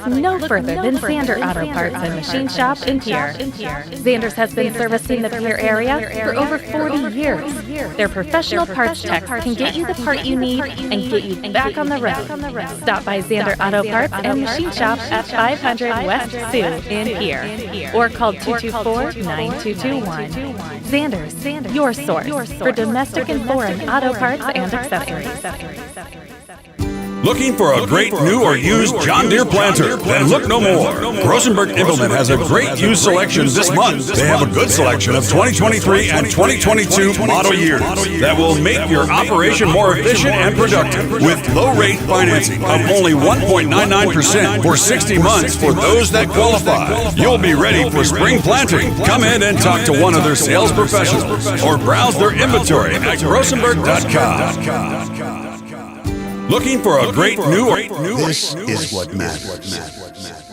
look no further than Zander Auto Parts and Machine Shop in Pierre. Zander's has been servicing the Pierre area for over 40 years. Their professional parts techs can get you the part you need and get you back on the road. Stop by Zander Auto Parts and Machine Shop at 500 West Sioux in Pierre or call 224-9221. Zander's, your source for domestic and foreign auto parts and accessories. Looking for a great new or used John Deere planter? Then look no more. Rosenberg Implement has a great used selection this month. They have a good selection of 2023 and 2022 model years that will make your operation more efficient and productive with low-rate financing of only 1.99% for 60 months for those that qualify. You'll be ready for spring planting. Come in and talk to one of their sales professionals or browse their inventory at rosenberg.com. Looking for a great new or This is what matters.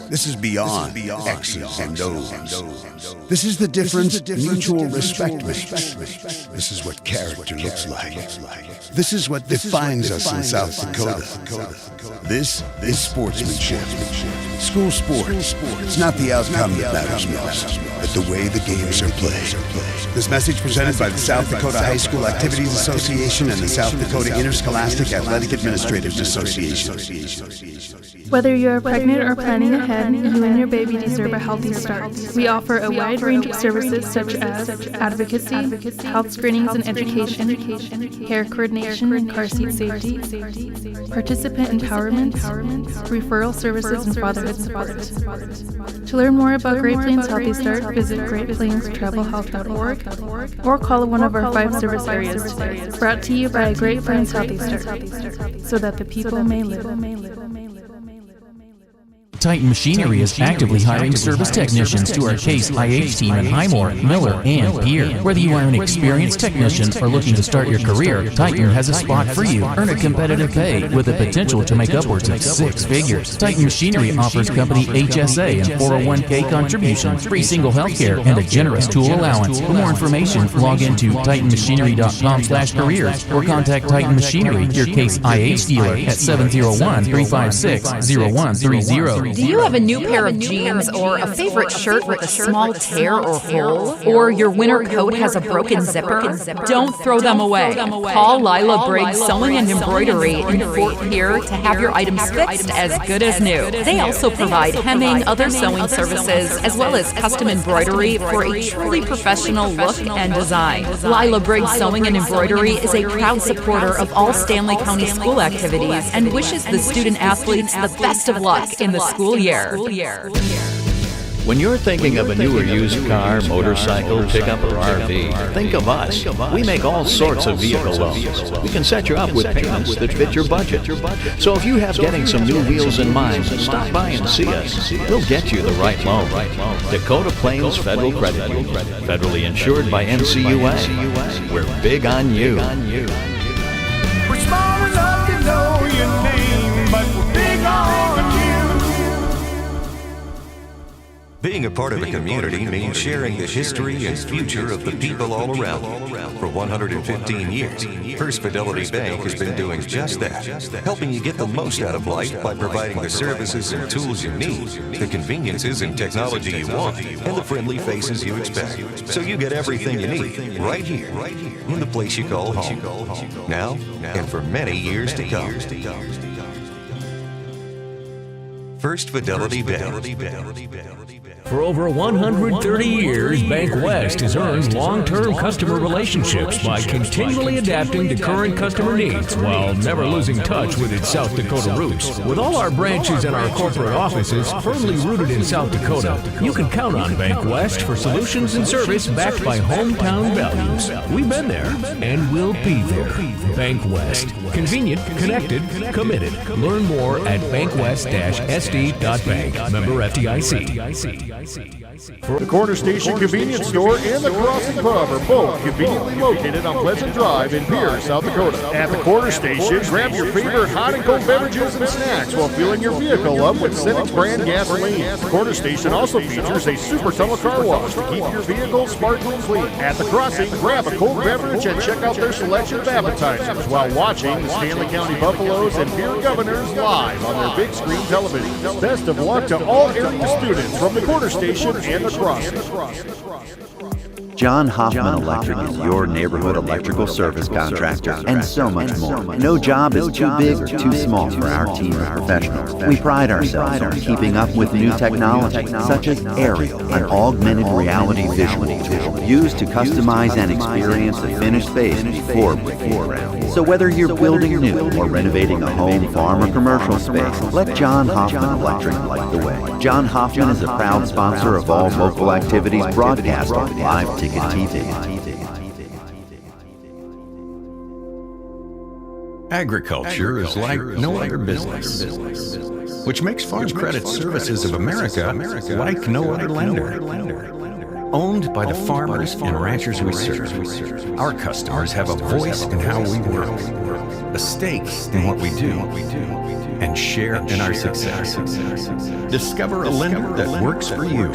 This is beyond X's and O's. This is the difference mutual respect makes. This is what character looks like. This is what defines us in South Dakota. This is sportsmanship. School sports. It's not the outcome that matters most, but the way the games are played. This message presented by the South Dakota High School Activities Association and the South Dakota Interscholastic Athletic Administrators Association. Whether you are pregnant or planning ahead, you and your baby deserve a healthy start. We offer a wide range of services such as advocacy, health screenings and education, hair coordination and car seat safety, participant empowerment, referral services, and fatherhood support. To learn more about Great Plains Healthy Start, visit greatplainstravelhealth.org or call one of our 5 service areas today. Brought to you by Great Plains Healthy Start, so that the people may live. Titan Machinery is actively hiring service technicians to our Case IH team in Highmore, Miller, and Pierre. Whether you are an experienced technician or looking to start your career, Titan has a spot for you. Earn a competitive pay with the potential to make upwards of 6 figures. Titan Machinery offers company HSA and 401k contributions, free single health care, and a generous tool allowance. For more information, log into titanmachinery.com/careers or contact Titan Machinery, your Case IH dealer at 701-356-0130. Do you have a new pair of jeans or a favorite shirt with a small tear or hole? Or your winter coat has a broken zipper? Don't throw them away. Call Lila Briggs Sewing and Embroidery in Fort Pierre to have your items fixed as good as new. They also provide hemming, other sewing services, as well as custom embroidery for a truly professional look and design. Lila Briggs Sewing and Embroidery is a proud supporter of all Stanley County school activities and wishes the student athletes the best of luck in the school year. When you're thinking of a new or used car, motorcycle, pickup, or RV, think of us. We make all sorts of vehicle loans. We can set you up with payments that fit your budget. So if you have getting some new wheels in mind, stop by and see us. We'll get you the right loan. Dakota Plains Federal Credit Union, federally insured by NCUA. We're big on you. We're small enough to know your name, but we're big on you. Being a part of a community means sharing the history and future of the people all around you. For 115 years, First Fidelity Bank has been doing just that, helping you get the most out of life by providing the services and tools you need, the conveniences and technology you want, and the friendly faces you expect. So you get everything you need right here in the place you call home. Now and for many years to come. First Fidelity Bank. For over 130 years, Bank West has earned long-term customer relationships by continually adapting to current customer needs while never losing touch with its South Dakota roots. With all our branches and our corporate offices firmly rooted in South Dakota, you can count on Bank West for solutions and service backed by hometown values. We've been there, and we'll be there. Bank West. Convenient, connected, committed. Learn more at bankwest-sd.bank. Member FDIC. The Corner Station Convenience Store and the Crossing Pub are both conveniently located on Pleasant Drive in Pierre, South Dakota. At the Corner Station, grab your favorite hot and cold beverages and snacks while filling your vehicle up with Cenex brand gasoline. The Corner Station also features a super tunnel car wash to keep your vehicle sparkling clean. At the Crossing, grab a cold beverage and check out their selection of appetizers while watching the Stanley County Buffaloes and Pierre Governors live on their big screen television. Best of luck to all area students from the Corner Station and the Crossing. John Hoffman Electric is your neighborhood electrical service contractor, and so much more. No job is too big or too small for our team of professionals. We pride ourselves on keeping up with new technology, such as Aerial, an augmented reality visual tool used to customize and experience the finished space before breaking ground. So whether you're building new or renovating a home, farm, or commercial space, let John Hoffman Electric light the way. John Hoffman is a proud sponsor of all local activities broadcast on Live Ticket TV. Agriculture is like no other business, which makes Farm Credit Services of America like no other lender. Owned by the farmers and ranchers we serve, our customers have a voice in how we work, a stake in what we do, and share in our success. Discover a lender that works for you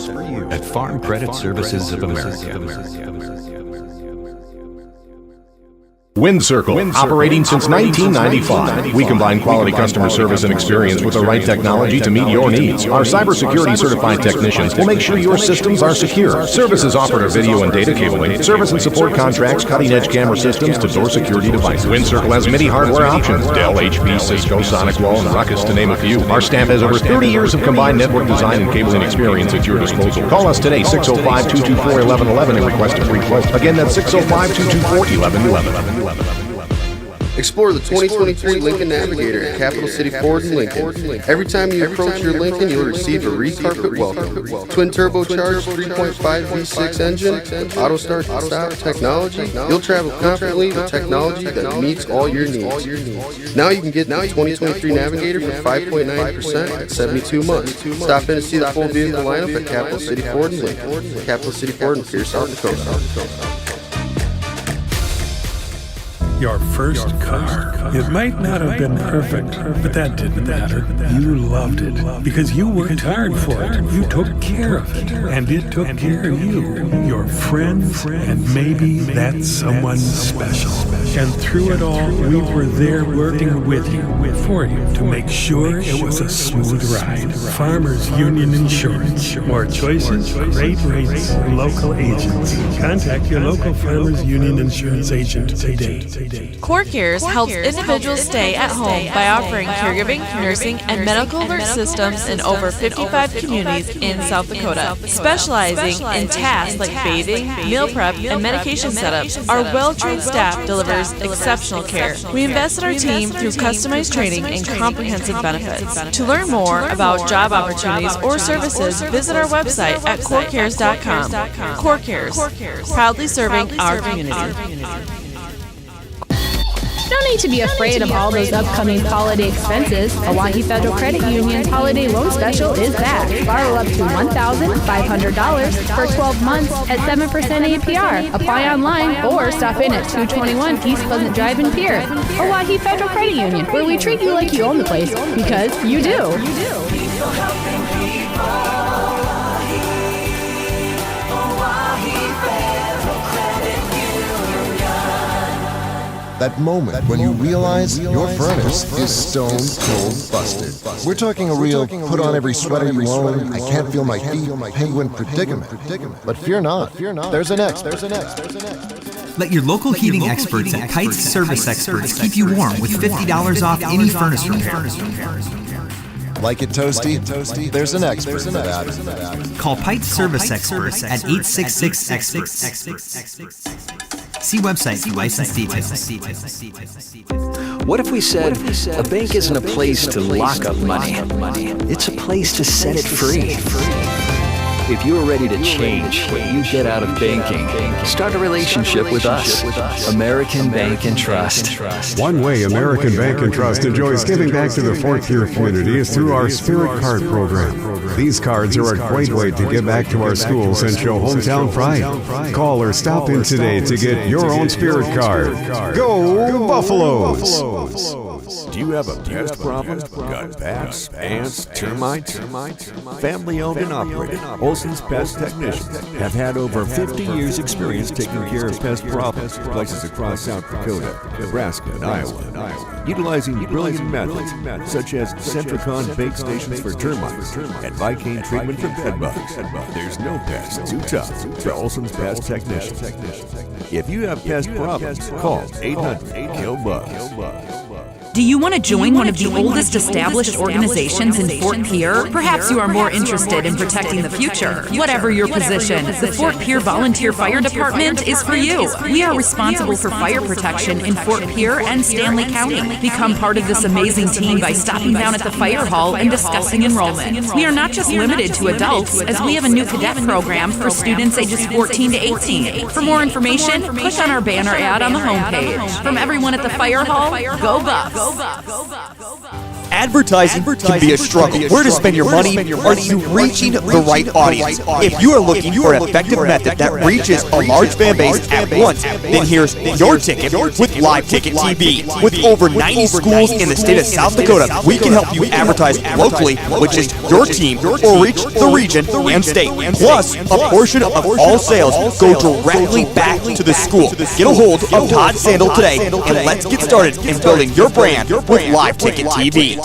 at Farm Credit Services of America. WindCircle, operating since 1995. We combine quality customer service and experience with the right technology to meet your needs. Our cybersecurity certified technicians will make sure your systems are secure. Services offered are video and data cabling, service and support contracts, cutting-edge camera systems to door security devices. WindCircle has many hardware options: Dell, HP, Cisco, SonicWall, and Ruckus, to name a few. Our staff has over 30 years of combined network design and cabling experience at your disposal. Call us today, 605-224-1111, and request a free quote. Again, that's 605-224-1111. Explore the 2023 Lincoln Navigator at Capital City Ford in Lincoln. Every time you approach your Lincoln, you'll receive a re-carpet welcome. Twin turbocharged 3.5 V6 engine with auto start and stop technology. You'll travel confidently with technology that meets all your needs. Now you can get the 2023 Navigator for 5.9% at 72 months. Stop in and see the full vehicle lineup at Capital City Ford in Lincoln. Capital City Ford in Pierre, South Dakota. Your first car. It might not have been perfect, but that didn't matter. You loved it because you worked hard for it. You took care of it, and it took care of you, your friends, and maybe that someone special. And through it all, we were there working with you, for you, to make sure it was a smooth ride. Farmers Union Insurance. More choices, great rates, local agents. Contact your local Farmers Union Insurance agent today. CoreCares helps individuals stay at home by offering caregiving, nursing, and medical alert systems in over 55 communities in South Dakota. Specializing in tasks like bathing, meal prep, and medication setups, our well-trained staff delivers exceptional care. We invest in our team through customized training and comprehensive benefits. To learn more about job opportunities or services, visit our website at corecares.com. CoreCares, proudly serving our community. No need to be afraid of all those upcoming holiday expenses. Hawaii Federal Credit Union's holiday loan special is back. Borrow up to $1,500 for 12 months at 7% APR. Apply online or stop in at 221 East Pleasant Drive in Pierre. Hawaii Federal Credit Union, where we treat you like you own the place, because you do. That moment when you realize your furnace is stone cold busted. We're talking a real put on every sweater you own, I can't feel my feet, penguin predicament. But fear not, there's an X. Let your local heating experts at Kites Service Experts keep you warm with $50 off any furnace repair. Like it toasty? There's an expert for that. Call Pites Service Experts at 866-EXPERTS. See website for license details. What if we said a bank isn't a place to lock up money? It's a place to set it free. If you're ready to change what you get out of banking, start a relationship with us. American Bank and Trust. One way American Bank and Trust enjoys giving back to the Fort Pierre community is through our Spirit Card program. These cards are a great way to give back to our schools and show hometown pride. Call or stop in today to get your own Spirit Card. Go Buffaloes! Do you have a pest problem? Got bats, ants, termites? Family-owned and operated, Olson's Pest Technicians have had over 50 years' experience taking care of pest problems in places across South Dakota, Nebraska, and Iowa. Utilizing brilliant methods such as Centricon bait stations for termites and Vicane treatment for bedbugs. There's no pest too tough for Olson's Pest Technicians. If you have pest problems, call 800-KILL-BUGS. Do you want to join one of the oldest established organizations in Fort Pierre? Perhaps you are more interested in protecting the future. Whatever your position, the Fort Pierre Volunteer Fire Department is for you. We are responsible for fire protection in Fort Pierre and Stanley County. Become part of this amazing team by stopping down at the fire hall and discussing enrollment. We are not just limited to adults, as we have a new cadet program for students ages 14 to 18. For more information, click on our banner ad on the homepage. From everyone at the fire hall, go Bucks! Advertising can be a struggle. Where to spend your money? Are you reaching the right audience? If you are looking for an effective method that reaches a large fan base at once, then here's your ticket with Live Ticket TV. With over 90 schools in the state of South Dakota, we can help you advertise locally with just your team or reach the region and state. Plus, a portion of all sales go directly back to the school. Get a hold of Todd Sandel today and let's get started in building your brand with Live Ticket TV.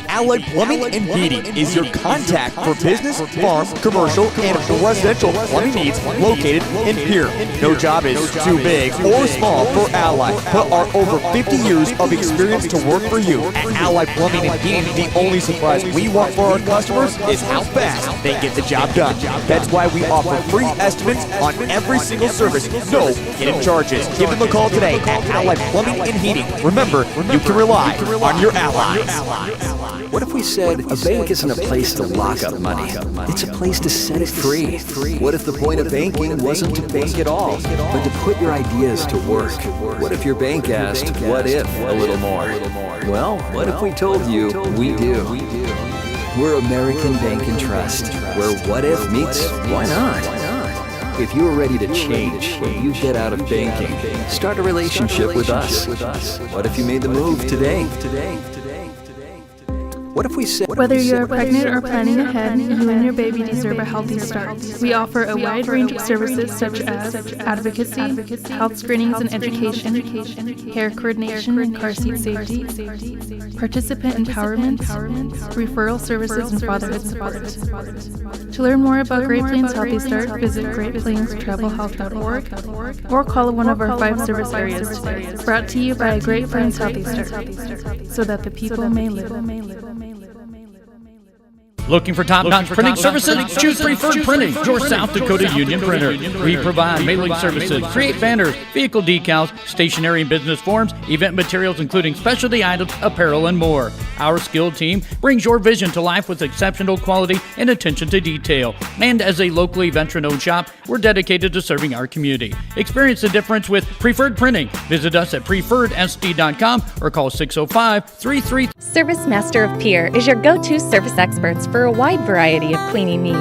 Allied Plumbing and Heating is your contact for business, farm, commercial, and residential plumbing needs located in Pierre. No job is too big or small for Allied, but our over 50 years of experience to work for you. At Allied Plumbing and Heating, the only surprise we want for our customers is how fast they get the job done. That's why we offer free estimates on every single service. No hidden charges. Give them a call today at Allied Plumbing and Heating. Remember, you can rely on your Allied. What if we said a bank isn't a place to lock up money? It's a place to set it free. What if the point of banking wasn't to bank at all, but to put your ideas to work? What if your bank asked, what if, a little more? Well, what if we told you, we do? We're American Bank and Trust, where what if meets why not? If you're ready to change what you get out of banking, start a relationship with us. What if you made the move today? What if we said... Whether you're pregnant or planning ahead, you and your baby deserve a healthy start. We offer a wide range of services such as advocacy, health screenings and education, hair coordination and car seat safety, participant empowerment, referral services, and fatherhood support. To learn more about Great Plains Healthy Start, visit greatplainstravelhealth.org or call one of our 5 service areas today. Brought to you by Great Plains Healthy Start, so that the people may live. Looking for top-notch printing services? Choose Preferred Printing, your South Dakota union printer. We provide mailing services, create banners, vehicle decals, stationery and business forms, event materials including specialty items, apparel, and more. Our skilled team brings your vision to life with exceptional quality and attention to detail. And as a locally veteran-owned shop, we're dedicated to serving our community. Experience the difference with Preferred Printing. Visit us at preferredsd.com or call 605-33... Service Master of Pierre is your go-to service experts for a wide variety of cleaning needs.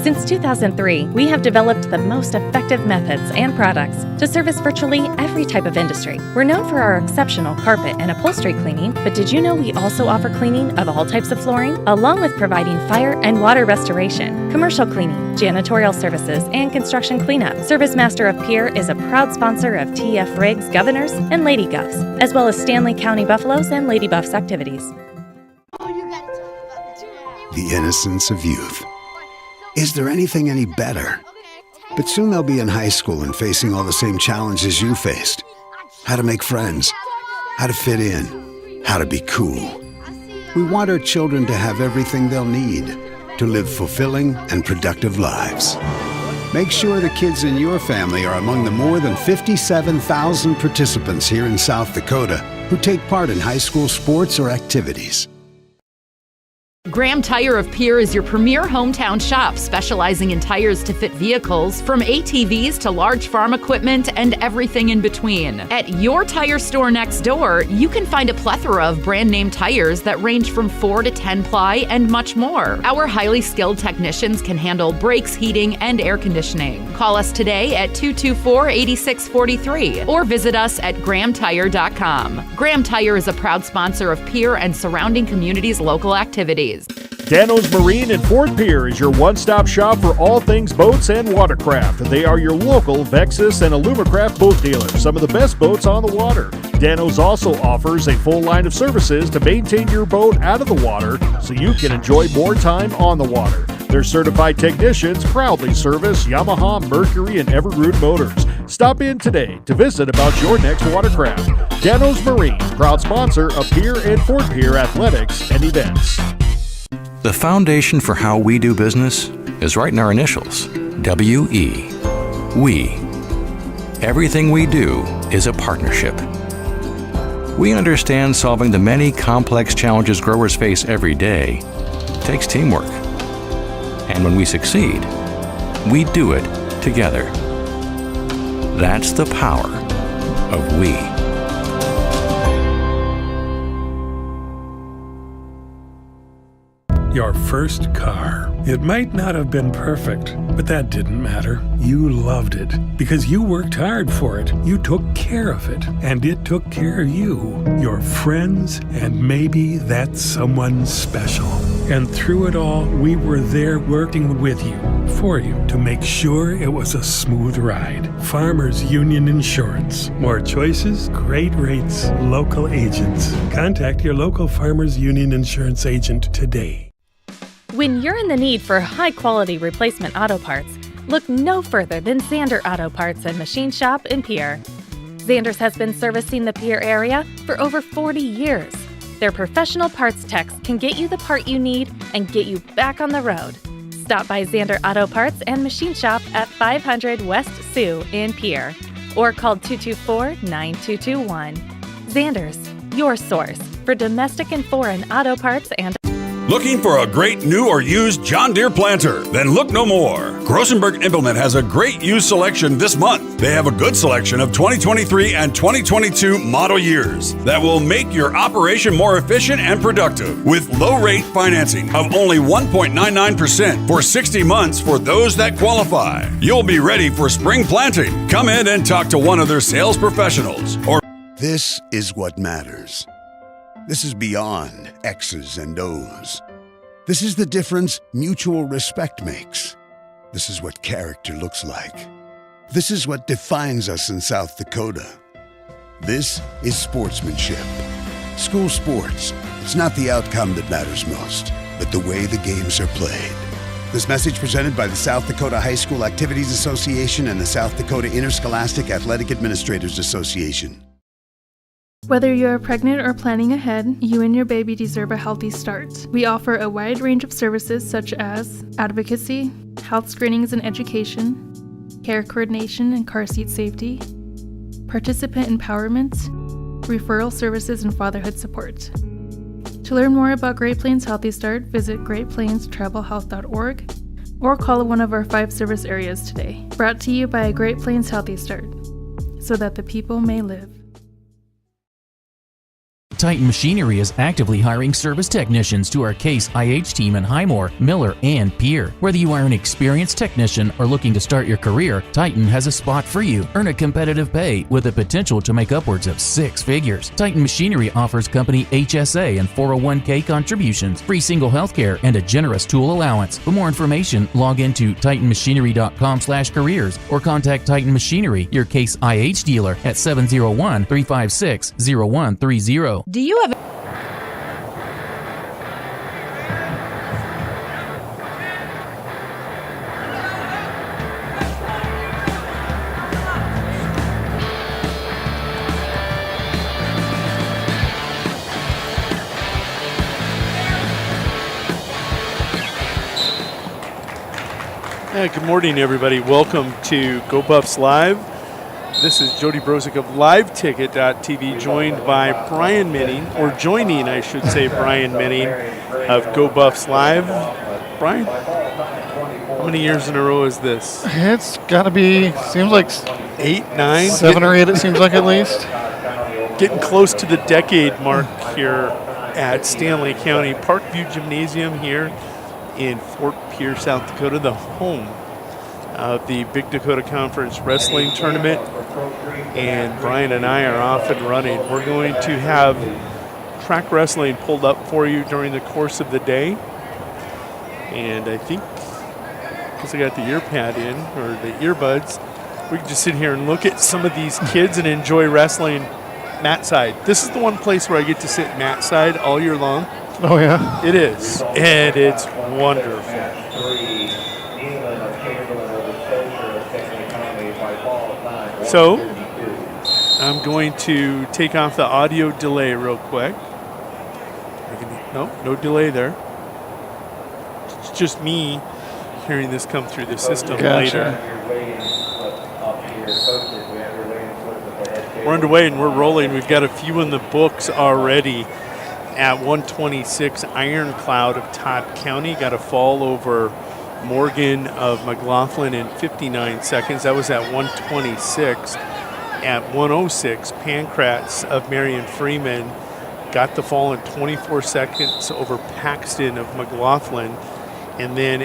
Since 2003, we have developed the most effective methods and products to service virtually every type of industry. We're known for our exceptional carpet and upholstery cleaning, but did you know we also offer cleaning of all types of flooring, along with providing fire and water restoration, commercial cleaning, janitorial services, and construction cleanup. Service Master of Pierre is a proud sponsor of TF Riggs Governors and Lady Govs, as well as Stanley County Buffaloes and Lady Buffs activities. The innocence of youth. Is there anything any better? But soon they'll be in high school and facing all the same challenges you faced. How to make friends, how to fit in, how to be cool. We want our children to have everything they'll need to live fulfilling and productive lives. Make sure the kids in your family are among the more than 57,000 participants here in South Dakota who take part in high school sports or activities. Graham Tire of Pierre is your premier hometown shop, specializing in tires to fit vehicles, from ATVs to large farm equipment and everything in between. At your tire store next door, you can find a plethora of brand name tires that range from 4 to 10 ply and much more. Our highly skilled technicians can handle brakes, heating, and air conditioning. Call us today at 224-8643 or visit us at grahamtire.com. Graham Tire is a proud sponsor of Pierre and surrounding communities' local activities. Dano's Marine in Fort Pierre is your one-stop shop for all things boats and watercraft. They are your local Vexus and Alumacraft boat dealer, some of the best boats on the water. Dano's also offers a full line of services to maintain your boat out of the water so you can enjoy more time on the water. Their certified technicians proudly service Yamaha, Mercury, and Evergreen motors. Stop in today to visit about your next watercraft. Dano's Marine, proud sponsor of Pierre and Fort Pierre athletics and events. The foundation for how we do business is right in our initials, W-E. We. Everything we do is a partnership. We understand solving the many complex challenges growers face every day takes teamwork. And when we succeed, we do it together. That's the power of we. Your first car. It might not have been perfect, but that didn't matter. You loved it because you worked hard for it. You took care of it, and it took care of you, your friends, and maybe that someone special. And through it all, we were there working with you, for you, to make sure it was a smooth ride. Farmers Union Insurance. More choices, great rates, local agents. Contact your local Farmers Union Insurance agent today. When you're in the need for high-quality replacement auto parts, look no further than Zander Auto Parts and Machine Shop in Pierre. Zander's has been servicing the Pierre area for over 40 years. Their professional parts techs can get you the part you need and get you back on the road. Stop by Zander Auto Parts and Machine Shop at 500 West Sioux in Pierre or call 224-9221. Zander's, your source for domestic and foreign auto parts and... Looking for a great new or used John Deere planter? Then look no more. Grosenberg Implement has a great used selection this month. They have a good selection of 2023 and 2022 model years that will make your operation more efficient and productive with low-rate financing of only 1.99% for 60 months for those that qualify. You'll be ready for spring planting. Come in and talk to one of their sales professionals. This is what matters. This is beyond X's and O's. This is the difference mutual respect makes. This is what character looks like. This is what defines us in South Dakota. This is sportsmanship. School sports, it's not the outcome that matters most, but the way the games are played. This message presented by the South Dakota High School Activities Association and the South Dakota Interscholastic Athletic Administrators Association. Whether you're pregnant or planning ahead, you and your baby deserve a healthy start. We offer a wide range of services such as advocacy, health screenings and education, care coordination and car seat safety, participant empowerment, referral services, and fatherhood support. To learn more about Great Plains Healthy Start, visit greatplainstravelhealth.org or call one of our 5 service areas today. Brought to you by Great Plains Healthy Start, so that the people may live. Titan Machinery is actively hiring service technicians to our Case IH team in Highmore, Miller, and Pierre. Whether you are an experienced technician or looking to start your career, Titan has a spot for you. Earn a competitive pay with the potential to make upwards of 6 figures. Titan Machinery offers company HSA and 401k contributions, free single health care, and a generous tool allowance. For more information, log into titanmachinery.com/careers or contact Titan Machinery, your Case IH dealer, at 701-356-0130. Do you have... Good morning, everybody. Welcome to Go Buffs Live. This is Jody Brosick of LiveTicket.tv, joined by Brian Minning, or joining, I should say, Brian Minning of Go Buffs Live. Brian, how many years in a row is this? It's got to be, seems like 8, 9? 7 or 8, it seems like at least. Getting close to the decade mark here at Stanley County Parkview Gymnasium here in Fort Pierce, South Dakota, the home of the Big Dakota Conference Wrestling Tournament. And Brian and I are off and running. We're going to have track wrestling pulled up for you during the course of the day. And I think, because I got the ear pad in, or the earbuds, we can just sit here and look at some of these kids and enjoy wrestling mat side. This is the one place where I get to sit mat side all year long. Oh, yeah? It is. And it's wonderful. So, I'm going to take off the audio delay real quick. No delay there. It's just me hearing this come through the system later. We're underway and we're rolling. We've got a few in the books already. At 126, Ironclad of Todd County got a fall over Morgan of McLaughlin in 59 seconds. That was at 126. At 106, Pancrats of Marion Freeman got the fall in 24 seconds over Paxton of McLaughlin. And then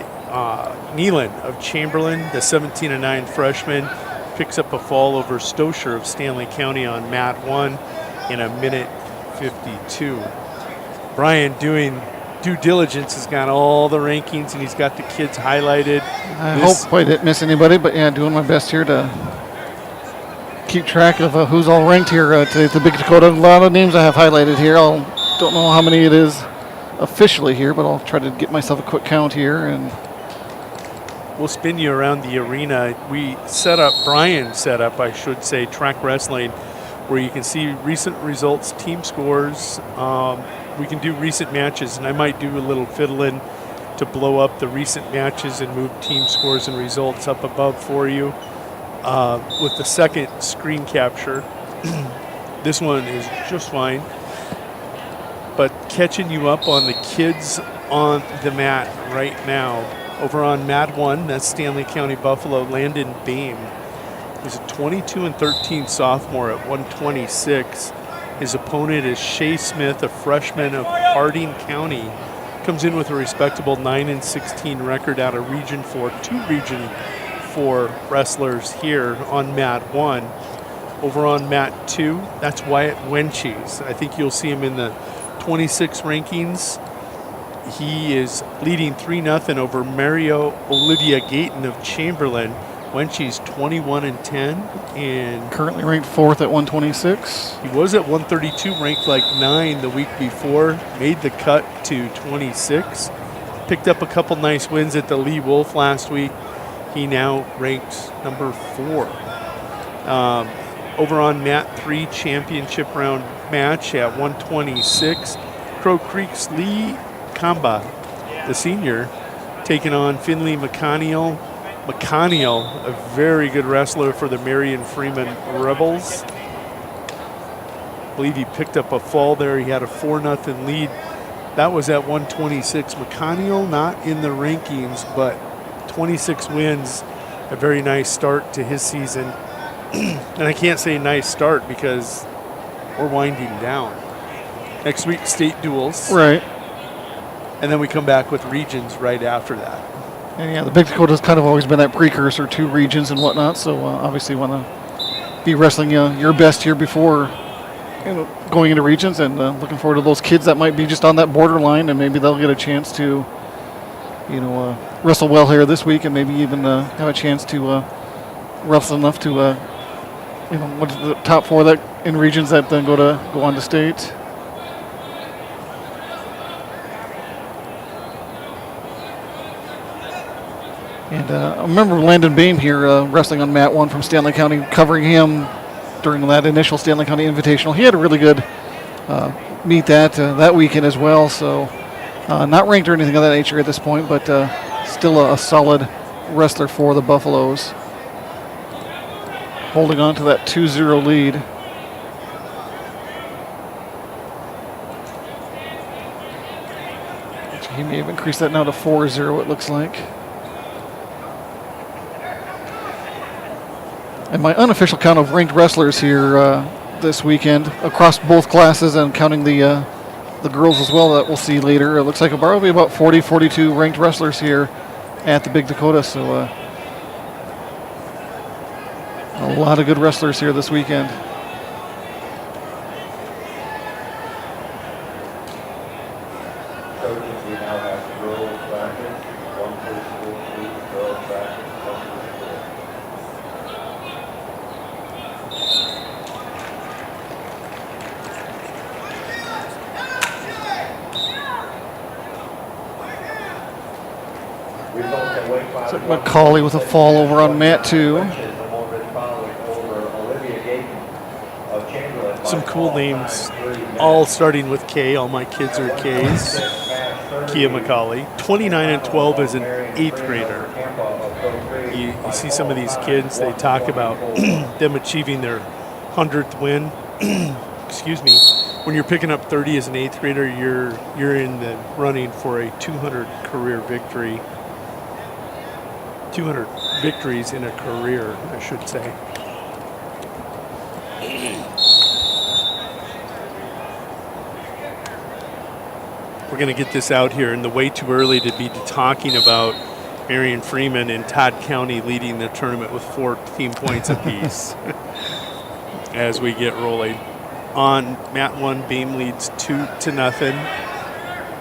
Nealon of Chamberlain, the 17-9 freshman, picks up a fall over Stosher of Stanley County on mat 1 in a minute 52. Brian, doing due diligence, has got all the rankings and he's got the kids highlighted. I hope I didn't miss anybody, but yeah, doing my best here to keep track of who's all ranked here today at the Big Dakota. A lot of names I have highlighted here. I don't know how many it is officially here, but I'll try to get myself a quick count here. And we'll spin you around the arena. Brian set up, I should say, track wrestling, where you can see recent results, team scores. We can do recent matches, and I might do a little fiddling to blow up the recent matches and move team scores and results up above for you. With the second screen capture, this one is just fine. But catching you up on the kids on the mat right now. Over on mat 1, that's Stanley County Buffalo, Landon Beam. He's a 22-13 sophomore at 126. His opponent is Shea Smith, a freshman of Harding County. Comes in with a respectable 9-16 record out of Region 4. 2 Region 4 wrestlers here on mat 1. Over on mat 2, that's Wyatt Wenches. I think you'll see him in the 26 rankings. He is leading 3-0 over Mario Olivia Gayton of Chamberlain. Wenches 21-10 and currently ranked 4th at 126. He was at 132, ranked like 9 the week before. Made the cut to 26. Picked up a couple nice wins at the Lee Wolf last week. He now ranks number 4. Over on mat 3, championship round match at 126. Crow Creek's Lee Kamba, the senior, taking on Finley McConiel. McConiel, a very good wrestler for the Marion Freeman Rebels. I believe he picked up a fall there. He had a 4-0 lead. That was at 126. McConiel not in the rankings, but 26 wins, a very nice start to his season. And I can't say nice start because we're winding down. Next week, state duels. Right. And then we come back with regions right after that. And yeah, the Big Dakota's kind of always been that precursor to regions and whatnot, so obviously want to be wrestling your best here before going into regions, and looking forward to those kids that might be just on that borderline, and maybe they'll get a chance to, wrestle well here this week, and maybe even have a chance to wrestle enough to, what is the top 4 that in regions that then go on to state. And I remember Landon Beam here wrestling on mat 1 from Stanley County, covering him during that initial Stanley County Invitational. He had a really good meet that weekend as well. So not ranked or anything of that nature at this point, but still a solid wrestler for the Buffaloes. holding on to that 2-0 lead. He may have increased that now to 4-0, it looks like. And my unofficial count of ranked wrestlers here this weekend across both classes and counting the girls as well that we'll see later. It looks like there will be about 40, 42 ranked wrestlers here at the Big Dakota. So a lot of good wrestlers here this weekend. McCauley with a fall over on mat 2. Some cool names, all starting with K. All my kids are Ks. Kia McCauley, 29-12 as an 8th grader. You see some of these kids, they talk about them achieving their 100th win. Excuse me. When you're picking up 30 as an 8th grader, you're in the running for a 200 career victory. 200 victories in a career, I should say. We're going to get this out here, and way too early to be talking about Marion Freeman and Todd County leading the tournament with 14 points apiece as we get rolling. On mat 1, Beam leads 2-0.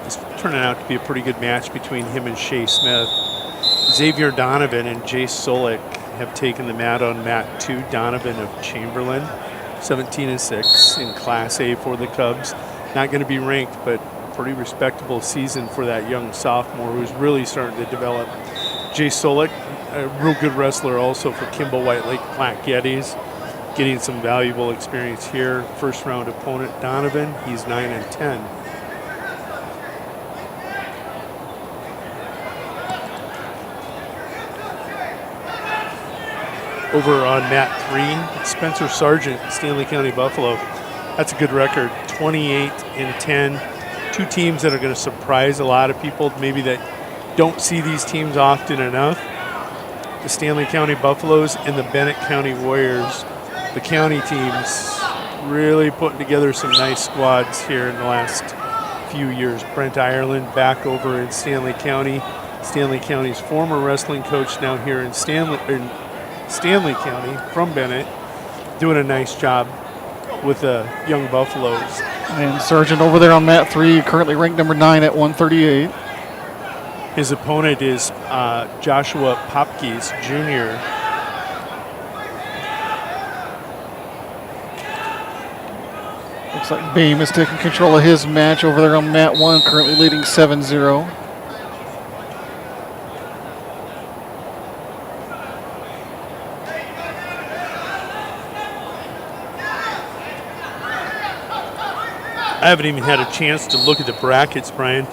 It's turning out to be a pretty good match between him and Shea Smith. Xavier Donovan and Jace Solik have taken the mat on mat 2. Donovan of Chamberlain, 17-6 in Class A for the Cubs. Not going to be ranked, but pretty respectable season for that young sophomore who's really starting to develop. Jace Solik, a real good wrestler also for Kimball White Lake Platte Gettys, getting some valuable experience here. First round opponent Donovan, he's 9-10. Over on mat 3, Spencer Sargent, Stanley County Buffalo. That's a good record, 28-10. Two teams that are going to surprise a lot of people, maybe that don't see these teams often enough. The Stanley County Buffaloes and the Bennett County Warriors. The county teams really putting together some nice squads here in the last few years. Brent Ireland back over in Stanley County. Stanley County's former wrestling coach now here in Stanley County from Bennett, doing a nice job with the young Buffaloes. And Sargent over there on mat 3, currently ranked number 9 at 138. His opponent is Joshua Popkes Jr. Looks like Beam is taking control of his match over there on mat 1, currently leading 7-0. I haven't even had a chance to look at the brackets, Brian.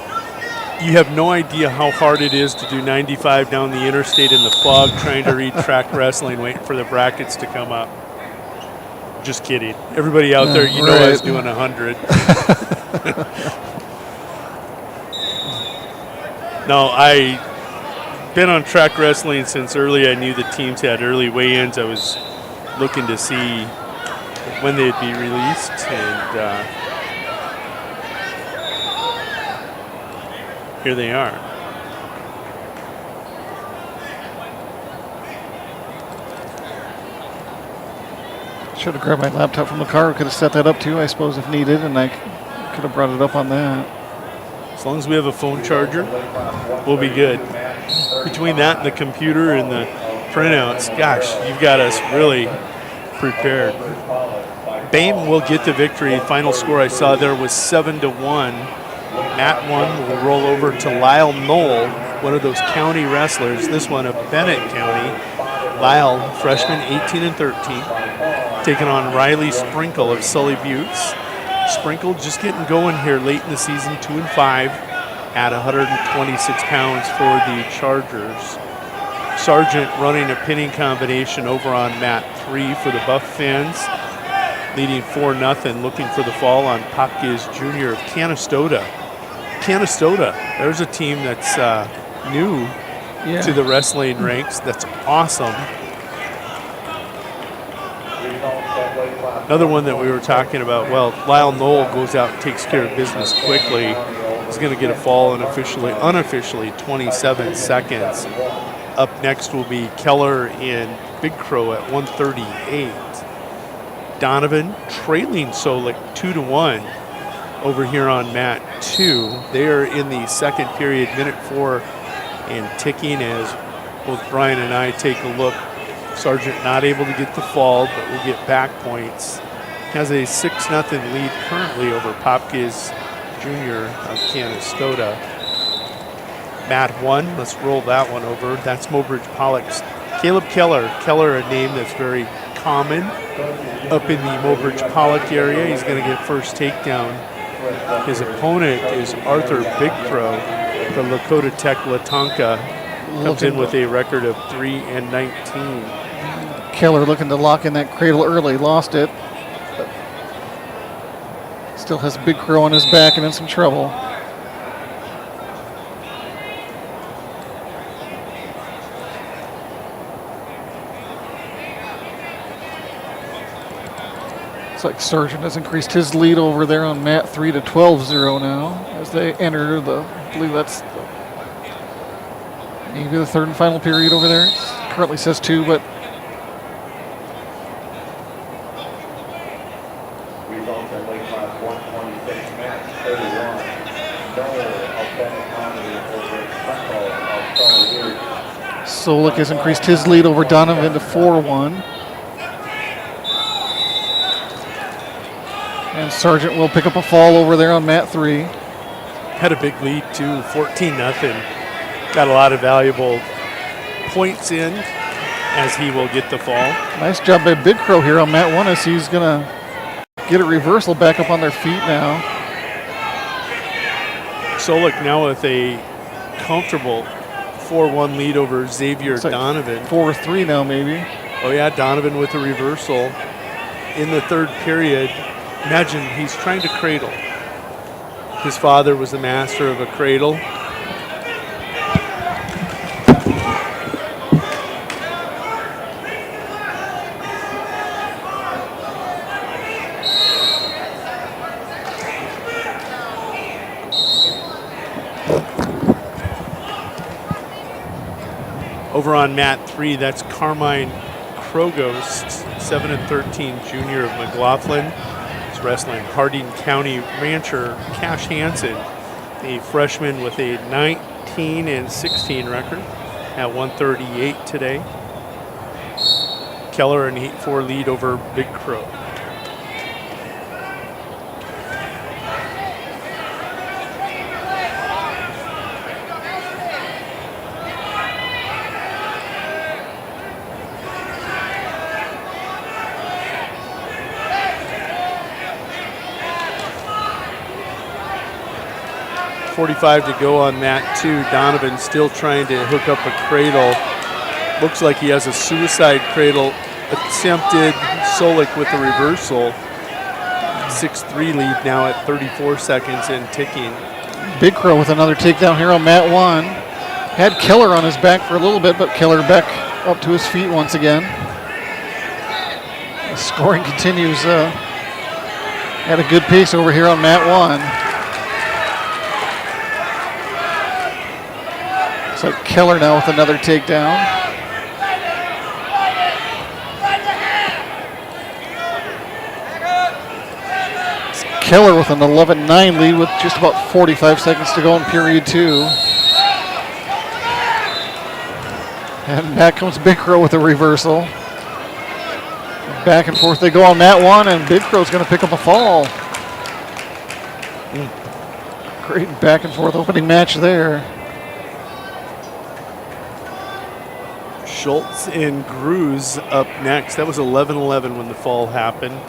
You have no idea how hard it is to do 95 down the interstate in the fog, trying to read track wrestling, waiting for the brackets to come up. Just kidding. Everybody out there, you know I was doing 100. No, I've been on track wrestling since early. I knew the teams had early weigh-ins. I was looking to see when they'd be released, and here they are. Should have grabbed my laptop from the car. Could have set that up too, I suppose, if needed, and I could have brought it up on that. As long as we have a phone charger, we'll be good. Between that and the computer and the printouts, gosh, you've got us really prepared. Bame will get the victory. Final score I saw there was 7-1. Mat 1 will roll over to Lyle Knoll, one of those county wrestlers. This one of Bennett County. Lyle, freshman, 18-13, taking on Riley Sprinkle of Sully Buttes. Sprinkle just getting going here late in the season, 2-5 at 126 pounds for the Chargers. Sargent running a pinning combination over on mat 3 for the Buff fans, leading 4-0, looking for the fall on Popkiz Jr. of Canastota. Canastota, there's a team that's new to the wrestling ranks. That's awesome. Another one that we were talking about, well, Lyle Knoll goes out and takes care of business quickly. He's going to get a fall in unofficially 27 seconds. Up next will be Keller and Big Crow at 138. Donovan trailing Solik 2-1 over here on mat 2. They are in the second period, minute 4 and ticking as both Brian and I take a look. Sargent not able to get the fall, but will get back points. Has a 6-0 lead currently over Popkiz Jr. of Canastota. Mat 1, let's roll that one over. That's Mobridge Pollock's Caleb Keller. Keller, a name that's very common up in the Mobridge Pollock area. He's going to get first takedown. His opponent is Arthur Big Crow, the Lakota Tech Latonka. Comes in with a record of 3-19. Keller looking to lock in that cradle early, lost it. Still has Big Crow on his back and in some trouble. Looks like Sargent has increased his lead over there on mat 3 to 12-0 now as they enter the, I believe that's maybe the third and final period over there. It currently says 2, but Solik has increased his lead over Donovan to 4-1. And Sargent will pick up a fall over there on mat 3. Had a big lead too, 14-0. Got a lot of valuable points in as he will get the fall. Nice job by Big Crow here on mat 1 as he's going to get a reversal back up on their feet now. Solik now with a comfortable 4-1 lead over Xavier Donovan. 4-3 now maybe. Oh yeah, Donovan with a reversal in the third period. Imagine he's trying to cradle. His father was the master of a cradle. Over on mat 3, that's Carmine Krogos, 7-13 junior of McLaughlin. He's wrestling Harding County rancher Cash Hansen, a freshman with a 19-16 record at 138 today. Keller in Heat 4 lead over Big Crow. .45 to go on mat 2. Donovan still trying to hook up a cradle. Looks like he has a suicide cradle attempted. Solik with the reversal. 6-3 lead now at 34 seconds and ticking. Big Crow with another takedown here on mat 1. Had Keller on his back for a little bit, but Keller back up to his feet once again. The scoring continues at a good pace over here on mat 1. So Keller now with another takedown. It's Keller with an 11-9 lead with just about 45 seconds to go in period 2. And back comes Big Crow with a reversal. Back and forth they go on mat 1, and Big Crow's going to pick up a fall. Great back and forth opening match there. Schultz and Gruz up next. That was 11-11 when the fall happened.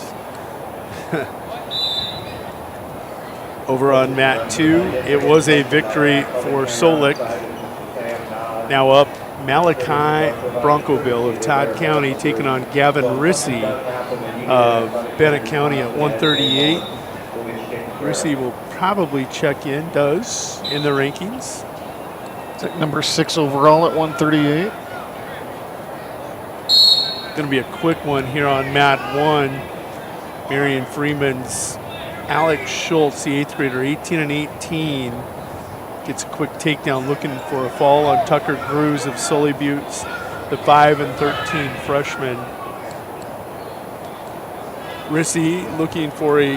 Over on mat 2, it was a victory for Solik. Now up Malachi Broncoville of Todd County taking on Gavin Rissy of Bennett County at 138. Rissy will probably check in, does, in the rankings. It's like number 6 overall at 138. Going to be a quick one here on mat 1. Marion Freeman's Alex Schultz, the 8th grader, 18 and 18. Gets a quick takedown looking for a fall on Tucker Grews of Sully Buttes, the 5 and 13 freshman. Rissy looking for a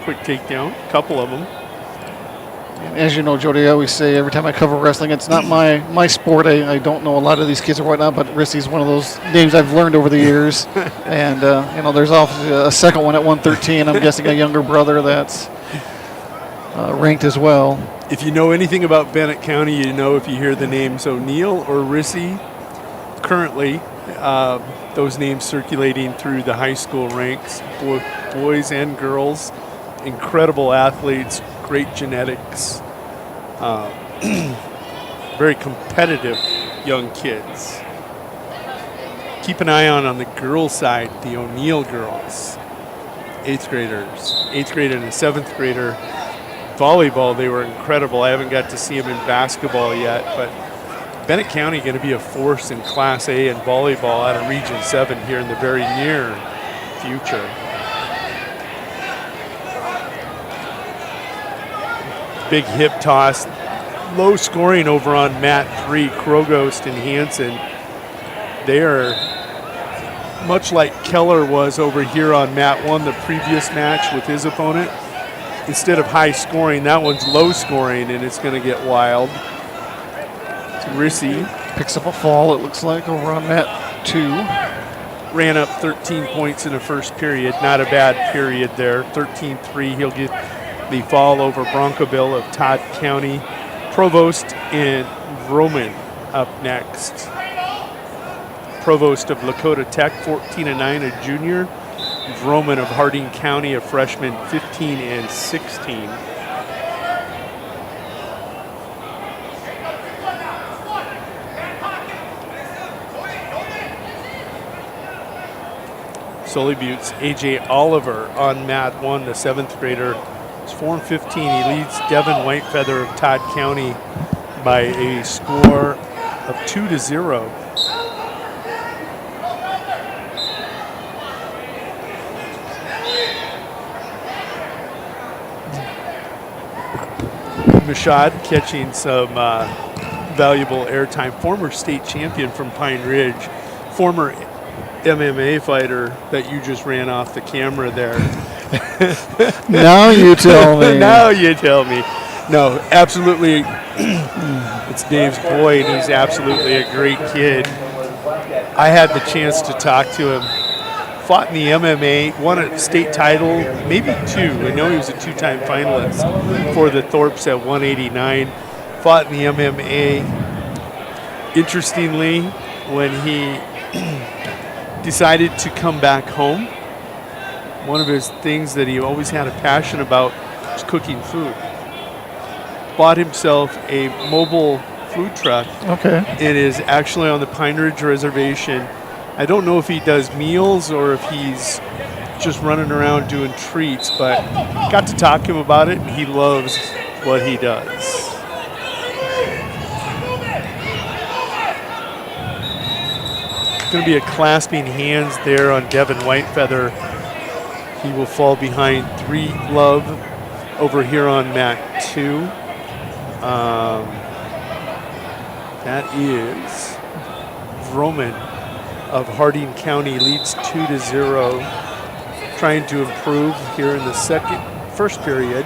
quick takedown, a couple of them. And as you know, Jody, I always say every time I cover wrestling, it's not my sport. I don't know a lot of these kids or whatnot, but Rissy's one of those names I've learned over the years. And, there's obviously a second one at 113. I'm guessing a younger brother that's ranked as well. If you know anything about Bennett County, you know if you hear the names O'Neill or Rissy, currently those names circulating through the high school ranks, boys and girls, incredible athletes, great genetics, very competitive young kids. Keep an eye on the girls' side, the O'Neill girls, 8th graders, 8th grader and a 7th grader. Volleyball, they were incredible. I haven't got to see them in basketball yet, but Bennett County going to be a force in Class A in volleyball out of Region 7 here in the very near future. Big hip toss, low scoring over on mat 3, Krogost and Hansen. They are much like Keller was over here on mat 1 the previous match with his opponent. Instead of high scoring, that one's low scoring, and it's going to get wild. Rissy picks up a fall, it looks like, over on mat 2. Ran up 13 points in the first period. Not a bad period there. 13-3. He'll get the fall over Broncoville of Todd County. Provost and Vroman up next. Provost of Dakota Tech, 14 and 9, a junior. Vroman of Harding County, a freshman, 15 and 16. Sully Buttes, A.J. Oliver on mat 1, the 7th grader. It's 4 and 15. He leads Devin Whitefeather of Todd County by a score of 2-0. Mashad catching some valuable airtime. Former state champion from Pine Ridge, former MMA fighter that you just ran off the camera there. Now you tell me. Now you tell me. No, absolutely. It's Dave's boy, and he's absolutely a great kid. I had the chance to talk to him. Fought in the MMA, won a state title, maybe 2. I know he was a 2-time finalist for the Thorpes at 189. Fought in the MMA. Interestingly, when he decided to come back home, one of his things that he always had a passion about was cooking food. Bought himself a mobile food truck. Okay. It is actually on the Pine Ridge Reservation. I don't know if he does meals or if he's just running around doing treats, but got to talk to him about it, and he loves what he does. Going to be a clasping hands there on Devin Whitefeather. He will fall behind 3 love over here on mat 2. That is Vroman of Harding County, leads 2-0. Trying to improve here in the first period.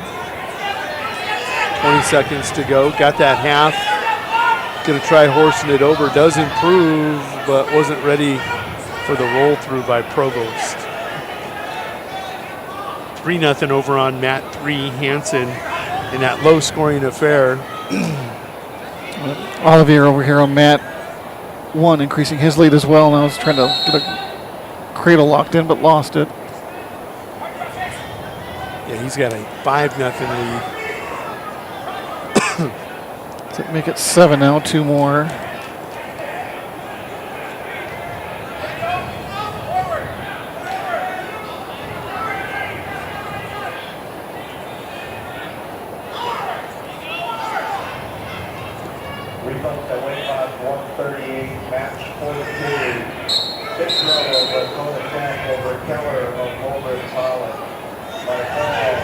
20 seconds to go. Got that half. Going to try horsing it over. Does improve, but wasn't ready for the roll through by Provost. 3-0 over on mat 3, Hansen, in that low scoring affair. Olivier over here on mat 1, increasing his lead as well. Now he's trying to get a cradle locked in, but lost it. Yeah, he's got a 5-0 lead. So make it 7 now, 2 more. weight class 138, match 42. Fifth row of Dakota Tech over Keller of Holbrook College. By fall,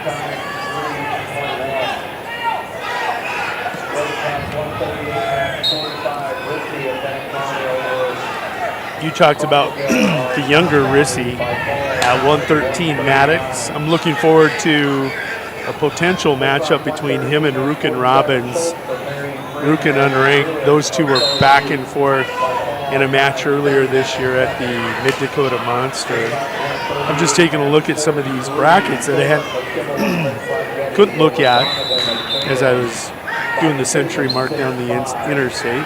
time 3:21. Weight class 138, match 45. Rissy of Benton County over. You talked about the younger Rissy at 113 Maddox. I'm looking forward to a potential matchup between him and Rukin Robbins. Rukin unranked. Those two were back and forth in a match earlier this year at the Mid-Dakota Monster. I'm just taking a look at some of these brackets that I had couldn't look at as I was doing the century mark down the interstate.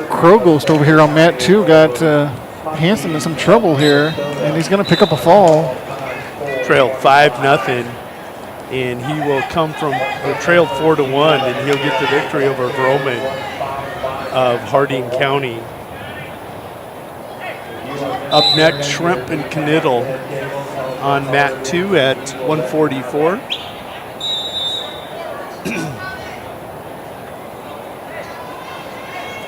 Krogost over here on mat 2 got Hansen in some trouble here, and he's going to pick up a fall. Trailed 5-0, and he will come from trailed 4-1, and he'll get the victory over Vroman of Harding County. Up next, Shrimp and Knittel on mat 2 at 144.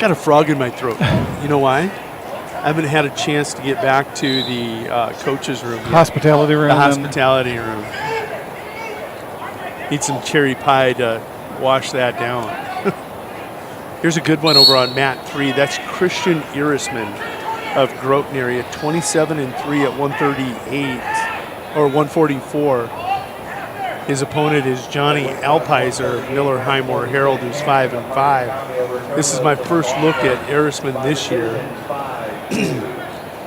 Got a frog in my throat. You know why? I haven't had a chance to get back to the coach's room yet. Hospitality room. The hospitality room. Need some cherry pie to wash that down. Here's a good one over on mat 3. That's Christian Irisman of Groton area, 27-3 at 138 or 144. His opponent is Johnny Alpizer, Miller Highmore Herald, who's 5-5. This is my first look at Arisman this year.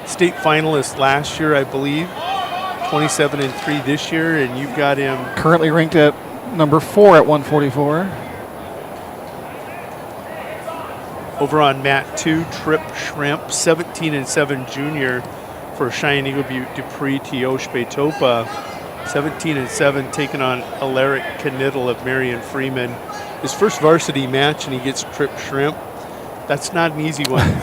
State finalist last year, I believe. 27-3 this year, and you've got him currently ranked at number 4 at 144. Over on mat 2, Trip Shrimp, 17-7 junior for Cheyenne Eagle Butte Dupree Tioche Betopa. 17-7, taking on Alaric Knittel of Marion Freeman. His first varsity match, and he gets Trip Shrimp. That's not an easy one.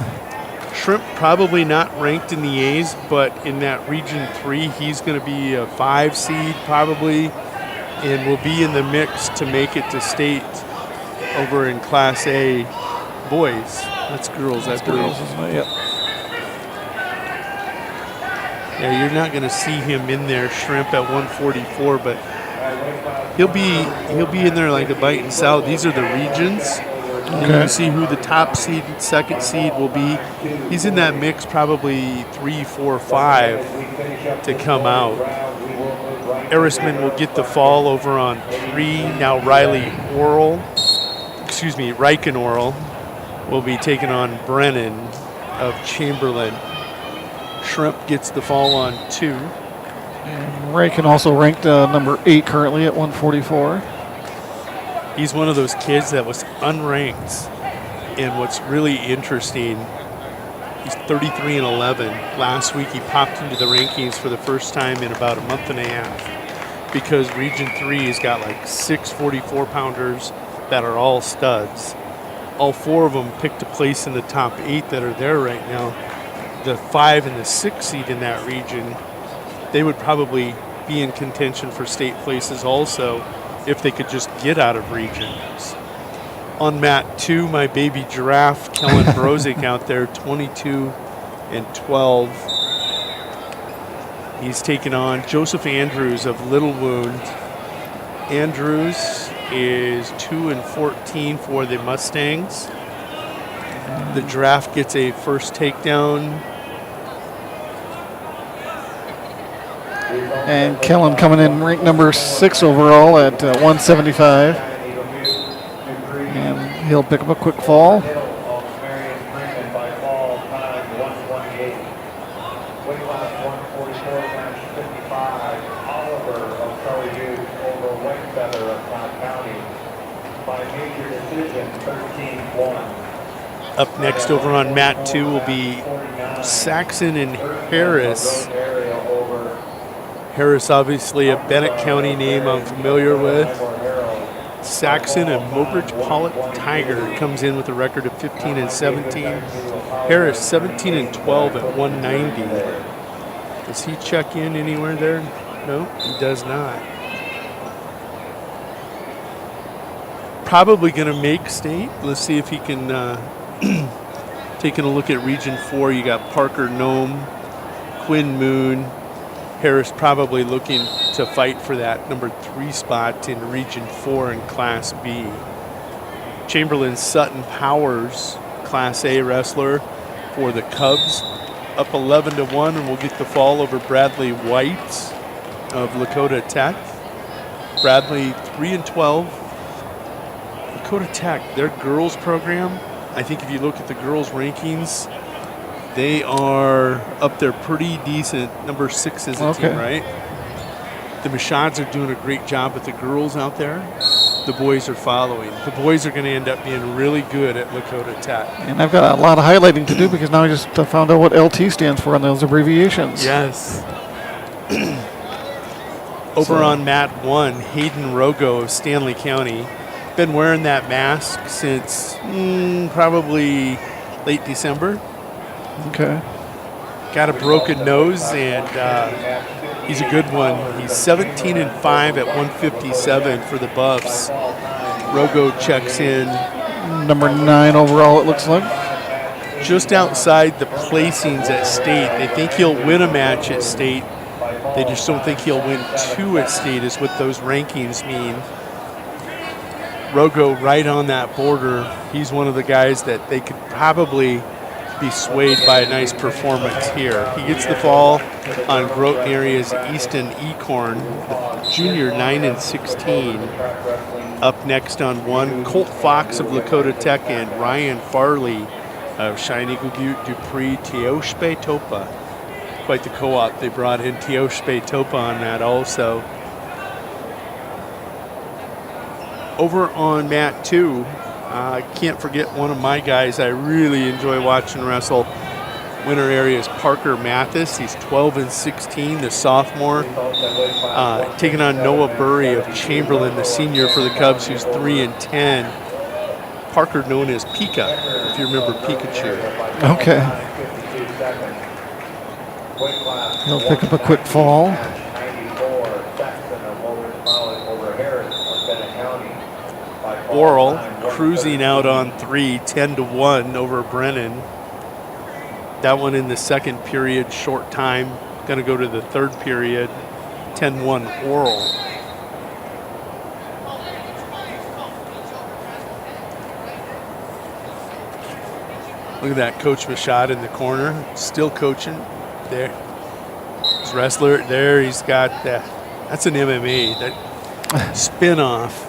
Shrimp probably not ranked in the A's, but in that Region 3, he's going to be a 5 seed probably, and will be in the mix to make it to state over in Class A boys. That's girls, I believe. Girls, isn't it? Yep. Yeah, you're not going to see him in there, Shrimp at 144, but he'll be in there like a bite and salad. These are the regions. And you can see who the top seed and second seed will be. He's in that mix, probably 3, 4, 5 to come out. Erisman will get the fall over on 3. Now Riken Oral will be taking on Brennan of Chamberlain. Shrimp gets the fall on 2. And Riken also ranked number 8 currently at 144. He's one of those kids that was unranked, and what's really interesting, he's 33-11. Last week he popped into the rankings for the first time in about a month and a half because Region 3 has got like 6 44-pounders that are all studs. All 4 of them picked a place in the top 8 that are there right now. The 5 and the 6 seed in that region, they would probably be in contention for state places also if they could just get out of regions. On mat 2, my baby giraffe, Kellen Brozik out there, 22-12. He's taken on Joseph Andrews of Little Wound. Andrews is 2-14 for the Mustangs. The giraffe gets a first takedown. And Kellen coming in ranked number 6 overall at 175. And he'll pick up a quick fall. Up next over on mat 2 will be Saxon and Harris. Harris, obviously a Bennett County name I'm familiar with. Saxon, a Mobridge Pollock Tiger, comes in with a record of 15-17. Harris, 17-12 at 190. Does he check in anywhere there? No, he does not. probably going to make state. Let's see if he can. Taking a look at Region 4, you got Parker Nome, Quinn Moon. Harris probably looking to fight for that number 3 spot in Region 4 in Class B. Chamberlain Sutton Powers, Class A wrestler for the Cubs, up 11-1, and we'll get the fall over Bradley White of Lakota Tech. Bradley 3-12. Lakota Tech, their girls program, I think if you look at the girls rankings, they are up there pretty decent. Number 6 is a team, right? The Mashads are doing a great job with the girls out there. The boys are following. The boys are going to end up being really good at Lakota Tech. And I've got a lot of highlighting to do because now I just found out what LT stands for on those abbreviations. Yes. Over on mat 1, Hayden Rogo of Stanley County. Been wearing that mask since probably late December. Okay. Got a broken nose, and he's a good one. He's 17-5 at 157 for the Buffs. Rogo checks in. Number 9 overall, it looks like. Just outside the placings at state. They think he'll win a match at state. They just don't think he'll win 2 at state is what those rankings mean. Rogo right on that border. He's one of the guys that they could probably be swayed by a nice performance here. He gets the fall on Groton area's Easton Ecorn, the junior 9-16. Up next on 1, Colt Fox of Lakota Tech and Ryan Farley of Shiny Gugut Dupree Teoshpe Topa. Quite the co-op. They brought in Teoshpe Topa on that also. Over on mat 2, I can't forget one of my guys I really enjoy watching wrestle. Winter area is Parker Mathis. He's 12-16, the sophomore. Taking on Noah Burry of Chamberlain, the senior for the Cubs, who's 3-10. Parker known as Pika, if you remember Pikachu. Okay. He'll pick up a quick fall. Oral cruising out on 3, 10-1 over Brennan. That one in the second period, short time. Going to go to the third period, 10-1 Oral. Look at that, Coach Mashad in the corner, still coaching. There, his wrestler, there he's got that. That's an MMA, that spin-off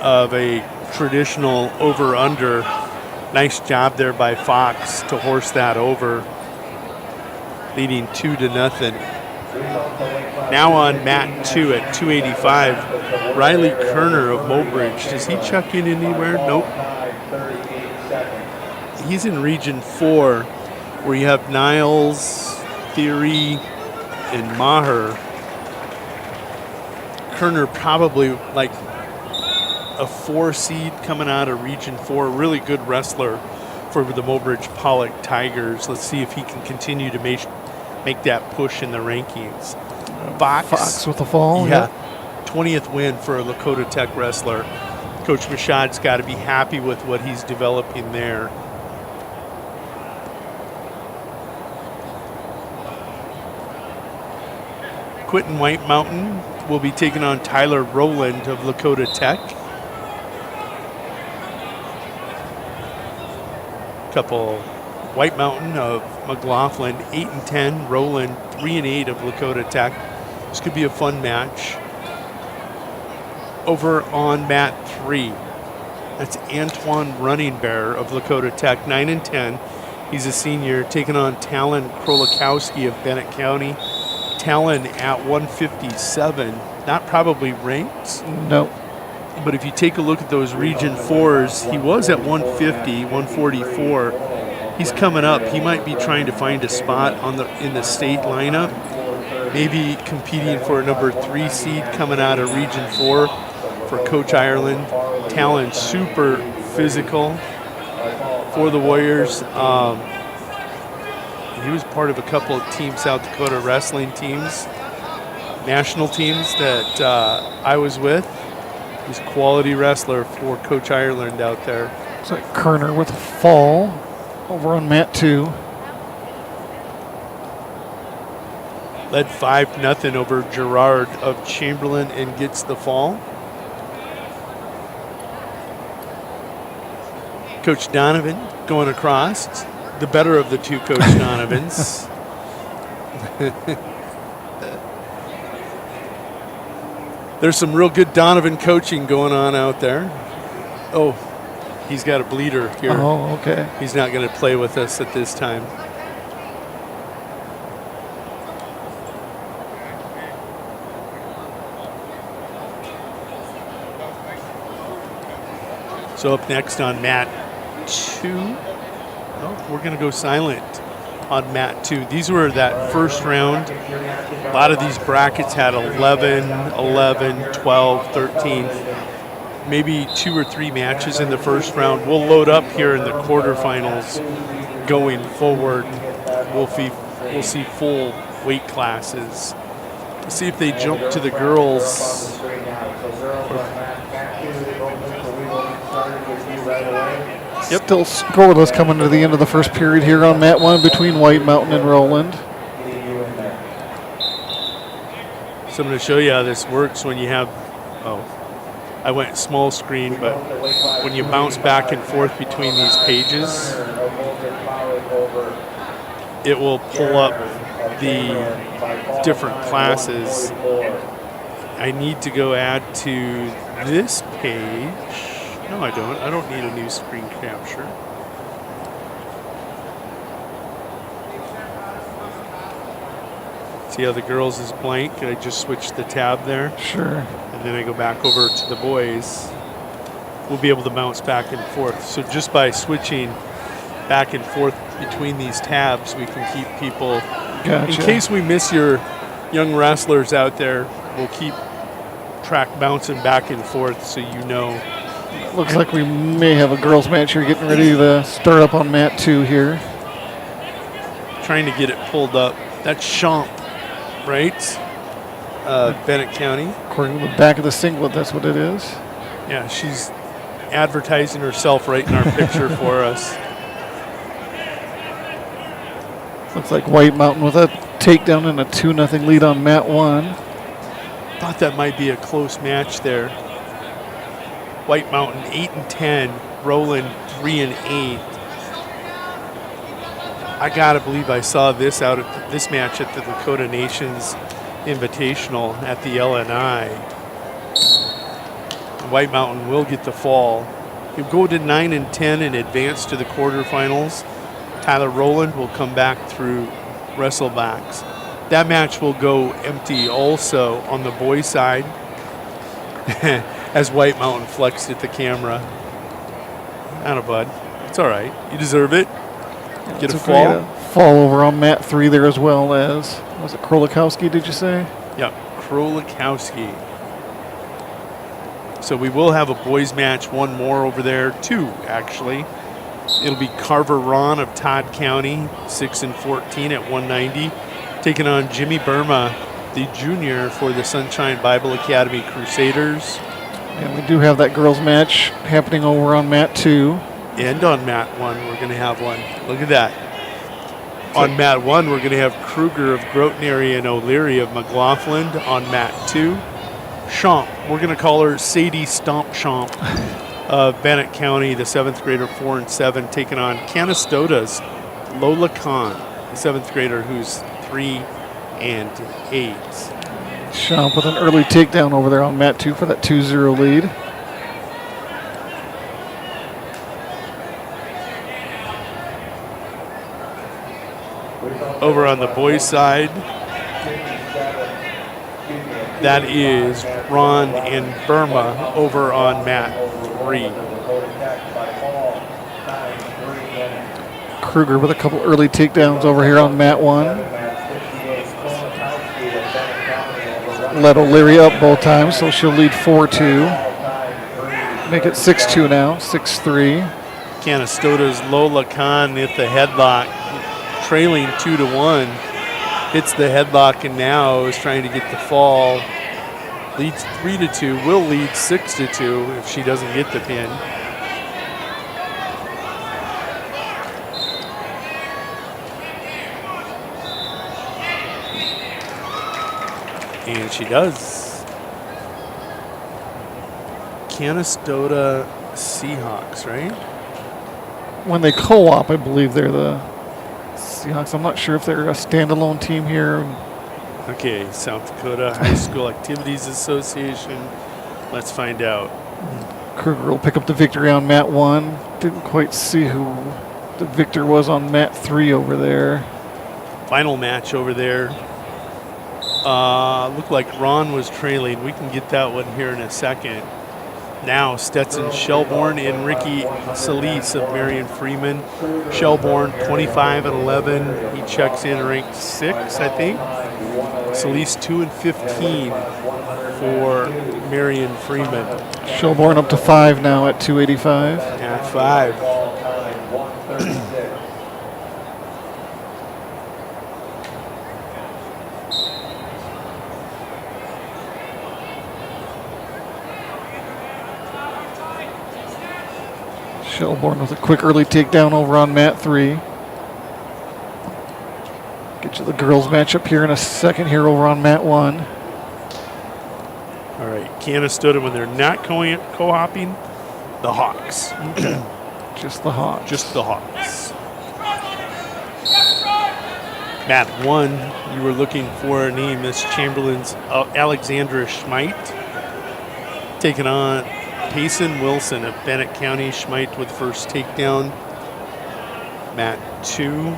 of a traditional over-under. Nice job there by Fox to horse that over, leading 2-0. Now on mat 2 at 285, Riley Kerner of Mobridge. Does he check in anywhere? Nope. He's in Region 4, where you have Niles, Theory, and Maher. Kerner probably like a 4 seed coming out of Region 4. Really good wrestler for the Mobridge Pollock Tigers. Let's see if he can continue to make that push in the rankings. Fox with a fall. Yeah. 20th win for a Lakota Tech wrestler. Coach Mashad's got to be happy with what he's developing there. Quentin White Mountain will be taking on Tyler Rowland of Lakota Tech. Couple White Mountain of McLaughlin, 8-10. Rowland, 3-8 of Lakota Tech. This could be a fun match. Over on mat 3, that's Antoine Running Bear of Lakota Tech, 9-10. He's a senior, taking on Talon Krolikowski of Bennett County. Talon at 157, not probably ranked. No. But if you take a look at those Region 4s, he was at 150, 144. He's coming up. He might be trying to find a spot in the state lineup. Maybe competing for a number 3 seed coming out of Region 4 for Coach Ireland. Talon super physical for the Warriors. He was part of a couple of Team South Dakota wrestling teams, national teams that I was with. He's a quality wrestler for Coach Ireland out there. It's like Kerner with a fall over on mat 2. Led 5-0 over Gerard of Chamberlain and gets the fall. Coach Donovan going across. The better of the two Coach Donovans. There's some real good Donovan coaching going on out there. Oh, he's got a bleeder here. Oh, okay. He's not going to play with us at this time. So up next on mat 2. Oh, we're going to go silent on mat 2. These were that first round. A lot of these brackets had 11, 11, 12, 13, maybe 2 or 3 matches in the first round. We'll load up here in the quarterfinals going forward. We'll see full weight classes. Let's see if they jump to the girls. Yep. Still scoreless coming to the end of the first period here on mat 1 between White Mountain and Roland. So I'm going to show you how this works when you have, I went small screen, but when you bounce back and forth between these pages, it will pull up the different classes. I need to go add to this page. No, I don't. I don't need a new screen capture. See how the girls is blank? I just switched the tab there. Sure. And then I go back over to the boys. We'll be able to bounce back and forth. So just by switching back and forth between these tabs, we can keep people. Gotcha. In case we miss your young wrestlers out there, we'll keep track bouncing back and forth so you know. Looks like we may have a girls match here getting ready to start up on mat 2 here. Trying to get it pulled up. That's Champ, right? Bennett County. According to the back of the singlet, that's what it is. Yeah, she's advertising herself right in our picture for us. Looks like White Mountain with a takedown and a 2-0 lead on mat 1. Thought that might be a close match there. White Mountain 8-10, Roland 3-8. I gotta believe I saw this out at this match at the Dakota Nations Invitational at the LNI. White Mountain will get the fall. He'll go to 9-10 and advance to the quarterfinals. Tyler Rowland will come back through wrestlebacks. That match will go empty also on the boys' side as White Mountain flexed at the camera. Atta bud. It's all right. You deserve it. Get a fall. Fall over on mat 3 there as well as, was it Krolikowski, did you say? Yep, Krolikowski. So we will have a boys match, one more over there, 2 actually. It'll be Carver Ron of Todd County, 6-14 at 190, taking on Jimmy Burma, the junior for the Sunshine Bible Academy Crusaders. And we do have that girls match happening over on mat 2. And on mat 1, we're going to have one. Look at that. On mat 1, we're going to have Kruger of Grotenary and O'Leary of McLaughlin. On mat 2, Champ. We're going to call her Sadie Stomp Champ of Bennett County, the 7th grader, 4-7, taking on Canastota's Lola Khan, the 7th grader, who's 3-8. Champ with an early takedown over there on mat 2 for that 2-0 lead. Over on the boys' side, that is Ron and Burma over on mat 3. Kruger with a couple early takedowns over here on mat 1. Let O'Leary up both times, so she'll lead 4-2. Make it 6-2 now, 6-3. Canastota's Lola Khan hit the headlock, trailing 2-1. Hits the headlock and now is trying to get the fall. Leads 3-2. Will lead 6-2 if she doesn't get the pin. And she does. Canastota Seahawks, right? When they co-op, I believe they're the Seahawks. I'm not sure if they're a standalone team here. Okay, South Dakota High School Activities Association. Let's find out. Kruger will pick up the victory on mat 1. Didn't quite see who the victor was on mat 3 over there. Final match over there. Looked like Ron was trailing. We can get that one here in a second. Now Stetson Shelbourne and Ricky Solis of Marion Freeman. Shelbourne 25-11. He checks in ranked 6, I think. Solis 2-15 for Marion Freeman. Shelbourne up to 5 now at 285. At 5. Shelbourne with a quick early takedown over on mat 3. Get you the girls matchup here in a second here over on mat 1. All right, Canastota, when they're not co-hopping, the Hawks. Okay. Just the Hawks. Just the Hawks. Mat 1, you were looking for a name. Miss Chamberlain's Alexandra Schmeit taking on Payson Wilson of Bennett County. Schmeit with first takedown. Mat 2,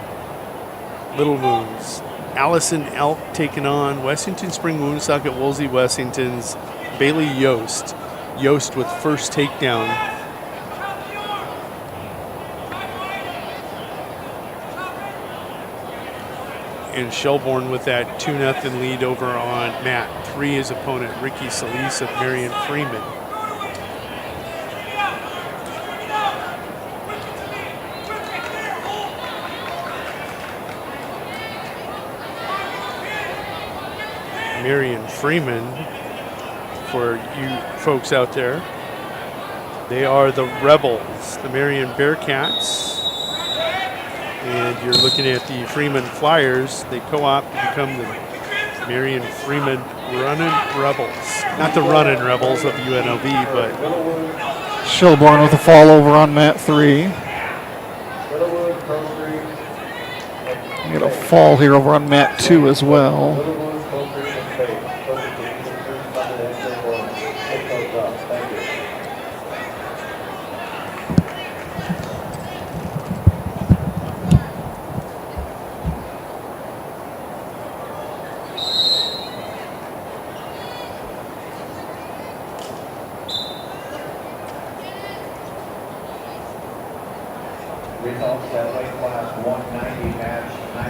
Little Wounds. Allison Elk taking on Wessington Spring Woonsocket Woolsey Wessington's Bailey Yost. Yost with first takedown. And Shelbourne with that 2-0 lead over on mat 3. His opponent Ricky Solis of Marion Freeman. Marion Freeman, for you folks out there, they are the Rebels, the Marion Bearcats. And you're looking at the Freeman Flyers. They co-op to become the Marion Freeman Runnin' Rebels. Not the Runnin' Rebels of UNLV, but Shelbourne with a fall over on mat 3. You get a fall here over on mat 2 as well.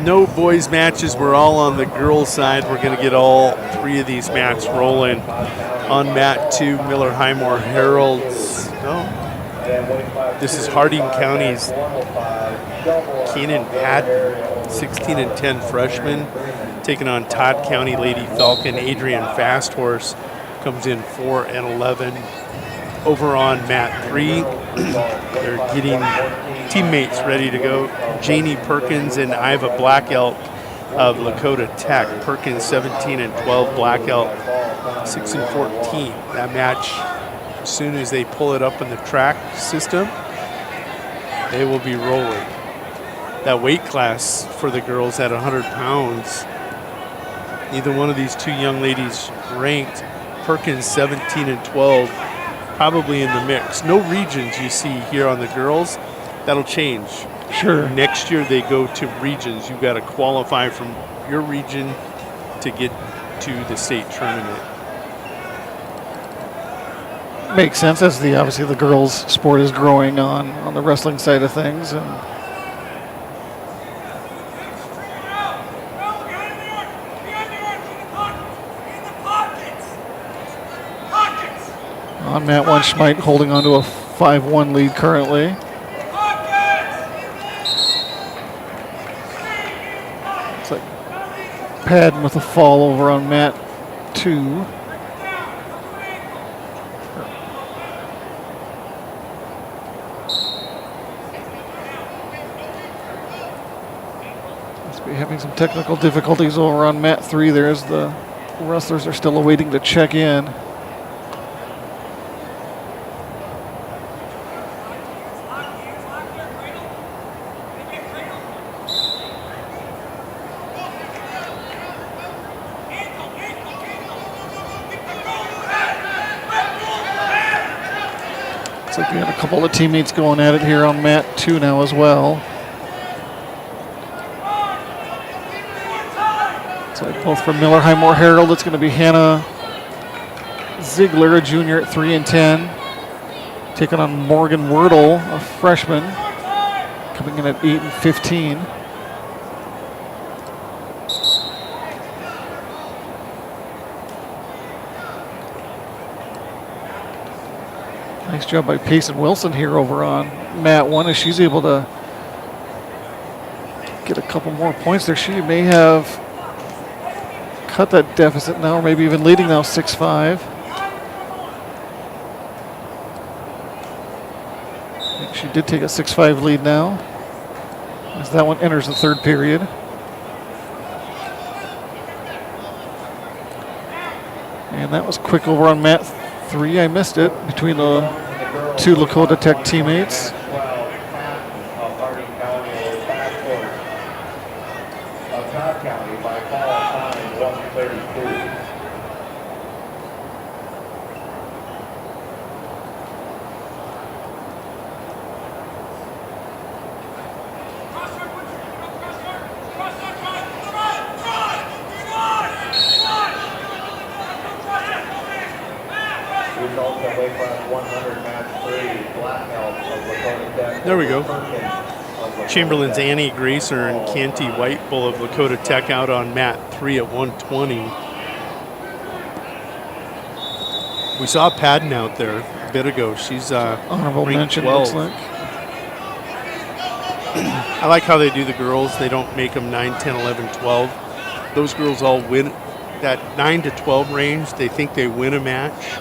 no boys matches. We're all on the girls side. We're going to get all 3 of these mats rolling. On mat 2, Miller Highmore Heralds. No. This is Harding County's Keenan Patton, 16-10 freshman, taking on Todd County Lady Falcon. Adrian Fasthorse comes in 4-11. Over on mat 3, they're getting teammates ready to go. Janie Perkins and Iva Black Elk of Lakota Tech. Perkins 17-12, Black Elk 6-14. That match, as soon as they pull it up in the track system, they will be rolling. That weight class for the girls at 100 pounds, neither one of these 2 young ladies ranked. Perkins 17-12, probably in the mix. No regions you see here on the girls. That'll change. Sure. Next year they go to regions. You've got to qualify from your region to get to the state tournament. Makes sense, as obviously the girls' sport is growing on the wrestling side of things. And on mat 1, Schmeit holding on to a 5-1 lead currently. It's like Padden with a fall over on mat 2. Must be having some technical difficulties over on mat 3 there as the wrestlers are still awaiting to check in. Looks like we have a couple of teammates going at it here on mat 2 now as well. Both from Miller Highmore Herald. It's going to be Hannah Ziegler, a junior at 3 and 10, taking on Morgan Wordle, a freshman, coming in at 8 and 15. Nice job by Payson Wilson here over on mat 1 as she's able to get a couple more points there. She may have cut that deficit now, or maybe even leading now 6-5. I think she did take a 6-5 lead now as that one enters the third period. And that was quick over on mat 3. I missed it between the two Lakota Tech teammates. There we go. Chamberlain's Annie Gracer and Canty Whitebull of Lakota Tech out on mat 3 at 120. We saw Padden out there a bit ago. She's honorable mention, 12. looks like. I like how they do the girls. They don't make them 9, 10, 11, 12. Those girls all win that 9 to 12 range. They think they win a match,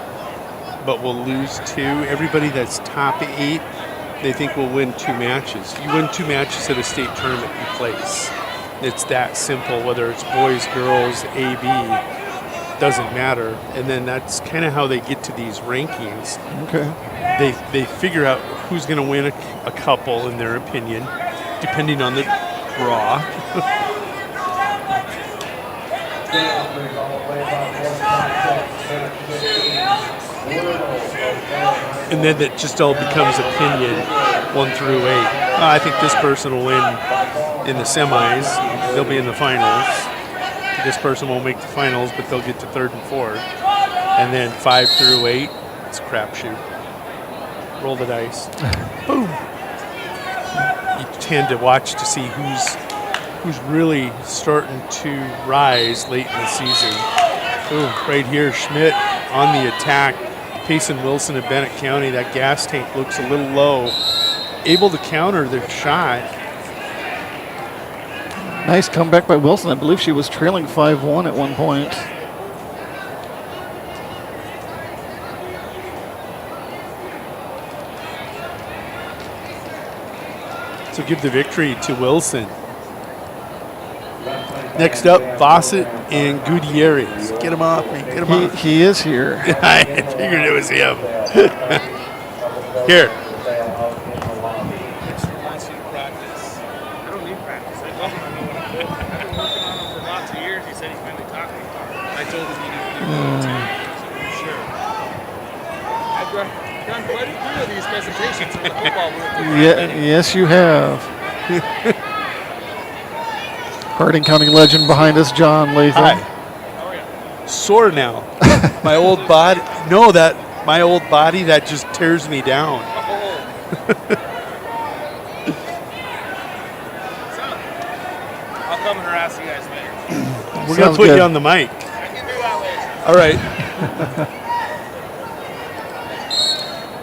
but will lose 2. Everybody that's top 8, they think will win 2 matches. You win 2 matches at a state tournament, you place. It's that simple, whether it's boys, girls, A, B, doesn't matter. And then that's kind of how they get to these rankings. Okay. They figure out who's going to win a couple, in their opinion, depending on the draw. And then it just all becomes opinion, 1 through 8. I think this person will win in the semis. They'll be in the finals. This person won't make the finals, but they'll get to 3rd and 4th. And then 5 through 8, it's a crapshoot. Roll the dice. Boom. You tend to watch to see who's really starting to rise late in the season. Ooh, right here, Schmidt on the attack. Payson Wilson of Bennett County. That gas tank looks a little low. Able to counter their shot. Nice comeback by Wilson. I believe she was trailing 5-1 at one point. So give the victory to Wilson. Next up, Fawcett and Gutierrez. Get him off me. Get him off. He is here. I figured it was him. Here. Yes, you have. Harding County legend behind us, John Latham. Hi. Sore now. My old body. No, my old body that just tears me down. I'll come and harass you guys later. We're going to put you on the mic. All right.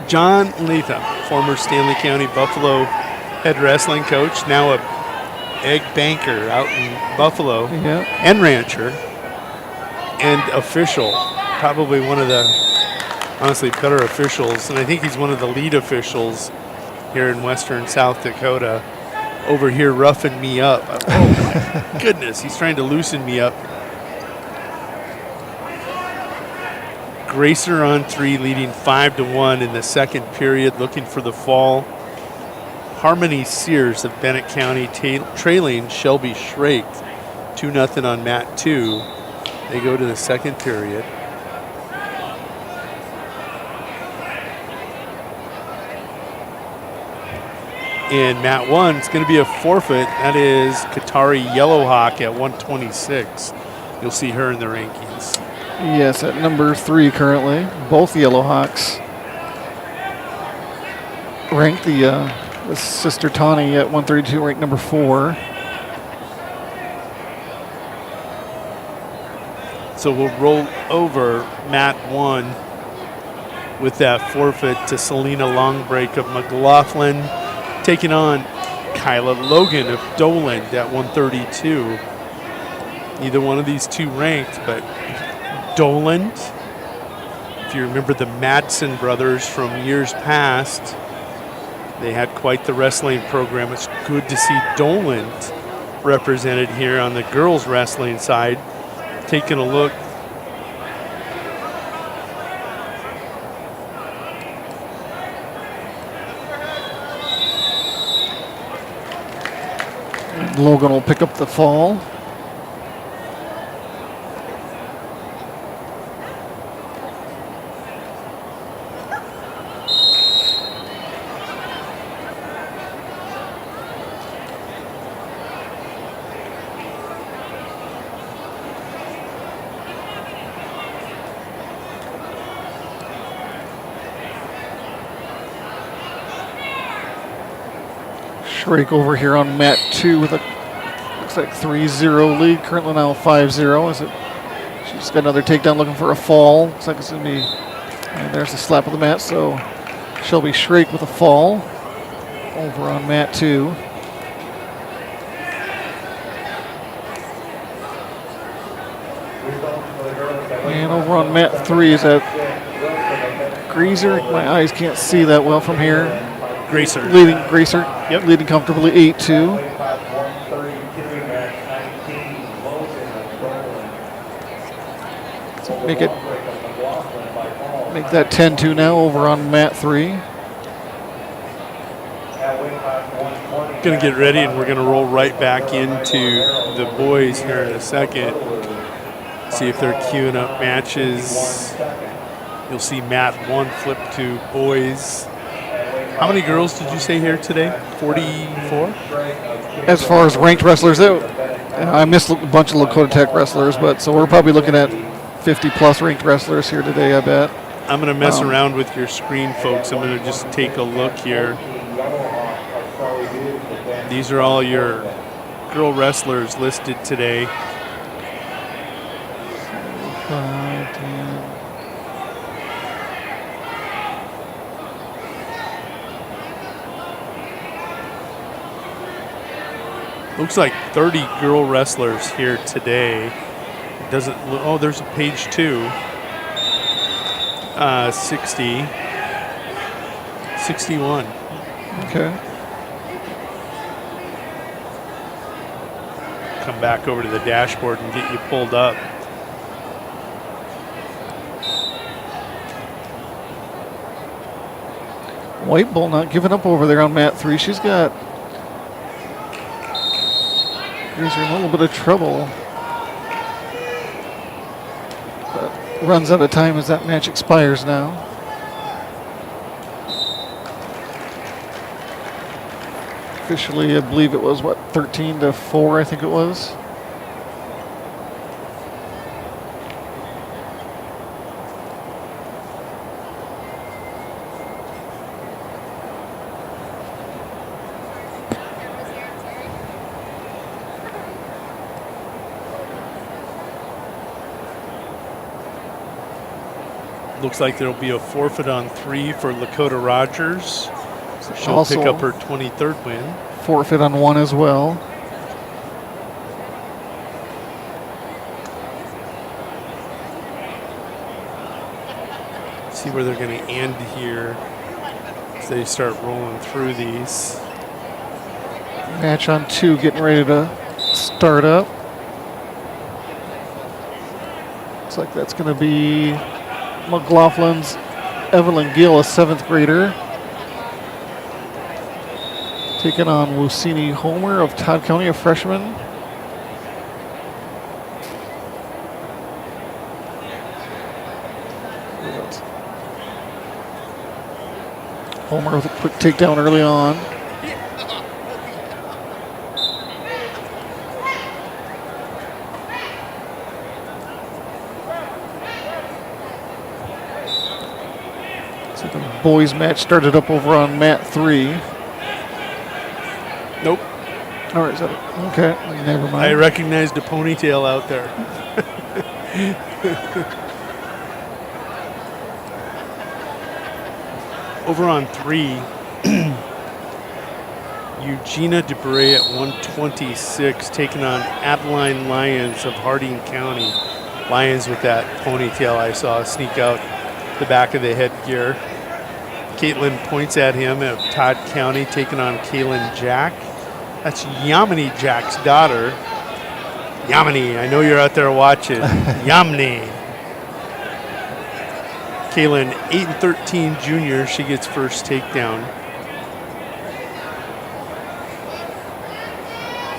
John Latham, former Stanley County Buffalo head wrestling coach, now a egg banker out in Buffalo, and rancher, and official, probably one of the, honestly, better officials, and I think he's one of the lead officials here in western South Dakota. over here roughing me up. Oh my goodness, he's trying to loosen me up. Gracer on 3, leading 5-1 in the second period, looking for the fall. Harmony Sears of Bennett County trailing Shelby Shrake 2-0 on mat 2. They go to the second period. In mat 1, it's going to be a forfeit. That is Katari Yellowhawk at 126. You'll see her in the rankings. Yes, at number 3 currently. Both Yellowhawks ranked. The sister Tawny at 132, ranked number 4. So we'll roll over mat 1 with that forfeit to Selena Longbreak of McLaughlin, taking on Kyla Logan of Doland at 132. Neither one of these two ranked, but Doland, if you remember the Madsen brothers from years past, they had quite the wrestling program. It's good to see Doland represented here on the girls wrestling side. Taking a look. Logan will pick up the fall. Shrake over here on mat 2 with a looks like 3-0 lead. Currently now 5-0. Is it? She's got another takedown looking for a fall. Looks like it's gonna be. And there's the slap of the mat. So Shelby Shrake with a fall over on mat 2. And over on mat 3 is that Greaser. My eyes can't see that well from here. Gracer. Leading Gracer. Yep. Leading comfortably 8-2. So make that 10-2 now over on mat 3. Going to get ready, and we're going to roll right back into the boys here in a second. See if they're queuing up matches. You'll see mat 1 flip to boys. How many girls did you say here today? 44? As far as ranked wrestlers, I missed a bunch of Lakota Tech wrestlers, but so we're probably looking at 50-plus ranked wrestlers here today, I bet. I'm going to mess around with your screen, folks. I'm going to just take a look here. These are all your girl wrestlers listed today. 5, 10. Looks like 30 girl wrestlers here today. It doesn't. Oh, there's a page 2. 60. 61. Okay. Come back over to the dashboard and get you pulled up. White Bull not giving up over there on mat 3. She's got Greaser in a little bit of trouble. But runs out of time as that match expires now. Officially, I believe it was, 13-4, I think it was. Looks like there'll be a forfeit on 3 for Lakota Rogers. So she'll Also pick up her 23rd win. Forfeit on 1 as well. See where they're going to end here as they start rolling through these. Match on 2 getting ready to start up. Looks like that's going to be McLaughlin's Evelyn Gill, a 7th grader, taking on Lucini Homer of Todd County, a freshman. Homer with a quick takedown early on. So the boys match started up over on mat 3. Nope. All right, is that okay? Never mind. I recognized a ponytail out there. Over on 3, Eugenia DeBray at 126, taking on Adeline Lyons of Harding County. Lyons with that ponytail I saw sneak out the back of the headgear. Caitlin points at him of Todd County, taking on Kaylin Jack. That's Yamini Jack's daughter. Yamini, I know you're out there watching. Yamini. Kaylin, 8-13 junior, she gets first takedown.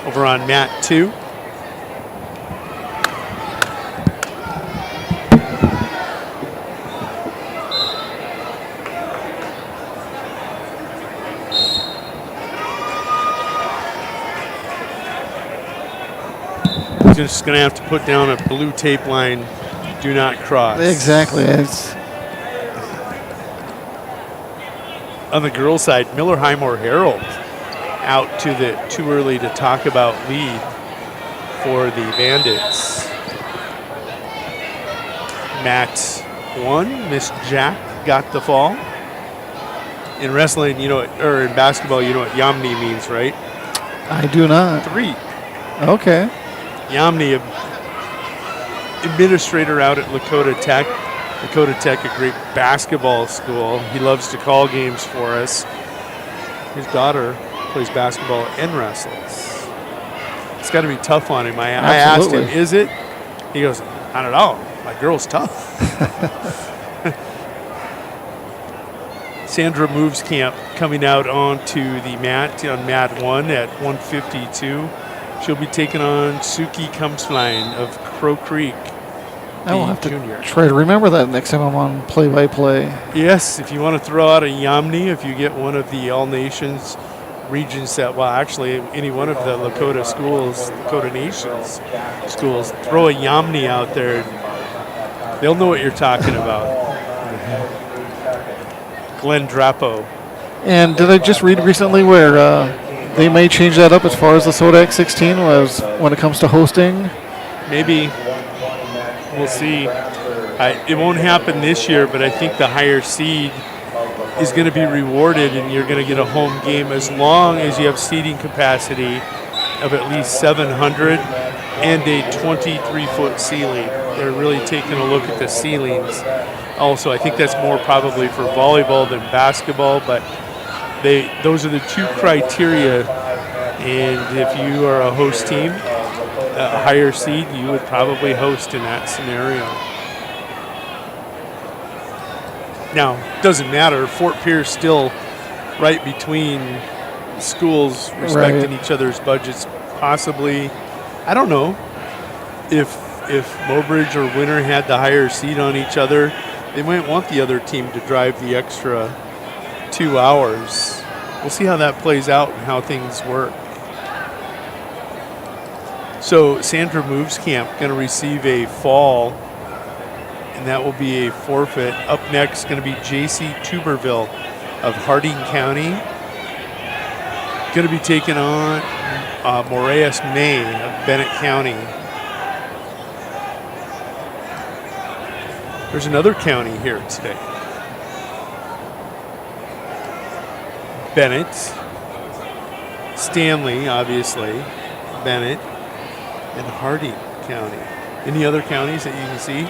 Over on mat 2. Just going to have to put down a blue tape line, do not cross. Exactly. It's on the girls' side, Miller Highmore Herald out to the too early to talk about lead for the Bandits. Mat 1, Miss Jack got the fall. In wrestling, or in basketball, you know what Yamni means, right? I do not. 3. Okay. Yamni, administrator out at Dakota Tech. Dakota Tech, a great basketball school. He loves to call games for us. His daughter plays basketball and wrestles. It's got to be tough on him. I asked him, is it? He goes, I don't know. My girl's tough. Sandra Moves Camp coming out onto the mat on mat 1 at 152. She'll be taking on Suki Kumsline of Crow Creek. I will have to try to remember that next time I'm on play-by-play. Yes, if you want to throw out a Yamni, if you get one of the All Nations regions that, well, actually any one of the Lakota schools, Lakota Nations schools, throw a Yamni out there. They'll know what you're talking about. Glenn Drapo. And did I just read recently where they may change that up as far as the Sodak 16 was when it comes to hosting? Maybe. We'll see. It won't happen this year, but I think the higher seed is going to be rewarded, and you're going to get a home game as long as you have seating capacity of at least 700 and a 23-foot ceiling. They're really taking a look at the ceilings. Also, I think that's more probably for volleyball than basketball, but those are the 2 criteria. And if you are a host team, a higher seed, you would probably host in that scenario. Now, doesn't matter. Fort Pierce still right between schools, respecting each other's budgets. Possibly, I don't know if Mobridge or Winter had the higher seed on each other, they might want the other team to drive the extra 2 hours. We'll see how that plays out and how things work. So Sandra Moves Camp going to receive a fall, and that will be a forfeit. Up next going to be J.C. Tuberville of Harding County. Going to be taking on Moraes May of Bennett County. There's another county here today. Bennett, Stanley, obviously, Bennett, and Harding County. Any other counties that you can see?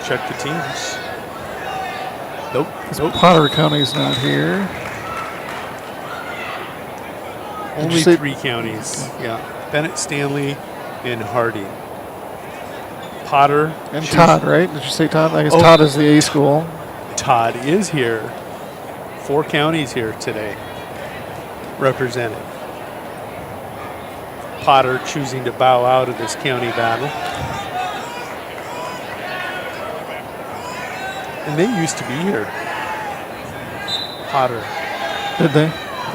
Check the teams. Nope. Potter County's not here. Only 3 counties. Yeah. Bennett, Stanley, and Harding. Potter. And Todd, right? Did you say Todd? I guess Todd is the A school. Todd is here. 4 counties here today represented. Potter choosing to bow out of this county battle. And they used to be here. Potter. Did they?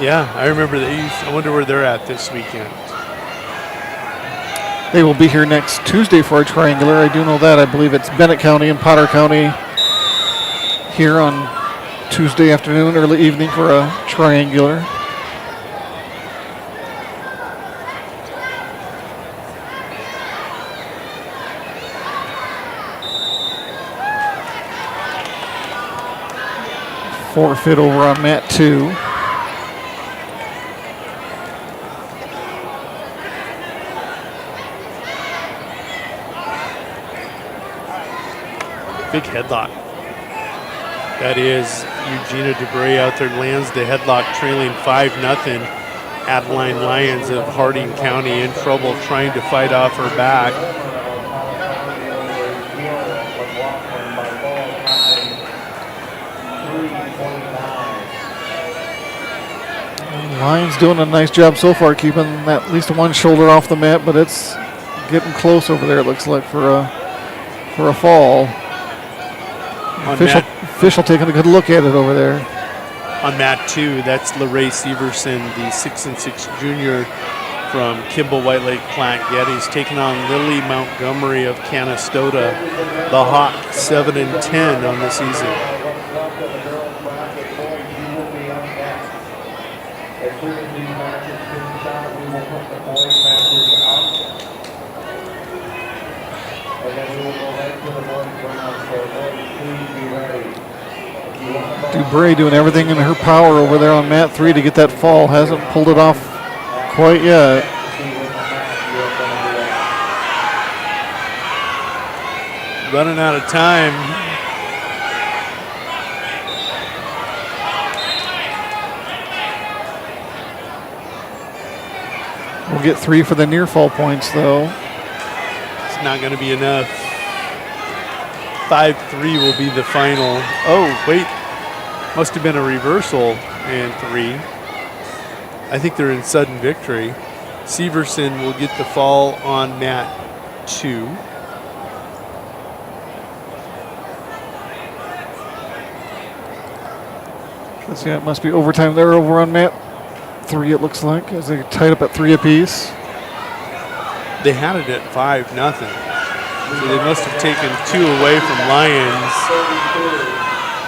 Yeah, I remember I wonder where they're at this weekend. They will be here next Tuesday for a triangular. I do know that. I believe it's Bennett County and Potter County here on Tuesday afternoon, early evening for a triangular. Forfeit over on mat 2. Big headlock. That is Eugenia Dubray out there, lands the headlock, trailing 5-0. Adeline Lyons of Harding County in trouble trying to fight off her back. Lyons doing a nice job so far, keeping at least one shoulder off the mat, but it's getting close over there, it looks like, for a fall. Official taking a good look at it over there. On mat 2, that's LaRae Severson, the 6'6" junior from Kimball White Lake Platte Geddes, taking on Lily Montgomery of Canastota, the Hawk 7-10 on the season. Dubray doing everything in her power over there on mat 3 to get that fall. Hasn't pulled it off quite yet. Running out of time. We'll get 3 for the near fall points, though. It's not going to be enough. 5-3 will be the final. Oh, wait. Must have been a reversal and 3. I think they're in sudden victory. Severson will get the fall on mat 2. Let's see, it must be overtime there over on mat 3, it looks like, as they tied up at 3 apiece. They had it at 5-0. So they must have taken 2 away from Lyons.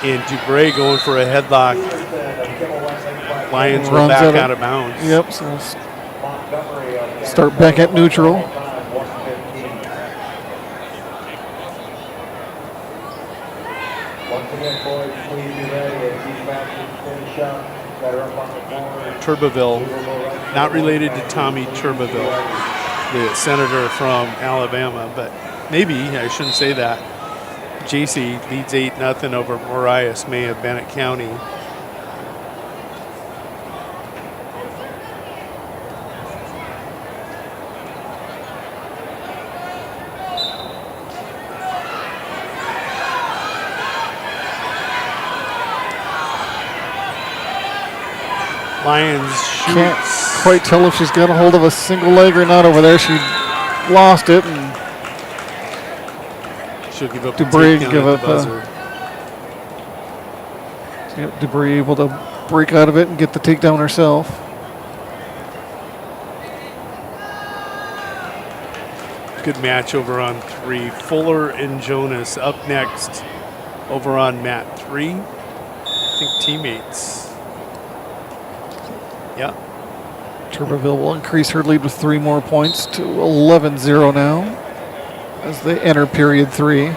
And Dubray going for a headlock. Lions were back out of bounds. Yep, so start back at neutral. Turbeville, not related to Tommy Turbeville, the senator from Alabama, but maybe I shouldn't say that. JC leads 8-0 over Mariah May of Bennett County. Lyons shoots. Can't quite tell if she's got a hold of a single leg or not over there. She lost it, and she'll give up Dubray give up. Dubray able to break out of it and get the takedown herself. Good match over on 3. Fuller and Jonas up next over on mat 3. I think teammates. Yeah. Turbeville will increase her lead with 3 more points to 11-0 now as they enter period 3.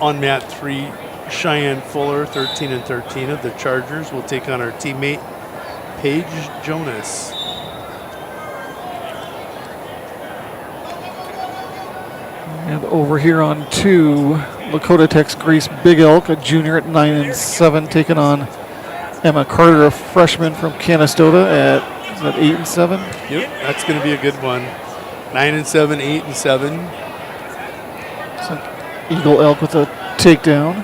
On mat 3, Cheyenne Fuller, 13-13 of the Chargers, will take on her teammate Paige Jonas. And over here on 2, Dakota Tech's Grace Big Elk, a junior at 9-7, taking on Emma Carter, a freshman from Canastota at 8-7. Yep, that's going to be a good one. 9-7, 8-7. It's like Eagle Elk with a takedown.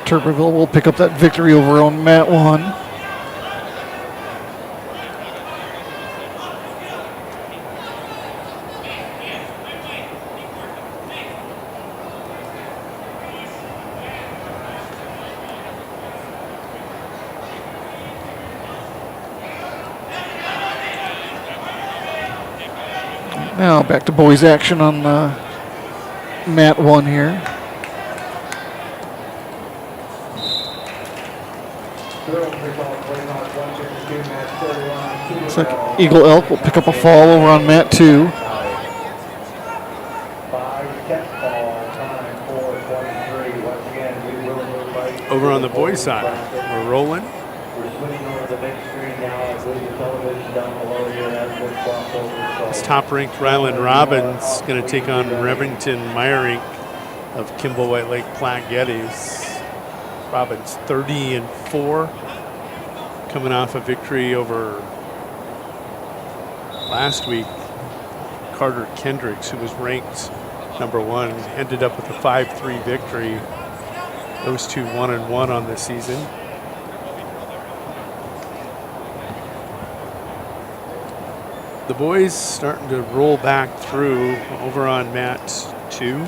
Tuberville will pick up that victory over on mat 1. Now back to boys action on mat 1 here. Looks like Eagle Elk will pick up a fall over on mat 2. Over on the boys' side, we're rolling. This top-ranked Ryland Robbins going to take on Remington Meyerink of Kimball White Lake Platte Geddes. Robbins 30-4, coming off a victory over last week. Carter Kendricks, who was ranked number 1, ended up with a 5-3 victory. Those two 1-1 on the season. The boys starting to roll back through over on mat 2.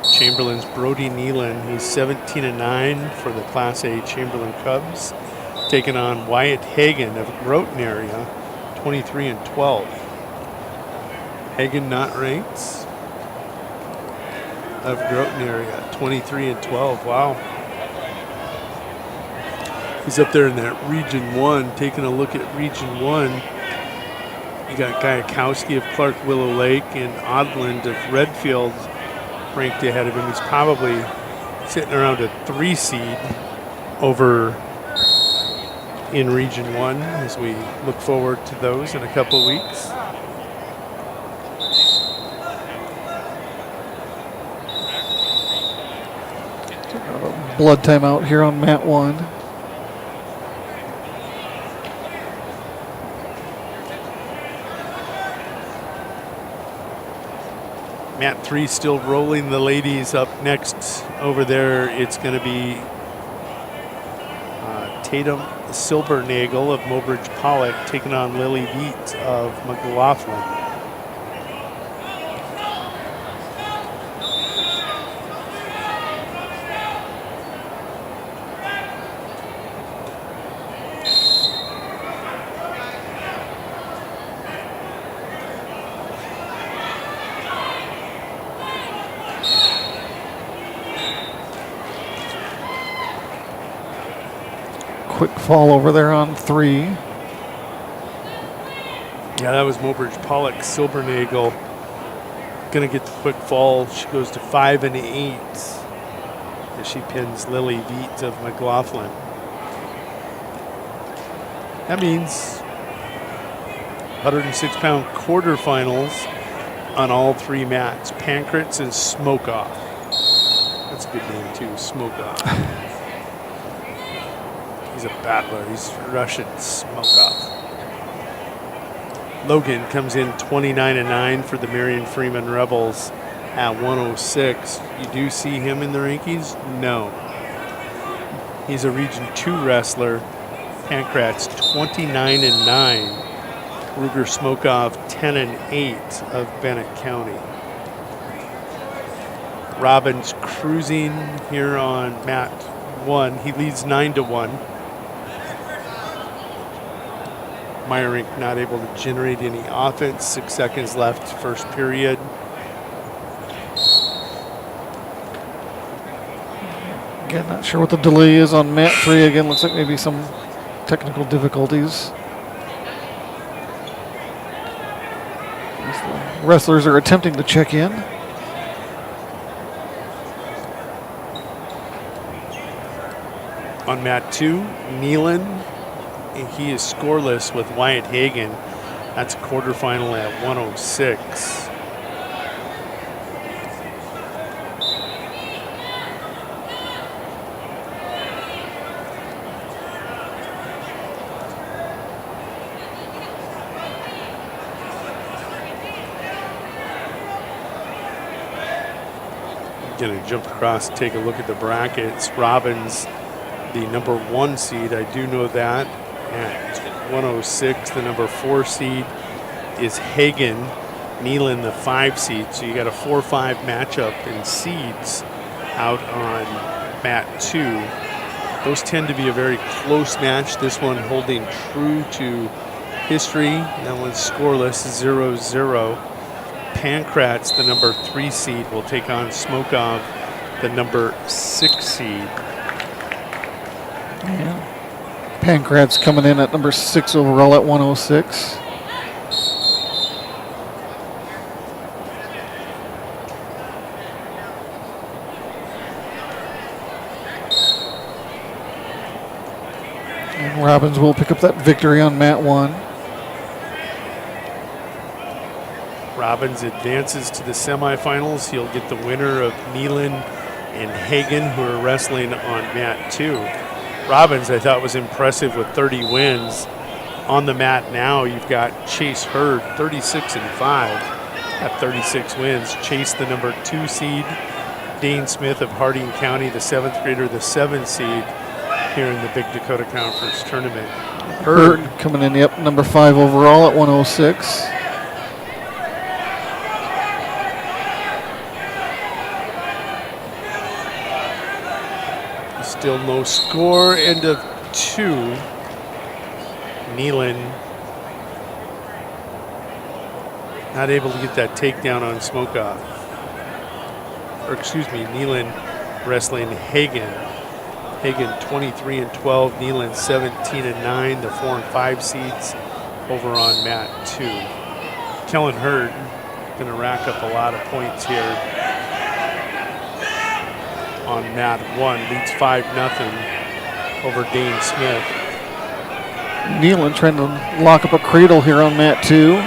Chamberlain's Brody Nealon. He's 17-9 for the Class A Chamberlain Cubs, taking on Wyatt Hagan of Groton area, 23-12. Hagan not ranked of Groton area, 23-12. Wow. He's up there in that Region 1, taking a look at Region 1. You got Guyakowski of Clark Willow Lake and Odland of Redfield ranked ahead of him. He's probably sitting around a 3 seed over in Region 1 as we look forward to those in a couple weeks. Blood timeout here on mat 1. Mat 3 still rolling. The ladies up next over there. It's going to be Tatum Silbernagel of Mobridge Pollock taking on Lily Veet of McLaughlin. Quick fall over there on 3. Yeah, that was Mobridge Pollock. Silbernagel going to get the quick fall. She goes to 5-8 as she pins Lily Veet of McLaughlin. That means 106-pound quarterfinals on all 3 mats. Pancratz and Smoke Off. That's a good name too, Smoke Off. He's a battler. He's Russian Smoke Off. Logan comes in 29-9 for the Marion Freeman Rebels at 106. You do see him in the rankings? No. He's a Region 2 wrestler. Pancratz 29-9. Ruger Smokeoff 10-8 of Bennett County. Robbins cruising here on mat 1. He leads 9-1. Meyerink not able to generate any offense. 6 seconds left, first period. Again, not sure what the delay is on mat 3. Again, looks like maybe some technical difficulties. The wrestlers are attempting to check in. On mat 2, Nealon, he is scoreless with Wyatt Hagan. That's a quarterfinal at 106. Going to jump across and take a look at the brackets. Robbins, the number 1 seed, I do know that, at 106. The number 4 seed is Hagan. Nealon, the 5 seed. So you got a 4-5 matchup in seeds out on mat 2. Those tend to be a very close match. This one holding true to history. That one's scoreless, 0-0. Pankratz, the number 3 seed, will take on Smokov, the number 6 seed. Yeah. Pankratz coming in at number 6 overall at 106. And Robbins will pick up that victory on mat 1. Robbins advances to the semifinals. He'll get the winner of Nealon and Hagan, who are wrestling on mat 2. Robbins, I thought, was impressive with 30 wins. On the mat now, you've got Chase Hurd, 36-5 at 36 wins. Chase, the number 2 seed. Dane Smith of Harding County, the 7th grader, the 7 seed here in the Big Dakota Conference tournament. Hurd coming in, yep, number 5 overall at 106. Still no score, end of 2. Nealon not able to get that takedown on Smokov. Or excuse me, Nealon wrestling Hagan. Hagan 23-12, Nealon 17-9, the 4 and 5 seeds over on mat 2. Kellen Hurd gonna rack up a lot of points here. On mat 1, leads 5-0 over Dane Smith. Nealon trying to lock up a cradle here on mat 2.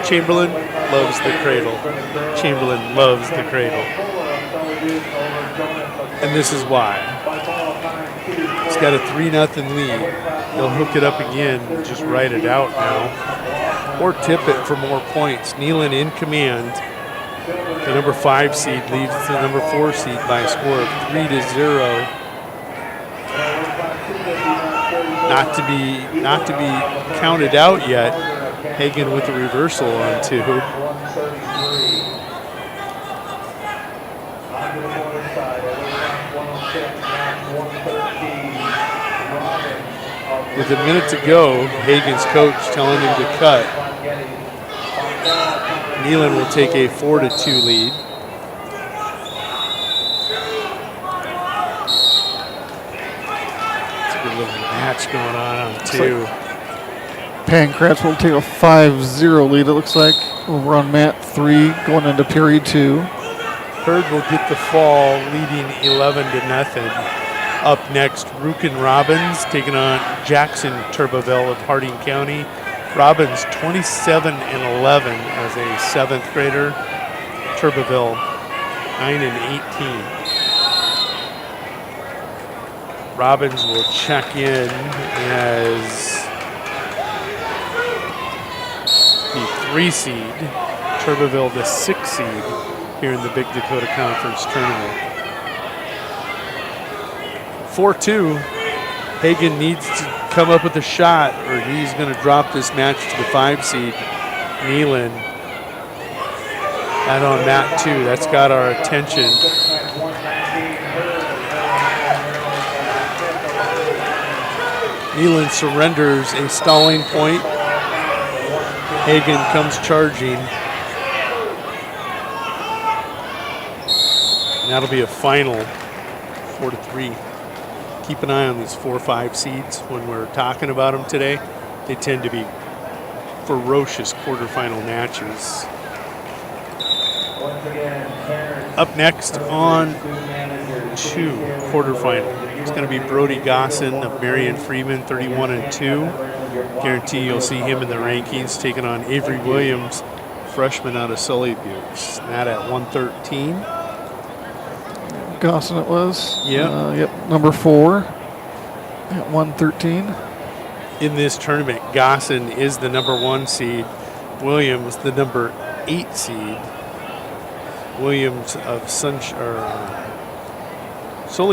Chamberlain loves the cradle. Chamberlain loves the cradle. And this is why. He's got a 3-0 lead. He'll hook it up again, just write it out now. Or tip it for more points. Nealon in command. The number 5 seed leads the number 4 seed by a score of 3-0. Not to be counted out yet. Hagan with the reversal on 2. With a minute to go, Hagan's coach telling him to cut. Nealon will take a 4-2 lead. It's a good little match going on 2. Pankratz will take a 5-0 lead, it looks like, over on mat 3 going into period 2. Hurd will get the fall, leading 11-0. Up next, Rukin Robbins taking on Jackson Turbeville of Harding County. Robbins 27-11 as a 7th grader. Turbeville 9-18. Robbins will check in as the 3 seed. Turbeville the 6 seed here in the Big Dakota Conference tournament. 4-2. Hagan needs to come up with a shot or he's going to drop this match to the 5 seed. Nealon. And on mat 2, that's got our attention. Nealon surrenders a stalling point. Hagan comes charging. that'll be a final 4-3. Keep an eye on these 4-5 seeds when we're talking about them today. They tend to be ferocious quarterfinal matches. Up next on to quarterfinal, it's going to be Brody Gosson of Marion Freeman, 31-2. Guarantee you'll see him in the rankings, taking on Avery Williams, freshman out of Sully Buttes. That at 113. Gosson it was. Yep. Number 4 at 113. In this tournament, Gosson is the number 1 seed. Williams, the number 8 seed. Williams of Sully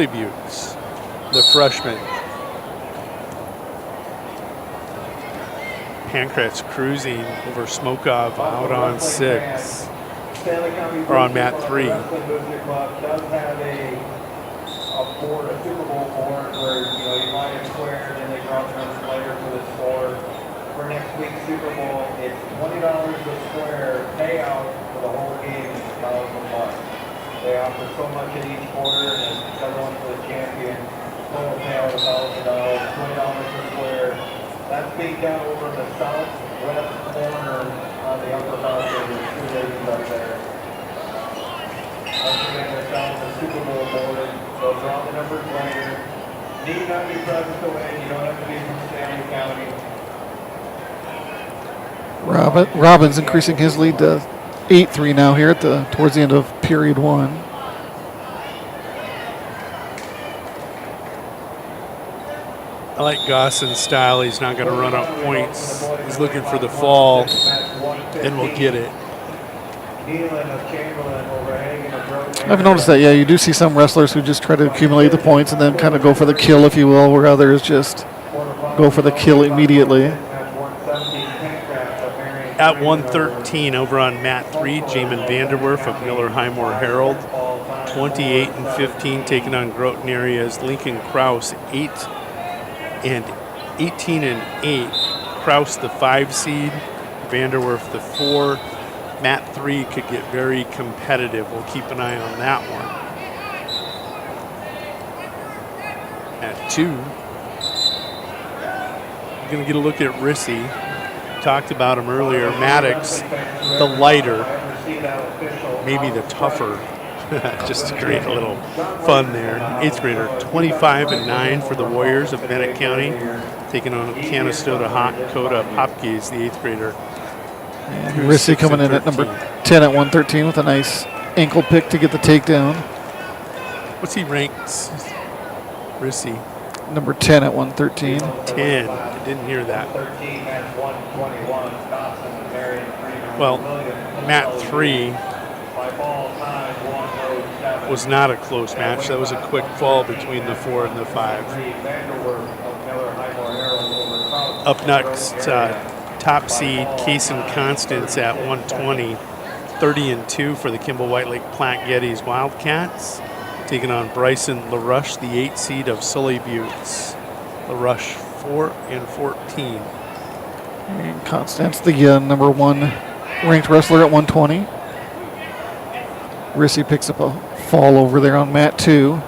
Buttes, the freshman. Pancrat's cruising over Smokov out on 6. Or on mat 3. Does have a board, a Super Bowl board, where you line it square, and then they draw the numbers later for this board. For next week's Super Bowl, it's $20 a square payout for the whole game is $1,000. They offer so much in each quarter, and everyone for the champion. Total payout $1,000, $20 per square. That's being done over in the southwest corner on the upper balcony. There's 2 ladies up there. Once again, they're selling the Super Bowl board. They'll draw the numbers later. Need not be present to win. You don't have to be from Stanley County. Robbins increasing his lead to 8-3 now here towards the end of period 1. I like Gosson's style. He's not going to run up points. He's looking for the fall, and we'll get it. I've noticed that, you do see some wrestlers who just try to accumulate the points and then kind of go for the kill, if you will, where others just go for the kill immediately. At 113 over on mat 3, Jamin Vanderwerf of Miller Highmore Herald, 28-15, taking on Groton Area's Lincoln Kraus, 18-8. Kraus the 5 seed, Vanderwerf the 4. Mat 3 could get very competitive. We'll keep an eye on that one. At 2, we're going to get a look at Rissy. Talked about him earlier. Maddox, the lighter, maybe the tougher. Just to create a little fun there. 8th grader, 25-9 for the Warriors of Bennett County, taking on Canastota Dakota Popkes, the 8th grader. And Rissy coming in at number 10 at 113 with a nice ankle pick to get the takedown. What's he ranked? Rissy. Number 10 at 113. 10. I didn't hear that. Well, mat 3 was not a close match. That was a quick fall between the 4 and the 5. Up next, top seed Kaysen Constance at 120, 30-2 for the Kimball White Lake Platte Geddes Wildcats, taking on Bryson LaRush, the 8 seed of Sully Buttes. LaRush 4-14. And Constance, the number 1 ranked wrestler at 120. Rissy picks up a fall over there on mat 2.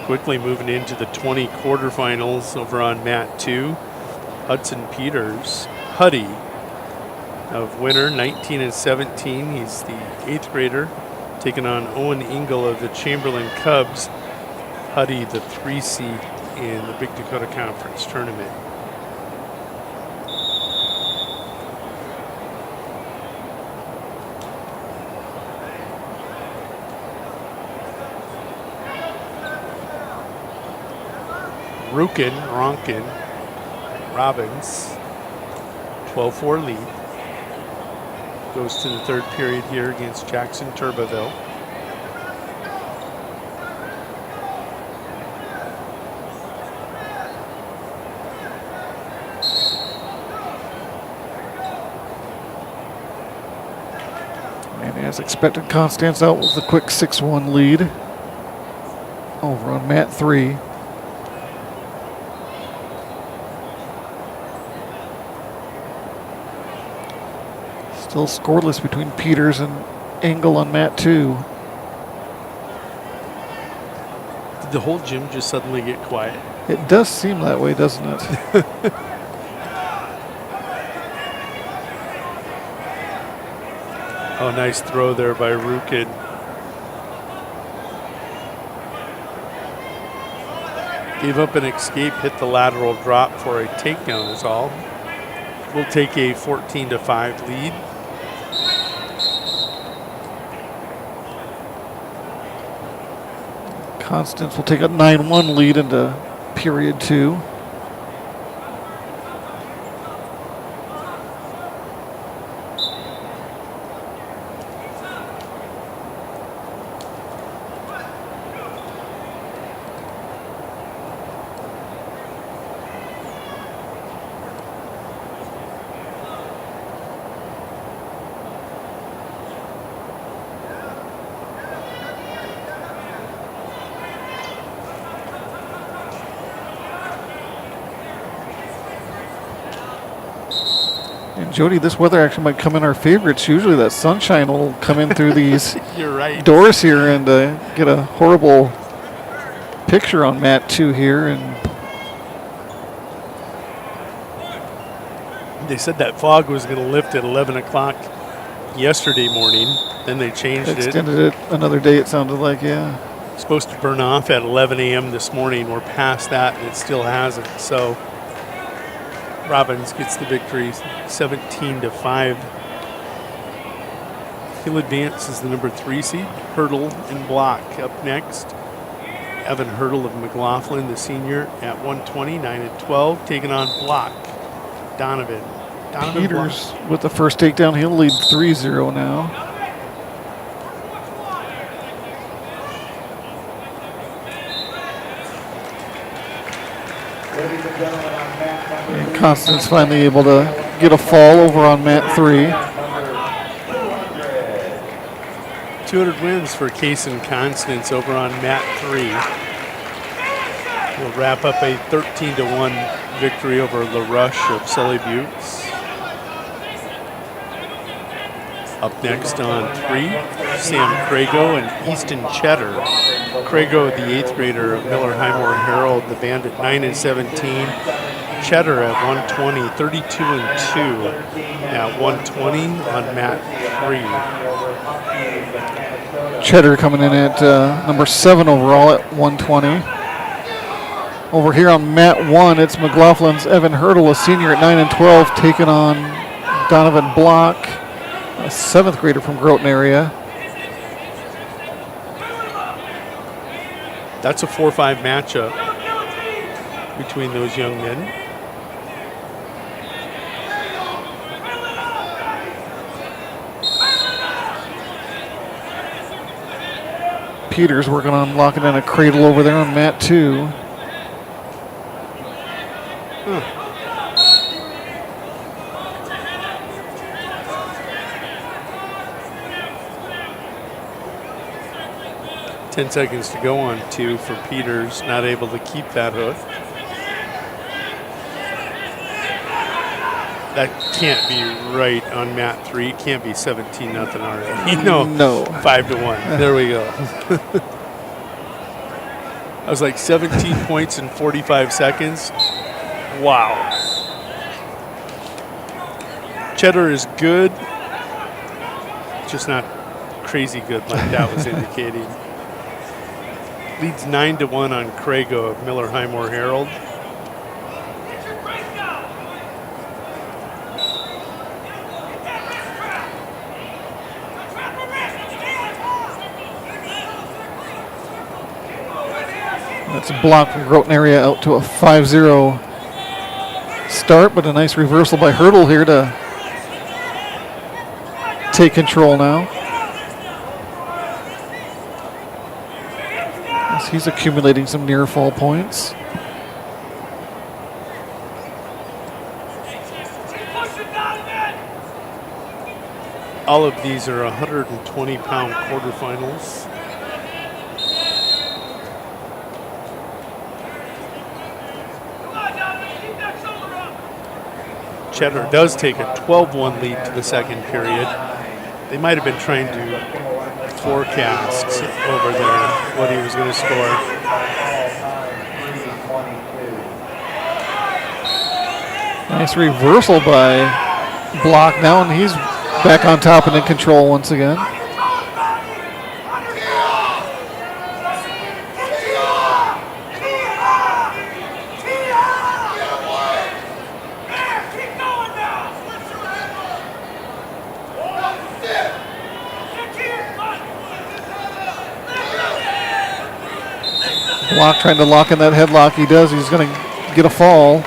Quickly moving into the 20 quarterfinals over on mat 2. Hudson Peters, Huddy of Winter, 19-17. He's the 8th grader, taking on Owen Engel of the Chamberlain Cubs. Huddy, the 3 seed in the Big Dakota Conference tournament. Ronkin, Robbins, 12-4 lead. Goes to the 3rd period here against Jackson Turbeville. And as expected, Constance out with a quick 6-1 lead over on mat 3. Still scoreless between Peters and Engel on mat 2. Did the whole gym just suddenly get quiet? It does seem that way, doesn't it? Oh, nice throw there by Rukin. Gave up an escape, hit the lateral drop for a takedown is all. We'll take a 14-5 lead. Constance will take a 9-1 lead into period 2. And Jody, this weather actually might come in our favorites. Usually that sunshine will come in through these You're right. doors here and get a horrible picture on mat 2 here. And they said that fog was going to lift at 11 o'clock yesterday morning. Then they changed it. Extended it another day, it sounded like, yeah. Supposed to burn off at 11 a.m. this morning. We're past that, and it still hasn't. So Robbins gets the victory, 17-5. He'll advance as the number 3 seed. Hurdle and Block up next. Evan Hurdle of McLaughlin, the senior, at 120, 9-12, taking on Block. Donovan Peters with the first takedown. He'll lead 3-0 now. And Constance finally able to get a fall over on mat 3. 200 wins for Case and Constance over on mat 3. We'll wrap up a 13-1 victory over LaRush of Sully Buttes. Up next on 3, Sam Crago and Easton Cheddar. Crago, the 8th grader of Miller Highmore Herald, the band at 9-17. Cheddar at 120, 32-2 at 120 on mat 3. Cheddar coming in at number 7 overall at 120. Over here on mat 1, it's McLaughlin's Evan Hurdle, a senior at 9-12, taking on Donovan Block, a 7th grader from Groton area. That's a 4-5 matchup between those young men. Peters working on locking in a cradle over there on mat 2. 10 seconds to go on 2 for Peters, not able to keep that hook. That can't be right on mat 3. It can't be 17-0 already. No. 5-1. There we go. I was like 17 points in 45 seconds. Wow. Cheddar is good, just not crazy good like that was indicating. Leads 9-1 on Crago of Miller Highmore Herald. That's a block from Groton area out to a 5-0 start, but a nice reversal by Hurdle here to take control now. As he's accumulating some near fall points. All of these are 120-pound quarterfinals. Cheddar does take a 12-1 lead to the second period. They might have been trying to forecast over there, what he was going to score. Nice reversal by Block now, and he's back on top and in control once again. Block trying to lock in that headlock. He does. He's going to get a fall.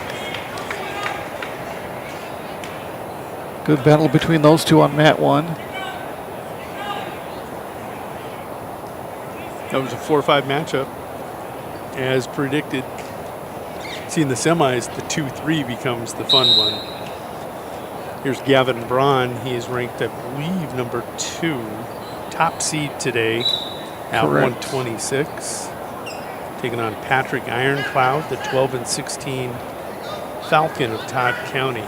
Good battle between those two on mat 1. That was a 4-5 matchup, as predicted. See, in the semis, the 2-3 becomes the fun one. Here's Gavin Braun. He is ranked, I believe, number 2, top seed today at 126. Taking on Patrick Ironcloud, the 12-16 Falcon of Todd County.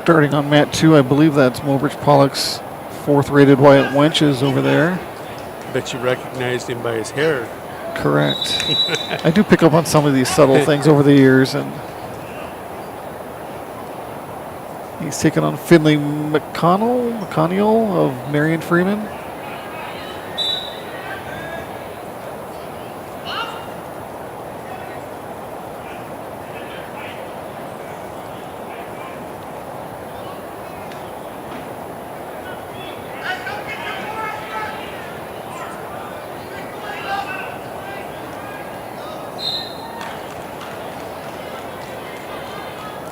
Starting on mat 2, I believe that's Mobridge Pollock's 4th rated Wyatt Wenches over there. Bet you recognized him by his hair. Correct. I do pick up on some of these subtle things over the years, and he's taking on Finley McConnell of Marion Freeman.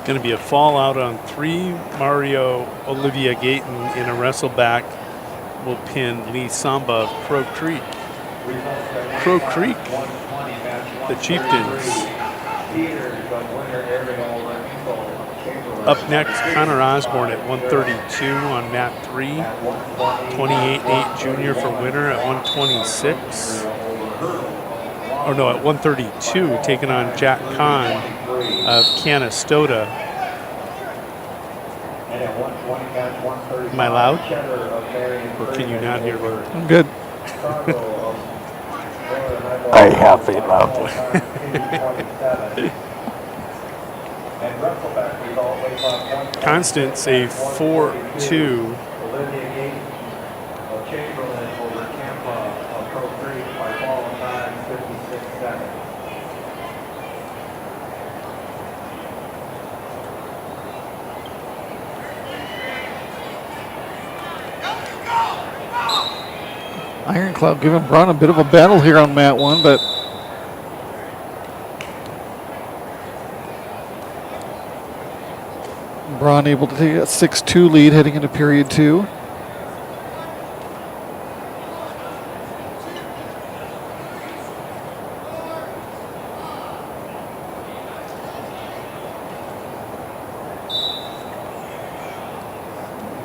Going to be a fallout on 3. Mario Olivia Gayton in a wrestle back will pin Lee Samba of Crow Creek. Crow Creek, the Chieftains. Up next, Connor Osborne at 132 on mat 3. 28-8 junior for winner at 126. Or no, at 132, taking on Jack Kahn of Canastota. Am I loud? Or can you not hear me? I'm good. I have it loud. Constance, a 4-2. Ironcloud giving Braun a bit of a battle here on mat 1, but Braun able to take a 6-2 lead heading into period 2.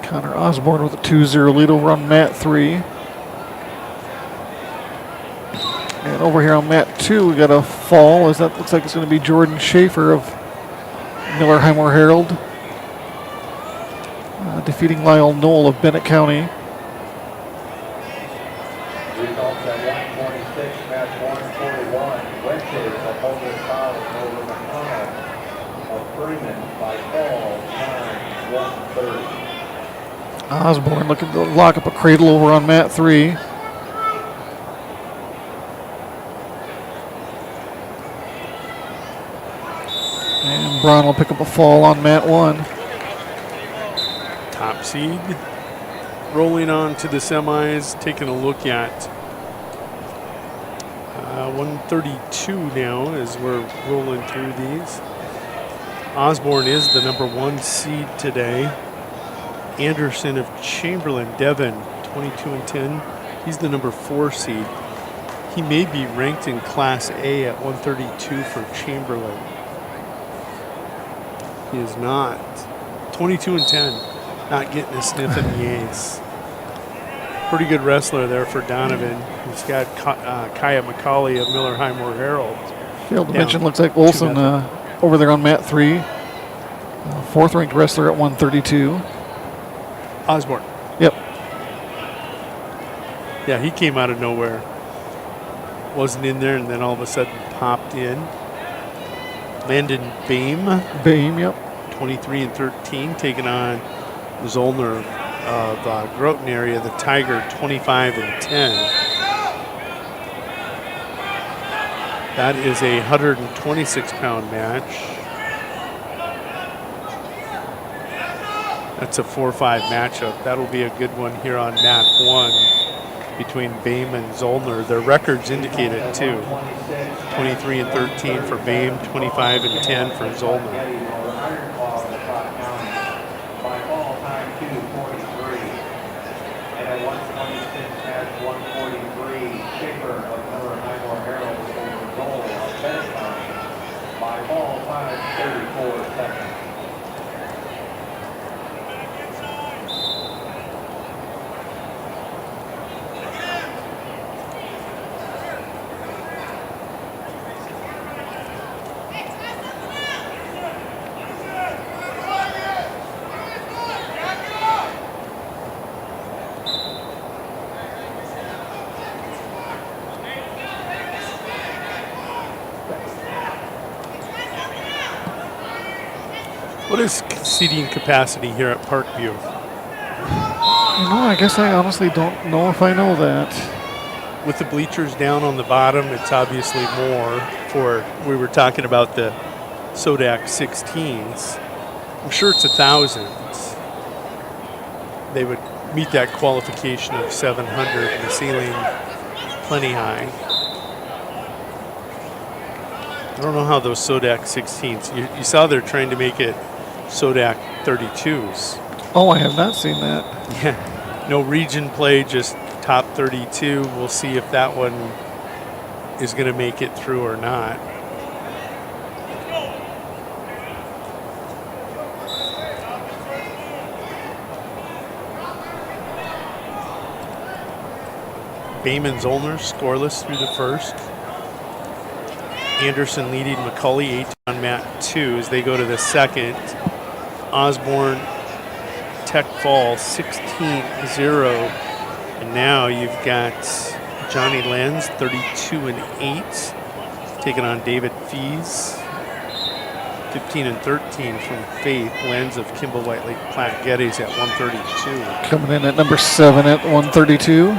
Connor Osborne with a 2-0 lead over on mat 3. And over here on mat 2, we got a fall, as that looks like it's going to be Jordan Schaefer of Miller Highmore Herald, defeating Lyle Knoll of Bennett County. Results at 126, match 141. Wenches of Mobridge College over McConnell of Freeman by fall, time 130. Osborne looking to lock up a cradle over on mat 3. And Braun will pick up a fall on mat 1. Top seed. Rolling on to the semis, taking a look at 132 now as we're rolling through these. Osborne is the number 1 seed today. Anderson of Chamberlain, Devin, 22-10. He's the number 4 seed. He may be ranked in Class A at 132 for Chamberlain. He is not. 22-10, not getting a sniff in the ace. Pretty good wrestler there for Donovan. He's got Kaya McCauley of Miller Highmore Herald. Failed to mention, looks like Olson over there on mat 3. 4th ranked wrestler at 132. Osborne. Yep. Yeah, he came out of nowhere. Wasn't in there and then all of a sudden popped in. Landon Boehm. Boehm, yep. 23-13, taking on Zollner of Groton area, the Tiger, 25-10. That is a 126-pound match. That's a 4-5 matchup. That'll be a good one here on mat 1 between Boehm and Zollner. Their records indicate it too. 23-13 for Boehm, 25-10 for Zollner. What is seating capacity here at Parkview? I guess I honestly don't know if I know that. With the bleachers down on the bottom, it's obviously more for, we were talking about the Sodak 16s. I'm sure it's 1,000. They would meet that qualification of 700 and the ceiling plenty high. I don't know how those Sodak 16s, you saw they're trying to make it Sodak 32s. Oh, I have not seen that. Yeah, no region play, just top 32. We'll see if that one is going to make it through or not. Boehm and Zollner scoreless through the first. Anderson leading McCauley 8 on mat 2 as they go to the second. Osborne, Tech Fall 16-0. And now you've got Johnny Lenz 32-8 taking on David Fees. 15-13 from Faith. Lenz of Kimball White Lake Platte Geddes at 132. Coming in at number 7 at 132.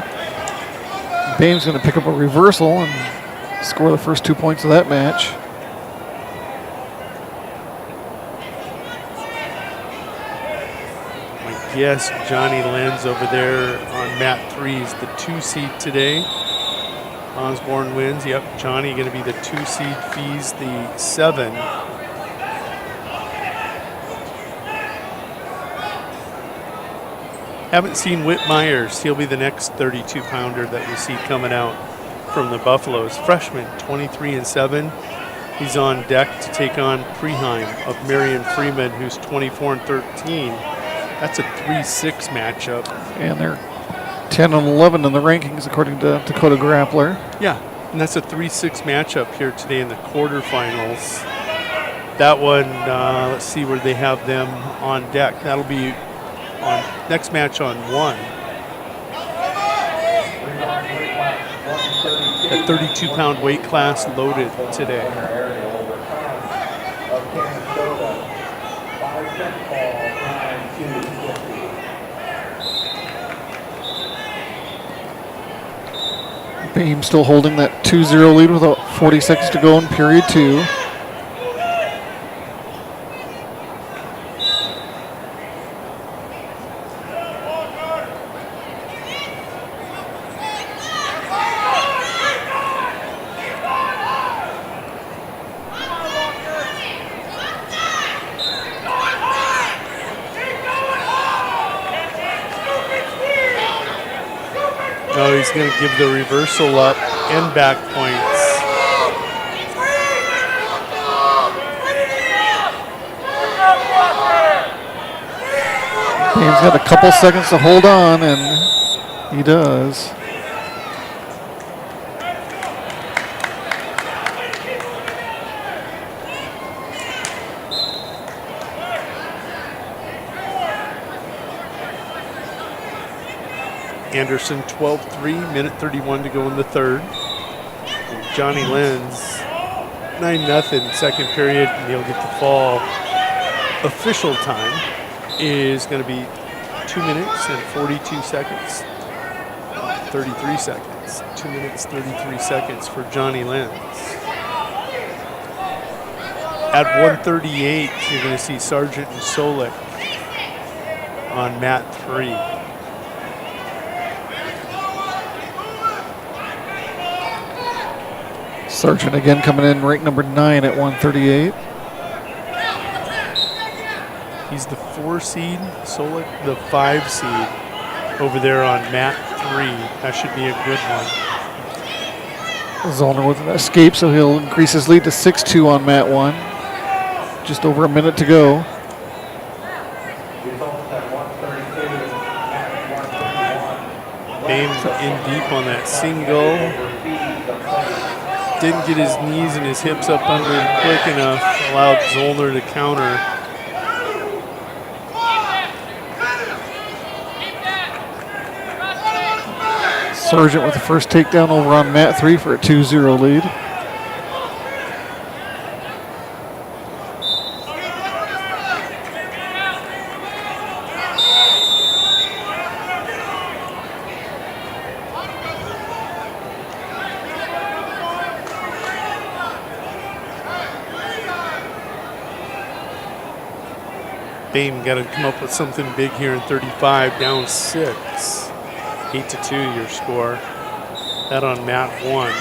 Boehm's going to pick up a reversal and score the first 2 points of that match. I guess Johnny Lenz over there on mat 3 is the 2 seed today. Osborne wins. Yep, Johnny going to be the 2 seed. Fees the 7. Haven't seen Whit Myers. He'll be the next 32-pounder that we see coming out from the Buffaloes. Freshman, 23-7. He's on deck to take on Preheim of Marion Freeman, who's 24-13. That's a 3-6 matchup. And they're 10 and 11 in the rankings, according to Dakota Grappler. Yeah, and that's a 3-6 matchup here today in the quarterfinals. That one, let's see where they have them on deck. That'll be on next match on 1. That 32-pound weight class loaded today. Boehm still holding that 2-0 lead with about 40 seconds to go in period 2. is going to give the reversal up and back points. He's got a couple seconds to hold on, and he does. Anderson 12-3, minute 31 to go in the third. And Johnny Lenz 9-0 second period, and he'll get the fall. Official time is going to be 2 minutes and 42 seconds. 33 seconds. 2 minutes, 33 seconds for Johnny Lenz. At 138, you're going to see Sargent and Solik on mat 3. Sargent again coming in ranked number 9 at 138. He's the 4 seed, Solik the 5 seed over there on mat 3. That should be a good one. Zollner with an escape, so he'll increase his lead to 6-2 on mat 1. Just over a minute to go. Bain in deep on that single. Didn't get his knees and his hips up under him quick enough. Allowed Zollner to counter. Sargent with the first takedown over on mat 3 for a 2-0 lead. Bain got to come up with something big here in 35, down 6. 8-2 your score. That on mat 1.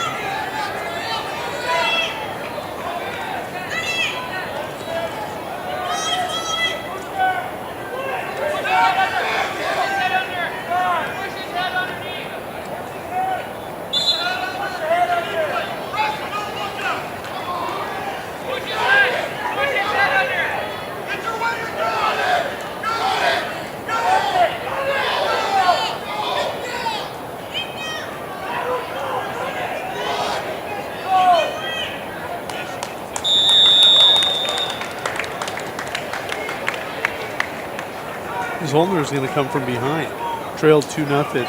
Zollner's going to come from behind. Trailed 2-0.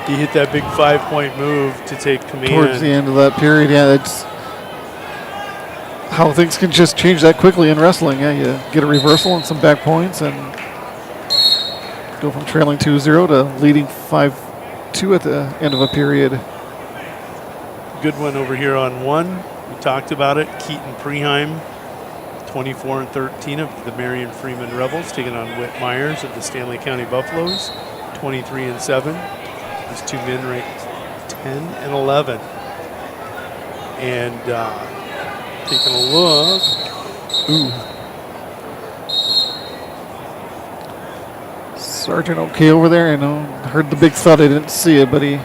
He hit that big 5-point move to take command. Towards the end of that period, that's how things can just change that quickly in wrestling. Yeah, you get a reversal and some back points and go from trailing 2-0 to leading 5-2 at the end of a period. Good one over here on 1. We talked about it. Keaton Preheim. 24-13 of the Marion Freeman Rebels, taking on Whit Myers of the Stanley County Buffaloes, 23-7. These two men ranked 10 and 11. And taking a look. Sargent okay over there. I know. Heard the big thud. I didn't see it, but he.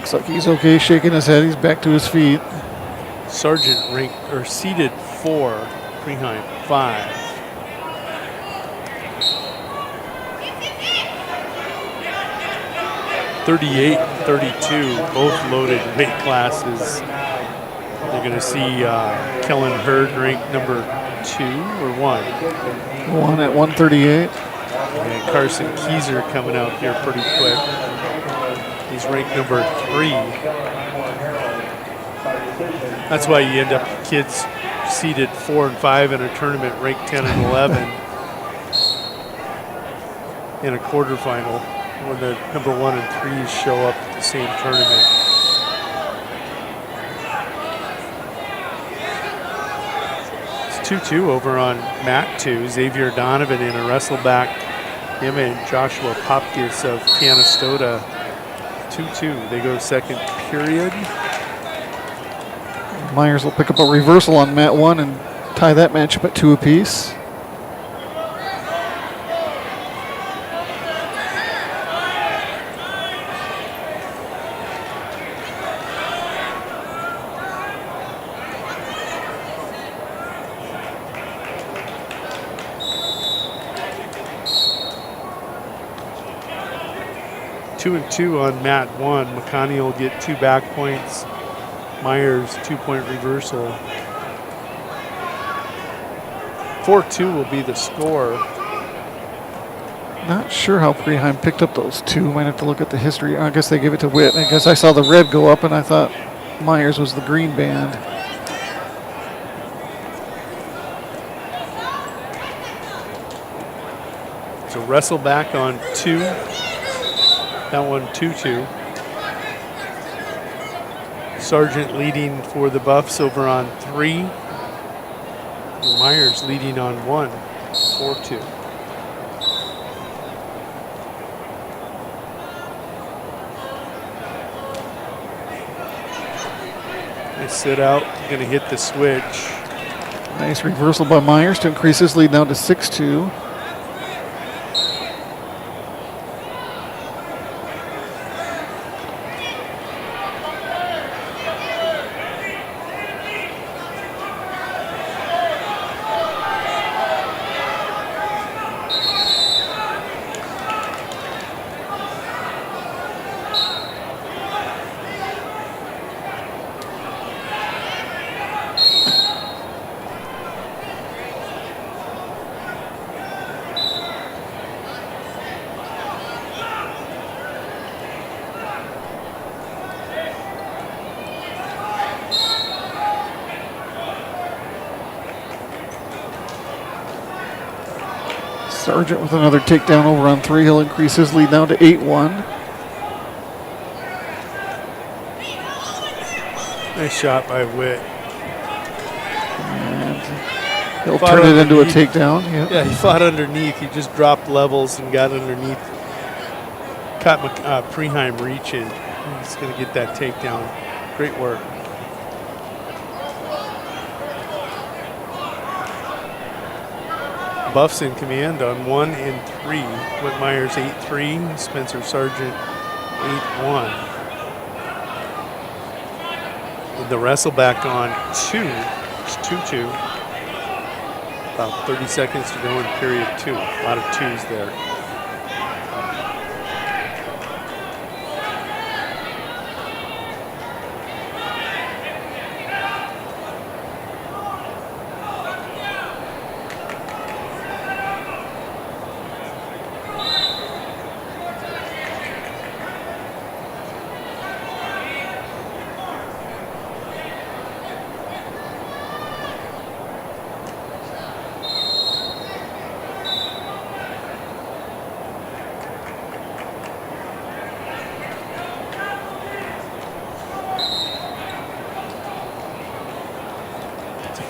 Looks like he's okay, shaking his head. He's back to his feet. Sargent ranked or seated 4, Preheim 5. (38-32), both loaded weight classes. You're going to see Kellen Hurd ranked number 2 or 1. 1 at 138. And Carson Keyser coming out here pretty quick. He's ranked number 3. That's why you end up with kids seeded 4 and 5 in a tournament ranked 10 and 11 in a quarterfinal when the number 1 and 3s show up at the same tournament. It's 2-2 over on mat 2. Xavier Donovan in a wrestle back. Him and Joshua Popkis of Canastota. 2-2. They go second period. Myers will pick up a reversal on mat 1 and tie that matchup at 2 apiece. 2-2 on mat 1. McConney will get 2 back points. Myers 2-point reversal. 4-2 will be the score. Not sure how Preheim picked up those 2. Might have to look at the history. I guess they gave it to Witt. I guess I saw the red go up and I thought Myers was the green band. So wrestle back on 2. That one 2-2. Sargent leading for the Buffs over on 3. Myers leading on 1. 4-2. They sit out, going to hit the switch. Nice reversal by Myers to increase his lead now to 6-2. Sargent with another takedown over on 3. He'll increase his lead now to 8-1. Nice shot by Witt. And he'll turn it into a takedown. Yep. Yeah, he fought underneath. He just dropped levels and got underneath. Caught Preheim reaching. He's going to get that takedown. Great work. Buffs in command on 1 and 3. Whit Myers 8-3. Spencer Sargent 8-1. With the wrestle back on 2. It's 2-2. About 30 seconds to go in period 2. A lot of 2s there.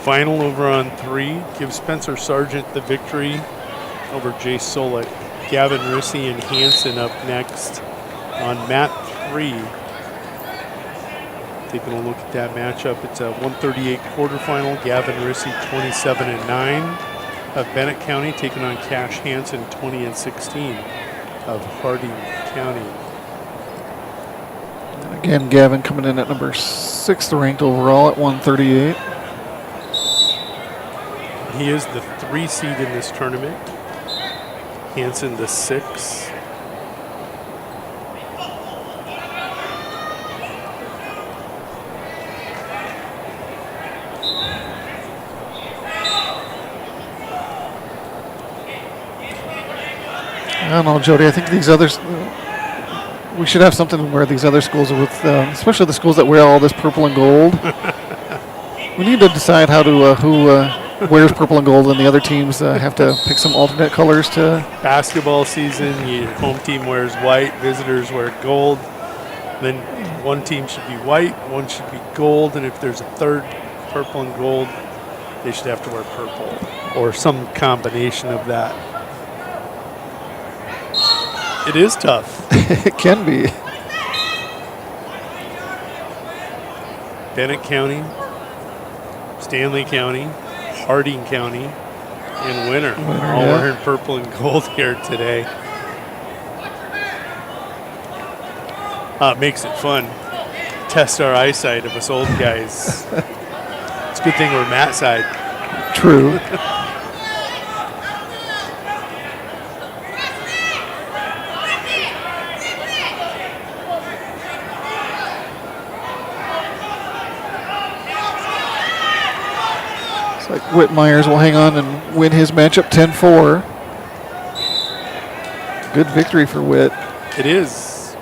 Final over on 3 gives Spencer Sargent the victory over Jay Solik. Gavin Rissy and Hansen up next on mat 3. Taking a look at that matchup, it's a 138 quarterfinal. Gavin Rissy 27-9 of Bennett County taking on Cash Hansen 20-16 of Harding County. Again, Gavin coming in at number 6th ranked overall at 138. He is the 3 seed in this tournament. Hansen the 6. I don't know, Jody. I think these others, we should have something where these other schools are with, especially the schools that wear all this purple and gold. We need to decide how to who wears purple and gold, and the other teams have to pick some alternate colors to. Basketball season, your home team wears white, visitors wear gold. Then one team should be white, one should be gold, and if there's a third purple and gold, they should have to wear purple or some combination of that. It is tough. It can be. Bennett County, Stanley County, Harding County, and Winter all wearing purple and gold here today. It makes it fun. Test our eyesight of us old guys. It's a good thing we're Matt side. True. like Whit Myers will hang on and win his matchup 10-4. Good victory for Whit. It is.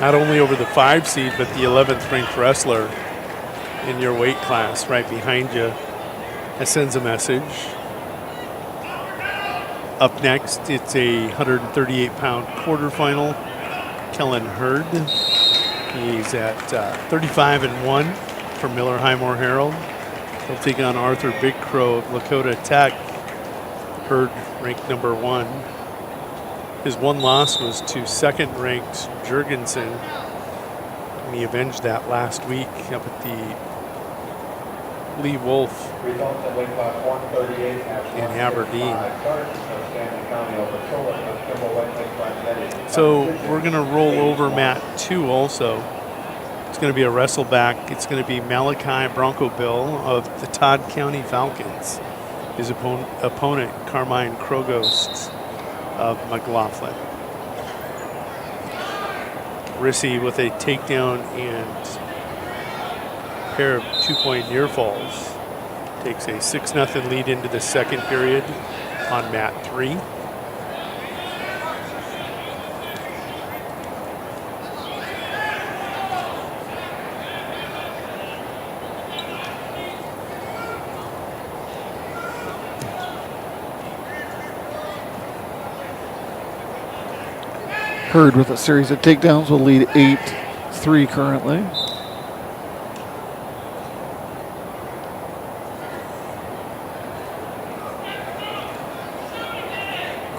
Not only over the 5 seed, but the 11th ranked wrestler in your weight class right behind you. That sends a message. Up next, it's a 138-pound quarterfinal. Kellen Hurd. He's at 35-1 for Miller Highmore Herald. He'll take on Arthur Big Crow of Dakota Tech. Hurd ranked number 1. His one loss was to second-ranked Jurgensen, and he avenged that last week up at the Lee Wolf in Aberdeen. So we're going to roll over mat 2 also. It's going to be a wrestle back. It's going to be Malachi Bronco Bill of the Todd County Falcons. His opponent, Carmine Krogost of McLaughlin. Rissy with a takedown and pair of 2-point near falls. Takes a 6-0 lead into the second period on mat 3. Hurd with a series of takedowns will lead 8-3 currently.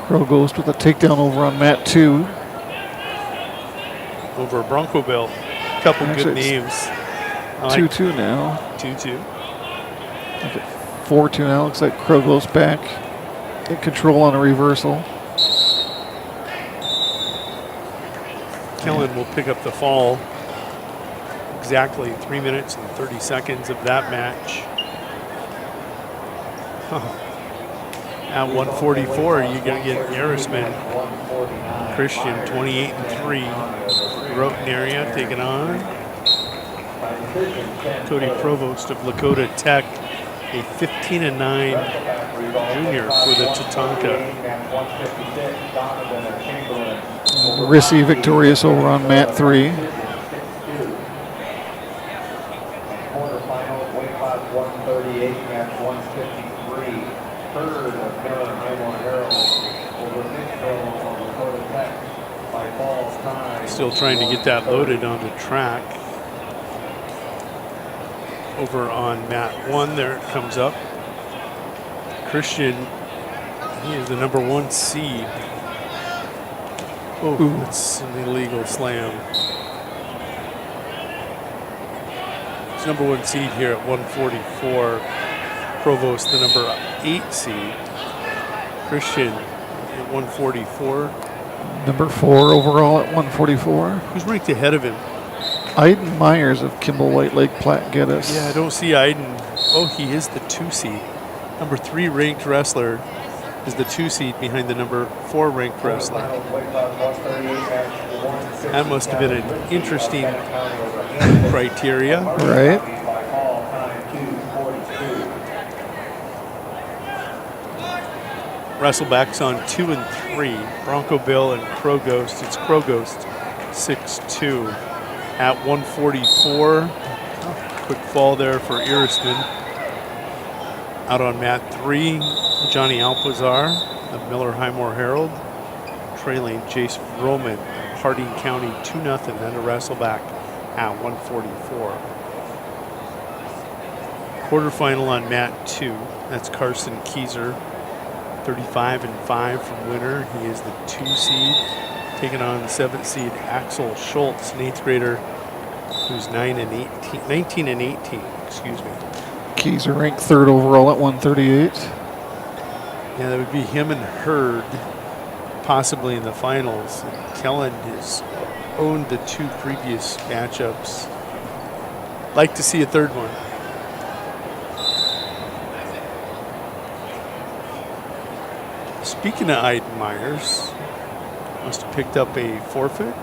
Krogost with a takedown over on mat 2. Over Bronco Bill. Couple good names. 2-2 now. 2-2. 4-2 now. Looks like Krogost back in control on a reversal. Kellen will pick up the fall. Exactly 3 minutes and 30 seconds of that match. At 144, you're going to get Arisman. Christian, 28-3. Groton area taking on Cody Provost of Lakota Tech, a 15-9 junior for the Tatanka. Rissy victorious over on mat 3. Quarterfinal, weight class 138, match 153. Hurd of Miller Highmore Herald over Big Crow of Dakota Tech by fall time. Still trying to get that loaded onto track. Over on mat 1, there it comes up. Christian, he is the number 1 seed. Oh, that's an illegal slam. It's number 1 seed here at 144. Provost, the number 8 seed. Christian at 144. Number 4 overall at 144. Who's ranked ahead of him? Iden Myers of Kimball White Lake Platte Geddes. Yeah, I don't see Iden. Oh, he is the 2 seed. Number 3 ranked wrestler is the 2 seed behind the number 4 ranked wrestler. That must have been an interesting criteria. Right. Wrestlebacks on 2 and 3. Bronco Bill and Krogost. It's Krogost 6'2". At 144. Quick fall there for Irisman. Out on mat 3, Johnny Alpazar of Miller Highmore Herald, trailing Jace Roman of Harding County 2-0, then a wrestleback at 144. Quarterfinal on mat 2, that's Carson Keyser, 35-5 from winner. He is the 2 seed, taking on the 7th seed Axel Schultz, an 8th grader who's 19-18, excuse me. Keyser ranked 3rd overall at 138. Yeah, that would be him and Hurd, possibly in the finals. Kellen has owned the 2 previous matchups. Like to see a 3rd one. Speaking of Iden Myers, must have picked up a forfeit.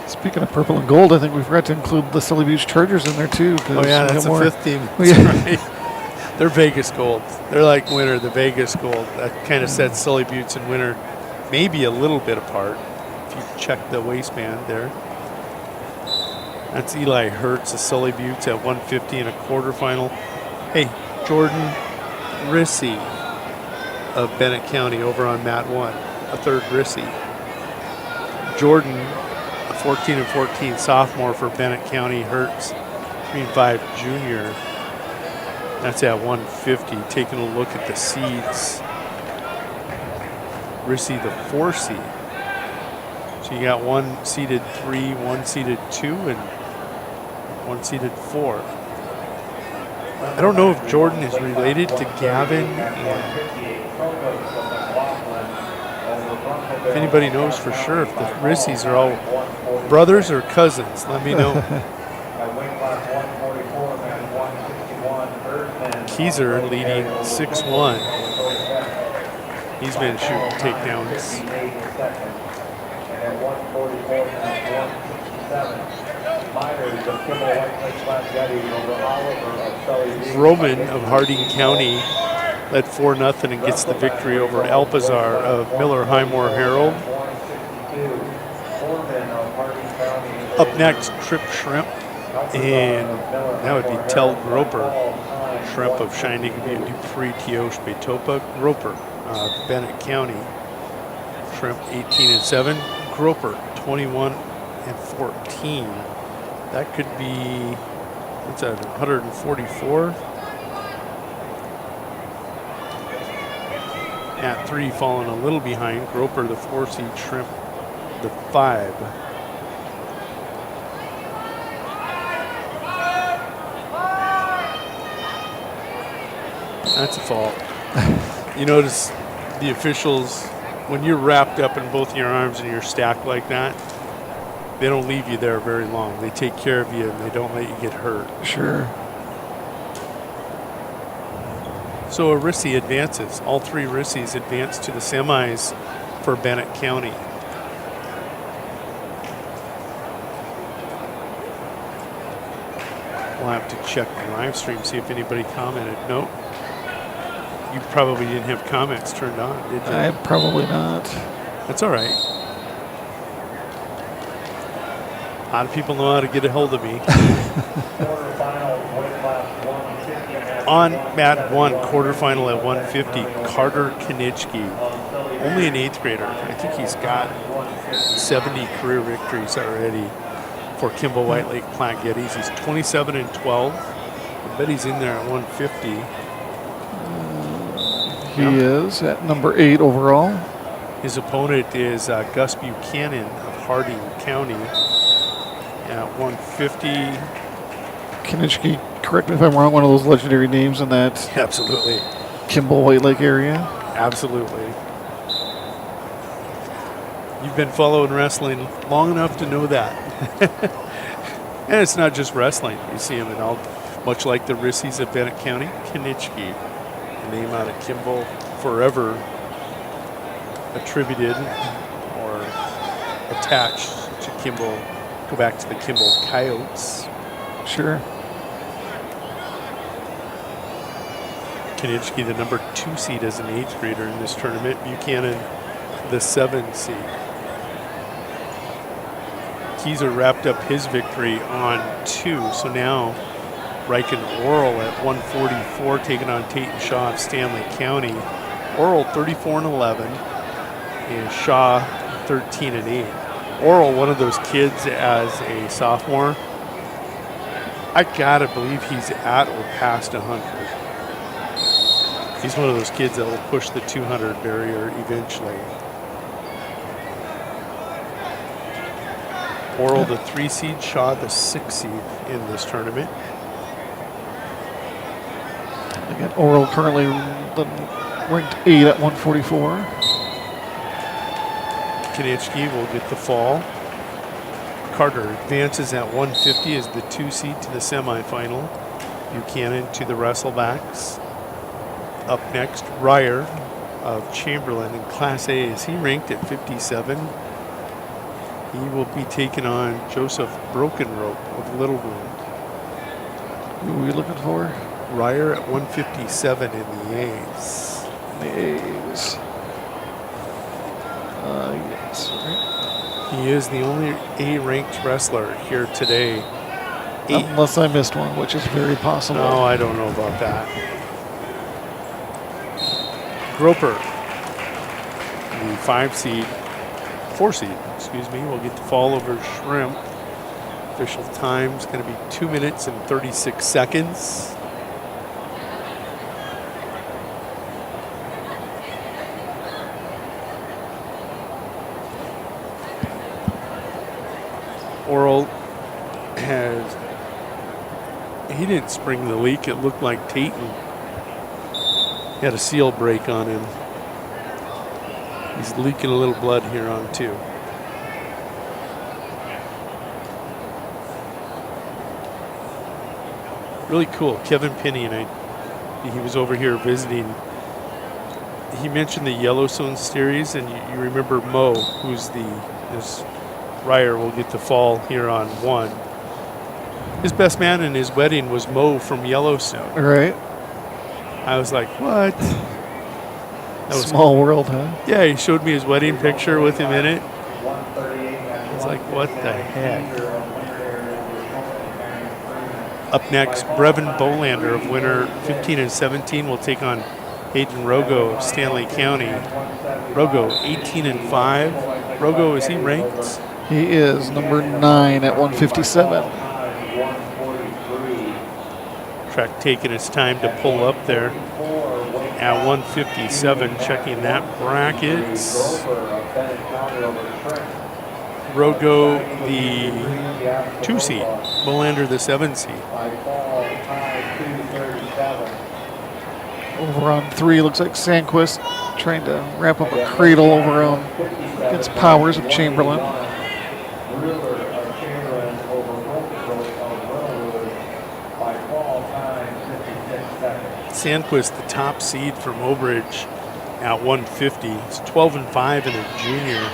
He's Speaking of purple and gold, I think we forgot to include the Sully Beach Chargers in there too. Oh yeah, that's the fifth team. That's right. They're Vegas gold. They're like winter, the Vegas gold. That kind of sets Sully Buttes and winter maybe a little bit apart if you check the waistband there. That's Eli Hertz of Sully Buttes at 150 in a quarterfinal. Hey, Jordan Rissy of Bennett County over on mat 1, a third Rissy. Jordan, a 14 and 14 sophomore for Bennett County. Hertz, 3 and 5 junior. That's at 150. Taking a look at the seeds. Rissy, the 4 seed. So you got 1 seeded 3, 1 seeded 2, and 1 seeded 4. I don't know if Jordan is related to Gavin. If anybody knows for sure if the Rissies are all brothers or cousins, let me know. Keyser leading 6-1. He's been shooting takedowns. Roman of Harding County led 4-0 and gets the victory over Alpazar of Miller Highmore Herald. Up next, Trip Shrimp, and that would be Tel Groper. Shrimp of Shining View, Dupree, Tioche, Betopa. Groper, Bennett County. Shrimp 18 and 7. Groper 21 and 14. That could be, what's that, 144? At 3, falling a little behind. Groper, the 4 seed, Shrimp, the 5. That's a fault. You notice the officials, when you're wrapped up in both your arms and you're stacked like that, they don't leave you there very long. They take care of you and they don't let you get hurt. Sure. So a Rissy advances. All 3 Rissies advance to the semis for Bennett County. We'll have to check the live stream, see if anybody commented. Nope. You probably didn't have comments turned on, did you? Probably not. That's all right. A lot of people know how to get a hold of me. On mat 1, quarterfinal at 150, Carter Kanichke, only an 8th grader. I think he's got 70 career victories already for Kimball White Lake Plant Geddes. He's 27 and 12. I bet he's in there at 150. He is at number 8 overall. His opponent is Gus Buchanan of Harding County at 150. Kanichke, correct me if I'm wrong, one of those legendary names in that Absolutely. Kimball White Lake area. Absolutely. You've been following wrestling long enough to know that. And it's not just wrestling. You see him in all, much like the Rissies of Bennett County. Kanichke, a name out of Kimball, forever attributed or attached to Kimball. Go back to the Kimball Coyotes. Sure. Kanichke, the number 2 seed as an 8th grader in this tournament. Buchanan, the 7 seed. Keyser wrapped up his victory on 2. So now Riken Oral at 144, taking on Tate and Shaw of Stanley County. Oral 34 and 11, and Shaw 13 and 8. Oral, one of those kids as a sophomore, I gotta believe he's at or past 100. He's one of those kids that will push the 200 barrier eventually. Oral, the 3 seed, Shaw, the 6 seed in this tournament. Again, Oral currently ranked 8 at 144. Kanichke will get the fall. Carter advances at 150 as the 2 seed to the semifinal. Buchanan to the wrestlebacks. Up next, Ryer of Chamberlain in Class A. Is he ranked at 57? He will be taking on Joseph Broken Rope of Little Wound. Who are we looking for? Ryer at 157 in the A's. Yes. Right. He is the only A-ranked wrestler here today. Unless I missed one, which is very possible. No, I don't know about that. Groper, the 4 seed, will get the fall over Shrimp. Official time is going to be 2 minutes and 36 seconds. Oral he didn't spring the leak. It looked like Tayton had a seal break on him. He's leaking a little blood here on 2. Really cool. Kevin Penny, he was over here visiting. He mentioned the Yellowstone series, and you remember Mo, who's this Ryer will get the fall here on 1. His best man in his wedding was Mo from Yellowstone. Right. I was like, what? That was small world, huh? Yeah, he showed me his wedding picture with him in it. I was like, what the heck? Up next, Brevin Bolander of winner 15 and 17 will take on Hayden Rogo of Stanley County. Rogo 18 and 5. Rogo, is he ranked? He is number 9 at 157. Track taking its time to pull up there at 157, checking that bracket. Rogo, the 2 seed. Bolander, the 7 seed. Over on 3, looks like Sandquist trying to wrap up a cradle over on against Powers of Chamberlain. Sandquist, the top seed from Obridge at 150. He's 12 and 5 and a junior.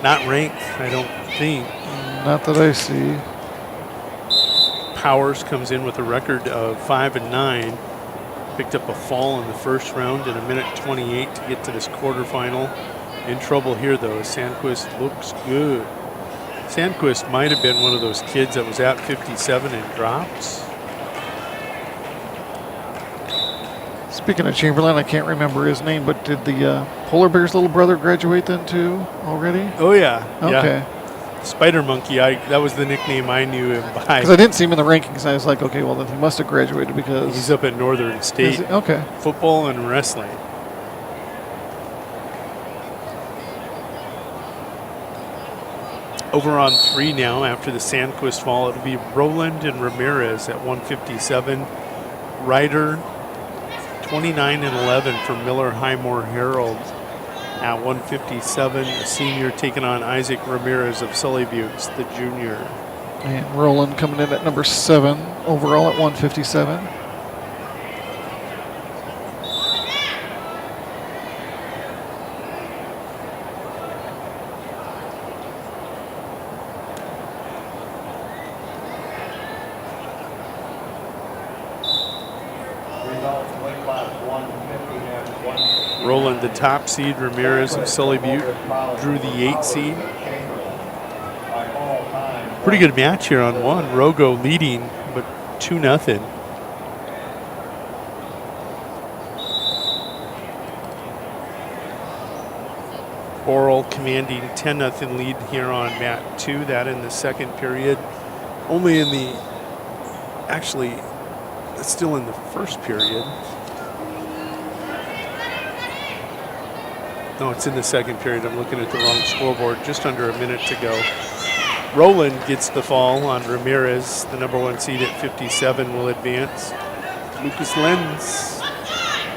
Not ranked, I don't think. Not that I see. Powers comes in with a record of 5 and 9. Picked up a fall in the first round in a minute 28 to get to this quarterfinal. In trouble here though. Sandquist looks good. Sandquist might have been one of those kids that was at 57 and drops. Speaking of Chamberlain, I can't remember his name, but did the Polar Bear's little brother graduate then too already? Oh yeah. Okay. Yeah. Spider Monkey, that was the nickname I knew him by. Because I didn't see him in the rankings. I was like, okay, well then he must have graduated because he's up at Northern State. Okay. Football and wrestling. Over on 3 now after the Sandquist fall. It'll be Roland and Ramirez at 157. Ryder 29 and 11 for Miller Highmore Herald at 157. A senior taking on Isaac Ramirez of Sully Buttes, the junior. And Roland coming in at number 7 overall at 157. Roland, the top seed. Ramirez of Sully Butte drew the 8 seed. Pretty good match here on 1. Rogo leading, but 2-0. Oral commanding 10-0 lead here on mat 2. That in the second period. Only in the, actually, it's still in the first period. No, it's in the second period. I'm looking at the wrong scoreboard. Just under a minute to go. Roland gets the fall on Ramirez. The number 1 seed at 57 will advance. Lucas Lenz,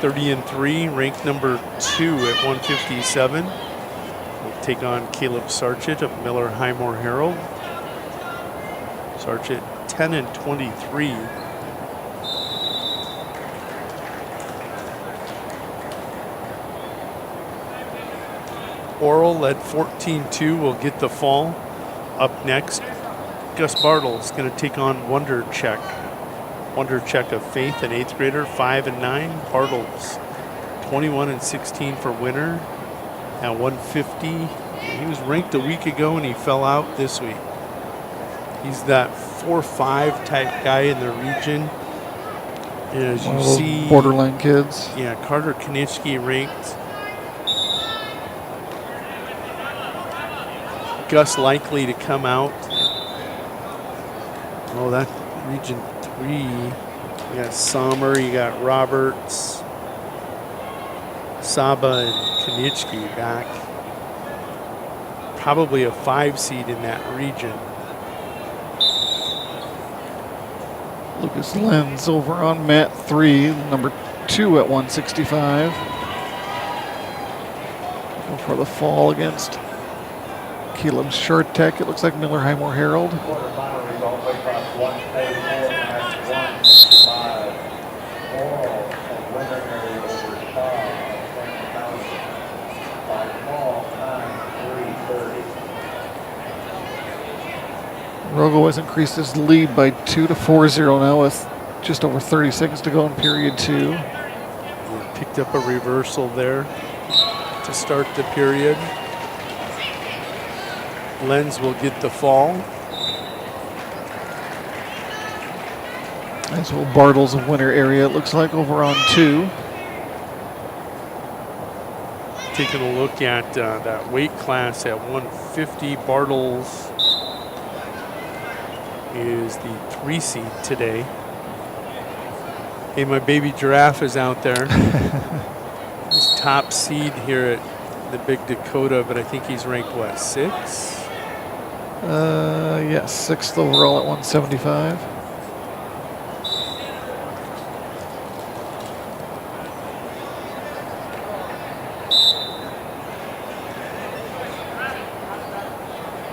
30 and 3, ranked number 2 at 157. Will take on Caleb Sarchett of Miller Highmore Herald. Sarchett 10 and 23. Oral led 14-2 will get the fall. Up next, Gus Bartles going to take on Wonder Check. Wonder Check of Faith, an 8th grader, 5 and 9. Bartles, 21 and 16 for winner at 150. He was ranked a week ago and he fell out this week. He's that 4-5 type guy in the region. And as you see, borderline kids. Yeah, Carter Konitsky ranked. Gus likely to come out. Oh, that region 3. You got Sommer, you got Roberts, Saba, and Konitsky back. Probably a 5 seed in that region. Lucas Lenz over on mat 3, number 2 at 165. Go for the fall against Caleb Shortek. It looks like Miller Highmore Herald. Quarterfinal result, weight class 144 at 165. Oral and winner area over Shaw of 10,000. By fall, 9-3-30. Rogo has increased his lead by 2 to 4-0 now with just over 30 seconds to go in period 2. Picked up a reversal there to start the period. Lenz will get the fall. As will Bartles of winner area, it looks like, over on 2. Taking a look at that weight class at 150, Bartles is the 3 seed today. Hey, my baby giraffe is out there. He's top seed here at the Big Dakota, but I think he's ranked, what, 6? Yes, 6th overall at 175.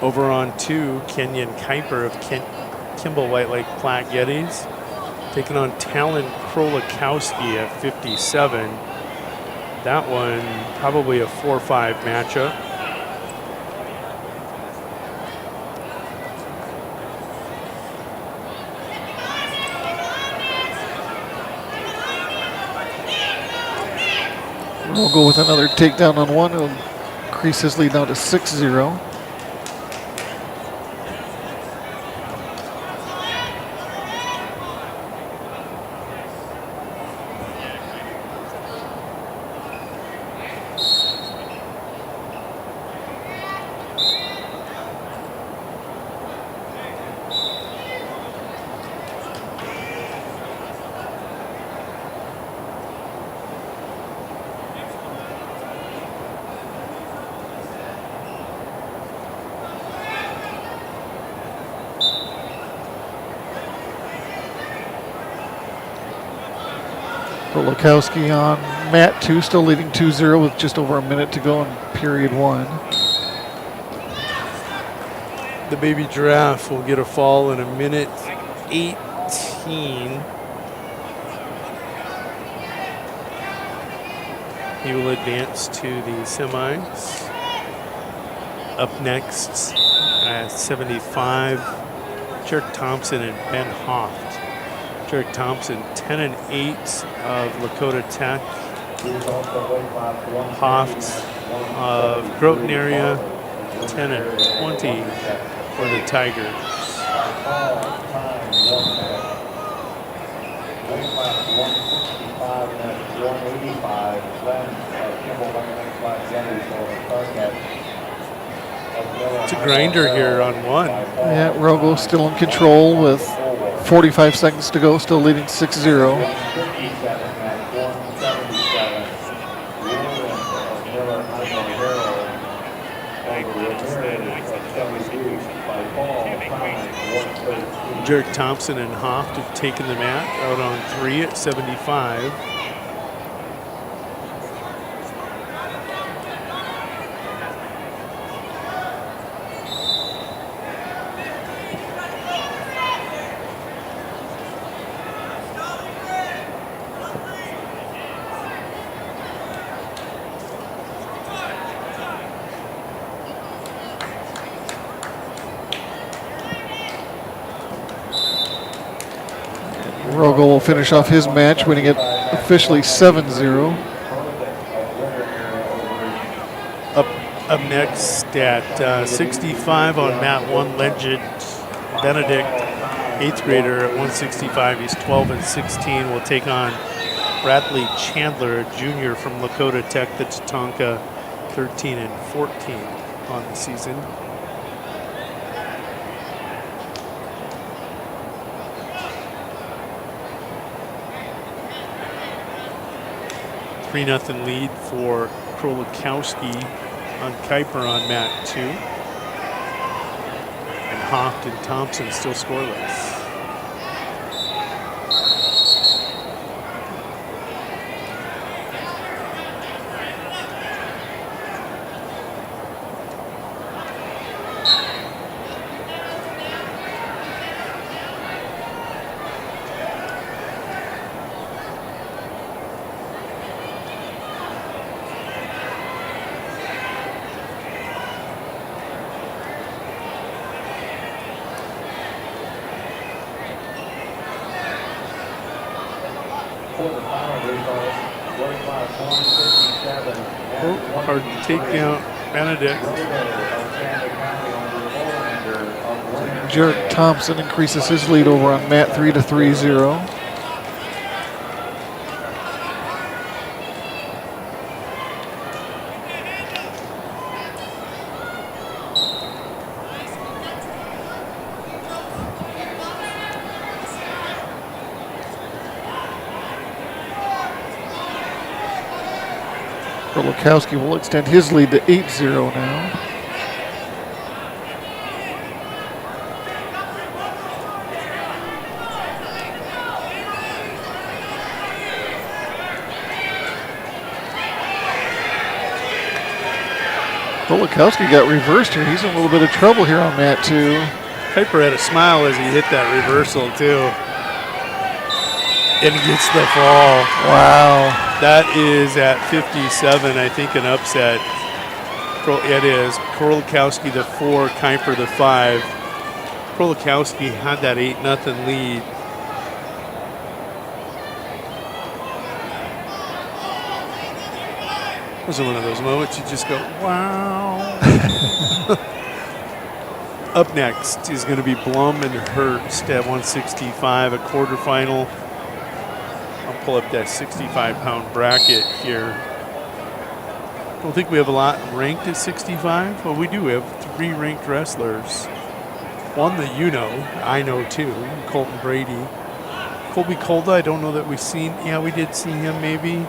Over on 2, Kenyon Kuiper of Kimball White Lake Platte Gettys, taking on Talon Krolikowski at 57. That one probably a 4-5 matchup. We'll go with another takedown on 1. It'll increase his lead now to 6-0. Krolikowski on mat 2, still leading 2-0 with just over a minute to go in period 1. The baby giraffe will get a fall in a minute 18. He will advance to the semis. Up next at 75, Jerk Thompson and Ben Hoft. Jerk Thompson, 10 and 8 of Lakota Tech. Hoft of Groton area, 10 and 20 for the Tigers. It's a grinder here on 1. Yeah, Rogo still in control with 45 seconds to go, still leading 6-0. Jerk Thompson and Hoft have taken the mat out on 3 at 75. Vogel will finish off his match, winning it officially 7-0. Up next at 65 on mat 1, Legend Benedict, 8th grader at 165. He's 12 and 16. Will take on Bradley Chandler, a junior from Dakota Tech, the Tatanka, 13 and 14 on the season. Three nothing lead for Krolikowski on Kuiper on mat 2. And Hoft and Thompson still scoreless. Hard to take out Benedict. Jarek Thompson increases his lead over on mat 3 to 3-0. Krolikowski will extend his lead to 8-0 now. Krolikowski got reversed here. He's in a little bit of trouble here on mat 2. Kuiper had a smile as he hit that reversal too. And gets the fall. Wow. That is at 57, I think, an upset. It is. Krolikowski the 4, Kuiper the 5. Krolikowski had that 8-0 lead. It was one of those moments you just go, wow. Up next is going to be Blum and Hurst at 165, a quarterfinal. I'll pull up that 65-pound bracket here. Don't think we have a lot ranked at 65. Well, we do. We have 3 ranked wrestlers. One that you know, I know too, Colton Brady. Colby Kolda, I don't know that we've seen. Yeah, we did see him maybe.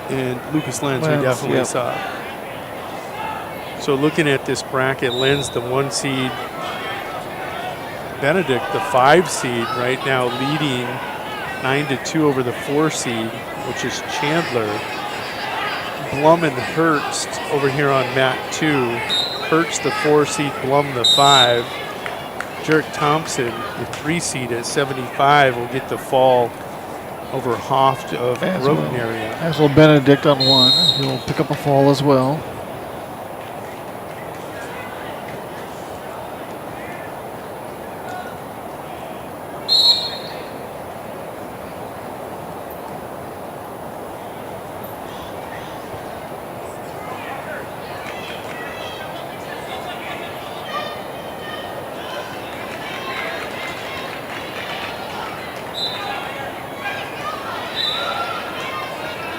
And Lucas Lenz, we definitely saw. So looking at this bracket, Lenz, the 1 seed, Benedict, the 5 seed, right now leading 9-2 over the 4 seed, which is Chandler. Blum and Hurst over here on mat 2. Hurst, the 4 seed, Blum, the 5. Jarek Thompson, the 3 seed at 75, will get the fall over Hoft of Groton area. As will Benedict on 1. He'll pick up a fall as well.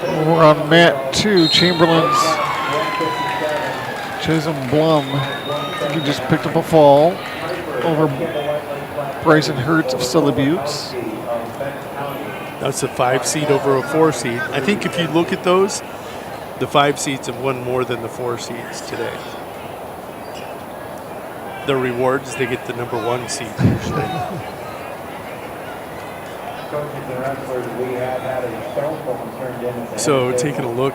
Over on mat 2, Chamberlain's Chisholm Blum. He just picked up a fall over Bryson Hertz of Stella Buttes. That's a 5 seed over a 4 seed. I think if you look at those, the 5 seeds have won more than the 4 seeds today. The rewards, they get the number 1 seed usually. So taking a look,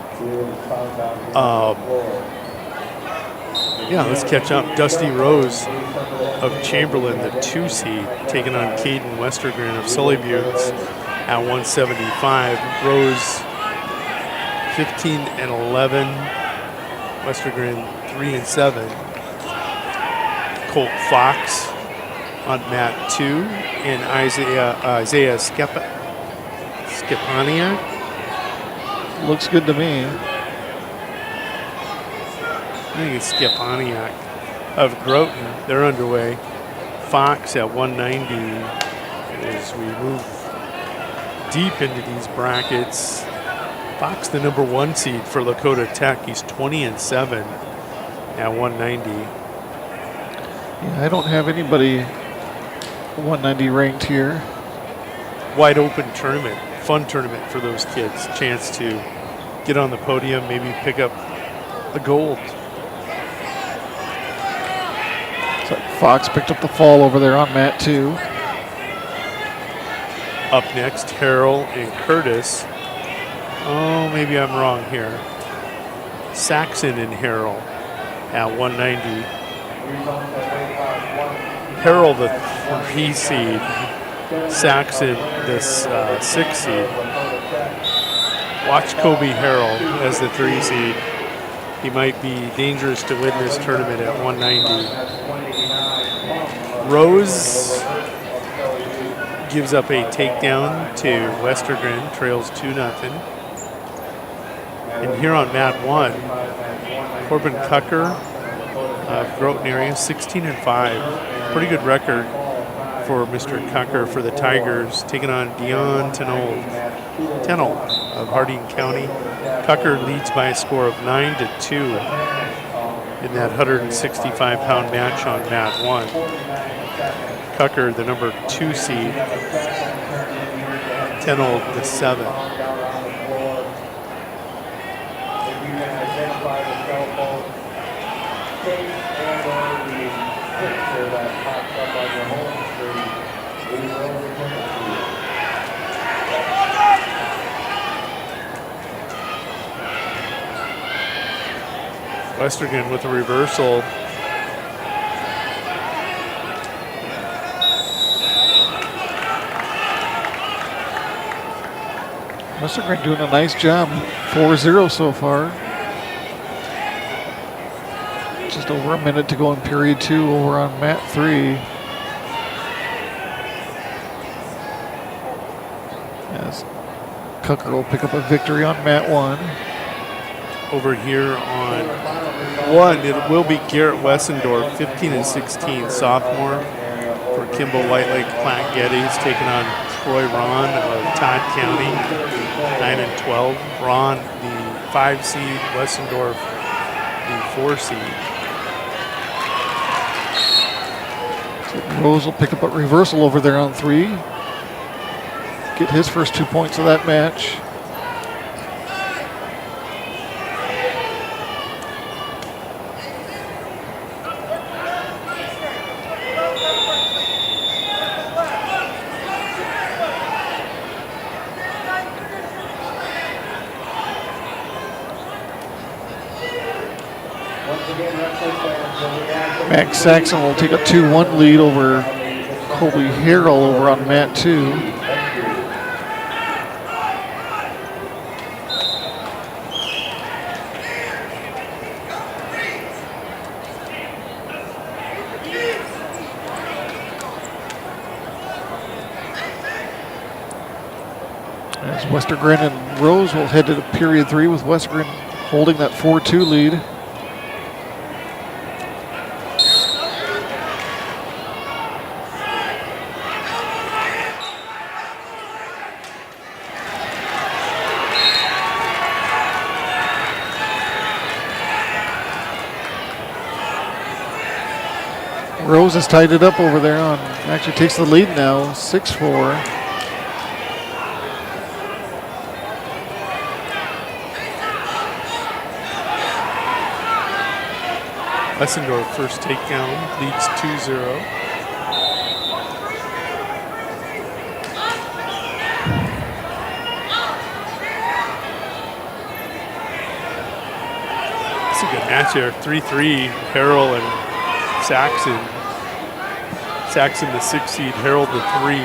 yeah, let's catch up. Dusty Rose of Chamberlain, the 2 seed, taking on Caden Westergren of Sully Buttes at 175. Rose 15 and 11. Westergren 3 and 7. Colt Fox on mat 2, and Isaiah Skipaniak. Looks good to me. I think it's Skipaniak of Groton. They're underway. Fox at 190 as we move deep into these brackets. Fox, the number 1 seed for Dakota Tech. He's 20-7 at 190. Yeah, I don't have anybody 190 ranked here. Wide open tournament, fun tournament for those kids. Chance to get on the podium, maybe pick up the gold. So Fox picked up the fall over there on mat 2. Up next, Harrell and Curtis. Oh, maybe I'm wrong here. Saxon and Harrell at 190. Harrell, the 3 seed. Saxon, the 6 seed. Watch Kobe Harrell as the 3 seed. He might be dangerous to win this tournament at 190. Rose gives up a takedown to Westergren, trails 2-0. And here on mat 1, Corbin Cucker of Groton area, 16-5. Pretty good record for Mr. Cucker for the Tigers, taking on Dion Tenold of Harding County. Cucker leads by a score of 9-2 in that 165-pound match on mat 1. Cucker, the number 2 seed. Tenold, the 7. Westergren with a reversal. Westergren doing a nice job. 4-0 so far. Just over a minute to go in period 2 over on mat 3. As Cucker will pick up a victory on mat 1. Over here on 1, it will be Garrett Wessendorf, 15-16, sophomore for Kimball White Lake Platte Geddes, taking on Troy Ron of Todd County, 9-12. Ron, the 5 seed, Wessendorf, the 4 seed. So Rose will pick up a reversal over there on 3. Get his first 2 points of that match. Max Saxon will take a 2-1 lead over Colby Harrell over on mat 2. As Westergren and Rose will head to period 3 with Westergren holding that 4-2 lead. Rose has tied it up over there on, actually takes the lead now, 6-4. Wessendorf first takedown, leads 2-0. It's a good match here, 3-3, Harrell and Saxon. Saxon the 6 seed, Harrell the 3.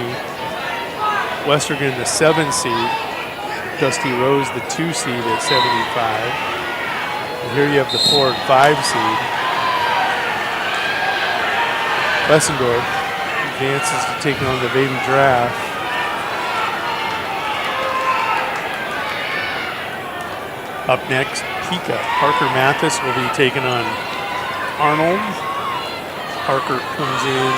Westergren the 7 seed. Dusty Rose the 2 seed at 75. And here you have the 4 and 5 seed. Wessendorf advances to take on the baby giraffe. Up next, Pika. Parker Mathis will be taking on Arnold. Parker comes in.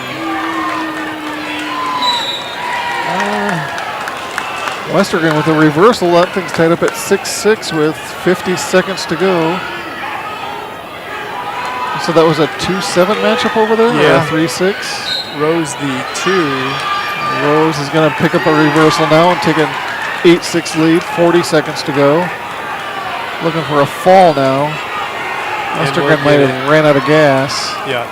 Westergren with a reversal. That thing's tied up at 6-6 with 50 seconds to go. So that was a 2-7 matchup over there? Yeah. 3-6. Rose the 2. Rose is going to pick up a reversal now and take an 8-6 lead. 40 seconds to go. Looking for a fall now. Westergren might have ran out of gas. Yeah.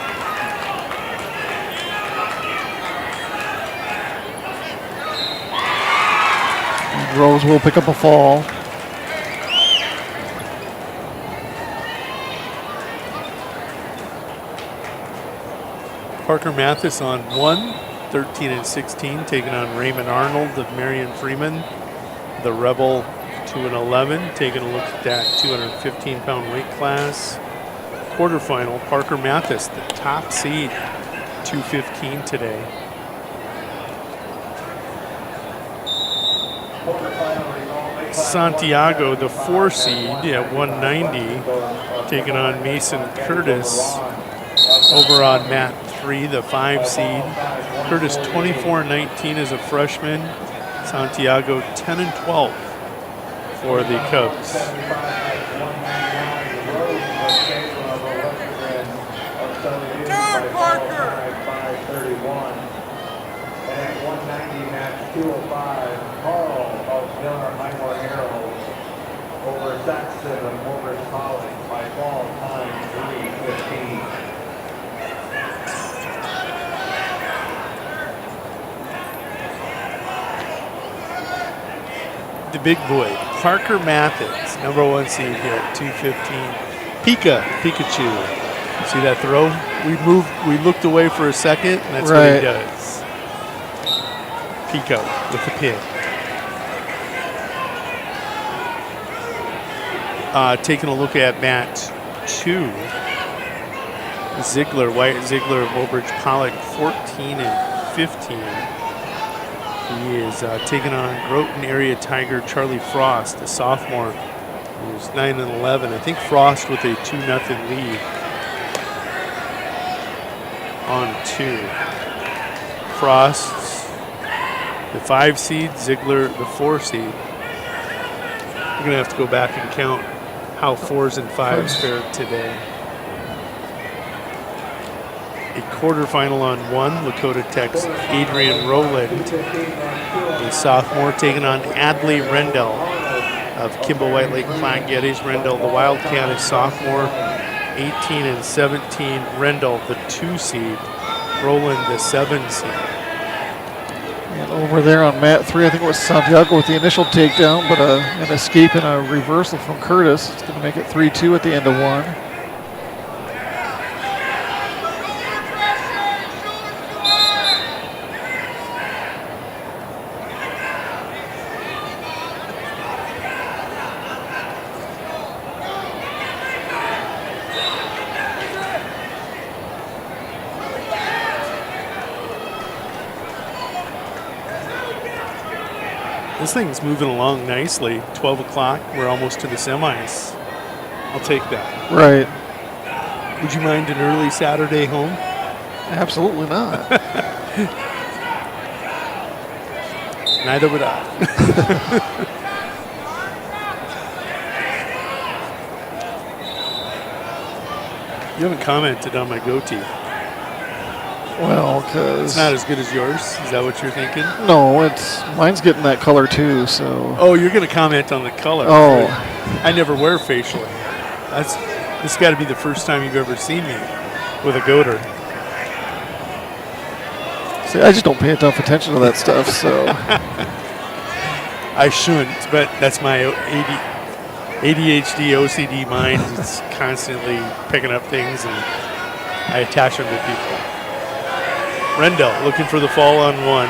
And Rose will pick up a fall. Parker Mathis on 1, 13-16, taking on Raymond Arnold of Marion Freeman. The Rebel 2-11, taking a look at that 215-pound weight class. Quarterfinal, Parker Mathis, the top seed, 215 today. Santiago, the 4 seed at 190, taking on Mason Curtis over on mat 3, the 5 seed. Curtis 24-19 as a freshman. Santiago 10-12 for the Cubs. Turn, Parker! 5:31. And at 190, match 205, Carl of Miller Highmore Arrows over Saxon of Morris College by fall time 3:15. The big boy, Parker Mathis, number 1 seed here at 215. Pikachu. See that throw? We looked away for a second, and that's what he does. Pico with the pin. Taking a look at mat 2. White Ziegler of Oldbridge Pollock, 14-15. He is taking on Groton area Tiger Charlie Frost, the sophomore, who's 9-11. I think Frost with a 2-0 lead on 2. Frost's the 5 seed, Ziegler the 4 seed. We're gonna have to go back and count how 4s and 5s fared today. A quarterfinal on 1, Lakota Tech's Adrian Rowland, a sophomore, taking on Adley Rendell of Kimball White Lake Platte Geddes. Rendell, the Wildcat, is sophomore, 18-17. Rendell, the 2 seed. Rowland, the 7 seed. And over there on mat 3, I think it was Santiago with the initial takedown, but an escape and a reversal from Curtis. It's going to make it 3-2 at the end of 1. This thing's moving along nicely. 12 o'clock, we're almost to the semis. I'll take that. Right. Would you mind an early Saturday home? Absolutely not. Neither would I. You haven't commented on my goatee. Well, because it's not as good as yours. Is that what you're thinking? No, mine's getting that color too. So. Oh, you're going to comment on the color. Oh. I never wear facial hair. This got to be the first time you've ever seen me with a goater. See, I just don't pay enough attention to that stuff. So. I shouldn't, but that's my ADHD, OCD mind. It's constantly picking up things, and I attach them to people. Rendell looking for the fall on 1.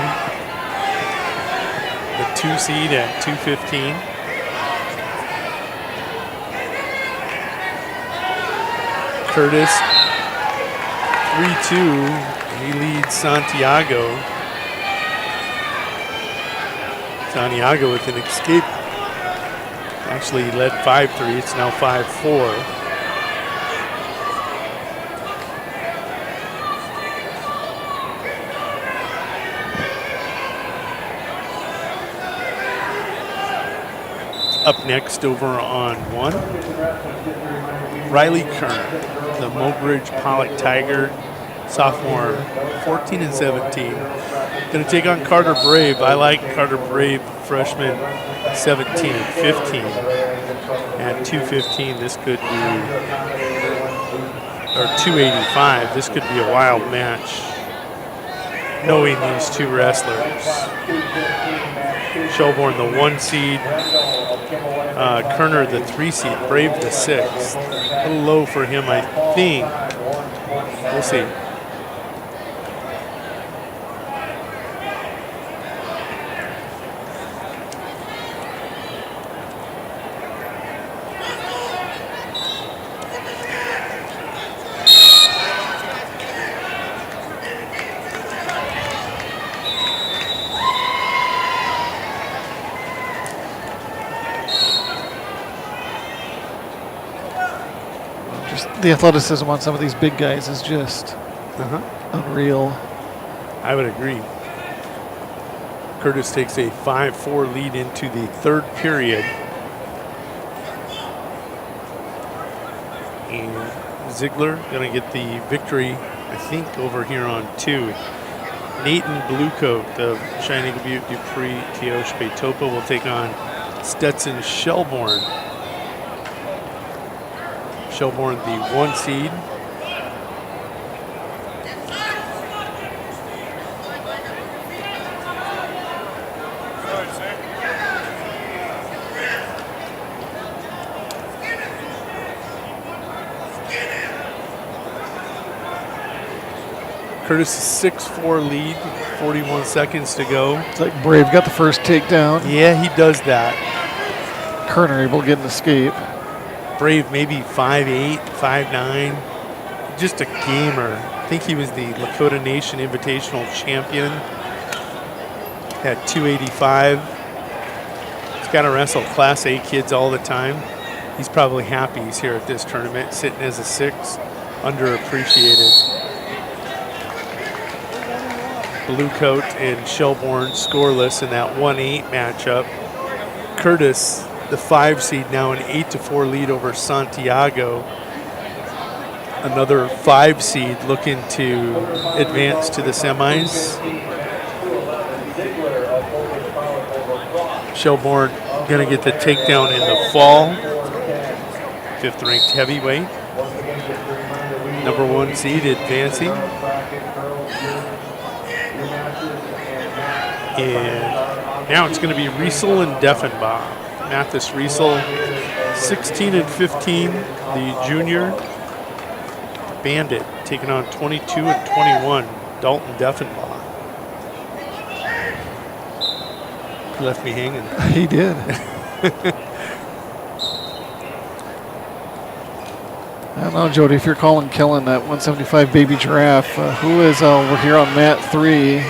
The 2 seed at 215. Curtis 3-2. He leads Santiago. Santiago with an escape. Actually, he led 5-3. It's now 5-4. Up next over on 1, Riley Kern, the Mobridge Pollock Tiger, sophomore, 14 and 17. Going to take on Carter Brave. I like Carter Brave, freshman, 17 and 15. At 215, this could be, or 285, this could be a wild match, knowing these two wrestlers. Shelbourne, the 1 seed, Kerner, the 3 seed, Brave, the 6th. A little low for him, I think. We'll see. The athleticism on some of these big guys is just unreal. I would agree. Curtis takes a 5-4 lead into the 3rd period. And Ziegler going to get the victory, I think, over here on 2. Nathan Bluecoat of Shining Butte, Dupree, Teoshpe, Topa will take on Stetson Shelbourne. Shelbourne, the 1 seed. Curtis' 6-4 lead, 41 seconds to go. It's like Brave got the first takedown. Yeah, he does that. Kerner able to get an escape. Brave maybe 5'8", 5'9", just a gamer. I think he was the Lakota Nation Invitational champion. Had 285. He's got to wrestle Class A kids all the time. He's probably happy he's here at this tournament, sitting as a 6, underappreciated. Bluecoat and Shelbourne scoreless in that 1-8 matchup. Curtis, the 5 seed, now an 8-4 lead over Santiago. Another 5 seed looking to advance to the semis. Shelbourne going to get the takedown in the fall. 5th ranked heavyweight. Number 1 seed advancing. And now it's going to be Riesel and Deffenbach. Mathis Riesel, 16 and 15, the junior. Bandit taking on 22 and 21, Dalton Deffenbach. He left me hanging. He did. I don't know, Jody, if you're calling Kellen that 175 baby giraffe, who is over here on mat 3?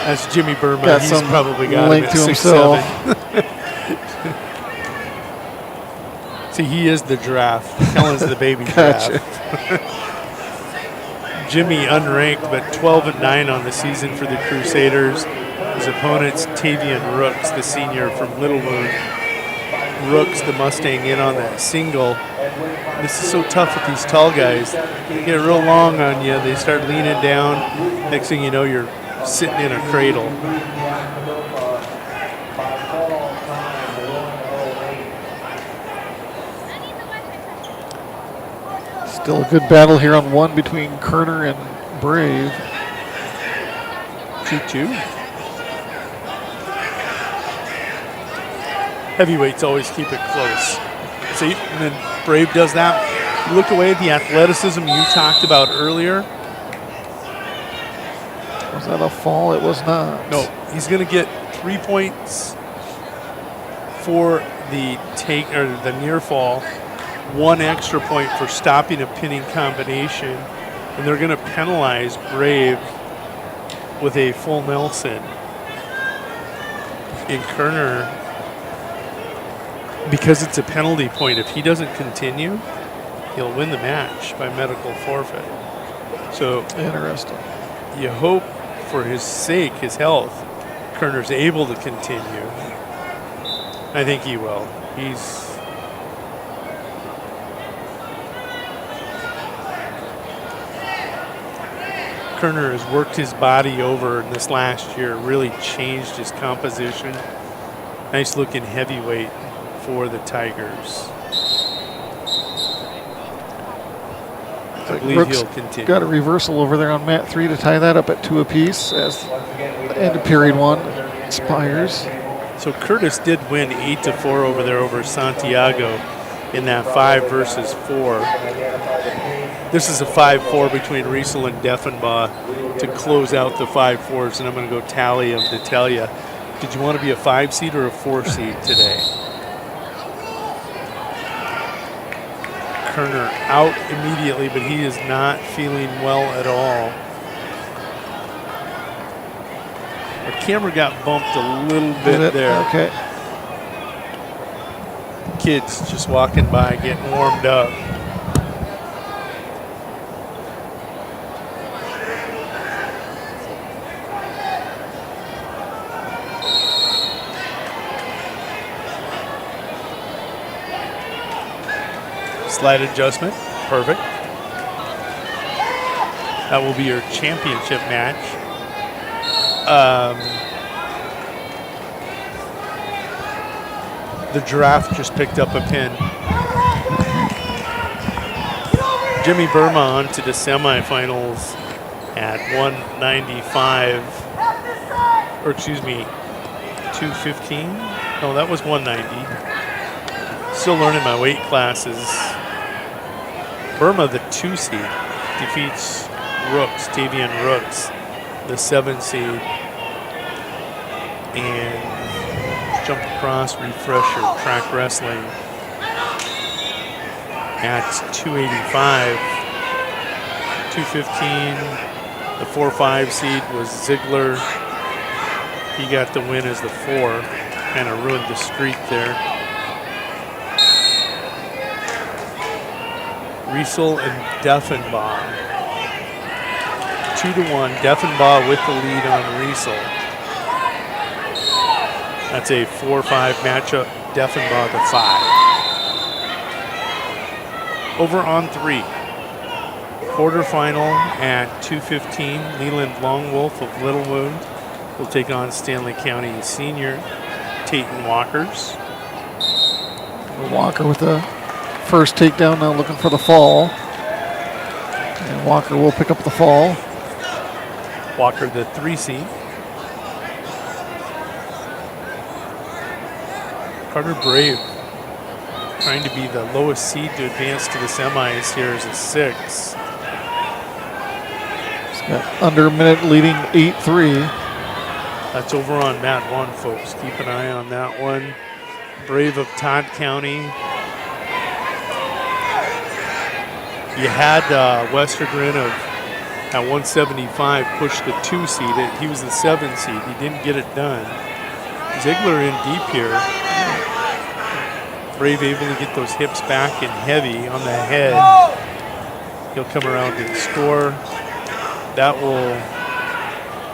That's Jimmy Burma. Got He's some probably got link him to at himself. 6'7". See, he is the giraffe. Kellen's the baby Gotcha. giraffe. Jimmy unranked, but 12 and 9 on the season for the Crusaders. His opponent's Tavian Rooks, the senior from Little Moon. Rooks, the Mustang, in on that single. This is so tough with these tall guys. They get real long on you. They start leaning down. Next thing you know, you're sitting in a cradle. Still a good battle here on 1 between Kerner and Brave. 2-2. Heavyweights always keep it close. See, and then Brave does that. You look away at the athleticism you talked about earlier. Was that a fall? It was not. No, he's going to get 3 points for the take or the near fall, 1 extra point for stopping a pinning combination, and they're going to penalize Brave with a full Nelson. And Kerner, because it's a penalty point, if he doesn't continue, he'll win the match by medical forfeit. So interesting. You hope for his sake, his health, Kerner's able to continue. I think he will. Kerner has worked his body over in this last year, really changed his composition. Nice looking heavyweight for the Tigers. I believe he'll continue. Got a reversal over there on mat 3 to tie that up at 2 apiece as the end of period 1 expires. So Curtis did win 8-4 over there over Santiago in that 5 versus 4. This is a 5-4 between Riesel and Deffenbaugh to close out the 5-4s, and I'm going to go tally them to tell you. Did you want to be a 5 seed or a 4 seed today? Kerner out immediately, but he is not feeling well at all. Our camera got bumped a little bit there. Okay. Kids just walking by, getting warmed up. Slight adjustment, perfect. That will be your championship match. The Giraffe just picked up a pin. Jimmy Burma on to the semifinals at 195, or excuse me, 215. No, that was 190. Still learning my weight classes. Burma, the 2 seed, defeats Rooks, Tavian Rooks, the 7 seed. And jump across, refresher, track wrestling at 285. 215, the 4-5 seed was Ziegler. He got the win as the 4, kind of ruined the streak there. Riesel and Deffenbaugh. 2-1. Deffenbaugh with the lead on Riesel. That's a 4-5 matchup. Deffenbaugh to 5. Over on 3. Quarterfinal at 2:15. Leland Long Wolf of Littlewood will take on Stanley County senior Tayton Walkers. Walker with the first takedown, now looking for the fall. And Walker will pick up the fall. Walker, the 3 seed. Carter Brave trying to be the lowest seed to advance to the semis here as a 6. He's got under a minute, leading 8-3. That's over on mat 1, folks. Keep an eye on that one. Brave of Todd County. You had Westergren at 175 push the 2 seed. He was the 7 seed. He didn't get it done. Ziegler in deep here. Brave able to get those hips back and heavy on the head. He'll come around and score. That will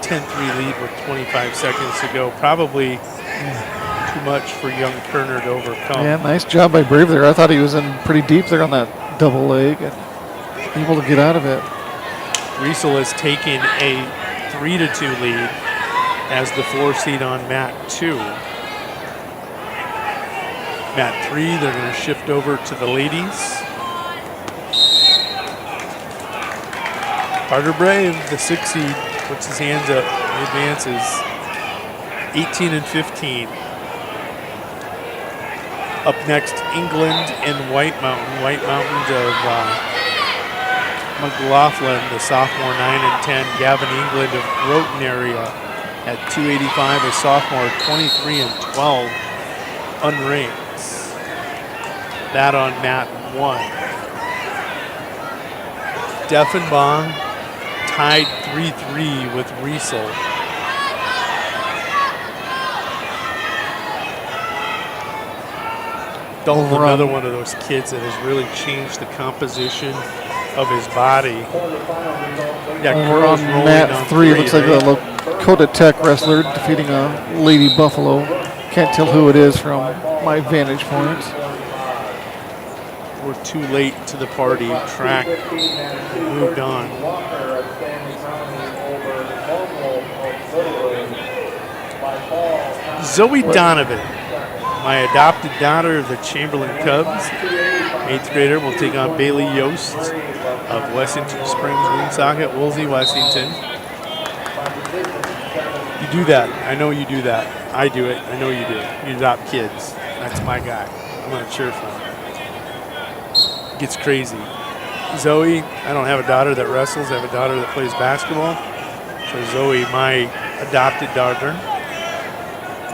10-3 lead with 25 seconds to go. Probably too much for young Kerner to overcome. Yeah, nice job by Brave there. I thought he was in pretty deep there on that double leg and able to get out of it. Riesel has taken a 3-2 lead as the 4 seed on mat 2. Mat 3, they're going to shift over to the ladies. Carter Brave, the 6 seed, puts his hands up and advances. 18-15. Up next, England and White Mountain. White Mountain of McLaughlin, the sophomore, 9-10. Gavin England of Groton area at 285, a sophomore, 23-12, unranked. That on mat 1. Deffenbaugh tied 3-3 with Riesel. Dalton, another one of those kids that has really changed the composition of his body. Yeah, over on mat 3, looks like a Dakota Tech wrestler defeating a Lady Buffalo. Can't tell who it is from my vantage point. We're too late to the party. Track moved on. Zoe Donovan, my adopted daughter of the Chamberlain Cubs, 8th grader, will take on Bailey Yost of Wessington Springs Woonsocket, Woolsey, Washington. You do that. I know you do that. I do it. I know you do. You adopt kids. That's my guy. I'm going to cheer for him. Gets crazy. Zoe, I don't have a daughter that wrestles. I have a daughter that plays basketball. So Zoe, my adopted daughter.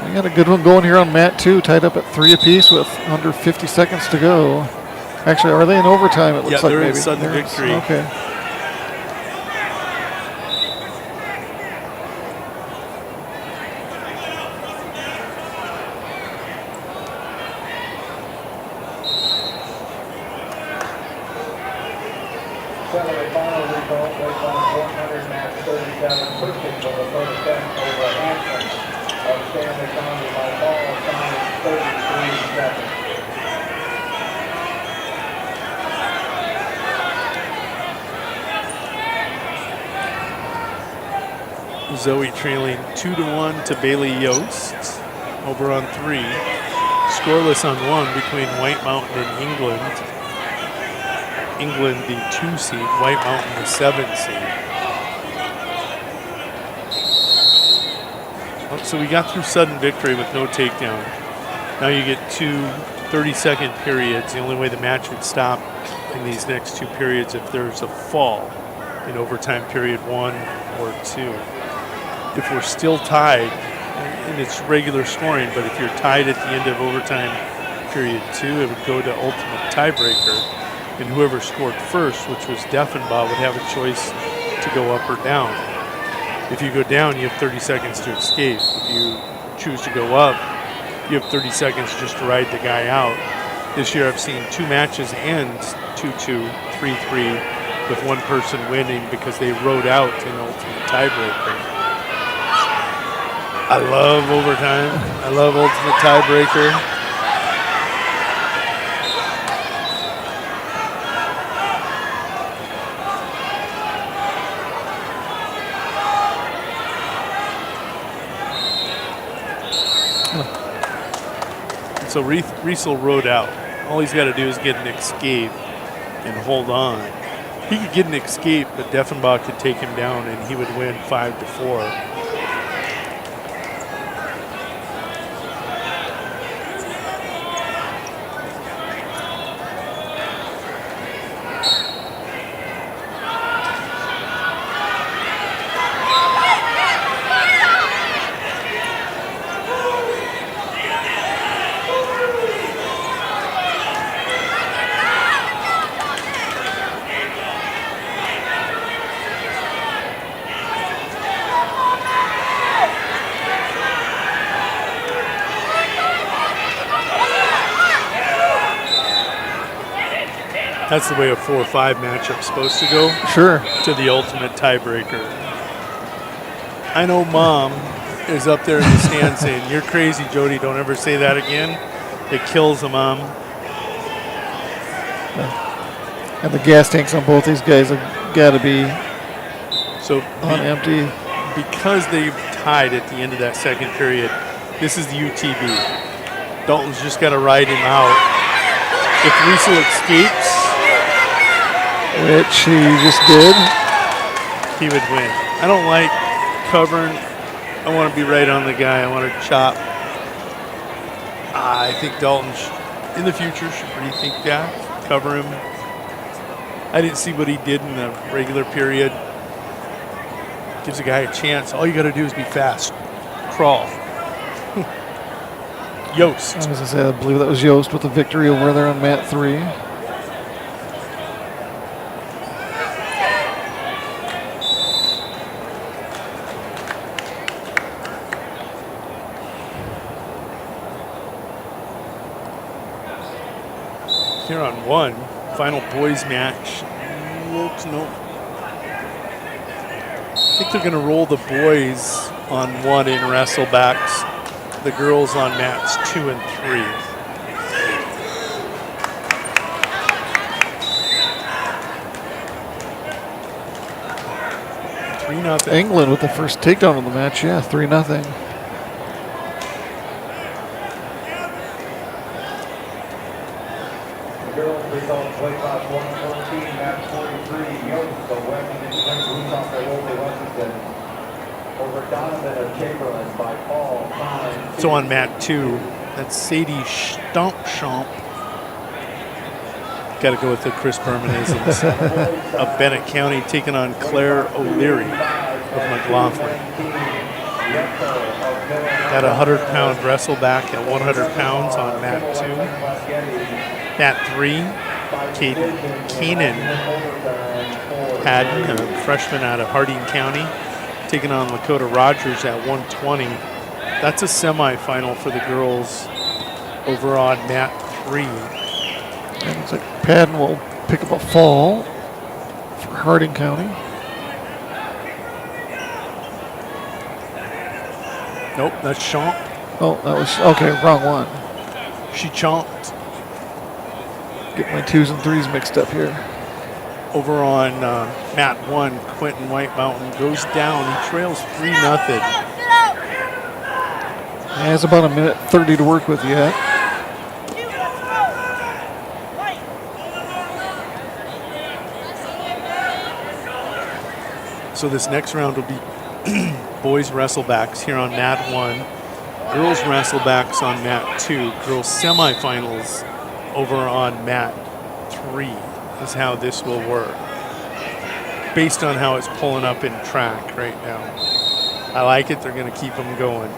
We got a good one going here on mat 2, tied up at 3 apiece with under 50 seconds to go. Actually, are they in overtime? It looks like they're maybe. in sudden victory. Okay. Semifinal result was on 100 match 37 pushing for the first set over Hanson of Stanley County by ball time 33 seconds. Zoe trailing 2-1 to Bailey Yost over on 3. Scoreless on 1 between White Mountain and England. England the 2 seed, White Mountain the 7 seed. Oh, so we got through sudden victory with no takedown. Now you get 2 30-second periods. The only way the match would stop in these next 2 periods if there's a fall in overtime period 1 or 2. If we're still tied, and it's regular scoring, but if you're tied at the end of overtime period 2, it would go to ultimate tiebreaker. And whoever scored first, which was Deffenbaugh, would have a choice to go up or down. If you go down, you have 30 seconds to escape. If you choose to go up, you have 30 seconds just to ride the guy out. This year I've seen 2 matches end 2-2, 3-3, with one person winning because they rode out an ultimate tiebreaker. I love overtime. I love ultimate tiebreaker. So Riesel rode out. All he's got to do is get an escape and hold on. He could get an escape, but Deffenbaugh could take him down and he would win 5-4. That's the way a 4-5 matchup's supposed to go. Sure. To the ultimate tiebreaker. I know Mom is up there in the stand saying, "You're crazy, Jody. Don't ever say that again. It kills the Mom." And the gas tanks on both these guys have got to be on empty. Because they've tied at the end of that second period, this is the UTB. Dalton's just got to ride him out. If Riesel escapes, which he just did, he would win. I don't like covering. I want to be right on the guy. I want to chop. I think Dalton, in the future, should rethink that. Cover him. I didn't see what he did in the regular period. Gives a guy a chance. All you got to do is be fast. Crawl. Yost. I was going to say, I believe that was Yost with the victory over there on mat 3. here on 1. Final boys match. Looks no. I think they're going to roll the boys on 1 in wrestlebacks, the girls on mats 2 and 3. England with the first takedown of the match. Yeah, 3-0. Girls result play class 114, match 43. Yost of Washington, Blue off the Wolver Washington. Over Donovan of Chamberlain by Paul Fine. So on mat 2, that's Sadie Stomp. Got to go with the Chris Bermanisms of Bennett County, taking on Claire O'Leary of McLaughlin. Got a 100-pound wrestleback at 100 pounds on mat 2. Mat 3, Keenan Haddon, a freshman out of Harding County, taking on Dakota Rogers at 120. That's a semifinal for the girls over on mat 3. And it looks like Padden will pick up a fall for Harding County. Nope, that's Chomp. Oh, that was, okay, wrong one. She chomped. Get my 2s and 3s mixed up here. Over on mat 1, Quentin White Mountain goes down. He trails 3-0. He has about 1:30 to work with yet. So this next round will be boys wrestlebacks here on mat 1, girls wrestlebacks on mat 2, girls semifinals over on mat 3 is how this will work. Based on how it's pulling up in track right now. I like it, they're going to keep them going.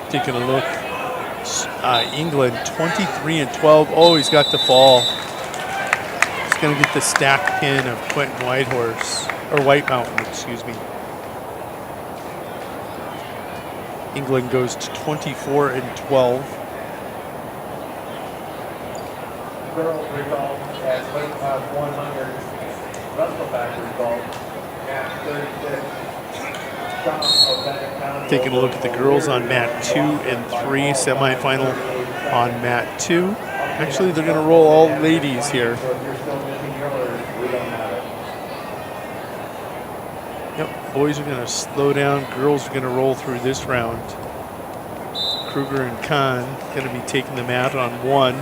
Taking a look. England 23-12. Oh, he's got the fall. He's going to get the stacked pin of Quentin Whitehorse, or White Mountain, excuse me. England goes to 24-12. Girls result at weight class 100. Wrestleback result at 36. Taking a look at the girls on mat 2 and 3, semifinal on mat 2. Actually, they're going to roll all ladies here. Yep, boys are going to slow down, girls are going to roll through this round. Kruger and Kahn going to be taking the mat on 1.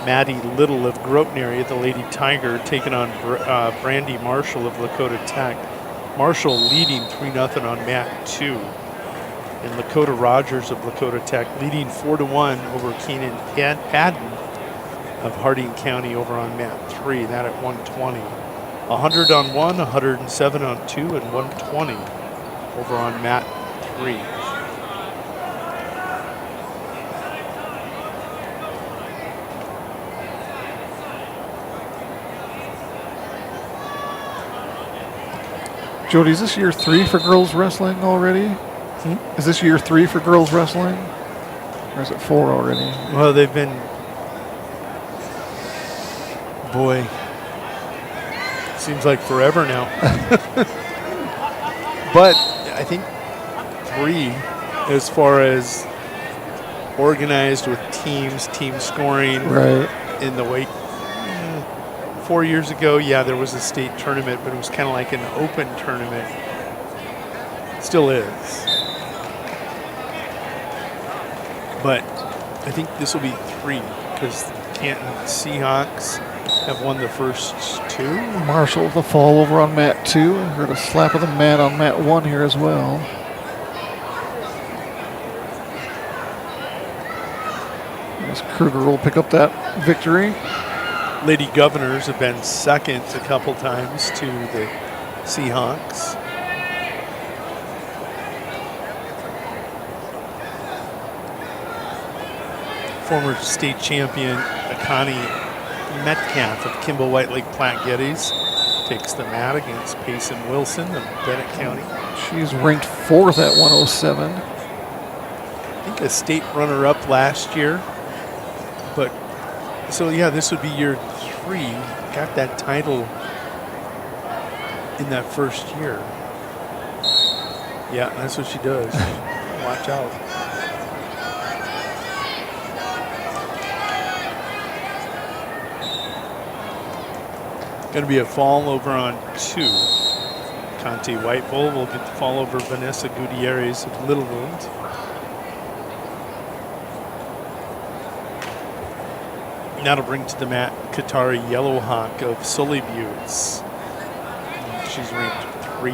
Maddie Little of Groton area, the Lady Tiger, taking on Brandy Marshall of Lakota Tech. Marshall leading 3-0 on mat 2. And Lakota Rogers of Lakota Tech leading 4-1 over Keenan Padden of Harding County over on mat 3. That at 120. 100 on 1, 107 on 2, and 120 over on mat 3. Jody, is this year 3 for girls wrestling already? Is this year 3 for girls wrestling? Or is it 4 already? Well, they've been, boy, seems like forever now. But I think 3 as far as organized with teams, team scoring in the weight. 4 years ago, yeah, there was a state tournament, but it was kind of like an open tournament. Still is. But I think this will be 3 because Canton Seahawks have won the first 2. Marshall with the fall over on mat 2. I heard a slap of the mat on mat 1 here as well. As Kruger will pick up that victory. Lady Governors have been second a couple times to the Seahawks. Former state champion Akani Metcalf of Kimball White Lake Platte Geddes takes the mat against Payson Wilson of Bennett County. She's ranked 4th at 107. I think a state runner-up last year. But, so yeah, this would be year 3. Got that title in that first year. Yeah, that's what she does. Watch out. Going to be a fall over on 2. Conte White Bull will get the fall over Vanessa Gutierrez of Little Wound. Now to bring to the mat Qatari Yellowhawk of Sully Buttes. She's ranked 3.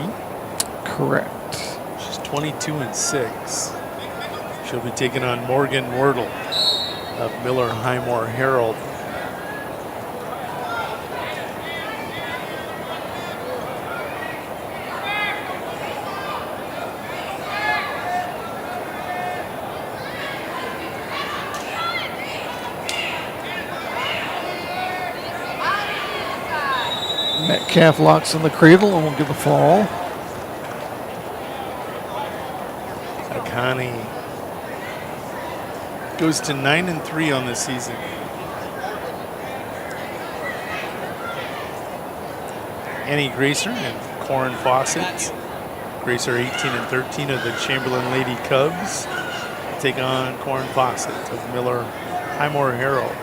Correct. She's 22-6. She'll be taking on Morgan Wordle of Miller Highmore Herald. Metcalf locks in the cradle and will give the fall. Akani goes to 9-3 on the season. Annie Gracer and Corin Fawcett. Gracer 18-13 of the Chamberlain Lady Cubs take on Corin Fawcett of Miller Highmore Herald.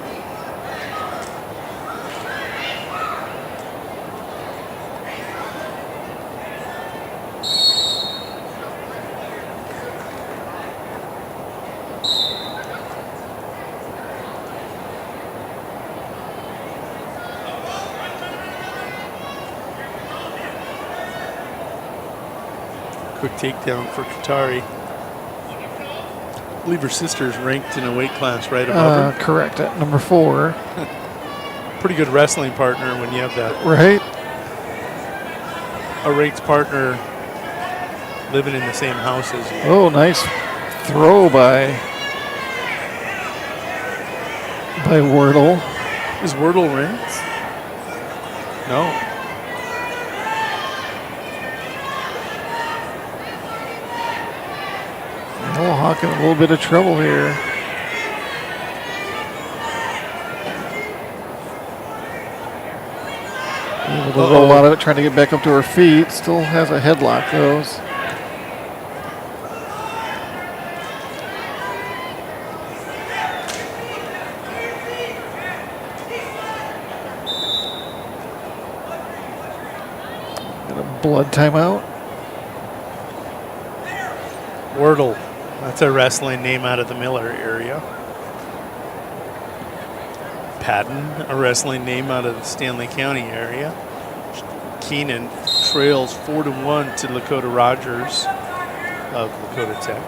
Quick takedown for Qatari. I believe her sister's ranked in a weight class right above her. Correct, at number 4. Pretty good wrestling partner when you have that. Right. A ranked partner living in the same house as you. Oh, nice throw by Wordle. Is Wordle ranked? No. Yellowhawk in a little bit of trouble here. Able to roll out of it, trying to get back up to her feet. Still has a headlock, though. Got a blood timeout. Wordle. That's a wrestling name out of the Miller area. Patton, a wrestling name out of the Stanley County area. Keenan trails 4-1 to Dakota Rogers of Dakota Tech.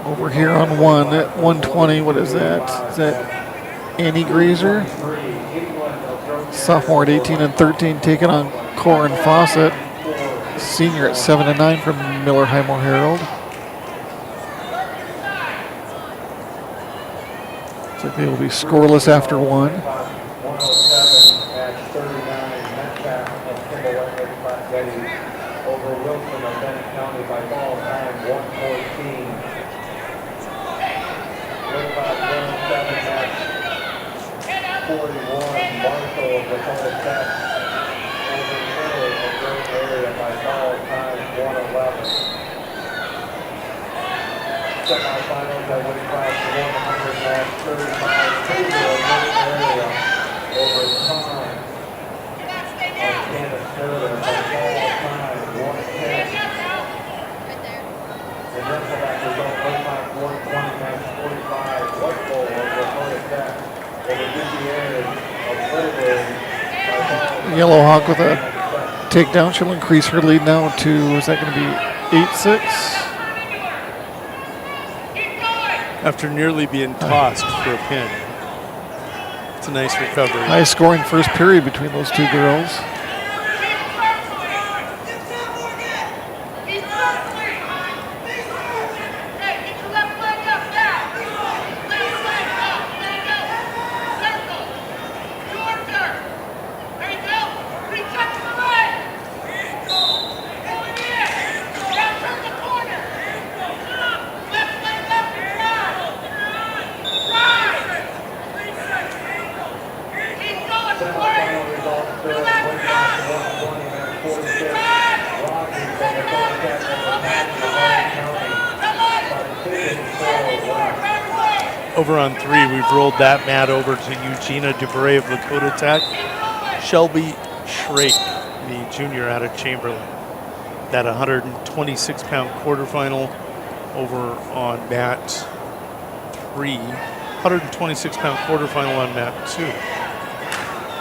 Over here on 1 at 120. What is that? Is that Annie Grazer? Sophomore at 18-13, taking on Corin Fawcett. Senior at 7-9 from Miller Highmore Herald. Looks like they will be scoreless after 1. 107 at 39, Metcalf of Kimball over Wilson of Bennett County by ball time 114. 107 at 41, Marshall of Dakota Tech over Miller of Great Area by ball time 111. Semifinals at weight class 100 at 35, Taylor of Great Area over time of Candace Miller by ball time 110. And then for that result, weight class 120 match 45, White Bull of Dakota Tech over Gutierrez of Little by ball. Yellowhawk with a takedown. She'll increase her lead now to, is that going to be 8-6? After nearly being tossed for a pin. It's a nice recovery. High scoring first period between those two girls. Over on 3, we've rolled that mat over to Eugenia Dubray of Dakota Tech. Shelby Shrake, the junior out of Chamberlain. That 126-pound quarterfinal over on mat 3. 126-pound quarterfinal on mat 2.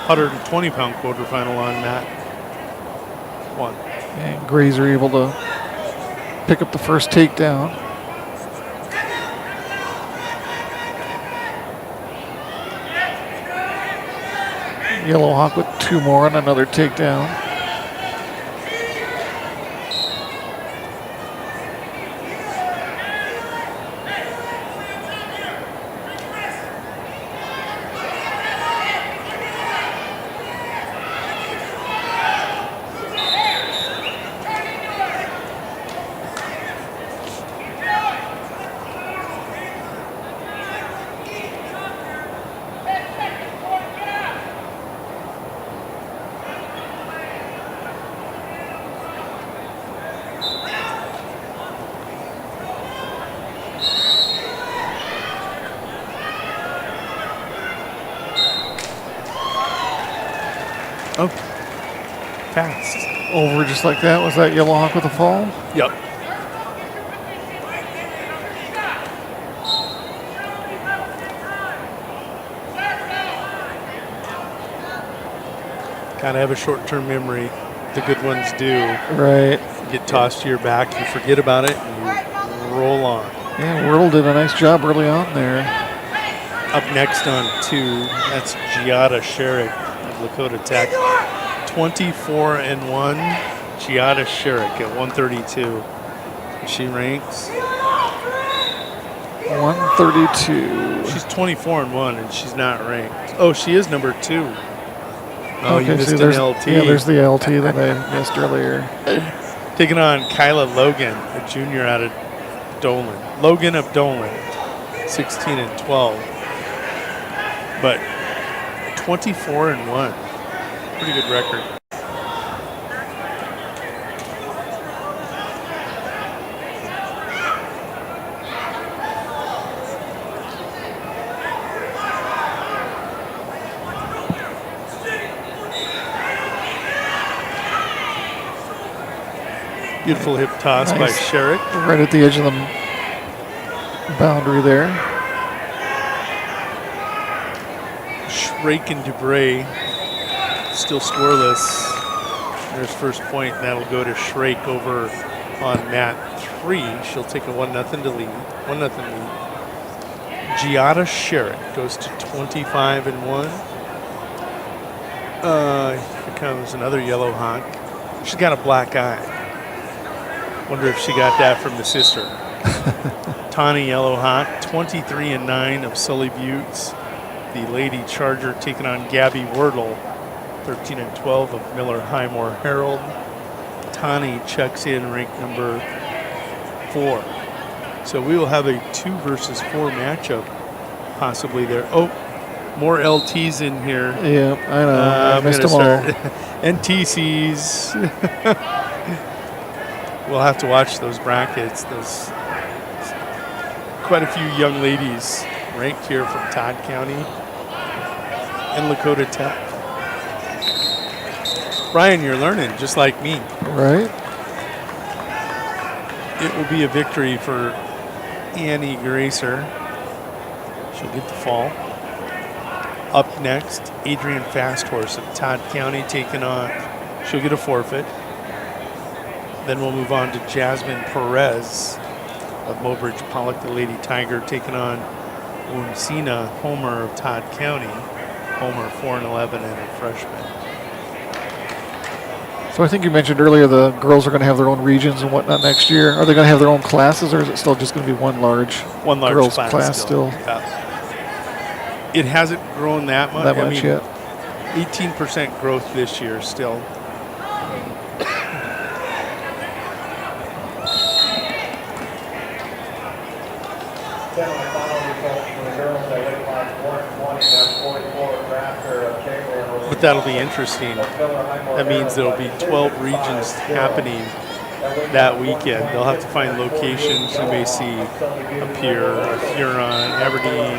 120-pound quarterfinal on mat 1. And Grazer able to pick up the first takedown. Yellow Hawk with 2 more and another takedown. Oh, fast. Over just like that. Was that Yellow Hawk with a fall? Yep. Gotta have a short-term memory. The good ones do. Right. You get tossed to your back, you forget about it, and you roll on. Yeah, Whirl did a nice job early on there. Up next on 2, that's Giada Sherrick of Dakota Tech. 24-1. Giada Sherrick at 132. She ranks 132. She's 24-1 and she's not ranked. Oh, she is number 2. Oh, okay, you missed so an LT. Yeah, there's the LT that I missed earlier. Taking on Kyla Logan, a junior out of Dolan. Logan of Dolan, 16-12. But 24-1. Pretty good record. Beautiful hip toss by Sherrick. Right at the edge of the boundary there. Shrake and Dubray still scoreless. There's first point. That'll go to Shrake over on mat 3. She'll take a 1-0 lead. 1-0 lead. Giada Sherrick goes to 25-1. Here comes another Yellow Hawk. She's got a black eye. Wonder if she got that from the sister. Tawny Yellow Hawk, 23-9 of Sully Buttes. The Lady Charger taking on Gabby Wordle, 13-12 of Miller Highmore Herald. Tawny checks in ranked number 4. So we will have a 2 versus 4 matchup possibly there. Oh, more LTs in here. Yeah, I know. I missed them all. And TCs. We'll have to watch those brackets. There's quite a few young ladies ranked here from Todd County and Dakota Tech. Brian, you're learning just like me. Right. It will be a victory for Annie Gracer. She'll get the fall. Up next, Adrian Fasthorse of Todd County taking on, she'll get a forfeit. Then we'll move on to Jasmine Perez of Mobridge Pollock, the Lady Tiger, taking on Unsina Homer of Todd County. Homer 4-11 and a freshman. So I think you mentioned earlier the girls are going to have their own regions and whatnot next year. Are they going to have their own classes, or is it still just going to be one large girls class still? Yeah. It hasn't grown that much. That much yet. 18% growth this year still. But that'll be interesting. That means there'll be 12 regions happening that weekend. They'll have to find locations. You may see a pier, a Huron, Aberdeen,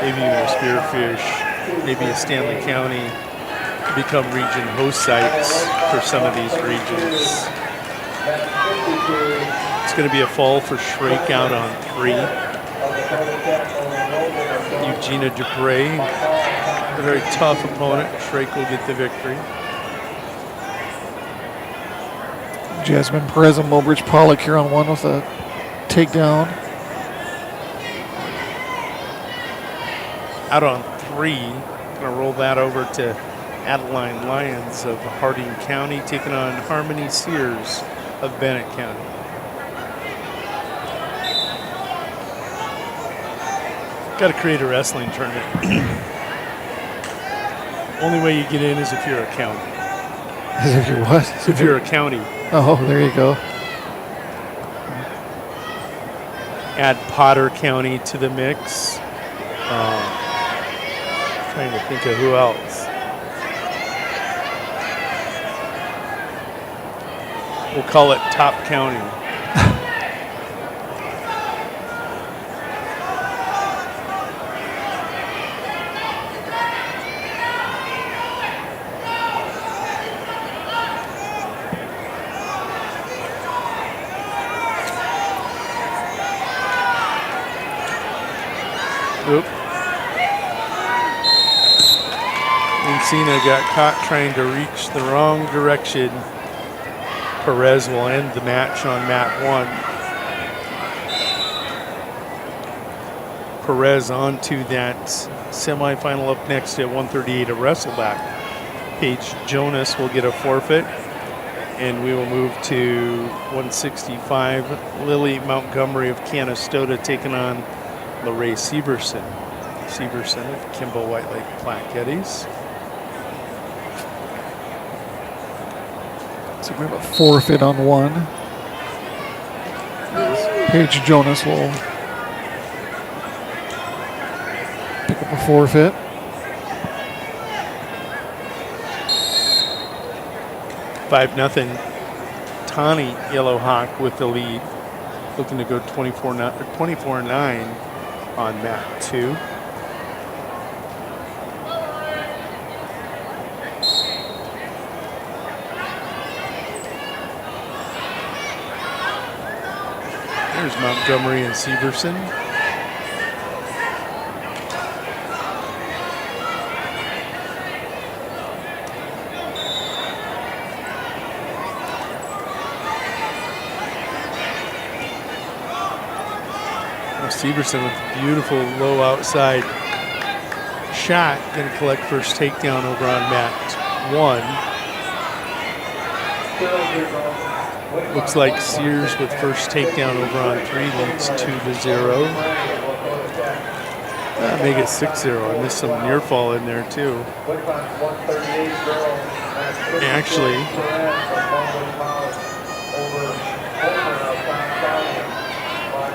maybe even a Spearfish, maybe a Stanley County become region host sites for some of these regions. It's going to be a fall for Shrake out on 3. Eugenia Dupre, a very tough opponent. Shrake will get the victory. Jasmine Perez and Mobridge Pollock here on 1 with a takedown. Out on 3, going to roll that over to Adeline Lyons of Harding County, taking on Harmony Sears of Bennett County. Got to create a wrestling tournament. Only way you get in is if you're a county. If you're what? If you're a county. Oh, there you go. Add Potter County to the mix. Trying to think of who else. We'll call it Top County. Oop. Encina got caught trying to reach the wrong direction. Perez will end the match on mat 1. Perez on to that semifinal up next at 138 of Wrestleback. Paige Jonas will get a forfeit. And we will move to 165. Lily Montgomery of Canastota taking on LaRae Severson. Severson of Kimball White Lake Platte Geddes. So we have a forfeit on 1. Paige Jonas will pick up a forfeit. Five nothing. Tawny Yellow Hawk with the lead. Looking to go 24-9 on mat 2. There's Montgomery and Severson. Severson with a beautiful low outside shot. Going to collect first takedown over on mat 1. Looks like Sears with first takedown over on 3 leads 2-0. Make it 6-0. I missed some near fall in there too. Actually,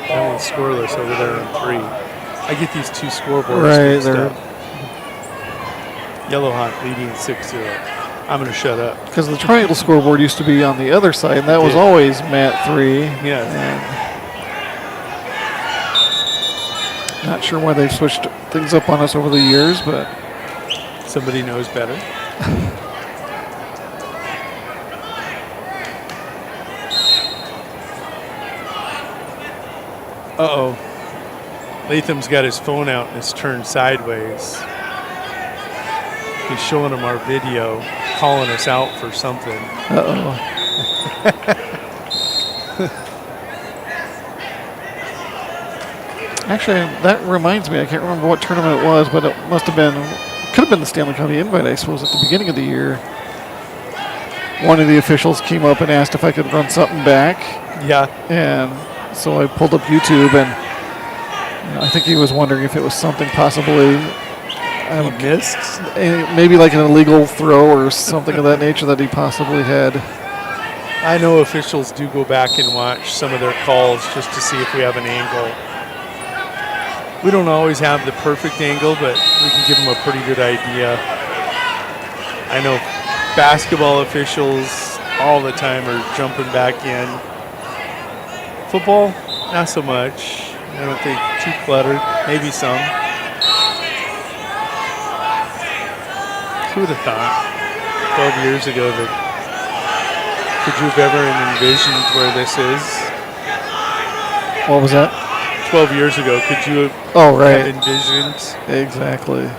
that one's scoreless over there on 3. I get these two scoreboards mixed up. Yellow Hawk leading 6-0. I'm going to shut up. Because the triangle scoreboard used to be on the other side, and that was always mat 3. Yeah. Not sure why they've switched things up on us over the years, but somebody knows better. Uh-oh. Latham's got his phone out and it's turned sideways. He's showing him our video, calling us out for something. Uh-oh. Actually, that reminds me, I can't remember what tournament it was, but it must have been, could have been the Stanley County Invite, I suppose, at the beginning of the year. One of the officials came up and asked if I could run something back. Yeah. And so I pulled up YouTube, and I think he was wondering if it was something possibly he missed, maybe like an illegal throw or something of that nature that he possibly had. I know officials do go back and watch some of their calls just to see if we have an angle. We don't always have the perfect angle, but we can give them a pretty good idea. I know basketball officials all the time are jumping back in. Football, not so much. I don't think too cluttered. Maybe some. Who would have thought 12 years ago that could you have ever envisioned where this is? What was that? 12 years ago, could you have envisioned? Exactly.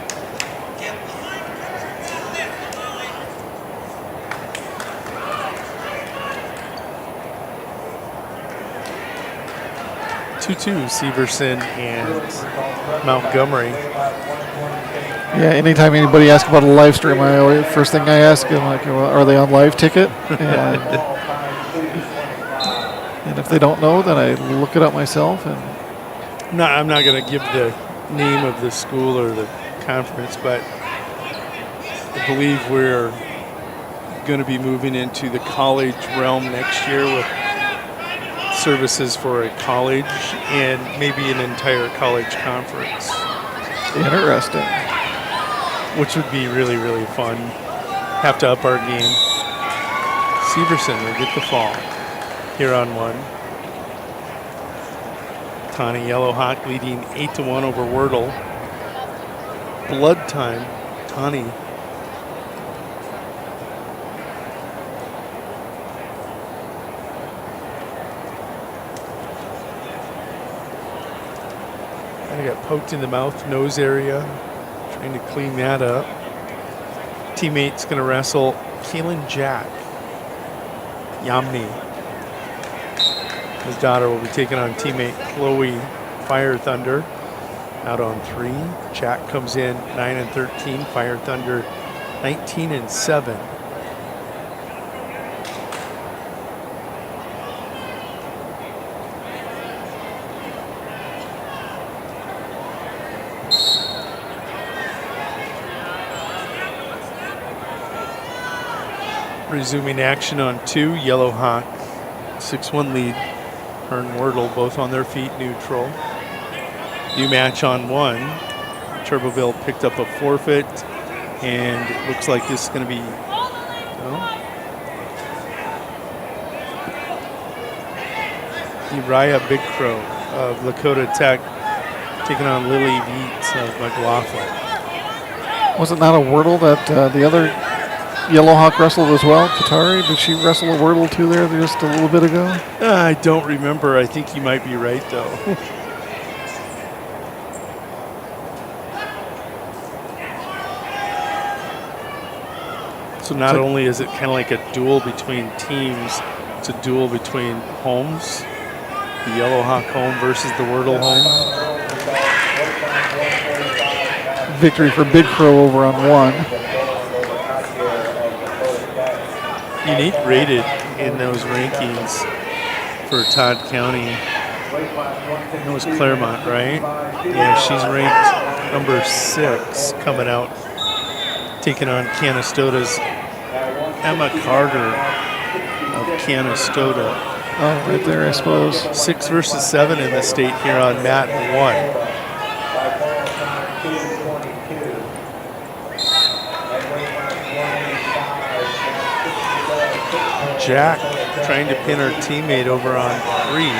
Severson and Montgomery. Yeah, anytime anybody asks about a live stream, first thing I ask them, like, well, are they on live ticket? And if they don't know, then I look it up myself. And no, I'm not going to give the name of the school or the conference, but I believe we're going to be moving into the college realm next year with services for a college and maybe an entire college conference. Interesting. Which would be really, really fun. Have to up our game. Severson will get the fall here on 1. Tawny Yellowhawk leading 8-1 over Wordle. Blood time, Tawny. I got poked in the mouth, nose area. Trying to clean that up. Teammate's going to wrestle Keelan Jack. Yamni. His daughter will be taking on teammate Chloe Fire Thunder. Out on 3. Jack comes in 9-13. Fire Thunder 19-7. Resuming action on 2, Yellowhawk, 6-1 lead. Her and Wordle both on their feet, neutral. New match on 1. Turboville picked up a forfeit, and it looks like this is going to be. Uriah Big Crow of Dakota Tech taking on Lily Vietz of McLaughlin. Was it not a Wordle that the other Yellowhawk wrestled as well? Katari, did she wrestle a Wordle too there just a little bit ago? I don't remember. I think you might be right, though. So not only is it kind of like a duel between teams, it's a duel between homes. The Yellowhawk home versus the Wordle home. Victory for Big Crow over on 1. Unique rated in those rankings for Todd County. It was Claremont, right? Yeah, she's ranked number 6 coming out, taking on Canastoga's Emma Carter of Canastota. Oh, right there, I suppose. 6 versus 7 in the state here on mat 1. Jack trying to pin her teammate over on 3.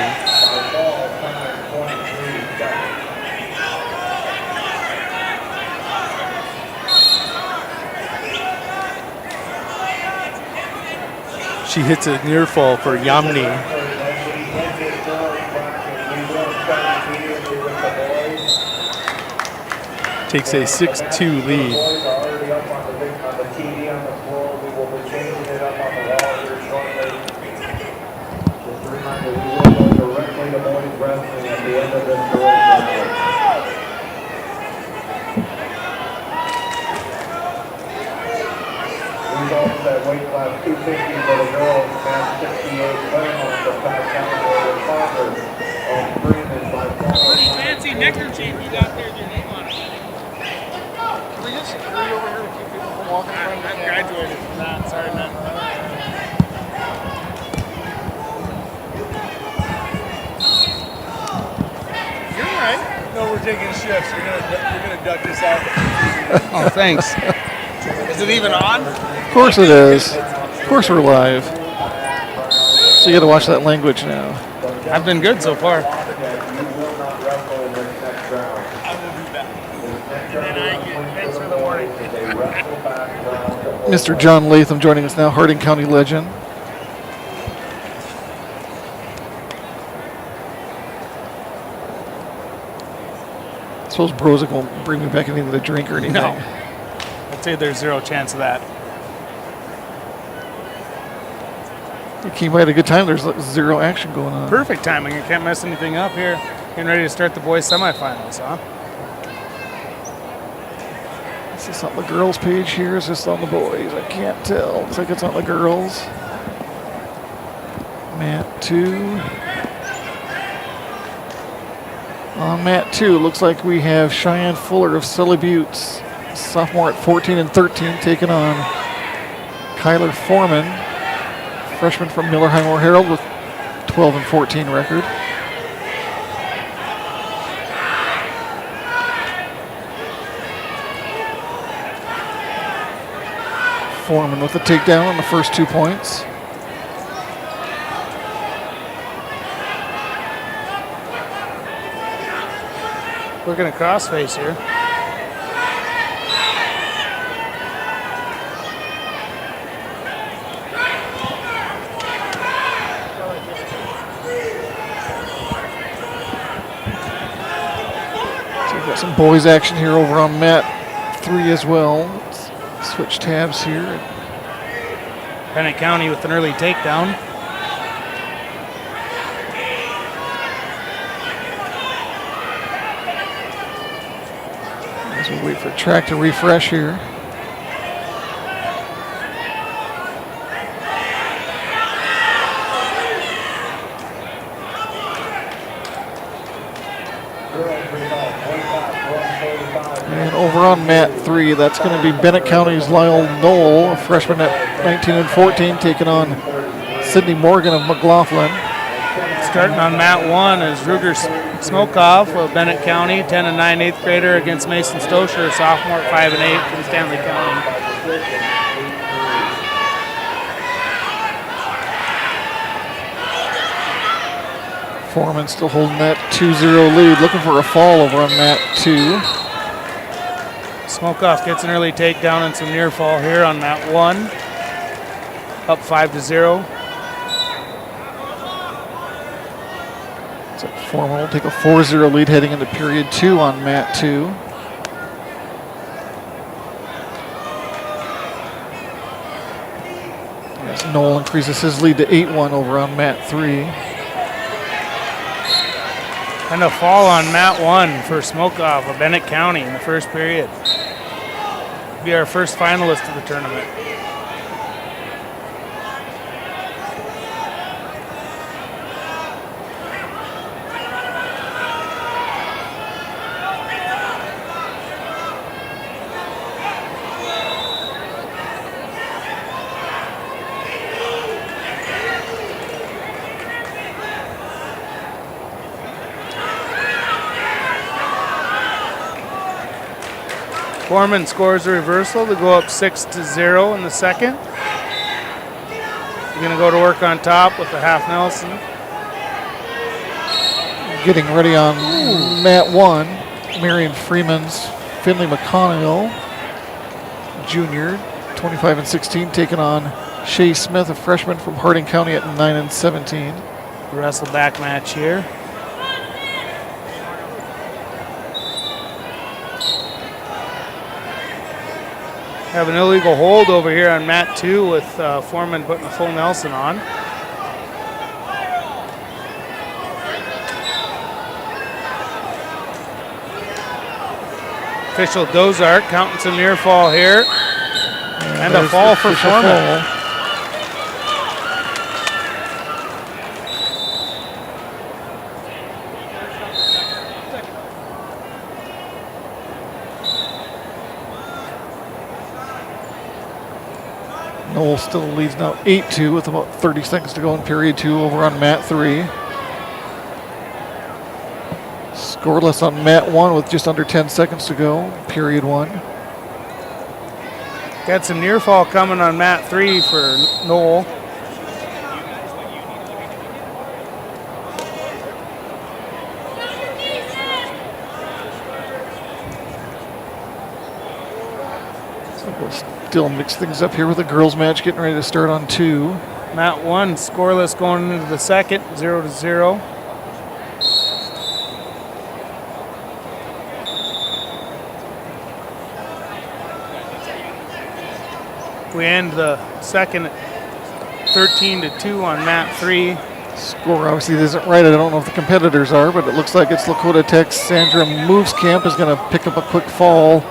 She hits a near fall for Yamni. Takes a 6-2 lead. At weight class 250 for the girls, match 68 Claremont for Todd County with Foster on Freeman by Pretty fancy neckerchief you got there with your name on it. Can we just hurry over here to keep people from walking around? I graduated from that. Sorry, man. You're all right. No, we're taking shifts. You're gonna duck this out. Oh, thanks. Is it even on? Of course it is. Of course we're live. So you got to watch that language now. I've been good so far. Mr. John Latham joining us now, Harding County legend. I suppose Brozick won't bring me back anything to drink or anything. No. I'd say there's zero chance of that. You came by at a good time. There's zero action going on. Perfect timing. You can't mess anything up here. Getting ready to start the boys' semifinals, huh? Is this on the girls' page here? Is this on the boys? I can't tell. Looks like it's on the girls. Mat 2. On mat 2, looks like we have Cheyenne Fuller of Sully Buttes, sophomore at 14 and 13, taking on Kyler Foreman, freshman from Miller Highmore Herald with 12 and 14 record. Foreman with the takedown on the first 2 points. Looking at crossface here. So we've got some boys action here over on mat 3 as well. Let's switch tabs here. Bennett County with an early takedown. As we wait for track to refresh here. And over on mat 3, that's going to be Bennett County's Lyle Knoll, a freshman at 19 and 14, taking on Sydney Morgan of McLaughlin. Starting on mat 1 is Ruger Smokoff of Bennett County, 10 and 9 8th grader against Mason Stosher, sophomore at 5 and 8 from Stanley County. Foreman still holding that 2-0 lead, looking for a fall over on mat 2. Smokoff gets an early takedown and some near fall here on mat 1. Up 5-0. So Foreman will take a 4-0 lead heading into period 2 on mat 2. As Knoll increases his lead to 8-1 over on mat 3. And a fall on mat 1 for Smokoff of Bennett County in the first period. Be our first finalist of the tournament. Foreman scores a reversal to go up 6-0 in the second. You're going to go to work on top with the half Nelson. Getting ready on mat 1, Marion Freeman's Finley McConnell, junior, 25 and 16, taking on Shea Smith, a freshman from Harding County at 9 and 17. Wrestle back match here. Have an illegal hold over here on mat 2 with Foreman putting a full Nelson on. Official Dozart counting some near fall here. And a fall for Foreman. Knoll still leads now 8-2 with about 30 seconds to go in period 2 over on mat 3. Scoreless on mat 1 with just under 10 seconds to go, period 1. Got some near fall coming on mat 3 for Knoll. We'll still mix things up here with the girls match getting ready to start on 2. Mat 1 scoreless going into the second, 0-0. We end the second at 13-2 on Mat 3. Score obviously isn't right. I don't know if the competitors are, but it looks like it's Lakota Tech's Sandra Movescamp is going to pick up a quick fall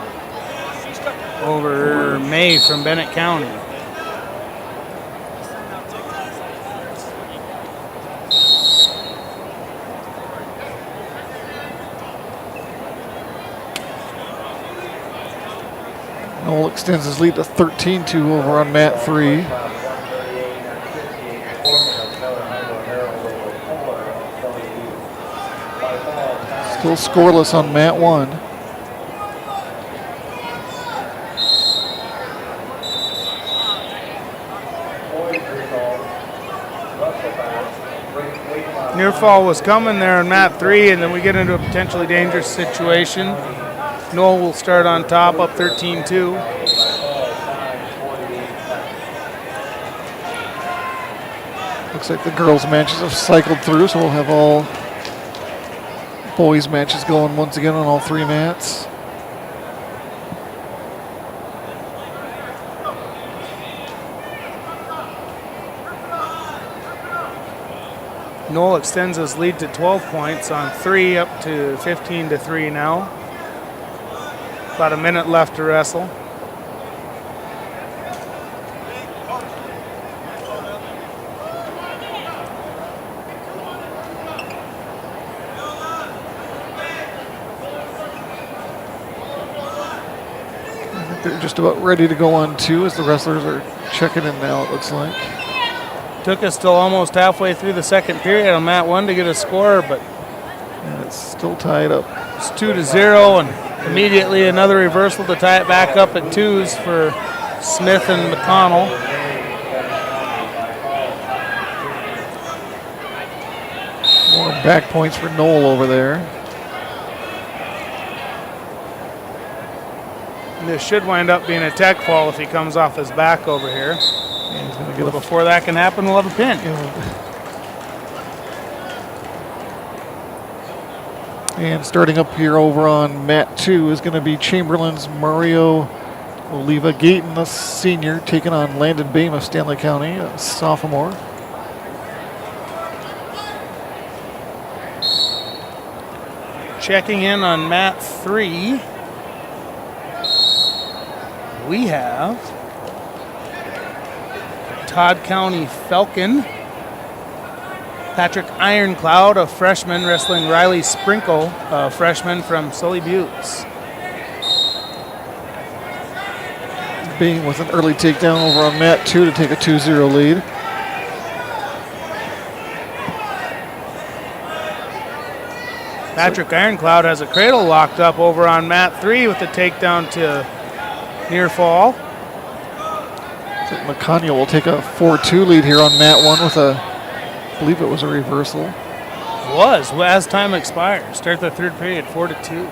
over May from Bennett County. Noel extends his lead to 13-2 over on Mat 3. Still scoreless on Mat 1. Near fall was coming there on Mat 3, and then we get into a potentially dangerous situation. Noel will start on top, up 13-2. Looks like the girls' matches have cycled through, so we'll have all boys' matches going once again on all 3 mats. Noel extends his lead to 12 points on 3, up to 15-3 now. About a minute left to wrestle. They're just about ready to go on 2 as the wrestlers are checking in now, it looks like. Took us till almost halfway through the second period on Mat 1 to get a score, but it's still tied up. It's 2-0, and immediately another reversal to tie it back up at 2s for Smith and McConnell. More back points for Noel over there. This should wind up being a tech fall if he comes off his back over here. But before that can happen, we'll have a pin. And starting up here over on Mat 2 is going to be Chamberlain's Mario Oliva Gayton, a senior, taking on Landon Bame of Stanley County, a sophomore. Checking in on Mat 3, we have Todd County Falcon, Patrick Ironcloud, a freshman, wrestling Riley Sprinkle, a freshman from Sully Buttes. Bame with an early takedown over on Mat 2 to take a 2-0 lead. Patrick Ironcloud has a cradle locked up over on Mat 3 with the takedown to near fall. So McConnell will take a 4-2 lead here on Mat 1 with I believe it was a reversal. Was, as time expires. Start the third period, 4-2.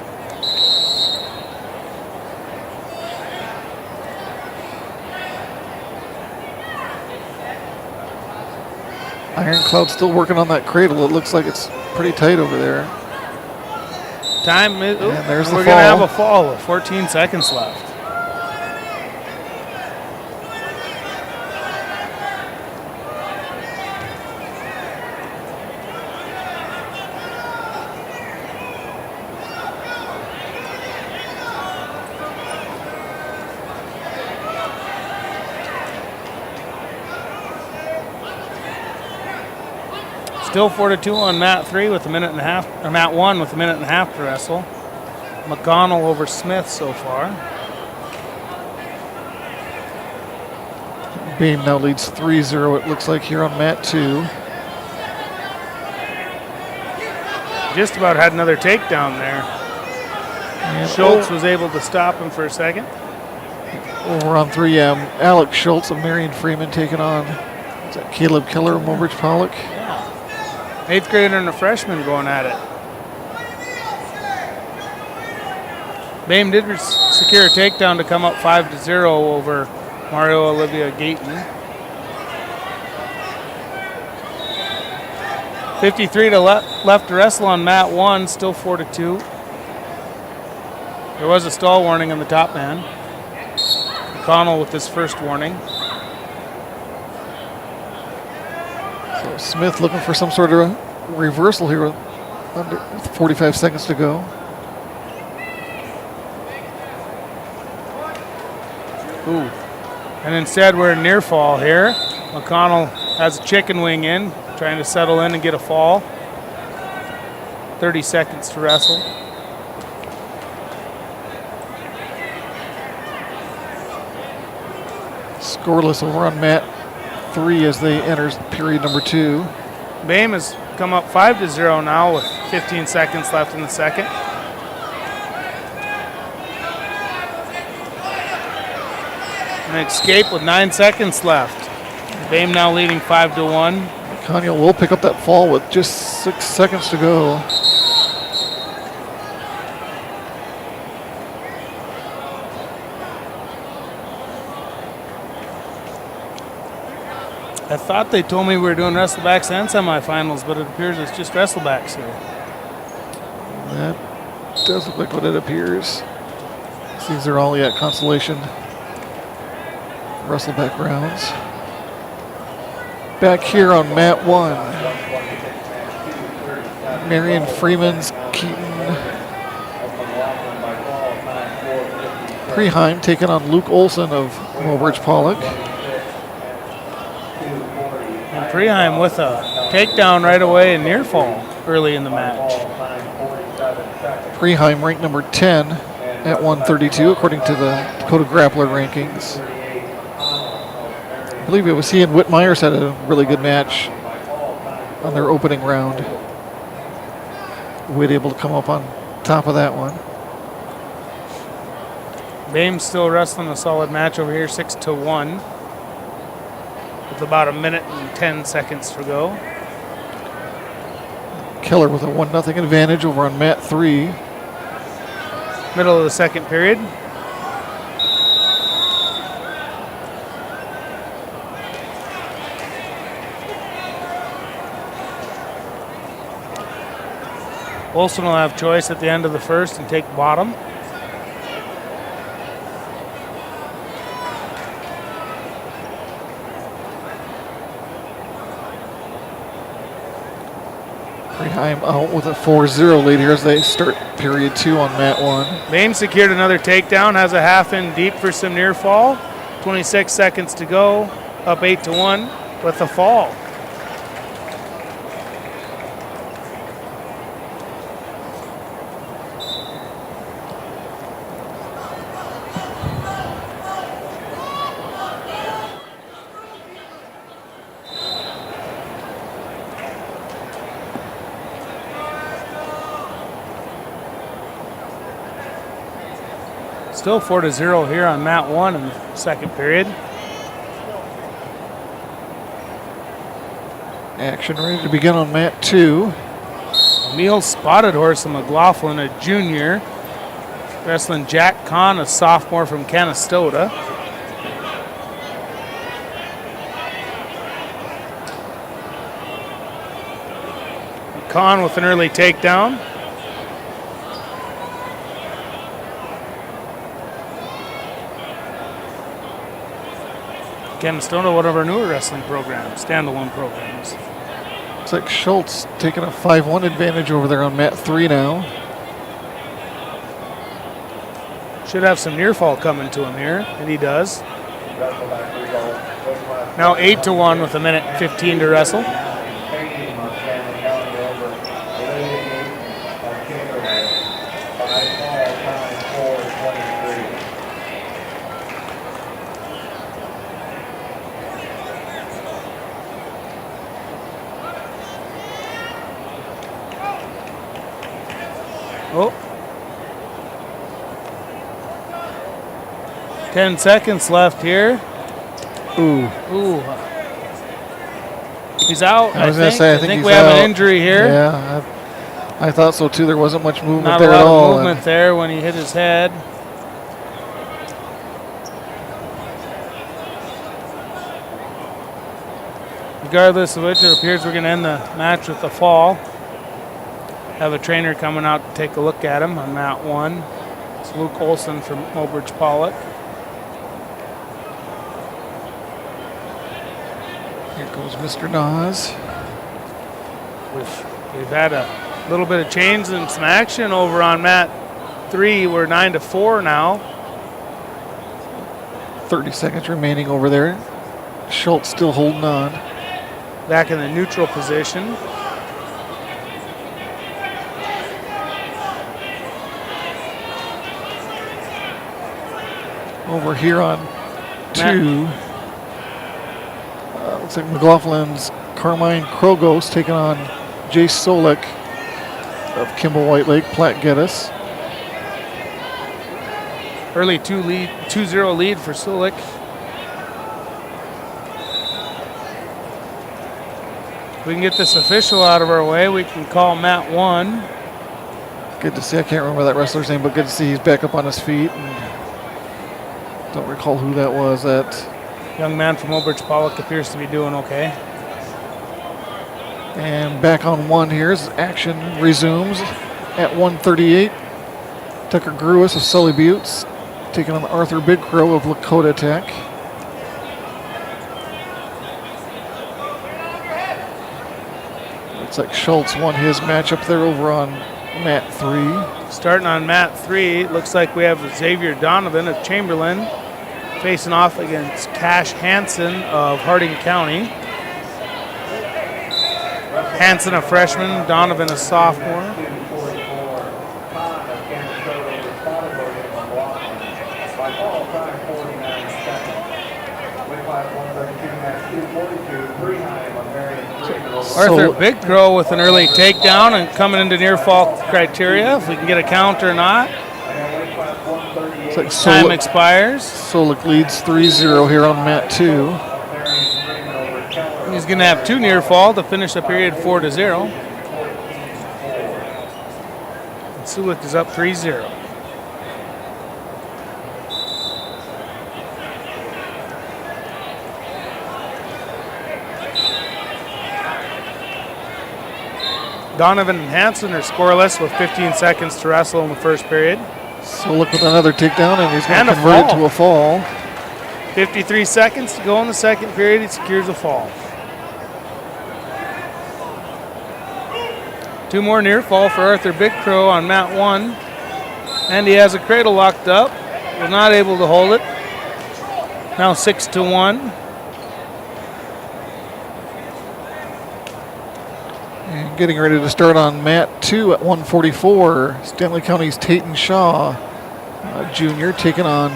Ironcloud still working on that cradle. It looks like it's pretty tight over there. Time is, and there's the we're fall. going to have a fall with 14 seconds left. Still 4-2 on Mat 3 with a minute and a half, or Mat 1 with a minute and a half to wrestle. McConnell over Smith so far. Bame now leads 3-0, it looks like, here on Mat 2. Just about had another takedown there. And Schultz was able to stop him for a second. Over on 3, Alex Schultz of Marion Freeman taking on, is that Caleb Keller of Mobridge Pollock? 8th grader and a freshman going at it. Bame did secure a takedown to come up 5-0 over Mario Olivia Gayton. 53 to left to wrestle on mat 1, still 4-2. There was a stall warning on the top man. McConnell with his first warning. So Smith looking for some sort of a reversal here with 45 seconds to go. Ooh. And instead we're in near fall here. McConnell has a chicken wing in, trying to settle in and get a fall. 30 seconds to wrestle. Scoreless over on mat 3 as they enter period number 2. Bame has come up 5-0 now with 15 seconds left in the second. An escape with 9 seconds left. Bame now leading 5-1. Kanye will pick up that fall with just 6 seconds to go. I thought they told me we were doing wrestlebacks and semifinals, but it appears it's just wrestlebacks here. That does look like what it appears. These are all yet consolation wrestleback rounds. Back here on mat 1, Marion Freeman's Keaton Preheim taking on Luke Olson of Mobridge Pollock. And Preheim with a takedown right away in near fall early in the match. Preheim ranked number 10 at 132 according to the Dakota Grappler rankings. I believe it was he and Whit Myers had a really good match on their opening round. Whit able to come up on top of that one. Bame still wrestling a solid match over here, 6-1. With about 1 minute and 10 seconds to go. Keller with a 1-0 advantage over on mat 3. Middle of the second period. Olsen will have choice at the end of the first and take bottom. Preheim out with a 4-0 lead here as they start period 2 on mat 1. Bame secured another takedown, has a half in deep for some near fall. 26 seconds to go, up 8-1 with the fall. Still 4-0 here on mat 1 in the second period. Action ready to begin on mat 2. Emil Spotted Horse of McLaughlin, a junior. Wrestling Jack Kahn, a sophomore from Canastota. Kahn with an early takedown. Canastota, one of our newer wrestling programs, standalone programs. Looks like Schultz taking a 5-1 advantage over there on mat 3 now. Should have some near fall coming to him here, and he does. Now 8-1 with 1 minute and 15 to wrestle. Oh. 10 seconds left here. Ooh. Ooh. He's out. I was going to say, I think we have an injury here. Yeah, I thought so too. There wasn't much movement Not there a lot at all. of movement there when he hit his head. Regardless of which, it appears we're going to end the match with a fall. Have a trainer coming out to take a look at him on mat 1. It's Luke Olson from Mobridge Pollock. Here goes Mr. Nas. We've had a little bit of change and some action over on mat 3. We're 9-4 now. 30 seconds remaining over there. Schultz still holding on. Back in the neutral position. Over here on 2. Looks like McLaughlin's Carmine Krogos taking on Jace Solik of Kimball White Lake, Platte Geddes. Early 2-0 lead for Solik. If we can get this official out of our way, we can call mat 1. Good to see. I can't remember that wrestler's name, but good to see he's back up on his feet. And don't recall who that was. That young man from Mobridge Pollock appears to be doing okay. And back on 1 here as action resumes at 1:38. Tucker Gruis of Sully Buttes taking on Arthur Big Crow of Lakota Tech. Looks like Schultz won his matchup there over on mat 3. Starting on mat 3, it looks like we have Xavier Donovan of Chamberlain facing off against Cash Hansen of Harding County. Hansen a freshman, Donovan a sophomore. Arthur Big Crow with an early takedown and coming into near fall criteria. If we can get a count or not. Like Time expires. Solik leads 3-0 here on mat 2. He's going to have 2 near fall to finish the period 4-0. Solik is up 3-0. Donovan and Hansen are scoreless with 15 seconds to wrestle in the first period. Solik with another takedown, and he's going to convert it to a fall. 53 seconds to go in the second period. He secures a fall. 2 more near fall for Arthur Big Crow on mat 1. And he has a cradle locked up. Was not able to hold it. Now 6-1. And getting ready to start on mat 2 at 1:44. Stanley County's Tayton Shaw, Jr., taking on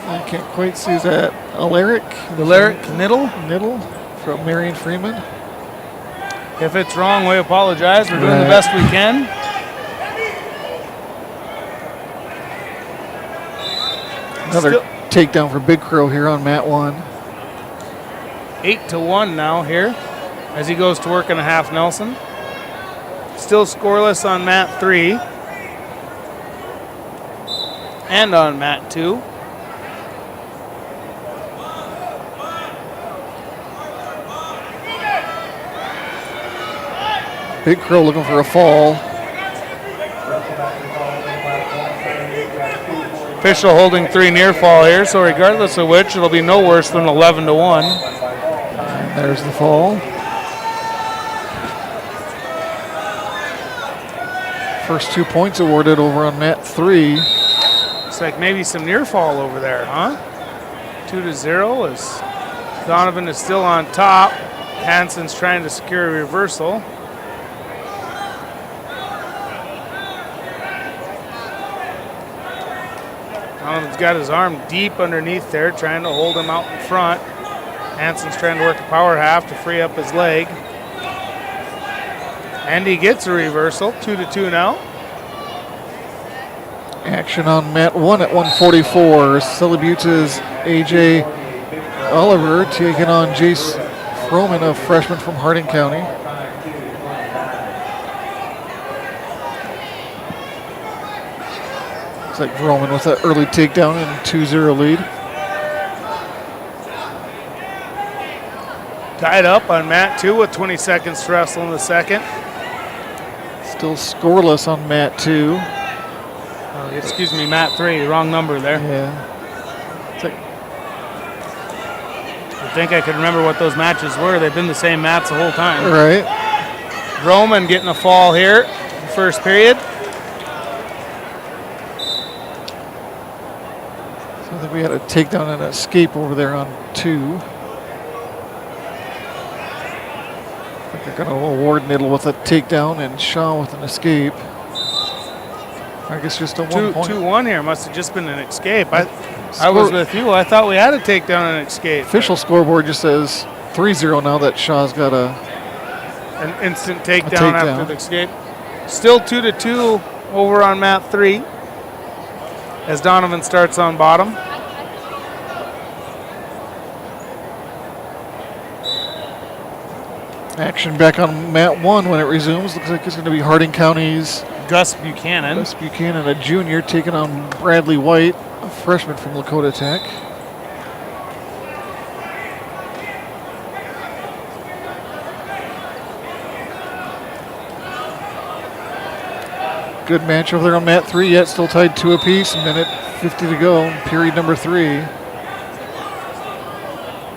I can't quite see that. Alaric Niddle from Marion Freeman. If it's wrong, we apologize. We're doing the best we can. Another takedown for Big Crow here on mat 1. 8-1 now here as he goes to work in a half Nelson. Still scoreless on mat 3 and on mat 2. Big Crow looking for a fall. Official holding 3 near fall here, so regardless of which, it'll be no worse than 11-1. And there's the fall. First 2 points awarded over on mat 3. Looks like maybe some near fall over there, huh? 2-0 as Donovan is still on top. Hansen's trying to secure a reversal. Donovan's got his arm deep underneath there, trying to hold him out in front. Hansen's trying to work a power half to free up his leg. And he gets a reversal, 2-2 now. Action on mat 1 at 1:44. Sully Buttes' AJ Oliver taking on Jace Froman, a freshman from Harding County. Looks like Froman with that early takedown and 2-0 lead. Tied up on mat 2 with 20 seconds to wrestle in the second. Still scoreless on mat 2. Excuse me, mat 3. Wrong number there. Yeah. I think I could remember what those matches were. They've been the same mats the whole time. Right. Roman getting a fall here, first period. So I think we had a takedown and an escape over there on 2. I think they're going to award Niddle with a takedown and Shaw with an escape. I guess just a 1 point. 2-1 here. Must have just been an escape. I was with you. I thought we had a takedown and escape. Official scoreboard just says 3-0 now that Shaw's got an instant takedown after the escape. Still 2-2 over on mat 3 as Donovan starts on bottom. Action back on mat 1 when it resumes. Looks like it's going to be Harding County's Gus Buchanan. Gus Buchanan, a junior, taking on Bradley White, a freshman from Lakota Tech. Good match over there on mat 3 yet, still tied 2 apiece, minute 50 to go, period number 3.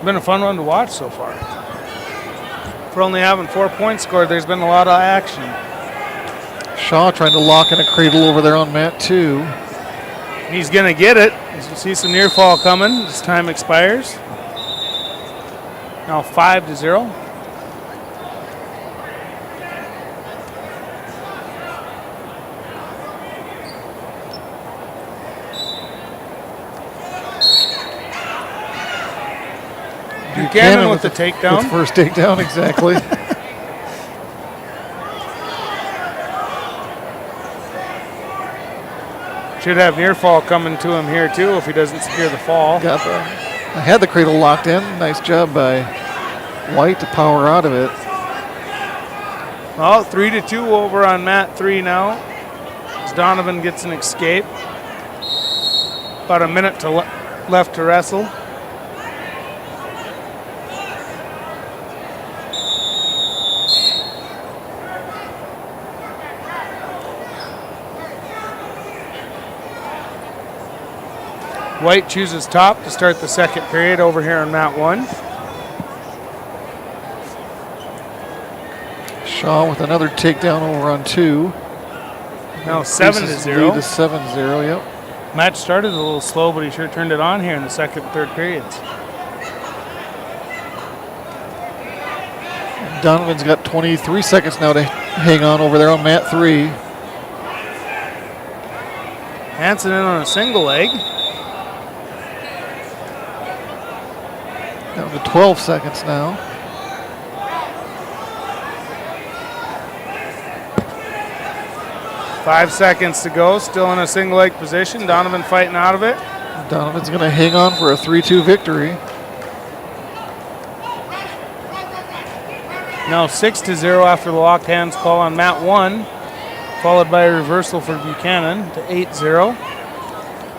Been a fun one to watch so far. For only having 4 points scored, there's been a lot of action. Shaw trying to lock in a cradle over there on mat 2. He's going to get it. As you see some near fall coming as time expires. Now 5-0. Buchanan with the takedown. With first takedown, exactly. Should have near fall coming to him here too if he doesn't secure the fall. I had the cradle locked in. Nice job by White to power out of it. Well, 3-2 over on mat 3 now. As Donovan gets an escape. About a minute left to wrestle. White chooses top to start the second period over here on mat 1. Shaw with another takedown over on 2. Now 7-0. Lead to 7-0, yep. Match started a little slow, but he sure turned it on here in the second and third periods. Donovan's got 23 seconds now to hang on over there on mat 3. Hansen in on a single leg. Down to 12 seconds now. Five seconds to go, still in a single leg position. Donovan fighting out of it. Donovan's going to hang on for a 3-2 victory. Now 6-0 after the locked hands call on mat 1, followed by a reversal for Buchanan to 8-0.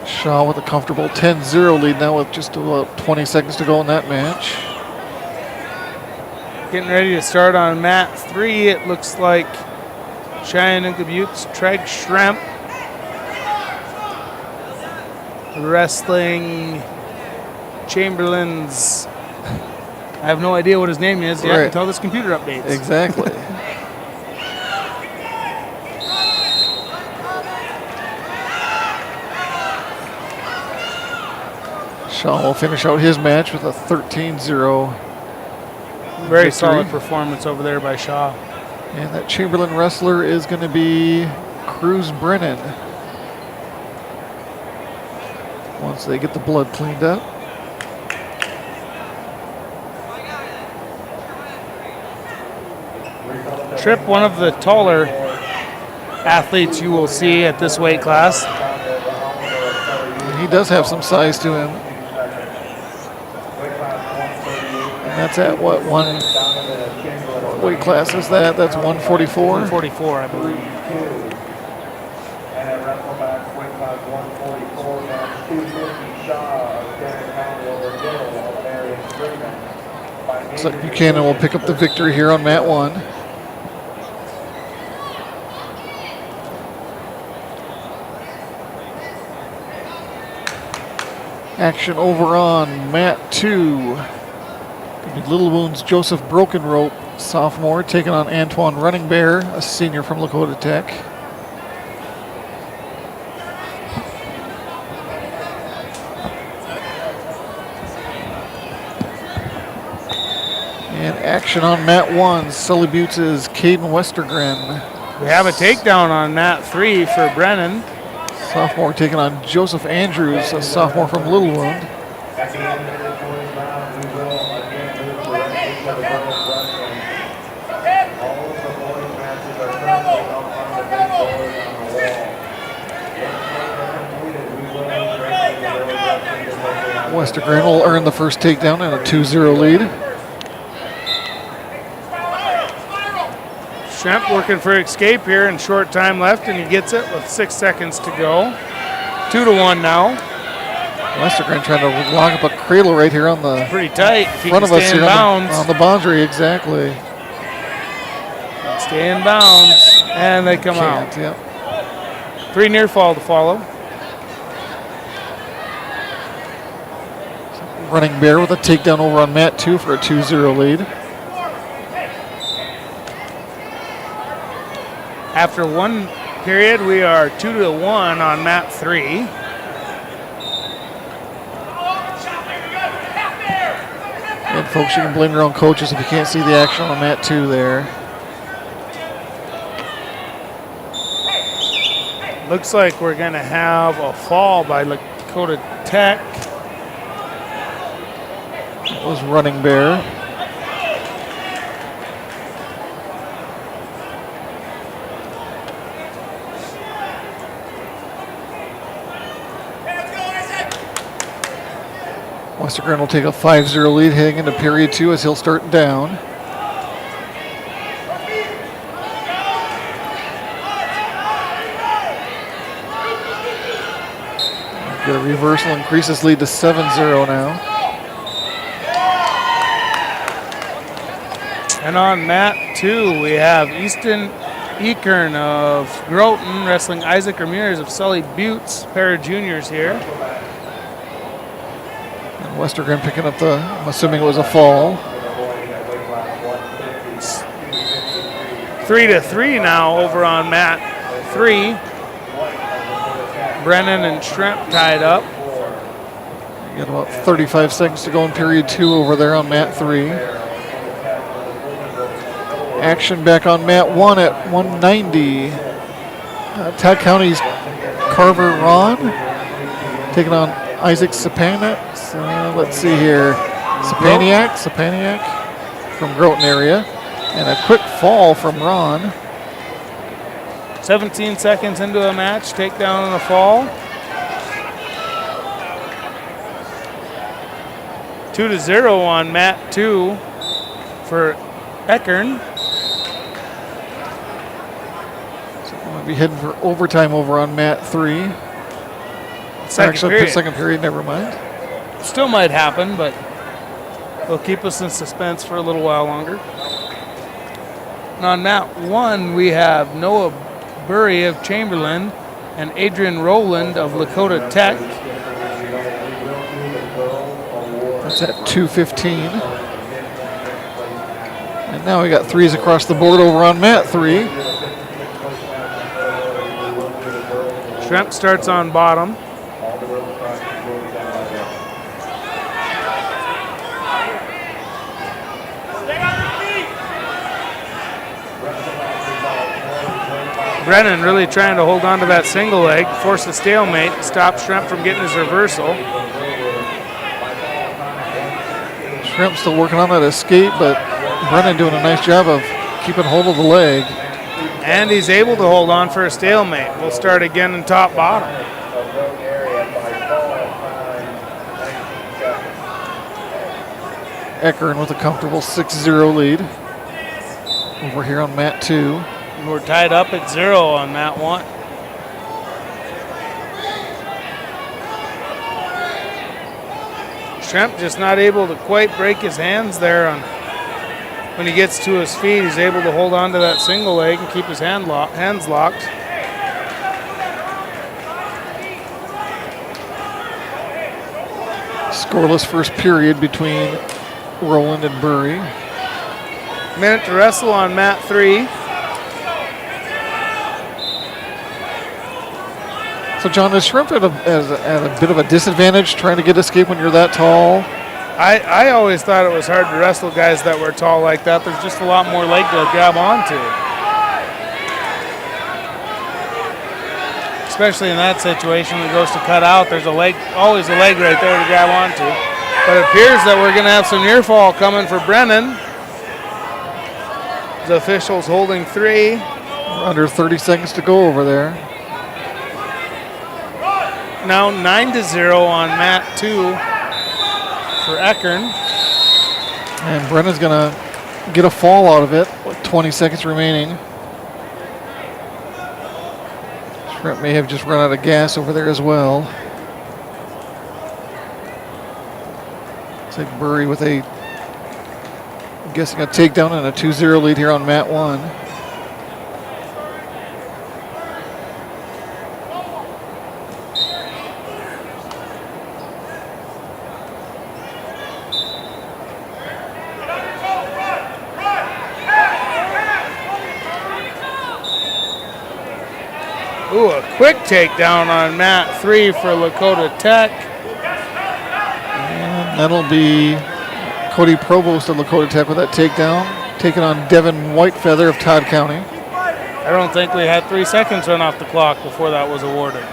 Shaw with a comfortable 10-0 lead now with just about 20 seconds to go in that match. Getting ready to start on mat 3. It looks like Cheyenne Buttes, Treg Schremp wrestling Chamberlain's. I have no idea what his name is yet until this computer updates. Exactly. Shaw will finish out his match with a 13-0. Very victory. solid performance over there by Shaw. And that Chamberlain wrestler is going to be Cruz Brennan. Once they get the blood cleaned up. Tripp, one of the taller athletes you will see at this weight class. He does have some size to him. And that's at what weight class is that? That's 144? 144, I believe. And at WrestleMatch weight class 144, match 250 Shaw of Tarrant County over Gill of Marion Freeman. Looks like Buchanan will pick up the victory here on mat 1. Action over on mat 2. Little Wounds Joseph Broken Rope, sophomore, taking on Antoine Running Bear, a senior from Lakota Tech. And action on mat 1, Sully Buttes' Caden Westergren. We have a takedown on mat 3 for Brennan. Sophomore taking on Joseph Andrews, a sophomore from Little Wound. At the end of the 20th round, we will again move directly to the girls' wrestling. All of the boys' matches are currently up on the big board on the wall. Once those are completed, we will move directly to the girls' wrestling. Westergren will earn the first takedown and a 2-0 lead. Shemp working for escape here and short time left, and he gets it with 6 seconds to go. 2-1 now. Westergren trying to lock up a cradle right here on the pretty tight. If he front can of us stay in here bounds. on the boundary, exactly. Stay in bounds, and they come out. Yep. 3 near fall to follow. Running Bear with a takedown over on mat 2 for a 2-0 lead. After one period, we are 2-1 on mat 3. And folks, you can blame your own coaches if you can't see the action on mat 2 there. Looks like we're going to have a fall by Dakota Tech. That was Running Bear. Westergren will take a 5-0 lead heading into period 2 as he'll start down. Get a reversal, increase his lead to 7-0 now. And on mat 2, we have Easton Ekern of Groton wrestling Isaac Ramirez of Sully Buttes, pair of juniors here. Westergren picking up the, I'm assuming it was a fall. 3-3 now over on mat 3. Brennan and Shrimp tied up. You got about 35 seconds to go in period 2 over there on mat 3. Action back on mat 1 at 190. Todd County's Carver Ron taking on Isaac Sapaniak. Let's see here. Sapaniak from Groton area. And a quick fall from Ron. 17 seconds into a match, takedown and a fall. 2-0 on mat 2 for Ekern. So we'll be heading for overtime over on mat 3. Second period, never mind. Still might happen, but it'll keep us in suspense for a little while longer. And on mat 1, we have Noah Burry of Chamberlain and Adrian Rowland of Lakota Tech. That's at 2:15. And now we got threes across the board over on mat 3. Shrimp starts on bottom. Brennan really trying to hold on to that single leg, force a stalemate, stop Shrimp from getting his reversal. Shrimp still working on that escape, but Brennan doing a nice job of keeping hold of the leg. And he's able to hold on for a stalemate. We'll start again in top bottom. Ekern with a comfortable 6-0 lead over here on mat 2. And we're tied up at 0 on mat 1. Shrimp just not able to quite break his hands there on when he gets to his feet. He's able to hold on to that single leg and keep his hands locked. Scoreless first period between Roland and Burry. Minute to wrestle on mat 3. So, John, is Shrimp at a bit of a disadvantage trying to get escape when you're that tall? I always thought it was hard to wrestle guys that were tall like that. There's just a lot more leg to grab onto. Especially in that situation when it goes to cut out, there's always a leg right there to grab onto. But it appears that we're going to have some near fall coming for Brennan. The officials holding 3. Under 30 seconds to go over there. Now 9-0 on mat 2 for Eckern. And Brennan's going to get a fall out of it with 20 seconds remaining. Shrimp may have just run out of gas over there as well. Looks like Burry with I'm guessing a takedown and a 2-0 lead here on mat 1. Ooh, a quick takedown on mat 3 for Dakota Tech. And that'll be Cody Provost of Dakota Tech with that takedown, taking on Devin Whitefeather of Todd County. I don't think we had 3 seconds run off the clock before that was awarded.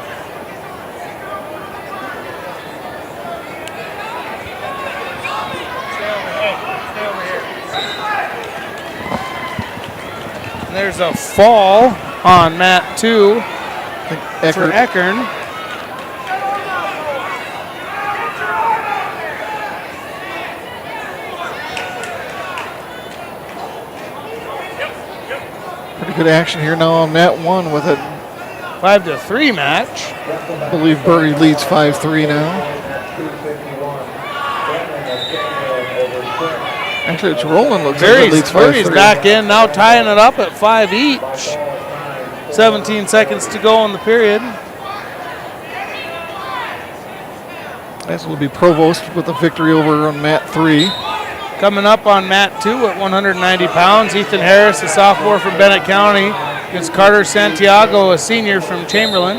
And there's a fall on mat 2 for Eckern. Pretty good action here now on mat 1 with a 5-3 match. I believe Burry leads 5-3 now. Actually, it's Roland. Looks like it leads 5-3. Burry's back in now, tying it up at 5 each. 17 seconds to go in the period. This will be Provost with a victory over on mat 3. Coming up on mat 2 at 190 pounds, Ethan Harris, a sophomore from Bennett County, against Carter Santiago, a senior from Chamberlain.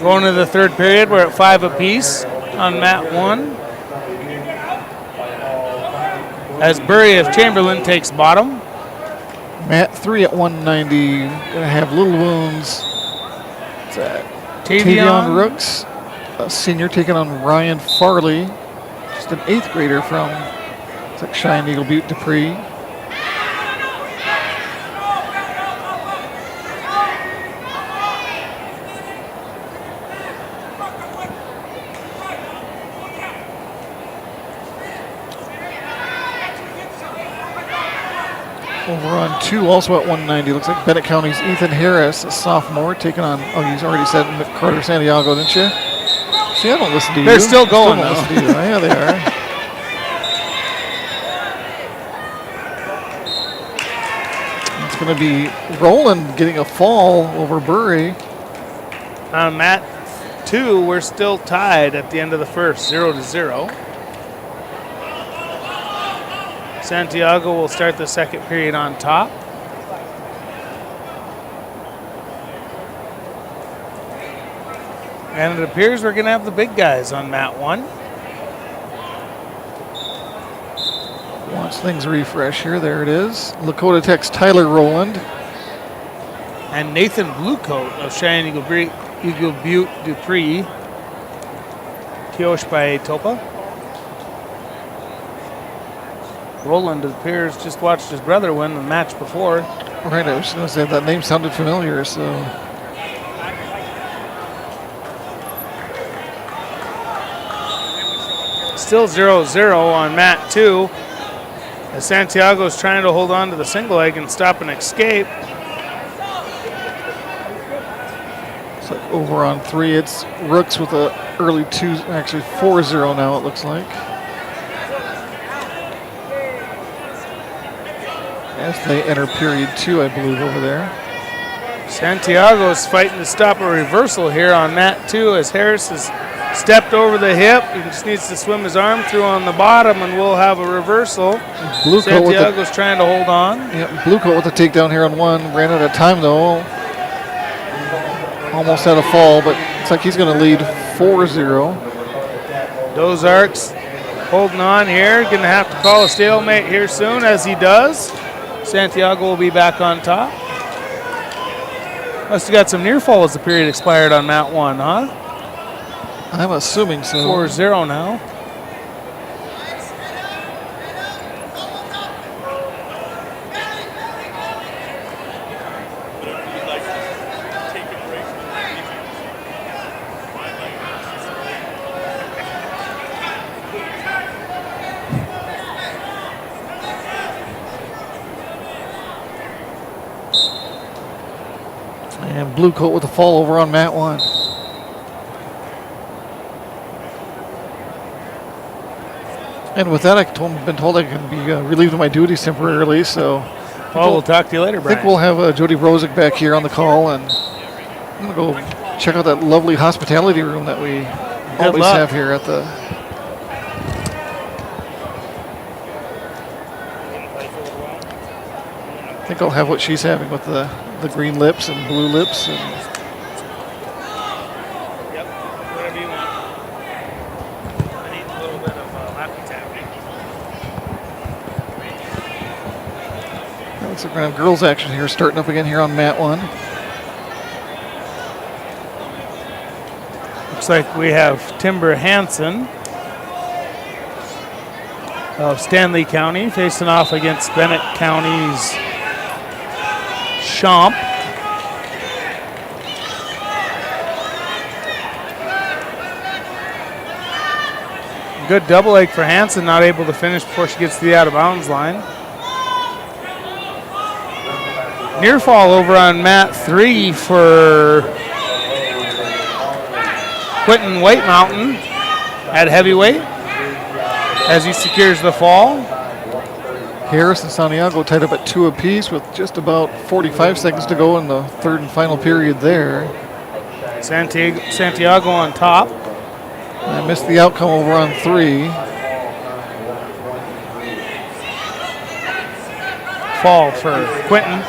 Going to the third period, we're at 5 apiece on mat 1. As Burry of Chamberlain takes bottom. Mat 3 at 190, going to have little wounds. What's that? Tavion Rooks, a senior, taking on Ryan Farley, just an 8th grader from Cheyenne Eagle Butte Dupree. Over on 2, also at 190, looks like Bennett County's Ethan Harris, a sophomore, taking on, you already said Carter Santiago, didn't you? See, I don't listen to you. They're still going, though. Listen to you. Yeah, they are. It's going to be Roland getting a fall over Burry. On mat 2, we're still tied at the end of the first, 0-0. Santiago will start the second period on top. And it appears we're going to have the big guys on mat 1. Once things refresh here, there it is. Dakota Tech's Tyler Roland. And Nathan Bluecoat of Cheyenne Eagle Butte Dupree. Kiosh by Topa. Roland, it appears, just watched his brother win the match before. Right, I was just going to say that name sounded familiar, so. Still 0-0 on mat 2. As Santiago's trying to hold on to the single leg and stop an escape. over on 3. It's Rooks with a early 4-0 now, it looks like. As they enter period 2, I believe, over there. Santiago's fighting to stop a reversal here on mat 2 as Harris has stepped over the hip. He just needs to swim his arm through on the bottom and we'll have a reversal. Santiago's trying to hold on. Yeah, Blue Coat with the takedown here on 1. Ran out of time though. Almost had a fall, but it's like he's going to lead 4-0. Dozark's holding on here. Going to have to call a stalemate here soon, as he does. Santiago will be back on top. Must have got some near fall as the period expired on mat 1, huh? I'm assuming so. 4-0 now. And Blue Coat with a fall over on mat 1. And with that, I've been told I can be relieved of my duties temporarily. So, we'll talk to you later, Brian. I think we'll have Jody Brozick back here on the call, and I'm going to go check out that lovely hospitality room that we always have here at the. I think I'll have what she's having with the green lips and blue lips and. So we're going to have girls action here starting up again here on mat 1. Looks like we have Timber Hansen of Stanley County facing off against Bennett County's Champ. Good double leg for Hansen, not able to finish before she gets to the out of bounds line. Near fall over on mat 3 for Quentin White Mountain at heavyweight as he secures the fall. Harris and Santiago tied up at 2 apiece with just about 45 seconds to go in the third and final period there. Santiago on top. I missed the outcome over on 3. Fall for Quentin.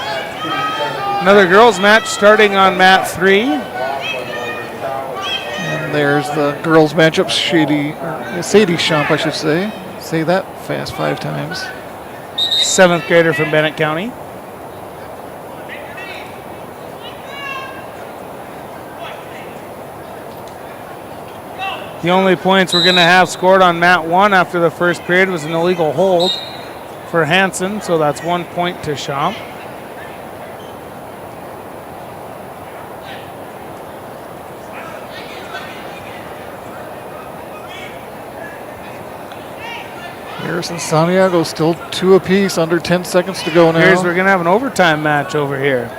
Another girls match starting on mat 3. And there's the girls matchup, Sadie Champ, I should say. Say that fast 5 times. 7th grader from Bennett County. The only points we're going to have scored on mat 1 after the first period was an illegal hold for Hansen, so that's 1 point to Champ. Harris and Santiago still 2 apiece, under 10 seconds to go now. We're going to have an overtime match over here.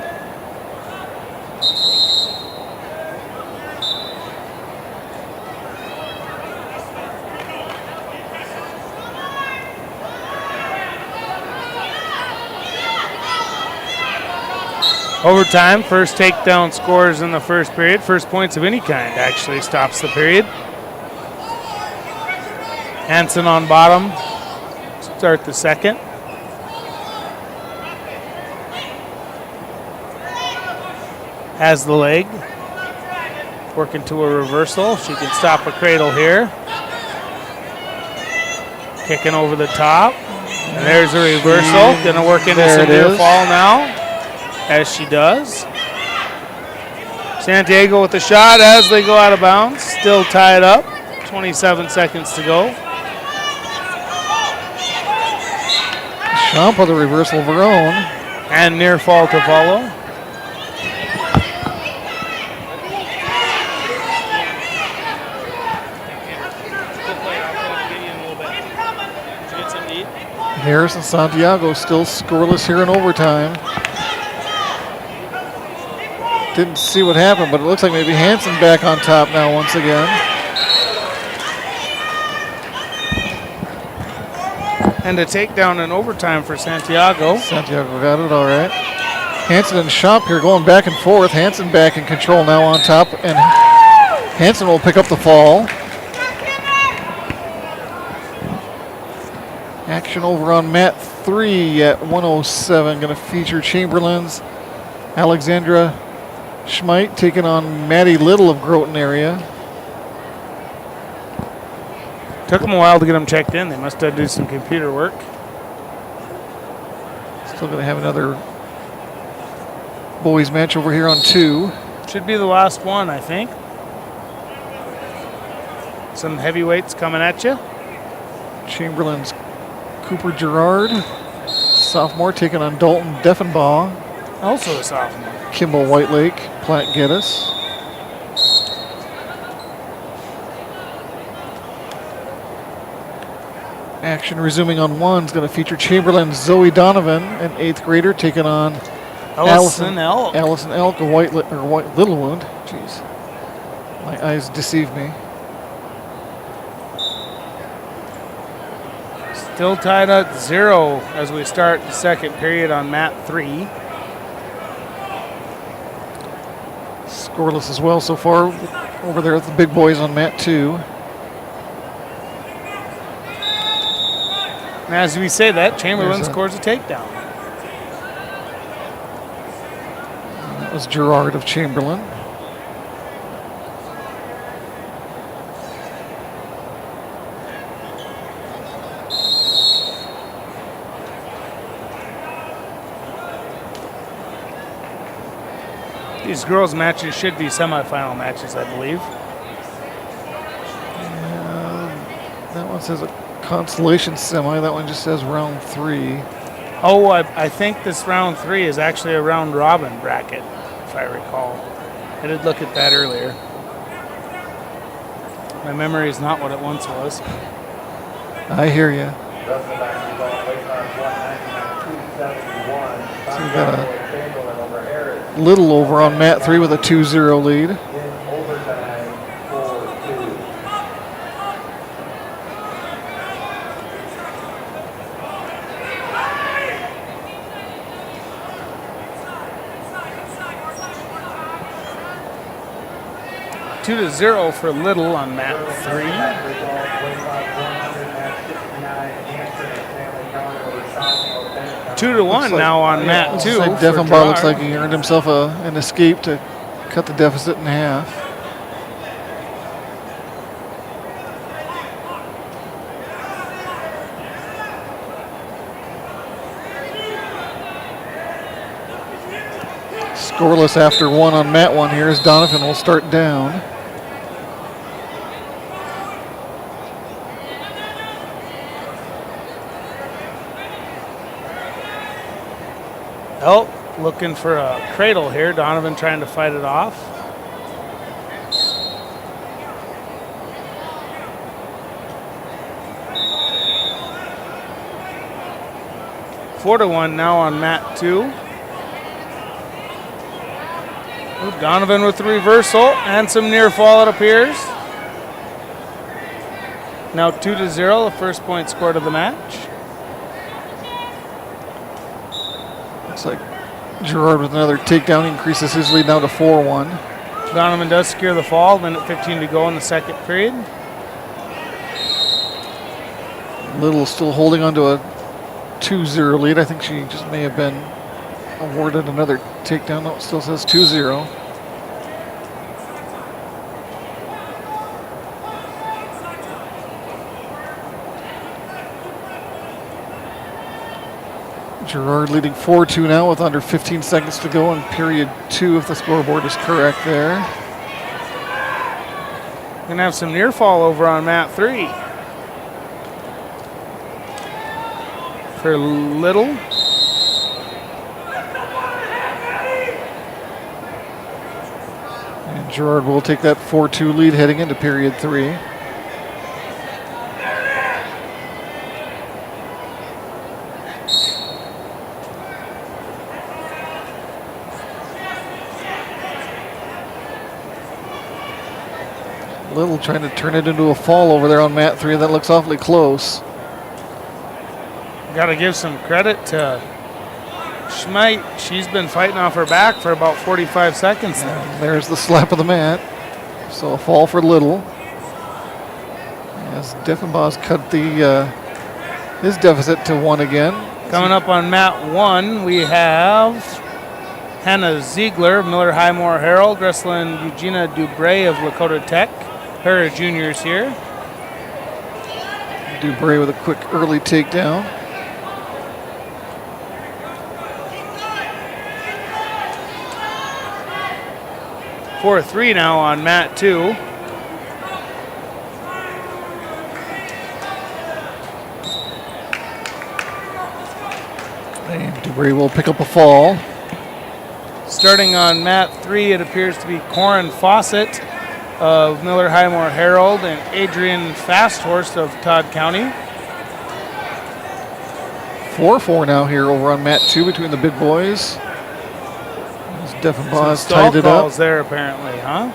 Overtime, first takedown scores in the first period. First points of any kind actually stops the period. Hansen on bottom, start the second. Has the leg, working to a reversal. She can stop a cradle here. Kicking over the top. And there's a reversal, gonna work into some near fall now. As she does. Santiago with the shot as they go out of bounds. Still tied up. 27 seconds to go. Champ with a reversal of her own. And near fall to follow. Harris and Santiago still scoreless here in overtime. Didn't see what happened, but it looks like maybe Hansen back on top now once again. And a takedown in overtime for Santiago. Santiago got it, all right. Hansen and Schomp here going back and forth. Hansen back in control now on top, and Hansen will pick up the fall. Action over on mat 3 at 107. Going to feature Chamberlain's Alexandra Schmeit taking on Maddie Little of Groton area. Took them a while to get them checked in. They must have to do some computer work. Still going to have another boys match over here on 2. Should be the last one, I think. Some heavyweights coming at you. Chamberlain's Cooper Gerard, sophomore, taking on Dalton Deffenbaugh. Also a sophomore. Kimball Whitelake, Platte Geddes. Action resuming on 1 is going to feature Chamberlain's Zoe Donovan, an 8th grader, taking on Allison Elk. Allison Elk, a white Little Wound. Jeez, my eyes deceive me. Still tied at 0 as we start the second period on mat 3. Scoreless as well so far over there with the big boys on mat 2. And as we say that, Chamberlain scores a takedown. And that was Gerard of Chamberlain. These girls' matches should be semifinal matches, I believe. That one says a consolation semi. That one just says round 3. Oh, I think this round 3 is actually a round robin bracket, if I recall. I did look at that earlier. My memory is not what it once was. I hear you. So we got a Little over on mat 3 with a 2-0 lead. Two to 0 for Little on mat 3. 2-1 now on mat 2. Like Deffenbaugh looks like he earned himself an escape to cut the deficit in half. Scoreless after 1 on mat 1 here as Donovan will start down. Oh, looking for a cradle here. Donovan trying to fight it off. Four to 1 now on mat 2. Ooh, Donovan with the reversal and some near fall, it appears. Now 2-0, the first point scored of the match. Looks like Gerard with another takedown increases his lead now to 4-1. Donovan does secure the fall, minute 15 to go in the second period. Little still holding on to a 2-0 lead. I think she just may have been awarded another takedown. No, it still says 2-0. Gerard leading 4-2 now with under 15 seconds to go in period 2 if the scoreboard is correct there. Gonna have some near fall over on mat 3. For Little. And Gerard will take that 4-2 lead heading into period 3. Little trying to turn it into a fall over there on mat 3. That looks awfully close. Got to give some credit to Schmeit. She's been fighting off her back for about 45 seconds now. And there's the slap of the mat. So a fall for Little. As Deffenbaugh's cut the his deficit to 1 again. Coming up on mat 1, we have Hannah Ziegler, Miller Highmore Herald, wrestling Eugenia Dubray of Lakota Tech. Pair of juniors here. Dubray with a quick early takedown. For 3 now on mat 2. And Dubray will pick up a fall. Starting on mat 3, it appears to be Corin Fawcett of Miller Highmore Herald and Adrian Fasthorst of Todd County. 4-4 now here over on mat 2 between the big boys. Deffenbaugh's tied it up. There apparently, huh?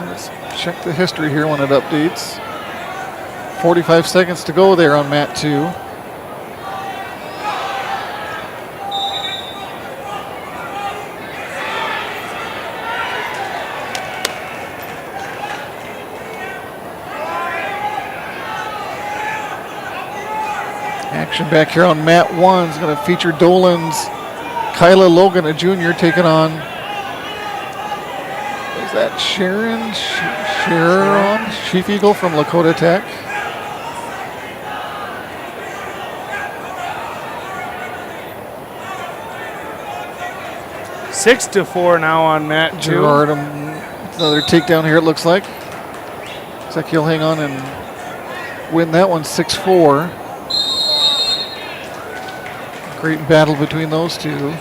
Let's check the history here when it updates. 45 seconds to go there on mat 2. Action back here on mat 1 is going to feature Dolan's Kyla Logan, a junior, taking on, is that Sharon Chief Eagle from Lakota Tech? Six to 4 now on mat 2. Gerard, another takedown here, it looks like. Looks like he'll hang on and win that one 6-4. Great battle between those two.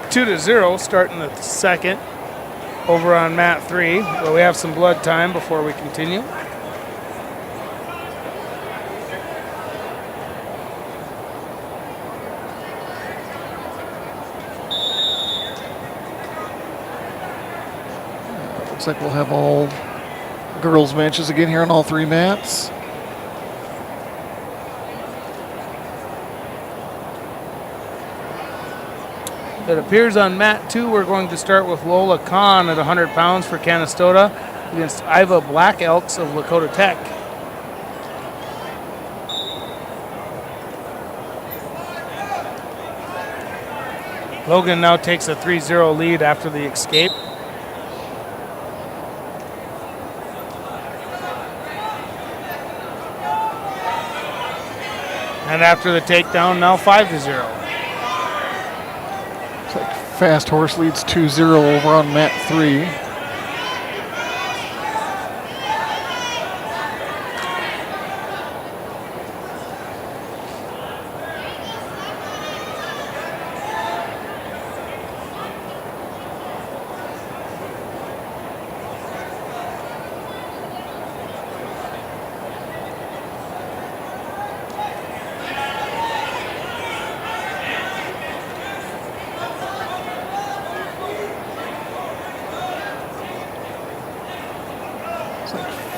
2-0 starting the second over on mat 3. But we have some blood time before we continue. Looks like we'll have all girls matches again here on all 3 mats. It appears on mat 2 we're going to start with Lola Kahn at 100 pounds for Canastota against Iva Black Elks of Lakota Tech. Logan now takes a 3-0 lead after the escape. And after the takedown, now 5-0. Fast Horse leads 2-0 over on mat 3.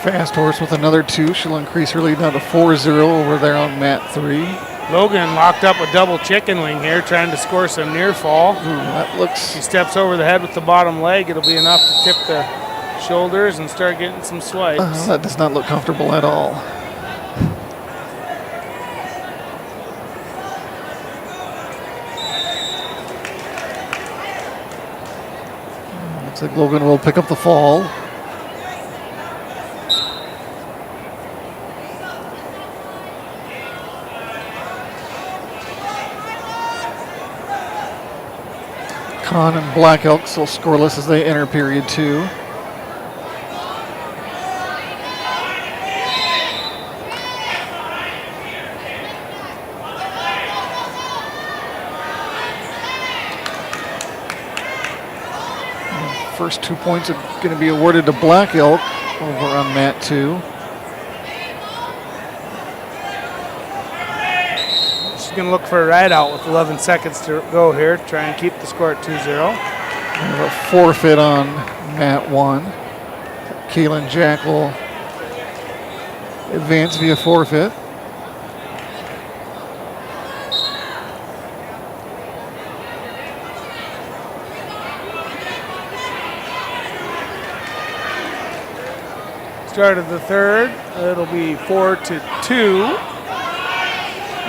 Fast Horse with another 2. She'll increase her lead now to 4-0 over there on mat 3. Logan locked up a double chicken wing here, trying to score some near fall. That looks... He steps over the head with the bottom leg. It'll be enough to tip the shoulders and start getting some swipes. That does not look comfortable at all. Looks like Logan will pick up the fall. Kahn and Black Elk still scoreless as they enter period 2. The first 2 points are going to be awarded to Black Elk over on mat 2. Going to look for a ride out with 11 seconds to go here. Try and keep the score at 2-0. A forfeit on mat 1. Kaylin Jack will advance via forfeit. Start of the third. It'll be 4-2.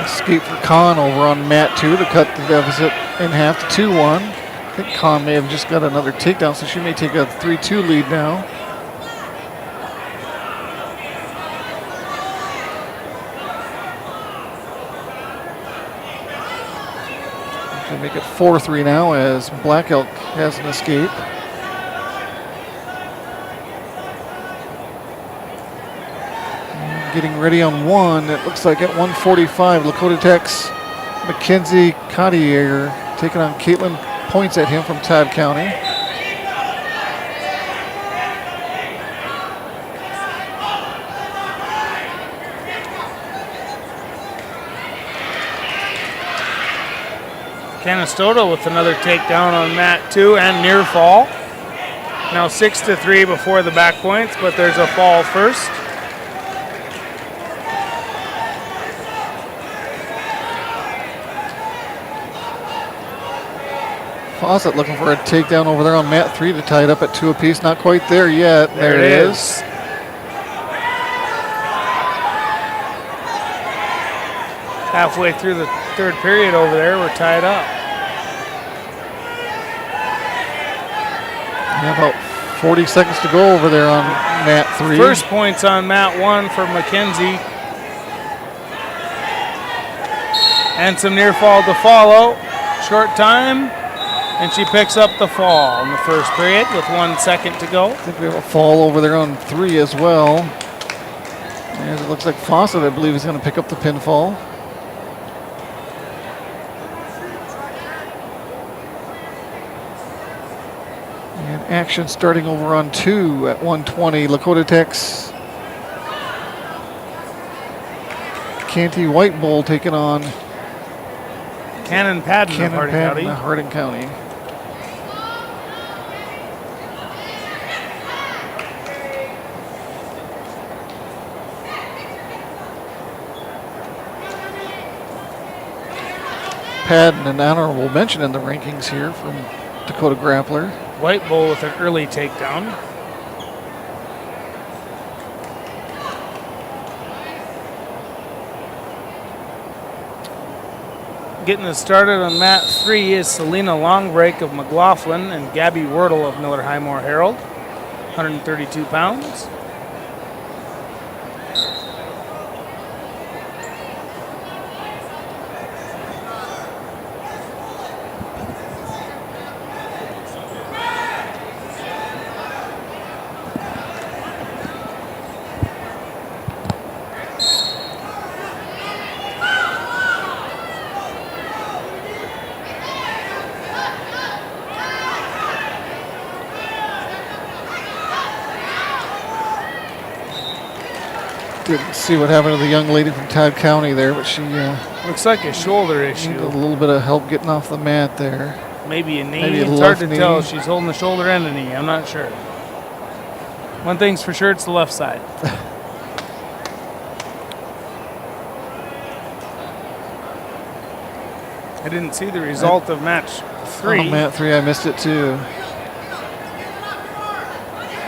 Escape for Kahn over on mat 2 to cut the deficit in half to 2-1. I think Kahn may have just got another takedown, so she may take a 3-2 lead now. She'll make it 4-3 now as Black Elk has an escape. Getting ready on 1. It looks like at 1:45, Lakota Tech's Mackenzie Cottier taking on Caitlin Points at him from Todd County. Canastota with another takedown on mat 2 and near fall. Now 6-3 before the back points, but there's a fall first. Fawcett looking for a takedown over there on mat 3 to tie it up at 2 apiece. Not quite there yet. There it is. Halfway through the third period over there, we're tied up. Yeah, about 40 seconds to go over there on mat 3. First points on mat 1 for Mackenzie. And some near fall to follow. Short time. And she picks up the fall in the first period with 1 second to go. I think we have a fall over there on 3 as well. And it looks like Fawcett, I believe, is going to pick up the pinfall. And action starting over on 2 at 1:20. Lakota Tech's Canty White Bull taking on Cannon Padden of Harding County. Harding County. Padden, an honorable mention in the rankings here from Dakota Grappler. White Bull with an early takedown. Getting us started on mat 3 is Selena Longbreak of McLaughlin and Gabby Wordle of Miller Highmore Herald, 132 pounds. Didn't see what happened to the young lady from Todd County there, but she looks like a shoulder issue. Needed a little bit of help getting off the mat there. Maybe a knee. Maybe it's hard to tell if she's holding the shoulder and a knee. I'm not sure. One thing's for sure, it's the left side. I didn't see the result of match 3. On mat 3, I missed it too.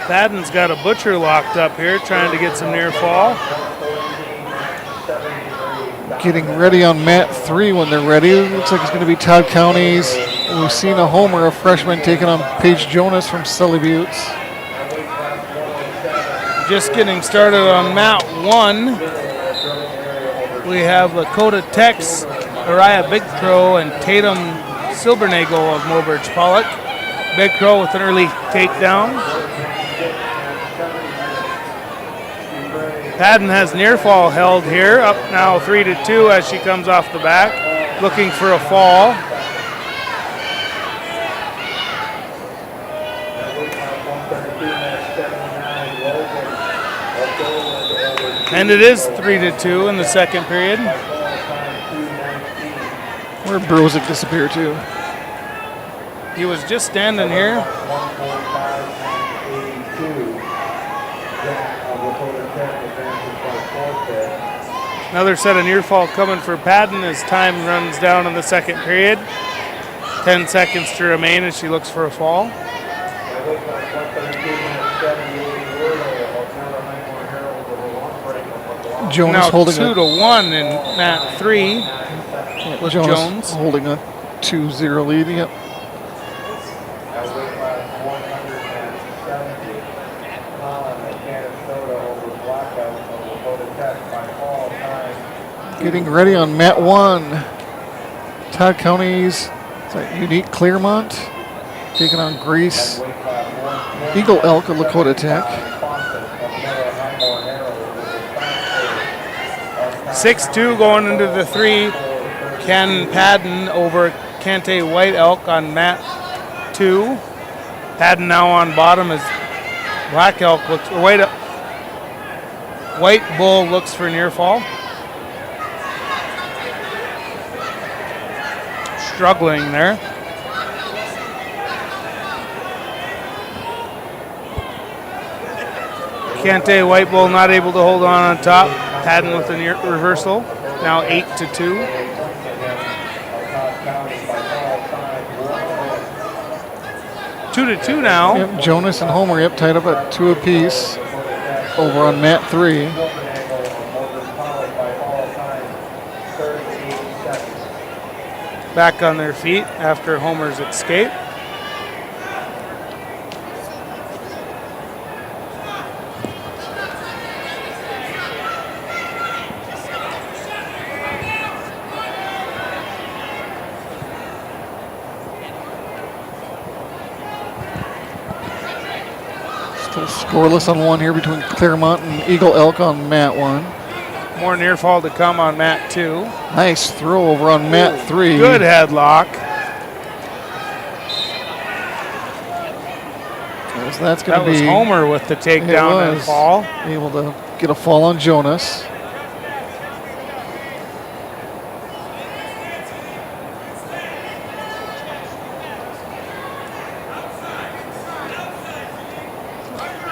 Padden's got a butcher locked up here, trying to get some near fall. Getting ready on mat 3 when they're ready. Looks like it's going to be Todd County's Lucina Homer, a freshman, taking on Paige Jonas from Sully Buttes. Just getting started on mat 1. We have Lakota Tech's Araya Big Crow and Tatum Silbernagle of Mobridge Pollock. Big Crow with an early takedown. Padden has near fall held here, up now 3-2 as she comes off the back, looking for a fall. And it is 3-2 in the second period. Where'd Brozick disappear to? He was just standing here. Another set of near fall coming for Padden as time runs down in the second period. 10 seconds to remain as she looks for a fall. Jones now holding 2-1 in mat 3 with Jones. Holding a 2-0 lead. Yep. Getting ready on mat 1. Todd County's Unique Clearmont taking on Grease Eagle Elk of Dakota Tech. 6-2 going into the 3. Ken Padden over Kente White Elk on mat 2. Padden now on bottom as Black Elk looks, or White Bull looks for near fall. Struggling there. Kente White Bull not able to hold on top. Padden with a near reversal. Now 8-2. Two to two now. Yep, Jonas and Homer tied up at 2 apiece over on mat 3. Back on their feet after Homer's escape. Still scoreless on one here between Claremont and Eagle Elk on mat 1. More near fall to come on mat 2. Nice throw over on mat 3. Good headlock. So that's going to be. That was Homer with the takedown and fall. Able to get a fall on Jonas.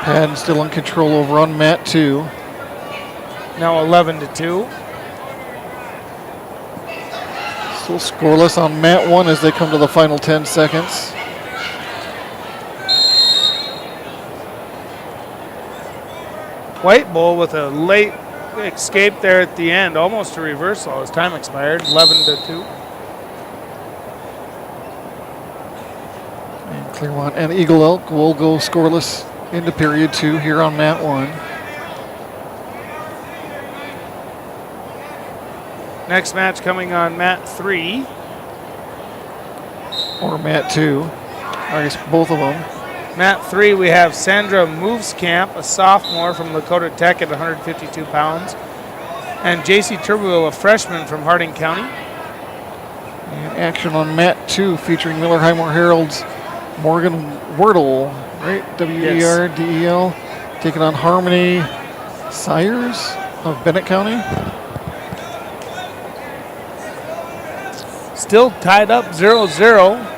Padden still in control over on mat 2. Now 11-2. Still scoreless on mat 1 as they come to the final 10 seconds. White Bull with a late escape there at the end, almost a reversal as time expired. 11-2. And Claremont and Eagle Elk will go scoreless into period 2 here on mat 1. Next match coming on mat 3. Or mat 2. I guess both of them. Mat 3, we have Sandra Movescamp, a sophomore from Dakota Tech at 152 pounds. And JC Turbo, a freshman from Harding County. And action on mat 2 featuring Miller Highmore Herald's Morgan Wordle, right? W-E-R-D-E-L. Taking on Harmony Sires of Bennett County. Still tied up 0-0.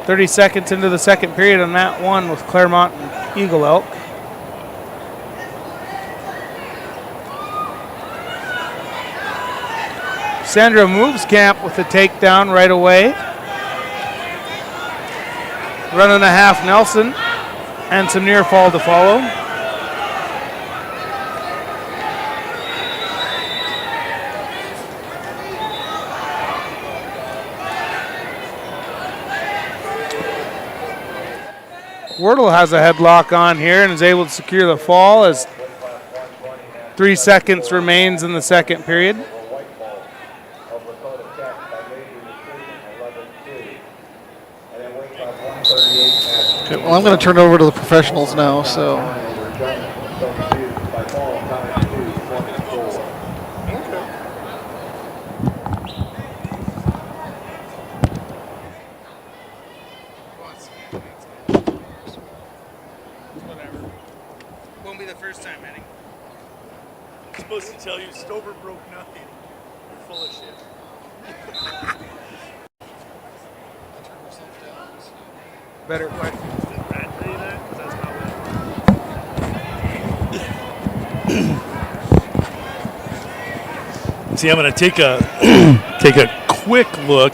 30 seconds into the second period on mat 1 with Claremont and Eagle Elk. Sandra Movescamp with the takedown right away. Running a half Nelson and some near fall to follow. Wordle has a headlock on here and is able to secure the fall as 3 seconds remains in the second period. Okay, well, I'm going to turn it over to the professionals now, so. Won't be the first time, Eddie. I'm supposed to tell you Stover broke nothing. You're full of shit. Better question. Did Brad tell you that? 'Cause that's not what See, I'm going to take a take a quick look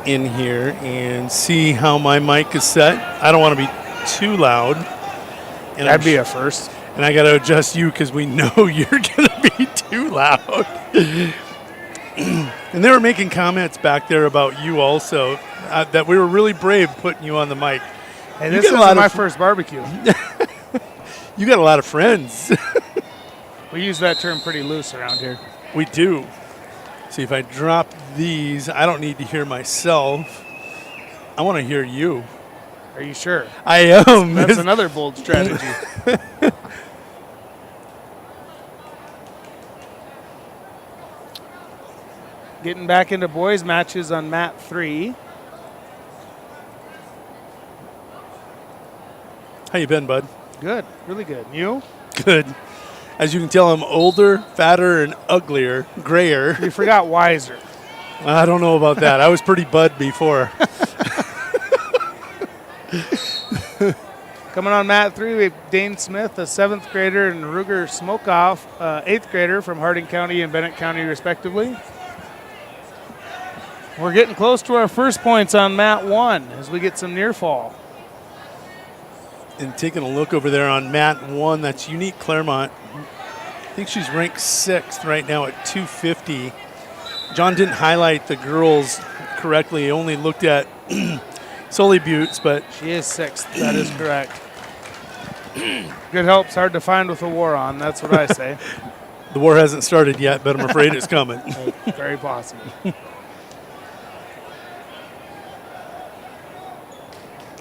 in here and see how my mic is set. I don't want to be too loud. And That'd be a first. And I got to adjust you because we know you're going to be too loud. And they were making comments back there about you also, that we were really brave putting you on the mic. Hey, this is my first barbecue. You got a lot of friends. We use that term pretty loose around here. We do. See, if I drop these, I don't need to hear myself. I want to hear you. Are you sure? I am. That's another bold strategy. Getting back into boys matches on mat 3. How you been, bud? Good, really good. You? Good. As you can tell, I'm older, fatter, and uglier, grayer. You forgot wiser. I don't know about that. I was pretty bud before. Coming on mat 3, we have Dane Smith, a 7th grader, and Ruger Smokeoff, 8th grader from Harding County and Bennett County, respectively. We're getting close to our first points on mat 1 as we get some near fall. And taking a look over there on mat 1, that's Unique Claremont. I think she's ranked 6th right now at 250. John didn't highlight the girls correctly. He only looked at Sully Buttes, but she is 6th. That is correct. Good help's hard to find with a war on. That's what I say. The war hasn't started yet, but I'm afraid it's coming. Very possible.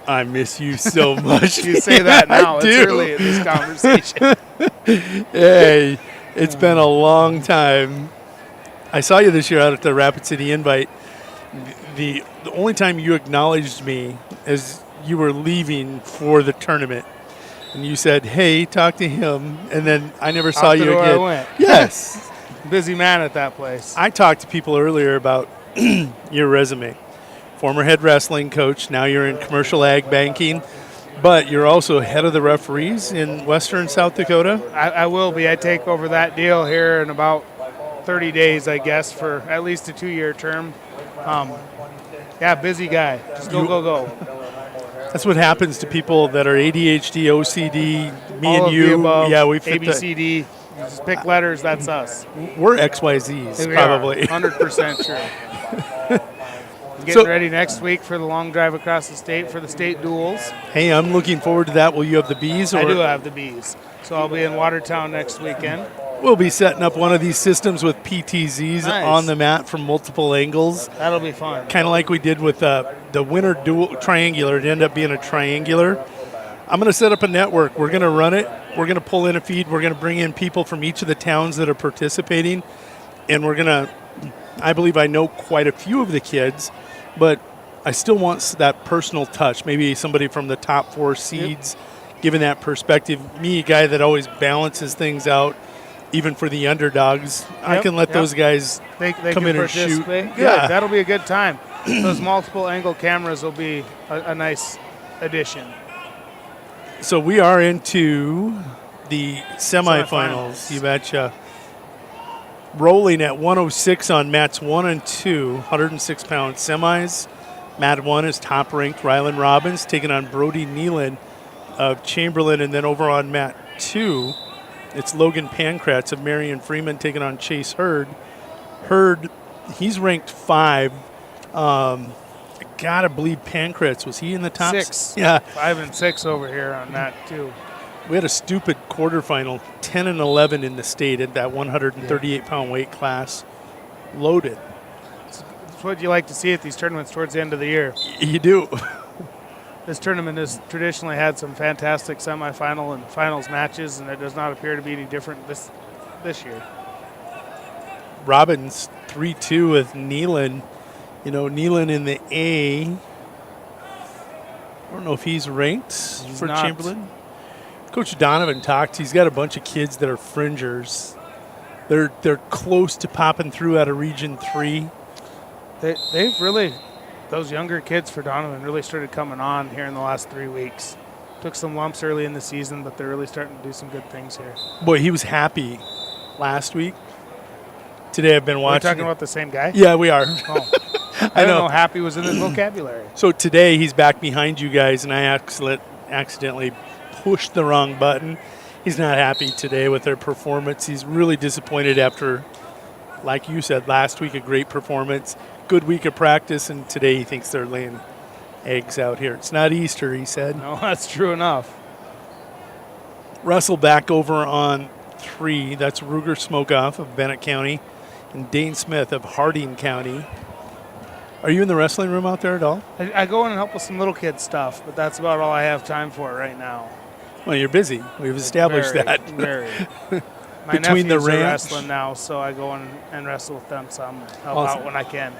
I miss you so much. You say that now. I do. It's early in this conversation. Hey, it's been a long time. I saw you this year out at the Rapid City Invite. The only time you acknowledged me is you were leaving for the tournament. And you said, hey, talk to him. And then I never saw you again. I went. Yes. Busy man at that place. I talked to people earlier about your resume. Former head wrestling coach. Now you're in commercial ag banking. But you're also head of the referees in Western South Dakota. I will be. I take over that deal here in about 30 days, I guess, for at least a 2-year term. Yeah, busy guy. Just go. That's what happens to people that are ADHD, OCD, me all and of you. The above, yeah, we fit ABCD. Just pick letters, that's us. We're XYZs, we probably. 100% true. Getting ready next week for the long drive across the state for the state duels. Hey, I'm looking forward to that. Will you have the bees? I do have the bees. So I'll be in Watertown next weekend. We'll be setting up one of these systems with PTZs on the mat from multiple angles. That'll be fun. Kind of like we did with the winter dual triangular. It ended up being a triangular. I'm going to set up a network. We're going to run it. We're going to pull in a feed. We're going to bring in people from each of the towns that are participating. And we're going to, I believe I know quite a few of the kids, but I still want that personal touch. Maybe somebody from the top 4 seeds, giving that perspective. Me, a guy that always balances things out, even for the underdogs. I can let those guys they come in and shoot. Good. Yeah. That'll be a good time. Those multiple angle cameras will be a nice addition. So we are into the semifinals. You betcha. Rolling at 106 on mats 1 and 2, 106-pound semis. Mat 1 is top-ranked Rylan Robbins taking on Brody Nealon of Chamberlain. And then over on mat 2, it's Logan Pankratz of Marion Freeman taking on Chase Hurd. Hurd, he's ranked 5. I gotta believe Pankratz, was he in the top 6? Yeah. 5 and 6 over here on that, too. We had a stupid quarterfinal, 10 and 11 in the state at that 138-pound weight class. Loaded. It's what you like to see at these tournaments towards the end of the year. You do. This tournament has traditionally had some fantastic semifinal and finals matches, and it does not appear to be any different this year. Robbins 3-2 with Nealon. You know, Nealon in the A. I don't know if he's ranked for not. Chamberlain. Coach Donovan talked. He's got a bunch of kids that are fringers. They're close to popping through out of Region 3. They've really, those younger kids for Donovan really started coming on here in the last 3 weeks. Took some lumps early in the season, but they're really starting to do some good things here. Boy, he was happy last week today I've been We're watching. talking about the same guy? Yeah, we are. Oh. I don't know happy was in his vocabulary. So today he's back behind you guys, and I accidentally pushed the wrong button. He's not happy today with their performance. He's really disappointed after, like you said, last week a great performance, good week of practice, and today he thinks they're laying eggs out here. It's not Easter, he said. No, that's true enough. Russell back over on 3. That's Ruger Smokeoff of Bennett County and Dane Smith of Harding County. Are you in the wrestling room out there at all? I go in and help with some little kid stuff, but that's about all I have time for right now. Well, you're busy. We've established that. Very. My Between the nephews are ranch. wrestling now, so I go in and wrestle with them some, help Awesome. out when I can.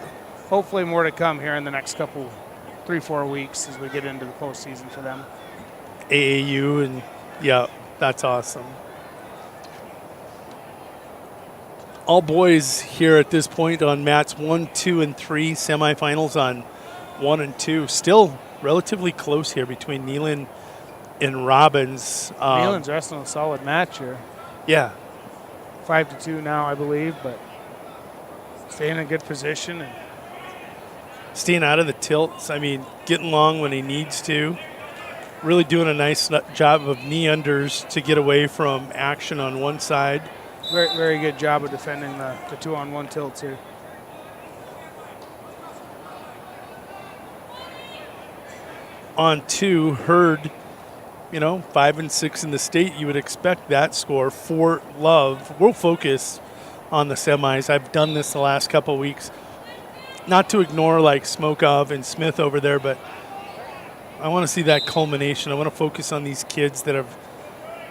Hopefully more to come here in the next 3-4 weeks as we get into the postseason for them. AAU, and yeah, that's awesome. All boys here at this point on mats 1, 2, and 3, semifinals on 1 and 2. Still relatively close here between Neyland and Robbins. Neyland's wrestling a solid match here. Yeah. 5-2 now, I believe, but staying in a good position and staying out of the tilts. I mean, getting long when he needs to. Really doing a nice job of knee unders to get away from action on one side. very, very good job of defending the 2-on-1 tilts here. On 2, Hurd, 5 and 6 in the state. You would expect that score. Fort Love. We'll focus on the semis. I've done this the last couple of weeks. Not to ignore like Smokov and Smith over there, but I want to see that culmination. I want to focus on these kids that have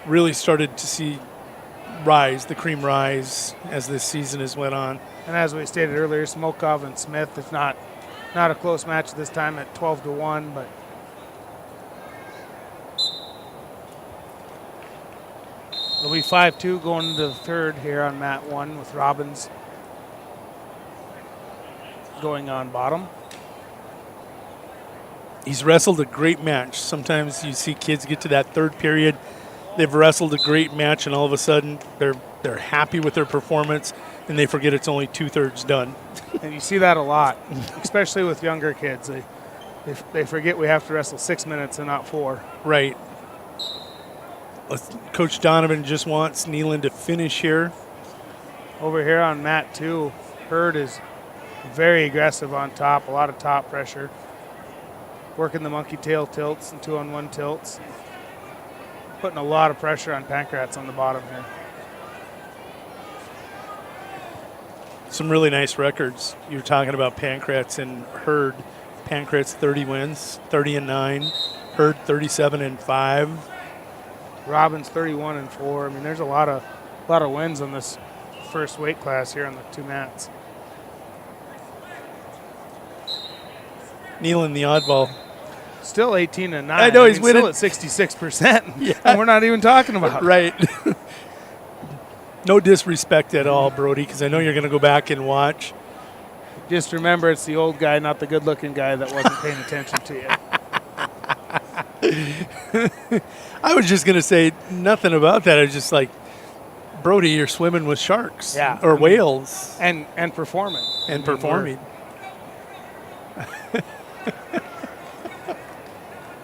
really started to see the cream rise as this season has went on. And as we stated earlier, Smokov and Smith, it's not a close match this time at 12-1, but it'll be 5-2 going into the third here on mat 1 with Robbins going on bottom. He's wrestled a great match. Sometimes you see kids get to that third period, they've wrestled a great match, and all of a sudden they're happy with their performance, and they forget it's only 2/3 done. And you see that a lot, especially with younger kids. They forget we have to wrestle 6 minutes and not 4. Right. Coach Donovan just wants Neyland to finish here. Over here on mat 2, Hurd is very aggressive on top, a lot of top pressure. Working the monkey tail tilts and 2-on-1 tilts. Putting a lot of pressure on Pancrats on the bottom here. Some really nice records. You were talking about Pancrats and Hurd. Pancrats 30 wins, 30-9. Hurd 37-5. Robbins 31-4. I mean, there's a lot of wins on this first weight class here on the 2 mats. Neyland, the oddball. Still 18-9. I know he's winning. Still at 66%. Yeah. And we're not even talking about it. Right. No disrespect at all, Brody, because I know you're going to go back and watch. Just remember, it's the old guy, not the good-looking guy that wasn't paying attention to you. I was just going to say nothing about that. I was just like, Brody, you're swimming with sharks. Yeah. Or whales. And performing. And performing.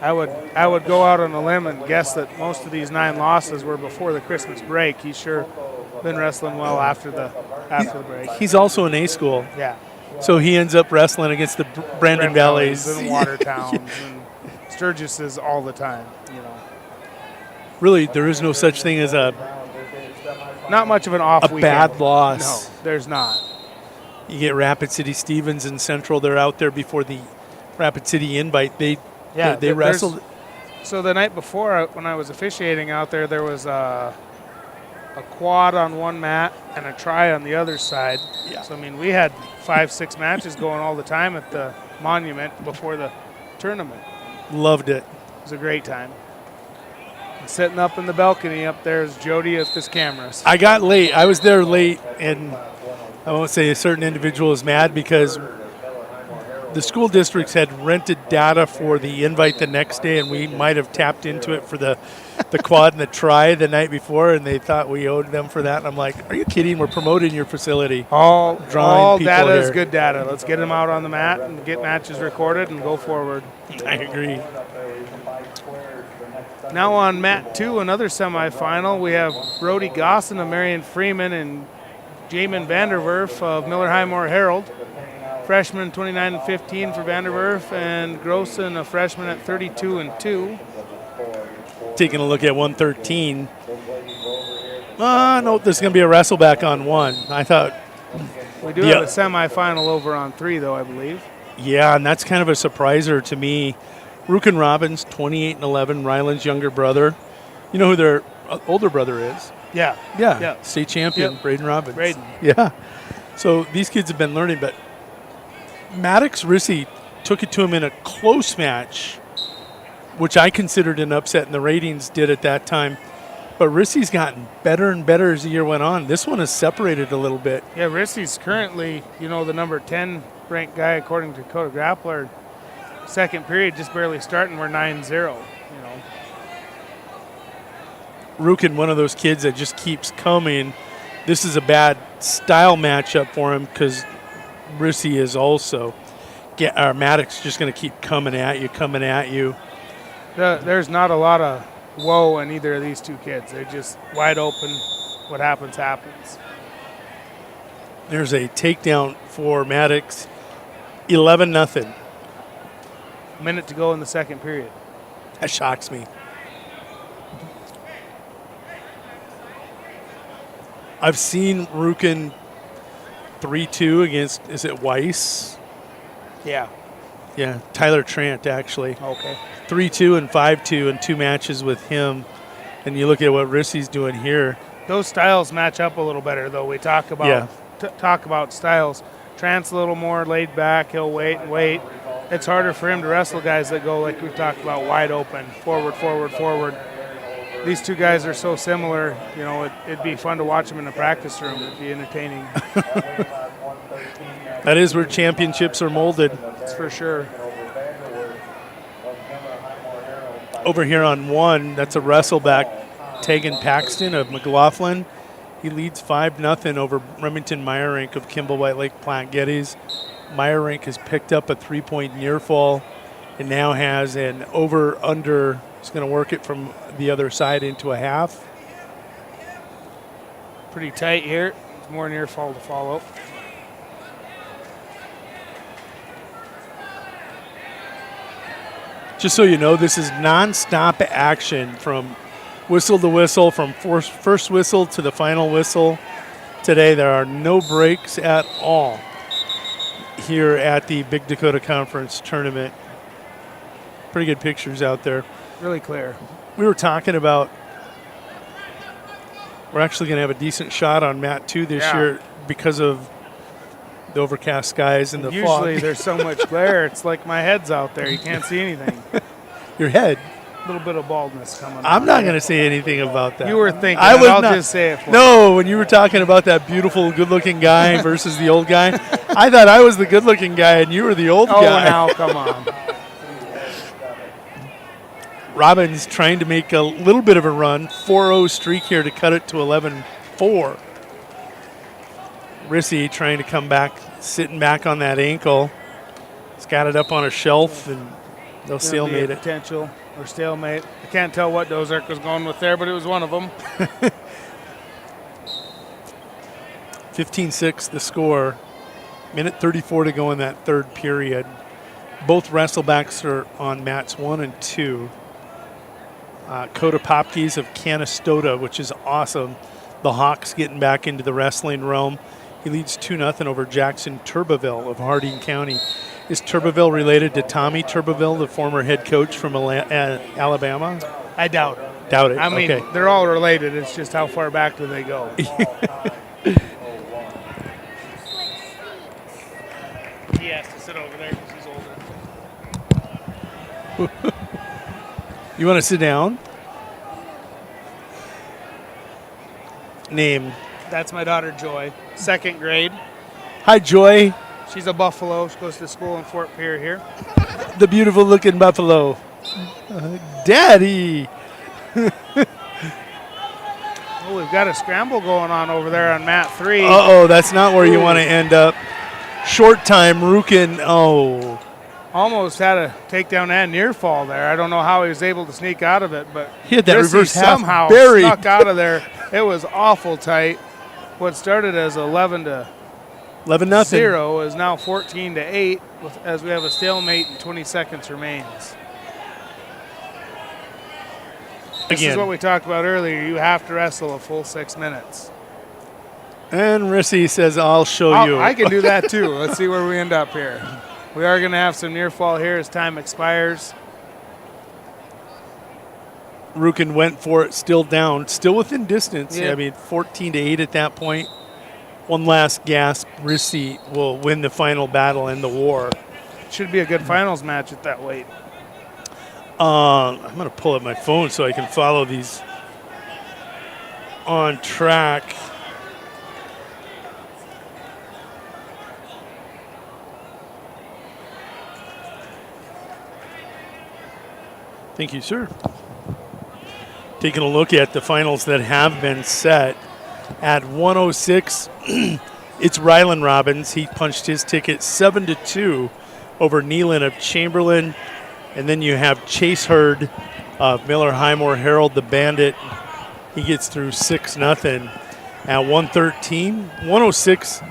I would go out on a limb and guess that most of these 9 losses were before the Christmas break. He's sure been wrestling well after the break. He's also in A school. Yeah. So he ends up wrestling against the Brandon Valleys and Watertowns and Sturgis's all the time. Really, there is no such thing as not much of an off a weekend. bad loss. No, there's not. You get Rapid City Stevens and Central. They're out there before the Rapid City invite. They wrestled. So the night before, when I was officiating out there, there was a quad on one mat and a try on the other side. Yeah. So, I mean, we had 5-6 matches going all the time at the monument before the tournament. Loved it. It was a great time. And sitting up in the balcony up there is Jody with his cameras. I got late. I was there late, and I won't say a certain individual is mad because the school districts had rented data for the invite the next day, and we might have tapped into it for the quad and the tri the night before, and they thought we owed them for that. And I'm like, are you kidding? We're promoting your facility. All drawing data here. is good data. Let's get them out on the mat and get matches recorded and go forward. I agree. Now on mat 2, another semifinal, we have Brody Gosson of Marion Freeman and Jamin Vanderwerf of Miller Highmore Herald. Freshman 29 and 15 for Vanderwerf, and Grossen a freshman at 32 and 2. Taking a look at 113. No, there's going to be a wrestle back on 1. I thought. We do have a semifinal over on 3, though, I believe. Yeah, and that's kind of a surpriser to me. Ruken Robbins, 28 and 11, Ryland's younger brother. You know who their older brother is? Yeah. State champion, Yep. Braden Robbins. Braden. Yeah. So these kids have been learning, but Maddox Rissy took it to him in a close match, which I considered an upset, and the ratings did at that time. But Rissy's gotten better and better as the year went on. This one has separated a little bit. Yeah, Rissy's currently, the number 10 ranked guy according to Dakota Grappler. Second period, just barely starting, we're 9-0. Ruken, one of those kids that just keeps coming. This is a bad style matchup for him because Rissy is also. Maddox just going to keep coming at you. There's not a lot of whoa in either of these two kids. They're just wide open. What happens, happens. There's a takedown for Maddox. 11-0. Minute to go in the second period. That shocks me. I've seen Ruken 3-2 against, is it Weiss? Yeah. Yeah, Tyler Trant, actually. Okay. 3-2 and 5-2 in 2 matches with him. And you look at what Rissy's doing here. Those styles match up a little better, though. We talk about talk about styles. Trant's a little more laid back. He'll wait and wait. It's harder for him to wrestle guys that go, like we talked about, wide open, forward, forward, forward. These two guys are so similar, it'd be fun to watch them in the practice room. It'd be entertaining. That is where championships are molded. That's for sure. Over here on 1, that's a wrestle back. Tegan Paxton of McLaughlin. He leads 5-0 over Remington Meyerink of Kimball White Lake Plant Geddes. Meyerink has picked up a 3-point near fall and now has an over-under. He's going to work it from the other side into a half. Pretty tight here. More near fall to follow. Just so you know, this is non-stop action from whistle to whistle, from first whistle to the final whistle. Today there are no breaks at all here at the Big Dakota Conference Tournament. Pretty good pictures out there. Really clear. We were talking about we're actually going to have a decent shot on mat 2 this year because of the overcast skies and the fog. Usually there's so much glare, it's like my head's out there. You can't see anything. Your head? A little bit of baldness coming on. I'm not going to say anything about that. You were thinking I'll just say it for No, when you were talking about that beautiful, good-looking guy versus the old guy, I thought I was the good-looking guy and you were the old guy. Oh, now, come on. Robbins trying to make a little bit of a run. 4-0 streak here to cut it to 11-4. Rissy trying to come back, sitting back on that ankle. He's got it up on a shelf, and they'll stalemate it. Potential or stalemate. I can't tell what Dozark was going with there, but it was one of them. 15-6 the score. Minute 34 to go in that third period. Both wrestlebacks are on mats 1 and 2. Coda Popkes of Canastota, which is awesome. The Hawks getting back into the wrestling realm. He leads 2-0 over Jackson Turbeville of Harding County. Is Turbeville related to Tommy Turbeville, the former head coach from Alabama? I doubt it. Doubt it. I mean, okay. They're all related. It's just how far back do they go? He has to sit over there because he's older. You want to sit down? Name. That's my daughter, Joy. 2nd grade. Hi, Joy. She's a Buffalo. She goes to school in Fort Pierre here. The beautiful looking buffalo. Daddy. Oh, we've got a scramble going on over there on mat 3. Uh-oh, that's not where you want to end up. Short time, Rukin. Oh. Almost had a takedown and near fall there. I don't know how he was able to sneak out of it, but he had that Rissy reverse half somehow buried. snuck out of there. It was awful tight. What started as 11-0 is now 14-8 as we have a stalemate and 20 seconds remains. This is what we talked about earlier. You have to wrestle a full 6 minutes. And Rissy says, I'll show you. I can do that too. Let's see where we end up here. We are going to have some near fall here as time expires. Rukin went for it, still down, still within distance. Yeah. I mean, 14-8 at that point. One last gasp. Rissy will win the final battle in the war. Should be a good finals match at that weight. I'm going to pull up my phone so I can follow these on track. Thank you, sir. Taking a look at the finals that have been set. At 106, it's Rylan Robbins. He punched his ticket 7-2 over Nealon of Chamberlain. And then you have Chase Hurd of Miller Highmore, Harold the Bandit. He gets through 6-0. At 113, 106.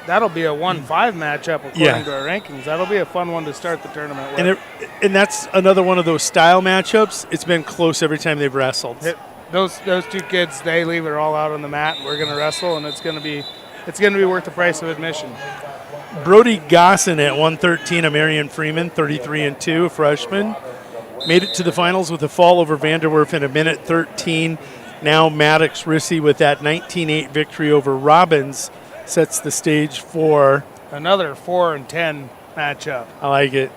That'll be a 1-5 matchup according to our rankings. That'll be a fun one to start the tournament with. And that's another one of those style matchups. It's been close every time they've wrestled. Those two kids, they leave it all out on the mat. We're going to wrestle, and it's going to be worth the price of admission. Brody Gosson at 113, a Marion Freeman, 33-2, a freshman. Made it to the finals with a fall over Vanderwerf in a minute 13. Now Maddox Rissy with that 19-8 victory over Robbins sets the stage for another 4-10 matchup. I like it.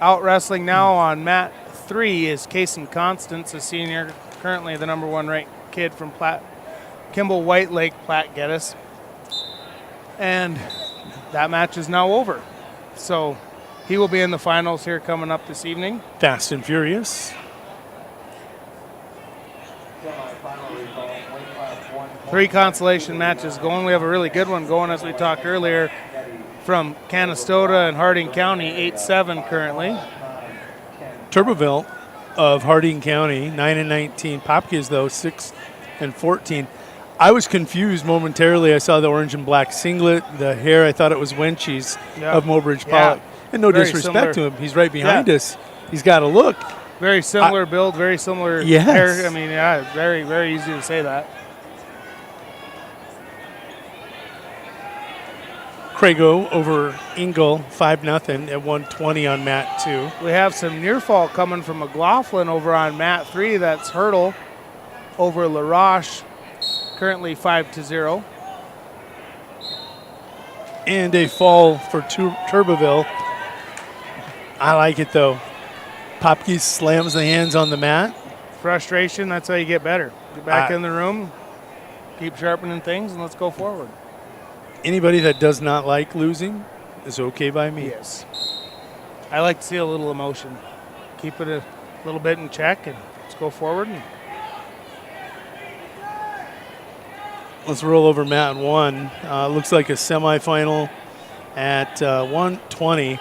Out wrestling now on mat 3 is Kason Constance, a senior, currently the #1 ranked kid from Kimball White Lake, Platte Geddes. And that match is now over. So he will be in the finals here coming up this evening. Fast and Furious. 3 consolation matches going. We have a really good one going, as we talked earlier, from Canastota and Harding County, 8-7 currently. Turbeville of Harding County, 9-19. Popkins, though, 6-14. I was confused momentarily. I saw the orange and black singlet, the hair. I thought it was Wenchie's of Mobridge Pollock. And no disrespect to him. He's right behind us. He's got a look. Very similar build, very similar hair. I mean, very, very easy to say that. Crago over Ingle, 5-0 at 120 on mat 2. We have some near fall coming from McLaughlin over on mat 3. That's Hurdle over LaRoche, currently 5-0. And a fall for Turbeville. I like it, though. Popke slams the hands on the mat. Frustration, that's how you get better. Get back in the room, keep sharpening things, and let's go forward. Anybody that does not like losing is okay by me. Yes. I like to see a little emotion. Keep it a little bit in check, and let's go forward. Let's roll over mat 1. Looks like a semifinal at 120.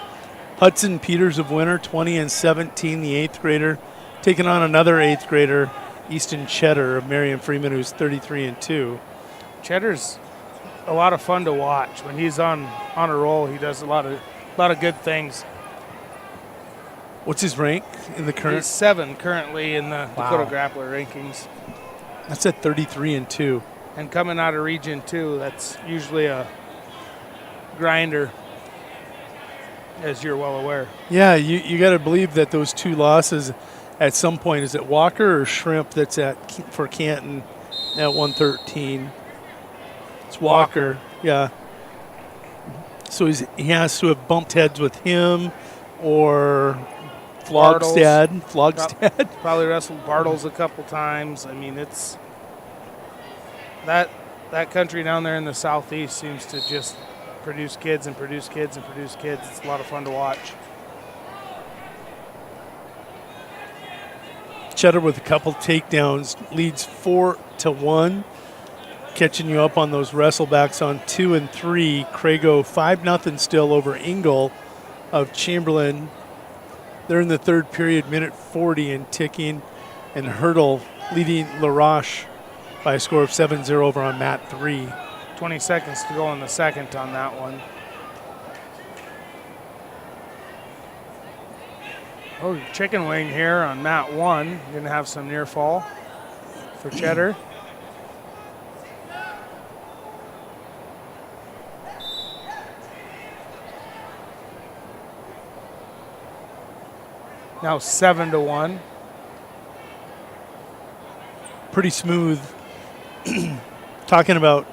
Hudson Peters of Winter, 20-17, the 8th grader, taking on another 8th grader, Easton Cheddar of Marion Freeman, who's 33-2. Cheddar's a lot of fun to watch. When he's on a roll, he does a lot of good things. What's his rank in the current? He's 7 currently in the Dakota Grappler rankings. That's at 33-2. And coming out of Region 2, that's usually a grinder, as you're well aware. Yeah, you got to believe that those 2 losses at some point, is it Walker or Shrimp that's for Canton at 113? It's Walker. Yeah. So he has to have bumped heads with him or Flogstad. Probably wrestled Bartles a couple times. I mean, it's that country down there in the southeast seems to just produce kids and produce kids and produce kids. It's a lot of fun to watch. Cheddar with a couple takedowns leads 4-1, catching you up on those wrestlebacks on 2 and 3. Crago 5-0 still over Engel of Chamberlain. They're in the third period, minute 40 and ticking, and Hurdle leading La Roche by a score of 7-0 over on mat 3. 20 seconds to go in the second on that one. Oh, chicken wing here on mat 1. Going to have some near fall for Cheddar. Now 7-1. Pretty smooth. Talking about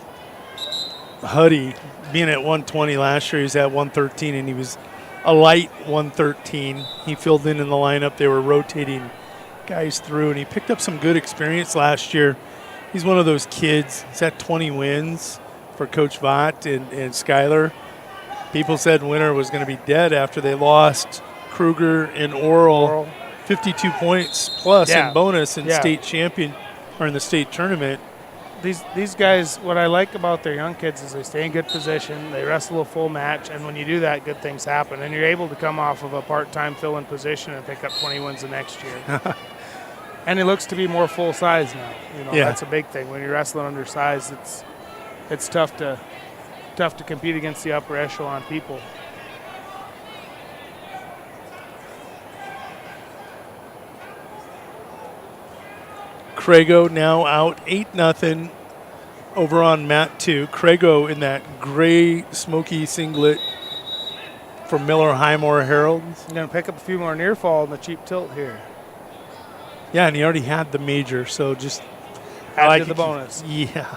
Huddy being at 120 last year, he was at 113, and he was a light 113. He filled in the lineup. They were rotating guys through, and he picked up some good experience last year. He's one of those kids. He's at 20 wins for Coach Vaught and Schuyler. People said Winter was going to be dead after they lost Kruger and Oral. 52 points plus in bonus in state champion or in the state tournament. These guys, what I like about their young kids is they stay in good position, they wrestle a full match, and when you do that, good things happen. And you're able to come off of a part-time fill-in position and pick up 20 wins the next year. And it looks to be more full size now. You know, that's a big thing. When you're wrestling undersized, it's tough to compete against the upper echelon people. Crago now out 8-0 over on mat 2. Crago in that gray smoky singlet from Miller Highmore Herald. He's going to pick up a few more near fall in the cheap tilt here. Yeah, and he already had the major, so just add to the bonus. Yeah.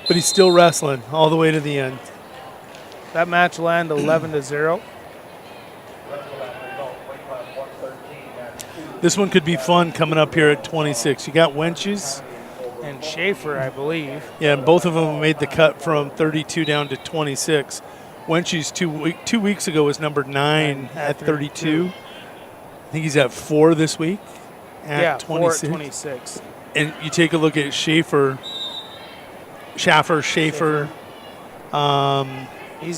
But he's still wrestling all the way to the end. That match will end 11-0. This one could be fun coming up here at 26. You got Wenches and Schaefer, I believe. Yeah, and both of them made the cut from 32 down to 26. Wenches 2 weeks ago was number 9 at 32. I think he's at 4 this week at 26. 4 at 26. And you take a look at Schaefer. He's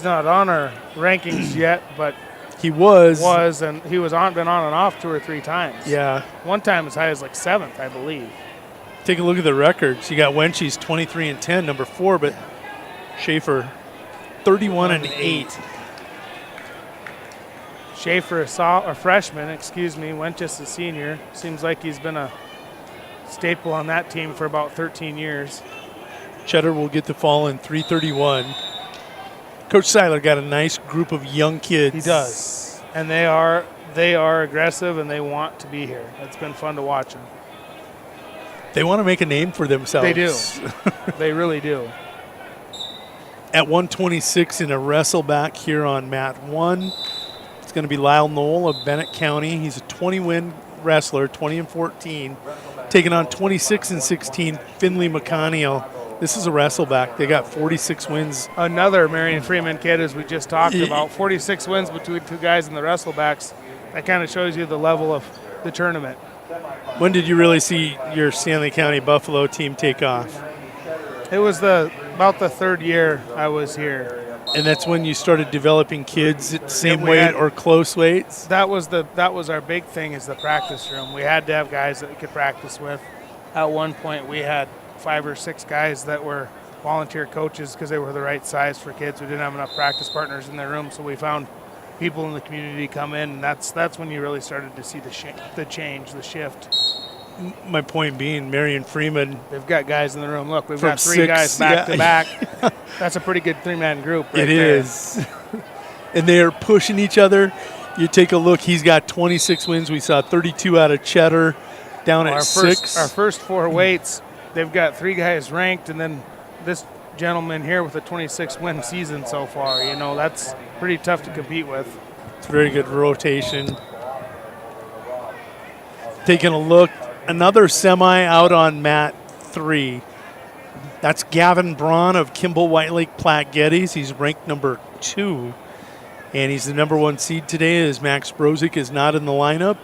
not on our rankings yet, but he was, and he was been on and off 2 or 3 times. Yeah. One time as high as like 7th, I believe. Take a look at the records. You got Wenches 23-10, number 4, but Schaefer 31-8. Schaefer, a freshman, Wenches a senior. Seems like he's been a staple on that team for about 13 years. Cheddar will get the fall in 3:31. Coach Seiler got a nice group of young kids. He does, and they are aggressive and they want to be here. It's been fun to watch them. They want to make a name for themselves. They do. They really do. At 126 in a wrestle back here on mat 1, it's going to be Lyle Knoll of Bennett County. He's a 20-win wrestler, 20-14, taking on 26-16 Finley McConnell. This is a wrestleback. They got 46 wins. Another Marion Freeman kid, as we just talked about. 46 wins between 2 guys in the wrestlebacks. That kind of shows you the level of the tournament. When did you really see your Stanley County Buffalo team take off? It was about the 3rd year I was here. And that's when you started developing kids at the same weight or close weights? That was our big thing, is the practice room. We had to have guys that we could practice with. At one point we had 5 or 6 guys that were volunteer coaches because they were the right size for kids. We didn't have enough practice partners in their room, so we found people in the community come in, and that's when you really started to see the change, the shift. My point being, Marion Freeman. They've got guys in the room. Look, we've got 3 guys back to back. That's a pretty good 3-man group right there. It is. And they are pushing each other. You take a look, he's got 26 wins. We saw 32 out of Cheddar, down at 6. Our first 4 weights, they've got 3 guys ranked, and then this gentleman here with a 26-win season so far. You know, that's pretty tough to compete with. It's very good rotation. Taking a look, another semi out on mat 3. That's Gavin Braun of Kimball White Lake Platte Geddes. He's ranked number 2, and he's the number 1 seed today as Max Brozik is not in the lineup.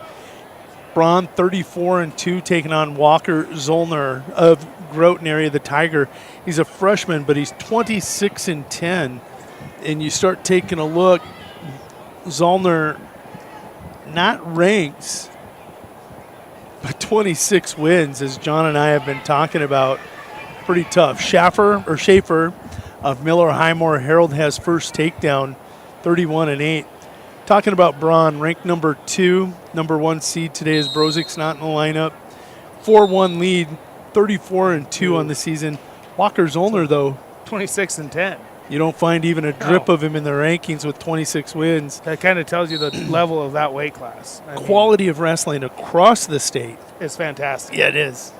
Braun 34-2, taking on Walker Zollner of Groton area, the Tiger. He's a freshman, but he's 26-10. And you start taking a look, Zollner not ranked, but 26 wins, as John and I have been talking about. Pretty tough. Schaefer of Miller Highmore Herald has first takedown, 31-8. Talking about Braun, ranked number 2, number 1 seed today as Brozik's not in the lineup. 4-1 lead, 34-2 on the season. Walker Zollner, though, 26-10. You don't find even a drip of him in the rankings with 26 wins. That kind of tells you the level of that weight class. Quality of wrestling across the state is fantastic. Yeah, it is.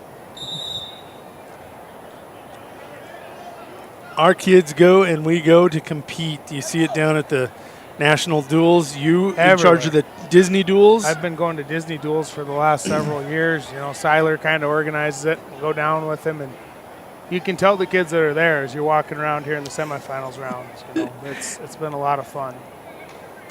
Our kids go and we go to compete. You see it down at the National Duels. You in charge of the Disney Duels? I've been going to Disney Duels for the last several years. You know, Seiler kind of organizes it. We'll go down with him, and you can tell the kids that are there as you're walking around here in the semifinals rounds. You know, it's been a lot of fun.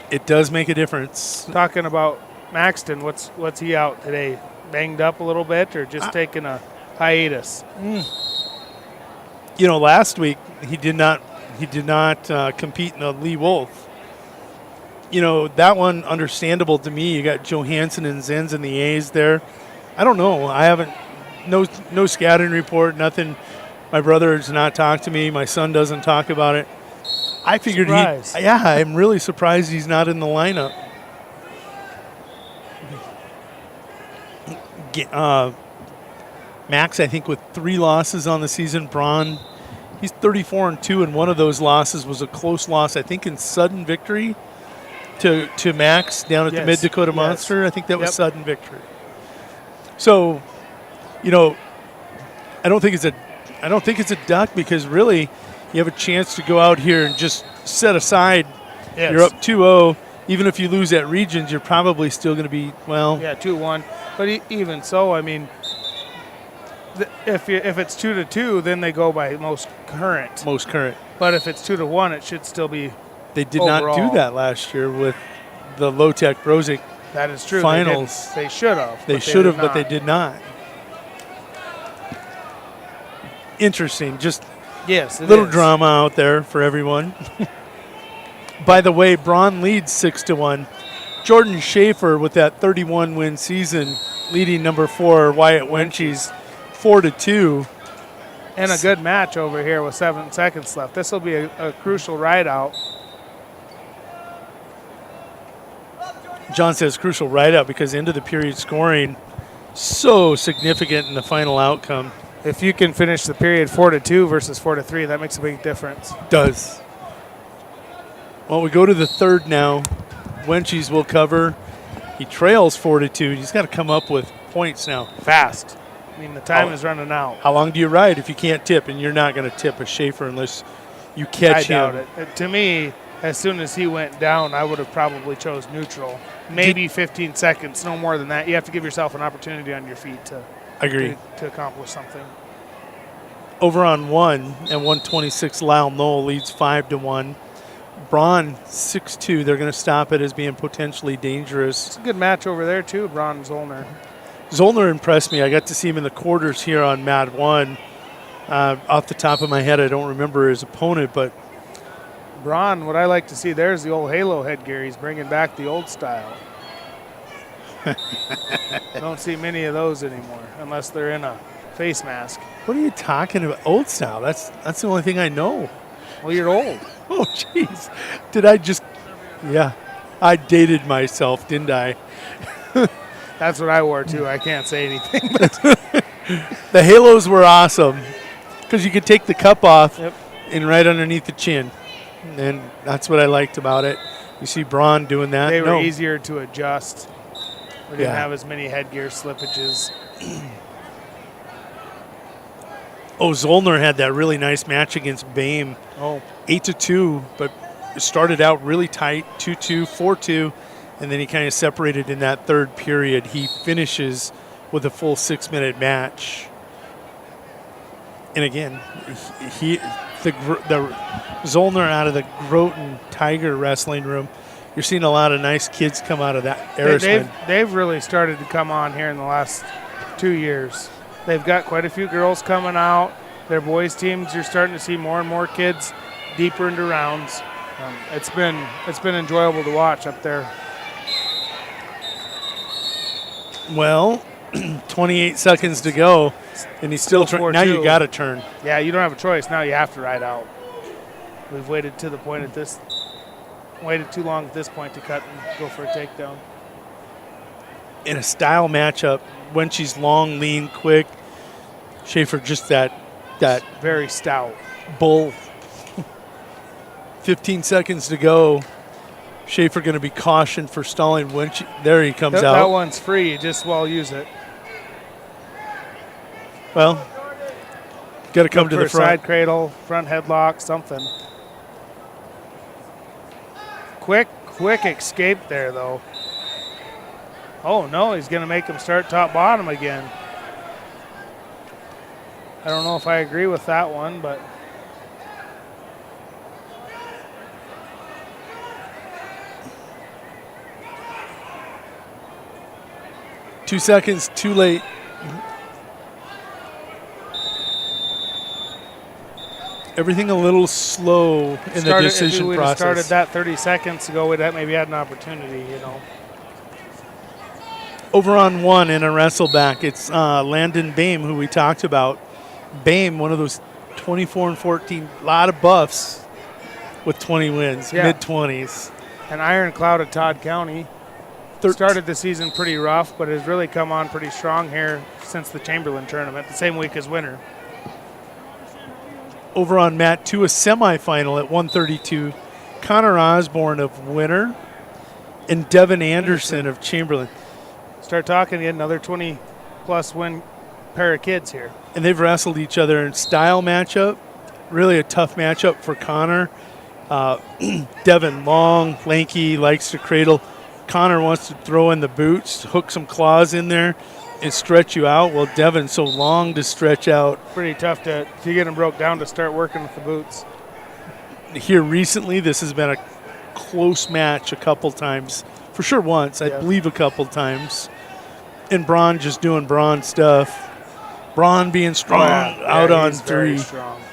It does make a difference. Talking about Maxton, what's he out today? Banged up a little bit, or just taking a hiatus? You know, last week he did not compete in the Lee Wolf. You know, that one understandable to me. You got Johansson and Zenz and the A's there. I don't know. I haven't no scouting report, nothing. My brother has not talked to me. My son doesn't talk about it. I figured I'm really surprised he's not in the lineup. Max, I think, with 3 losses on the season. Braun, he's 34-2, and one of those losses was a close loss, I think, in sudden victory to Max down at the Mid-Dakota Monster. I think that was sudden victory. So, you know, I don't think it's a duck, because really you have a chance to go out here and just set aside. Yes. You're up 2-0. Even if you lose at regions, you're probably still going to be, well. Yeah, 2-1. But even so, I mean, if it's 2-2, then they go by most current. Most current. But if it's 2-1, it should still be. They did not do that last year with the Low-Tech Brozik. That is true. Finals. They should have. They should have, but they did not. Interesting. Just little drama out there for everyone. By the way, Braun leads 6-1. Jordan Schaefer with that 31-win season, leading number 4 Wyatt Wenchie's 4-2. And a good match over here with 7 seconds left. This will be a crucial ride out. John says crucial ride out because end of the period scoring so significant in the final outcome. If you can finish the period 4-2 versus 4-3, that makes a big difference. Does. Well, we go to the third now. Wenchie's will cover. He trails 4-2. He's got to come up with points now. Fast. I mean, the time is running out. How long do you ride if you can't tip? And you're not going to tip a Schaefer unless you catch him. I doubt it. To me, as soon as he went down, I would have probably chose neutral. Maybe 15 seconds, no more than that. You have to give yourself an opportunity on your feet to accomplish something. Over on 1 and 126, Lyle Knoll leads 5-1. Braun 6-2. They're going to stop it as being potentially dangerous. It's a good match over there too, Braun and Zollner. Zollner impressed me. I got to see him in the quarters here on Mat 1. Off the top of my head, I don't remember his opponent, but Braun, what I like to see there is the old halo headgear. He's bringing back the old style. Don't see many of those anymore unless they're in a face mask. What are you talking about? Old style? That's the only thing I know. Well, you're old. Oh, jeez. Did I just... Yeah. I dated myself, didn't I? That's what I wore, too. I can't say anything. But the halos were awesome because you could take the cup off and right underneath the chin. And that's what I liked about it. You see Braun doing that. They were easier to adjust. We didn't have as many headgear slippages. Zollner had that really nice match against Bame. 8-2, but it started out really tight, 2-2, 4-2, and then he kind of separated in that third period. He finishes with a full 6-minute match. And again, the Zollner out of the Groton Tiger Wrestling Room. You're seeing a lot of nice kids come out of that. They've really started to come on here in the last 2 years. They've got quite a few girls coming out. Their boys teams, you're starting to see more and more kids deeper into rounds. It's been enjoyable to watch up there. Well, 28 seconds to go, and he's still trying. Now you got to turn. Yeah, you don't have a choice. Now you have to ride out. We've waited to the point waited too long at this point to cut and go for a takedown. In a style matchup, when she's long, lean, quick, Schaefer just that very stout bull. 15 seconds to go. Schaefer going to be cautioned for stalling. There he comes out. That one's free. You just use it. Well, got to come to the front. Side cradle, front headlock, something. Quick escape there, though. Oh, no, he's going to make him start top-bottom again. I don't know if I agree with that one, but... Two seconds too late. Everything a little slow in the decision if process. Started that 30 seconds ago, we'd maybe had an opportunity, Over on one in a wrestle back, it's Landon Bame, who we talked about. Bame, one of those 24 and 14, a lot of buffs with 20 wins, mid-20s. And Iron Cloud of Todd County. Started the season pretty rough, but has really come on pretty strong here since the Chamberlain tournament, the same week as winter. Over on mat 2, a semifinal at 132. Connor Osborne of Winter and Devin Anderson of Chamberlain. Start talking, get another 20-plus win pair of kids here. And they've wrestled each other in style matchup. Really a tough matchup for Connor. Devin, long, lanky, likes to cradle. Connor wants to throw in the boots, hook some claws in there, and stretch you out. Well, Devin's so long to stretch out. Pretty tough to get him broke down to start working with the boots. Here recently, this has been a close match a couple times. For sure once, I believe a couple times. And Braun just doing Braun stuff. Braun being strong out on three. Strong.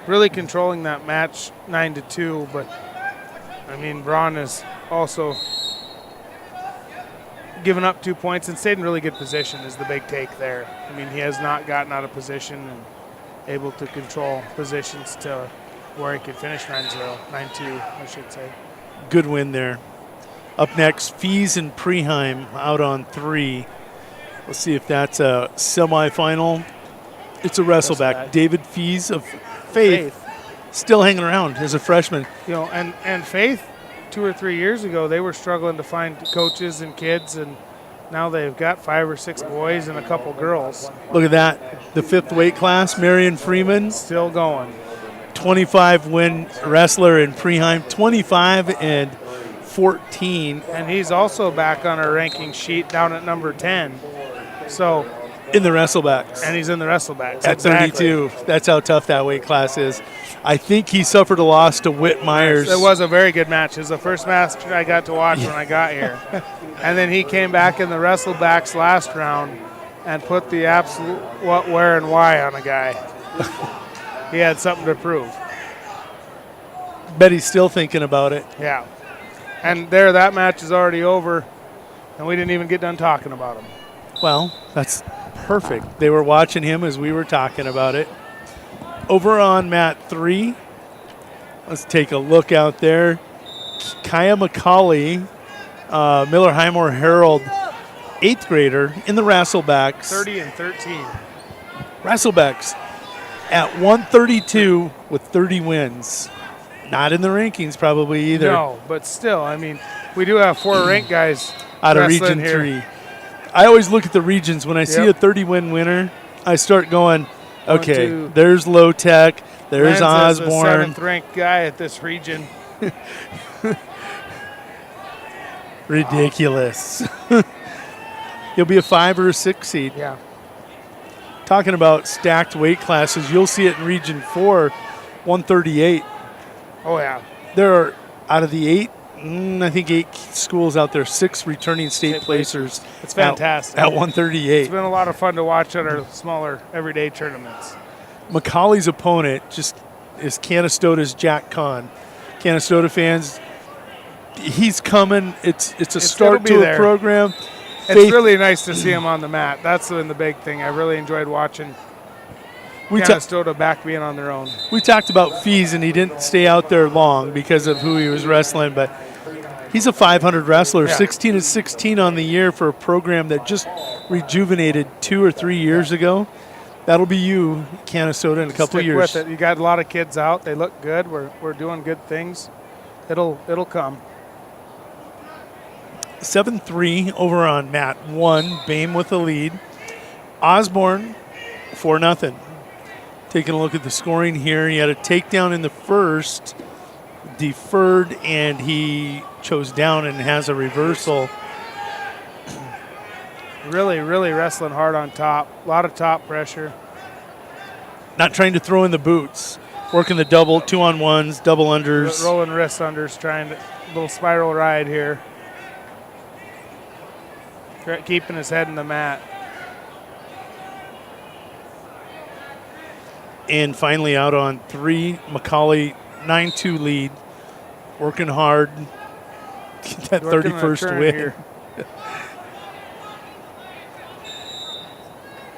Really controlling that match 9-2, but Braun is also given up 2 points and stayed in really good position is the big take there. He has not gotten out of position and able to control positions to where he could finish 9-0, 9-2, I should say. Good win there. Up next, Fees and Preheim out on 3. Let's see if that's a semifinal. It's a wrestleback. David Fees of Faith still hanging around as a freshman. And Faith, 2 or 3 years ago, they were struggling to find coaches and kids, and now they've got 5 or 6 boys and a couple girls. Look at that. The 5th weight class, Marion Freeman. Still going. 25-win wrestler in Preheim, 25-14. And he's also back on our ranking sheet down at number 10. So in the wrestlebacks. And he's in the wrestlebacks. At 32. That's how tough that weight class is. I think he suffered a loss to Whit Myers. It was a very good match. It was the first match I got to watch when I got here. And then he came back in the wrestlebacks last round and put the absolute what, where, and why on a guy. He had something to prove. Bet he's still thinking about it. Yeah. And that match is already over, and we didn't even get done talking about him. Well, that's perfect. They were watching him as we were talking about it. Over on mat 3, let's take a look out there. Kaya McCauley, Miller Highmore Herald, 8th grader in the wrestlebacks. 30-13. Wrestlebacks at 132 with 30 wins. Not in the rankings probably either. No, but still, we do have 4 ranked guys out of Region here. 3. I always look at the regions. When I see a 30-win winner, I start going, okay, there's Low Tech, there's Osborne. The 7th ranked guy at this region. Ridiculous. He'll be a 5 or a 6 seed. Yeah. talking about stacked weight classes, you'll see it in Region 4, 138. Oh, yeah. There are, out of the 8, I think 8 schools out there, 6 returning state placers. It's fantastic. At 138. It's been a lot of fun to watch at our smaller everyday tournaments. Macaulay's opponent just is Canastota's Jack Kahn. Canastota fans, he's coming. It's a start to a program. It's really nice to see him on the mat. That's been the big thing. I really enjoyed watching Canastota back being on their own. We talked about fees, and he didn't stay out there long because of who he was wrestling, but he's a 500 wrestler, 16-16 on the year for a program that just rejuvenated 2 or 3 years ago. That'll be you, Canastota, in a couple of years. Stick with it. You got a lot of kids out. They look good. We're doing good things. It'll come. 7-3 over on mat 1. Bame with the lead. Osborne 4-0. Taking a look at the scoring here. He had a takedown in the first, deferred, and he chose down and has a reversal. Really, really wrestling hard on top. A lot of top pressure. Not trying to throw in the boots. Working the double, 2-on-1s, double unders. Rolling wrist unders, trying to little spiral ride here. Keeping his head in the mat. And finally out on 3, Macaulay 9-2 lead. Working hard. Get that 31st win.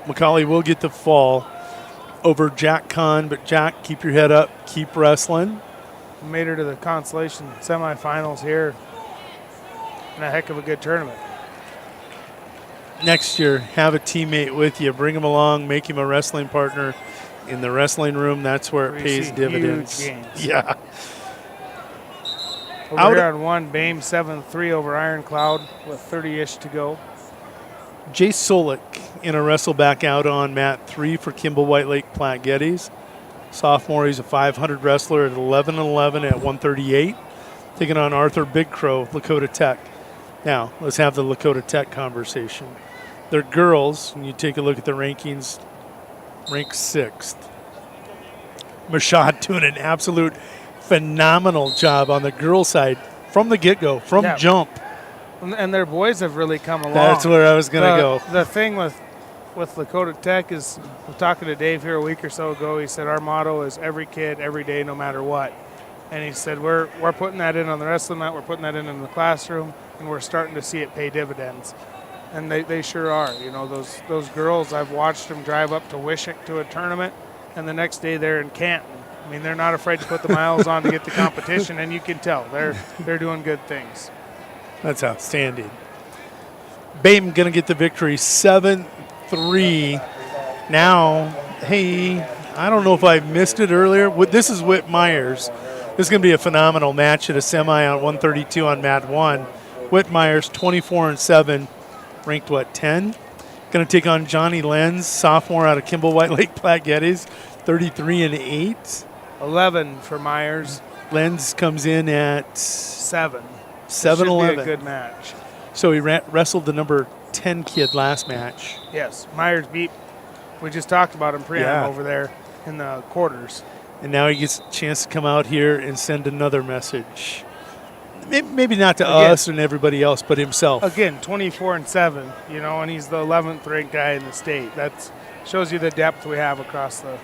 Macaulay will get the fall over Jack Kahn, but Jack, keep your head up, keep wrestling. Made her to the consolation semifinals here. And a heck of a good tournament. Next year, have a teammate with you. Bring him along, make him a wrestling partner in the wrestling room. That's where it pays dividends. Huge gains. Yeah. Over here on 1, Bame 7-3 over Iron Cloud with 30-ish to go. Jay Solik in a wrestle back out on mat 3 for Kimball White Lake Platte Geddes. Sophomore, he's a 500 wrestler at 11-11 at 138. Taking on Arthur Big Crow, Lakota Tech. Now, let's have the Lakota Tech conversation. They're girls, and you take a look at the rankings, ranked 6th. Mashad doing an absolute phenomenal job on the girl side from the get-go, from jump. And their boys have really come along. That's where I was going to go. The thing with Lakota Tech is, I was talking to Dave here a week or so ago. He said our motto is every kid, every day, no matter what. And he said we're putting that in on the wrestling mat, we're putting that in the classroom, and we're starting to see it pay dividends. And they sure are. You know, those girls, I've watched them drive up to Wishick to a tournament, and the next day they're in Canton. I mean, they're not afraid to put the miles on to get the competition, and you can tell they're doing good things. That's outstanding. Bame going to get the victory, 7-3. Now, hey, I don't know if I missed it earlier. This is Whit Myers. This is going to be a phenomenal match at a semi on 132 on mat 1. Whit Myers, 24-7, ranked 10? Going to take on Johnny Lenz, sophomore out of Kimball White Lake Platte Geddes, 33-8. 11 for Myers. Lenz comes in at 7. 7-11. Should be a good match. So he wrestled the number 10 kid last match. Yes, Myers beat. We just talked about him pre-am over there in the quarters. And now he gets a chance to come out here and send another message. Maybe not to us and everybody else, but himself. Again, 24-7, you know, and he's the 11th ranked guy in the state. That shows you the depth we have across the.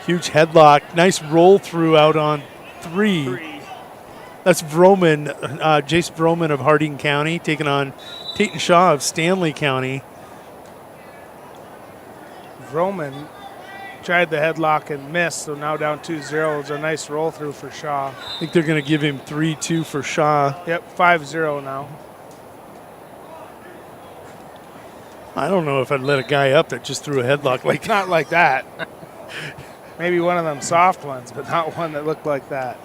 Huge headlock. Nice roll through out on 3. That's Vroman, Jace Vroman of Harding County, taking on Tate and Shaw of Stanley County. Vroman tried the headlock and missed, so now down 2-0. It's a nice roll through for Shaw. I think they're going to give him 3-2 for Shaw. Yep, 5-0 now. I don't know if I'd let a guy up that just threw a headlock like not like that. Maybe one of them soft ones, but not one that looked like that.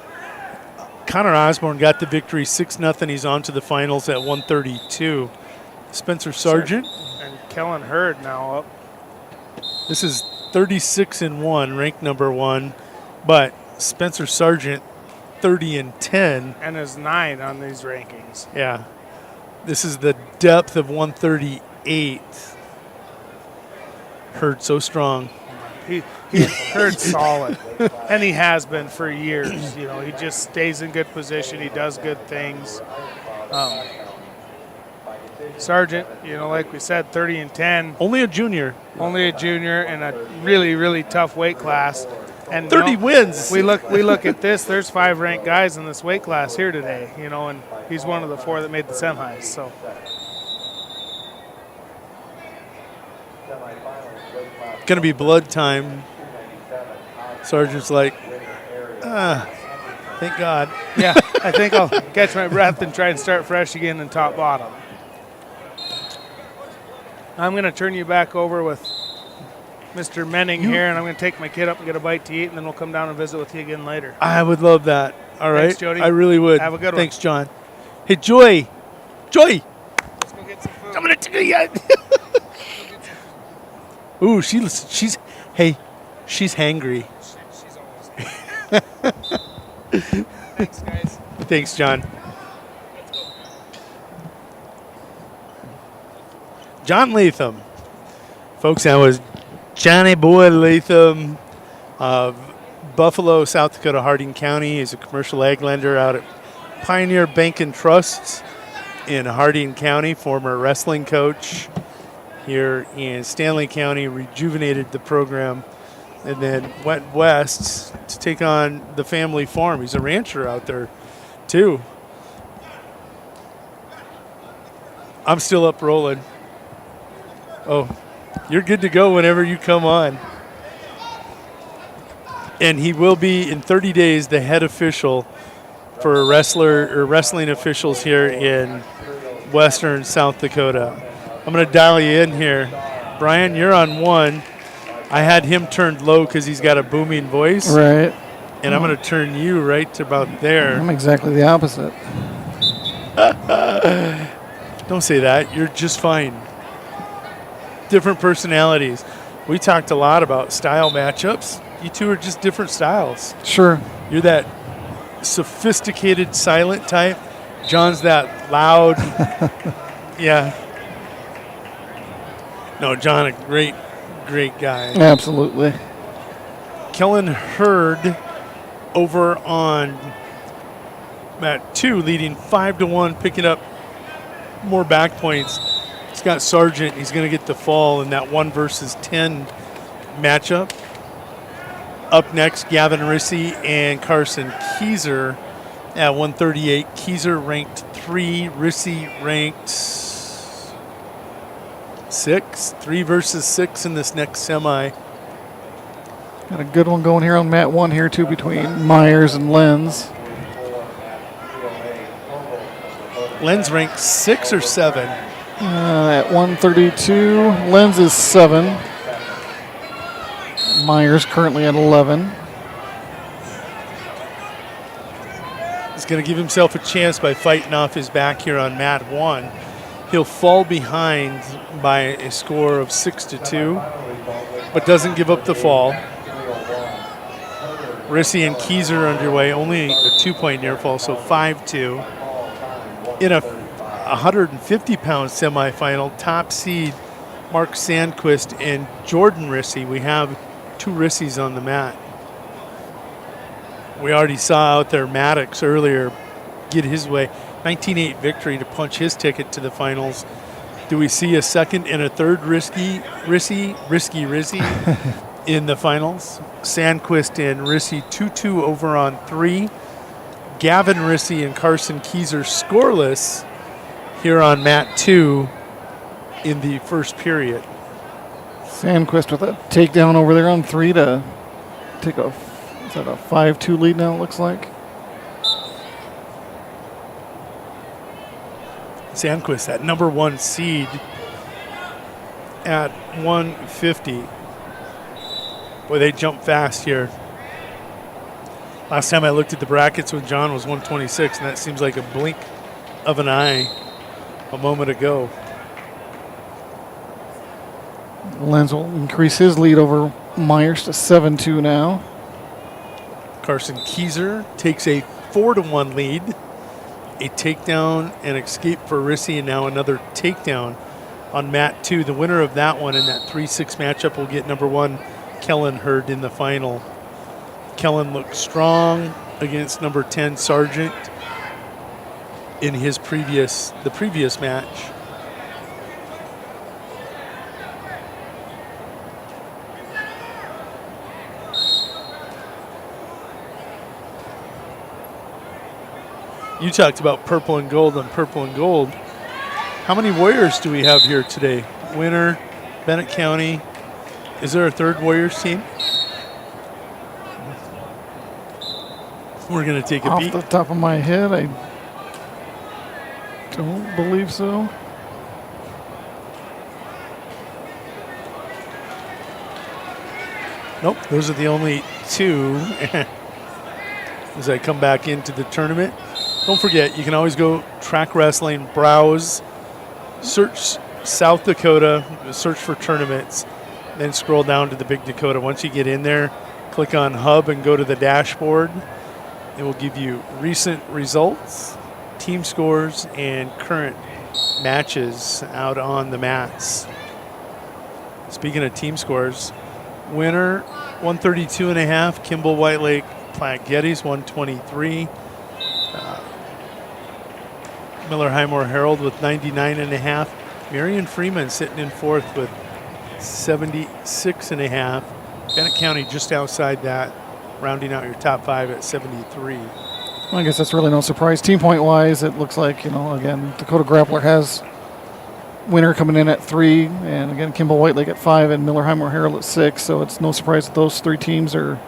Connor Osborne got the victory, 6-0. He's on to the finals at 132. Spencer Sargent. And Kellen Hurd now up. This is 36-1, ranked number 1. But Spencer Sargent, 30-10. And is 9 on these rankings. Yeah. This is the depth of 138. Herd so strong. He's Herd's solid, and he has been for years. You know, he just stays in good position. He does good things. Sargent, you know, like we said, 30-10. Only a junior. Only a junior in a really, really tough weight class. And 30 wins. We look at this. There's 5 ranked guys in this weight class here today. You know, and he's one of the 4 that made the semis. So. Going to be blood time. Sargent's like, thank God. Yeah, I think I'll catch my breath and try and start fresh again and top bottom. I'm going to turn you back over with Mr. Menning here, and I'm going to take my kid up and get a bite to eat, and then we'll come down and visit with you again later. I would love that. All right. Thanks, Jody. I really would. Have a good one. Thanks, John. Hey, Joy. Joy. Let's go get some food. I'm going to take you. Ooh, she's hangry. She's always Thanks, guys. Thanks, John. John Latham. Folks, that was Johnny Boy Latham of Buffalo, South Dakota, Harding County. He's a commercial ag lender out at Pioneer Bank and Trust in Harding County, former wrestling coach here in Stanley County, rejuvenated the program, and then went west to take on the family farm. He's a rancher out there, too. I'm still up rolling. Oh, you're good to go whenever you come on. And he will be, in 30 days, the head official for wrestling officials here in western South Dakota. I'm going to dial you in here. Brian, you're on 1. I had him turned low because he's got a booming voice. Right. And I'm going to turn you right to about there. I'm exactly the opposite. Don't say that. You're just fine. Different personalities. We talked a lot about style matchups. You two are just different styles. Sure. You're that sophisticated, silent type. John's that loud. Yeah. No, John, a great guy. Absolutely. Kellen Hurd over on mat 2, leading 5-1, picking up more back points. He's got Sargent. He's going to get the fall in that 1 versus 10 matchup. Up next, Gavin Rissy and Carson Keyser at 138. Keyser ranked 3, Rissy ranked 6. 3 versus 6 in this next semi. Got a good one going here on mat 1 here, too, between Myers and Lenz. Lenz ranked 6 or 7. At 132, Lenz is 7. Myers currently at 11. He's going to give himself a chance by fighting off his back here on mat 1. He'll fall behind by a score of 6-2, but doesn't give up the fall. Rissy and Keyser underway, only a 2-point near fall, so 5-2. In a 150-pound semifinal, top seed Mark Sandquist and Jordan Rissy. We have 2 Rissys on the mat. We already saw out there Maddox earlier get his way. 19-8 victory to punch his ticket to the finals. Do we see a second and a third Rissy in the finals? Sandquist and Rissy 2-2 over on 3. Gavin Rissy and Carson Keyser scoreless here on mat 2 in the first period. Sandquist with a takedown over there on 3 to take a 5-2 lead now, it looks like. Sandquist, that number 1 seed at 150. Boy, they jump fast here. Last time I looked at the brackets with John was 126, and that seems like a blink of an eye a moment ago. Lenz will increase his lead over Myers to 7-2 now. Carson Keyser takes a 4-1 lead. A takedown and escape for Rissy, and now another takedown on mat 2. The winner of that one in that 3-6 matchup will get number 1 Kellen Hurd in the final. Kellen looked strong against number 10 Sargent in the previous match. You talked about purple and gold on purple and gold. How many Warriors do we have here today? Winter, Bennett County. Is there a third Warriors team? We're going to take a peek. Off the top of my head, I don't believe so. Nope, those are the only 2 as I come back into the tournament. Don't forget, you can always go track wrestling, browse, search South Dakota, search for tournaments, then scroll down to the Big Dakota. Once you get in there, click on Hub and go to the dashboard. It will give you recent results, team scores, and current matches out on the mats. Speaking of team scores, winner 132.5, Kimball White Lake Platte Geddes 123. Miller Highmore Herald with 99.5. Marion Freeman sitting in 4th with 76.5. Bennett County just outside that, rounding out your top 5 at 73. Well, I guess that's really no surprise. Team point wise, it looks like, again, Dakota Grappler has winner coming in at 3, and again, Kimball White Lake at 5, and Miller Highmore Herald at 6. So it's no surprise that those 3 teams are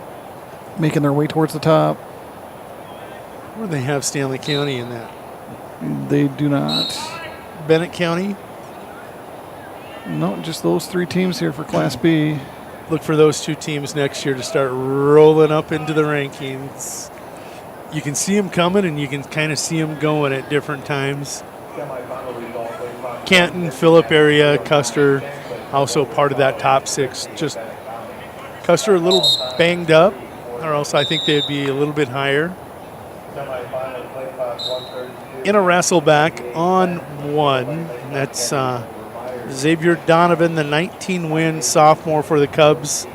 making their way towards the top. Where do they have Stanley County in that? They do not. Bennett County? No, just those 3 teams here for Class B. Look for those 2 teams next year to start rolling up into the rankings. You can see them coming, and you can kind of see them going at different times. Canton, Phillip area, Custer, also part of that top 6. Just Custer a little banged up, or else I think they'd be a little bit higher. In a wrestle back on 1, that's Xavier Donovan, the 19-win sophomore for the Cubs.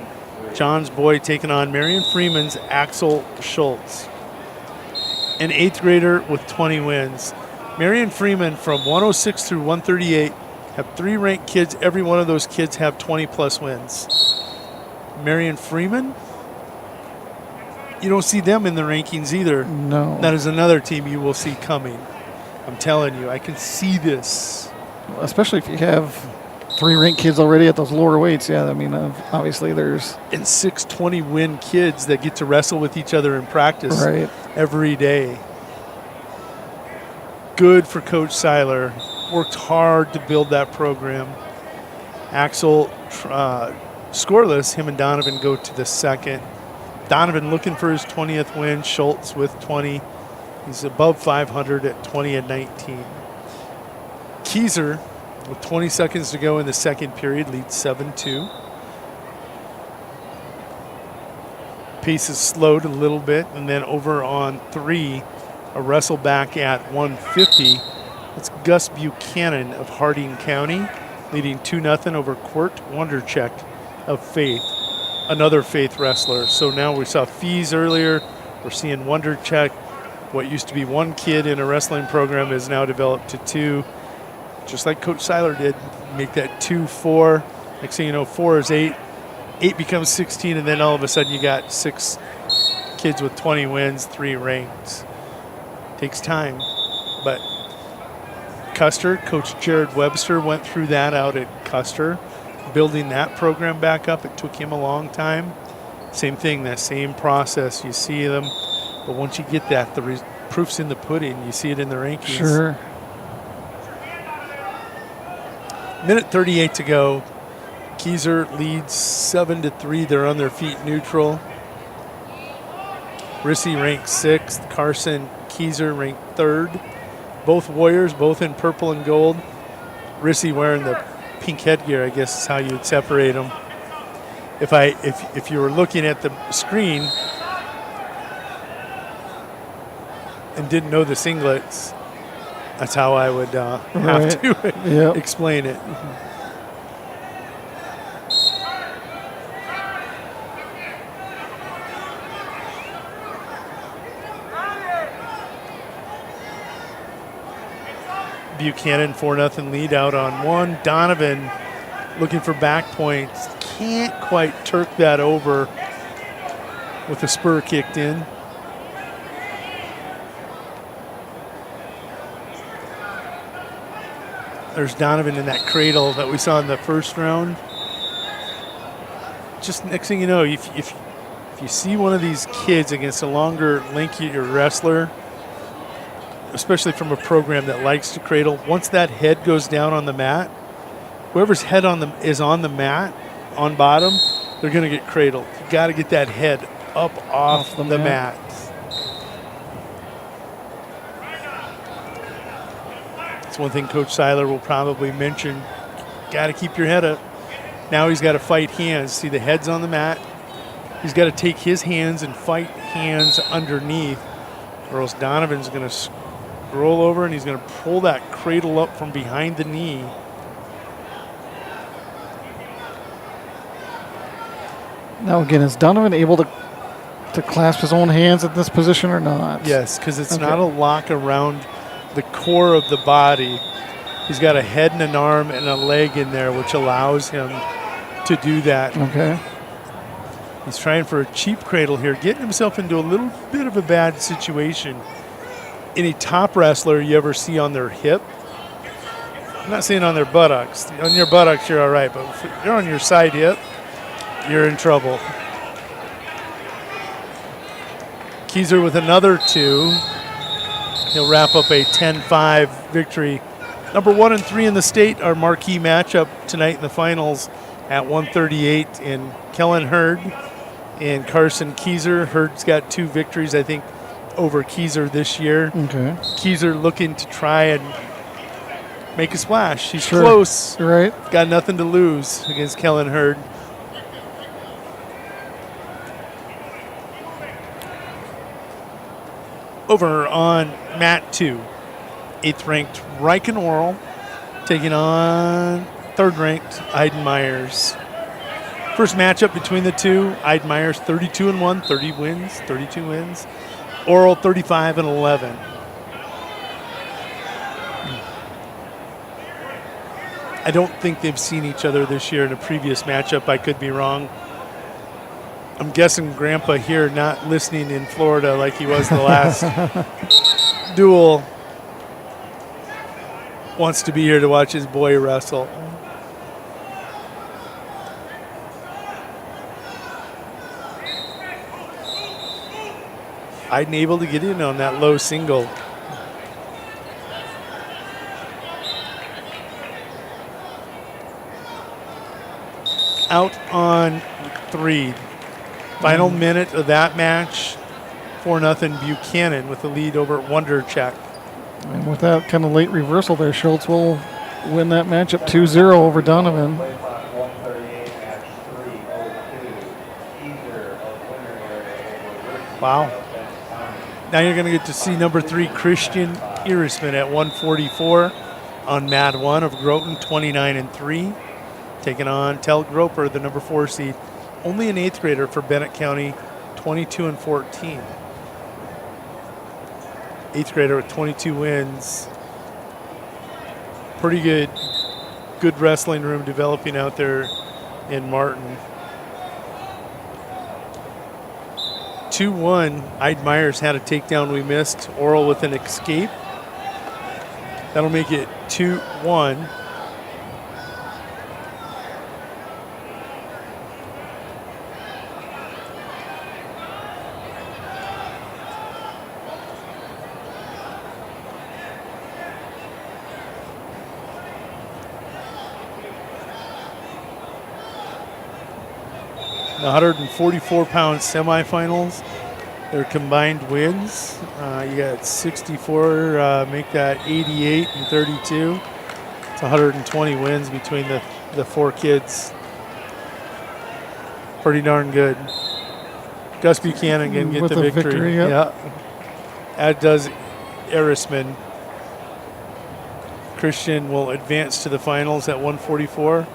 John's boy taking on Marion Freeman's Axel Schultz, an 8th grader with 20 wins. Marion Freeman from 106 through 138 have 3 ranked kids. Every one of those kids have 20-plus wins. Marion Freeman, you don't see them in the rankings either. No. That is another team you will see coming. I'm telling you, I can see this. Especially if you have 3 ranked kids already at those lower weights. Yeah, I mean, obviously there's... And 6 20-win kids that get to wrestle with each other in practice every day. Good for Coach Seiler. Worked hard to build that program. Axel scoreless. Him and Donovan go to the 2nd. Donovan looking for his 20th win. Schultz with 20. He's above 500 at 20 and 19. Keyser, with 20 seconds to go in the 2nd period, leads 7-2. Pace is slowed a little bit, and then over on 3, a wrestle back at 150. That's Gus Buchanan of Harding County, leading 2-0 over Quirt Wondercheck of Faith, another Faith wrestler. So now we saw Fees earlier. We're seeing Wondercheck. What used to be 1 kid in a wrestling program is now developed to 2. Just like Coach Seiler did, make that 2-4. Next thing you know, 4 is 8. 8 becomes 16, and then all of a sudden you got 6 kids with 20 wins, 3 ranked. Takes time. But Custer, Coach Jared Webster went through that out at Custer, building that program back up. It took him a long time. Same thing, that same process. You see them, but once you get that, the proof's in the pudding. You see it in the rankings. Sure. Minute 38 to go. Keyser leads 7-3. They're on their feet neutral. Rissy ranked 6th. Carson, Keyser ranked 3rd. Both Warriors, both in purple and gold. Rissy wearing the pink headgear, I guess is how you'd separate them. If you were looking at the screen and didn't know the singlets, That's how I would have to explain it. Buchanan 4-0 lead out on one. Donovan looking for back points. Can't quite turk that over with a spur kicked in. There's Donovan in that cradle that we saw in the first round. Just next thing you know, if you see one of these kids against a longer, lankier wrestler, especially from a program that likes to cradle, once that head goes down on the mat, whoever's head is on the mat, on bottom, they're going to get cradled. You got to get that head up off the mat. That's one thing Coach Seiler will probably mention. Got to keep your head up. Now he's got to fight hands. See, the head's on the mat. He's got to take his hands and fight hands underneath, or else Donovan's going to roll over and he's going to pull that cradle up from behind the knee. Now again, is Donovan able to clasp his own hands at this position or not? Yes, because it's not a lock around the core of the body. He's got a head and an arm and a leg in there, which allows him to do that. Okay. He's trying for a cheap cradle here, getting himself into a little bit of a bad situation. Any top wrestler you ever see on their hip, I'm not saying on their buttocks. On your buttocks, you're all right, but if you're on your side hip, you're in trouble. Keyser with another 2. He'll wrap up a 10-5 victory. Number 1 and 3 in the state, our marquee matchup tonight in the finals at 138 in Kellen Hurd and Carson Keyser. Hurd's got 2 victories, I think, over Keyser this year. Okay. Keyser looking to try and make a splash. He's close. Right. Got nothing to lose against Kellen Hurd. Over on mat 2, 8th-ranked Riken Oral taking on 3rd-ranked Iden Myers. First matchup between the two, Iden Myers 32-1, 32 wins. Oral 35-11. I don't think they've seen each other this year in a previous matchup. I could be wrong. I'm guessing Grandpa here not listening in Florida like he was the last duel. Wants to be here to watch his boy wrestle. Iden able to get in on that low single. Out on 3. Final minute of that match, 4-0 Buchanan with the lead over Wondercheck. And with that kind of late reversal there, Schultz will win that matchup 2-0 over Donovan. Wow. Now you're going to get to see number 3 Christian Irisman at 144 on mat 1 of Groton, 29-3. Taking on Tel Groper, the number 4 seed. Only an 8th grader for Bennett County, 22-14. 8th grader with 22 wins. Pretty good wrestling room developing out there in Martin. 2-1, Ide Myers had a takedown we missed. Oral with an escape. That'll make it 2-1. The 144-pound semifinals, their combined wins. You got 64, make that 88 and 32. It's 120 wins between the 4 kids. Pretty darn good. Gus Buchanan again get the victory. Yeah. As does Erisman. Christian will advance to the finals at 144.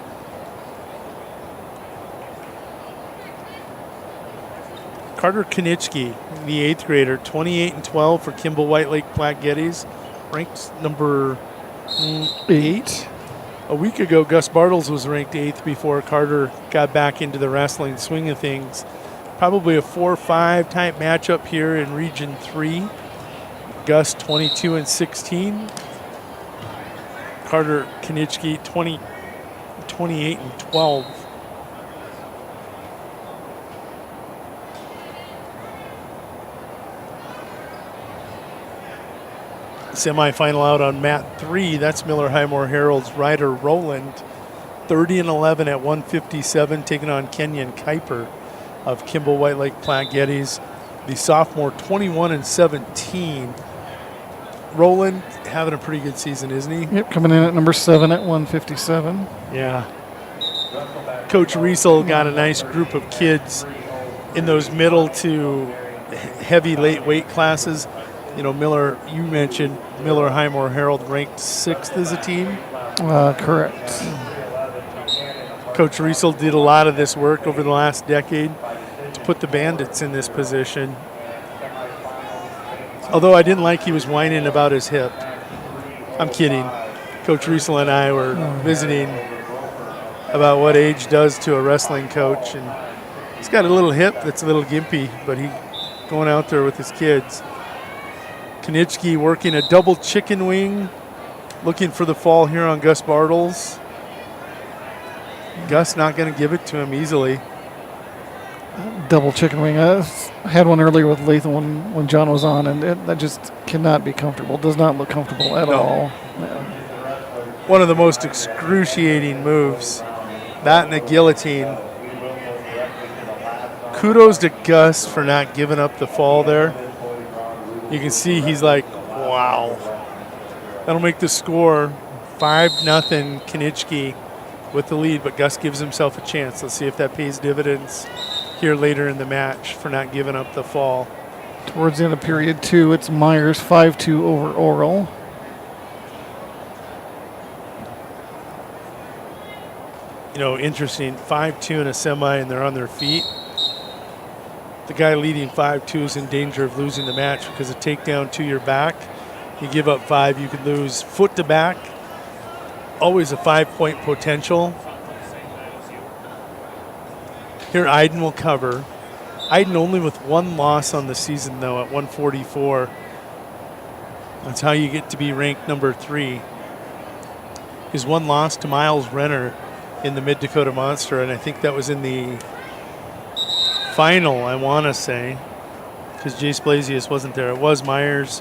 Carter Konitsky, the 8th grader, 28-12 for Kimball White Lake Platte Geddes, ranked number 8. A week ago, Gus Bartles was ranked 8th before Carter got back into the wrestling swing of things. Probably a 4-5 type matchup here in Region 3. Gus 22-16. Carter Konitsky 28-12. Semifinal out on mat 3. That's Miller Highmore Herald's Ryder Rowland, 30-11 at 157, taking on Kenyon Kuiper of Kimball White Lake Platte Geddes. The sophomore, 21-17. Rowland having a pretty good season, isn't he? Yep, coming in at number 7 at 157. Yeah. Coach Riesel got a nice group of kids in those middle to heavy late weight classes. You know, Miller, you mentioned Miller Highmore Herald ranked 6th as a team. Correct. Coach Riesel did a lot of this work over the last decade to put the Bandits in this position. Although I didn't like he was whining about his hip. I'm kidding. Coach Riesel and I were visiting about what age does to a wrestling coach, and he's got a little hip that's a little gimpy, but he's going out there with his kids. Konitsky working a double chicken wing, looking for the fall here on Gus Bartles. Gus not going to give it to him easily. Double chicken wing. I had one earlier with Latham when John was on, and that just cannot be comfortable. Does not look comfortable at all. No. One of the most excruciating moves. That and a guillotine. Kudos to Gus for not giving up the fall there. You can see he's like, wow. That'll make the score 5-0 Konitsky with the lead, but Gus gives himself a chance. Let's see if that pays dividends here later in the match for not giving up the fall. Towards the end of period 2, it's Myers 5-2 over Oral. You know, interesting, 5-2 in a semi and they're on their feet. The guy leading 5-2 is in danger of losing the match because a takedown to your back, you give up 5, you could lose foot to back. Always a 5-point potential. Here Iden will cover. Iden only with 1 loss on the season though at 144. That's how you get to be ranked number 3. His 1 loss to Miles Renner in the Mid-Dakota Monster, and I think that was in the final, I want to say, because Jace Blasius wasn't there. It was Myers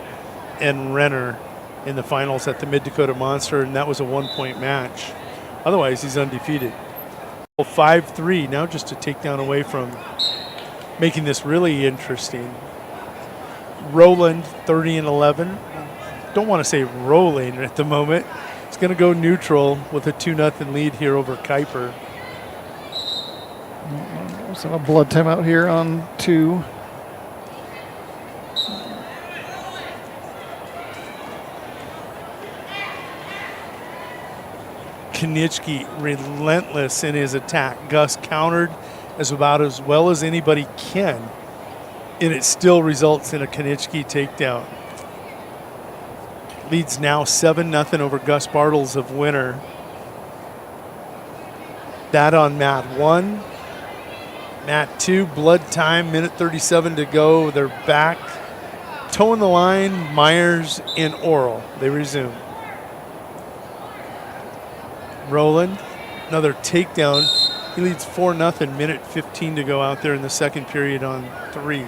and Renner in the finals at the Mid-Dakota Monster, and that was a 1-point match. Otherwise, he's undefeated. 5-3, now just a takedown away from making this really interesting. Rowland, 30-11. Don't want to say rolling at the moment. It's going to go neutral with a 2-0 lead here over Kuiper. So a blood timeout here on 2. Konitsky relentless in his attack. Gus countered about as well as anybody can, and it still results in a Konitsky takedown. Leads now 7-0 over Gus Bartles of Winter. That on mat 1. Mat 2, blood time, minute 37 to go. They're back. Toeing the line, Myers and Oral. They resume. Rowland, another takedown. He leads 4-0, minute 15 to go out there in the second period on 3.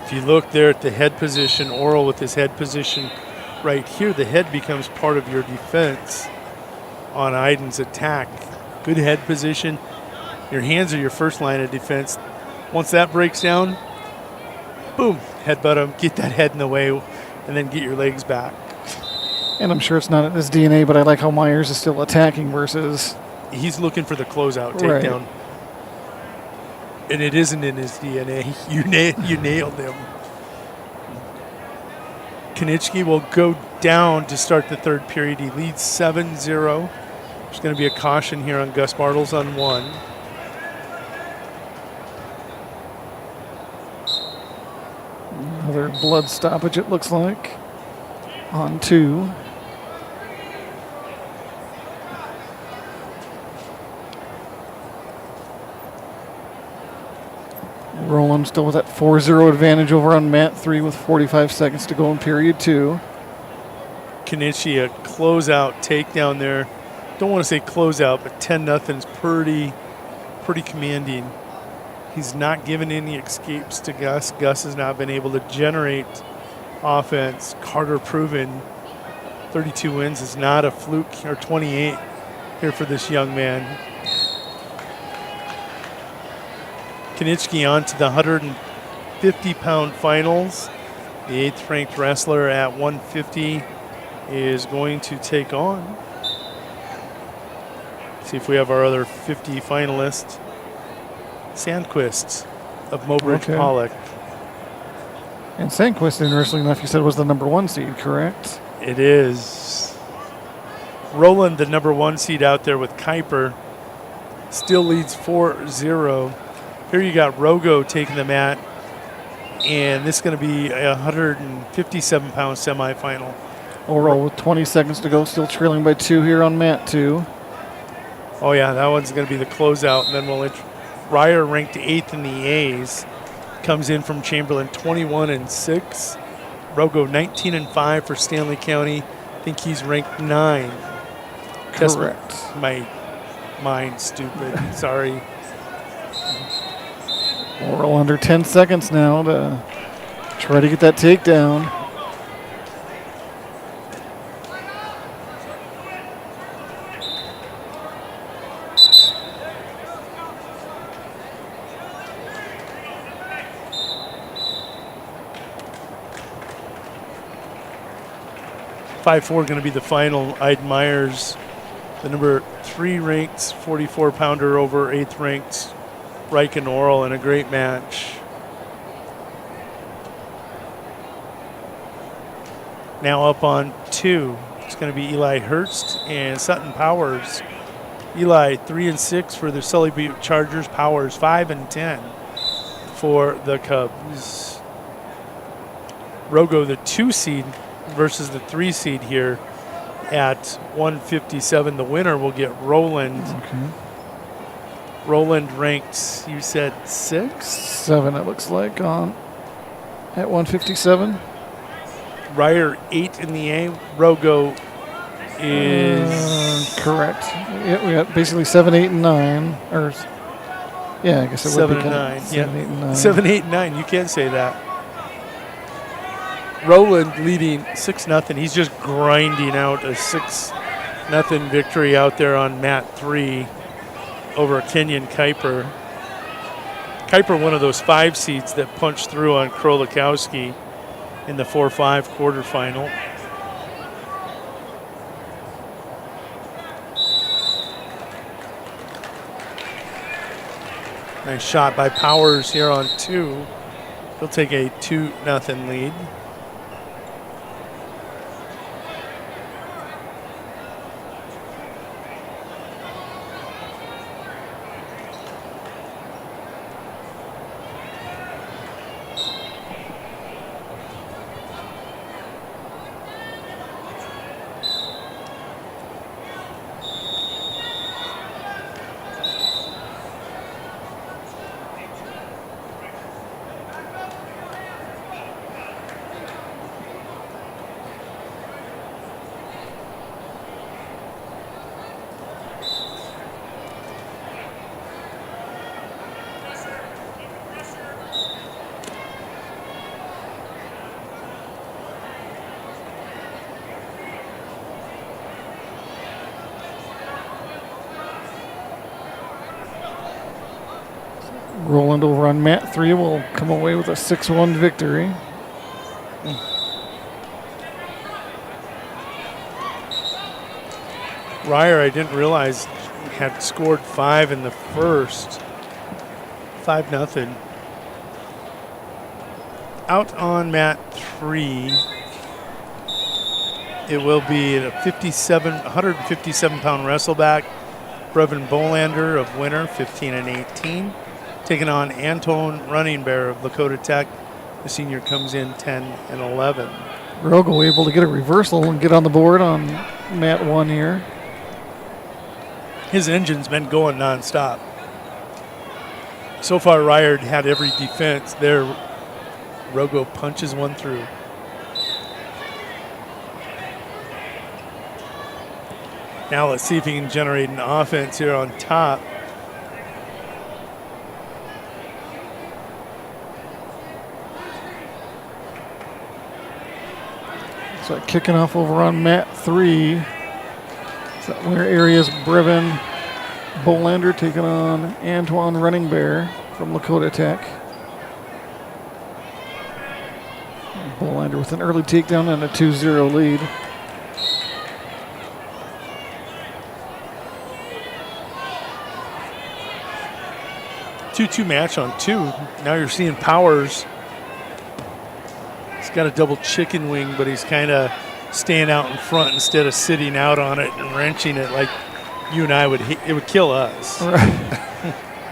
If you look there at the head position, Oral with his head position right here, the head becomes part of your defense on Iden's attack. Good head position. Your hands are your first line of defense. Once that breaks down, boom, headbutt him, get that head in the way, and then get your legs back. And I'm sure it's not in his DNA, but I like how Myers is still attacking versus... He's looking for the closeout takedown. Right. And it isn't in his DNA. You nailed him. Konitschke will go down to start the third period. He leads 7-0. There's going to be a caution here on Gus Bartles on 1. Another blood stoppage, it looks like, on 2. Roland still with that 4-0 advantage over on mat 3 with 45 seconds to go in period 2. Konitschke, a closeout takedown there. Don't want to say closeout, but 10-0 is pretty commanding. He's not given any escapes to Gus. Gus has not been able to generate offense. Carter proven 32 wins is not a fluke, or 28 here for this young man. Konitschke on to the 150-pound finals. The 8th-ranked wrestler at 150 is going to take on. See if we have our other 50 finalists. Sandquist of Mobridge Pollock. And Sandquist, interestingly enough, you said was the number 1 seed, correct? It is. Roland, the number 1 seed out there with Kuiper, still leads 4-0. Here you got Rogo taking the mat, and this is going to be a 157-pound semifinal. Overall, with 20 seconds to go, still trailing by 2 here on mat 2. Oh yeah, that one's going to be the closeout, and then Ryer, ranked 8th in the A's, comes in from Chamberlain 21-6. Rogo 19-5 for Stanley County. I think he's ranked 9. Correct. That's my mind stupid. Sorry. We're all under 10 seconds now to try to get that takedown. .54 going to be the final. Iden Myers, the number 3 ranked 44-pounder over 8th ranked Reich and Oral in a great match. Now up on 2, it's going to be Eli Hurst and Sutton Powers. Eli 3-6 for the Sully Butte Chargers. Powers 5-10 for the Cubs. Rogo, the 2 seed versus the 3 seed here at 157. The winner will get Roland. Okay. Roland ranked, you said 6? 7, it looks like, on at 157. Ryer 8 in the A. Rogo is correct. Yeah, we got basically 7, 8, and 9. Or yeah, I guess it 7 would be and 9. 7, 8, and 9. 7, 8, and 9. You can't say that. Roland leading 6-0. He's just grinding out a 6-0 victory out there on mat 3 over Kenyon Kuiper. Kuiper, one of those 5 seeds that punched through on Krolikowski in the 4-5 quarterfinal. Nice shot by Powers here on 2. He'll take a 2-0 lead. Roland over on mat 3 will come away with a 6-1 victory. Ryer, I didn't realize, had scored 5 in the first. 5-0. Out on mat 3, it will be a 157-pound wrestleback, Brevin Bolander of Winter, 15-18, taking on Anton Running Bear of Dakota Tech. The senior comes in 10-11. Rogo able to get a reversal and get on the board on mat 1 here. His engine's been going nonstop. So far, Ryard had every defense there. Rogo punches one through. Now let's see if he can generate an offense here on top. So kicking off over on mat 3. So where areas Brevin Bolander taking on Antoine Running Bear from Dakota Tech. Bolander with an early takedown and a 2-0 lead. Two match on 2. Now you're seeing Powers. He's got a double chicken wing, but he's kind of staying out in front instead of sitting out on it and wrenching it like you and I would. It would kill us. Right.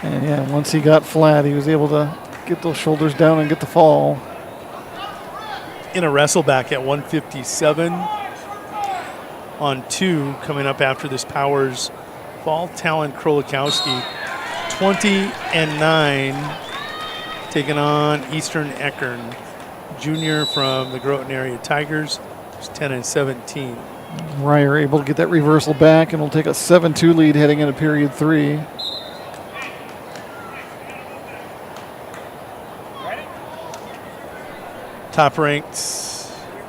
And yeah, once he got flat, he was able to get those shoulders down and get the fall. In a wrestle back at 157 on 2, coming up after this Powers fall. Talon Krolikowski, 20-9, taking on Eastern Eckern, junior from the Groton area Tigers, 10-17. Ryer able to get that reversal back, and will take a 7-2 lead heading into period 3.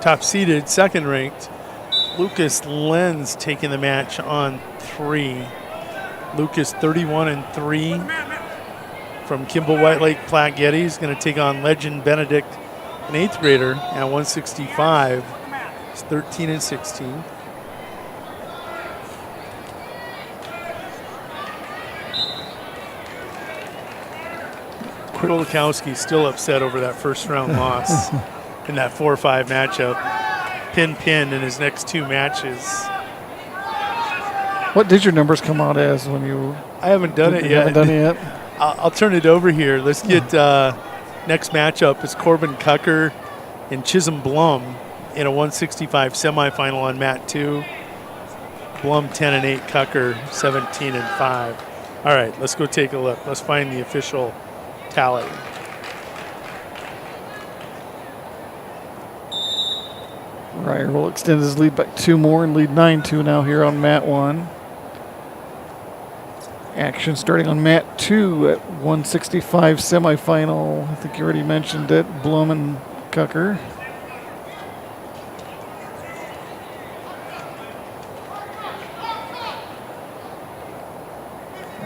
Top-seeded, second-ranked, Lucas Lenz taking the match on 3. Lucas 31-3 from Kimball White Lake Platte Getty is going to take on Legend Benedict, an 8th grader at 165. It's 13-16. Krolikowski still upset over that first round loss in that 4-5 matchup. Pin in his next 2 matches. What did your numbers come out as when you? I haven't done it yet. Haven't done it yet. I'll turn it over here. Let's get next matchup is Corbin Cucker and Chisholm Blum in a 165 semifinal on mat 2. Blum 10-8, Cucker 17-5. All right, let's go take a look. Let's find the official tally. Ryer will extend his lead by 2 more and lead 9-2 now here on mat 1. Action starting on mat 2 at 165 semifinal. I think you already mentioned it. Blum and Cucker.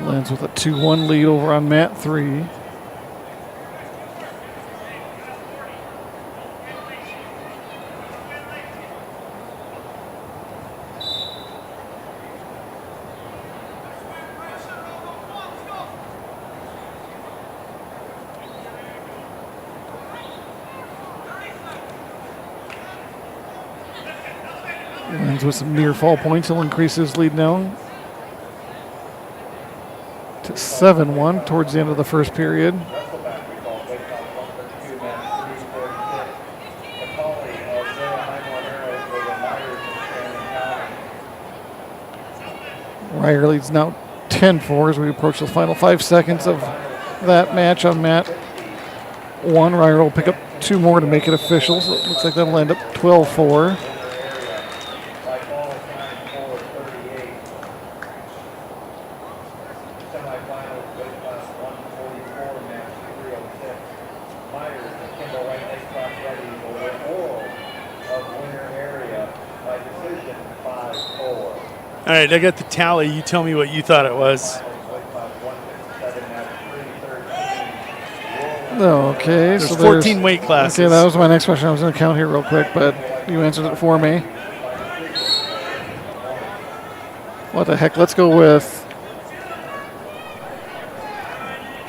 Lands with a 2-1 lead over on mat 3. Lands with some near fall points. He'll increase his lead now to 7-1 towards the end of the first period. Ryer leads now 10-4 as we approach the final 5 seconds of that match on mat 1. Ryer will pick up 2 more to make it official, so it looks like that'll end up 12-4. All right, I got the tally. You tell me what you thought it was. Okay, there's 14 weight classes. Okay, that was my next question. I was going to count here real quick, but you answered it for me. What the heck? Let's go with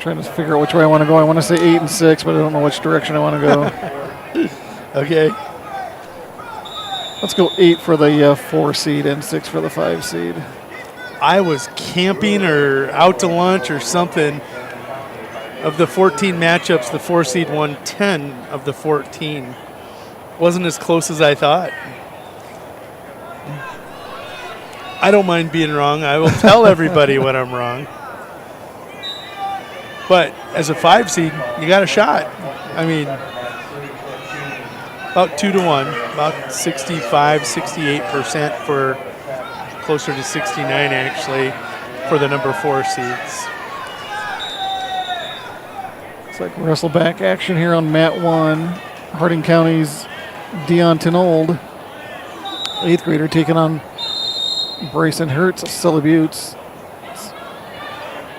Trying to figure out which way I want to go. I want to say 8 and 6, but I don't know which direction I want to go. Okay. Let's go 8 for the 4 seed and 6 for the 5 seed. I was camping or out to lunch or something. Of the 14 matchups, the 4 seed won 10 of the 14. Wasn't as close as I thought. I don't mind being wrong. I will tell everybody when I'm wrong. But as a 5 seed, you got a shot. I mean, about 2 to 1, about 65, 68% for closer to 69 actually for the number 4 seeds. It's like wrestle back action here on mat 1. Harding County's Dion Tinold, 8th grader, taking on Bryson Hertz of Sully Buttes.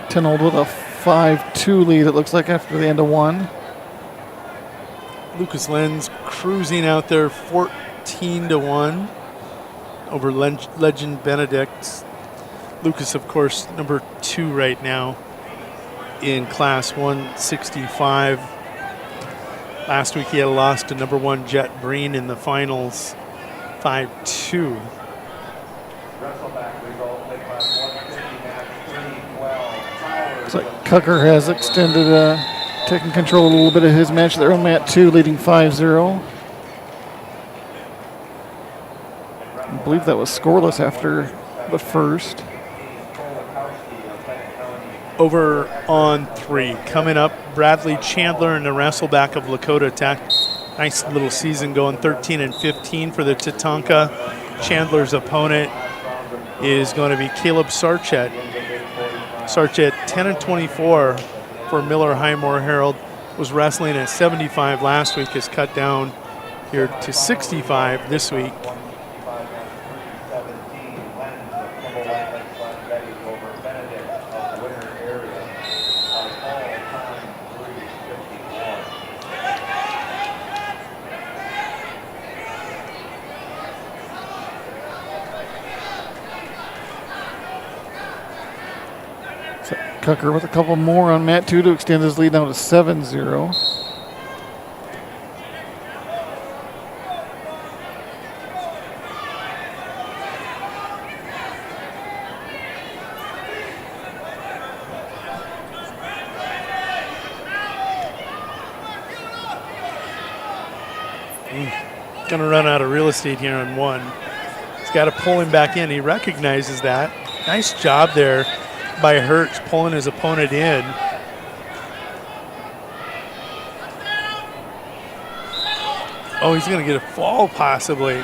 Tinold with a 5-2 lead, it looks like, after the end of 1. Lucas Lenz cruising out there 14 to 1 over Legend Benedict. Lucas, of course, number 2 right now in Class 165. Last week he had lost to number 1 Jet Breen in the finals, 5-2. Looks like Cucker has extended, taking control a little bit of his match. They're on mat 2, leading 5-0. I believe that was scoreless after the first. Over on 3. Coming up, Bradley Chandler in the wrestleback of Lakota Tech. Nice little season going, 13 and 15 for the Tatanka. Chandler's opponent is going to be Caleb Sarchet. Sarchet 10 and 24 for Miller Highmore Herald. Was wrestling at 75 last week, is cut down here to 65 this week. Cucker with a couple more on mat 2 to extend his lead now to 7-0. Gonna run out of real estate here on 1. He's got to pull him back in. He recognizes that. Nice job there by Hertz pulling his opponent in. Oh, he's going to get a fall possibly.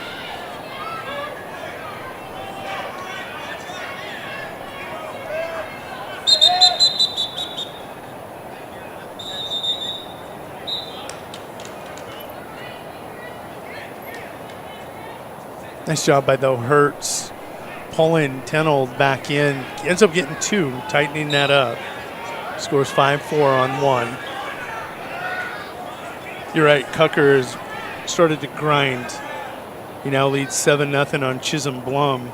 Nice job by the Hertz. Pulling Tenold back in. Ends up getting 2, tightening that up. Scores 5-4 on 1. You're right, Cucker has started to grind. He now leads 7-0 on Chisholm Blum.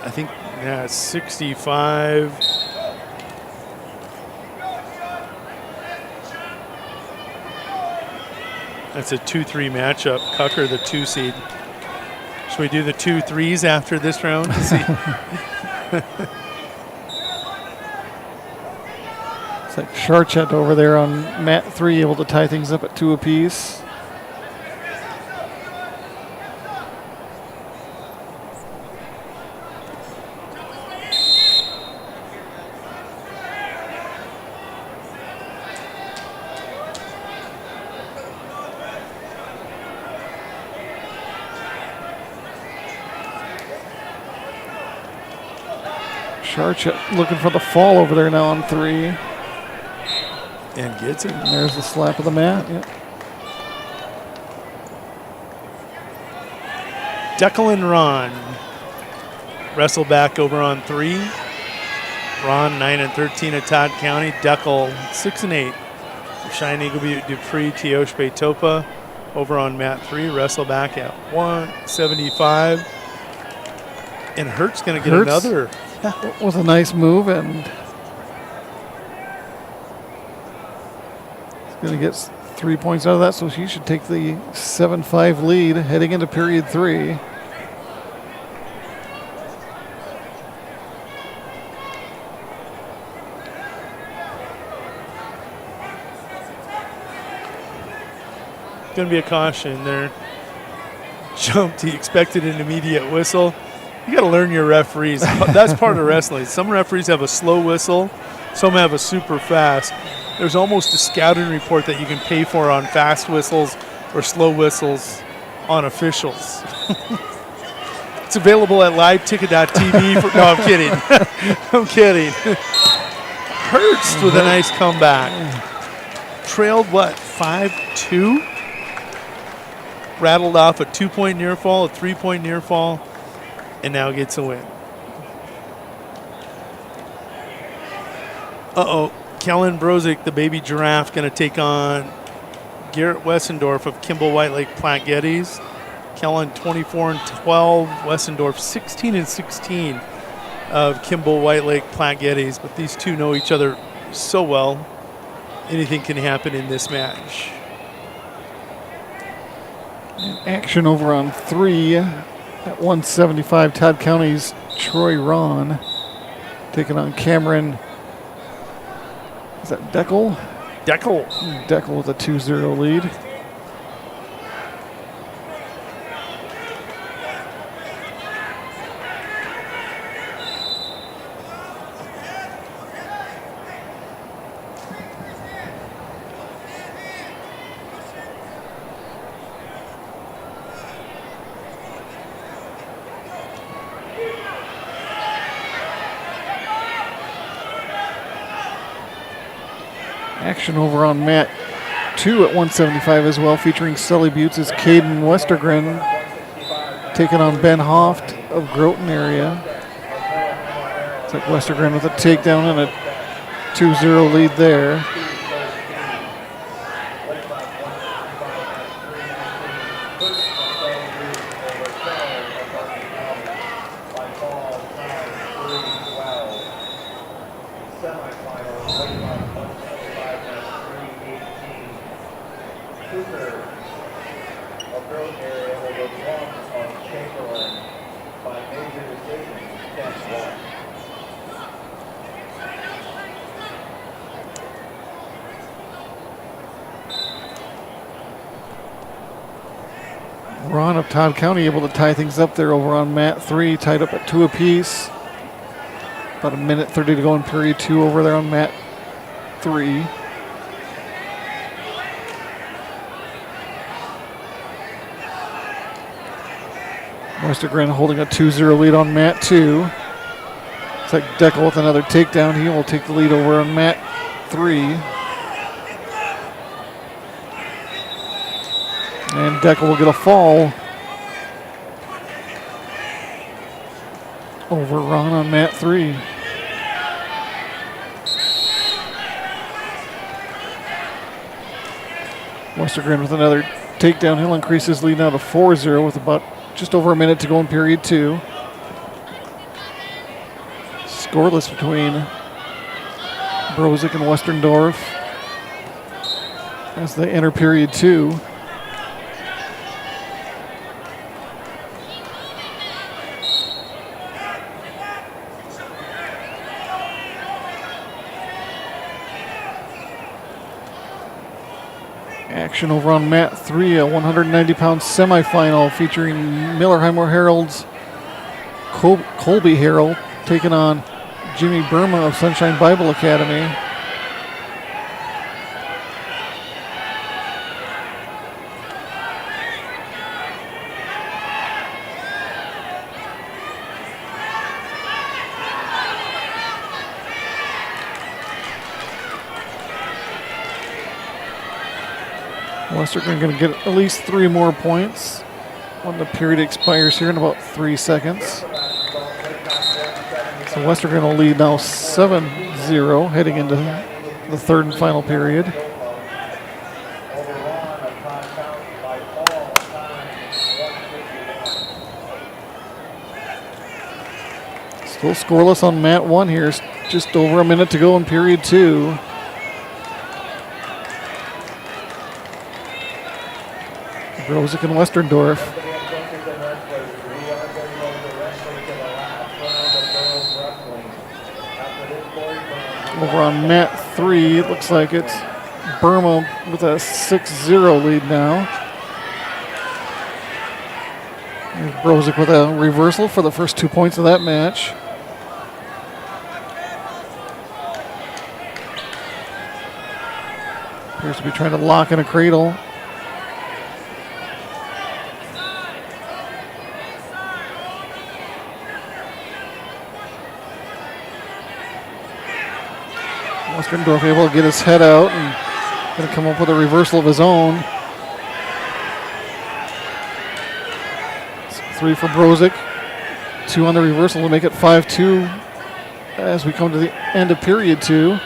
I think, yeah, 65. That's a 2-3 matchup. Cucker, the 2 seed. Should we do the 2 threes after this round to see? It's like Charchet over there on mat 3, able to tie things up at 2 apiece. Charchet looking for the fall over there now on 3. And gets it. And there's the slap of the mat. Yep. Declan Ron. Wrestle back over on 3. Ron 9 and 13 at Todd County. Deckel 6 and 8. Shine Eagle Butte, Dupree, Teoshpe Topa over on mat 3. Wrestle back at 175. And Hertz going to get another. Was a nice move, and Going to get 3 points out of that, so she should take the 7-5 lead heading into period 3. Going to be a caution there. Jumped. He expected an immediate whistle. You got to learn your referees. That's part of wrestling. Some referees have a slow whistle. Some have a super fast. There's almost a scouting report that you can pay for on fast whistles or slow whistles on officials. It's available at liveticket.tv. No, I'm kidding. I'm kidding. Hurst with a nice comeback. Trailed, 5-2? Rattled off a 2-point near fall, a 3-point near fall, and now gets a win. Kellen Brozick, the baby giraffe, going to take on Garrett Wessendorf of Kimball White Lake Platte Geddes. Kellen 24-12, Wessendorf 16-16 of Kimball White Lake Platte Geddes. But these two know each other so well, anything can happen in this match. Action over on 3 at 175. Todd County's Troy Ron taking on Cameron. Is that Deckel? Deckel with a 2-0 lead. Action over on mat 2 at 175 as well, featuring Sully Buttes as Caden Westergren taking on Ben Hoft of Groton area. It's like Westergren with a takedown and a 2-0 lead there. Ron of Todd County able to tie things up there over on mat 3, tied up at 2 apiece. About 1:30 to go in period 2 over there on mat 3. Westergren holding a 2-0 lead on mat 2. It's like Deckel with another takedown. He will take the lead over on mat 3. And Deckel will get a fall over Ron on mat 3. Westergren with another takedown. He'll increase his lead now to 4-0 with about just over a minute to go in period 2. Scoreless between Brozick and Westerndorf as they enter period 2. Action over on mat 3, a 190-pound semifinal featuring Miller Highmore Herald's Colby Harrell taking on Jimmy Burma of Sunshine Bible Academy. Westergren going to get at least 3 more points when the period expires here in about 3 seconds. So Westergren will lead now 7-0 heading into the third and final period. Still scoreless on mat 1 here. Just over a minute to go in period 2. Brozick and Westerndorf. Over on mat 3, it looks like it's Burma with a 6-0 lead now. Here's Brozick with a reversal for the first 2 points of that match. Appears to be trying to lock in a cradle. Westerndorf able to get his head out and going to come up with a reversal of his own. It's 3 for Brozick, 2 on the reversal to make it 5-2 as we come to the end of period 2.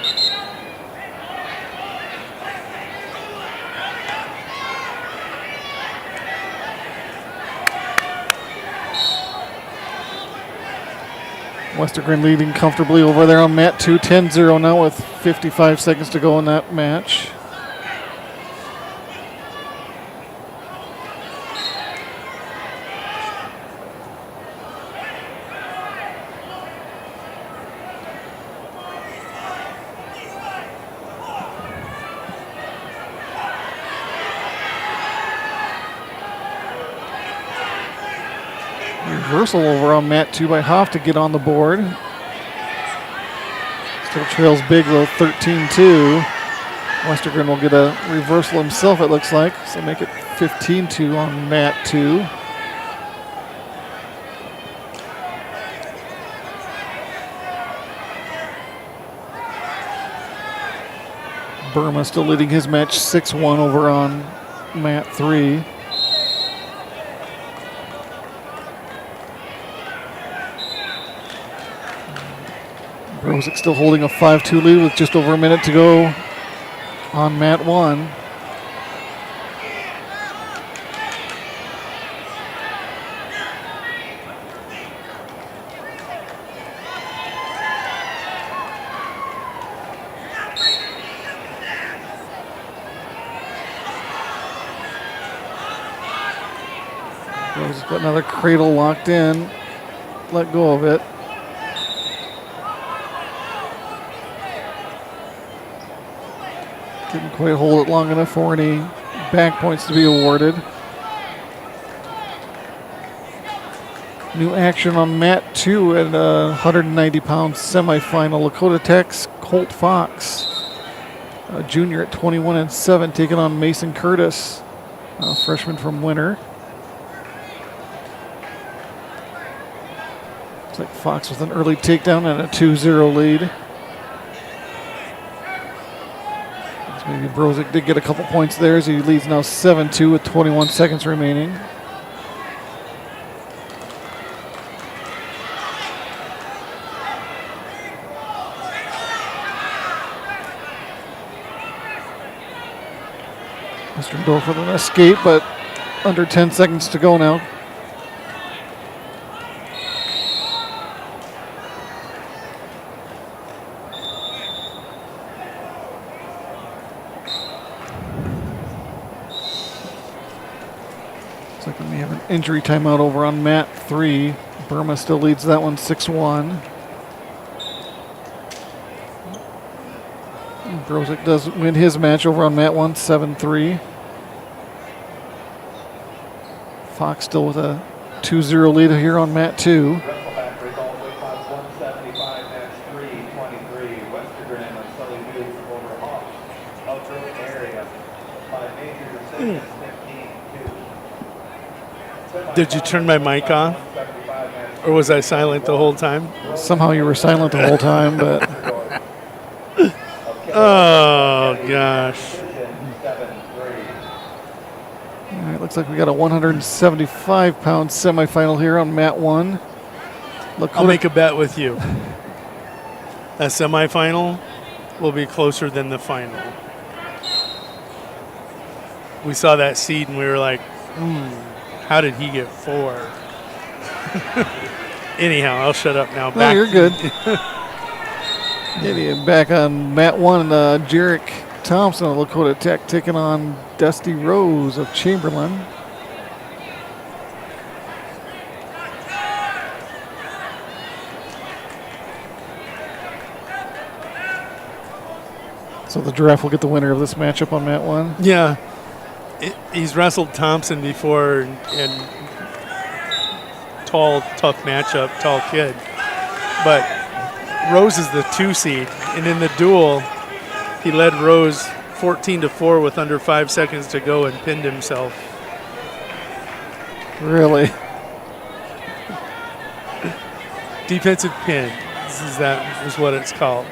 Westergren leading comfortably over there on mat 2, 10-0 now with 55 seconds to go in that match. Reversal over on mat 2 by Hoff to get on the board. Still trails big though, 13-2. Westergren will get a reversal himself, it looks like, so make it 15-2 on mat 2. Burma still leading his match 6-1 over on mat 3. Brozick still holding a 5-2 lead with just over a minute to go on mat 1. Brozick's got another cradle locked in. Let go of it. Didn't quite hold it long enough for any back points to be awarded. New action on mat 2 at 190-pound semifinal. Dakota Tech's Colt Fox, a junior at 21-7, taking on Mason Curtis, a freshman from Winter. Looks like Fox with an early takedown and a 2-0 lead. Maybe Brozick did get a couple points there as he leads now 7-2 with 21 seconds remaining. Westerndorf with an escape, but under 10 seconds to go now. Looks like we have an injury timeout over on mat 3. Burma still leads that one 6-1. Brozick does win his match over on mat 1, 7-3. Fox still with a 2-0 lead here on mat 2. Did you turn my mic off? Or was I silent the whole time? Somehow you were silent the whole time, but... Oh, gosh. All right, looks like we got a 175-pound semifinal here on mat 1. I'll make a bet with you. That semifinal will be closer than the final. We saw that seed and we were like, how did he get 4? Anyhow, I'll shut up now. No, you're good. Back on mat 1, Jarek Thompson of Dakota Tech taking on Dusty Rose of Chamberlain. So the Giraffe will get the winner of this matchup on mat 1. Yeah. He's wrestled Thompson before, and tall, tough matchup, tall kid. But Rose is the 2 seed, and in the duel, he led Rose 14-4 with under 5 seconds to go and pinned himself. Really? Defensive pin. That is what it's called.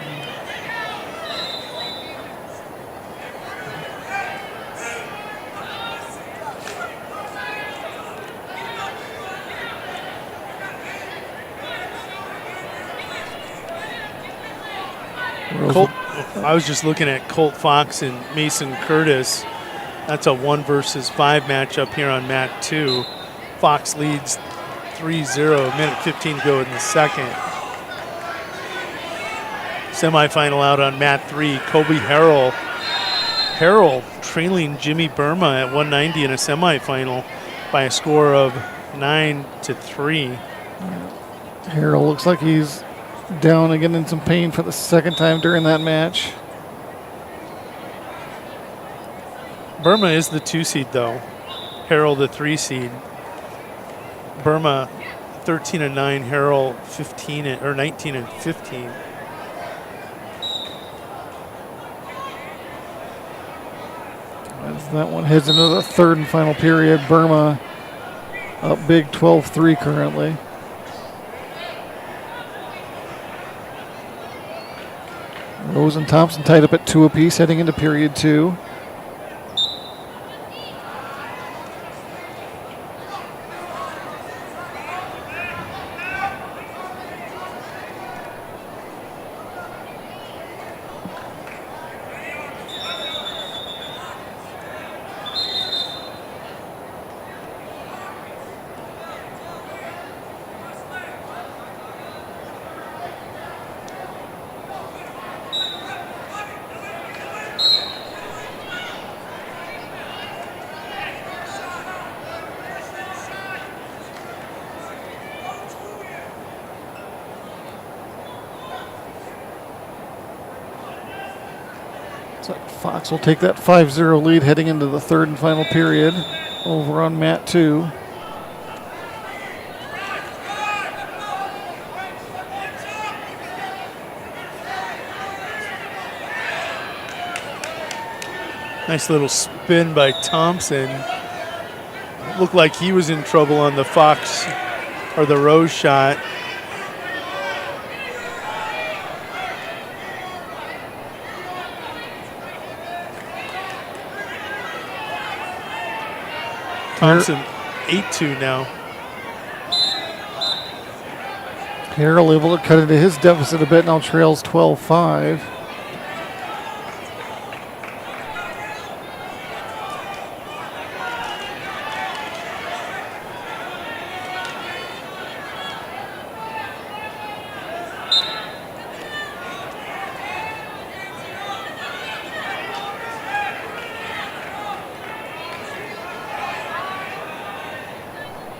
Colt, I was just looking at Colt Fox and Mason Curtis. That's a 1 versus 5 matchup here on mat 2. Fox leads 3-0, minute 15 to go in the second. Semifinal out on mat 3, Kobe Harrell. Harrell trailing Jimmy Burma at 190 in a semifinal by a score of 9-3. Harrell looks like he's down again in some pain for the second time during that match. Burma is the 2 seed though. Harrell the 3 seed. Burma 13-9, Harrell 19-15. As that one heads into the third and final period, Burma up big 12-3 currently. Rose and Thompson tied up at 2 apiece heading into period 2. Fox will take that 5-0 lead heading into the third and final period over on mat 2. Nice little spin by Thompson. Looked like he was in trouble on the Fox or the Rose shot. Thompson 8-2 now. Harrell able to cut into his deficit a bit, now trails 12-5.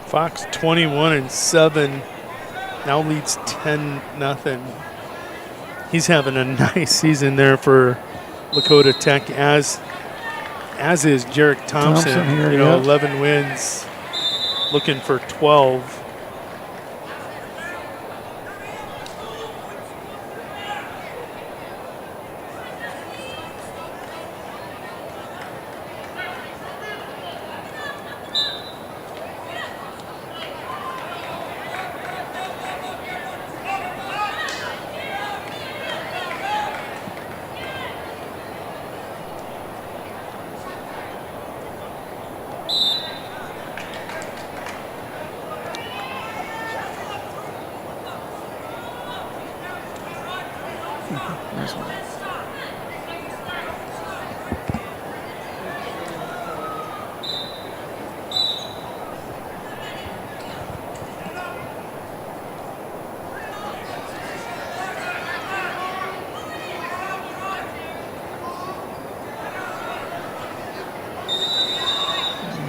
Fox 21-7, now leads 10-0. He's having a nice season there for Dakota Tech, as is Jarek Thompson. Here, 11 wins, looking for 12.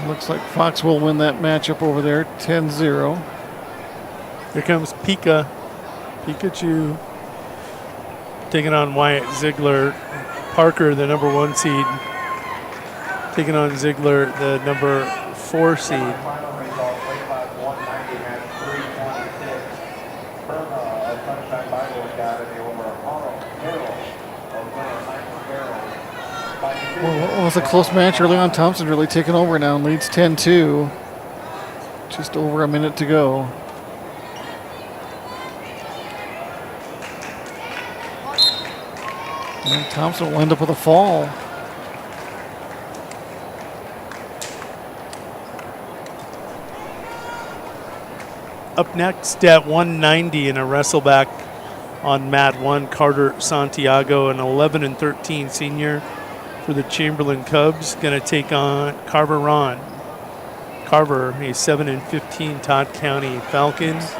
Looks like Fox will win that matchup over there, 10-0. Here comes Pikachu taking on Wyatt Ziegler. Parker, the number 1 seed, taking on Ziegler, the number 4 seed. Final result, weight class 190 match 326. Perma, Sunshine Bible Academy over Harold Well, it was a close match early on. Thompson really taking over now and leads 10-2. Just over a minute to go. And Thompson will end up with a fall. Up next at 190 in a wrestleback on mat 1, Carter Santiago, an 11-13 senior for the Chamberlain Cubs, going to take on Carver Ron. Carver, a 7-15 Todd County Falcons.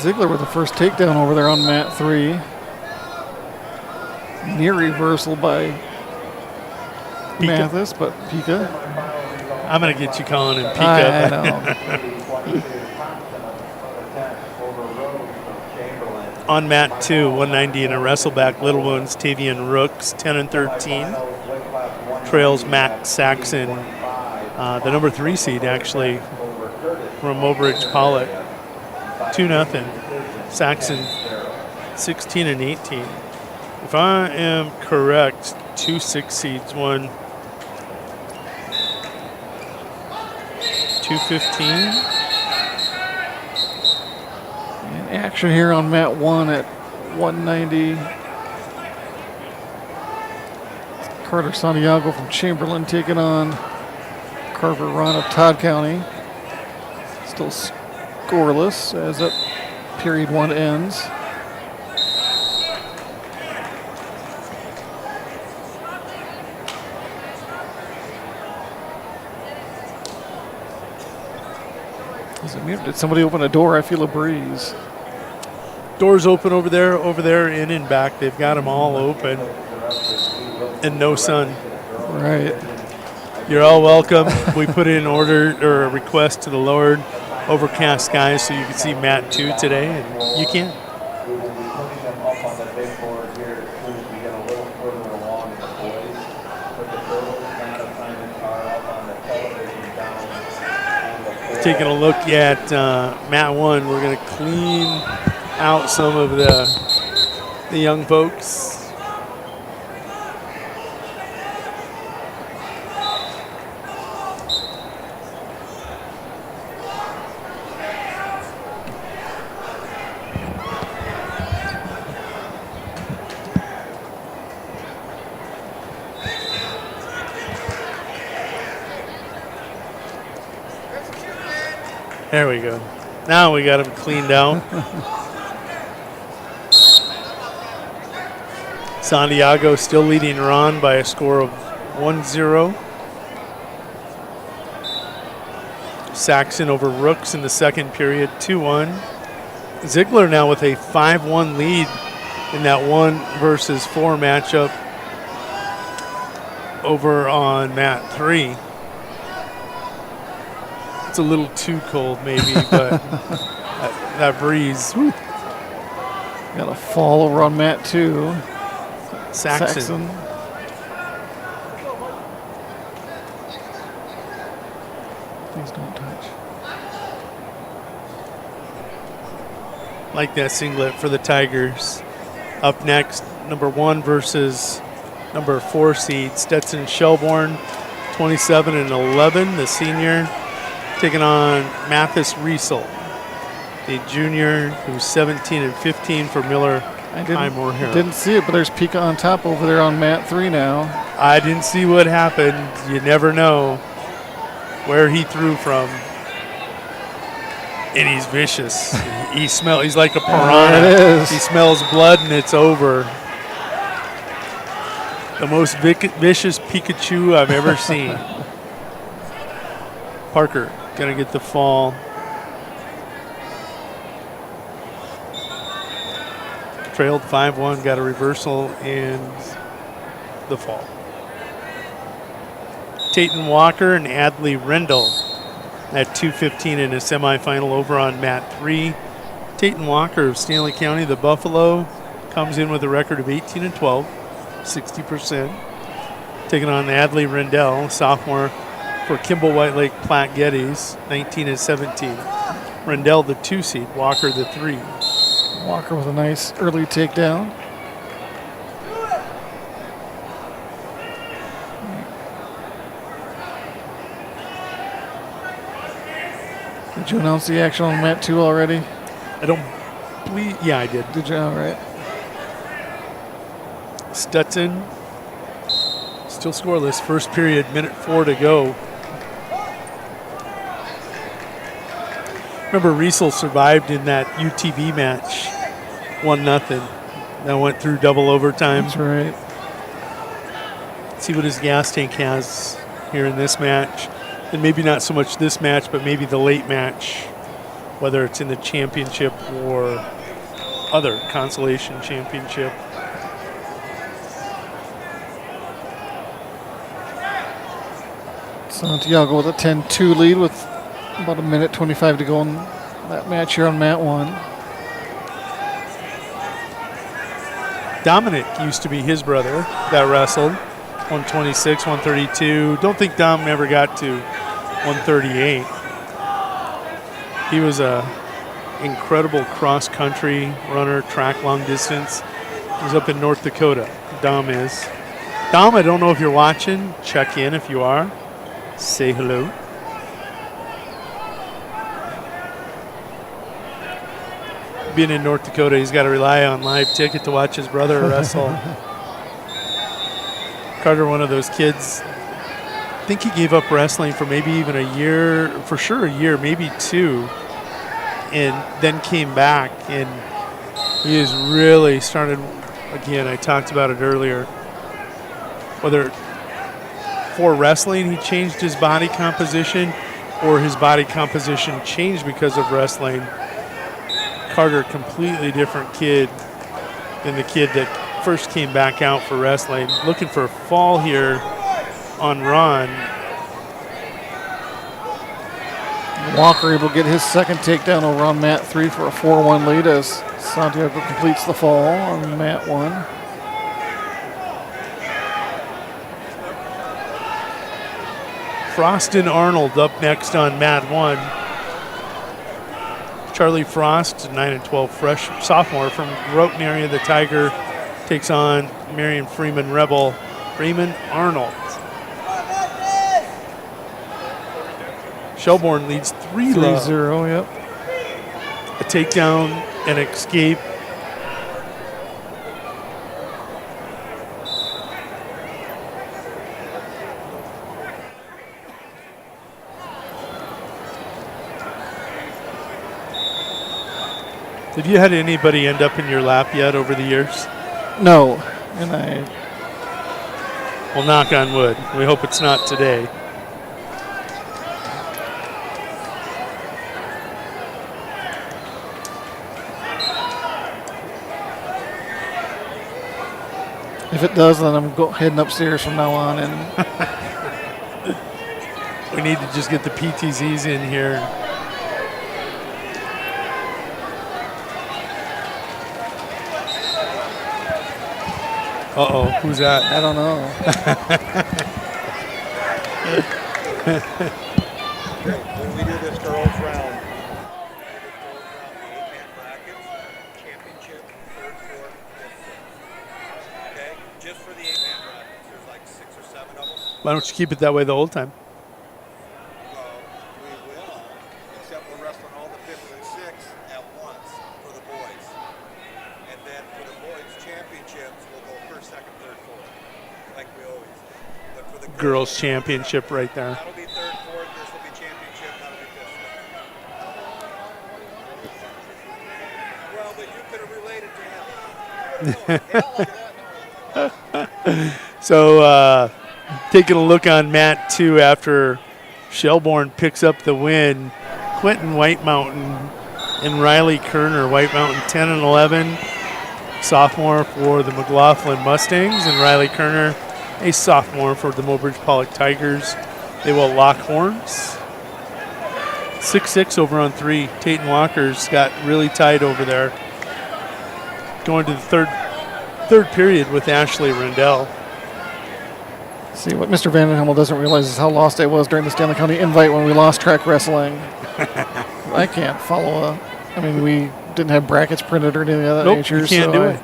Ziegler with the first takedown over there on mat 3. Near reversal by Mathis, but Pika. I'm going to get you calling him Pika. I know. On mat 2, 190 in a wrestleback, Little Wounds, Tavian Rooks, 10-13. Trails Matt Saxon, the number 3 seed actually, from Mobridge Pollock. 2-0. Saxon 16-18. If I am correct, 2 6 seeds won 215. And action here on mat 1 at 190. Carter Santiago from Chamberlain taking on Carver Ron of Todd County. Still scoreless as that period 1 ends. Is it muted? Did somebody open a door? I feel a breeze. Doors open over there, in and back. They've got them all open. And no sun. Right. You're all welcome. We put in an order or a request to the Lord, overcast skies, so you can see mat 2 today, and you can. We will be putting them up on the big board here as soon as we get a little further along in the boys. Put the girls' mat assignment card up on the television down on the floor. Taking a look at mat 1, we're going to clean out some of the young folks. There we go. Now we got them cleaned out. Santiago still leading Ron by a score of 1-0. Saxon over Rooks in the second period, 2-1. Ziegler now with a 5-1 lead in that 1 versus 4 matchup over on mat 3. It's a little too cold maybe, but that breeze. Whew. Got a fall over on mat 2. Saxon. Please don't touch. Like that singlet for the Tigers. Up next, number 1 versus number 4 seed, Stetson Shelbourne, 27-11, the senior, taking on Mathis Riesel, the junior, who's 17-15 for Miller Highmore Harrell. Didn't see it, but there's Pika on top over there on mat 3 now. I didn't see what happened. You never know where he threw from. And he's vicious. He's like a piranha. There it is. He smells blood and it's over. The most vicious Pikachu I've ever seen. Parker gonna get the fall. Trailed 5-1, got a reversal and the fall. Tayton Walker and Adley Rendell at 2:15 in a semifinal over on mat 3. Tayton Walker of Stanley County, the Buffalo, comes in with a record of 18-12. 60%. Taking on Adley Rendell, sophomore for Kimball White Lake Platte Geddes, 19 and 17. Rendell the 2 seed, Walker the 3. Walker with a nice early takedown. Did you announce the action on mat 2 already? I don't believe. Yeah, I did. Did you? All right. Stetson still scoreless. First period, minute 4 to go. Remember, Riesel survived in that UTV match, 1-0. That went through double overtime. That's right. See what his gas tank has here in this match. And maybe not so much this match, but maybe the late match, whether it's in the championship or other consolation championship. Santiago with a 10-2 lead with about a minute 25 to go in that match here on mat 1. Dominic used to be his brother that wrestled. 126, 132. Don't think Dom ever got to 138. He was a incredible cross-country runner, track long distance. He was up in North Dakota. Dom is. Dom, I don't know if you're watching. Check in if you are. Say hello. Being in North Dakota, he's got to rely on live ticket to watch his brother wrestle. Carter, one of those kids, I think he gave up wrestling for maybe even a year, for sure a year, maybe 2, and then came back, and he has really started, again, I talked about it earlier, whether for wrestling he changed his body composition or his body composition changed because of wrestling. Carter, completely different kid than the kid that first came back out for wrestling. Looking for a fall here on Ron. Walker able to get his second takedown over on mat 3 for a 4-1 lead as Santiago completes the fall on mat 1. Frost and Arnold up next on mat 1. Charlie Frost, 9 and 12 fresh sophomore from Groton area. The Tiger takes on Marion Freeman Rebel. Freeman Arnold. Shelbourne leads 3-0. Yep. A takedown, an escape. Have you had anybody end up in your lap yet over the years? No, and I. Well, knock on wood. We hope it's not today. If it does, then I'm heading upstairs from now on. And we need to just get the PTZs in here. Uh-oh, who's that? I don't know. When we do this girls round, Why don't you keep it that way the whole time? we will, except we're wrestling all the 5th and 6th at once for the boys. And then for the boys championships, we'll go 1st, 2nd, 3rd, 4th, like we always do. But for the Girls championship right there. that'll be 3rd, 4th, this will be championship, that'll be 5th. Well, but you could have related to him. So, taking a look on mat 2 after Shelbourne picks up the win. Quentin White Mountain and Riley Kerner. White Mountain 10 and 11. Sophomore for the McLaughlin Mustangs, and Riley Kerner, a sophomore for the Mobridge Pollock Tigers. They will lock horns. 6-6 over on 3. Tate and Walker's got really tight over there. Going to the third third period with Ashley Rendell. See, what Mr. Van Hummel doesn't realize is how lost I was during the Stanley County Invite when we lost track wrestling. I can't follow we didn't have brackets printed or anything of that Nope, nature. you can't do it.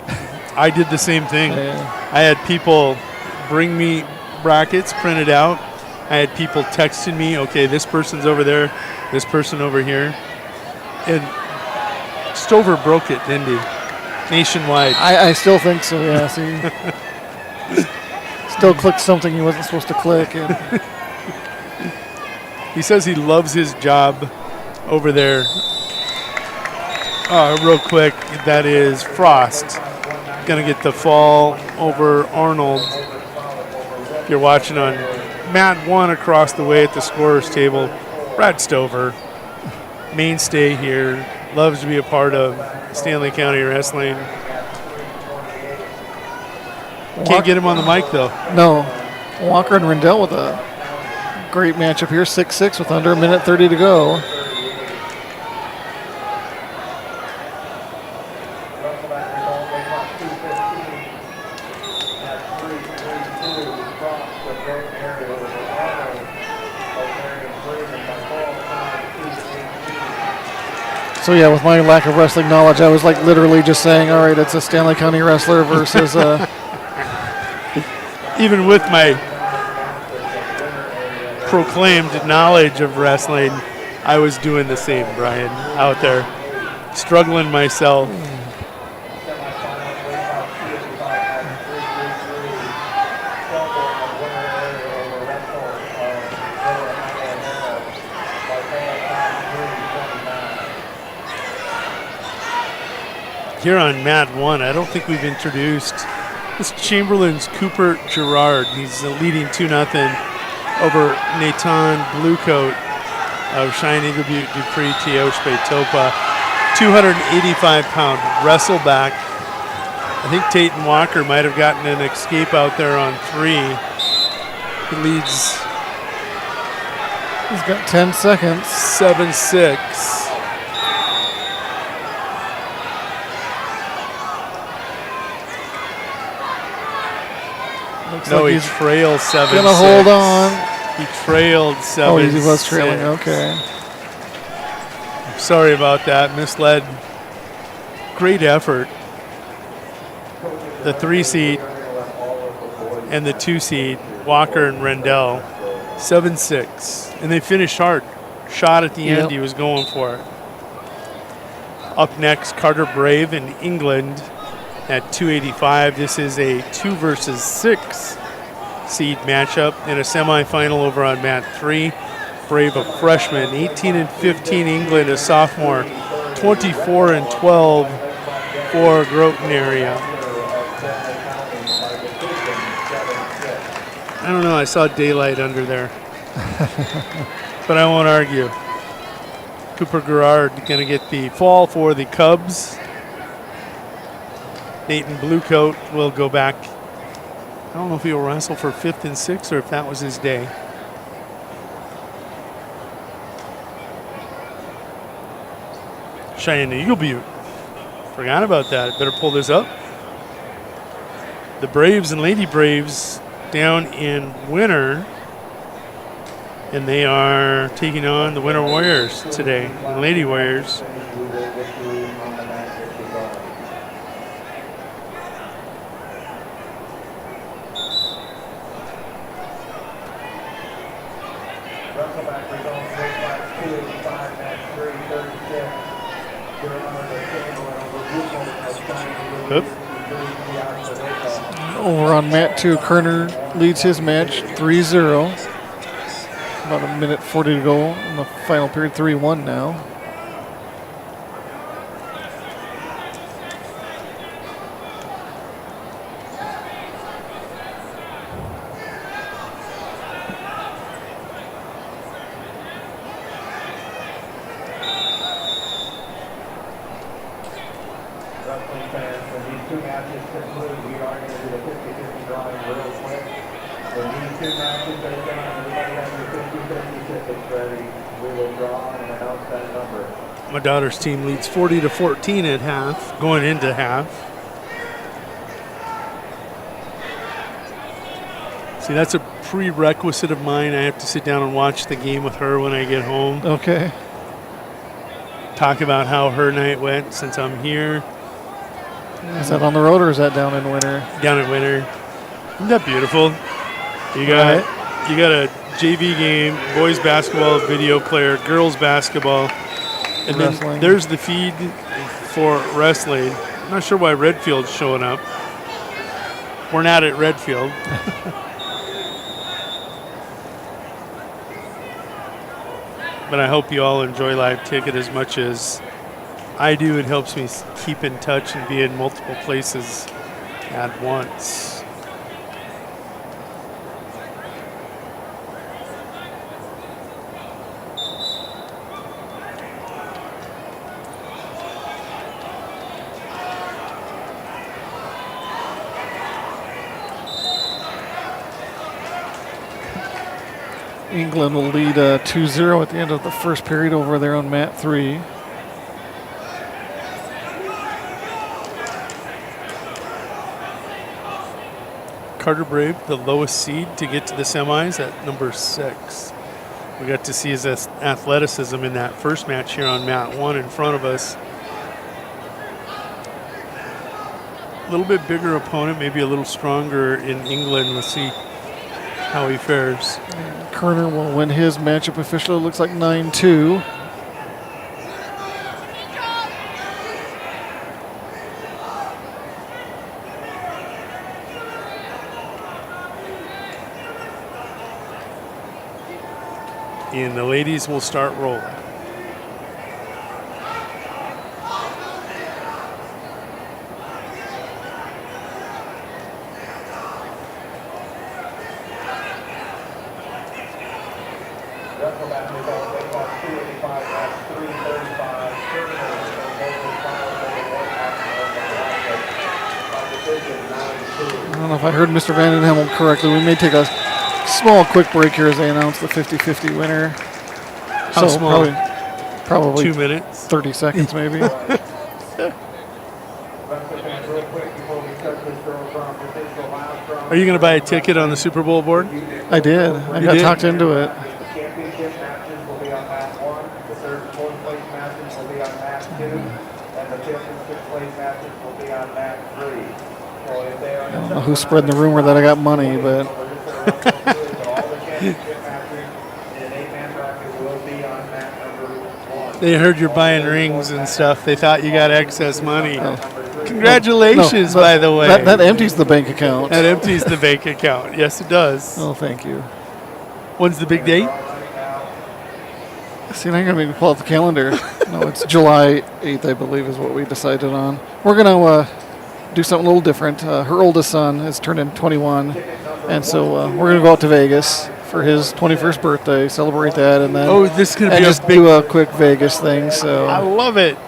I did the same thing. I had people bring me brackets printed out. I had people texting me, okay, this person's over there, this person over here. And Stover broke it, didn't he? Nationwide. I still think so, yeah. See, still clicked something he wasn't supposed to click. And he says he loves his job over there. Real quick, that is Frost. Going to get the fall over Arnold. If you're watching on Mat 1 across the way at the scorer's table, Brad Stover, mainstay here, loves to be a part of Stanley County Wrestling. Can't get him on the mic, though. No. Walker and Rendell with a great matchup here, 6-6 with under a minute 30 to go. So yeah, with my lack of wrestling knowledge, I was like literally just saying, all right, it's a Stanley County wrestler versus even with my proclaimed knowledge of wrestling, I was doing the same, Brian, out there, struggling myself. Here on Mat 1, I don't think we've introduced this Chamberlain's Cooper Gerard. He's leading 2-0 over Nathan Bluecoat of Cheyenne Eagle Butte Dupree Teoshbe Topa. 285-pound wrestleback. I think Tayton Walker might have gotten an escape out there on 3. He leads. He's got 10 seconds. 7-6. No, he trails 7-6. Gonna hold on. He trailed 7-6. Oh, he was trailing. Okay. Sorry about that. Misled. Great effort. The 3 seed and the 2 seed, Walker and Rendell, 7-6, and they finished hard. Shot at the end. He was going for it. Up next, Carter Brave in England at 285. This is a 2 versus 6 seed matchup in a semifinal over on Mat 3. Brave, a freshman, 18-15 England, a sophomore, 24-12 for Groton area. I don't know, I saw daylight under there, but I won't argue. Cooper Gerard going to get the fall for the Cubs. Nathan Bluecoat will go back. I don't know if he'll wrestle for 5th and 6th or if that was his day. Cheyenne Eagle Butte. Forgot about that. Better pull this up. The Braves and Lady Braves down in Winter. And they are taking on the Winter Warriors today. The Lady Warriors. Over on Mat 2, Kerner leads his match 3-0. About a minute 40 to go in the final period, 3-1 now. My daughter's team leads 40-14 at half, going into half. See, that's a prerequisite of mine. I have to sit down and watch the game with her when I get home. Okay. Talk about how her night went since I'm here. Is that on the road or is that down in Winter? Down in Winter. Isn't that beautiful? You got a JV game, boys basketball video player, girls basketball, and wrestling. Then there's the feed for wrestling. I'm not sure why Redfield's showing up. We're not at Redfield. But I hope you all enjoy Live Ticket as much as I do. It helps me keep in touch and be in multiple places at once. England will lead 2-0 at the end of the first period over there on mat 3. Carter Brave, the lowest seed to get to the semis at number 6. We got to see his athleticism in that first match here on mat 1 in front of us. A little bit bigger opponent, maybe a little stronger in England. Let's see how he fares. Kerner will win his matchup officially. Looks like 9-2. And the ladies will start rolling. I don't know if I heard Mr. Vandenhemmel correctly. We may take a small quick break here as they announce the 50-50 winner. How small? Probably 2 minutes. 30 seconds maybe. Are you going to buy a ticket on the Super Bowl board? I did. I got talked into it. The championship matches will be on mat 1. The third and fourth place matches will be on mat 2. And the fifth and sixth place matches will be on mat 3. So if they are I don't know who's spreading the rumor that I got money, but all the championship matches in an 8-man bracket will be on mat number 1. They heard you're buying rings and stuff. They thought you got excess money. Congratulations, by the way. That empties the bank account. That empties the bank account. Yes, it does. Oh, thank you. When's the big date? See, now you're going to make me pull out the calendar. No, it's July 8th, I believe, is what we decided on. We're going to do something a little different. Her oldest son has turned in 21, and so we're going to go out to Vegas for his 21st birthday, celebrate that, and then this is going to be just do a quick Vegas thing. So I love it.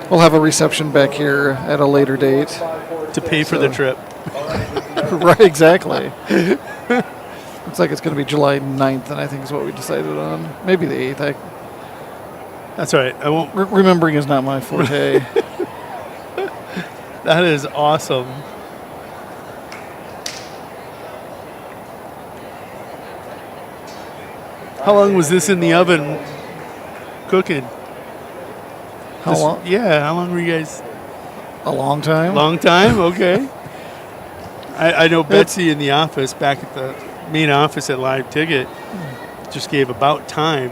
We'll have a reception back here at a later date to pay for the trip. Right, exactly. Looks like it's going to be July 9th, and I think is what we decided on. Maybe the 8th. That's all right. I won't. Remembering is not my forte. That is awesome. How long was this in the oven cooking? How long? Yeah, how long were you guys? A long time. Long time? Okay. I know Betsy in the office, back at the main office at Live Ticket, just gave about time.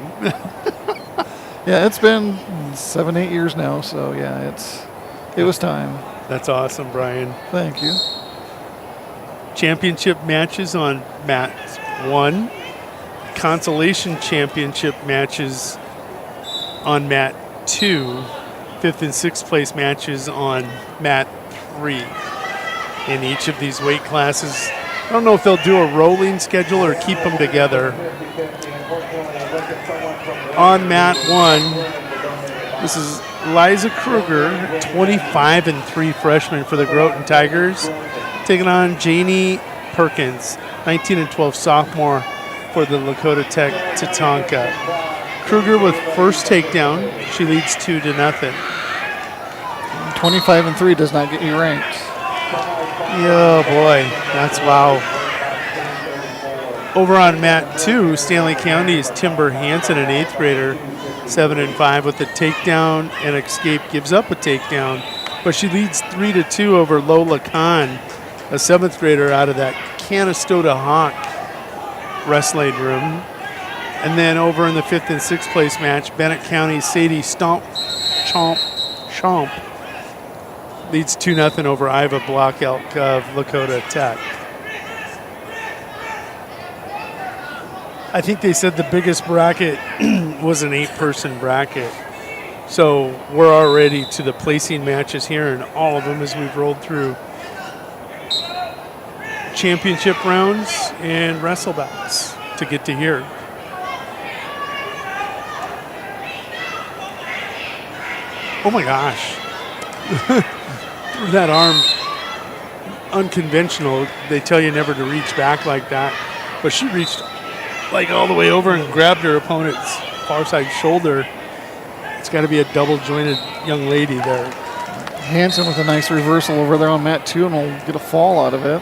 Yeah, it's been 7-8 years now, so yeah, it was time. That's awesome, Brian. Thank you. Championship matches on mat 1. Consolation championship matches on mat 2. 5th and 6th place matches on mat 3. In each of these weight classes, I don't know if they'll do a rolling schedule or keep them together. On mat 1, this is Liza Kruger, 25-3 freshman for the Groton Tigers, taking on Janie Perkins, 19-12 sophomore for the Lakota Tech Tatanka. Kruger with first takedown. She leads 2-0. 25-3 does not get you ranked. Oh boy, that's wow. Over on mat 2, Stanley County's Timber Hansen, an 8th grader, 7-5 with a takedown and escape, gives up a takedown, but she leads 3-2 over Lola Khan, a 7th grader out of that Canastota Hawk wrestling room. And then over in the 5th and 6th place match, Bennett County's Sadie Chomp leads 2-0 over Iva Block Elk of Lakota Tech. I think they said the biggest bracket was an 8-person bracket. So we're already to the placing matches here, and all of them as we've rolled through championship rounds and wrestlebacks to get to here. Oh my gosh. Threw that arm unconventional. They tell you never to reach back like that, but she reached like all the way over and grabbed her opponent's far side shoulder. It's got to be a double jointed young lady there. Hansen with a nice reversal over there on mat 2, and will get a fall out of it.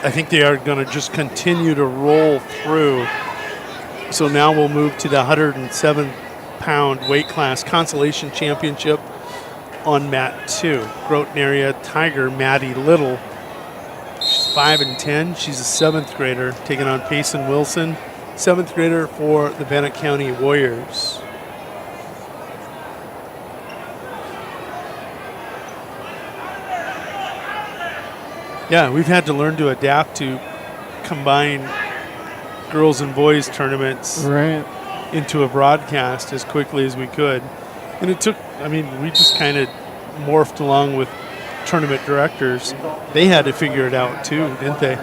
I think they are going to just continue to roll through. So now we'll move to the 107-pound weight class consolation championship on mat 2. Groton area Tiger Maddie Little. She's 5-10. She's a 7th grader taking on Payson Wilson, 7th grader for the Bennett County Warriors. Yeah, we've had to learn to adapt to combine girls and boys tournaments into a broadcast as quickly as we could. And it took, we just kind of morphed along with tournament directors. They had to figure it out too, didn't they?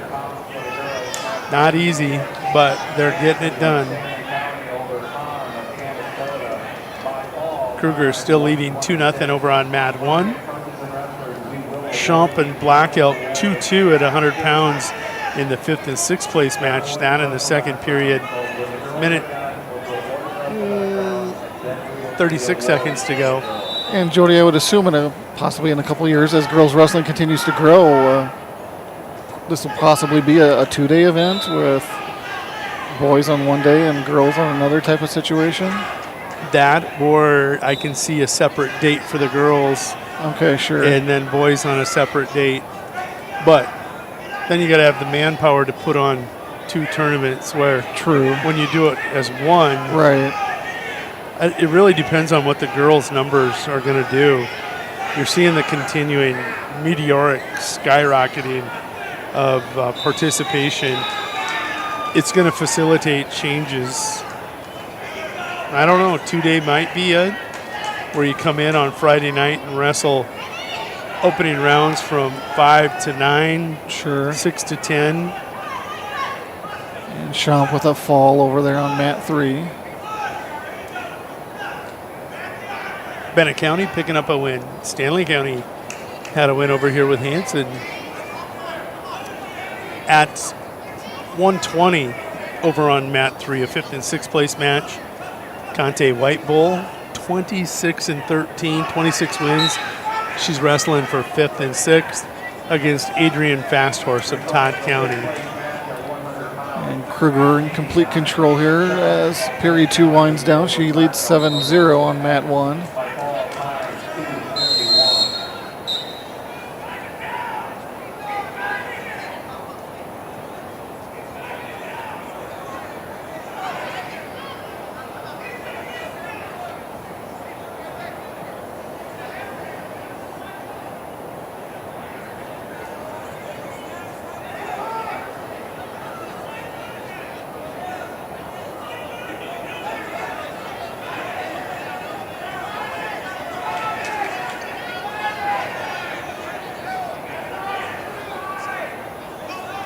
Not easy, but they're getting it done. Kruger still leading 2-0 over on mat 1. Schomp and Black Elk 2-2 at 100 pounds in the 5th and 6th place match. That in the second period. Minute 36 seconds to go. And Jody, I would assume possibly in a couple of years, as girls wrestling continues to grow, this will possibly be a 2-day event with boys on one day and girls on another type of situation. That, or I can see a separate date for the girls. Okay, sure. And then boys on a separate date. But then you got to have the manpower to put on 2 tournaments where when you do it as one. It really depends on what the girls' numbers are going to do. You're seeing the continuing meteoric skyrocketing of participation. It's going to facilitate changes. I don't know, 2-day might be it, where you come in on Friday night and wrestle opening rounds from 5 to 9, 6 to 10. And Schomp with a fall over there on mat 3. Bennett County picking up a win. Stanley County had a win over here with Hansen. At 120 over on mat 3, a 5th and 6th place match. Conte White Bull, 26-13, 26 wins. She's wrestling for 5th and 6th against Adrian Fasthorse of Todd County. And Kruger in complete control here as period 2 winds down. She leads 7-0 on mat 1.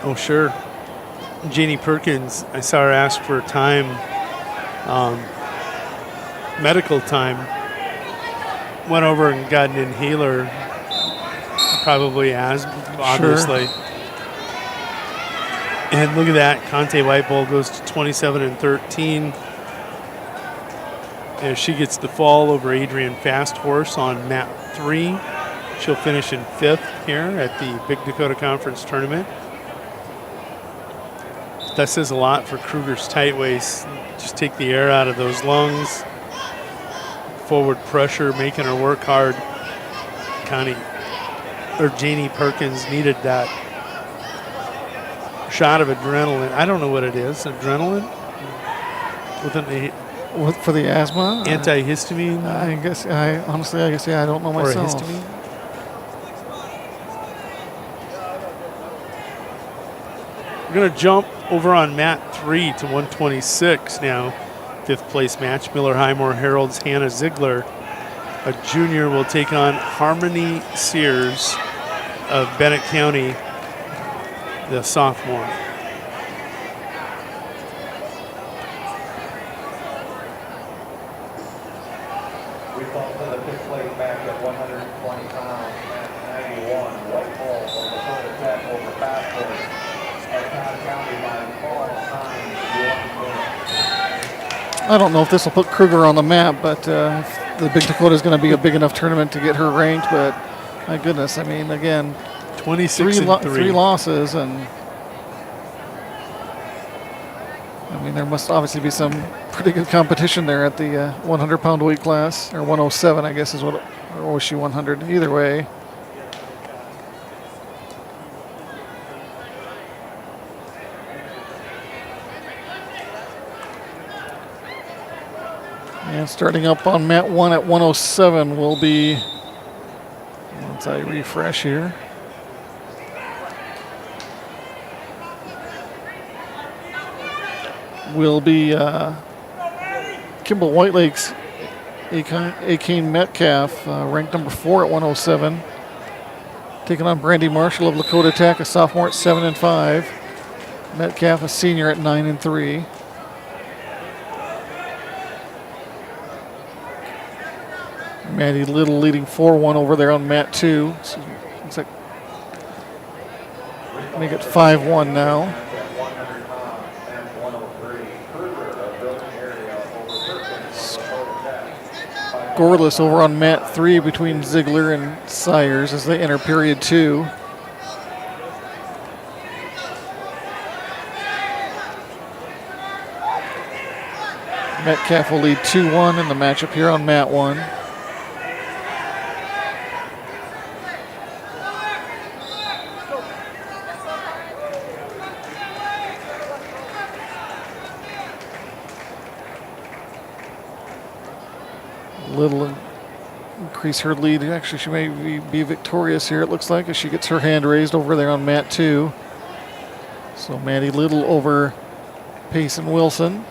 Oh, sure. Jeannie Perkins, I saw her ask for time, medical time. Went over and got an inhaler probably has, obviously. Sure. And look at that. Conte White Bull goes to 27-13. As she gets the fall over Adrian Fast Horse on mat 3. She'll finish in 5th here at the Big Dakota Conference Tournament. That says a lot for Kruger's tight waist. Just take the air out of those lungs. Forward pressure, making her work hard. Janie Perkins needed that shot of adrenaline. I don't know what it is. Adrenaline? For the asthma? Antihistamine? I guess, I don't know myself. Or a histamine? We're going to jump over on mat 3 to 126 now. 5th place match. Miller Highmore Herald's Hannah Ziegler, a junior, will take on Harmony Sears of Bennett County, the sophomore. We fall to the 5th place match at 120 pounds, match 91. White Bull from Dakota Tech over Fast Horse. County by 4 times. I don't know if this will put Kruger on the map, but the Big Dakota is going to be a big enough tournament to get her ranked. But my goodness, I mean, again, 26-3. 3 losses, and I mean, there must obviously be some pretty good competition there at the 100-pound weight class, or 107, I guess is what, or was she 100? Either way. And starting up on mat 1 at 107 will be, once I refresh here, will be Kimball Whitelake's Akane Metcalf, ranked number 4 at 107, taking on Brandy Marshall of Lakota Tech, a sophomore at 7-5. Metcalf, a senior at 9-3. Maddie Little leading 4-1 over there on mat 2. So looks like make it 5-1 now. Scoreless over on mat 3 between Ziegler and Sayers as they enter period 2. Metcalf will lead 2-1 in the matchup here on mat 1. Little increase her lead. Actually, she may be victorious here, it looks like, as she gets her hand raised over there on mat 2. So Maddie Little over Payson Wilson.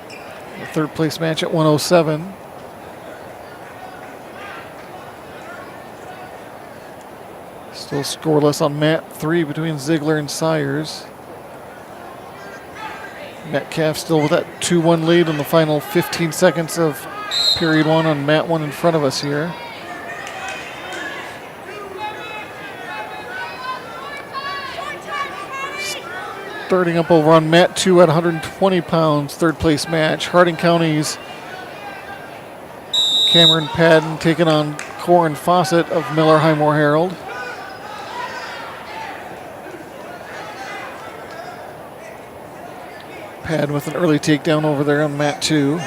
The 3rd place match at 107. Still scoreless on mat 3 between Ziegler and Sayers. Metcalf still with that 2-1 lead in the final 15 seconds of period 1 on mat 1 in front of us here. Starting up over on mat 2 at 120 pounds, 3rd place match. Harding County's Cameron Padden taking on Corin Fawcett of Miller Highmore Herald. Padden with an early takedown over there on mat 2.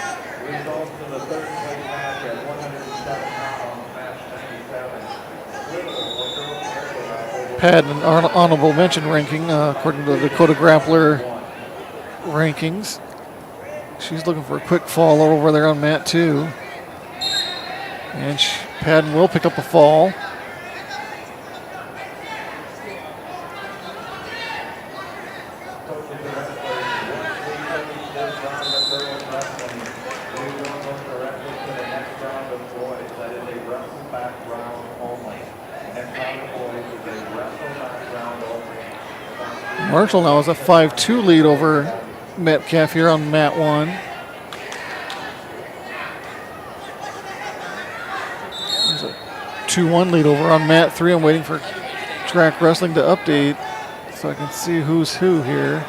Padden, an honorable mention ranking according to the Dakota Grappler rankings. She's looking for a quick fall over there on mat 2. And Padden will pick up a fall. Marshall now has a 5-2 lead over Metcalf here on mat 1. There's a 2-1 lead over on mat 3. I'm waiting for Track Wrestling to update so I can see who's who here.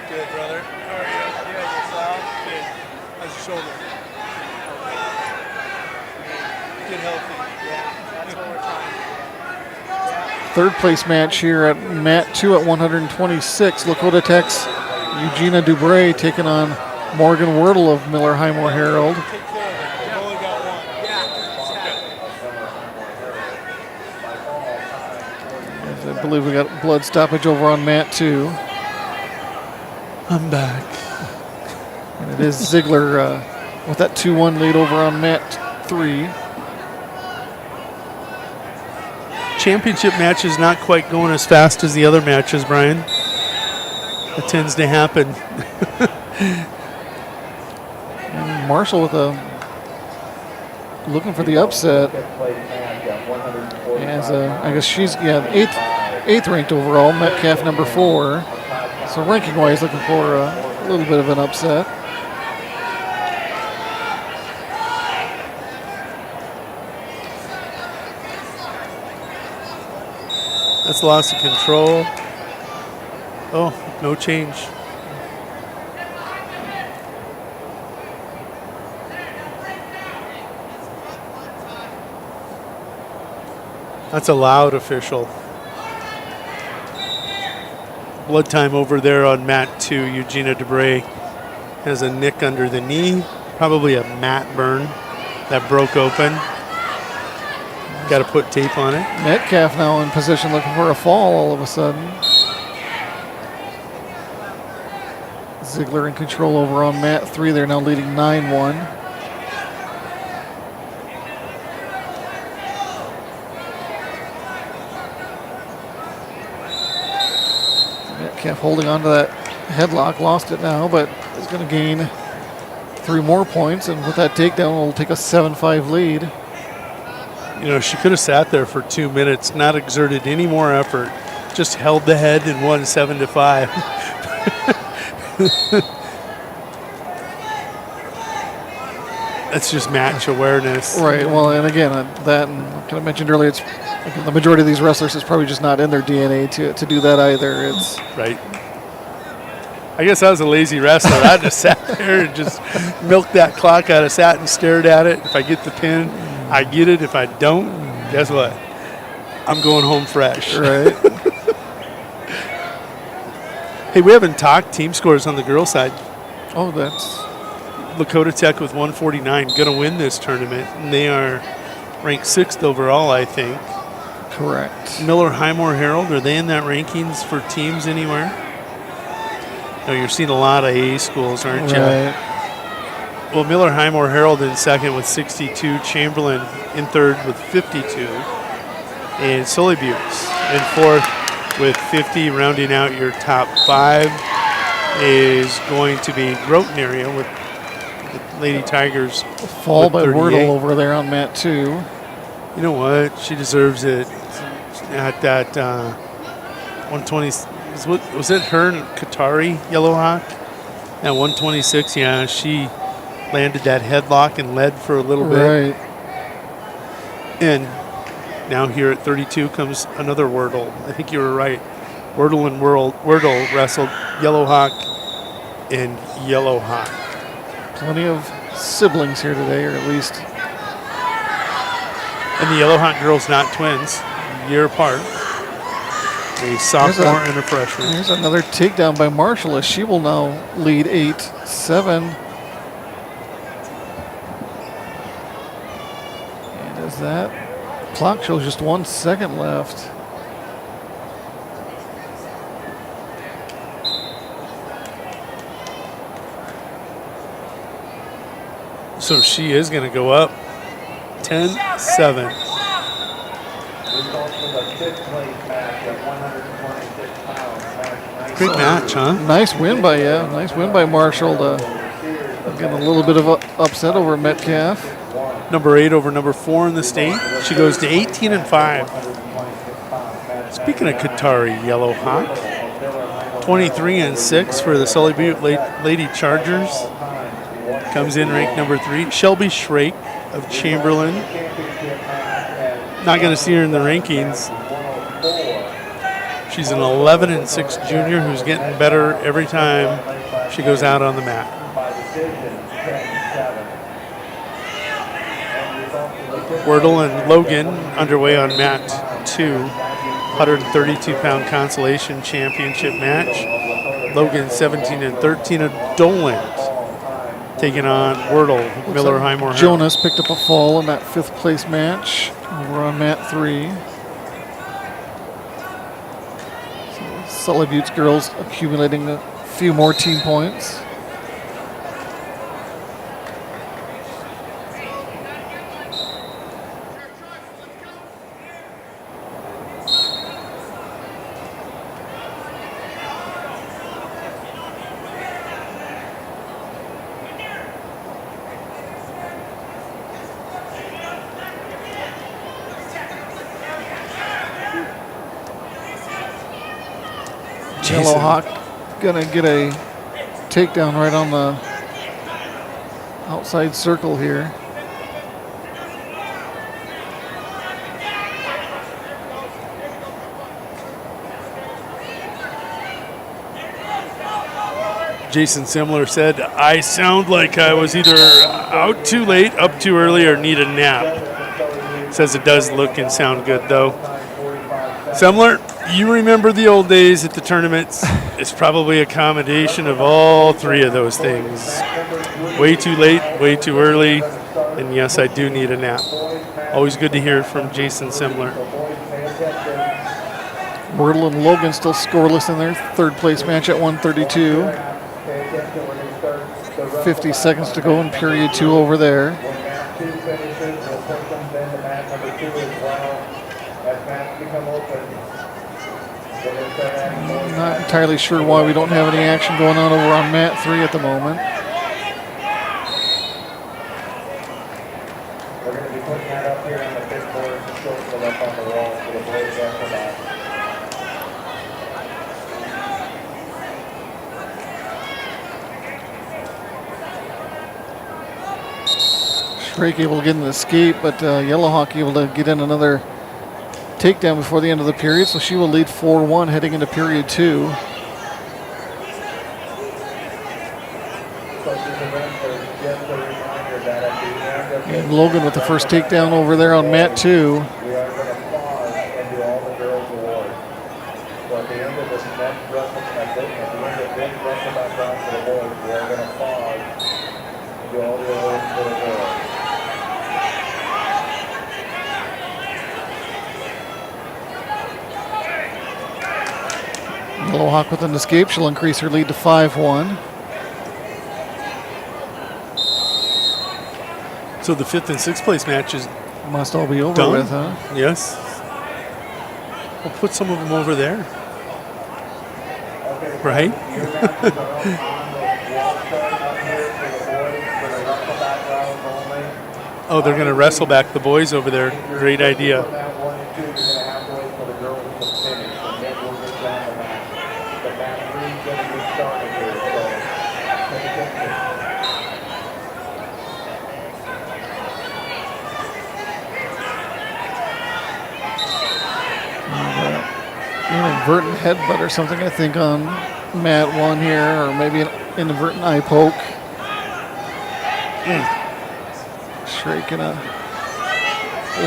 Good, brother. How are you? Good, yourself? Good. How's your shoulder? Get healthy. Yeah, that's what we're trying. Third place match here at mat 2 at 126. Lakota Tech's Eugenia Dubray taking on Morgan Wordle of Miller Highmore Herald. I believe we got blood stoppage over on mat 2. I'm back. And it is Ziegler with that 2-1 lead over on mat 3. Championship match is not quite going as fast as the other matches, Brian. That tends to happen. And Marshall with looking for the upset. As I guess she's eighth ranked overall. Metcalf number 4. So ranking wise, looking for a little bit of an upset. That's loss of control. Oh, no change. That's a loud official. Blood time over there on mat 2. Eugenia Dubray has a nick under the knee. Probably a mat burn that broke open. Got to put tape on it. Metcalf now in position looking for a fall all of a sudden. Ziegler in control over on mat 3. They're now leading 9-1. Metcalf holding on to that headlock. Lost it now, but is going to gain 3 more points. And with that takedown, will take a 7-5 lead. You know, she could have sat there for 2 minutes, not exerted any more effort, just held the head and won 7-5. That's just match awareness. Right. Well, and again, that, and kind of mentioned earlier, it's the majority of these wrestlers is probably just not in their DNA to do that either. It's right. I guess I was a lazy wrestler. I just sat there and just milked that clock out of sat and stared at it. If I get the pin, I get it. If I don't, guess what? I'm going home fresh. Right. Hey, we haven't talked team scores on the girls' side. Oh, that's Lakota Tech with 149 going to win this tournament, and they are ranked 6th overall, I think. Correct. Miller Highmore Herald, are they in that rankings for teams anywhere? No, you're seeing a lot of A schools, aren't you? Right. Well, Miller Highmore Herald in 2nd with 62, Chamberlain in 3rd with 52, and Sully Buttes in 4th with 50. Rounding out your top 5 is going to be Groton area with the Lady Tigers. Fall by Wordle over there on mat 2. You know what? She deserves it. At that 120, was it her and Qatari Yellowhawk? At 126, yeah, she landed that headlock and led for a little bit. Right. And now here at 32 comes another Wordle. I think you were right. Wordle and Wordle wrestled Yellowhawk and Yellowhawk. Plenty of siblings here today, or at least. And the Yellowhawk girls not twins, a year apart. A sophomore and a freshman. Here's another takedown by Marshall as she will now lead 8-7. And as that clock shows just 1 second left. So she is going to go up 10-7. Great match, huh? Nice win by Marshall to get a little bit of a upset over Metcalf. number 8 over number 4 in the state. She goes to 18-5. Speaking of Qatari Yellow Hawk, 23-6 for the Sully Butte Lady Chargers. Comes in ranked number 3. Shelby Shrake of Chamberlain. Not going to see her in the rankings. She's an 11-6 junior who's getting better every time she goes out on the mat. Wordle and Logan underway on mat 2. 132-pound consolation championship match. Logan 17-13 of Doland taking on Wordle, Miller Highmore. Jonas picked up a fall in that 5th place match. We're on mat 3. Sully Butte's girls accumulating a few more team points. Yellow Hawk gonna get a takedown right on the outside circle here. Jason Simler said, I sound like I was either out too late, up too early, or need a nap. Says it does look and sound good, though. Simler, you remember the old days at the tournaments. It's probably a combination of all 3 of those things. Way too late, way too early, and yes, I do need a nap. Always good to hear from Jason Simler. Wordle and Logan still scoreless in their 3rd place match at 132. 50 seconds to go in period 2 over there. Not entirely sure why we don't have any action going on over on mat 3 at the moment. We're going to be putting that up here on the big board to show it up on the wall for the boys after that. Shrake able to get an escape, but Yellow Hawk able to get in another takedown before the end of the period, so she will lead 4-1 heading into period 2. And Logan with the first takedown over there on mat 2. We are going to pause and do all the girls' awards. So at the end of this next wrestle, at the end of this wrestle back round for the boys, we are going to pause and do all the awards for the girls. Yellow Hawk with an escape. She'll increase her lead to 5-1. So the 5th and 6th place matches must all be over done? with, huh? Yes. We'll put some of them over there. Right? Oh, they're going to wrestle back the boys over there. Great idea. Inadvertent headbutt or something, I think, on mat 1 here, or maybe an inadvertent eye poke. Shrake in a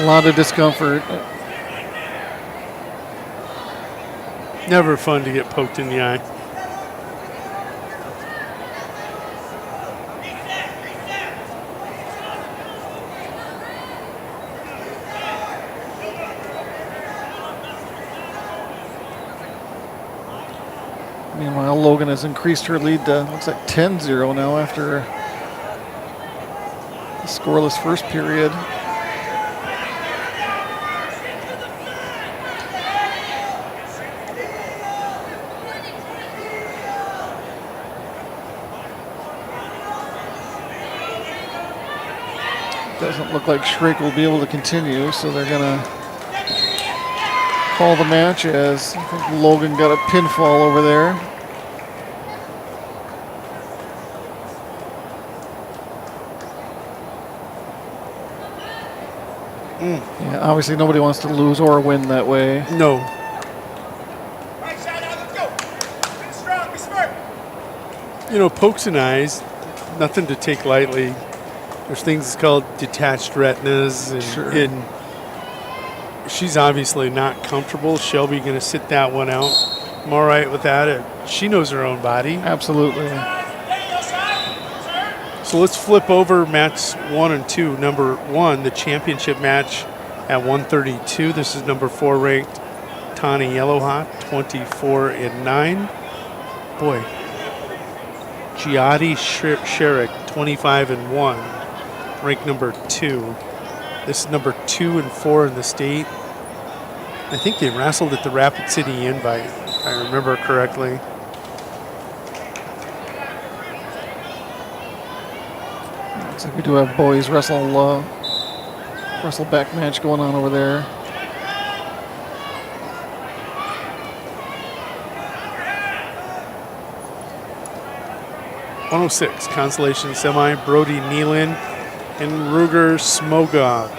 lot of discomfort. Never fun to get poked in the eye. Meanwhile, Logan has increased her lead to, looks like 10-0 now after a scoreless first period. Doesn't look like Schraik will be able to continue, so they're going to call the match as I think Logan got a pinfall over there. Yeah, obviously nobody wants to lose or win that way. No. You know, pokes and eyes, nothing to take lightly. There's things called detached retinas, and she's obviously not comfortable. Shelby going to sit that one out. I'm all right with that. She knows her own body. Absolutely. So let's flip over match 1 and 2. Number 1, the championship match at 132. This is number 4 ranked Tani Yellowhawk, 24-9. Boy. Giadi Sherrick, 25-1, ranked number 2. This is number 2 and 4 in the state. I think they wrestled at the Rapid City Invite, if I remember correctly. Looks like we do have boys wrestle back match going on over there. .106 consolation semi. Brody Nealon and Ruger Smogov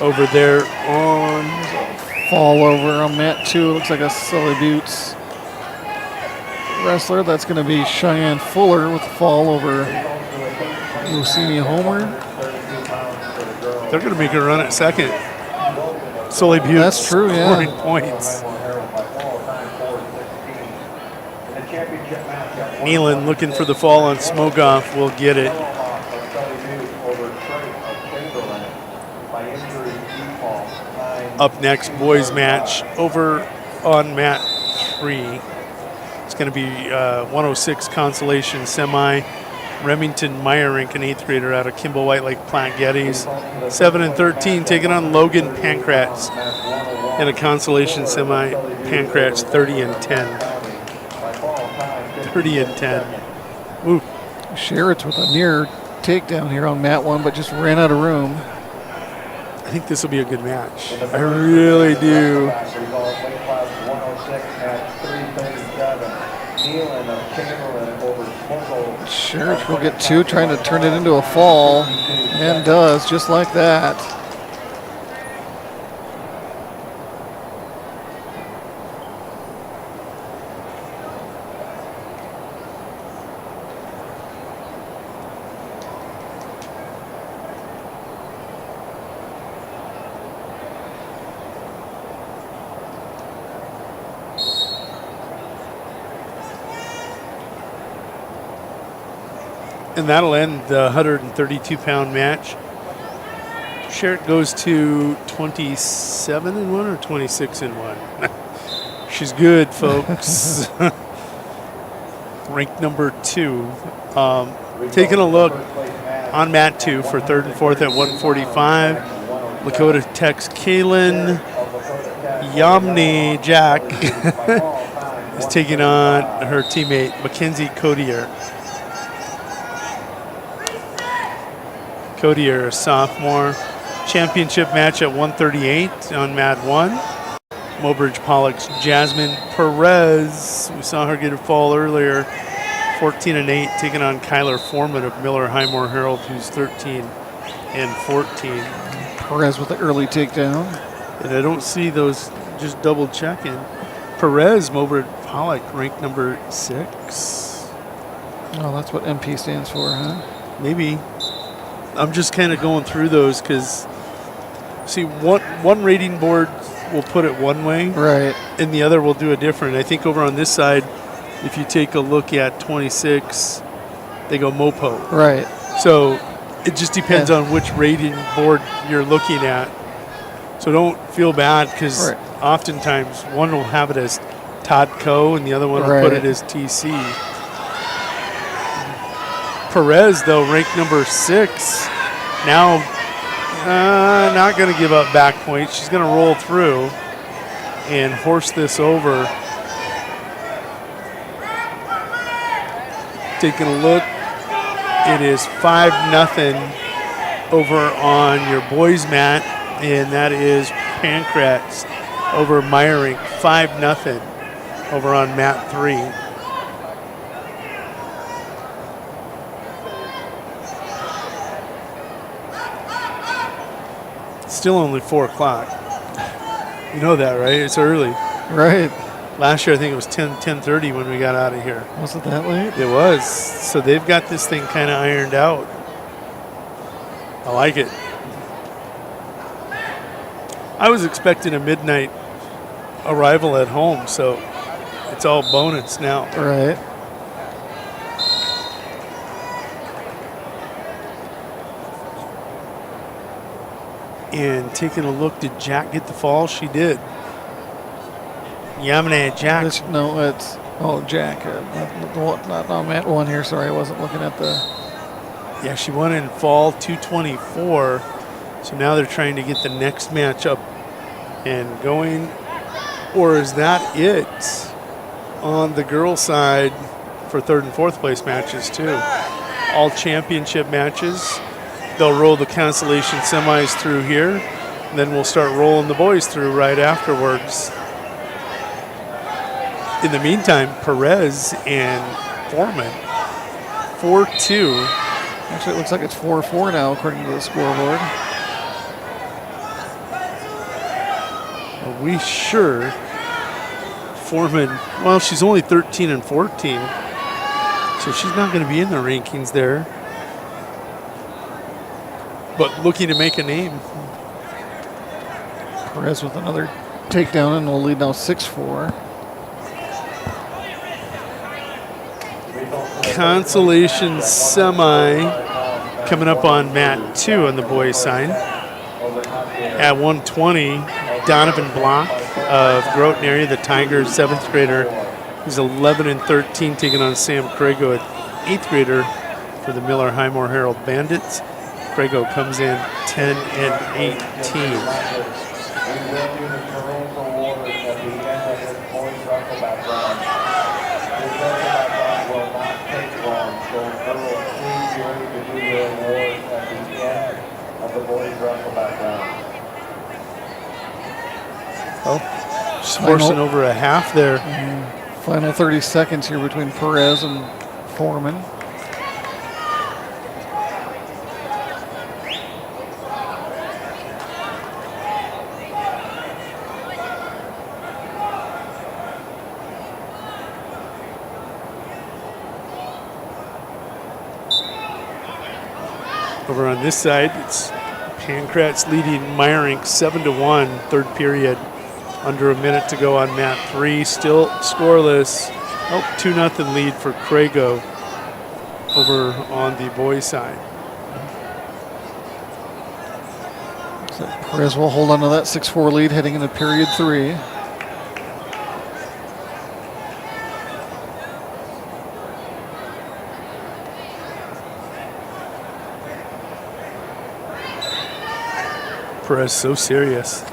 over there on fall over on mat 2. Looks like a Sully Buttes wrestler. That's going to be Cheyenne Fuller with the fall over Lucini Homer. They're going to make a run at second. Sully Buttes. That's true, yeah. Scoring points. Nealon looking for the fall on Smogoff will get it. Up next, boys match over on mat 3. It's going to be 106 consolation semi. Remington Meyerink, an 8th grader out of Kimball White Lake Platte Geddes. 7-13, taking on Logan Pankratz in a consolation semi. Pankratz 30-10. 30-10. Ooh. Sherritt with a near takedown here on mat 1, but just ran out of room. I think this will be a good match. I really do. Sherritt will get 2, trying to turn it into a fall, and does, just like that. And that'll end the 132-pound match. Sherritt goes to 27-1 or 26-1. She's good, folks. Ranked number 2. Taking a look on mat 2 for 3rd and 4th at 145. Lakota Tech's Kaylin Yamni Jack is taking on her teammate Mackenzie Codier. Codier, a sophomore. Championship match at 138 on mat 1. Mobridge Pollock's Jasmine Perez. We saw her get a fall earlier. 14-8, taking on Kyler Foreman of Miller Highmore Herald, who's 13-14. Perez with the early takedown. And I don't see those, just double checking. Perez, Mobridge Pollock, ranked number 6. Oh, that's what MP stands for, huh? Maybe. I'm just kind of going through those because, see, one rating board will put it one way, right, and the other will do it different. I think over on this side, if you take a look at 26, they go Mopo. Right. So it just depends on which rating board you're looking at. So don't feel bad because oftentimes one will have it as Todd Co. and the other one will put it as TC. Perez, though, ranked number 6. Now, not going to give up back points. She's going to roll through and horse this over. Taking a look, it is 5-0 over on your boys' mat, and that is Pancrats over Meyerink, 5-0 over on mat 3. Still only 4 o'clock. You know that, right? It's early. Right. Last year, I think it was 10:30 when we got out of here. Was it that late? It was. So they've got this thing kind of ironed out. I like it. I was expecting a midnight arrival at home, so it's all bonus now. Right. And taking a look, did Jack get the fall? She did. Yamane Jack. No, it's Jack. Not on mat 1 here. Sorry, I wasn't looking at the. Yeah, she won in fall 224. So now they're trying to get the next match up and going. Or is that it on the girls' side for 3rd and 4th place matches too? All championship matches. They'll roll the consolation semis through here, and then we'll start rolling the boys through right afterwards. In the meantime, Perez and Foreman, 4-2. Actually, it looks like it's 4-4 now, according to the scoreboard. Are we sure? Foreman, well, she's only 13 and 14, so she's not going to be in the rankings there. But looking to make a name. Perez with another takedown, and we'll lead now 6-4. Consolation semi coming up on mat 2 on the boys' side. At 120, Donovan Block of Groton area, the Tigers 7th grader. He's 11 and 13, taking on Sam Crago, an 8th grader for the Miller Highmore Herald Bandits. Crago comes in 10 and 18. Oh, just forcing over a half there. Final 30 seconds here between Perez and Foreman. Over on this side, it's Pancrats leading Meyerink 7-1, 3rd period. Under a minute to go on mat 3, still scoreless. 2-0 lead for Crago over on the boys' side. So Perez will hold on to that 6-4 lead heading into period 3. Perez so serious.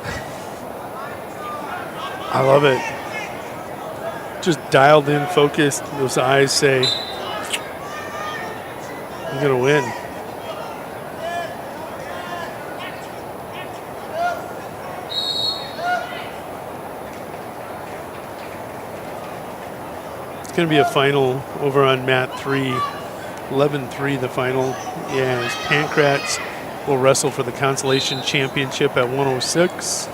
I love it. Just dialed in, focused. Those eyes say, I'm going to win. It's going to be a final over on mat 3. 11-3 the final. Yeah, as Pancrats will wrestle for the Consolation Championship at 106.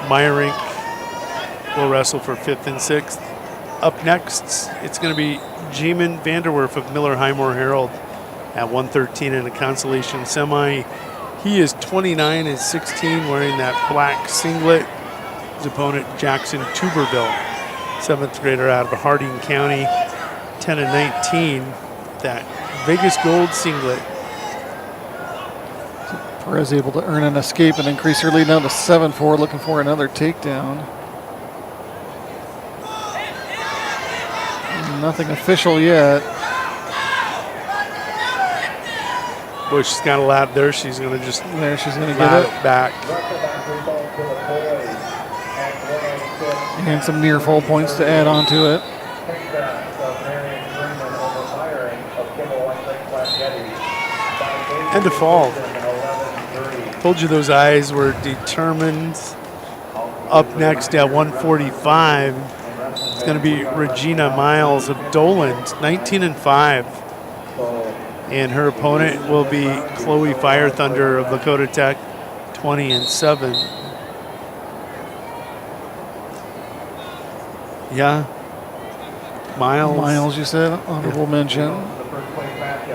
Meyerink will wrestle for 5th and 6th. Up next, it's going to be Jamin Vanderwerf of Miller Highmore Herald at 113 in a consolation semi. He is 29 and 16, wearing that black singlet. His opponent, Jackson Tuberville, 7th grader out of Harding County, 10 and 19. That Vegas gold singlet. Perez able to earn an escape and increase her lead now to 7-4, looking for another takedown. Nothing official yet. Boy, she's got a lap there. She's going to just there. She's going to get it back. And some near full points to add on to it. And to fall. Told you those eyes were determined. Up next at 145, it's going to be Regina Miles of Dolan, 19-5. And her opponent will be Chloe Fire Thunder of Dakota Tech, 20-7. Yeah. Miles, you said, honorable mention.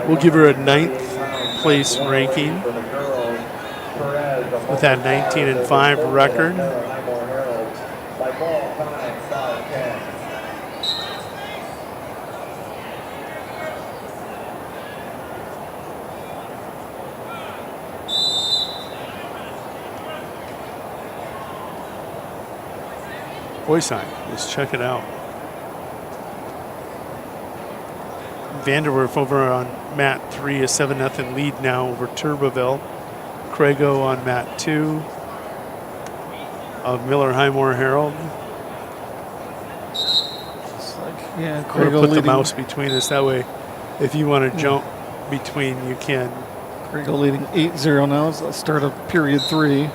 We'll give her a 9th place ranking with that 19-5 record. Boys side, let's check it out. Vanderwerf over on mat 3, a 7-0 lead now over Turbeville. Craigo on mat 2 of Miller Highmore Herald. Yeah, I'm going to put the mouse between us. That way, if you want to jump between, you can. Craigo leading 8-0 now. It's the start of period 3.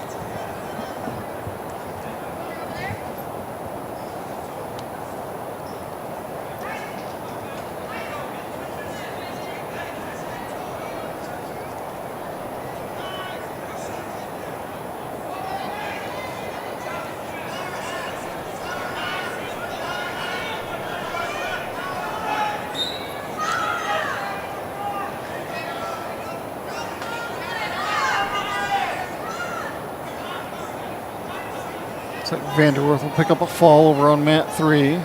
Vanderwerf will pick up a fall over on mat 3.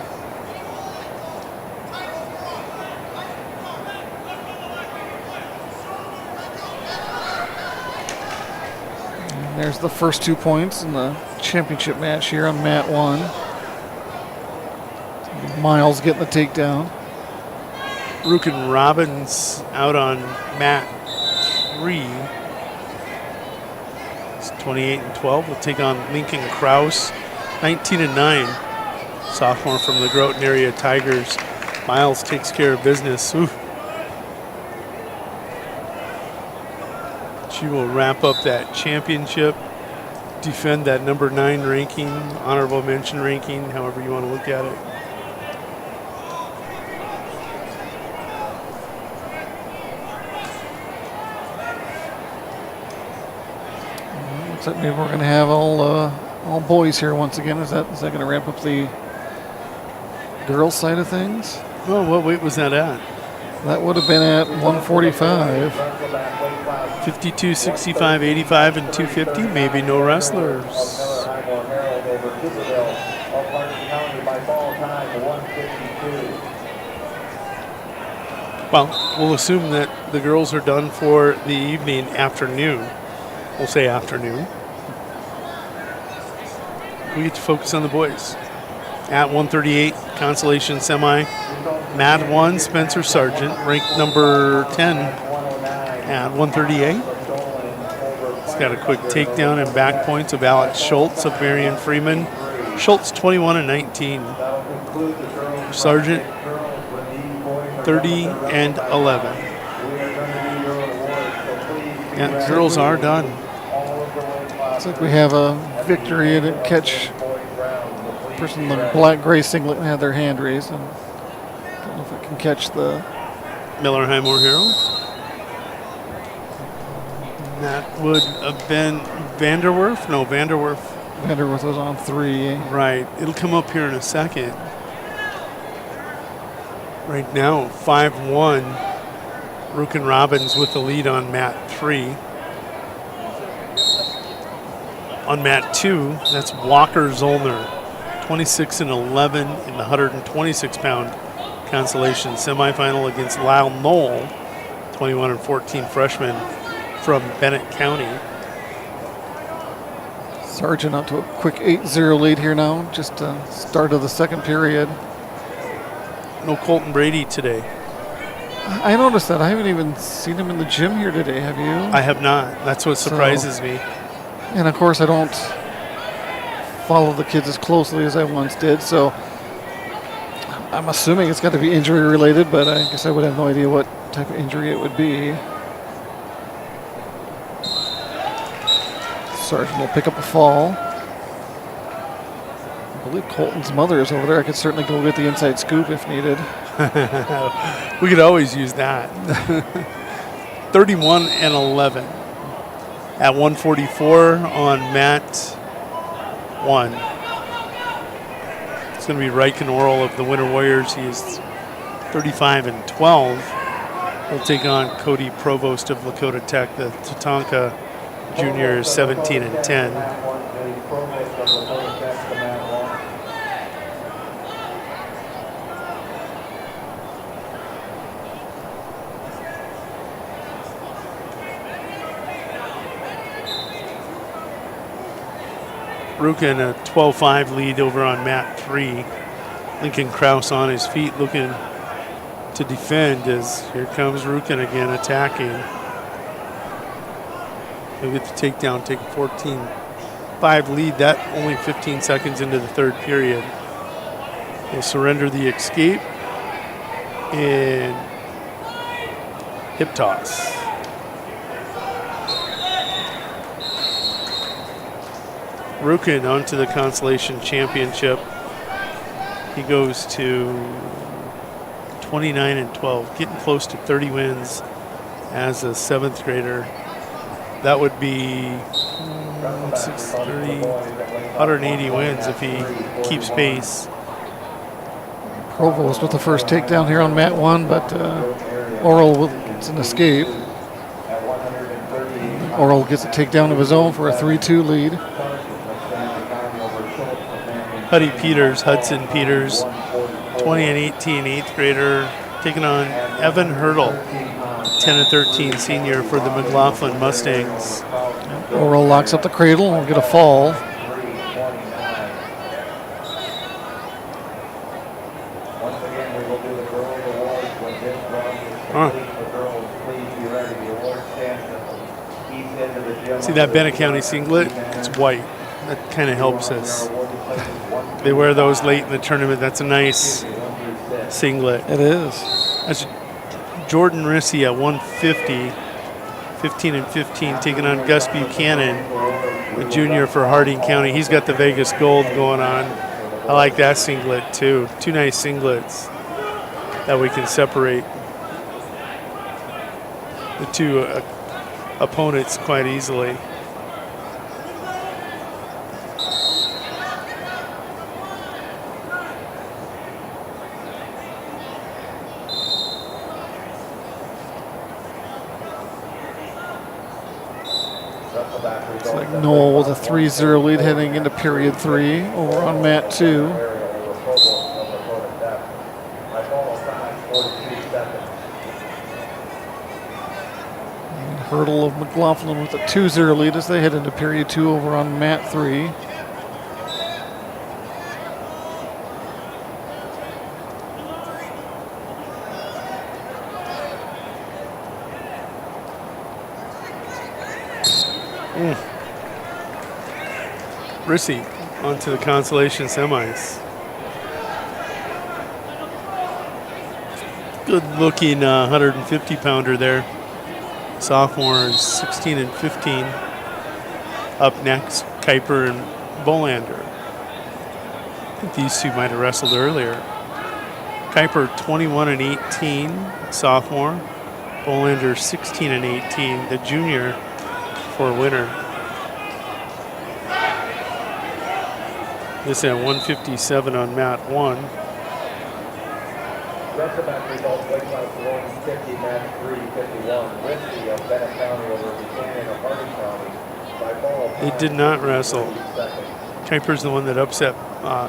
And there's the first 2 points in the championship match here on mat 1. Miles getting the takedown. Rukin Robbins out on mat 3. 28-12. We'll take on Lincoln Kraus, 19-9. Sophomore from the Groton area Tigers. Miles takes care of business. Ooh. She will wrap up that championship, defend that number 9 ranking, honorable mention ranking, however you want to look at it. Looks like maybe we're going to have all boys here once again. Is that going to wrap up the girls' side of things? Well, what weight was that at? That would have been at 145. 52, 65, 85, and 250. Maybe no wrestlers. Well, we'll assume that the girls are done for the evening, afternoon. We'll say afternoon. We get to focus on the boys. At 138, consolation semi. Mat 1, Spencer Sargent, ranked number 10 at 138. He's got a quick takedown and back points of Alex Schultz of Marion Freeman. Schultz 21-19. Sargent 30-11. Yeah, girls are done. Looks like we have a victory and a catch. The person in the black-gray singlet had their hand raised. And I don't know if I can catch the Miller Highmore Herald. That would have been Vanderwerf. No, Vanderwerf. Vanderwerf was on 3. Right. It'll come up here in a second. Right now, 5-1. Rukin Robbins with the lead on mat 3. On mat 2, that's Walker Zollner, 26-11 in the 126-pound consolation semifinal against Lyle Knoll, 21-14 freshman from Bennett County. Sargent up to a quick 8-0 lead here now, just start of the second period. No Colton Brady today. I noticed that. I haven't even seen him in the gym here today, have you? I have not. That's what surprises me. And of course, I don't follow the kids as closely as I once did, so I'm assuming it's got to be injury related, but I guess I would have no idea what type of injury it would be. Sergeant will pick up a fall. I believe Colton's mother is over there. I could certainly go get the inside scoop if needed. We could always use that. 31-11 at 144 on mat 1. It's going to be Reichen Oral of the Winter Warriors. He is 35-12. He'll take on Cody Provost of Lakota Tech. The Tatanka junior is 17-10. Rukin a 12-5 lead over on mat 3. Lincoln Kraus on his feet looking to defend as here comes Rukin again attacking. He'll get the takedown, take a 14-5 lead. That only 15 seconds into the third period. He'll surrender the escape and hip toss. Rukin onto the Consolation Championship. He goes to 29-12, getting close to 30 wins as a 7th grader. That would be 630, 180 wins if he keeps pace. Provost with the first takedown here on mat 1, but Oral gets an escape. Oral gets a takedown of his own for a 3-2 lead. Hudson Peters, 20-18, 8th grader, taking on Evan Hurdle, 10-13 senior for the McLaughlin Mustangs. Oral locks up the cradle and will get a fall. See that Bennett County singlet? It's white. That kind of helps us. They wear those late in the tournament. That's a nice singlet. It is. That's Jordan Rissy at 150, 15-15, taking on Gus Buchanan, a junior for Harding County. He's got the Vegas Gold going on. I like that singlet too. Two nice singlets that we can separate the two opponents quite easily. It's like Noel with a 3-0 lead heading into period 3 over on mat 2. And Hurdle of McLaughlin with a 2-0 lead as they head into period 2 over on mat 3. Rissy onto the Consolation semis. Good looking 150 pounder there. Sophomore is 16-15. Up next, Kuiper and Bolander. I think these two might have wrestled earlier. Kuiper 21-18, sophomore. Bolander 16-18, the junior for winner. This at 157 on mat 1. Back-to-back results, weight class 150, match 351. Risky of Bennett County over Buchanan of Harding County by fall. They did not wrestle. Kuiper's the one that upset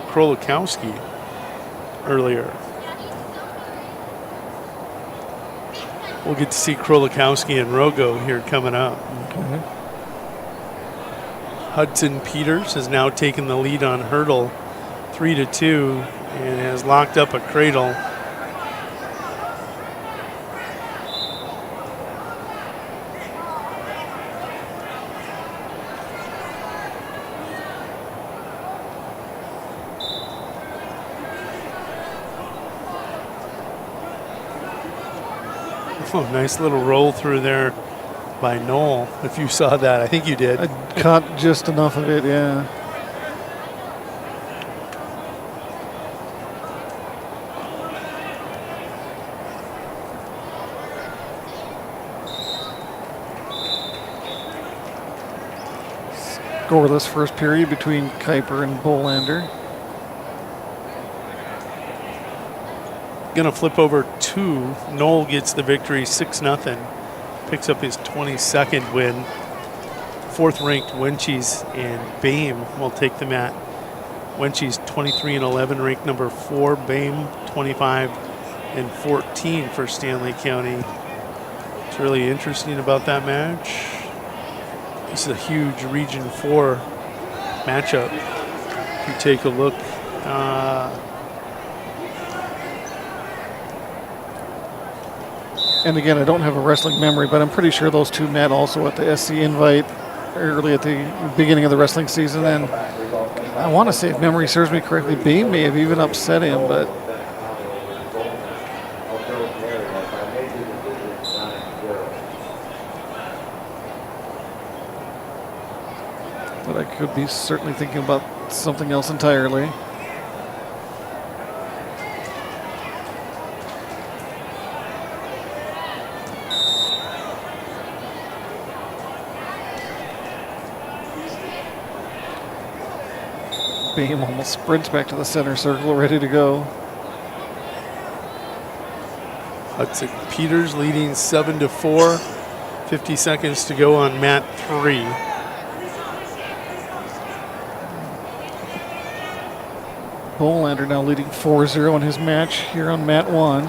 Krolakowski earlier. We'll get to see Krolakowski and Rogo here coming up. Okay. Hudson Peters has now taken the lead on Hurdle 3-2 and has locked up a cradle. Oh, nice little roll through there by Noel, if you saw that. I think you did. I caught just enough of it, yeah. Scoreless first period between Kuiper and Bolander. Going to flip over 2. Noel gets the victory 6-0. Picks up his 22nd win. 4th-ranked Wenches and Bame will take the mat. Wenches 23-11, ranked number 4. Bame 25-14 for Stanley County. What's really interesting about that match, this is a huge Region 4 matchup. If you take a look, and again, I don't have a wrestling memory, but I'm pretty sure those two met also at the SC Invite early at the beginning of the wrestling season. And I want to say, if memory serves me correctly, Bame may have even upset him, but I could be certainly thinking about something else entirely. Bame almost sprints back to the center circle, ready to go. Hudson Peters leading 7-4. 50 seconds to go on mat 3. Bolander now leading 4-0 in his match here on mat 1.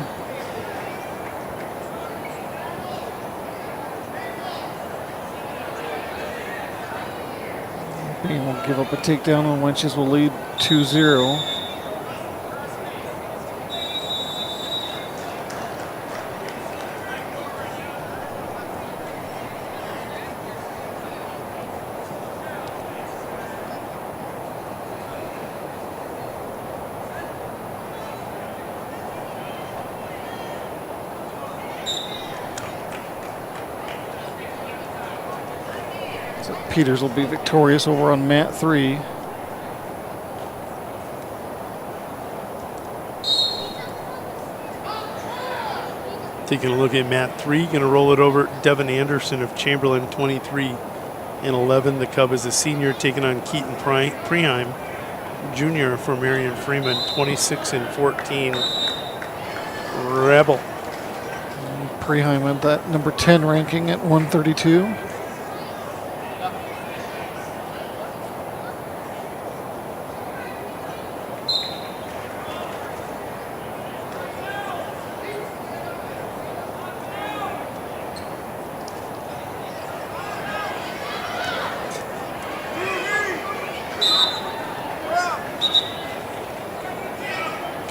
Bame will give up a takedown and Wenches will lead 2-0. Peters will be victorious over on mat 3. Taking a look at mat 3, going to roll it over. Devin Anderson of Chamberlain, 23-11. The Cub is a senior, taking on Keaton Preheim, junior for Marion Freeman, 26-14. Rebel. Preheim had that number 10 ranking at 132.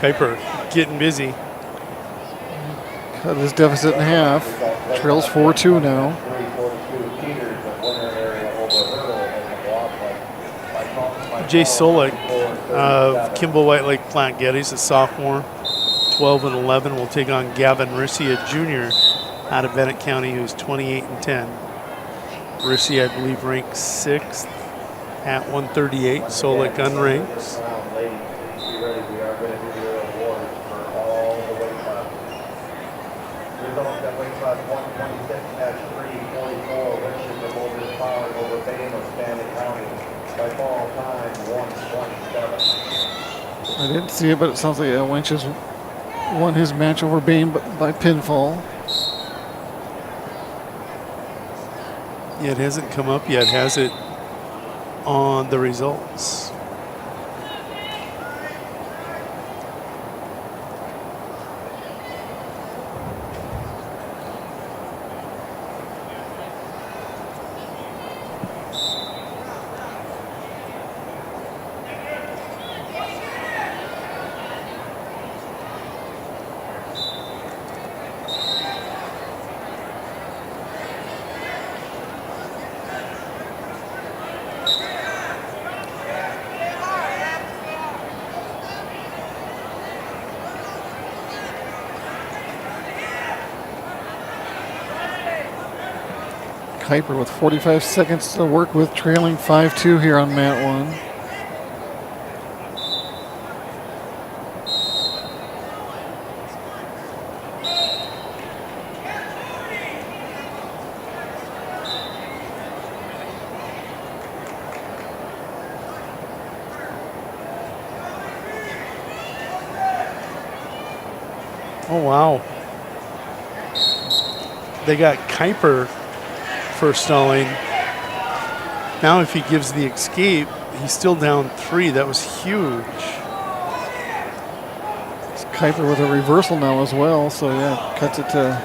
Kuiper getting busy. Cut his deficit in half. Trails 4-2 now. Jay Solik of Kimball White Lake Plant Getty's a sophomore, 12-11. Will take on Gavin Rissi, a junior out of Bennett County, who's 28-10. Rissi, I believe, ranked 6th at 138. Solik unranked. I didn't see it, but it sounds like Wenches won his match over Bame by pinfall. Yeah, it hasn't come up yet, has it, on the results? Kuiper with 45 seconds to work with, trailing 5-2 here on mat 1. Oh, wow. They got Kuiper for stalling. Now if he gives the escape, he's still down 3. That was huge. It's Kuiper with a reversal now as well, so yeah, cuts it to...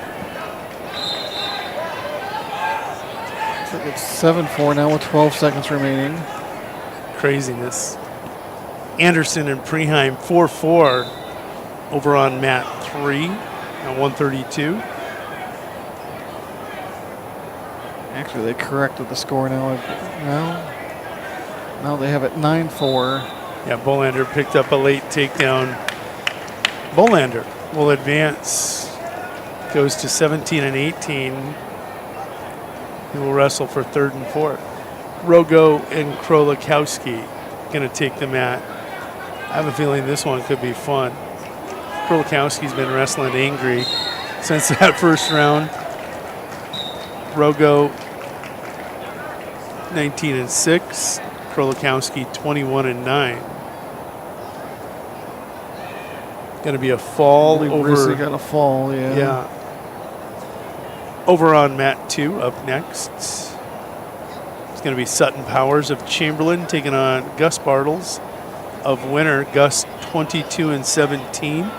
It's 7-4 now with 12 seconds remaining. Craziness. Anderson and Preheim 4-4 over on mat 3 at 132. Actually, they corrected the score now. Now they have it 9-4. Yeah, Bolander picked up a late takedown. Bolander will advance, goes to 17 and 18. He will wrestle for 3rd and 4th. Rogo and Krolikowski going to take the mat. I have a feeling this one could be fun. Krolikowski's been wrestling angry since that first round. Rogo 19 and 6. Krolikowski 21 and 9. Going to be a fall over. Got a fall, yeah. Yeah. Over on mat 2, up next. It's going to be Sutton Powers of Chamberlain taking on Gus Bartles of Winter. Gus 22 and 17.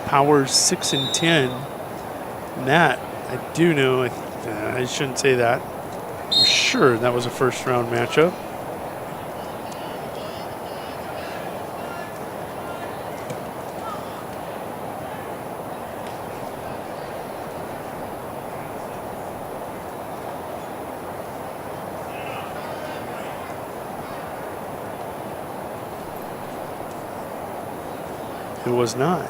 Powers 6 and 10. And that, I do know, I shouldn't say that. I'm sure that was a first round matchup. It was not.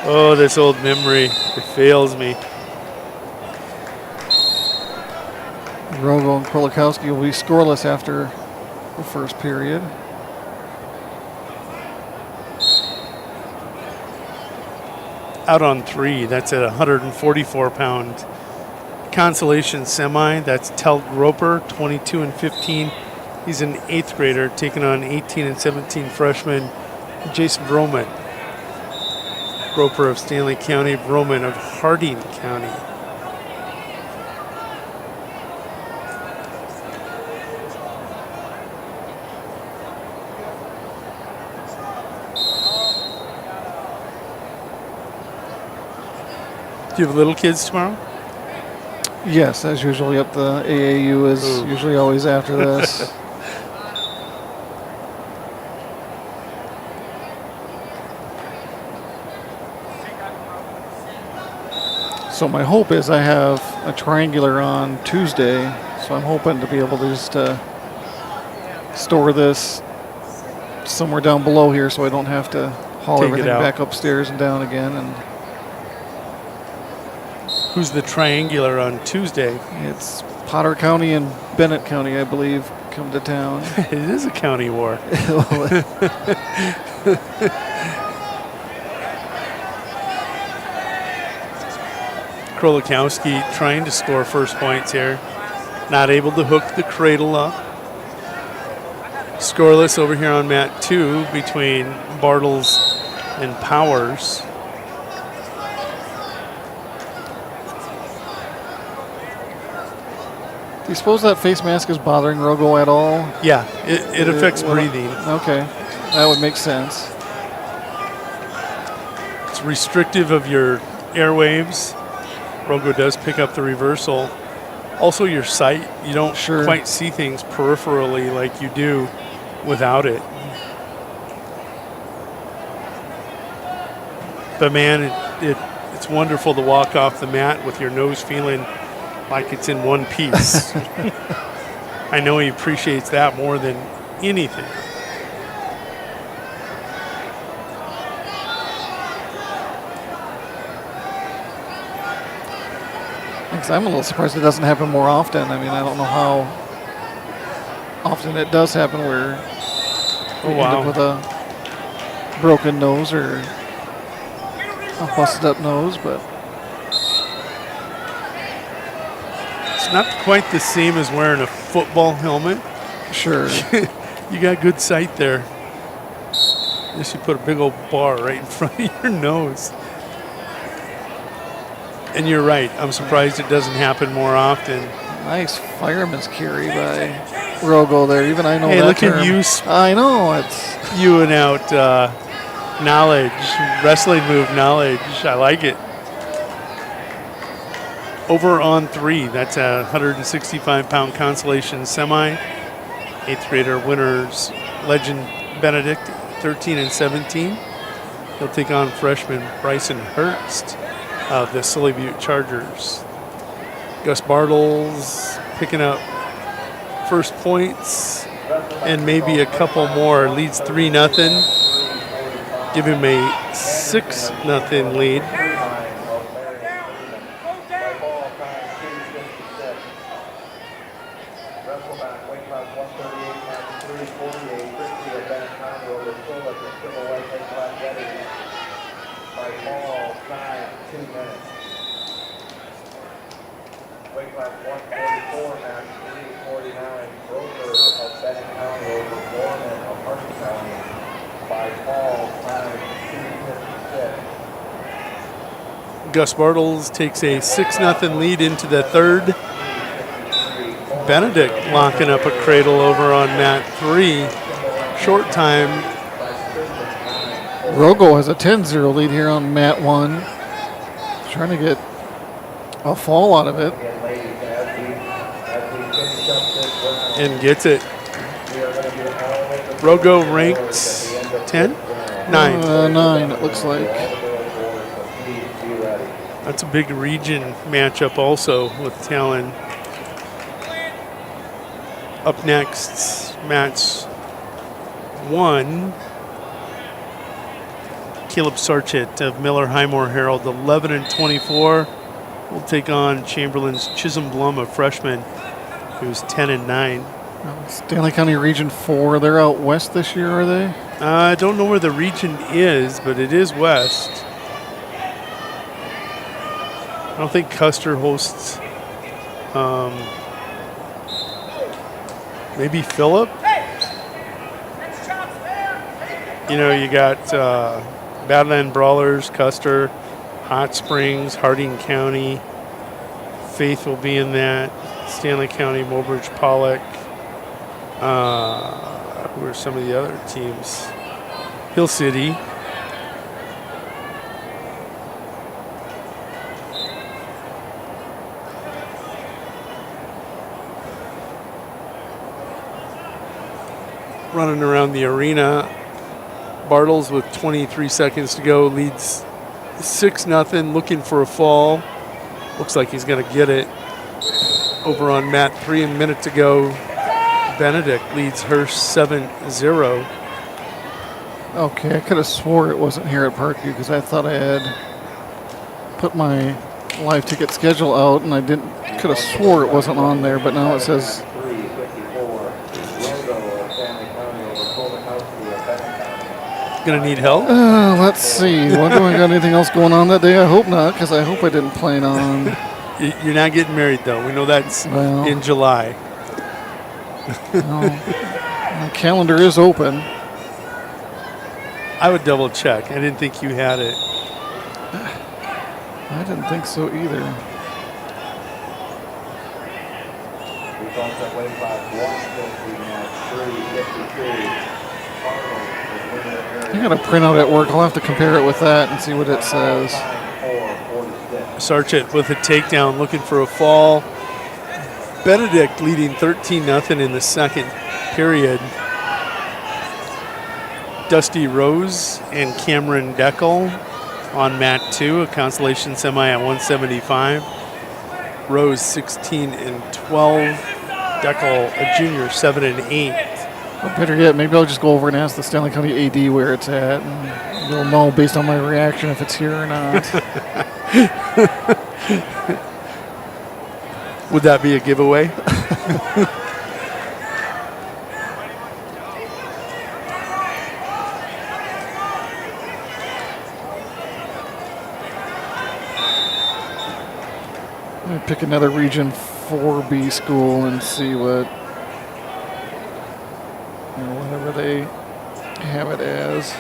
Oh, this old memory, it fails me. Rogo and Krolikowski will be scoreless after the first period. Out on 3, that's at 144-pound consolation semi. That's Tel Groper, 22 and 15. He's an 8th grader taking on 18 and 17 freshman Jason Broman. Groper of Stanley County, Broman of Harding County. Do you have little kids tomorrow? Yes, as usual. Yep, the AAU is usually always after this. So my hope is I have a triangular on Tuesday, so I'm hoping to be able to just store this somewhere down below here so I don't have to haul everything back upstairs and down again. And who's the triangular on Tuesday? It's Potter County and Bennett County, I believe, come to town. It is a county war. Krolikowski trying to score first points here. Not able to hook the cradle up. Scoreless over here on mat 2 between Bartles and Powers. Do you suppose that face mask is bothering Rogo at all? Yeah, it affects breathing. Okay, that would make sense. It's restrictive of your airwaves. Rogo does pick up the reversal. Also your sight, you don't quite see things peripherally like you do without it. But man, it's wonderful to walk off the mat with your nose feeling like it's in one piece. I know he appreciates that more than anything. Because I'm a little surprised it doesn't happen more often. I mean, I don't know how often it does happen where you end up with a broken nose or a busted up nose, but it's not quite the same as wearing a football helmet. Sure. You got good sight there. Unless you put a big old bar right in front of your nose. And you're right. I'm surprised it doesn't happen more often. Nice fireman's carry by Rogo there. Even I know hey, that look term. at you. I know. It's you and out knowledge, wrestling move knowledge. I like it. Over on 3. That's a 165-pound consolation semi. 8th grader winners Legend Benedict, 13 and 17. He'll take on freshman Bryson Hurst of the Silly Butte Chargers. Gus Bartles picking up first points and maybe a couple more. Leads 3-0. Give him a 6-0 lead. Gus Bartles takes a 6-0 lead into the third. Benedict locking up a cradle over on mat 3. Short time. Rogo has a 10-0 lead here on mat 1. Trying to get a fall out of it. And gets it. Rogo ranks 10? 9. 9, it looks like. That's a big region matchup also with Talon. Up next, match 1. Caleb Sarchett of Miller Highmore Herald, 11 and 24. Will take on Chamberlain's Chisholm Blum, a freshman, who's 10 and 9. Stanley County Region 4, they're out west this year, are they? I don't know where the region is, but it is west. I don't think Custer hosts. Maybe Phillip. You know, you got Badland Brawlers, Custer, Hot Springs, Harding County. Faith will be in that. Stanley County, Mobridge, Pollock. Who are some of the other teams? Hill City. Running around the arena. Bartles with 23 seconds to go leads 6-0, looking for a fall. Looks like he's going to get it. Over on mat 3, a minute to go. Benedict leads Hurst 7-0. Okay, I could have swore it wasn't here at Parkview because I thought I had put my live ticket schedule out and I could have swore it wasn't on there, but now it says gonna need help? Let's see. Do I got anything else going on that day? I hope not, because I hope I didn't plan on. You're not getting married, though. We know that's in July. My calendar is open. I would double check. I didn't think you had it. I didn't think so either. I got a printout at work. I'll have to compare it with that and see what it says. Sarchett with a takedown, looking for a fall. Benedict leading 13-0 in the second period. Dusty Rose and Cameron Deckel on mat 2, a consolation semi at 175. Rose 16 and 12. Deckel, a junior, 7 and 8. Well, better yet, maybe I'll just go over and ask the Stanley County AD where it's at, and you'll know based on my reaction if it's here or not. Would that be a giveaway? I'm going to pick another Region 4B school and see what, whatever they have it as.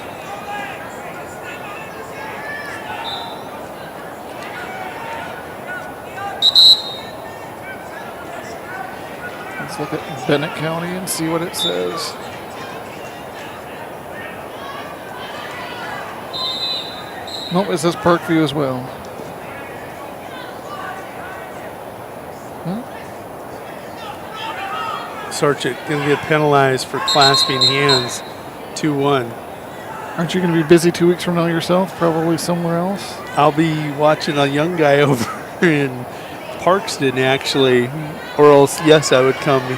Let's look at Bennett County and see what it says. Nope, it says Parkview as well. Sarchik going to get penalized for clasping hands. 2-1. Aren't you going to be busy 2 weeks from now yourself? Probably somewhere else? I'll be watching a young guy over in Parkston, actually. Or else, yes, I would come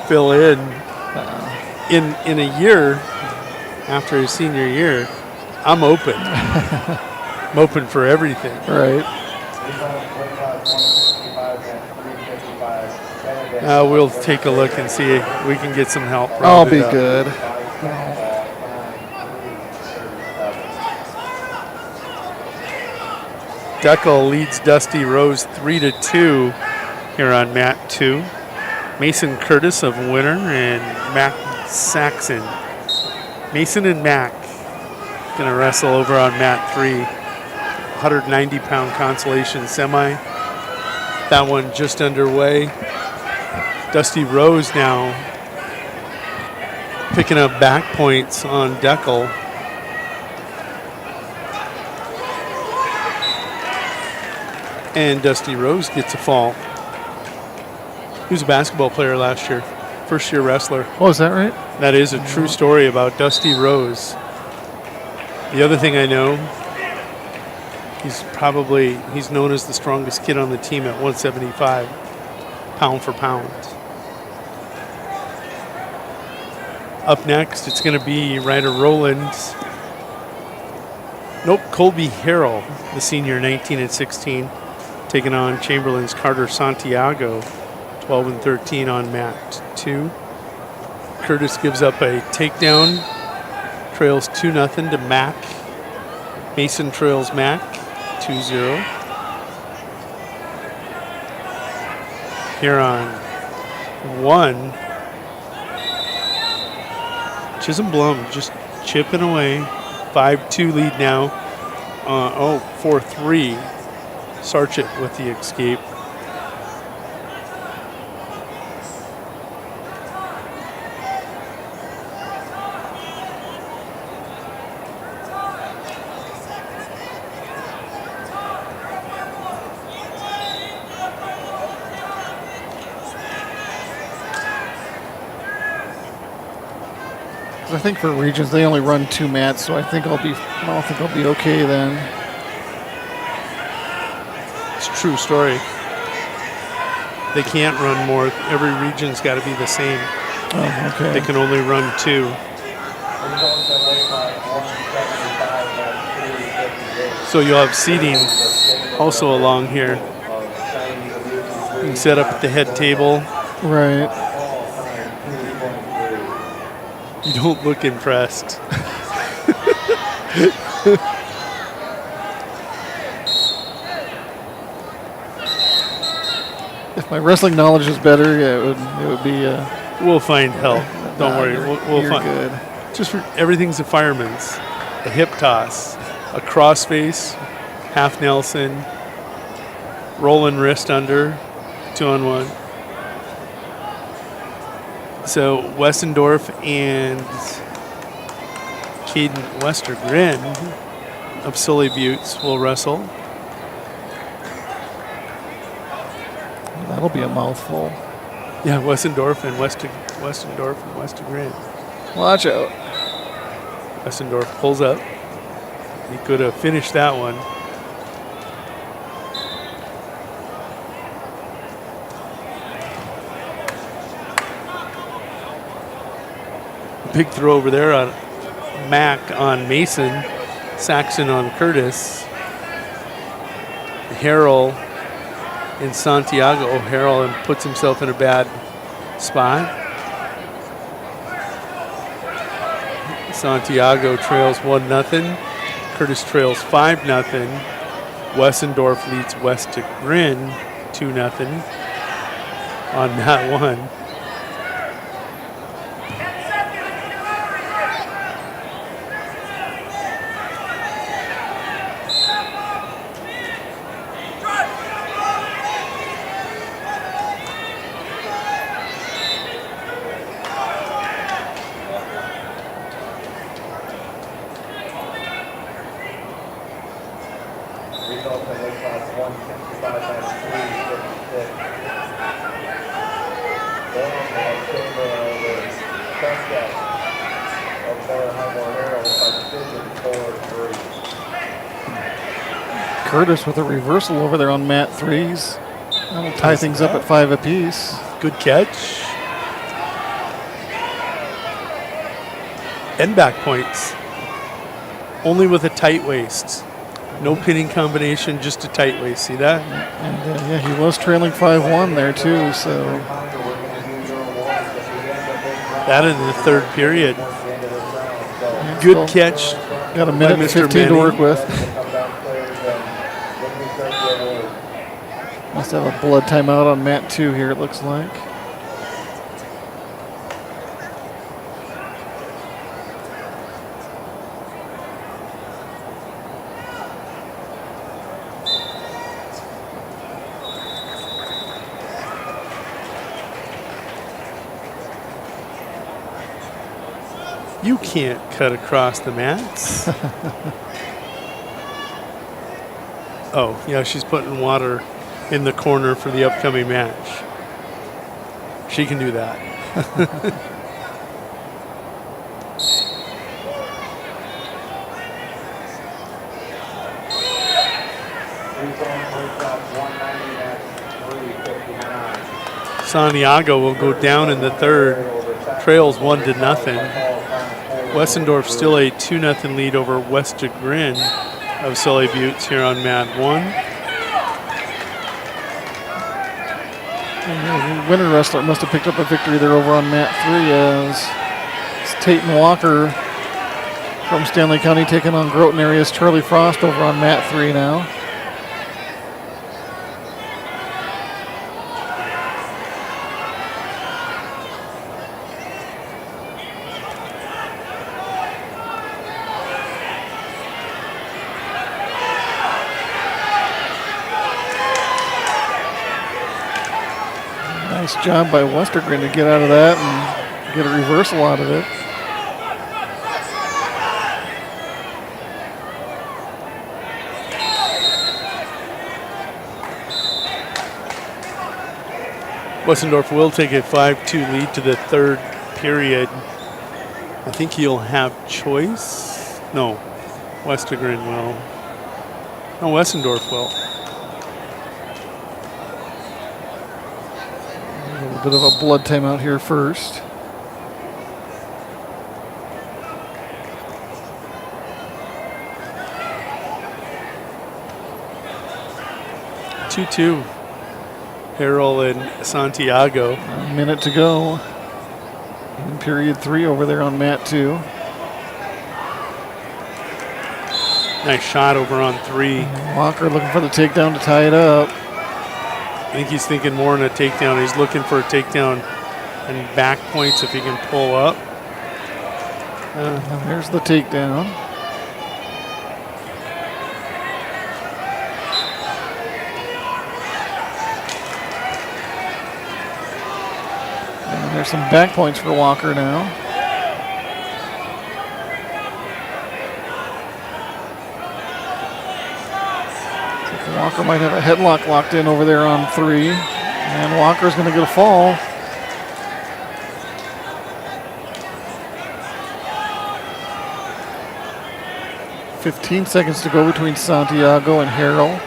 fill in. In a year, after his senior year, I'm open. I'm open for everything. Right. We'll take a look and see if we can get some help. I'll be good. Deckel leads Dusty Rose 3-2 here on mat 2. Mason Curtis of Winter and Mac Saxon. Mason and Mac going to wrestle over on mat 3. 190-pound consolation semi. That one just underway. Dusty Rose now picking up back points on Deckel. And Dusty Rose gets a fall. He was a basketball player last year, first-year wrestler. Oh, is that right? That is a true story about Dusty Rose. The other thing I know, he's known as the strongest kid on the team at 175, pound for pound. Up next, it's going to be Ryder Rowlands. Nope, Colby Harrell, the senior, 19 and 16, taking on Chamberlain's Carter Santiago, 12 and 13 on mat 2. Curtis gives up a takedown, trails 2-0 to Mac. Mason trails Mac 2-0. Here on 1. Chisholm Blum just chipping away. 5-2 lead now. 4-3. Sarchik with the escape. I think for regions they only run 2 mats, so I think I'll be okay then. It's a true story. They can't run more. Every region's got to be the same. Oh, okay. They can only run 2. So you'll have seating also along here. You can set up at the head table. Right. You don't look impressed. If my wrestling knowledge is better, yeah, it would be. We'll find help. Don't worry. We'll you're find. Good. Just everything's a fireman's. A hip toss, a crossface, half Nelson, rolling wrist under, 2-on-1. So Westendorf and Caden Westergren of Sully Buttes will wrestle. That'll be a mouthful. Yeah, Westendorf and Westergren. Watch out. Westendorf pulls up. He could have finished that one. Big throw over there on Mac on Mason. Saxon on Curtis. Harrell in Santiago O'Harrell and puts himself in a bad spot. Santiago trails 1-0. Curtis trails 5-0. Wessendorf leads West to Grin 2-0 on that one. Curtis with a reversal over there on mat 3s. That'll tie things up at 5 apiece. Good catch. And back points. Only with a tight waist. No pinning combination, just a tight waist. See that? And yeah, he was trailing 5-1 there too. So that in the third period. Good catch. Got a minute and 15 to work with. Must have a blood timeout on mat 2 here, it looks like. You can't cut across the mats. Oh, yeah, she's putting water in the corner for the upcoming match. She can do that. Santiago will go down in the third. Trails 1-0. Wessendorf still a 2-0 lead over West Chagrin of Sully Buttes here on mat 1. And the winner wrestler must have picked up a victory there over on mat 3 as it's Tayton Walker from Stanley County taking on Groton area's Charlie Frost over on mat 3 now. Nice job by Westergren to get out of that and get a reversal out of it. Wessendorf will take a 5-2 lead to the third period. I think he'll have choice. No, Westergren will. No, Wessendorf will. A little bit of a blood timeout here first. Two. Harrell and Santiago. A minute to go in period 3 over there on mat 2. Nice shot over on 3. Walker looking for the takedown to tie it up. I think he's thinking more in a takedown. He's looking for a takedown and back points if he can pull up. There's the takedown. And there's some back points for Walker now. Walker might have a headlock locked in over there on 3. And Walker's going to get a fall. "15 seconds to go between Santiago and Harrell.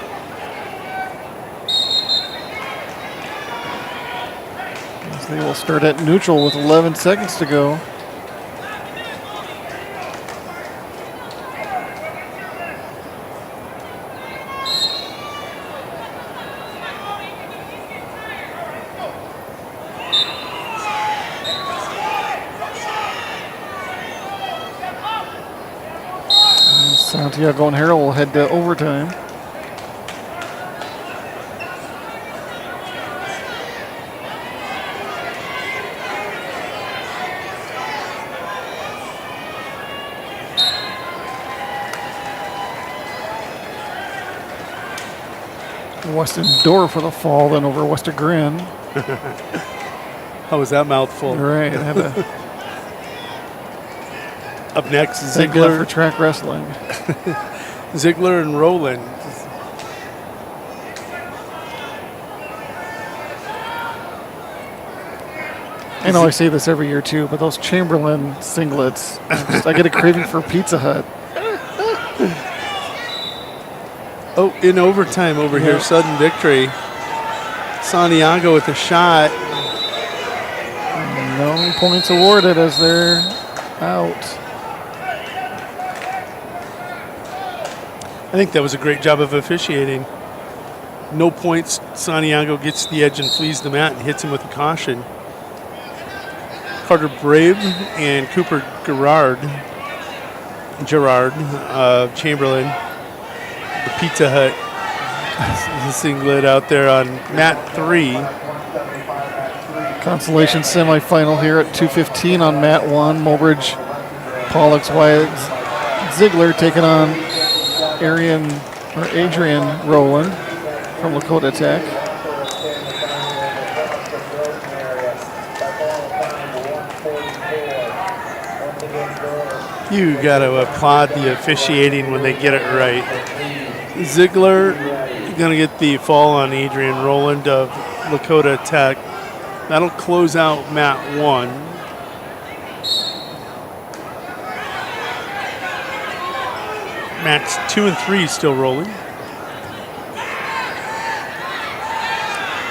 As they will start at neutral with 11 seconds to go. Santiago and Harold will head to overtime. Weston Door for the fall, then over Wester Grin. How was that mouthful? Right. Up next, Thank God Ziegler. for track wrestling. Ziegler and Rowland. I know I say this every year too, but those Chamberlain singlets, I get a craving for Pizza Hut. Oh, in overtime over here, sudden victory. Santiago with a shot. No points awarded as they're out. I think that was a great job of officiating. No points. Santiago gets the edge and flees the mat and hits him with a caution. Carter Brave and Cooper Gerard Chamberlain, the Pizza Hut singlet out there on mat 3. Consolation semifinal here at 2:15 on mat 1. Mobridge, Pollux, Wyatt, Ziegler taking on Adrian Rowland from Lakota Tech. You got to applaud the officiating when they get it right. Ziegler going to get the fall on Adrian Rowland of Lakota Tech. That'll close out mat 1. Mats 2 and 3 still rolling.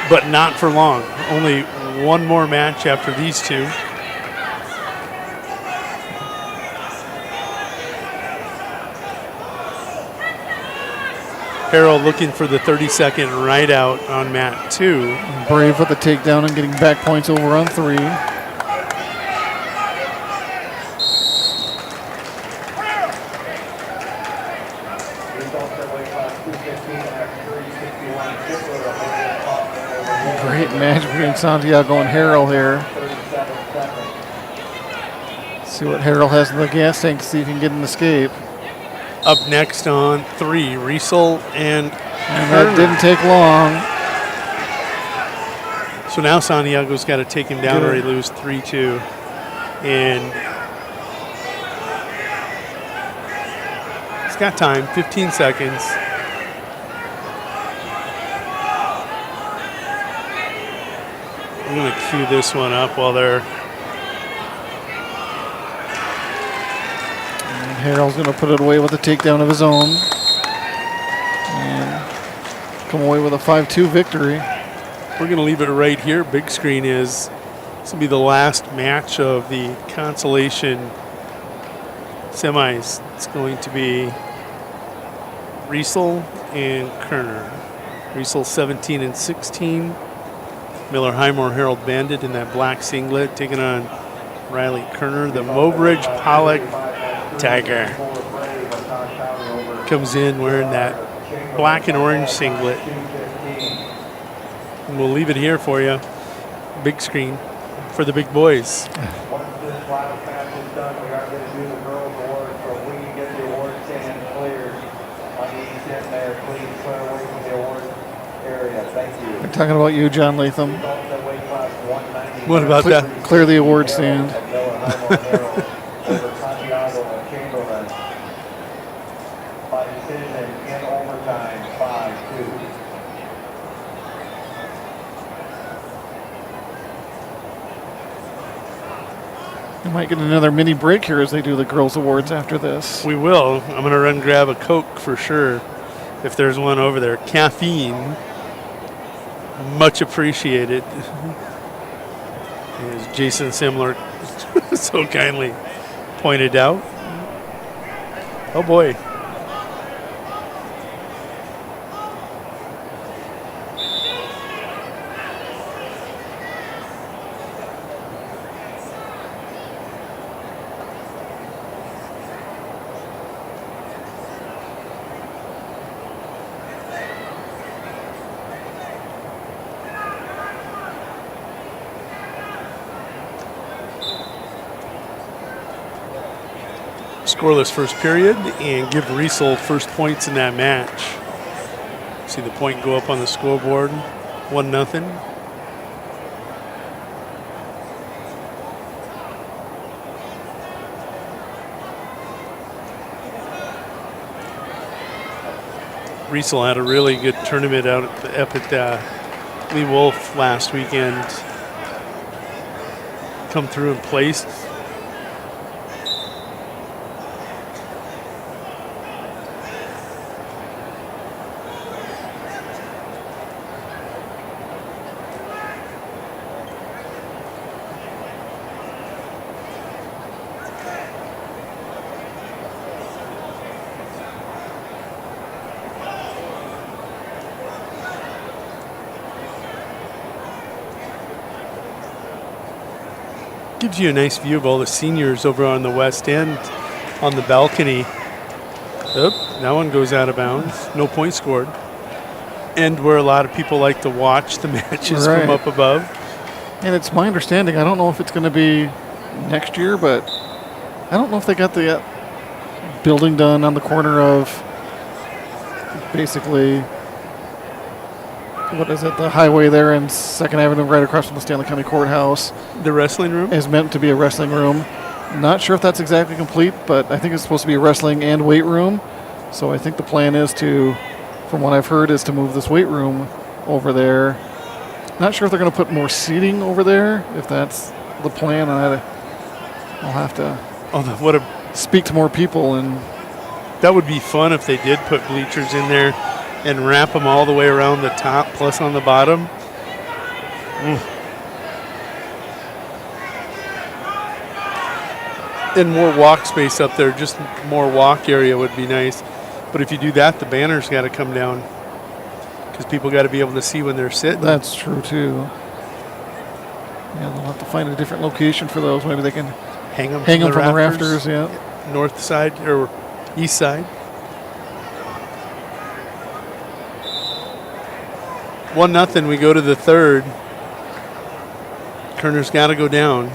But not for long. Only one more match after these two. Harold looking for the 30-second ride out on mat 2. Brave with the takedown and getting back points over on 3. Great match between Santiago and Harold here. See what Harold has in the gas tank, see if he can get an escape. Up next on 3, Riesel and that didn't take long. So now Santiago's got to take him down or he lose 3-2. And he's got time, 15 seconds. I'm going to cue this one up while they're... Harold's going to put it away with a takedown of his own. And come away with a 5-2 victory. We're going to leave it right here. Big screen is, this will be the last match of the consolation semis. It's going to be Riesel and Kerner. Riesel 17 and 16. Miller Highmore Harold Bandit in that black singlet taking on Riley Kerner. The Mobridge Pollock Tiger comes in wearing that black and orange singlet. And we'll leave it here for you. Big screen for the big boys. Once this last match is done, we are going to do the girls' awards. So if we can get the award stand cleared on the east end there, please clear away from the award area. Thank you. We're talking about you, John Latham. What about that? Clear the award stand. By decision in overtime, 5-2. We might get another mini break here as they do the girls' awards after this. We will. I'm going to run grab a Coke for sure if there's one over there. Caffeine, much appreciated. As Jason Simler so kindly pointed out. Oh boy. scoreless first period and give Riesel first points in that match. See the point go up on the scoreboard, 1-0. Riesel had a really good tournament up at Lee Wolf last weekend. Come through and placed. Gives you a nice view of all the seniors over on the west end on the balcony. Oh, that one goes out of bounds. No point scored. And where a lot of people like to watch the matches from up above. And it's my understanding, I don't know if it's going to be next year, but I don't know if they got the building done on the corner of basically, what is it, the highway there in 2nd Avenue right across from the Stanley County Courthouse. The wrestling room? Is meant to be a wrestling room. Not sure if that's exactly complete, but I think it's supposed to be a wrestling and weight room. So I think the plan is to, from what I've heard, is to move this weight room over there. Not sure if they're going to put more seating over there, if that's the plan. I'll have to speak to more people. And that would be fun if they did put bleachers in there and wrap them all the way around the top plus on the bottom. And more walk space up there, just more walk area would be nice. But if you do that, the banner's got to come down because people got to be able to see when they're sitting. That's true too. Yeah, they'll have to find a different location for those. Maybe they can hang them from the rafters. Yeah, north side or east side. 1-0. We go to the third. Kerner's got to go down.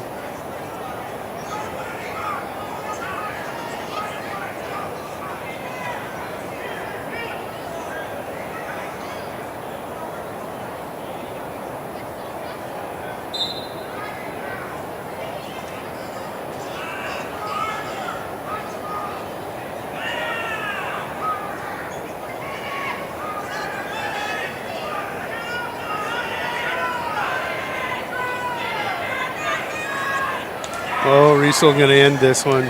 Oh, Riesel going to end this one.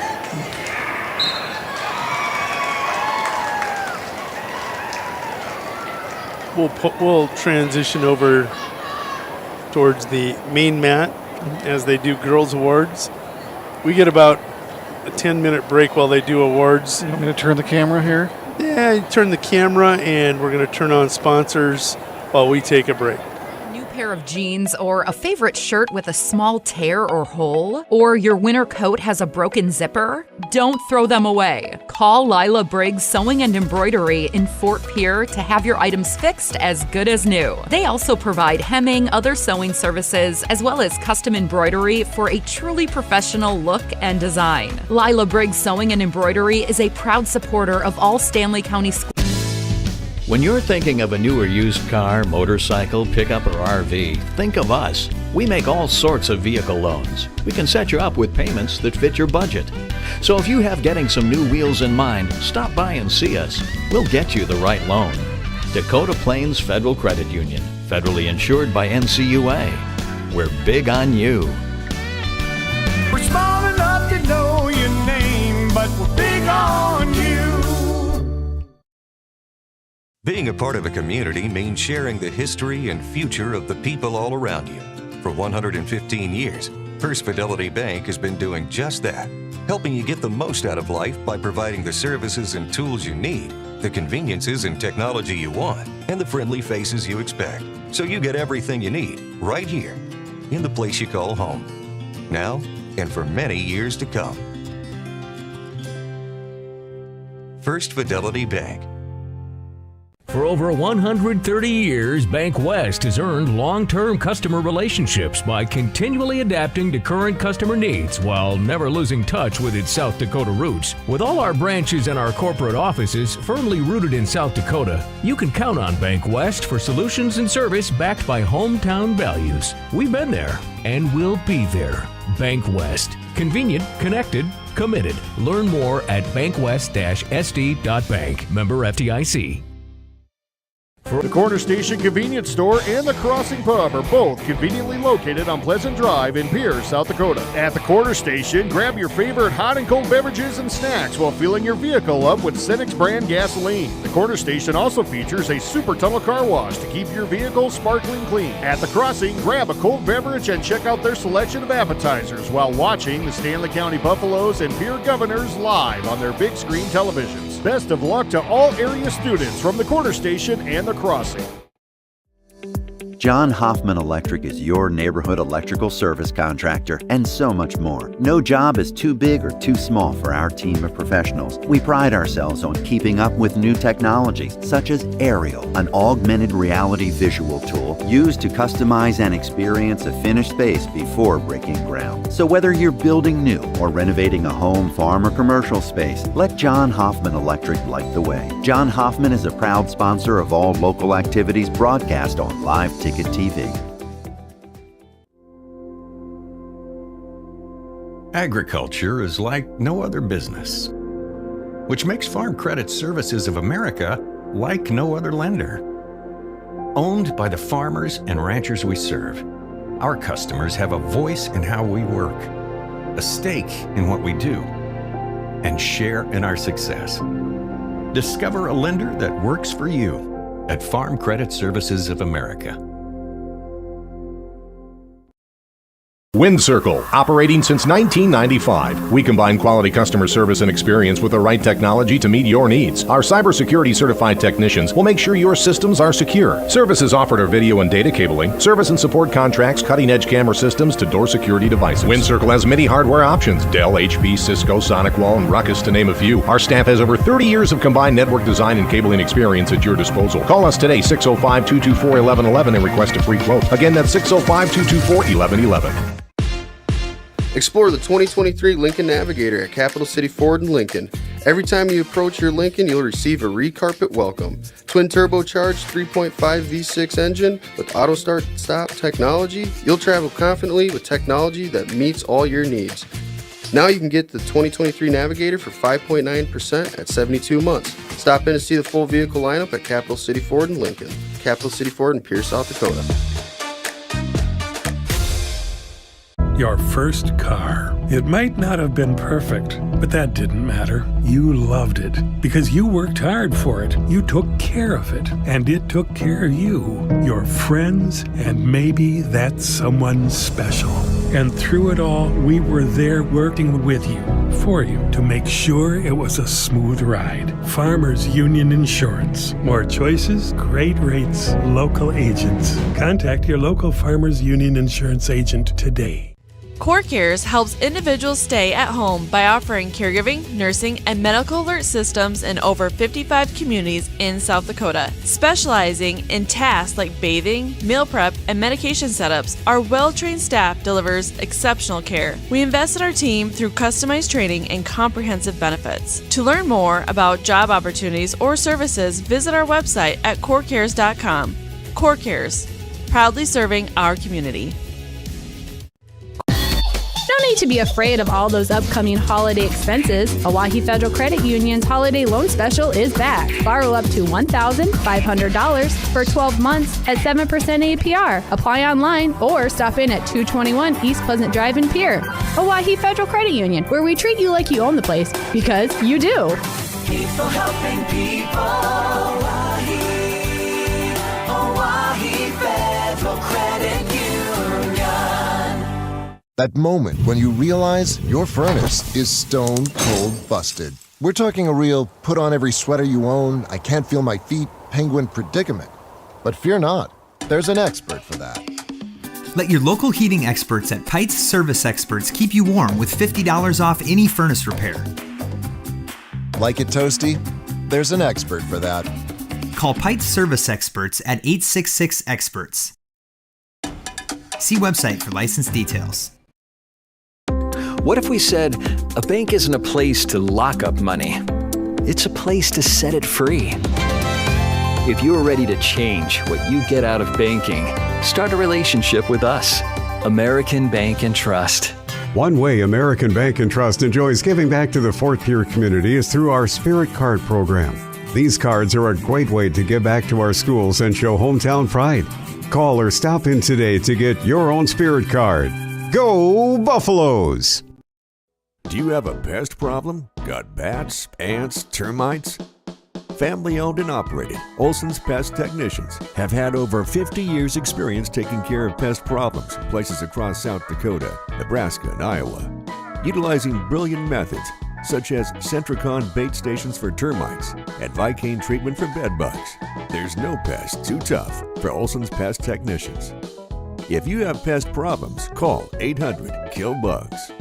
We'll transition over towards the main mat as they do girls awards. We get about a 10-minute break while they do awards. You want me to turn the camera here? Yeah, turn the camera, and we're going to turn on sponsors while we take a break. Pair of jeans or a favorite shirt with a small tear or hole, or your winter coat has a broken zipper? Don't throw them away. Call Lila Briggs Sewing and Embroidery in Fort Pierre to have your items fixed as good as new. They also provide hemming, other sewing services, as well as custom embroidery for a truly professional look and design. Lila Briggs Sewing and Embroidery is a proud supporter of all Stanley County schools. When you're thinking of a new or used car, motorcycle, pickup, or RV, think of us. We make all sorts of vehicle loans. We can set you up with payments that fit your budget. So if you have getting some new wheels in mind, stop by and see us. We'll get you the right loan. Dakota Plains Federal Credit Union, federally insured by NCUA. We're big on you. We're small enough to know your name, but we're big on you. Being a part of a community means sharing the history and future of the people all around you. For 115 years, First Fidelity Bank has been doing just that, helping you get the most out of life by providing the services and tools you need, the conveniences and technology you want, and the friendly faces you expect. So you get everything you need right here in the place you call home. Now and for many years to come. First Fidelity Bank. For over 130 years, Bank West has earned long-term customer relationships by continually adapting to current customer needs while never losing touch with its South Dakota roots. With all our branches and our corporate offices firmly rooted in South Dakota, you can count on Bank West for solutions and service backed by hometown values. We've been there and we'll be there. Bank West. Convenient, connected, committed. Learn more at bankwest-sd.bank. Member FDIC. The Corner Station Convenience Store and the Crossing Pub are both conveniently located on Pleasant Drive in Pierce, South Dakota. At the Corner Station, grab your favorite hot and cold beverages and snacks while filling your vehicle up with Cenex brand gasoline. The Corner Station also features a super tunnel car wash to keep your vehicle sparkling clean. At the Crossing, grab a cold beverage and check out their selection of appetizers while watching the Stanley County Buffaloes and Pierre Governors live on their big screen televisions. Best of luck to all area students from the Corner Station and the Crossing. John Hoffman Electric is your neighborhood electrical service contractor and so much more. No job is too big or too small for our team of professionals. We pride ourselves on keeping up with new technologies such as Aerial, an augmented reality visual tool used to customize and experience a finished space before breaking ground. So whether you're building new or renovating a home, farm, or commercial space, let John Hoffman Electric light the way. John Hoffman is a proud sponsor of all local activities broadcast on Live Ticket TV. Agriculture is like no other business, which makes Farm Credit Services of America like no other lender. Owned by the farmers and ranchers we serve, our customers have a voice in how we work, a stake in what we do, and share in our success. Discover a lender that works for you at Farm Credit Services of America. WindCircle, operating since 1995. We combine quality customer service and experience with the right technology to meet your needs. Our cybersecurity certified technicians will make sure your systems are secure. Services offered are video and data cabling, service and support contracts, cutting-edge camera systems to door security devices. WindCircle has many hardware options: Dell, HP, Cisco, SonicWall, and Ruckus, to name a few. Our staff has over 30 years of combined network design and cabling experience at your disposal. Call us today, 605-224-1111, and request a free quote. Again, that's 605-224-1111. Explore the 2023 Lincoln Navigator at Capital City Ford in Lincoln. Every time you approach your Lincoln, you'll receive a re-carpet welcome. Twin turbocharged 3.5 V6 engine with auto start-stop technology, you'll travel confidently with technology that meets all your needs. Now you can get the 2023 Navigator for 5.9% at 72 months. Stop in to see the full vehicle lineup at Capital City Ford in Lincoln. Capital City Ford in Pierce, South Dakota. Your first car. It might not have been perfect, but that didn't matter. You loved it because you worked hard for it. You took care of it, and it took care of you, your friends, and maybe that someone special. And through it all, we were there working with you, for you, to make sure it was a smooth ride. Farmers Union Insurance. More choices, great rates, local agents. Contact your local Farmers Union Insurance agent today. CoreCares helps individuals stay at home by offering caregiving, nursing, and medical alert systems in over 55 communities in South Dakota. Specializing in tasks like bathing, meal prep, and medication setups, our well-trained staff delivers exceptional care. We invest in our team through customized training and comprehensive benefits. To learn more about job opportunities or services, visit our website at corecares.com. CoreCares, proudly serving our community. No need to be afraid of all those upcoming holiday expenses. Oahe Federal Credit Union's holiday loan special is back. Borrow up to $1,500 for 12 months at 7% APR. Apply online or stop in at 221 East Pleasant Drive in Pierre. Oahe Federal Credit Union, where we treat you like you own the place, because you do. People helping people. Oahe Federal Credit Union. That moment when you realize your furnace is stone cold busted. We're talking a real put on every sweater you own, I can't feel my feet, penguin predicament. But fear not, there's an expert for that. Let your local heating experts at Pites Service Experts keep you warm with $50 off any furnace repair. Like it toasty? There's an expert for that. Call Pite's Service Experts at 866-EXPERTS. See website for license details. What if we said a bank isn't a place to lock up money? It's a place to set it free. If you're ready to change what you get out of banking, start a relationship with us. American Bank and Trust. One way American Bank and Trust enjoys giving back to the Fort Pierre community is through our Spirit Card program. These cards are a great way to give back to our schools and show hometown pride. Call or stop in today to get your own Spirit Card. Go Buffaloes! Do you have a pest problem? Got bats, ants, termites? Family owned and operated, Olson's Pest Technicians have had over 50 years experience taking care of pest problems in places across South Dakota, Nebraska, and Iowa. Utilizing brilliant methods such as Centricon bait stations for termites and Vicane treatment for bed bugs. There's no pest too tough for Olson's Pest Technicians. If you have pest problems, call 800-KILL-BUGS.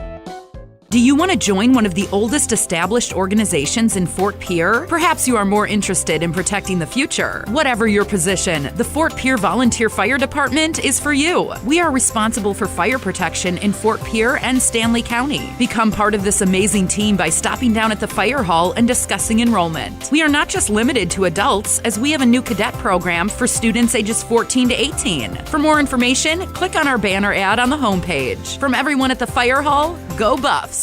Do you want to join one of the oldest established organizations in Fort Pierre? Perhaps you are more interested in protecting the future. Whatever your position, the Fort Pierre Volunteer Fire Department is for you. We are responsible for fire protection in Fort Pierre and Stanley County. Become part of this amazing team by stopping down at the fire hall and discussing enrollment. We are not just limited to adults, as we have a new cadet program for students ages 14 to 18. For more information, click on our banner ad on the homepage. From everyone at the fire hall, go Buffs!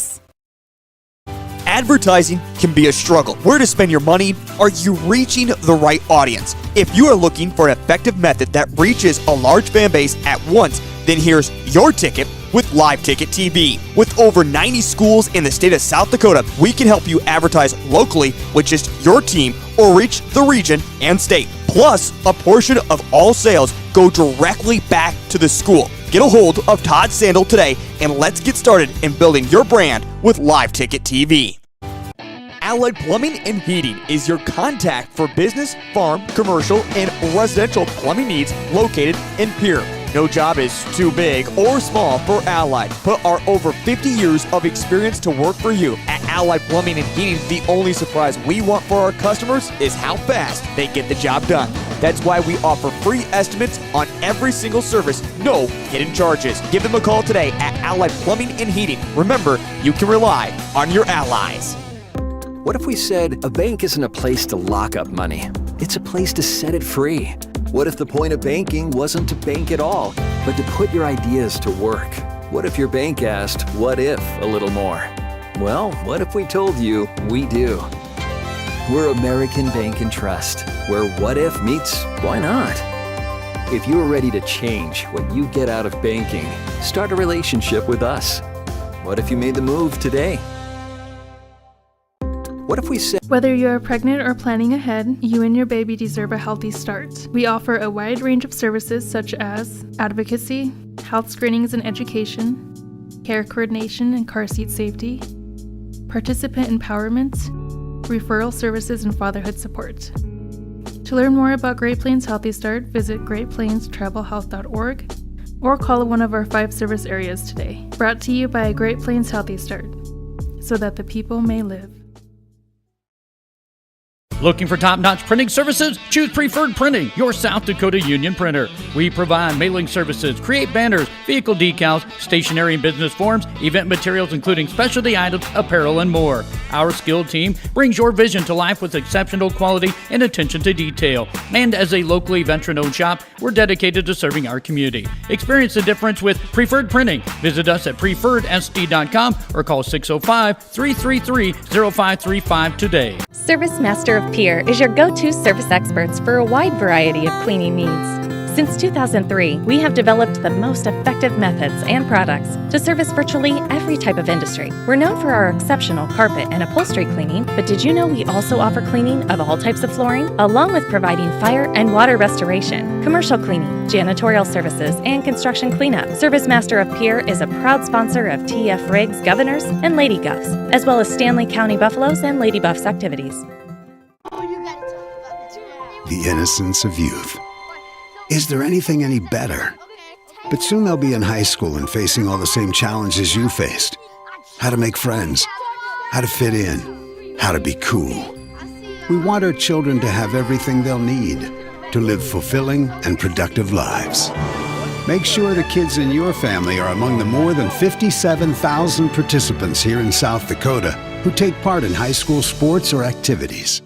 Advertising can be a struggle. Where to spend your money? Are you reaching the right audience? If you are looking for an effective method that reaches a large fan base at once, then here's your ticket with Live Ticket TV. With over 90 schools in the state of South Dakota, we can help you advertise locally with just your team or reach the region and state. Plus, a portion of all sales go directly back to the school. Get a hold of Todd Sandel today and let's get started in building your brand with Live Ticket TV. Allied Plumbing and Heating is your contact for business, farm, commercial, and residential plumbing needs located in Pierre. No job is too big or small for Allied. Put our over 50 years of experience to work for you. At Allied Plumbing and Heating, the only surprise we want for our customers is how fast they get the job done. That's why we offer free estimates on every single service, no hidden charges. Give them a call today at Allied Plumbing and Heating. Remember, you can rely on your allies. What if we said a bank isn't a place to lock up money? It's a place to set it free. What if the point of banking wasn't to bank at all, but to put your ideas to work? What if your bank asked, what if, a little more? Well, what if we told you we do? We're American Bank and Trust, where what if meets why not? If you're ready to change what you get out of banking, start a relationship with us. What if you made the move today? What if we said... Whether you are pregnant or planning ahead, you and your baby deserve a healthy start. We offer a wide range of services such as advocacy, health screenings and education, care coordination and car seat safety, participant empowerment, referral services, and fatherhood support. To learn more about Great Plains Healthy Start, visit greatplainstravelhealth.org or call one of our 5 service areas today. Brought to you by Great Plains Healthy Start, so that the people may live. Looking for top-notch printing services? Choose Preferred Printing, your South Dakota union printer. We provide mailing services, create banners, vehicle decals, stationery and business forms, event materials including specialty items, apparel, and more. Our skilled team brings your vision to life with exceptional quality and attention to detail. And as a locally veteran-owned shop, we're dedicated to serving our community. Experience the difference with Preferred Printing. Visit us at preferredsd.com or call 605-333-0535 today. Service Master of Pierre is your go-to service experts for a wide variety of cleaning needs. Since 2003, we have developed the most effective methods and products to service virtually every type of industry. We're known for our exceptional carpet and upholstery cleaning, but did you know we also offer cleaning of all types of flooring, along with providing fire and water restoration, commercial cleaning, janitorial services, and construction cleanup. Service Master of Pierre is a proud sponsor of TF Riggs Governors and Lady Govs, as well as Stanley County Buffaloes and Lady Buffs activities. The innocence of youth. Is there anything any better? But soon they'll be in high school and facing all the same challenges you faced. How to make friends, how to fit in, how to be cool. We want our children to have everything they'll need to live fulfilling and productive lives. Make sure the kids in your family are among the more than 57,000 participants here in South Dakota who take part in high school sports or activities.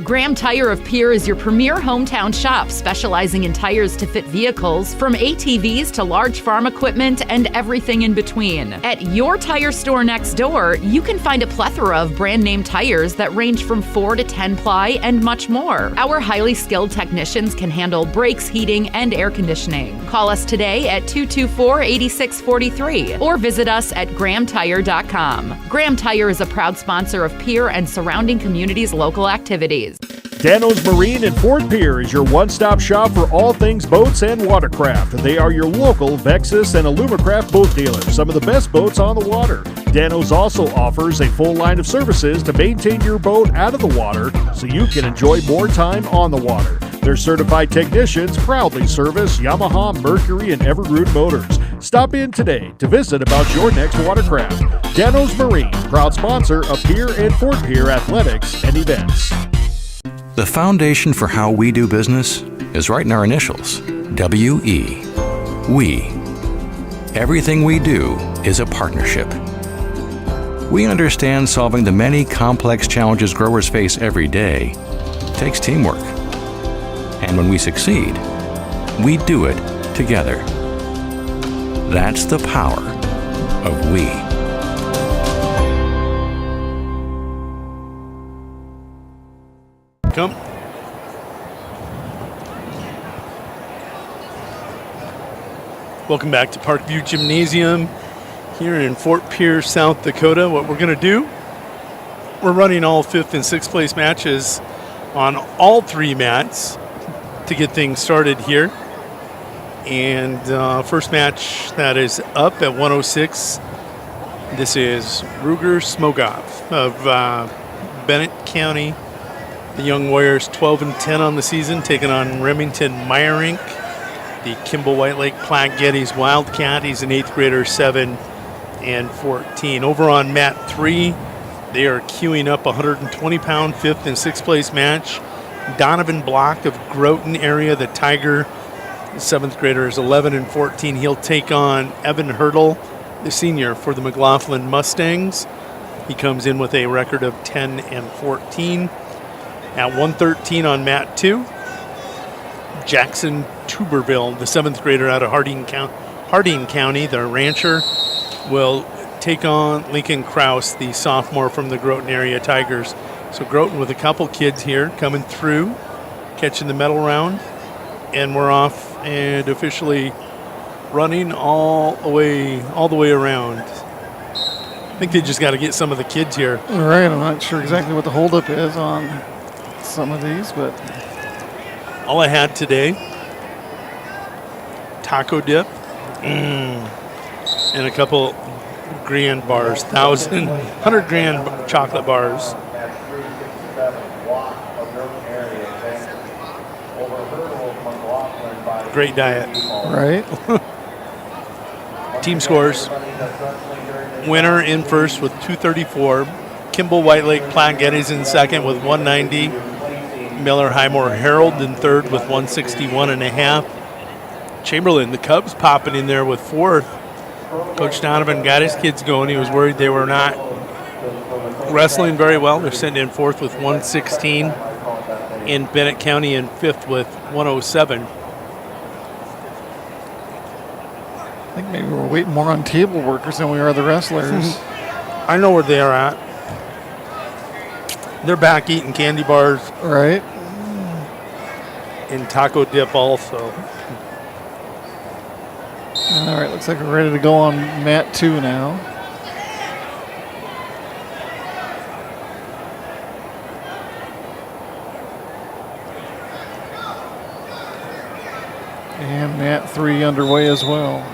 Graham Tire of Pierre is your premier hometown shop, specializing in tires to fit vehicles, from ATVs to large farm equipment and everything in between. At your tire store next door, you can find a plethora of brand name tires that range from 4 to 10 ply and much more. Our highly skilled technicians can handle brakes, heating, and air conditioning. Call us today at 224-8643 or visit us at grahamtire.com. Graham Tire is a proud sponsor of Pierre and surrounding communities' local activities. Dano's Marine in Fort Pierre is your one-stop shop for all things boats and watercraft. They are your local Vexus and Alumacraft boat dealer, some of the best boats on the water. Dano's also offers a full line of services to maintain your boat out of the water so you can enjoy more time on the water. Their certified technicians proudly service Yamaha, Mercury, and Evergreen motors. Stop in today to visit about your next watercraft. Dano's Marine, proud sponsor of Pierre and Fort Pierre athletics and events. The foundation for how we do business is right in our initials, W-E. We. Everything we do is a partnership. We understand solving the many complex challenges growers face every day takes teamwork. And when we succeed, we do it together. That's the power of we. Come. Welcome back to Parkview Gymnasium here in Fort Pierre, South Dakota. What we're going to do, we're running all 5th and 6th place matches on all 3 mats to get things started here. And first match that is up at 106, this is Ruger Smogoff of Bennett County. The Young Warriors 12-10 on the season, taking on Remington Meyerink, the Kimball White Lake Platte Geddes Wildcat. He's an 8th grader, 7 and 14. Over on mat 3, they are queuing up a 120-pound 5th and 6th place match. Donovan Block of Groton area, the Tiger, the 7th grader, is 11 and 14. He'll take on Evan Hurdle, the senior for the McLaughlin Mustangs. He comes in with a record of 10 and 14. At 113 on mat 2, Jackson Tuberville, the 7th grader out of Harding County, the rancher, will take on Lincoln Kraus, the sophomore from the Groton area Tigers. So Groton with a couple kids here coming through, catching the medal round, and we're off and officially running all the way around. I think they just got to get some of the kids here. Right, I'm not sure exactly what the holdup is on some of these, but all I had today, taco dip, and a couple grand bars, 100 grand chocolate bars. Great diet. Right. Team scores. Winner in first with 234. Kimball White Lake Platte Geddes in second with 190. Miller Highmore Herald in third with 161.5. Chamberlain, the Cubs, popping in there with fourth. Coach Donovan got his kids going. He was worried they were not wrestling very well. They're sitting in fourth with 116. In Bennett County in fifth with 107. I think maybe we're waiting more on table workers than we are the wrestlers. I know where they are at. They're back eating candy bars. Right. And taco dip also. All right, looks like we're ready to go on mat 2 now. And mat 3 underway as well.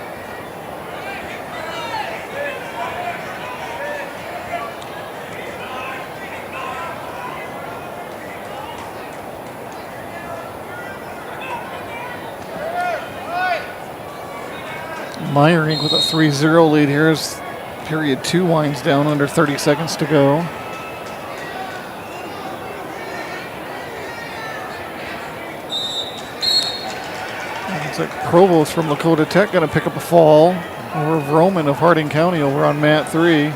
Meyerink with a 3-0 lead here as period 2 winds down, under 30 seconds to go. Looks like Provost from Dakota Tech going to pick up a fall over Vroman of Harding County over on mat 3.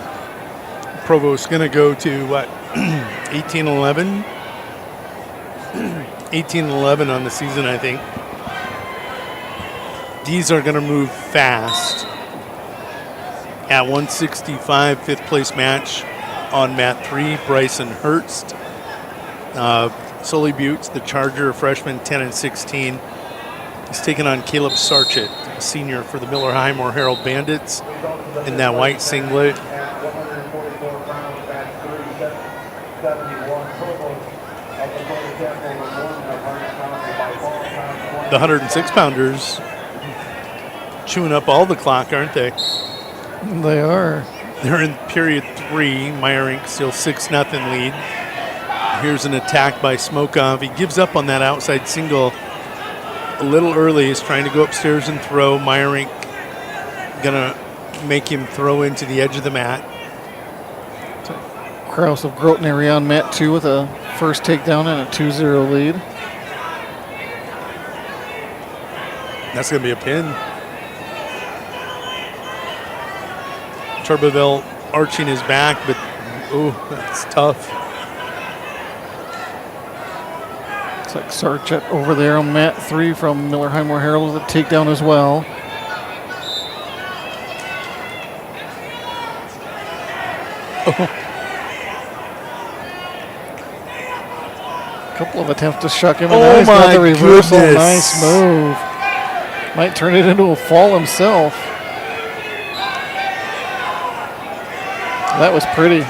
Provost going to go to what, 18-11? 18-11 on the season, I think. These are going to move fast. At 165, fifth place match on mat 3, Bryson Hurst. Sully Buttes, the Charger, a freshman, 10-16. He's taking on Caleb Sarchett, a senior for the Miller Highmore Herald Bandits in that white singlet. The 106-pounders chewing up all the clock, aren't they? They are. They're in period 3. Meyerink still 6-0 lead. Here's an attack by Smokov. He gives up on that outside single a little early. He's trying to go upstairs and throw. Meyerink gonna make him throw into the edge of the mat. Kraus of Grotner on mat 2 with a first takedown and a 2-0 lead. That's gonna be a pin. Turbeville arching his back, but ooh, that's tough. It's like Sarchett over there on mat 3 from Miller Highmore Herald with a takedown as well. A couple of attempts to shuck him, and now he's got the reversal. Goodness. Nice move. Might turn it into a fall himself. That was pretty.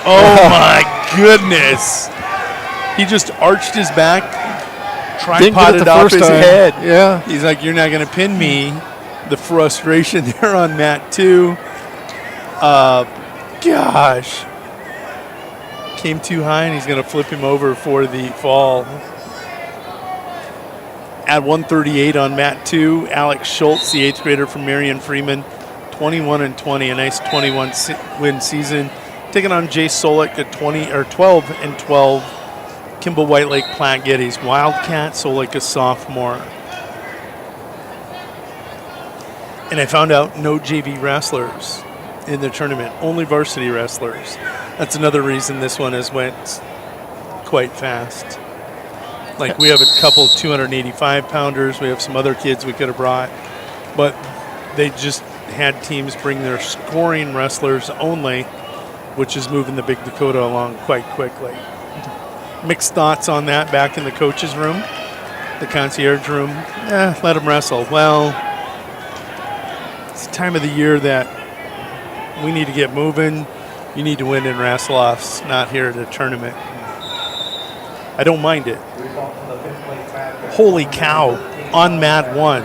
Oh my goodness. He just arched his back, tripoded off his head. Yeah. He's like, you're not going to pin me. The frustration there on mat 2. Gosh. Came too high, and he's going to flip him over for the fall. At 138 on mat 2, Alex Schultz, the 8th grader from Marion Freeman, 21-20, a nice 21-win season. Taking on Jay Solik at 12-12. Kimball White Lake Platte Geddes, Wildcat, Solik a sophomore. And I found out no JV wrestlers in the tournament, only varsity wrestlers. That's another reason this one has went quite fast. Like, we have a couple 285-pounders. We have some other kids we could have brought. But they just had teams bring their scoring wrestlers only, which is moving the Big Dakota along quite quickly. Mixed thoughts on that back in the coach's room, the concierge room. Let them wrestle. Well, it's the time of the year that we need to get moving. You need to win in wrestle-offs, not here at a tournament. I don't mind it. Holy cow, on mat 1.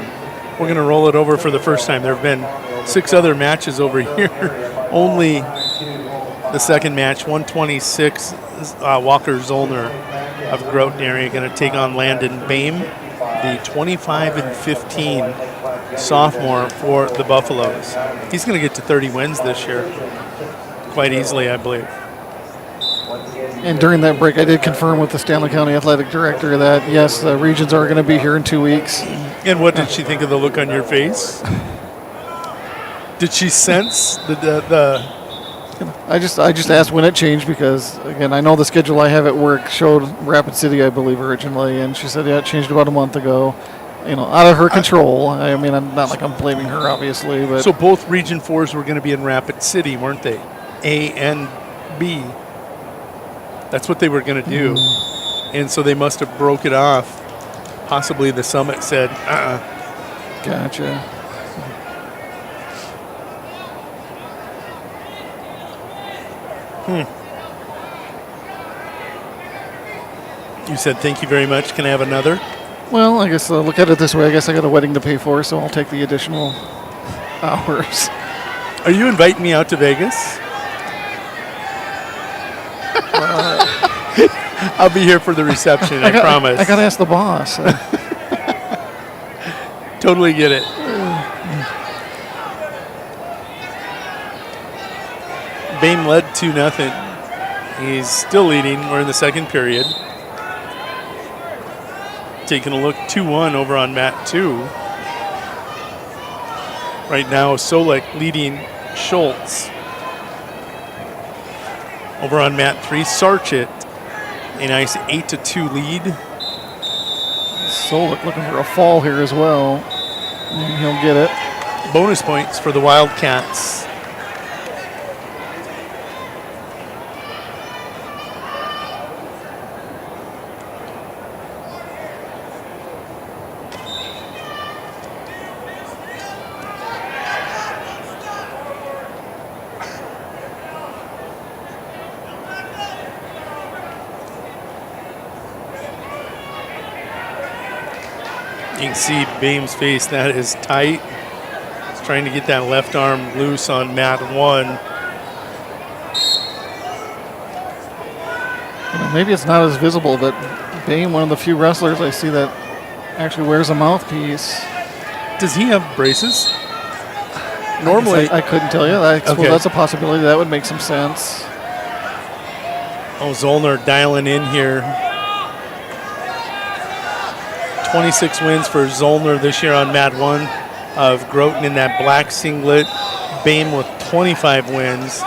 We're going to roll it over for the first time. There have been 6 other matches over here. Only the second match, 126, Walker Zollner of Groton area going to take on Landon Bame, the 25-15 sophomore for the Buffaloes. He's going to get to 30 wins this year quite easily, I believe. And during that break, I did confirm with the Stanley County Athletic Director that, yes, the regions are going to be here in 2 weeks. And what did she think of the look on your face? Did she sense the I just asked when it changed because, again, I know the schedule I have at work showed Rapid City, I believe, originally, and she said, yeah, it changed about a month ago. You know, out of her control. I mean, I'm not like I'm blaming her, obviously, but So both Region 4s were going to be in Rapid City, weren't they? A and B. That's what they were going to do. And so they must have broke it off. Possibly the summit said, Gotcha. You said thank you very much. Can I have another? Well, I guess look at it this way. I guess I got a wedding to pay for, so I'll take the additional hours. Are you inviting me out to Vegas? I'll be here for the reception, I promise. I got to ask the boss. Totally get it. Bame led 2-0. He's still leading. We're in the second period. Taking a look, 2-1 over on mat 2. right now. Solik leading Schultz. Over on mat 3, Sarchit, a nice 8-2 lead. Solik looking for a fall here as well. And he'll get it. Bonus points for the Wildcats. You can see Bame's face, that is tight. He's trying to get that left arm loose on mat 1. Maybe it's not as visible, but Bame, one of the few wrestlers I see that actually wears a mouthpiece. Does he have braces? Normally. I couldn't tell you. I suppose Okay. that's a possibility. That would make some sense. Oh, Zollner dialing in here. 26 wins for Zollner this year on mat 1 of Groton in that black singlet. Bame with 25 wins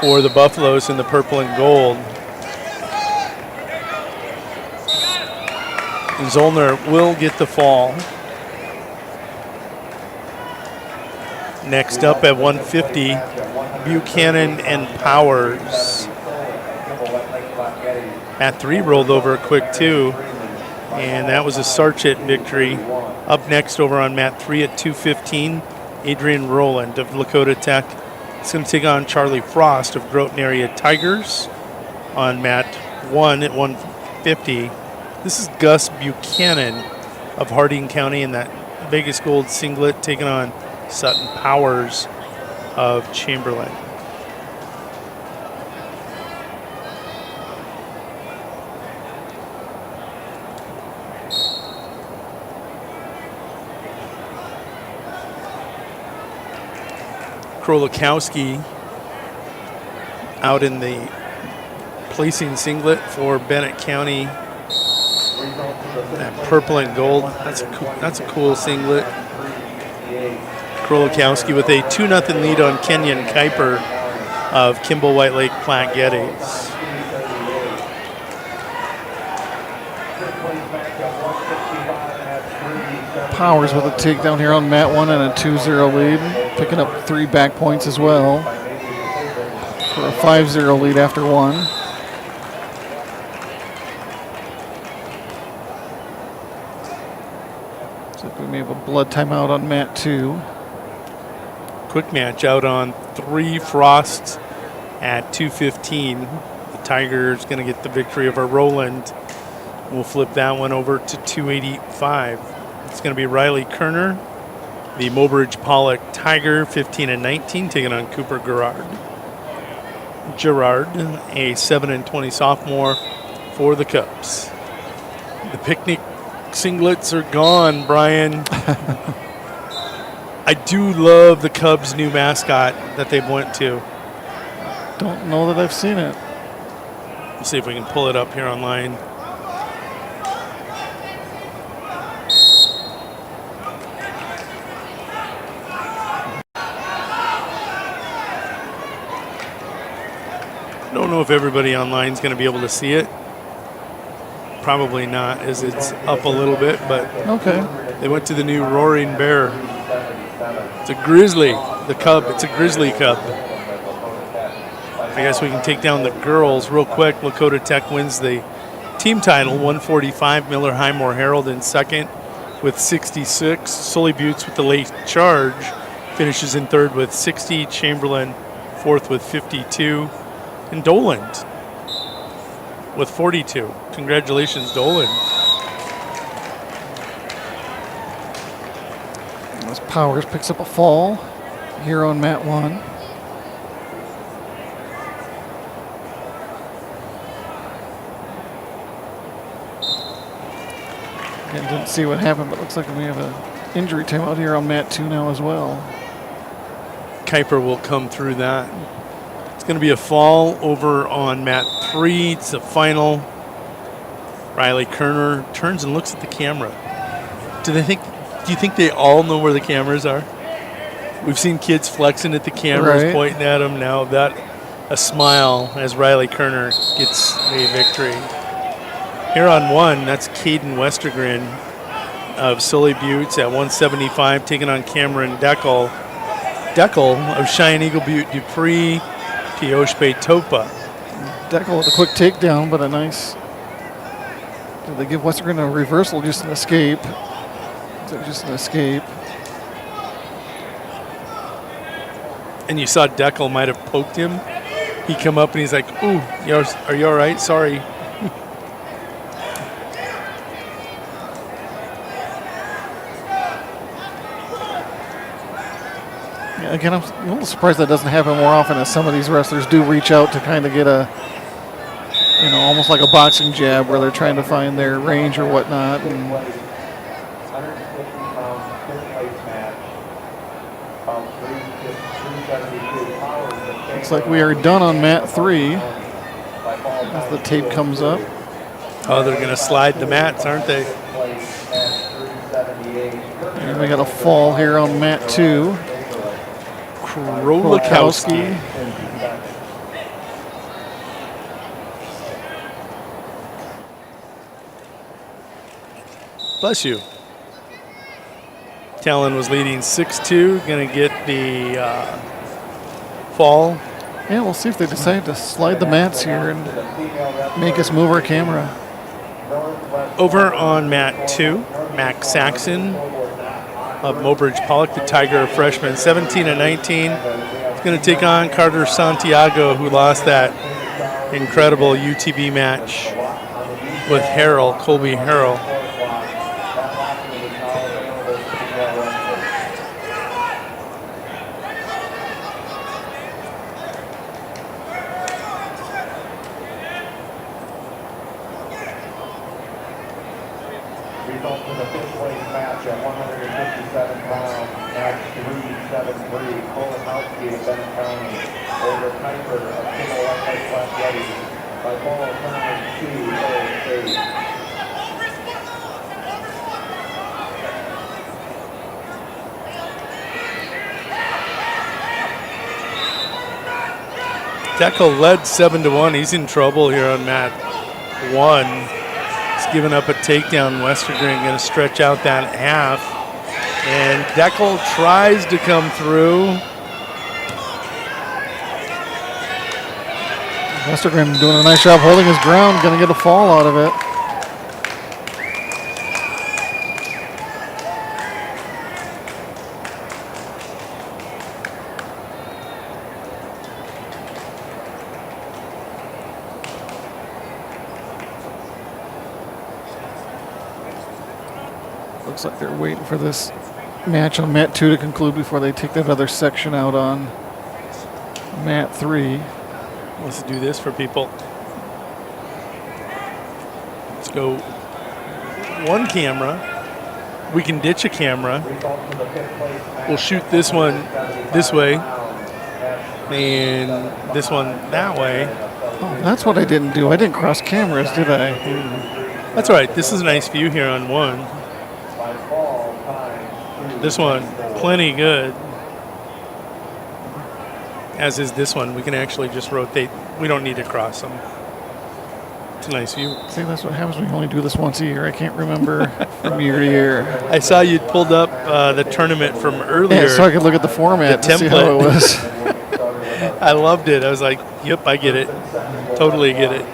for the Buffaloes in the purple and gold. And Zollner will get the fall. Next up at 150, Buchanan and Powers. Mat 3 rolled over quick too. And that was a Sarchit victory. Up next over on mat 3 at 215, Adrian Rowland of Lakota Tech. He's going to take on Charlie Frost of Groton Area Tigers on mat 1 at 150. This is Gus Buchanan of Harding County in that Vegas Gold singlet, taking on Sutton Powers of Chamberlain. Krolikowski out in the placing singlet for Bennett County. That purple and gold, that's a cool singlet. Krolikowski with a 2-0 lead on Kenyon Kuiper of Kimball White Lake Platte Geddes. Powers with a takedown here on mat 1 and a 2-0 lead. Picking up 3 back points as well for a 5-0 lead after 1. Looks like we may have a blood timeout on mat 2. Quick match out on 3, Frost at 215. The Tigers going to get the victory over Rowland. We'll flip that one over to 285. It's going to be Riley Kerner, the Mobridge Pollock Tiger, 15-19, taking on Cooper Gerard, a 7-20 sophomore for the Cubs. The picnic singlets are gone, Brian. I do love the Cubs' new mascot that they've went to. Don't know that I've seen it. Let's see if we can pull it up here online. I don't know if everybody online is going to be able to see it. Probably not, as it's up a little bit, but okay. They went to the new Roaring Bear. It's a grizzly, the cub. It's a grizzly cub. I guess we can take down the girls real quick. Lakota Tech wins the team title, 145. Miller Highmore Herald in second with 66. Sully Buttes with the late charge finishes in third with 60. Chamberlain fourth with 52. And Doland with 42. Congratulations, Doland. As Powers picks up a fall here on mat 1. Again, didn't see what happened, but looks like we have an injury timeout here on mat 2 now as well. Kuiper will come through that. It's going to be a fall over on mat 3. It's the final. Riley Kerner turns and looks at the camera. Do you think they all know where the cameras are? We've seen kids flexing at the cameras, Right. pointing at them. Now that a smile as Riley Kerner gets a victory. Here on 1, that's Caden Westergren of Sully Buttes at 175, taking on Cameron Deckel. Deckel of Cheyenne Eagle Butte Dupree, Pioche Topa. Deckel with a quick takedown, but a nice. Did they give Westergren a reversal? Just an escape. Just an escape. And you saw Deckel might have poked him. He come up and he's like, "Ooh, are you all right? Sorry." Yeah, again, I'm a little surprised that doesn't happen more often, as some of these wrestlers do reach out to kind of get a, almost like a boxing jab where they're trying to find their range or whatnot. And looks like we are done on mat 3 as the tape comes up. Oh, they're going to slide the mats, aren't they? And we got a fall here on mat 2. Krolakowski. Bless you. Talon was leading 6-2, going to get the fall. Yeah, we'll see if they decide to slide the mats here and make us move our camera. Over on mat 2, Max Saxon of Mobridge Pollock, the Tiger freshman, 17-19. He's going to take on Carter Santiago, who lost that incredible UTB match with Colby Harrell. Results in the fifth place match at 157 pounds, match 3-7-3, Kolakowski of Benton County over Piper of Kimmel West Ready by ball time 2-0-8. Deckel led 7-1. He's in trouble here on mat 1. He's giving up a takedown. Westergren going to stretch out that half. And Deckel tries to come through. Westergren doing a nice job holding his ground, going to get a fall out of it. Looks like they're waiting for this match on mat 2 to conclude before they take that other section out on mat 3. Let's do this for people. Let's go one camera. We can ditch a camera. We'll shoot this one this way and this one that way. Oh, that's what I didn't do. I didn't cross cameras, did I? That's all right. This is a nice view here on one. This one, plenty good. As is this one. We can actually just rotate. We don't need to cross them. It's a nice view. See, that's what happens when you only do this once a year. I can't remember from year to year. I saw you pulled up the tournament from earlier. Yeah, so I could look at the format to see how it was. I loved it. I was like, yep, I get it. Totally get it.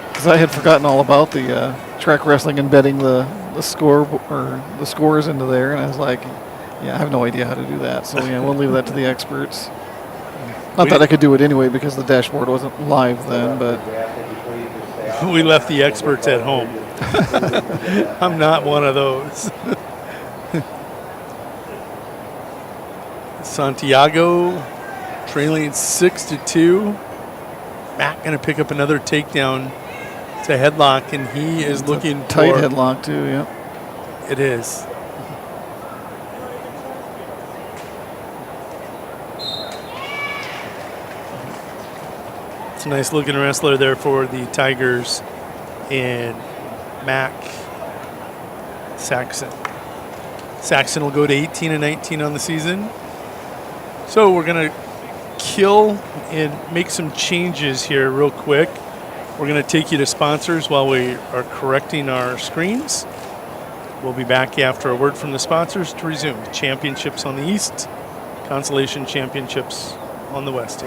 Because I had forgotten all about the track wrestling embedding the score or the scores into there, and I was like, yeah, I have no idea how to do that. So yeah, we'll leave that to the experts. Not that I could do it anyway because the dashboard wasn't live then, but we left the experts at home. I'm not one of those. Santiago trailing 6-2. Matt going to pick up another takedown. It's a headlock, and he is looking tight for headlock too. Yeah, it is. It's a nice looking wrestler there for the Tigers, and Mac Saxon. Saxon will go to 18-19 on the season. So we're going to kill and make some changes here real quick. We're going to take you to sponsors while we are correcting our screens. We'll be back after a word from the sponsors to resume. Championships on the east, consolation championships on the west.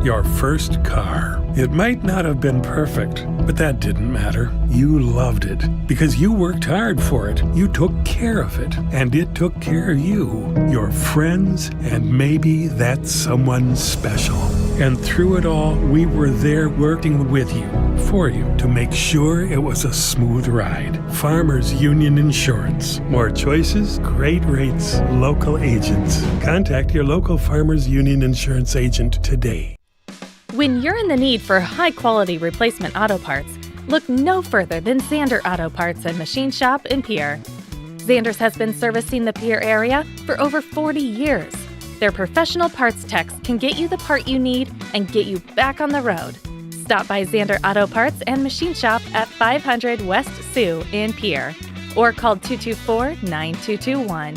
Your first car. It might not have been perfect, but that didn't matter. You loved it because you worked hard for it. You took care of it, and it took care of you, your friends, and maybe that someone special. And through it all, we were there working with you, for you, to make sure it was a smooth ride. Farmers Union Insurance. More choices, great rates, local agents. Contact your local Farmers Union Insurance agent today. When you're in the need for high-quality replacement auto parts, look no further than Zander Auto Parts and Machine Shop in Pierre. Zander's has been servicing the Pierre area for over 40 years. Their professional parts techs can get you the part you need and get you back on the road. Stop by Zander Auto Parts and Machine Shop at 500 West Sioux in Pierre or call 224-9221.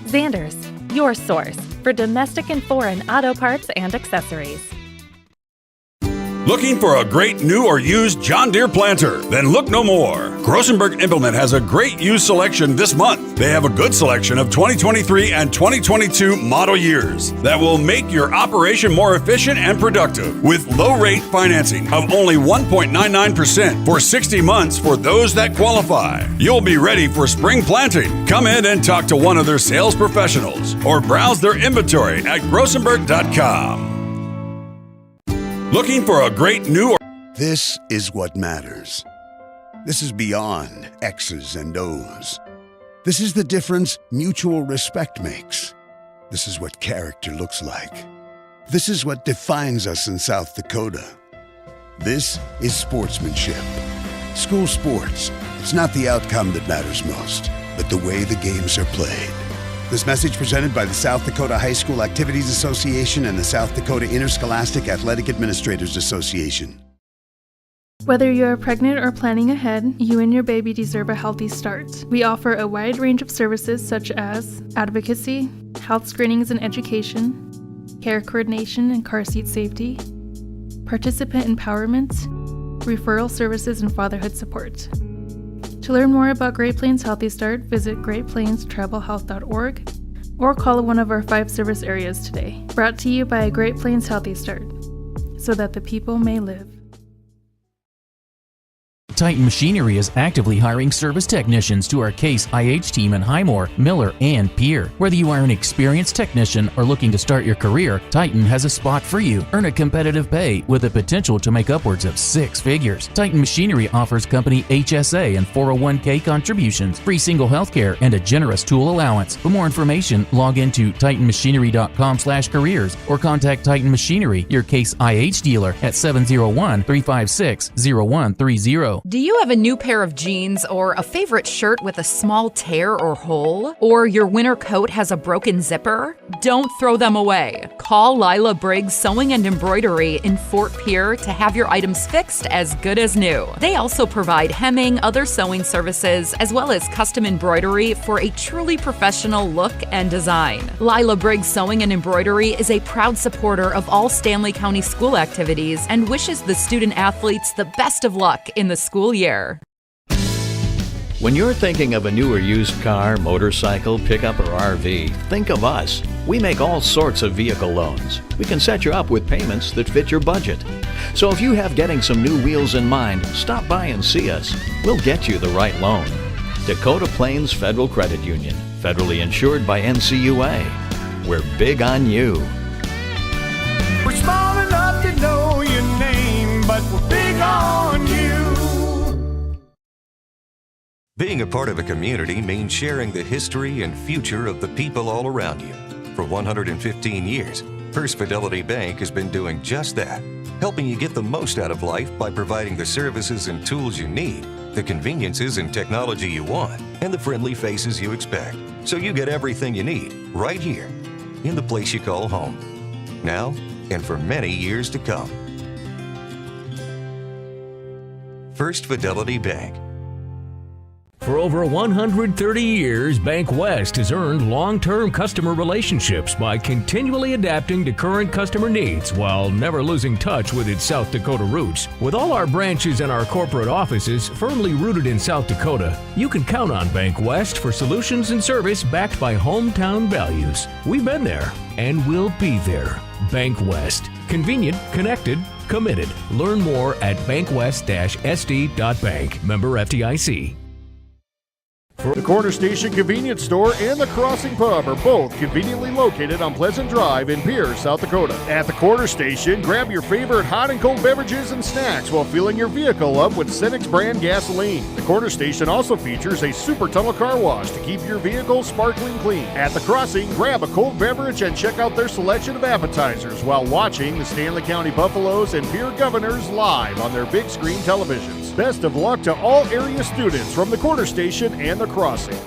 Zander's, your source for domestic and foreign auto parts and accessories. Looking for a great new or used John Deere planter? Then look no more. Grossenberg Implement has a great used selection this month. They have a good selection of 2023 and 2022 model years that will make your operation more efficient and productive with low rate financing of only 1.99% for 60 months for those that qualify. You'll be ready for spring planting. Come in and talk to one of their sales professionals or browse their inventory at grossenberg.com. Looking for a great new... This is what matters. This is beyond X's and O's. This is the difference mutual respect makes. This is what character looks like. This is what defines us in South Dakota. This is sportsmanship. School sports. It's not the outcome that matters most, but the way the games are played. This message presented by the South Dakota High School Activities Association and the South Dakota Interscholastic Athletic Administrators Association. Whether you are pregnant or planning ahead, you and your baby deserve a healthy start. We offer a wide range of services such as advocacy, health screenings and education, care coordination and car seat safety, participant empowerment, referral services, and fatherhood support. To learn more about Great Plains Healthy Start, visit greatplainstravelhealth.org or call one of our 5 service areas today. Brought to you by Great Plains Healthy Start, so that the people may live. Titan Machinery is actively hiring service technicians to our Case IH team in Highmore, Miller, and Pierre. Whether you are an experienced technician or looking to start your career, Titan has a spot for you. Earn a competitive pay with the potential to make upwards of 6 figures. Titan Machinery offers company HSA and 401k contributions, free single health care, and a generous tool allowance. For more information, log into titanmachinery.com/careers or contact Titan Machinery, your Case IH dealer, at 701-356-0130. Do you have a new pair of jeans or a favorite shirt with a small tear or hole? Or your winter coat has a broken zipper? Don't throw them away. Call Lila Briggs Sewing and Embroidery in Fort Pierre to have your items fixed as good as new. They also provide hemming, other sewing services, as well as custom embroidery for a truly professional look and design. Lila Briggs Sewing and Embroidery is a proud supporter of all Stanley County school activities and wishes the student athletes the best of luck in the school year. When you're thinking of a new or used car, motorcycle, pickup, or RV, think of us. We make all sorts of vehicle loans. We can set you up with payments that fit your budget. So if you have getting some new wheels in mind, stop by and see us. We'll get you the right loan. Dakota Plains Federal Credit Union, federally insured by NCUA. We're big on you. We're small enough to know your name, but we're big on you. Being a part of a community means sharing the history and future of the people all around you. For 115 years, First Fidelity Bank has been doing just that, helping you get the most out of life by providing the services and tools you need, the conveniences and technology you want, and the friendly faces you expect. So you get everything you need right here in the place you call home. Now and for many years to come. First Fidelity Bank. For over 130 years, Bank West has earned long-term customer relationships by continually adapting to current customer needs while never losing touch with its South Dakota roots. With all our branches and our corporate offices firmly rooted in South Dakota, you can count on Bank West for solutions and service backed by hometown values. We've been there and we'll be there. Bank West. Convenient, connected, committed. Learn more at bankwest-sd.bank. Member FDIC. The Corner Station Convenience Store and the Crossing Pub are both conveniently located on Pleasant Drive in Pierce, South Dakota. At the Corner Station, grab your favorite hot and cold beverages and snacks while filling your vehicle up with Cenex brand gasoline. The Corner Station also features a super tunnel car wash to keep your vehicle sparkling clean. At the Crossing, grab a cold beverage and check out their selection of appetizers while watching the Stanley County Buffaloes and Pierre Governors live on their big screen televisions. Best of luck to all area students from the Corner Station and the Crossing.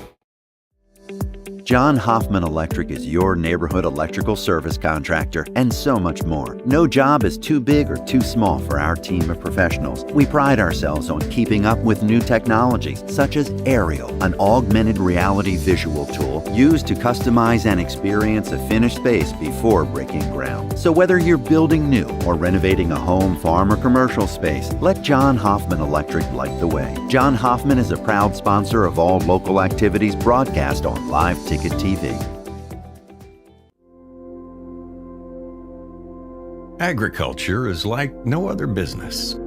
John Hoffman Electric is your neighborhood electrical service contractor, and so much more. No job is too big or too small for our team of professionals. We pride ourselves on keeping up with new technologies, such as Aerial, an augmented reality visual tool used to customize and experience a finished space before breaking ground. So whether you're building new or renovating a home, farm, or commercial space, let John Hoffman Electric light the way. John Hoffman is a proud sponsor of all local activities broadcast on Live Ticket TV. Agriculture is like no other business,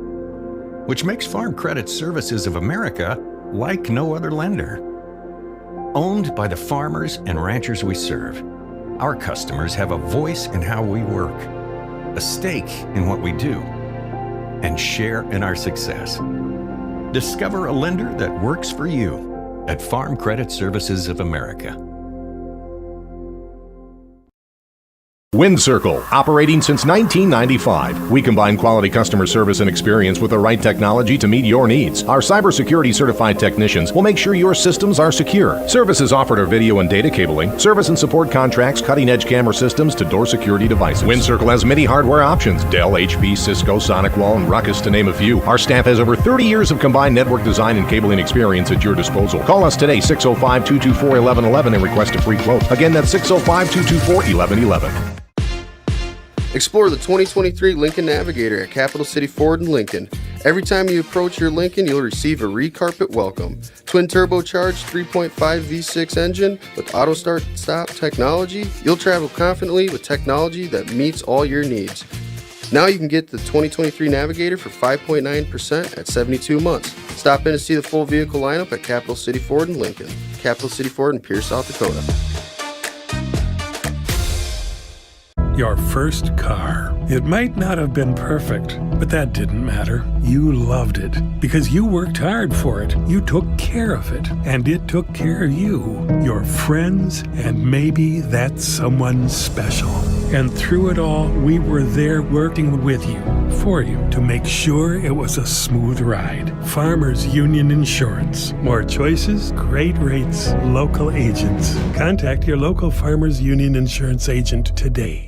which makes Farm Credit Services of America like no other lender. Owned by the farmers and ranchers we serve, our customers have a voice in how we work, a stake in what we do, and share in our success. Discover a lender that works for you at Farm Credit Services of America. WindCircle, operating since 1995. We combine quality customer service and experience with the right technology to meet your needs. Our cybersecurity certified technicians will make sure your systems are secure. Services offered are video and data cabling, service and support contracts, cutting-edge camera systems to door security devices. WindCircle has many hardware options: Dell, HP, Cisco, SonicWall, and Ruckus, to name a few. Our staff has over 30 years of combined network design and cabling experience at your disposal. Call us today, 605-224-1111, and request a free quote. Again, that's 605-224-1111. Explore the 2023 Lincoln Navigator at Capital City Ford in Lincoln. Every time you approach your Lincoln, you'll receive a recarpet welcome. Twin turbocharged 3.5 V6 engine with auto start stop technology. You'll travel confidently with technology that meets all your needs. Now you can get the 2023 Navigator for 5.9% at 72 months. Stop in to see the full vehicle lineup at Capital City Ford in Lincoln. Capital City Ford in Pierce, South Dakota. Your first car. It might not have been perfect, but that didn't matter. You loved it because you worked hard for it. You took care of it, and it took care of you, your friends, and maybe that someone special. And through it all, we were there working with you, for you, to make sure it was a smooth ride. Farmers Union Insurance. More choices, great rates, local agents. Contact your local Farmers Union Insurance agent today.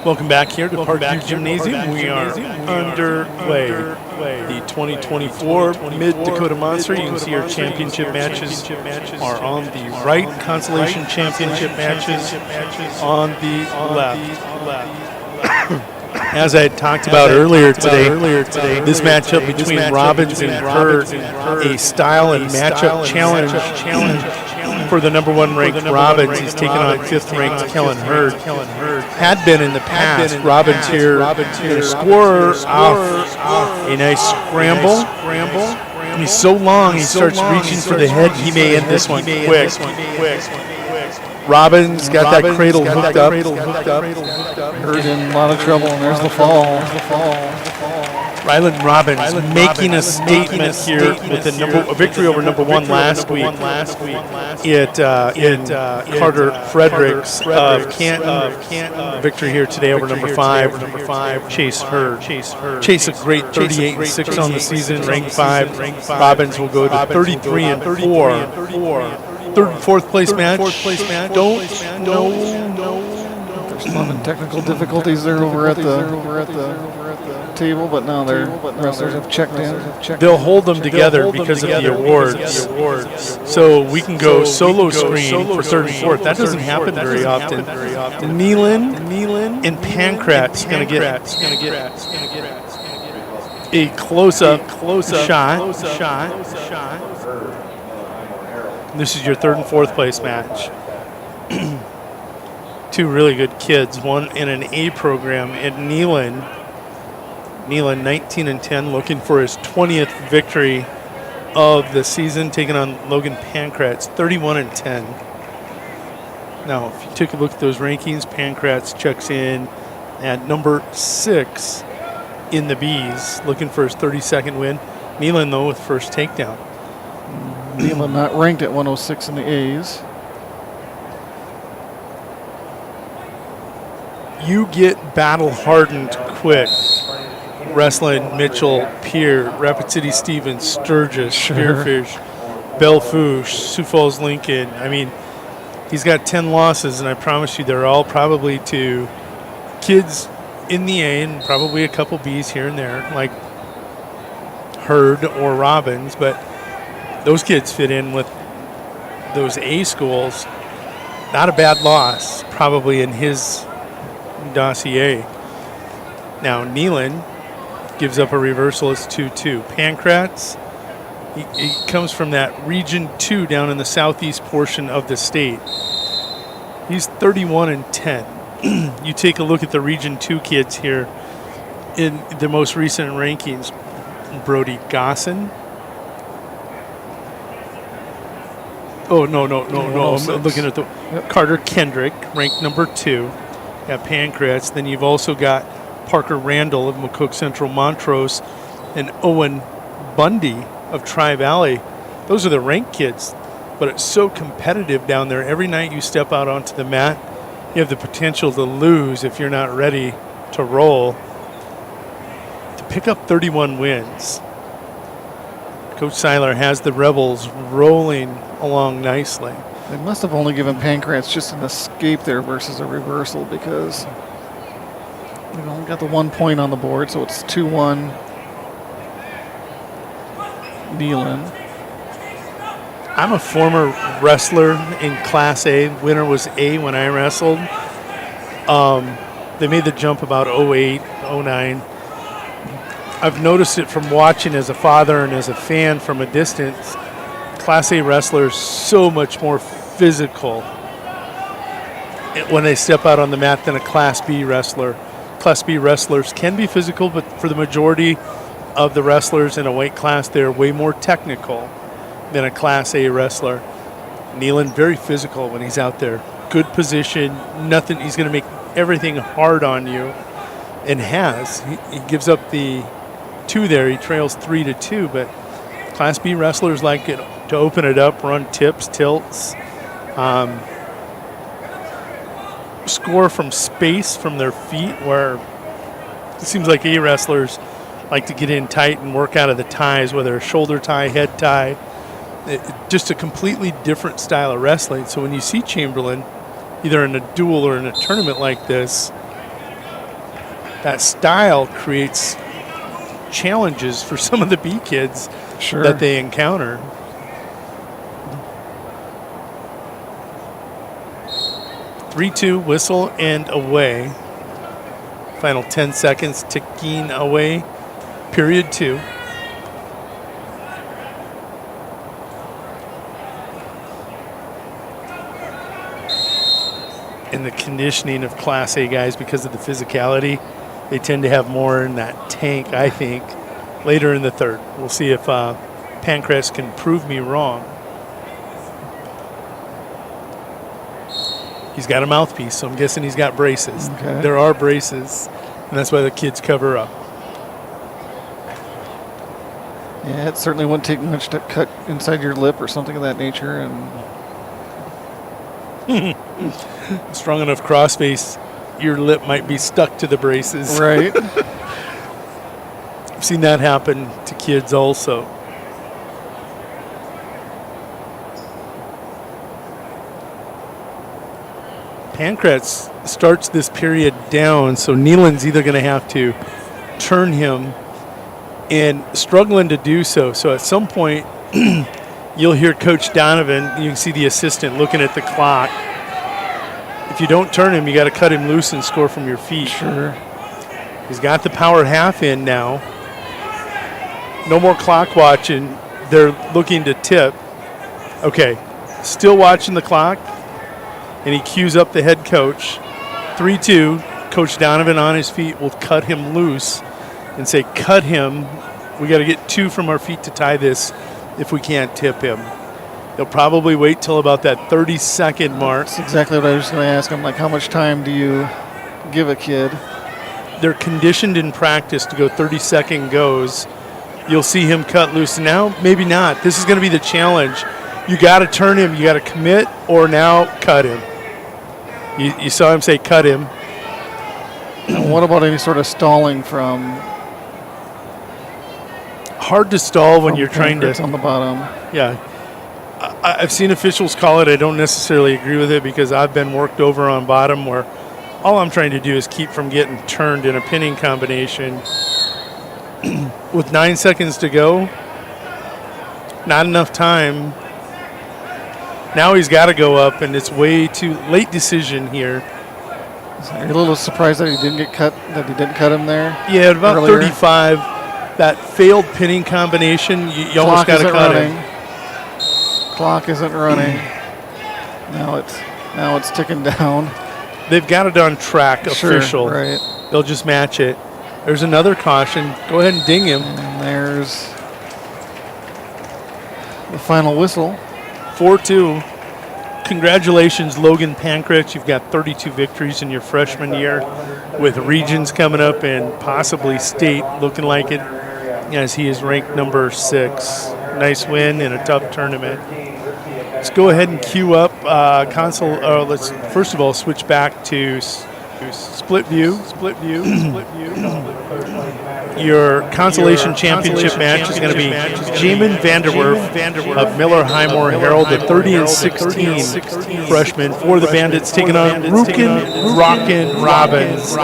Welcome back here to Parkview Gymnasium. We are underway. The 2024 Mid-Dakota Monster. You can see our championship matches are on the right. Consolation championship matches on the left. As I had talked about earlier today, this matchup between Robbins and Hurd, a style and matchup challenge for the number one ranked Robbins. He's taken on 5th ranked Kellen Hurd. Had been in the past. Robbins here going to score off a nice scramble. And he's so long, he starts reaching for the head. He may end this one quick. Robbins got that cradle hooked up. Hurd in a lot of trouble, and there's the fall. Ryland Robbins making a statement here with a victory over number one last week. In Carter Fredericks of Canton. Victory here today over number 5, Chase Hurd. Chase a great 38-6 on the season, ranked 5. Robbins will go to 33-4. third and fourth place match. Don't know. There's some technical difficulties there over at the table, but now their wrestlers have checked in. They'll hold them together because of the awards. So we can go solo screen for third and fourth. That doesn't happen very often. Nealon and Pancrat's going to get a close-up shot. This is your third and fourth place match. Two really good kids, one in an A program at Nealon. Nealon 19-10, looking for his 20th victory of the season, taking on Logan Pancrat's 31-10. Now, if you take a look at those rankings, Pancrat's checks in at number 6 in the Bs, looking for his 32nd win. Nealon, though, with first takedown. Nealon not ranked at 106 in the A's. You get battle-hardened quick. Wrestling Mitchell, Pierre, Rapid City Stevens, Sturgis, Spearfish, Belfouche, Sioux Falls Lincoln. I mean, he's got 10 losses, and I promise you they're all probably to kids in the A and probably a couple Bs here and there, like Hurd or Robbins, but those kids fit in with those A schools. Not a bad loss, probably in his dossier. Now, Nealon gives up a reversal. It's 2-2. Pancrat's, he comes from that Region 2 down in the southeast portion of the state. He's 31-10. You take a look at the Region 2 kids here in the most recent rankings. Brody Gosson. Oh, no. I'm looking at the Carter Kendrick, ranked number 2 at Pancrat's. Then you've also got Parker Randall of McCook Central Montrose and Owen Bundy of Tri-Valley. Those are the ranked kids, but it's so competitive down there. Every night you step out onto the mat, you have the potential to lose if you're not ready to roll. To pick up 31 wins, Coach Seiler has the Rebels rolling along nicely. They must have only given Pancrat's just an escape there versus a reversal, because they've only got the 1 point on the board, so it's 2-1 Nealon. I'm a former wrestler in Class A. Winner was A when I wrestled. They made the jump about 08, 09. I've noticed it from watching as a father and as a fan from a distance. Class A wrestlers so much more physical when they step out on the mat than a Class B wrestler. Class B wrestlers can be physical, but for the majority of the wrestlers in a weight class, they're way more technical than a Class A wrestler. Nealon, very physical when he's out there. Good position, nothing. He's going to make everything hard on you, and has. He gives up the 2 there. He trails 3-2, but Class B wrestlers like it to open it up, run tips, tilts, score from space from their feet, where it seems like A wrestlers like to get in tight and work out of the ties, whether a shoulder tie, head tie. Just a completely different style of wrestling. So when you see Chamberlain, either in a duel or in a tournament like this, that style creates challenges for some of the B kids that they encounter. (3-2) whistle and away. Final 10 seconds ticking away. Period 2. And the conditioning of Class A guys, because of the physicality, they tend to have more in that tank, I think, later in the third. We'll see if Pancrat's can prove me wrong. He's got a mouthpiece, so I'm guessing he's got braces. Okay. There are braces, and that's why the kids cover up. Yeah, it certainly wouldn't take much to cut inside your lip or something of that nature. And strong enough crossface, your lip might be stuck to the braces. Right. I've seen that happen to kids also. Pancratz starts this period down, so Nealon's either going to have to turn him and struggling to do so. So at some point, you'll hear Coach Donovan, you can see the assistant looking at the clock. If you don't turn him, you got to cut him loose and score from your feet. Sure. He's got the power half in now. No more clock watching. They're looking to tip. Okay, still watching the clock. And he cues up the head coach. 3-2. Coach Donovan on his feet will cut him loose and say, cut him. We got to get 2 from our feet to tie this if we can't tip him. They'll probably wait till about that 30-second mark. That's exactly what I was going to ask him. Like, how much time do you give a kid? They're conditioned in practice to go 30-second goes. You'll see him cut loose. Now, maybe not. This is going to be the challenge. You got to turn him. You got to commit or now cut him. You saw him say cut him. And what about any sort of stalling from? Hard to stall when you're trying to. On the bottom. Yeah. I've seen officials call it. I don't necessarily agree with it because I've been worked over on bottom where all I'm trying to do is keep from getting turned in a pinning combination. With 9 seconds to go, not enough time. Now he's got to go up, and it's way too late decision here. Are you a little surprised that he didn't get cut? That he didn't cut him there? Yeah, at about earlier? 35, that failed pinning combination. You almost got to cut him. Clock isn't running. Now it's ticking down. They've got it on track. Sure, official. right. They'll just match it. There's another caution. Go ahead and ding him. And there's the final whistle. 4-2. Congratulations, Logan Pancratz. You've got 32 victories in your freshman year with regions coming up and possibly state looking like it as he is ranked number 6. Nice win in a tough tournament. Let's go ahead and queue up console. Let's first of all switch back to split view. Your consolation championship match is going to be Jamin Vanderwerf of Miller Highmore Herald, the 30-16 freshman for the Bandits, taking on Rockin' Robbins,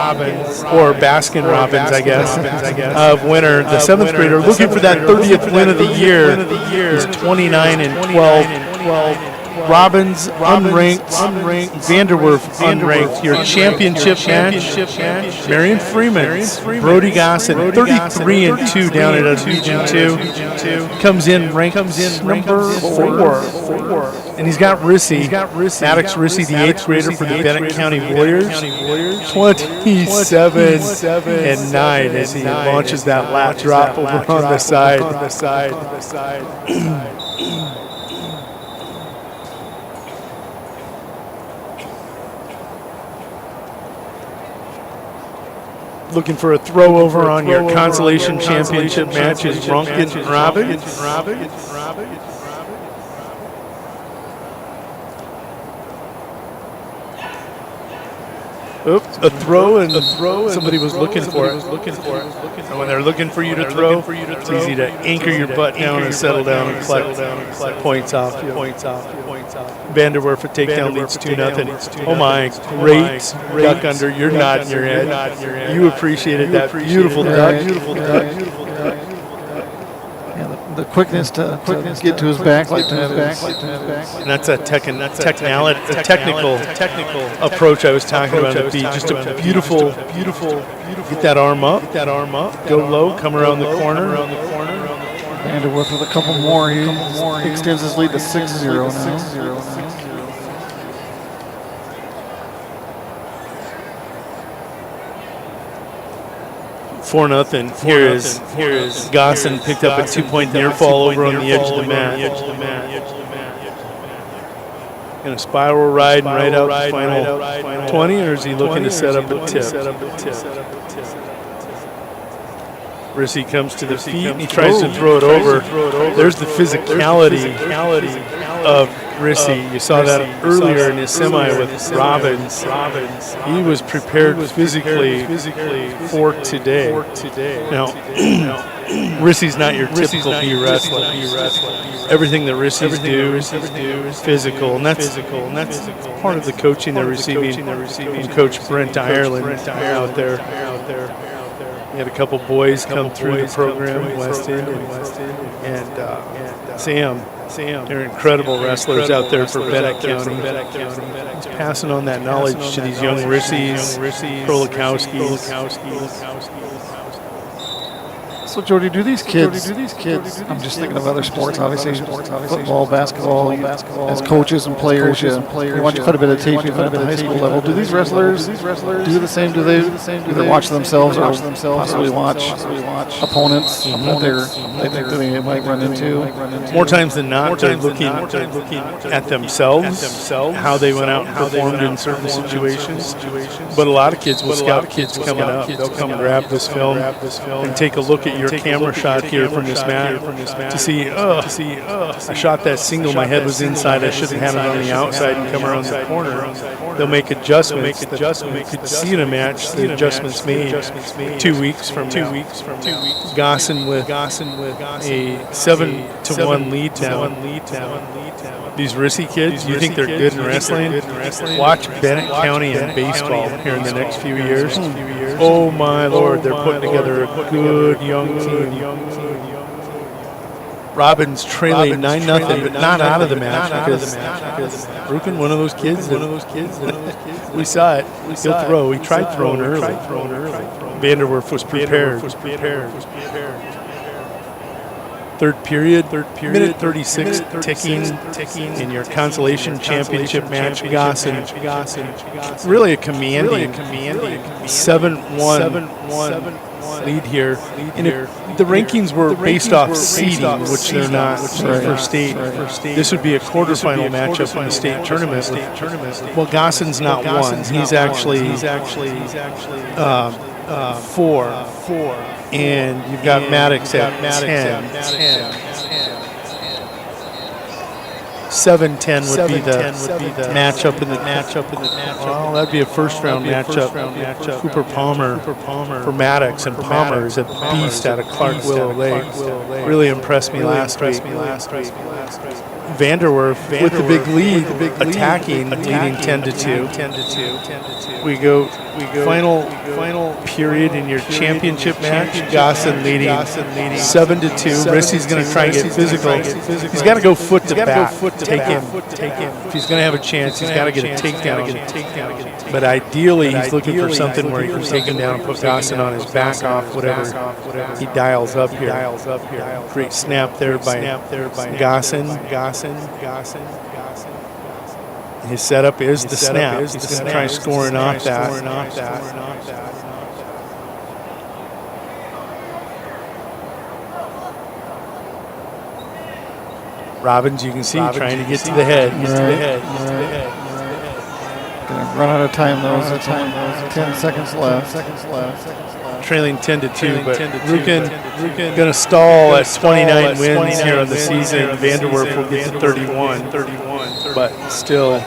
or Baskin Robbins, I guess, of Winter, the 7th grader, looking for that 30th win of the year. He's 29-12. Robbins unranked, Vanderwerf unranked. Your championship match, Marion Freeman, Brody Gossett, 33-2 down at Region 2, comes in ranked number 4. And he's got Rissy, Maddox Rissy, the 8th grader for the Bennett County Warriors, 27-9 as he launches that lap drop over on the side. Looking for a throw over on your consolation championship match is Ronkin Robbins. Oops, a throw and somebody was looking for it. And when they're looking for you to throw, it's easy to anchor your butt down and settle down and collect points off. Vanderwerf a takedown leads 2-0. Oh my, great duck under. You're nodding your head. You appreciated that beautiful duck. The quickness to get to his back, and that's a technical approach I was talking about. It'd be just a beautiful. Get that arm up. Go low. Come around the corner. Vanderwerf with a couple more. He extends his lead to 6-0 now. 4-0. Here is Gosson picked up a 2-point near fall over on the edge of the mat. Going to spiral ride and right out the final 20, or is he looking to set up a tip? Rissy comes to the feet and he tries to throw it over. There's the physicality of Rissy. You saw that earlier in his semi with Robbins. He was prepared physically for today. Now, Rissy's not your typical B wrestler. Everything that Rissy's do is physical, and that's part of the coaching they're receiving from Coach Brent Ireland out there. We had a couple boys come through the program, West End and Sam. They're incredible wrestlers out there for Bennett County. He's passing on that knowledge to these young Rissys, Krolikowskis. So, Jody, do these kids? I'm just thinking of other sports, obviously, football, basketball. As coaches and players, you watch quite a bit of tape even at the high school level. Do these wrestlers do the same? Do they watch themselves or possibly watch opponents that they think they might run into? More times than not, they're looking at themselves, how they went out and performed in certain situations. But a lot of kids will scout kids coming up. They'll come grab this film and take a look at your camera shot here from this mat to see, I shot that single, my head was inside, I shouldn't have it on the outside and come around the corner. They'll make adjustments. You could see in a match the adjustments made 2 weeks from now. Gosson with a 7-1 lead now. These Rissy kids, you think they're good in wrestling? Watch Bennett County in baseball here in the next few years. Oh my Lord, they're putting together a good young team. Robbins trailing 9-0, but not out of the match because Rukin, one of those kids. We saw it. He'll throw. He tried throwing early. Vanderwerf was prepared. Third period, minute 36 ticking in your consolation championship match. Gosson, really a commanding 7-1 lead here. And the rankings were based off seeding, which they're not for state. This would be a quarterfinal matchup in the state tournament. Well, Gosson's not one. He's actually 4. And you've got Maddox at 10. 7-10 would be the matchup in the well, that'd be a first round matchup. Cooper Palmer for Maddox, and Palmer is a beast out of Clark Willow Lake. Really impressed me last week. Vanderwerf with the big lead, attacking, leading 10-2. We go final period in your championship match. Gosson leading 7-2. Rissy's going to try and get physical. He's got to go foot to bat. Take him. If he's going to have a chance, he's got to get a takedown. But ideally, he's looking for something where he can take him down and put Gosson on his back off, whatever he dials up here. Great snap there by Gosson. His setup is the snap. He's going to try scoring off that. Robbins, you can see, trying to get to the head. Gonna run out of time though. 10 seconds left. Trailing 10-2, but Rukin going to stall at 29 wins here on the season. Vanderwerf will get to 31, but still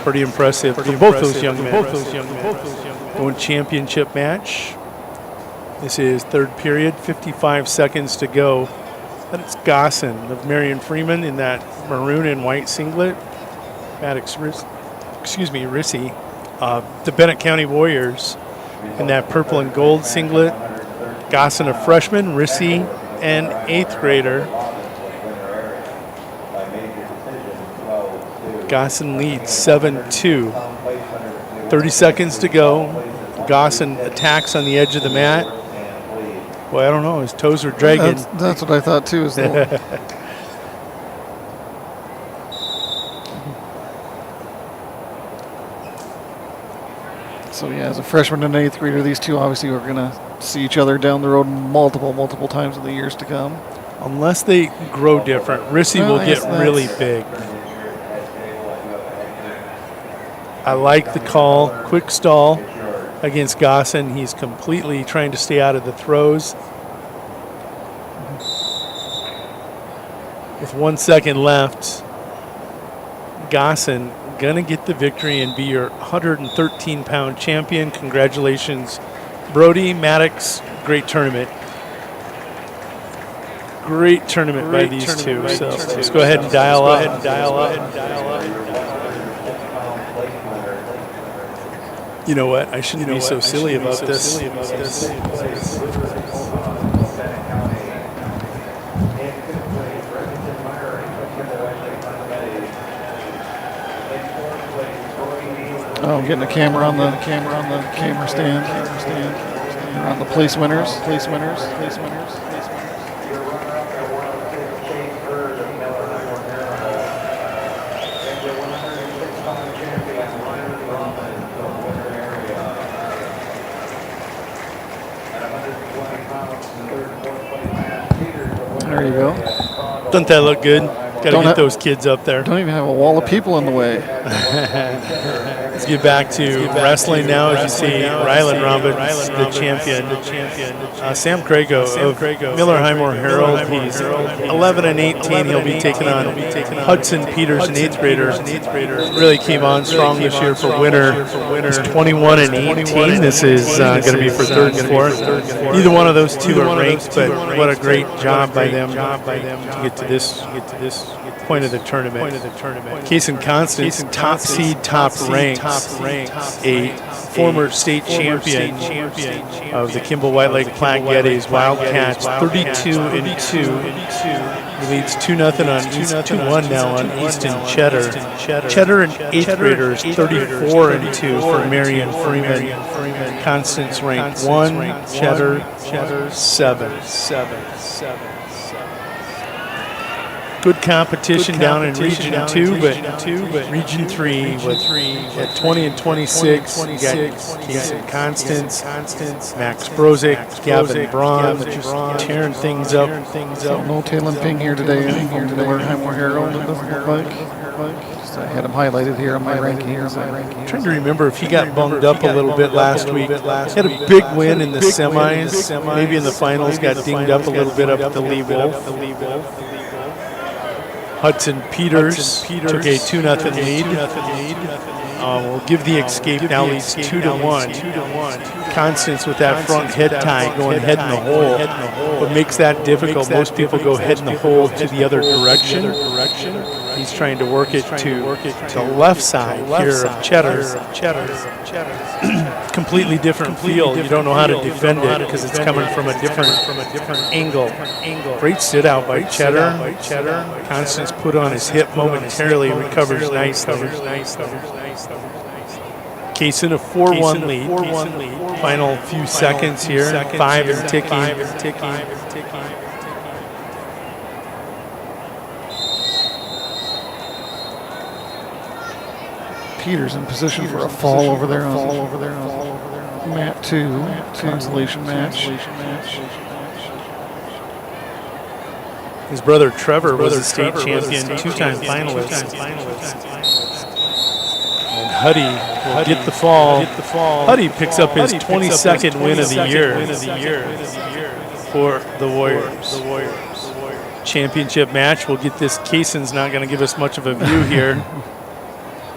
pretty impressive for both those young men. Going championship match. This is third period, 55 seconds to go. That's Gosson of Marion Freeman in that maroon and white singlet. Maddox, Rissy, the Bennett County Warriors in that purple and gold singlet. Gosson, a freshman, Rissy, an 8th grader. Gosson leads 7-2. 30 seconds to go. Gosson attacks on the edge of the mat. Boy, I don't know. His toes are dragging. That's what I thought too. Is So yeah, as a freshman and 8th grader, these two obviously are going to see each other down the road multiple times in the years to come. Unless they grow different. Rissy will get really big. I like the call. Quick stall against Gosson. He's completely trying to stay out of the throws. With 1 second left, Gosson gonna get the victory and be your 113-pound champion. Congratulations, Brody, Maddox. Great tournament. Great tournament by these two. So let's go ahead and dial up. You know what? I shouldn't be so silly about this. Oh, getting the camera on the camera stand. Around the place winners. There you go. Doesn't that look good? Got to get those kids up there. Don't even have a wall of people in the way. Let's get back to wrestling now. As you see, Rylan Robbins, the champion. Sam Crago of Miller Highmore Herald. He's 11 and 18. He'll be taking on Hudson Peters, an 8th grader. Really came on strong this year for winter. He's 21 and 18. This is going to be for 3rd and 4th. Neither one of those two are ranked, but what a great job by them to get to this point of the tournament. Kaysen Constance, top seed, top ranked, a former state champion of the Kimball White Lake Platte Geddes Wildcats, 32 and 2. He leads 2-0 on East, 2-1 now on Easton Cheddar. Cheddar and 8th graders, 34 and 2 for Marion Freeman. Constance ranked 1, Cheddar 7. Good competition down in Region 2, but Region 3 at 20 and 26. You got Kaysen Constance, Max Brozick, Gavin Braun, just tearing things up. So no Talon Ping here today from the Miller Highmore Herald. It doesn't look like. I had him highlighted here on my rankings. I'm trying to remember if he got bummed up a little bit last week. He had a big win in the semis. Maybe in the finals got dinged up a little bit up the Lee Wolf. Hudson Peters took a 2-0 lead. Will give the escape, now leads 2-1. Constance with that front head tie going head in the hole. What makes that difficult, most people go head in the hole to the other direction. He's trying to work it to the left side here of Cheddar. Completely different feel. You don't know how to defend it because it's coming from a different angle. Great sit out by Cheddar. Constance put on his hip momentarily, recovers nicely. Kaysen a 4-1 lead. Final few seconds here. 5 and ticking. Peters in position for a fall over there on mat 2, consolation match. His brother Trevor was a state champion, 2-time finalist. And Huddy will get the fall. Huddy picks up his 22nd win of the year for the Warriors. Championship match. We'll get this. Kaysen's not going to give us much of a view here.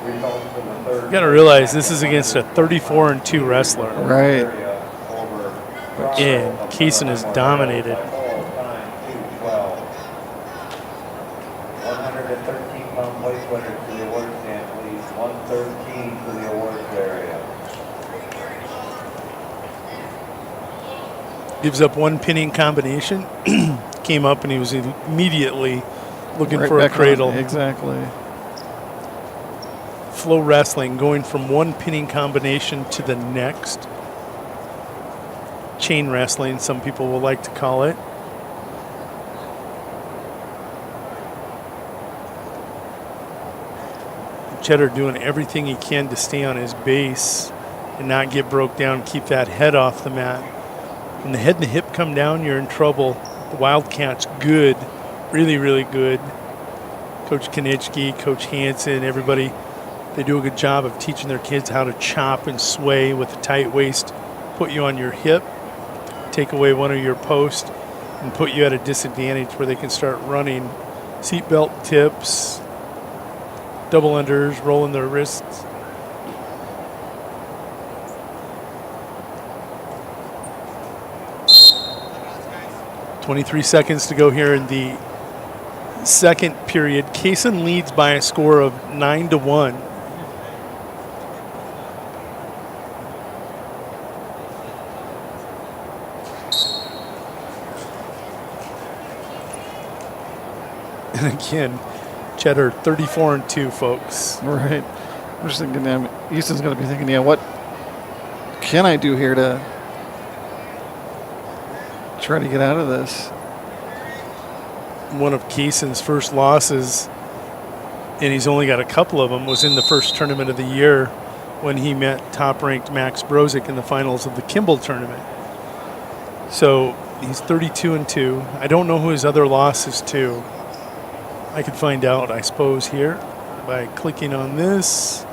You got to realize this is against a 34 and 2 wrestler. Right. And Kaysen is dominated. 113-pound place winner to the award stand, please. 113 for the awards area. Gives up one pinning combination. Came up and he was immediately looking right for a cradle. Exactly. Flow wrestling, going from one pinning combination to the next. Chain wrestling, some people will like to call it. Cheddar doing everything he can to stay on his base and not get broke down, keep that head off the mat. When the head and the hip come down, you're in trouble. The Wildcats good, really, really good. Coach Konechki, Coach Hansen, everybody, they do a good job of teaching their kids how to chop and sway with a tight waist, put you on your hip, take away one of your posts, and put you at a disadvantage where they can start running seatbelt tips, double unders, rolling their wrists. .23 seconds to go here in the second period. Kaysen leads by a score of 9-1. And again, Cheddar 34-2, folks. Right. I'm just thinking, Houston's going to be thinking, yeah, what can I do here to try to get out of this? One of Kaysen's first losses, and he's only got a couple of them, was in the first tournament of the year when he met top-ranked Max Brozik in the finals of the Kimball tournament. So he's 32-2. I don't know who his other loss is to. I could find out, I suppose, here by clicking on this.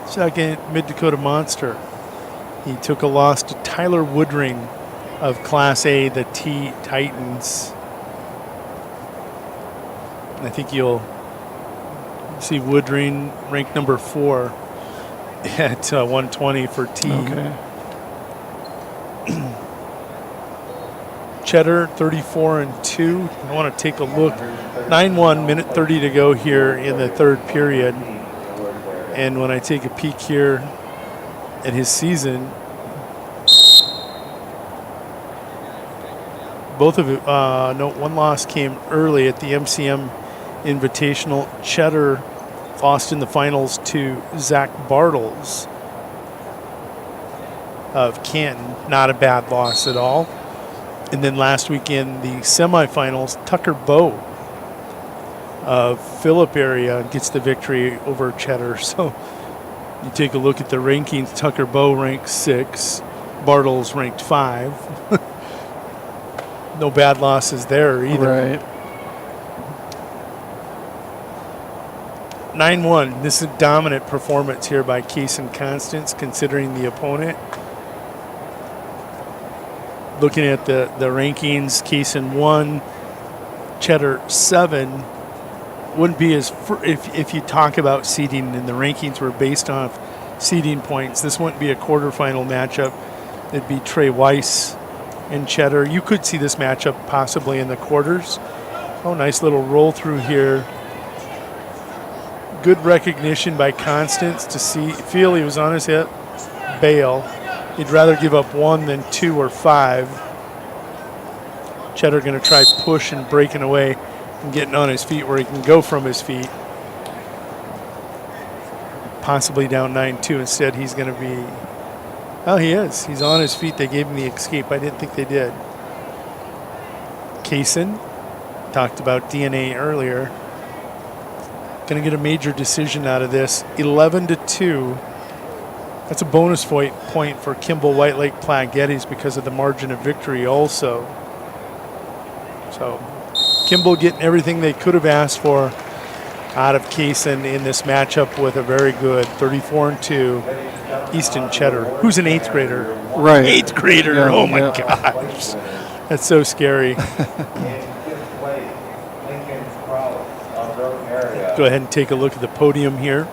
Second, Mid-Dakota Monster. He took a loss to Tyler Woodring of Class A, the T Titans. And I think you'll see Woodring ranked number 4 at 120 for T. Okay. Cheddar 34-2. I want to take a look. 9-1, minute 30 to go here in the third period. And when I take a peek here at his season, both of it, one loss came early at the MCM Invitational. Cheddar lost in the finals to Zach Bartles of Canton. Not a bad loss at all. And then last week in the semifinals, Tucker Bowe of Phillip area gets the victory over Cheddar. So you take a look at the rankings. Tucker Bowe ranked 6, Bartles ranked 5. No bad losses there either. Right. 9-1. This is a dominant performance here by Kaysen Constance, considering the opponent. Looking at the rankings, Kaysen 1, Cheddar 7. Wouldn't be as if you talk about seeding and the rankings were based off seeding points. This wouldn't be a quarterfinal matchup. It'd be Trey Weiss and Cheddar. You could see this matchup possibly in the quarters. Oh, nice little roll through here. Good recognition by Constance to feel he was on his hip. Bail. He'd rather give up 1 than 2 or 5. Cheddar going to try push and breaking away and getting on his feet where he can go from his feet. Possibly down 9-2. Instead, he's going to be... Oh, he is. He's on his feet. They gave him the escape. I didn't think they did. Kaysen, talked about DNA earlier. Going to get a major decision out of this. 11-2. That's a bonus point for Kimball White Lake Platte Geddes because of the margin of victory also. So Kimball getting everything they could have asked for out of Kaysen in this matchup with a very good 34-2 Easton Cheddar, who's an 8th grader. Right. 8th grader. Yeah, oh my yeah. gosh. That's so scary. Go ahead and take a look at the podium here.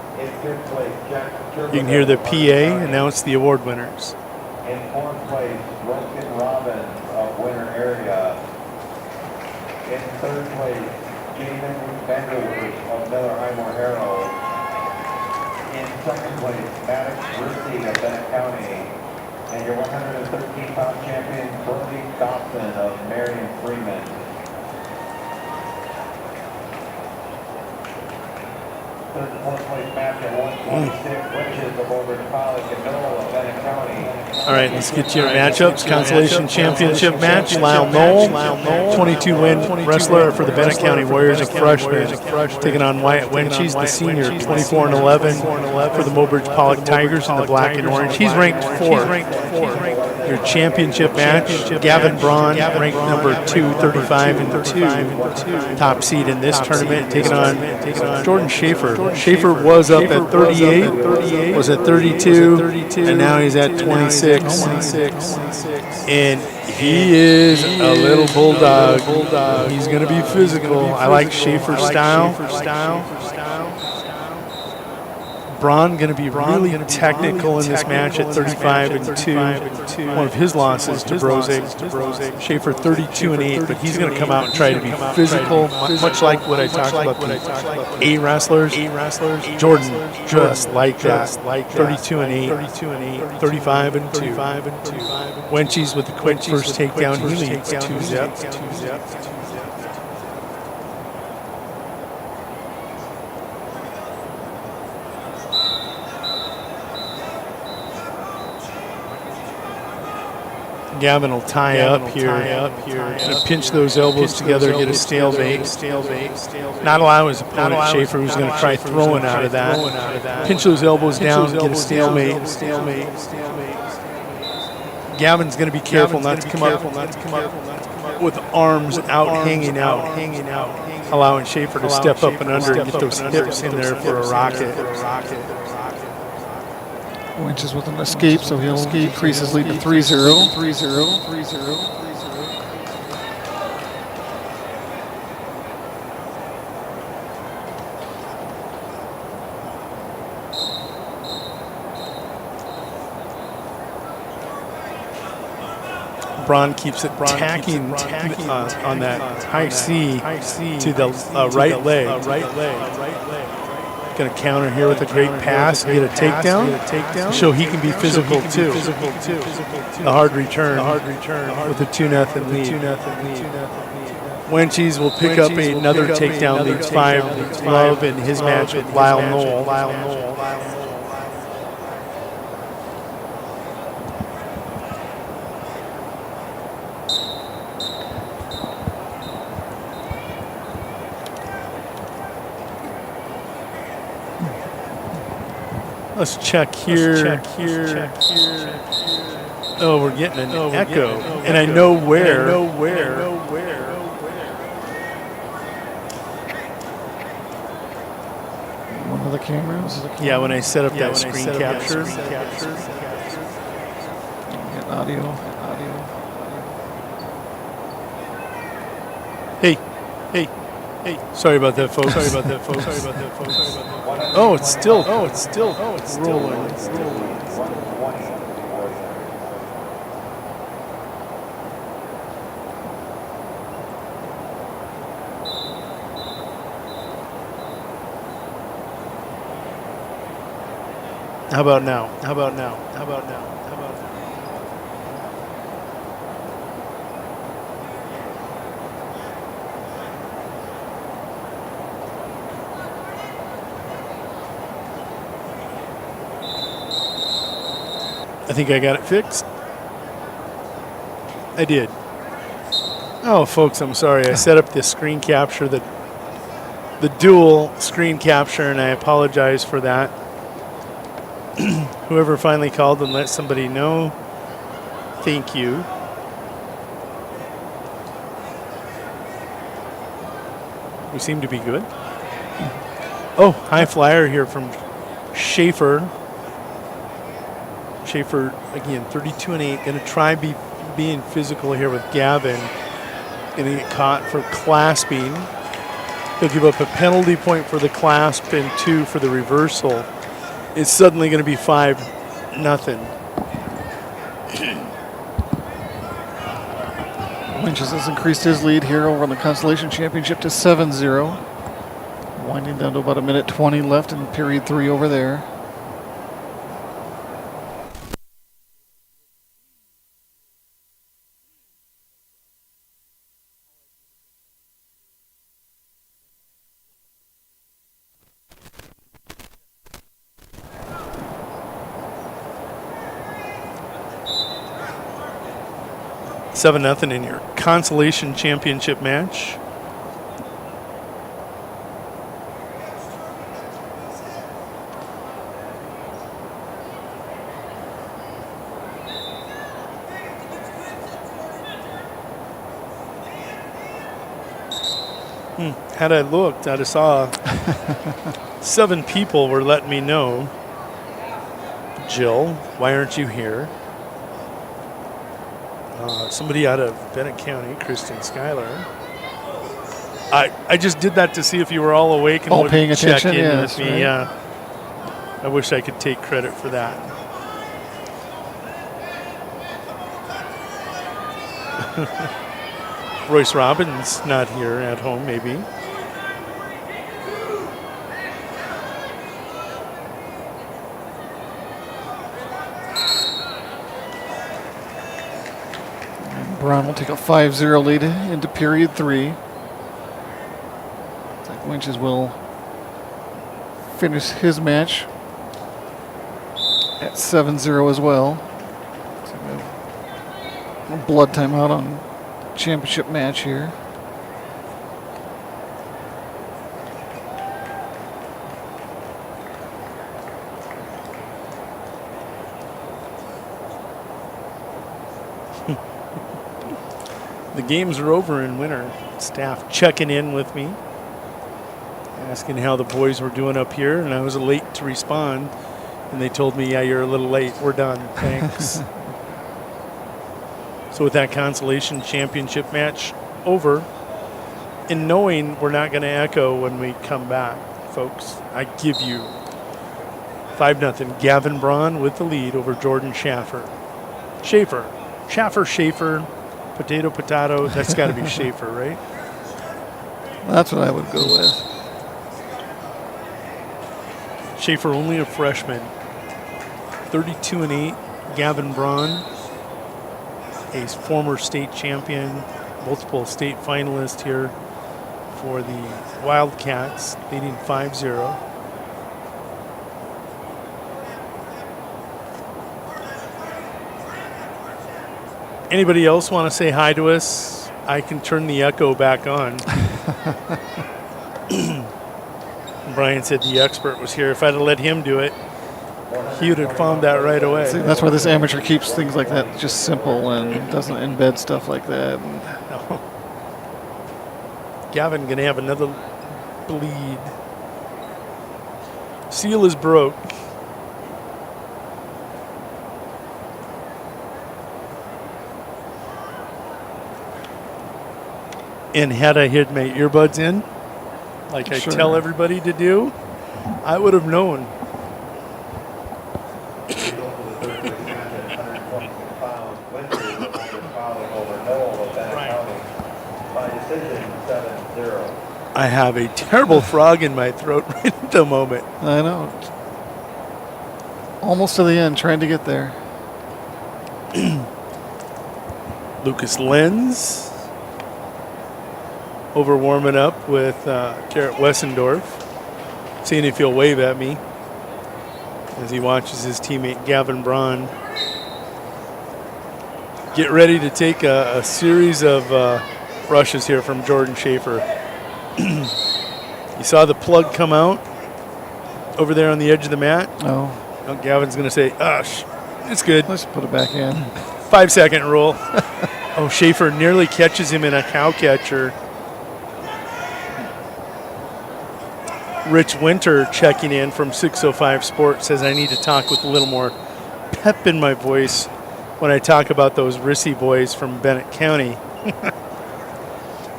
You can hear the PA announce the award winners. In 4th place, Ruskin Robbins of Winter Area. In 3rd place, Jamin Vanderwood of Miller Highmore Herald. In 2nd place, Maddox Rusty of Bennett County. And your 113-pound champion, Brody Dobson of Marion Freeman. 3rd and 4th place match at 126, Witches of Old College and Middle of Bennett County. All right, let's get your matchups. Consolation Championship match. Lyle Knoll, 22-win wrestler for the Bennett County Warriors, a freshman, taking on Wyatt Wenchie's, the senior, 24-11 for the Mobridge Pollock Tigers in the black and orange. He's ranked 4th. Your championship match, Gavin Braun, ranked number 2, 35-2, top seed in this tournament, taking on Jordan Schaefer. Schaefer was up at 38, was at 32, and now he's at 26. And he is a little bulldog. He's going to be physical. I like Schaefer's style. Braun going to be really technical in this match at 35-2. One of his losses to Brose. Schaefer 32-8, but he's going to come out and try to be physical, much like what I talked about the A wrestlers. Jordan just like that. 32-8, 35-2. Wenchie's with the quick first takedown. He leads 2-zip. Gavin will tie up here. Gonna pinch those elbows together, get a stalemate. Not allow his opponent, Schaefer, who's going to try throwing out of that. Pinch those elbows down, get a stalemate. Gavin's going to be careful not to come up with arms out, hanging out, allowing Schaefer to step up and under and get those hips in there for a rocket. Winches with an escape, so he'll decrease his lead to 3-0. Braun keeps it tacking on that high C to the right leg. Going to counter here with a great pass, get a takedown, so he can be physical too. The hard return with a 2-0 lead. Wenchie's will pick up another takedown, leads 5. Love in his match with Lyle Knoll. Let's check here. Oh, we're getting an echo. And I know where. One of the cameras? Yeah, when I set up that screen capture. Get audio. Hey. Sorry about that, folks. Oh, it's still rolling. How about now? I think I got it fixed. I did. Oh, folks, I'm sorry. I set up this screen capture, the dual screen capture, and I apologize for that. Whoever finally called and let somebody know, thank you. We seem to be good. Oh, high flyer here from Schaefer. Schaefer, again, 32-8. Going to try being physical here with Gavin. Going to get caught for clasping. He'll give up a penalty point for the clasp and 2 for the reversal. It's suddenly going to be 5-0. Winches has increased his lead here over on the Constellation Championship to 7-0. Winding down to about 1:20 left in period 3 over there. Seven 0 in your Consolation Championship match. Had I looked, I'd have saw 7 people were letting me know. Jill, why aren't you here? Somebody out of Bennett County, Kristen Schuyler. I just did that to see if you were all awake and All would paying check attention, in yes, with me. right. Yeah. I wish I could take credit for that. Royce Robbins not here at home, maybe. Brown will take a 5-0 lead into period 3. Zach Winches will finish his match at 7-0 as well. So a blood timeout on championship match here. The games are over in winter. Staff checking in with me, asking how the boys were doing up here, and I was late to respond. And they told me, yeah, you're a little late. We're done. Thanks. So with that consolation championship match over, and knowing we're not going to echo when we come back, folks, I give you 5-0. Gavin Braun with the lead over Jordan Schaffer. Schaffer. Potato. That's got to be Schaefer, right? That's what I would go with. Schaefer only a freshman. 32-8. Gavin Braun, a former state champion, multiple state finalist here for the Wildcats, leading 5-0. Anybody else want to say hi to us? I can turn the echo back on. Brian said the expert was here. If I'd have let him do it, he would have found that right away. See, that's why this amateur keeps things like that just simple and doesn't embed stuff like that. No. Gavin going to have another bleed. Seal is broke. And had I had my earbuds in, like I tell everybody to do, I would have known. I have a terrible frog in my throat right at the moment. I know. Almost to the end, trying to get there. Lucas Lenz over warming up with Garrett Wessendorf, seeing if he'll wave at me as he watches his teammate Gavin Braun get ready to take a series of rushes here from Jordan Schaefer. You saw the plug come out over there on the edge of the mat. Oh. Gavin's going to say, it's good. Let's put it back in. 5-second rule. Oh, Schaefer nearly catches him in a cow catcher. Rich Winter checking in from 605 Sports says I need to talk with a little more pep in my voice when I talk about those Rissy boys from Bennett County.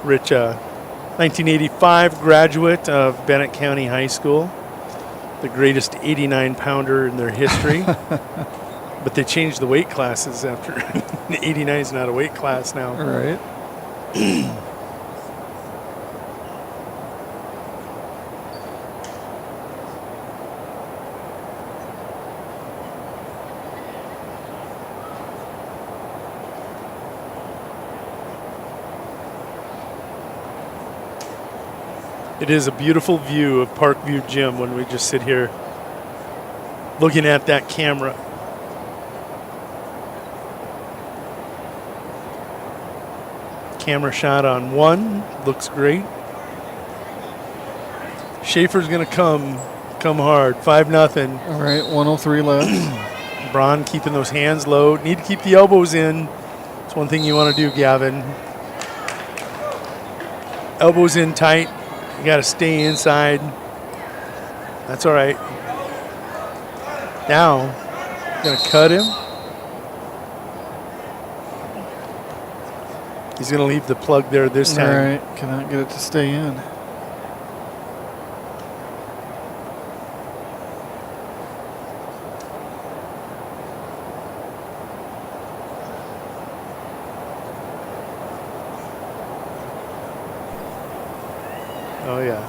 Rich, 1985 graduate of Bennett County High School, the greatest 89-pounder in their history. But they changed the weight classes after 89 is not a weight class now. All right. It is a beautiful view of Parkview Gym when we just sit here looking at that camera. Camera shot on one, looks great. Schaefer's going to come hard, 5-0. All right, 1:03 left. Braun keeping those hands low. Need to keep the elbows in. It's one thing you want to do, Gavin. Elbows in tight. You got to stay inside. That's all right. Now, going to cut him. He's going to leave the plug there this time. All right, cannot get it to stay in. Oh, yeah.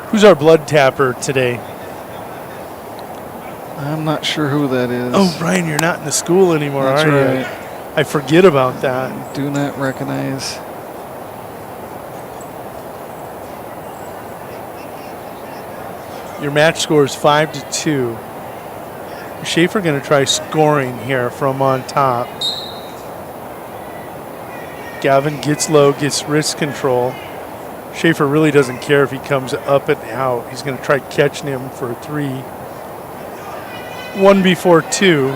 Who's our blood tapper today? I'm not sure who that is. Oh, Brian, you're not in the school anymore, That's are right. you? I forget about that. Do not recognize. Your match score is 5-2. Schaefer going to try scoring here from on top. Gavin gets low, gets wrist control. Schaefer really doesn't care if he comes up and out. He's going to try catching him for a 3. 1 before 2.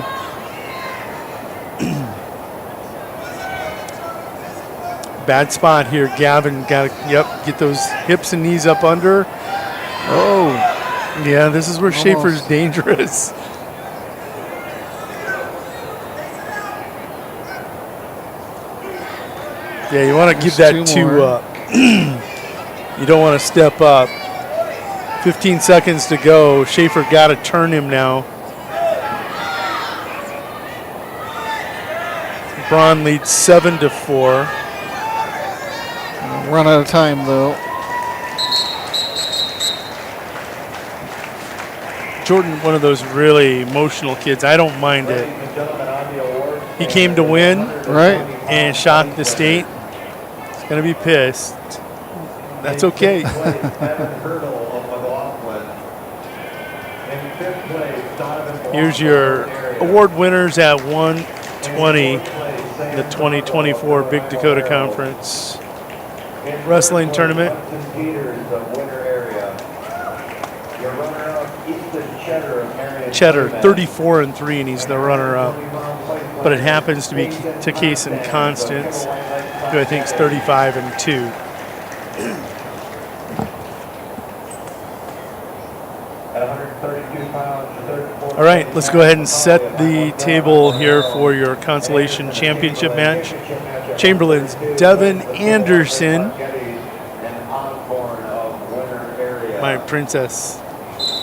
Bad spot here. Gavin got to get those hips and knees up under. Oh. Yeah, this is where Almost. Schaefer's dangerous. Yeah, you want to give that 2 up. You don't want to step up. 15 seconds to go. Schaefer got to turn him now. Braun leads 7-4. Run out of time, though. Jordan, one of those really emotional kids. I don't mind it. He came to win, right, and shocked the state. He's going to be pissed. That's okay. Here's your award winners at 120 in the 2024 Big Dakota Conference Wrestling Tournament. Cheddar, 34-3, and he's the runner-up. But it happens to be to Case and Constance, who I think is 35-2. All right, let's go ahead and set the table here for your consolation championship match. Chamberlain's Devin Anderson, my princess.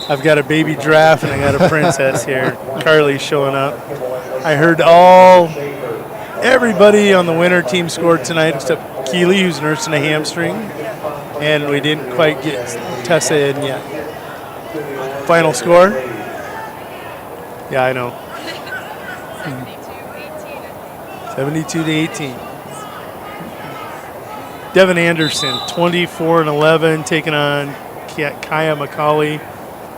I've got a baby giraffe and I got a princess here. Carly's showing up. I heard everybody on the winner team scored tonight except Keely, who's nursing a hamstring, and we didn't quite get Tessa in yet. Final score? Yeah, I know. 72-18. Devin Anderson, 24-11, taking on Kaya McCauley,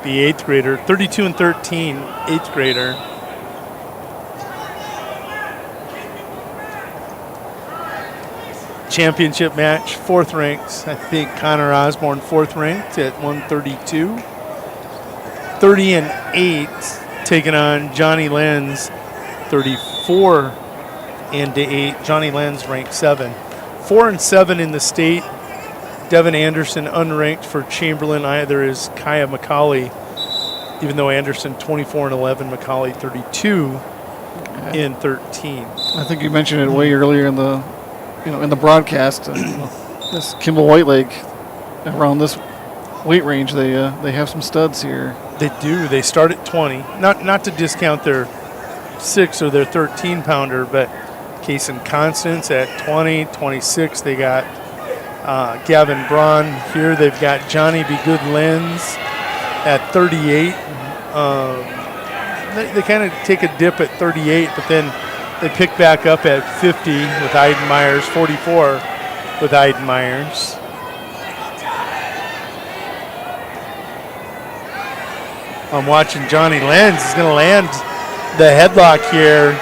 the 8th grader. 32-13, 8th grader. Championship match, 4th ranked. I think Connor Osborne, 4th ranked at 132. 30-8, taking on Johnny Lenz, 34-8. Johnny Lenz ranked 7. 4-7 in the state. Devin Anderson unranked for Chamberlain. Either is Kaya McCauley, even though Anderson 24-11, McCauley 32-13. I think you mentioned it way earlier in the, in the broadcast. This Kimball White Lake, around this weight range, they have some studs here. They do. They start at 20. Not to discount their 6 or their 13-pounder, but Case and Constance at 20, 26. They got Gavin Braun here. They've got Johnny Be Good Lenz at 38. They kind of take a dip at 38, but then they pick back up at 50 with Iden Myers, 44 with Iden Myers. I'm watching Johnny Lenz. He's going to land the headlock here.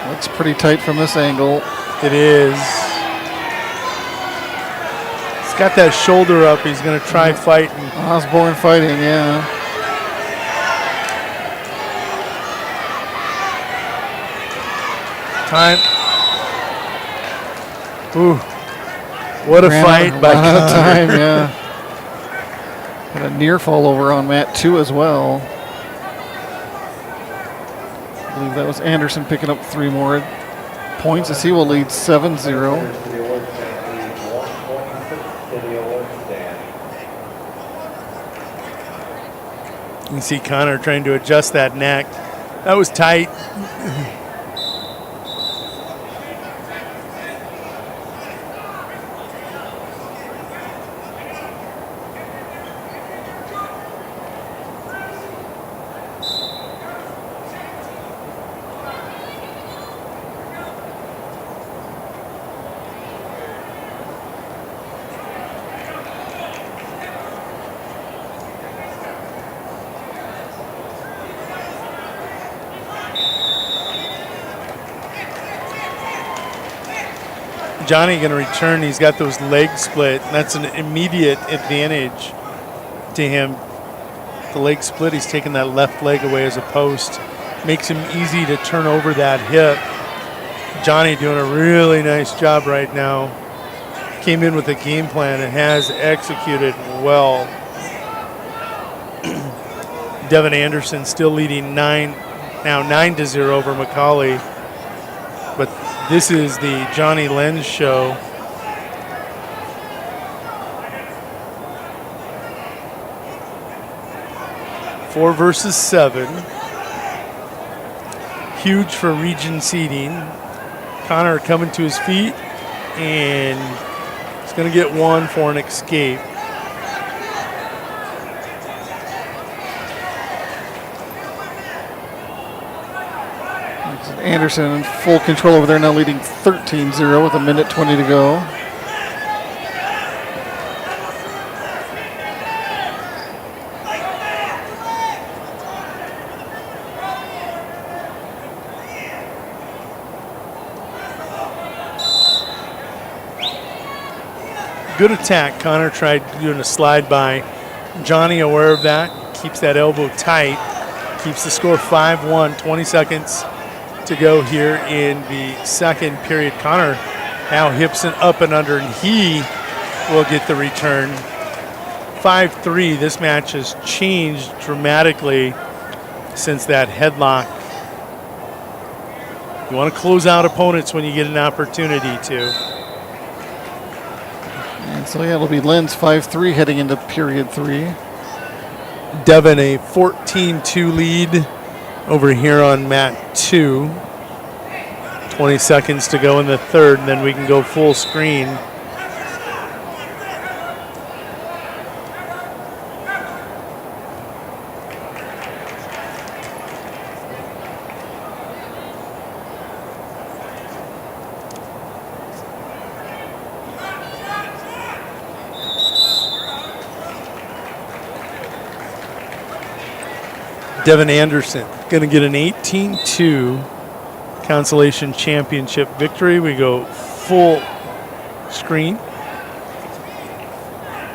Looks pretty tight from this angle. It is. He's got that shoulder up. He's going to try fighting. Osborne fighting, yeah. Time. Ooh. What a Ran fight by out of time, Connor. yeah. Had a near fall over on mat 2 as well. I believe that was Anderson picking up 3 more points as he will lead 7-0. You can see Connor trying to adjust that neck. That was tight. Johnny going to return. He's got those legs split. That's an immediate advantage to him. The leg split, he's taking that left leg away as a post. Makes him easy to turn over that hip. Johnny doing a really nice job right now. Came in with a game plan and has executed well. Devin Anderson still leading 9-0 over McCauley. But this is the Johnny Lenz show. Four versus 7. Huge for region seeding. Connor coming to his feet, and he's going to get 1 for an escape. Anderson in full control over there, now leading 13-0 with 1:20 to go. Good attack. Connor tried doing a slide by. Johnny aware of that, keeps that elbow tight, keeps the score 5-1, 20 seconds to go here in the second period. Connor now hips and up and under, and he will get the return. 5-3. This match has changed dramatically since that headlock. You want to close out opponents when you get an opportunity to. And so, yeah, it'll be Lenz 5-3 heading into period 3. Devin a 14-2 lead over here on mat 2. 20 seconds to go in the third, and then we can go full screen. Devin Anderson going to get an 18-2 consolation championship victory. We go full screen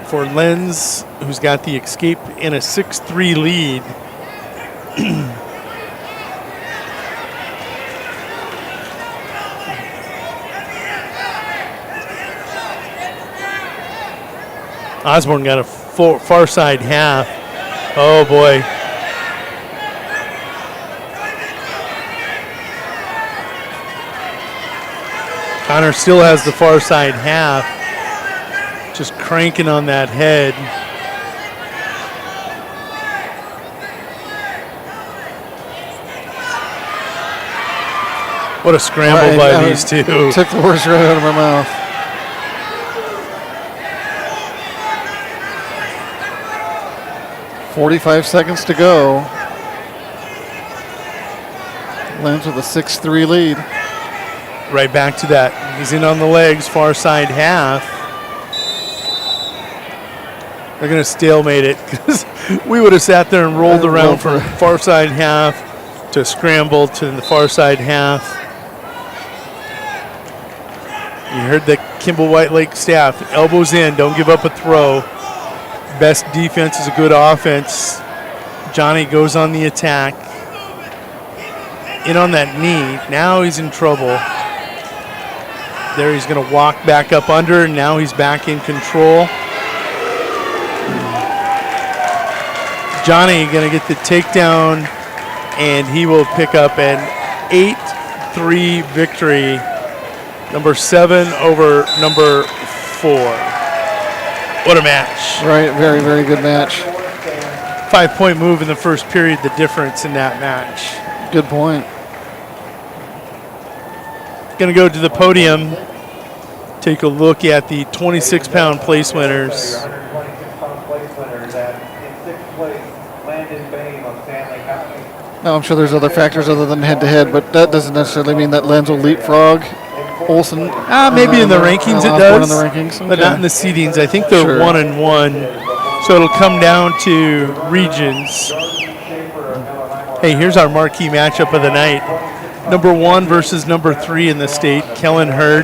for Lenz, who's got the escape in a 6-3 lead. Osborne got a far side half. Oh boy. Connor still has the far side half, just cranking on that head. What a scramble by these two. Took the words right out of my mouth. .45 seconds to go. Lenz with a 6-3 lead. Right back to that. He's in on the legs, far side half. They're going to stalemate it because we would have sat there and rolled around from far side half to scramble to the far side half. You heard the Kimball White Lake staff. Elbows in, don't give up a throw. Best defense is a good offense. Johnny goes on the attack. In on that knee. Now he's in trouble. there. He's going to walk back up under, and now he's back in control. Johnny going to get the takedown, and he will pick up an 8-3 victory. Number 7 over number 4. What a match. Right, very, very good match. 5-point move in the first period, the difference in that match. Good point. Going to go to the podium, take a look at the 26-pound place winners. Now, I'm sure there's other factors other than head-to-head, but that doesn't necessarily mean that Lenz will leapfrog Olsen. Maybe in the rankings it does, in the rankings. but not in the seedings. I think they're 1-1, so it'll come down to regions. Hey, here's our marquee matchup of the night. Number 1 versus number 3 in the state, Kellen Hurd,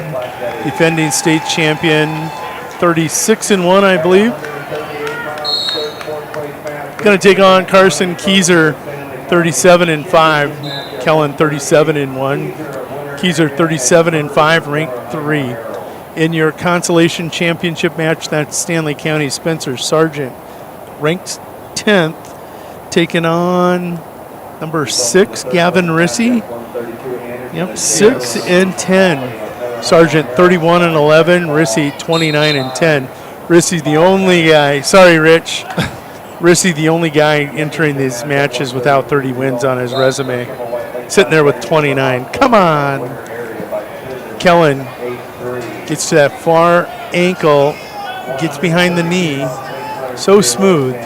defending state champion, 36-1, I believe. Going to take on Carson Keyser, 37-5. Kellen 37-1. Keyser 37-5, ranked 3. In your consolation championship match, that's Stanley County Spencer Sargent, ranked 10th, taking on number 6, Gavin Rissy. Yep, 6-10. Sargent 31-11. Rissy 29-10. Rissy's the only guy. Sorry, Rich. Rissy, the only guy entering these matches without 30 wins on his resume. Sitting there with 29. Come on. Kellen gets to that far ankle, gets behind the knee. So smooth.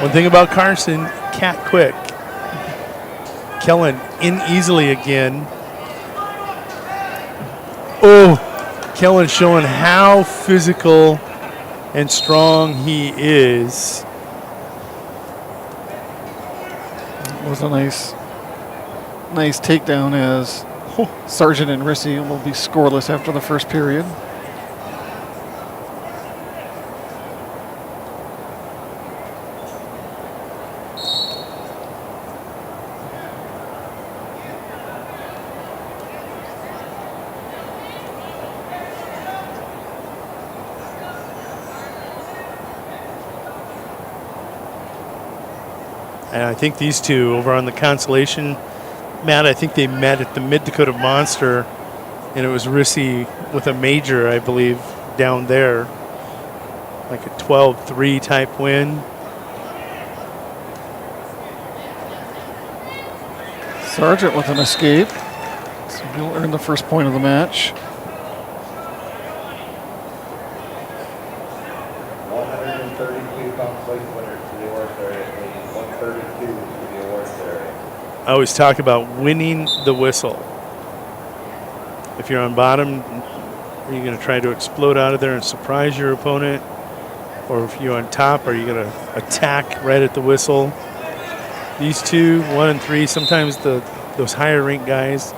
One thing about Carson, cat quick. Kellen in easily again. Oh, Kellen showing how physical and strong he is. It was a nice takedown as Sargent and Rissy will be scoreless after the first period. And I think these two over on the consolation, Matt, I think they met at the Mid-Dakota Monster, and it was Rissy with a major, I believe, down there. Like a 12-3 type win. Sargent with an escape. So he'll earn the first point of the match. I always talk about winning the whistle. If you're on bottom, are you going to try to explode out of there and surprise your opponent? Or if you're on top, are you going to attack right at the whistle? These two, 1 and 3, sometimes those higher ranked guys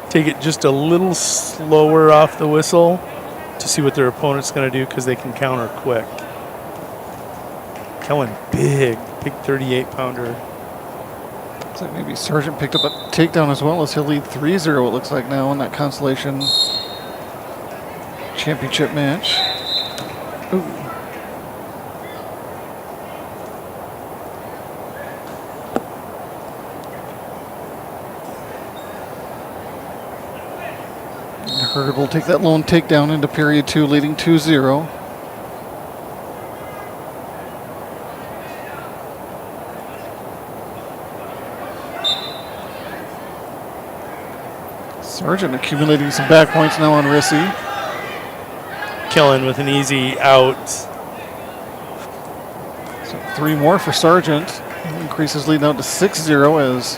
take it just a little slower off the whistle to see what their opponent's going to do because they can counter quick. Kellen, big 38-pounder. Looks like maybe Sargent picked up a takedown as well as he'll lead 3-0, it looks like now, in that consolation championship match. Ooh. Hurd will take that lone takedown into period 2, leading 2-0. Sargent accumulating some back points now on Rissy. Kellen with an easy out. So 3 more for Sargent. Increases lead now to 6-0 as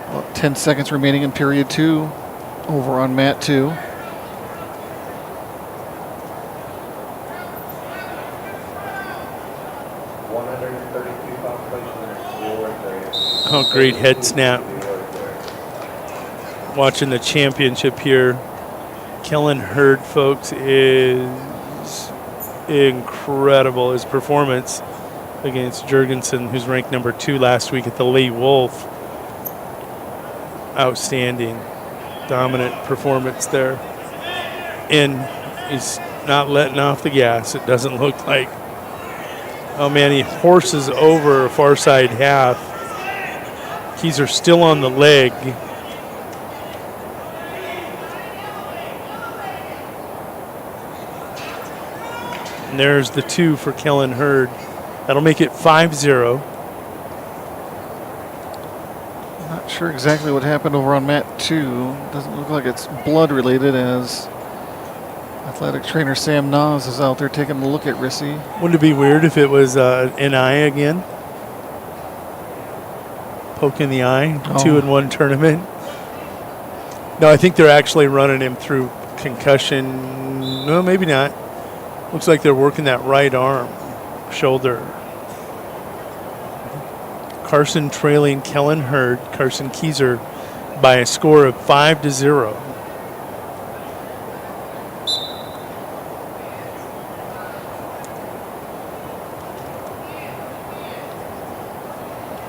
about 10 seconds remaining in period 2 over on mat 2. Oh, great head snap. Watching the championship here. Kellen Hurd, folks, is incredible. His performance against Jurgensen, who's ranked number 2 last week at the Lee Wolf. Outstanding. Dominant performance there. And he's not letting off the gas, it doesn't look like. Oh man, he horses over a far side half. Keys are still on the leg. And there's the 2 for Kellen Hurd. That'll make it 5-0. Not sure exactly what happened over on mat 2. Doesn't look like it's blood related, as athletic trainer Sam Nas is out there taking a look at Rissy. Wouldn't it be weird if it was an eye again? Poke in the eye, 2-in-1 tournament. No, I think they're actually running him through concussion. No, maybe not. Looks like they're working that right arm, shoulder. Carson trailing Kellen Hurd, Carson Keyser, by a score of 5-0.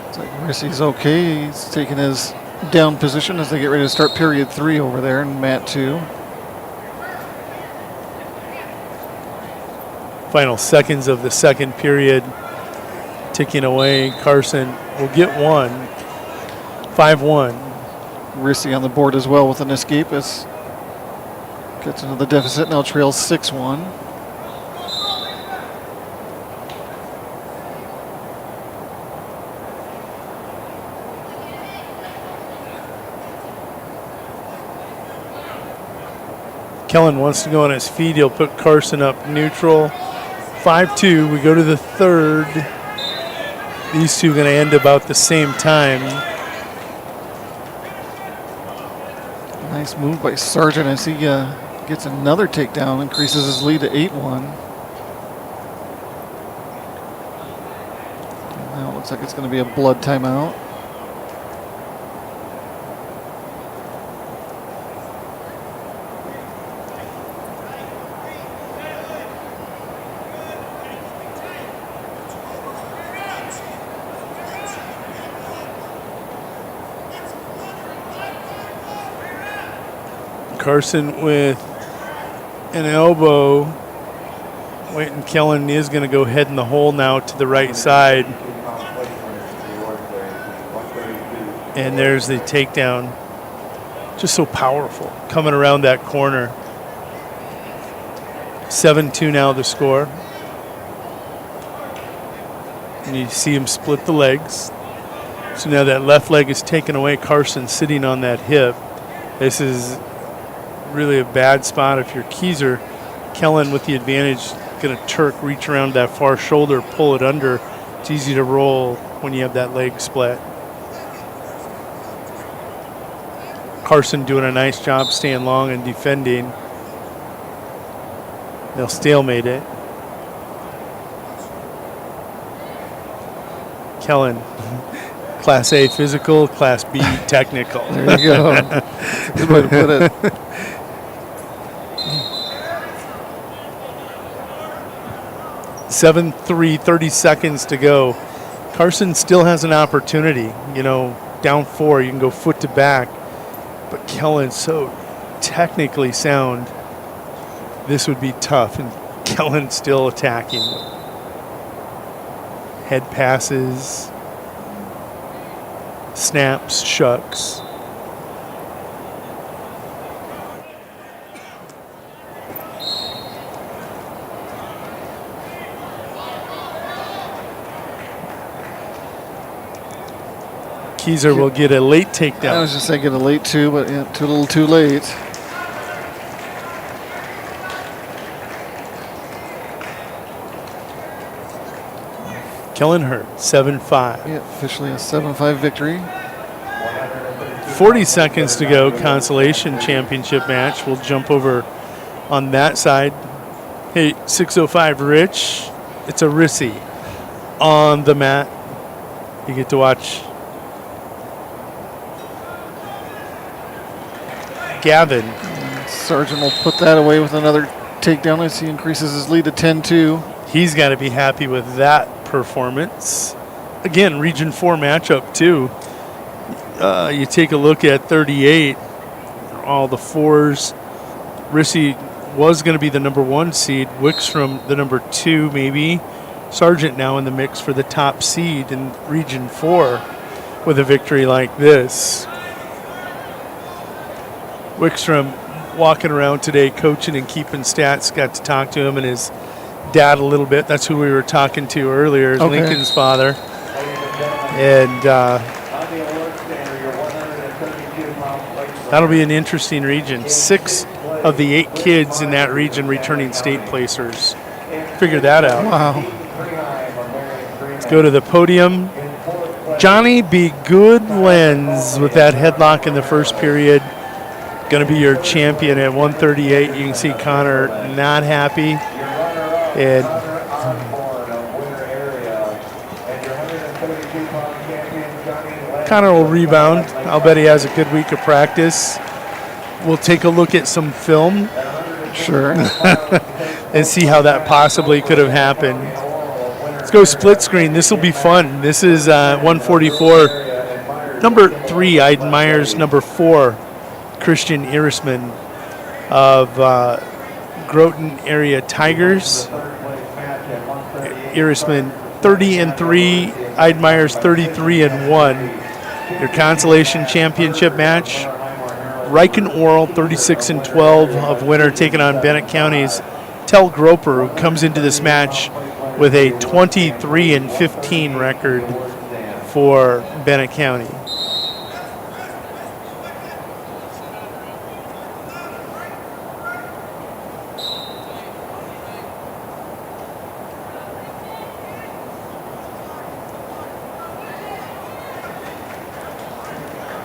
Looks like Rissy's okay. He's taking his down position as they get ready to start period 3 over there in mat 2. Final seconds of the second period ticking away. Carson will get one. 5-1. Rissy on the board as well with an escape as gets into the deficit, now trails 6-1. Kellen wants to go on his feet. He'll put Carson up neutral. 5-2. We go to the third. These two going to end about the same time. Nice move by Sargent as he gets another takedown, increases his lead to 8-1. Now it looks like it's going to be a blood timeout. Carson with an elbow. Waiting, Kellen is going to go head in the hole now to the right side. And there's the takedown. Just so powerful coming around that corner. 7-2 now the score. And you see him split the legs. So now that left leg is taken away. Carson sitting on that hip. This is really a bad spot if you're Keyser. Kellen with the advantage, going to reach around that far shoulder, pull it under. It's easy to roll when you have that leg split. Carson doing a nice job staying long and defending. They'll stalemate it. Kellen, Class A physical, Class B technical. There you go. That's a good way to put it. 7-3, 30 seconds to go. Carson still has an opportunity. You know, down 4, you can go foot to back. But Kellen's so technically sound, this would be tough. And Kellen's still attacking. Head passes, snaps, shucks. Keyser will get a late takedown. I was just saying get a late 2, but yeah, a little too late. Kellen Hurd, 7-5. Yeah, officially a 7-5 victory. 40 seconds to go, consolation championship match. We'll jump over on that side. Hey, 605 Rich, it's a Rissy on the mat. You get to watch Gavin. Sargent will put that away with another takedown as he increases his lead to 10-2. He's got to be happy with that performance. Again, Region 4 matchup too. You take a look at 38. They're all the 4s. Rissy was going to be the number 1 seed. Wickstrom the number 2, maybe. Sargent now in the mix for the top seed in Region 4 with a victory like this. Wickstrom walking around today, coaching and keeping stats. Got to talk to him and his dad a little bit. That's who we were talking to earlier, Lincoln's father. And that'll be an interesting region. 6 of the 8 kids in that region returning state placers. Figure that out. Wow. Let's go to the podium. Johnny B. Goodlens with that headlock in the first period. Going to be your champion at 138. You can see Connor not happy. And Connor will rebound. I'll bet he has a good week of practice. We'll take a look at some film. Sure. And see how that possibly could have happened. Let's go split screen. This will be fun. This is 144. Number 3, Aiden Myers. Number 4, Christian Irisman of Groton Area Tigers. Irisman 30-3, Aiden Myers 33-1. Your consolation championship match. Riken Oral 36-12 of winner taking on Bennett County's Tell Groper, who comes into this match with a 23-15 record for Bennett County.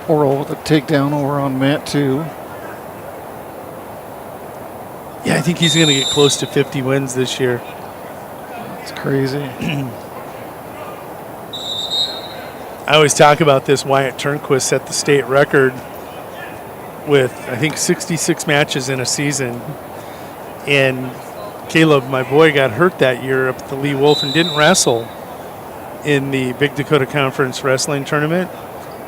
Oral with a takedown over on Matt, too. Yeah, I think he's going to get close to 50 wins this year. It's crazy. I always talk about this. Wyatt Turnquist set the state record with, I think, 66 matches in a season. And Caleb, my boy, got hurt that year up at the Lee Wolf and didn't wrestle in the Big Dakota Conference Wrestling Tournament.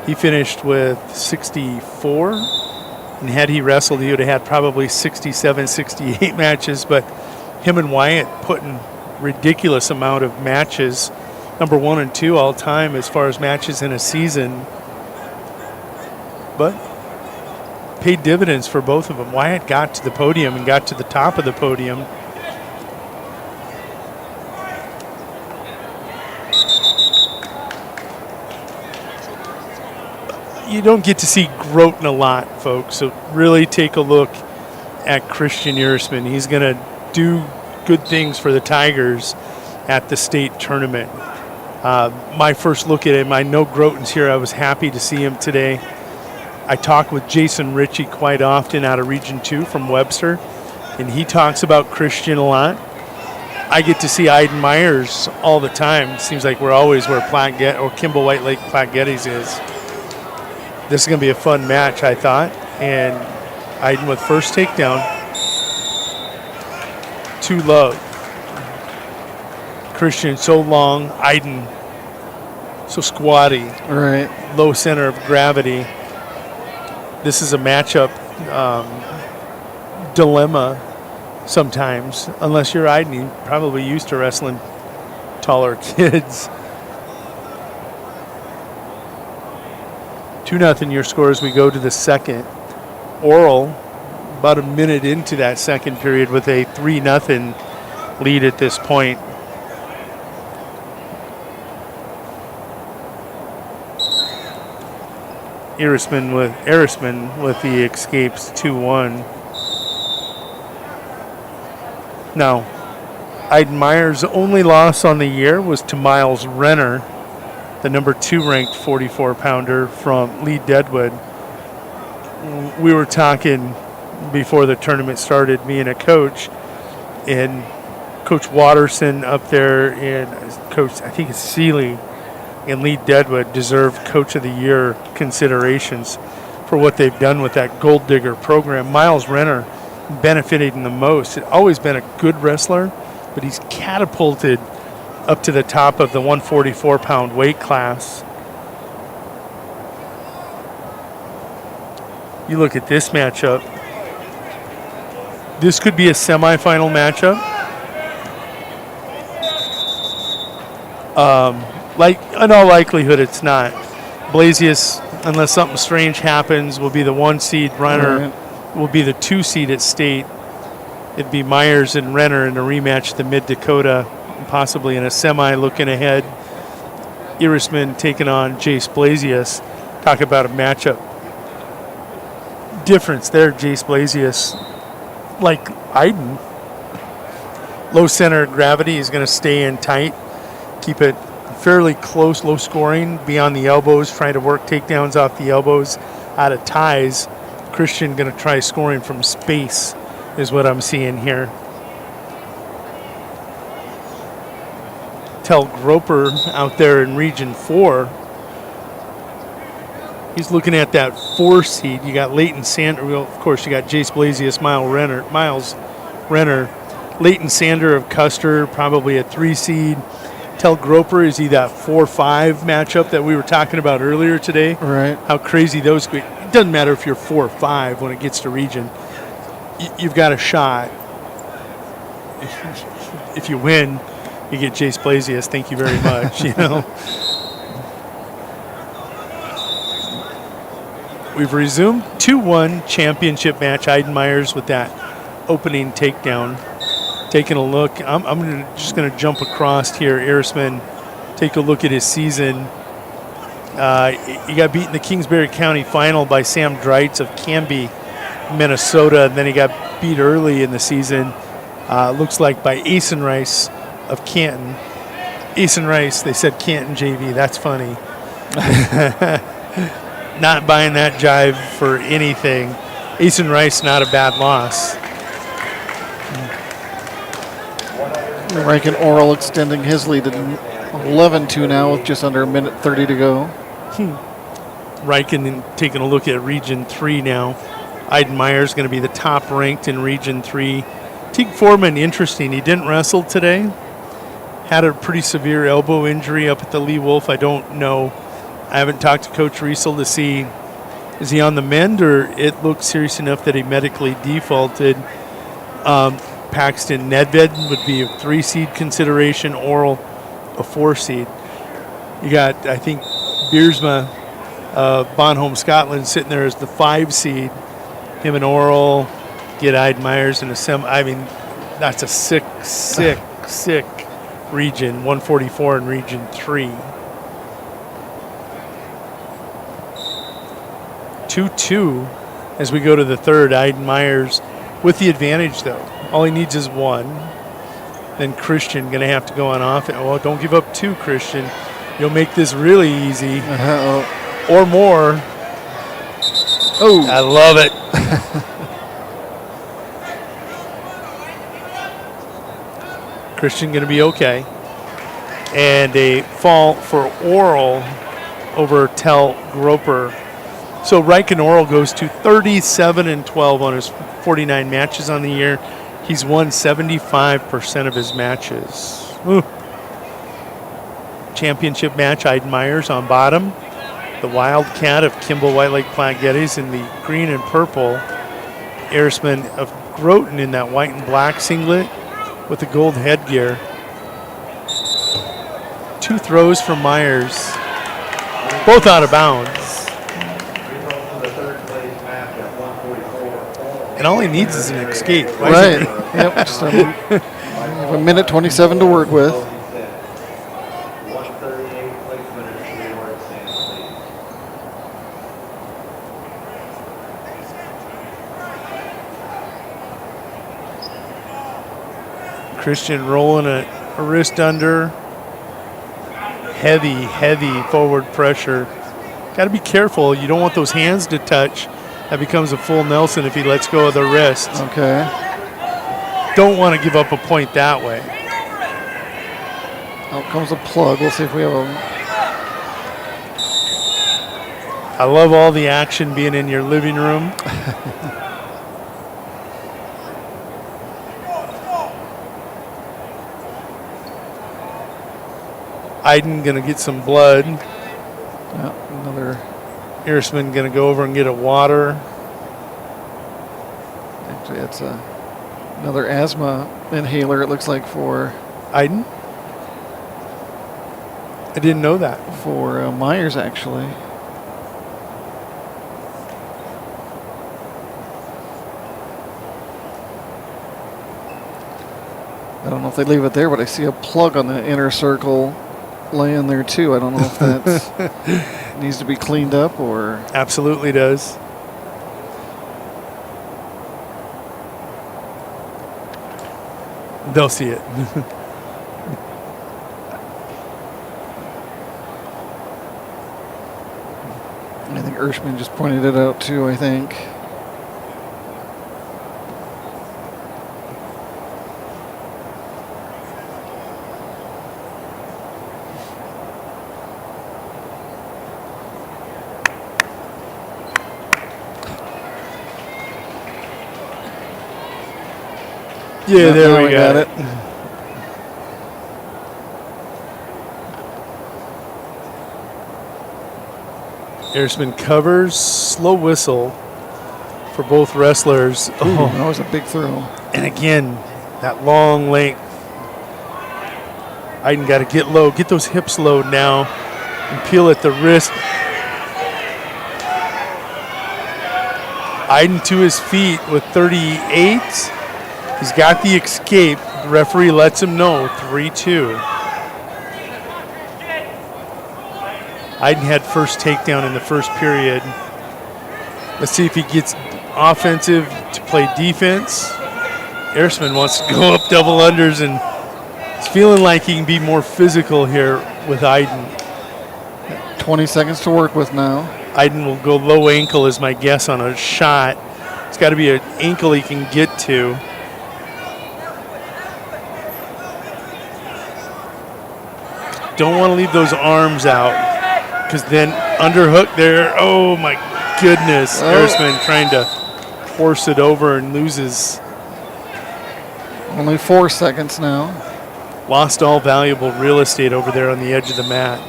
He finished with 64, and had he wrestled, he would have had probably 67, 68 matches, but him and Wyatt putting ridiculous amount of matches, number 1 and 2 all time as far as matches in a season, but paid dividends for both of them. Wyatt got to the podium and got to the top of the podium. You don't get to see Groton a lot, folks, so really take a look at Christian Urisman. He's going to do good things for the Tigers at the state tournament. My first look at him, I know Groton's here. I was happy to see him today. I talk with Jason Ritchie quite often out of Region 2 from Webster, and he talks about Christian a lot. I get to see Aiden Myers all the time. It seems like we're always where Kimball White Lake Platte Geddes is. This is going to be a fun match, I thought. And Aiden with first takedown. Too low. Christian so long. Aiden so squatty. Right. Low center of gravity. This is a matchup dilemma sometimes. Unless you're Aiden, you're probably used to wrestling taller kids. 2-0 your score as we go to the second. Oral about a minute into that second period with a 3-0 lead at this point. Erisman with the escapes 2-1. Now, Aiden Myers' only loss on the year was to Miles Renner, the number 2 ranked 44-pounder from Lee Deadwood. We were talking before the tournament started, me and a coach, and Coach Watterson up there and Coach, I think it's Seeley, and Lee Deadwood deserve Coach of the Year considerations for what they've done with that Gold Digger program. Miles Renner benefiting the most. He's always been a good wrestler, but he's catapulted up to the top of the 144-pound weight class. You look at this matchup. This could be a semifinal matchup. Like in all likelihood, it's not. Blasius, unless something strange happens, will be the 1 seed. Renner will be the 2 seed at state. It'd be Myers and Renner in a rematch at the Mid-Dakota, possibly in a semi looking ahead. Irisman taking on Jace Blasius. Talk about a matchup difference there. Jace Blasius, like Iden, low center of gravity, is going to stay in tight, keep it fairly close, low scoring, beyond the elbows, trying to work takedowns off the elbows, out of ties. Christian going to try scoring from space is what I'm seeing here. Tell Groper out there in Region 4. He's looking at that 4 seed. You got Leighton Sander. Well, of course, you got Jace Blasius, Miles Renner. Leighton Sander of Custer, probably a 3 seed. Tell Groper, is he that 4-5 matchup that we were talking about earlier today? Right. How crazy those could be. It doesn't matter if you're 4-5 when it gets to region. You've got a shot. If you win, you get Jace Blasius. Thank you very much. You know. We've resumed 2-1 championship match. Iden Myers with that opening takedown. Taking a look, I'm just going to jump across here. Irisman, take a look at his season. He got beat in the Kingsbury County final by Sam Dreitz of Canby, Minnesota. And then he got beat early in the season, looks like by Asen Rice of Canton. Asen Rice, they said Canton JV. That's funny. Not buying that jive for anything. Asen Rice, not a bad loss. Rankin Oral extending his lead at 11-2 now with just under a minute 30 to go. Rankin taking a look at Region 3 now. Iden Myers going to be the top ranked in Region 3. Teague Foreman, interesting. He didn't wrestle today. Had a pretty severe elbow injury up at the Lee Wolf. I don't know. I haven't talked to Coach Riesel to see, is he on the mend, or it looked serious enough that he medically defaulted. Paxton Nedved would be a 3 seed consideration, Oral a 4 seed. You got, I think, Beersma, Bonholm, Scotland, sitting there as the 5 seed. Him and Oral get Iden Myers in a I mean, that's a sick region. 144 in Region 3. 2-2 as we go to the third. Iden Myers with the advantage, though. All he needs is 1. Then Christian going to have to go on off. Well, don't give up 2, Christian. You'll make this really easy. Or more. Oh, I love it. Christian going to be okay. And a fall for Oral over Tell Groper. So Rankin Oral goes to 37-12 on his 49 matches on the year. He's won 75% of his matches. Ooh. Championship match, Iden Myers on bottom. The Wildcat of Kimball White Lake Platte Geddes in the green and purple. Irisman of Groton in that white and black singlet with the gold headgear. 2 throws from Myers, both out of bounds. And all he needs is an escape. Right. Yep. Just a minute 27 to work with. Christian rolling a wrist under. Heavy forward pressure. Got to be careful. You don't want those hands to touch. That becomes a full Nelson if he lets go of the wrist. Okay. Don't want to give up a point that way. Out comes a plug. We'll see if we have a... I love all the action being in your living room. Iden going to get some blood. Another. Irisman going to go over and get a water. that's another asthma inhaler, it looks like, for Iden? I didn't know that. For Myers, actually. I don't know if they leave it there, but I see a plug on the inner circle laying there too. I don't know if that needs to be cleaned up or... Absolutely does. They'll see it. I think Ershman just pointed it out too, I think. Yeah, there we got it. Ersman covers, slow whistle for both wrestlers. Ooh, that was a big throw. And again, that long length. Iden got to get low, get those hips low now, and peel at the wrist. Iden to his feet with 38. He's got the escape. The referee lets him know, 3-2. Iden had first takedown in the first period. Let's see if he gets offensive to play defense. Ersman wants to go up double unders, and he's feeling like he can be more physical here with Iden. 20 seconds to work with now. Iden will go low ankle is my guess on a shot. It's got to be an ankle he can get to. Don't want to leave those arms out, because then underhook there. Oh my goodness. Ersman trying to force it over and loses. Only 4 seconds now. Lost all valuable real estate over there on the edge of the mat.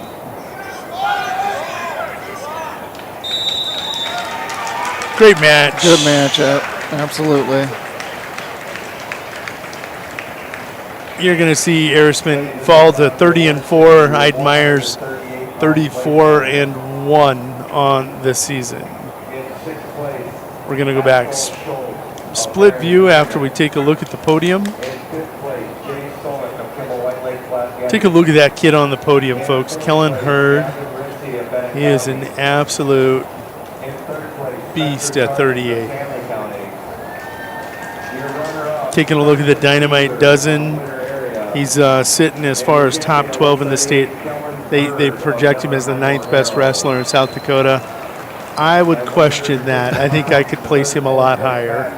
Great match. Good match, absolutely. You're going to see Ersman fall to 30-4. Iden Myers 34-1 on this season. We're going to go back. Split view after we take a look at the podium. Take a look at that kid on the podium, folks. Kellen Hurd. He is an absolute beast at 38. Taking a look at the Dynamite Dozen. He's sitting as far as top 12 in the state. They project him as the 9th best wrestler in South Dakota. I would question that. I think I could place him a lot higher.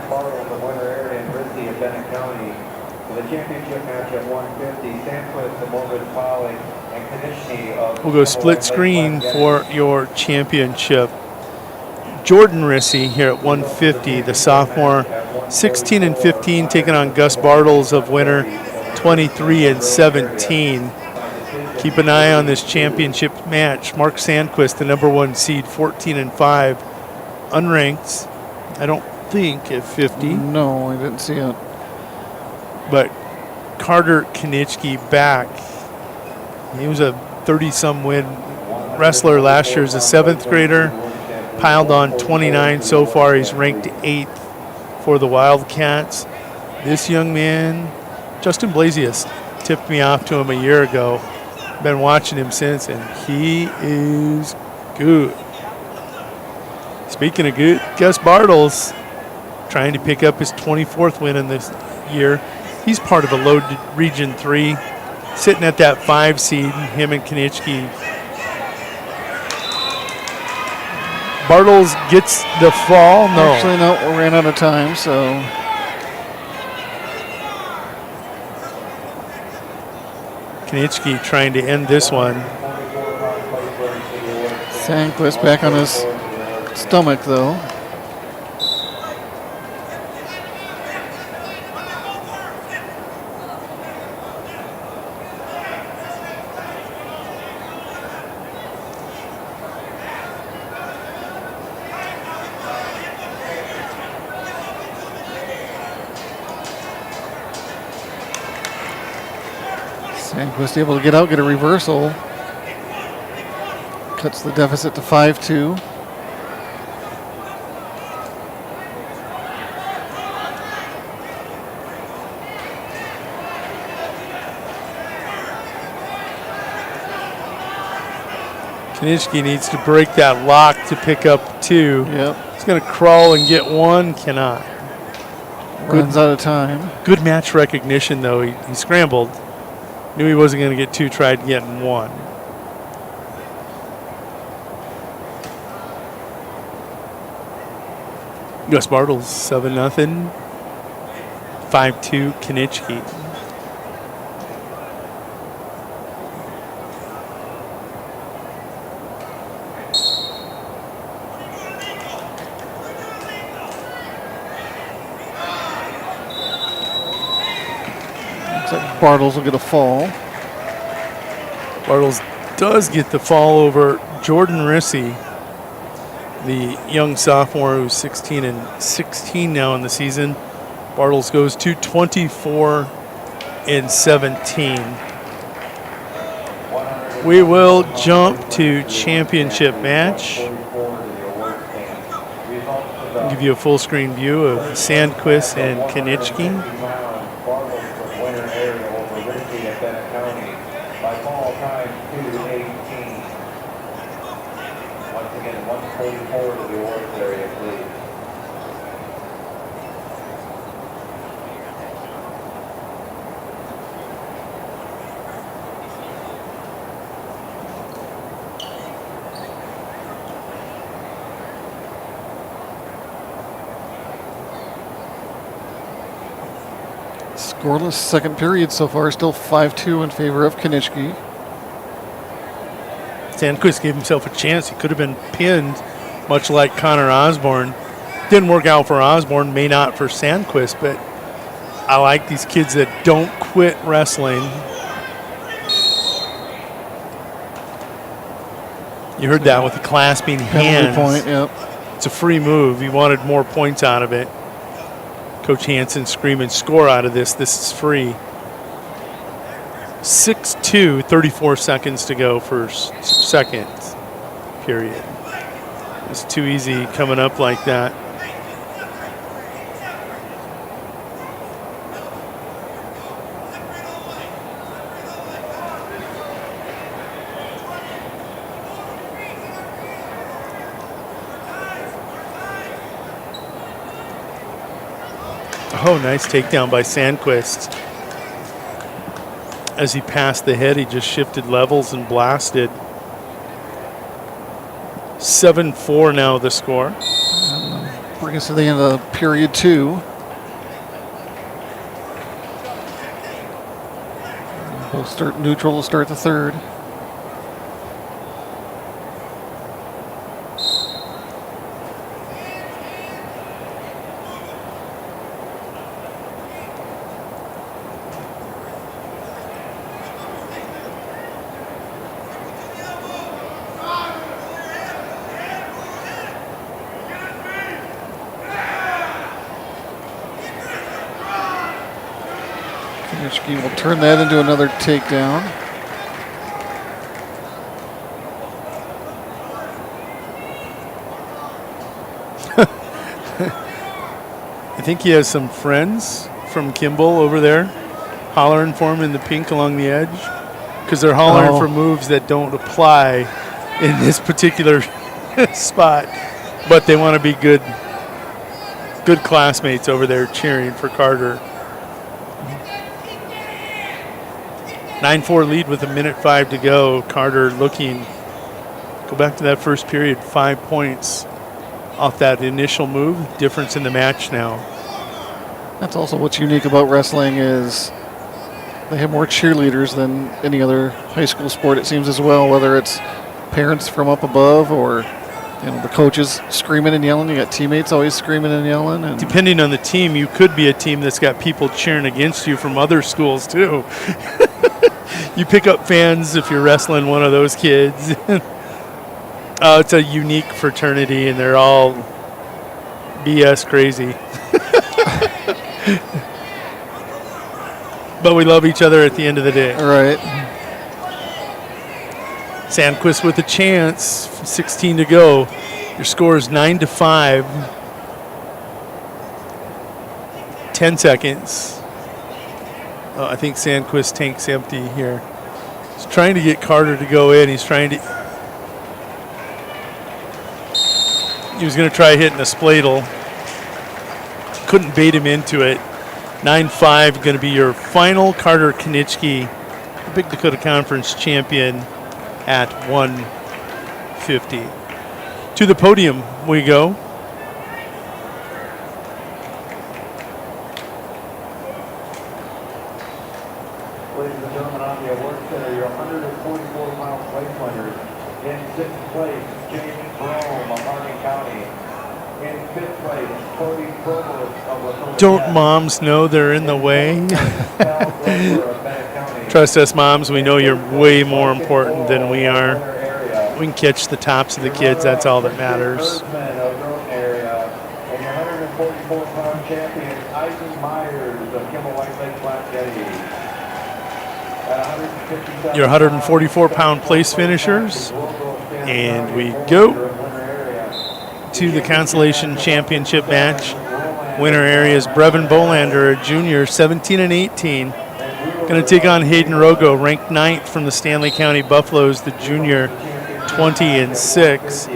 We'll go split screen for your championship. Jordan Rissy here at 150, the sophomore, 16-15, taking on Gus Bartles of Winter, 23-17. Keep an eye on this championship match. Mark Sandquist, the #1 seed, 14-5, unranked. I don't think at 50. No, I didn't see it. But Carter Kanichke back. He was a 30-some win wrestler last year as a 7th grader. Piled on 29 so far. He's ranked 8th for the Wildcats. This young man, Justin Blasius, tipped me off to him a year ago. Been watching him since, and he is good. Speaking of good, Gus Bartles trying to pick up his 24th win in this year. He's part of a low Region 3, sitting at that 5 seed, him and Kanichke. Bartles gets the fall. No. Actually, no, we ran out of time, so. Kanichke trying to end this one. Sandquist back on his stomach, though. Sandquist able to get out, get a reversal. Cuts the deficit to 5-2. Kanichki needs to break that lock to pick up 2. Yep. He's going to crawl and get 1. Cannot. Runs out of time. Good match recognition, though. He scrambled. Knew he wasn't going to get 2, tried getting 1. Gus Bartles, 7-0. 5-2, Kanichki. Looks like Bartles will get a fall. Bartles does get the fall over Jordan Rissy, the young sophomore who's 16-16 now in the season. Bartles goes to 24-17. We will jump to championship match. I'll give you a full screen view of Sandquist and Kanichki. Forward to the awards area, please. Scoreless second period so far, still 5-2 in favor of Kanichki. Sandquist gave himself a chance. He could have been pinned, much like Connor Osborne. Didn't work out for Osborne, may not for Sandquist, but I like these kids that don't quit wrestling. You heard that with the clasping hands. Point, yep. It's a free move. He wanted more points out of it. Coach Hansen screaming, score out of this. This is free. 6-2, 34 seconds to go for second period. It's too easy coming up like that. Oh, nice takedown by Sandquist. As he passed the head, he just shifted levels and blasted. 7-4 now the score. Bring us to the end of period 2. We'll start neutral to start the third. Kanichki will turn that into another takedown. I think he has some friends from Kimball over there hollering for him in the pink along the edge, because they're hollering for moves that don't apply in this particular spot, but they want to be good classmates over there cheering for Carter. 9-4 lead with 1:05 to go. Carter looking, go back to that first period, 5 points off that initial move. Difference in the match now. That's also what's unique about wrestling is they have more cheerleaders than any other high school sport, it seems, as well, whether it's parents from up above or the coaches screaming and yelling. You got teammates always screaming and yelling. And depending on the team, you could be a team that's got people cheering against you from other schools too. You pick up fans if you're wrestling one of those kids. It's a unique fraternity, and they're all BS crazy. But we love each other at the end of the day. Right. Sandquist with a chance. 16 to go. Your score is 9-5. 10 seconds. Oh, I think Sandquist tank's empty here. He's trying to get Carter to go in. He's trying to. He was going to try hitting a spladle. Couldn't bait him into it. 9-5 going to be your final. Carter Konitschke, the Big Dakota Conference champion at 150. To the podium we go. Ladies and gentlemen, on the award center, your 144-pound plate winners. In 6th place, James Brome of Harding County. In 5th place, Cody Provost of Dakota. Don't moms know they're in the way? Trust us, moms. We know you're way more important than we are. We can catch the tops of the kids. That's all that matters. And your 144-pound champion, Isaac Myers of Kimball White Lake Flat Jetty. Your 144-pound place finishers. And we go to the consolation championship match. Winner area is Brevin Bolander, a junior, 17 and 18. Going to take on Hayden Rogo, ranked 9th from the Stanley County Buffaloes, the junior, 20 and 6.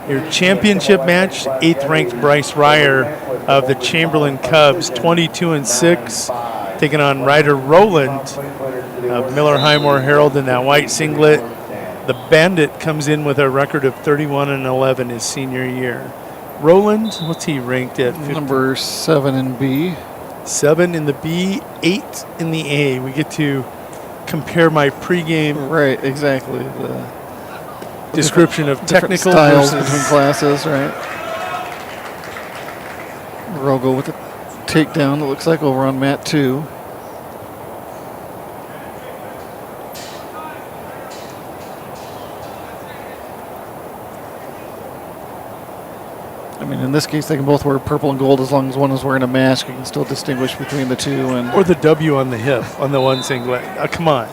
Your championship match, 8th ranked Bryce Ryer of the Chamberlain Cubs, 22 and 6, taking on Ryder Rowland of Miller Highmore Herald in that white singlet. The Bandit comes in with a record of 31 and 11 his senior year. Rowland, what's he ranked at? Number 7 in B. 7 in the B, 8 in the A. We get to compare my pregame. Right, exactly. The description of technical styles versus between classes, right? Rogo with a takedown, it looks like, over on mat 2. I mean, in this case, they can both wear purple and gold as long as one is wearing a mask. You can still distinguish between the two. Or the W on the hip on the one singlet. Come on.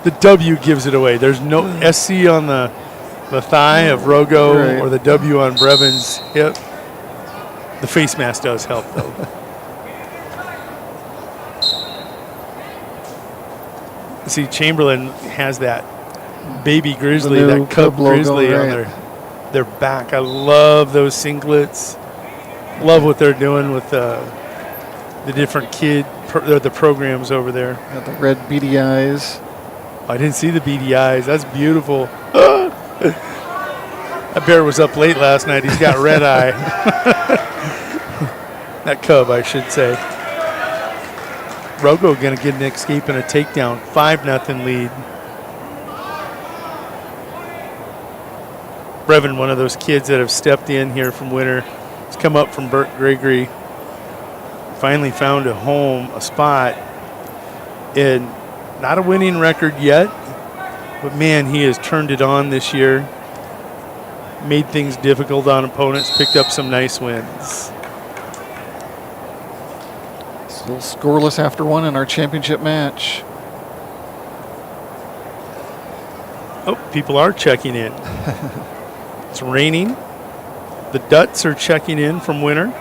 The W gives it away. There's no SC on the thigh of Rogo Right. or the W on Brevin's hip. The face mask does help, though. See, Chamberlain has that baby grizzly, The new that cub logo, grizzly on right. their back. I love those singlets. Love what they're doing with the different the programs over there. Got the red beady eyes. I didn't see the beady eyes. That's beautiful. That bear was up late last night. He's got red eye. That cub, I should say. Rogo going to get an escape and a takedown. 5-0 lead. Brevin, one of those kids that have stepped in here from winter. He's come up from Burt Gregory. Finally found a home, a spot. And not a winning record yet. But, man, he has turned it on this year. Made things difficult on opponents. Picked up some nice wins. Still scoreless after one in our championship match. Oh, people are checking in. It's raining. The Duts are checking in from winter.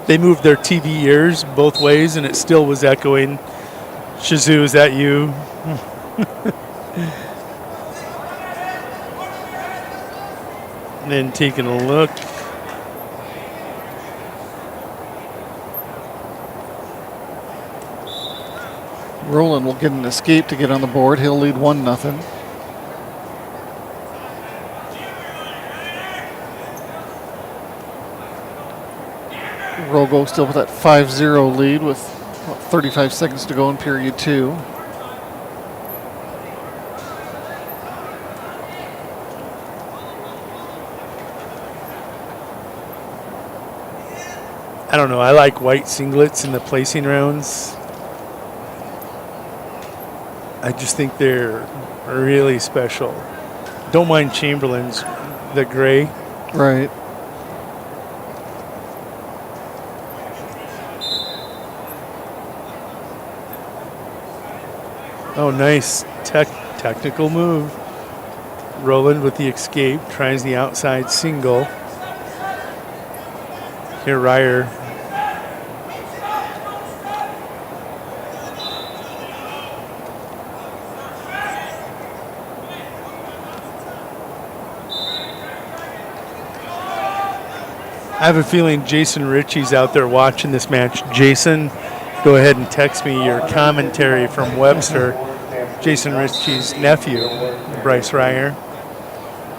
They moved their TV ears both ways, and it still was echoing. Shazoo, is that you? And then taking a look. Roland will get an escape to get on the board. He'll lead 1-0. Rogo still with that 5-0 lead with 35 seconds to go in period 2. I don't know. I like white singlets in the placing rounds. I just think they're really special. Don't mind Chamberlain's, the gray. Right. Oh, nice technical move. Roland with the escape, tries the outside single. Here, Ryer. I have a feeling Jason Ritchie's out there watching this match. Jason, go ahead and text me your commentary from Webster. Jason Ritchie's nephew, Bryce Ryer.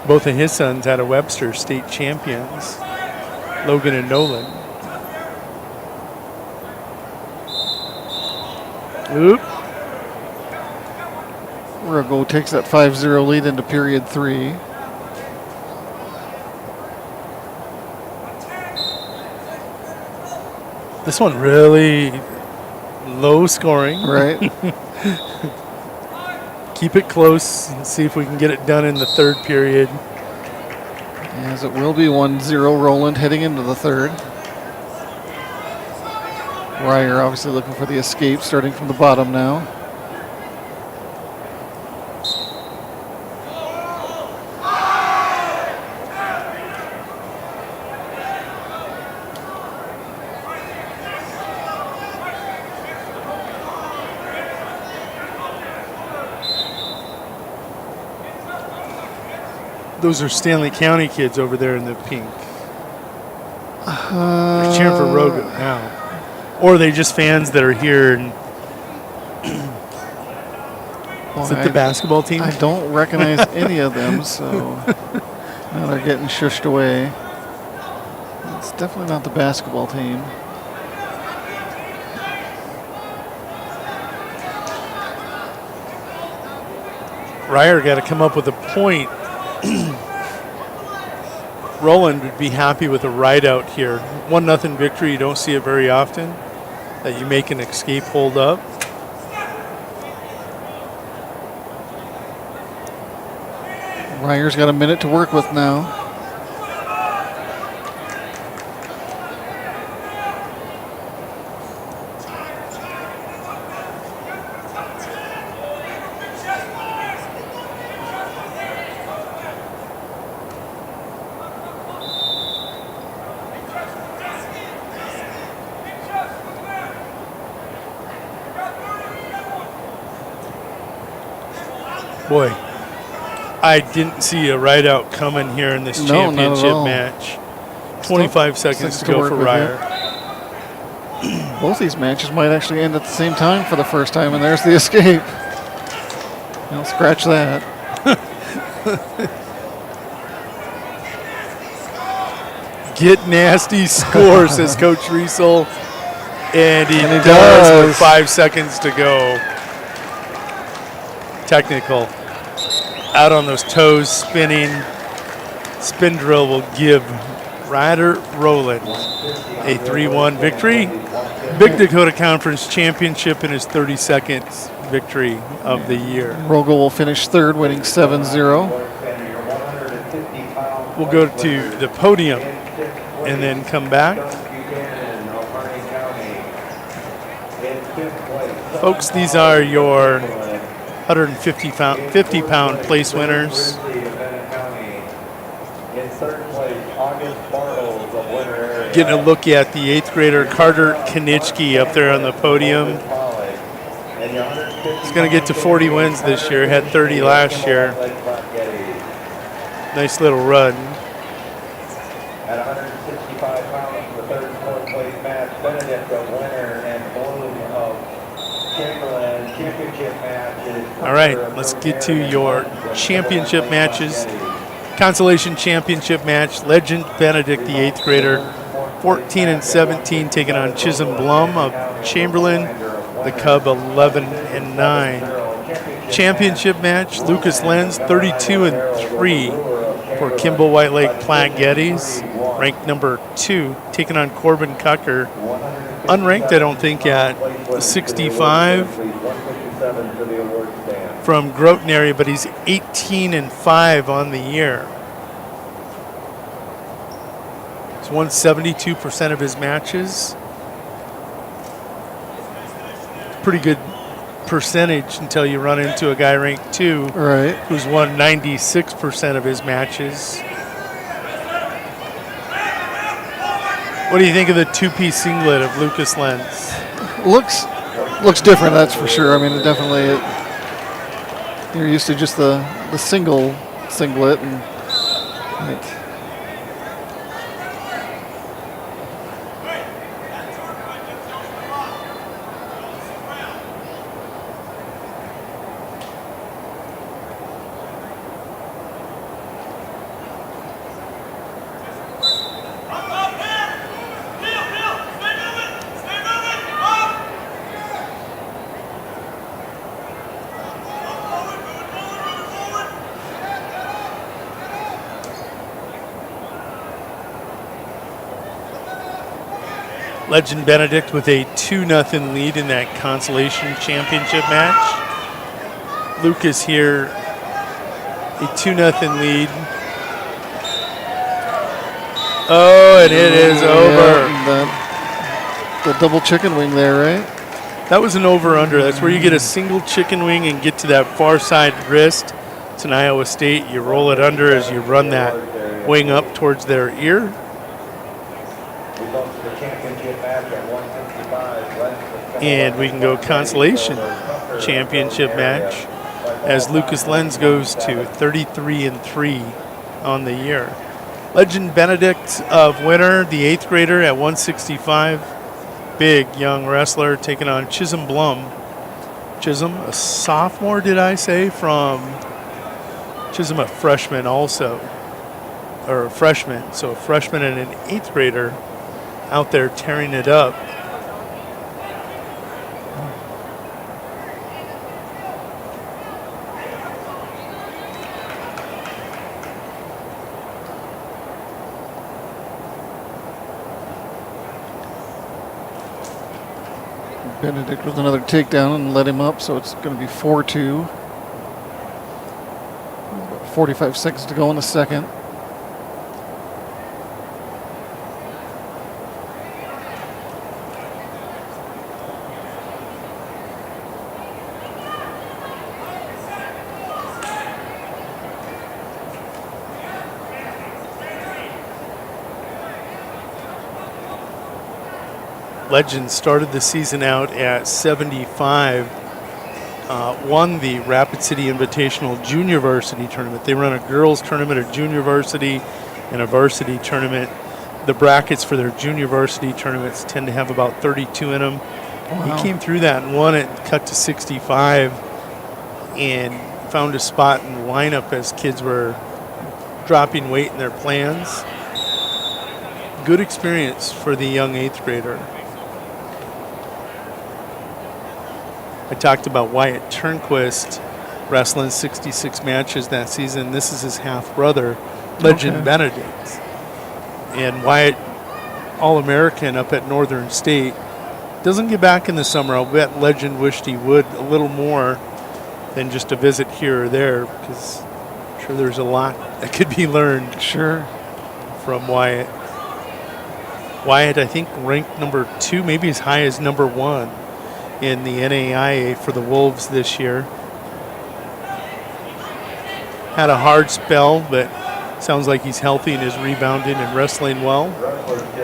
Both of his sons out of Webster, state champions, Logan and Nolan. Oop. Rago takes that 5-0 lead into period 3. This one really low scoring. Right. Keep it close and see if we can get it done in the third period. As it will be 1-0 Roland heading into the third. Ryer obviously looking for the escape, starting from the bottom now. Those are Stanley County kids over there in the pink. They're cheering for Rogo now. Or are they just fans that are here? And is it the basketball team? I don't recognize any of them, so now they're getting shushed away. It's definitely not the basketball team. Ryer got to come up with a point. Roland would be happy with a ride out here. 1-0 victory. You don't see it very often, that you make an escape hold up. Ryer's got a minute to work with now. Boy, I didn't see a ride out coming here in this championship match. 25 seconds to go for Ryer. Both these matches might actually end at the same time for the first time, and there's the escape. I'll scratch that. Get nasty score, says Coach Riesel. And he does with 5 seconds to go. Technical. Out on those toes, spinning. Spin drill will give Ryder Rowland a 3-1 victory. Big Dakota Conference Championship in his 32nd victory of the year. Rogo will finish third, winning 7-0. We'll go to the podium and then come back. Folks, these are your 150-pound place winners. Getting a look at the 8th grader Carter Konitsky up there on the podium. He's going to get to 40 wins this year, had 30 last year. Nice little run. At 165 pounds, the third and fourth place match, Benedict, the winner and Bloom of Chamberlain championship matches. All right, let's get to your championship matches. Consolation championship match, Legend Benedict, the 8th grader, 14 and 17, taking on Chisholm Blum of Chamberlain, the Cub 11 and 9. Championship match, Lucas Lenz, 32 and 3 for Kimball White Lake Platte Geddes, ranked number 2, taking on Corbin Cucker, unranked I don't think at 65 from Groton area, but he's 18 and 5 on the year. He's won 72% of his matches. Pretty percentage until you run into a guy ranked 2, Right. who's won 96% of his matches. What do you think of the two-piece singlet of Lucas Lenz? Looks different, that's for sure. I mean, it definitely. You're used to just the single singlet, and Legend Benedict with a 2-0 lead in that consolation championship match. Lucas here, a 2-0 lead. Oh, and it is over. The double chicken wing there, right? That was an over-under. That's where you get a single chicken wing and get to that far side wrist. It's an Iowa State. You roll it under as you run that wing up towards their ear. And we can go consolation championship match as Lucas Lenz goes to 33-3 on the year. Legend Benedict of winner, the 8th grader at 165. Big young wrestler taking on Chisholm Blum. Chisholm, a sophomore, did I say? From Chisholm, a freshman also. Or a freshman. So a freshman and an 8th grader out there tearing it up. Benedict with another takedown and let him up, so it's going to be 4-2. 45 seconds to go in the second. Legend started the season out at 75, won the Rapid City Invitational Junior Varsity Tournament. They run a girls tournament, a junior varsity, and a varsity tournament. The brackets for their junior varsity tournaments tend to have about 32 in them. Wow. He came through that and won it, cut to 65, and found a spot in the lineup as kids were dropping weight in their plans. Good experience for the young 8th grader. I talked about Wyatt Turnquist wrestling 66 matches that season. This is his half-brother, Legend Benedict. And Wyatt, All-American up at Northern State. Doesn't get back in the summer. I'll bet Legend wished he would a little more than just a visit here or there, because I'm sure there's a lot that could be learned from Wyatt. Wyatt, I think, ranked number 2, maybe as high as number 1 in the NAIA for the Wolves this year. Had a hard spell, but sounds like he's healthy and is rebounding and wrestling well,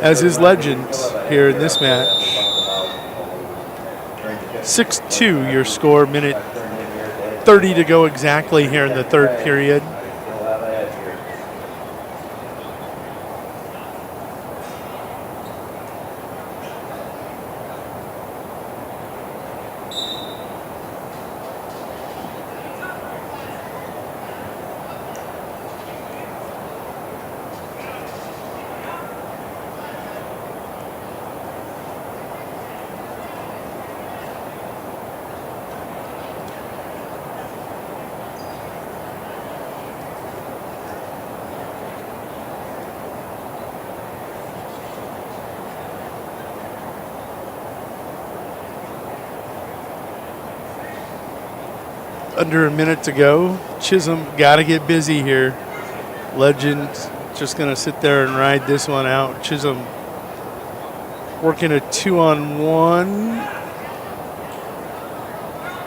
as is Legend here in this match. 6-2 your score, minute 30 to go exactly here in the third period. Under a minute to go. Chisholm got to get busy here. Legend just going to sit there and ride this one out. Chisholm working a 2-on-1.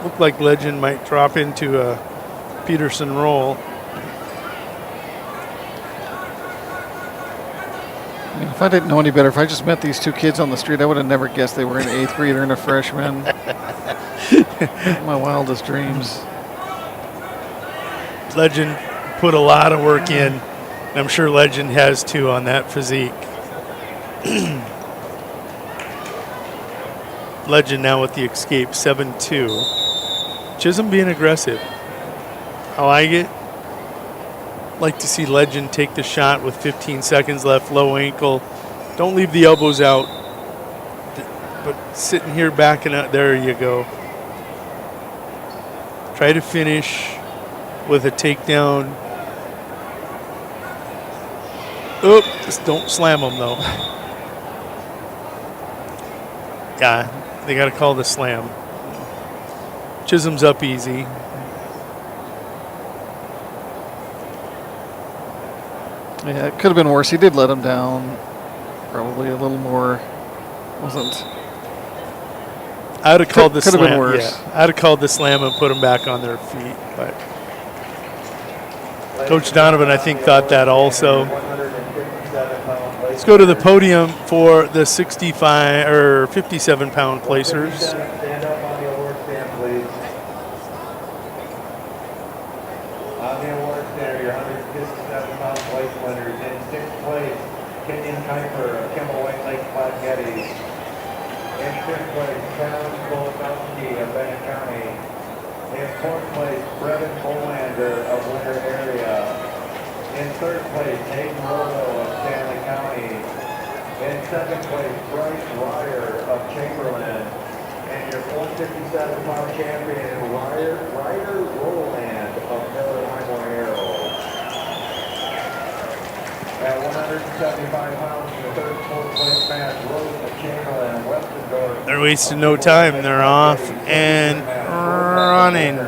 Looked like Legend might drop into a Peterson roll. I mean, if I didn't know any better, if I just met these two kids on the street, I would have never guessed they were an 8th grader and a freshman. My wildest dreams. Legend put a lot of work in. And I'm sure Legend has too on that physique. Legend now with the escape, 7-2. Chisholm being aggressive. I like it. Like to see Legend take the shot with 15 seconds left, low ankle. Don't leave the elbows out. But sitting here backing up, there you go. Try to finish with a takedown. Oop, just don't slam them though. Yeah, they got to call the slam. Chisholm's up easy. Yeah, it could have been worse. He did let him down. Probably a little more. Wasn't. I would have called the slam. Could have been worse. Yeah, I would have called the slam and put them back on their feet. But Coach Donovan, I think, thought that also. Let's go to the podium for the 65 or 57-pound placers. Stand up on the award stand, please. On the award stand, your 157-pound place winners. In 6th place, Kenyon Kuiper of Kimball White Lake Flat Gettys. In 5th place, Charles Golubowski of Bennett County. In 4th place, Brevin Bolander of Winter Area. In 3rd place, Hayden Rollo of Stanley County. In 2nd place, Bryce Ryer of Chamberlain. And your 157-pound champion, Ryder Rowland of Miller Highmore Arrow. At 175 pounds in the 3rd and 4th place match, Rose of Chamberlain and Westendorf. They're wasting no time. They're off and running.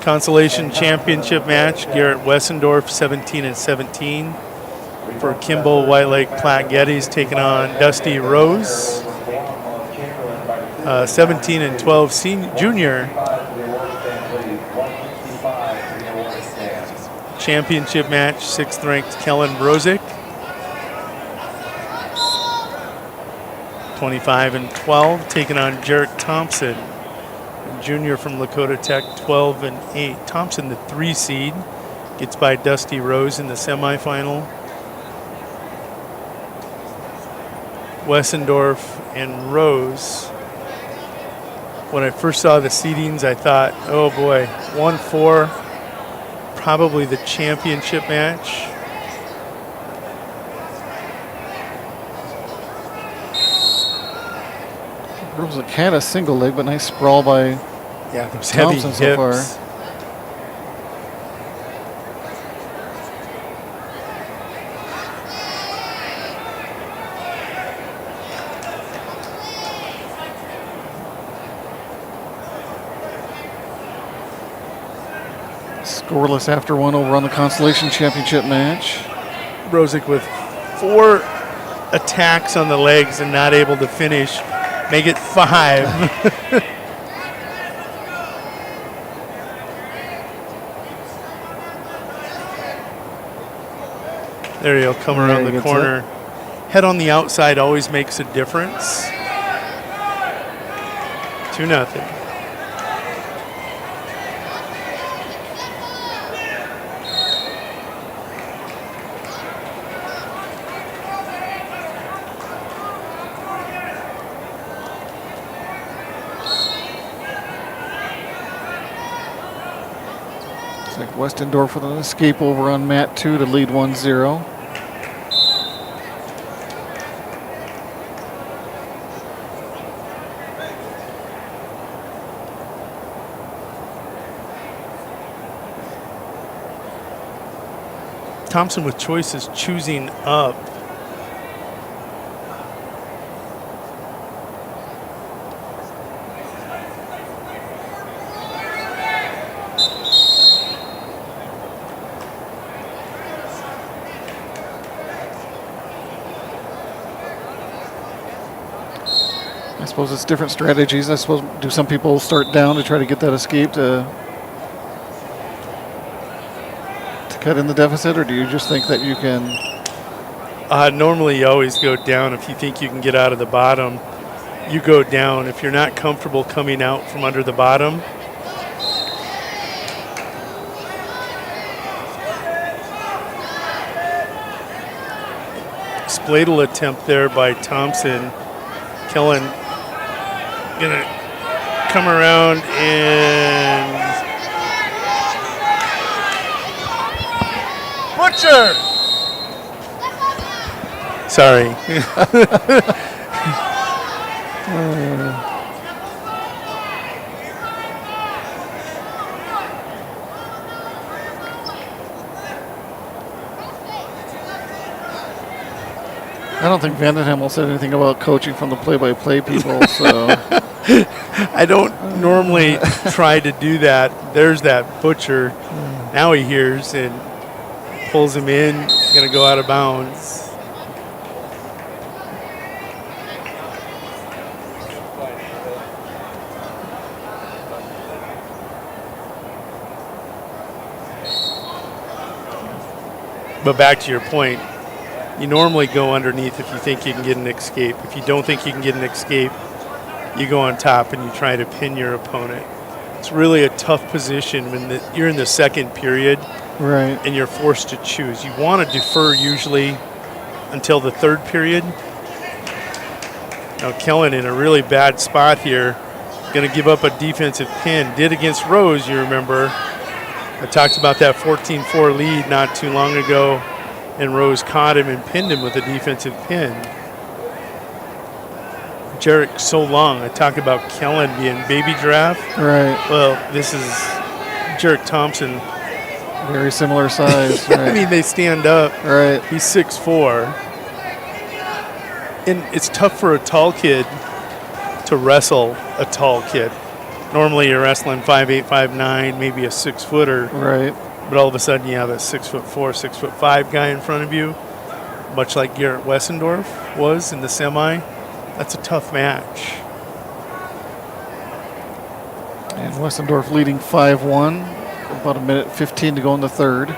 Consolation championship match. Garrett Westendorf, 17-17. For Kimball White Lake Platte Gettys, taking on Dusty Rose, 17-12 junior. Championship match, 6th ranked Kellen Brozick, 25-12, taking on Jarek Thompson, junior from Lakota Tech, 12-8. Thompson, the 3 seed, gets by Dusty Rose in the semifinal. Wessendorf and Rose. When I first saw the seedings, I thought, oh boy, 1-4, probably the championship match. Rose had a single leg, but nice sprawl by those heavy Thompson hips. so far. Scoreless after 1 over on the Consolation Championship match. Brozick with 4 attacks on the legs and not able to finish. Make it 5. There he'll come around the corner. Head on the outside always makes a difference. 2-0. Like Westendorf with an escape over on mat 2 to lead 1-0. Thompson with choices choosing up. suppose it's different strategies. I suppose, do some people start down to try to get that escape to cut in the deficit, or do you just think that you can? Normally, you always go down if you think you can get out of the bottom. You go down if you're not comfortable coming out from under the bottom. Spladle attempt there by Thompson. Kellen gonna come around and Butcher. Sorry. I don't think Vandenham said anything about coaching from the play-by-play people, so. I don't normally try to do that. There's that Butcher. Now he hears and pulls him in. Going to go out of bounds. But back to your point, you normally go underneath if you think you can get an escape. If you don't think you can get an escape, you go on top and you try to pin your opponent. It's really a tough position when you're in the second period, right? And you're forced to choose. You want to defer usually until the third period. Now Kellen in a really bad spot here, going to give up a defensive pin. Did against Rose, you remember. I talked about that 14-4 lead not too long ago, and Rose caught him and pinned him with a defensive pin. Jarek so long. I talk about Kellen being baby draft. Right. Well, this is Jarek Thompson. Very similar size. Right. I mean, they stand up. Right. He's 6'4". And it's tough for a tall kid to wrestle a tall kid. Normally you're wrestling 5'8", 5'9", maybe a 6-footer. Right. But all of a sudden you have a 6'4", 6'5" guy in front of you, much like Garrett Wessendorf was in the semi. That's a tough match. And Wessendorf leading 5-1. About a minute 15 to go in the third.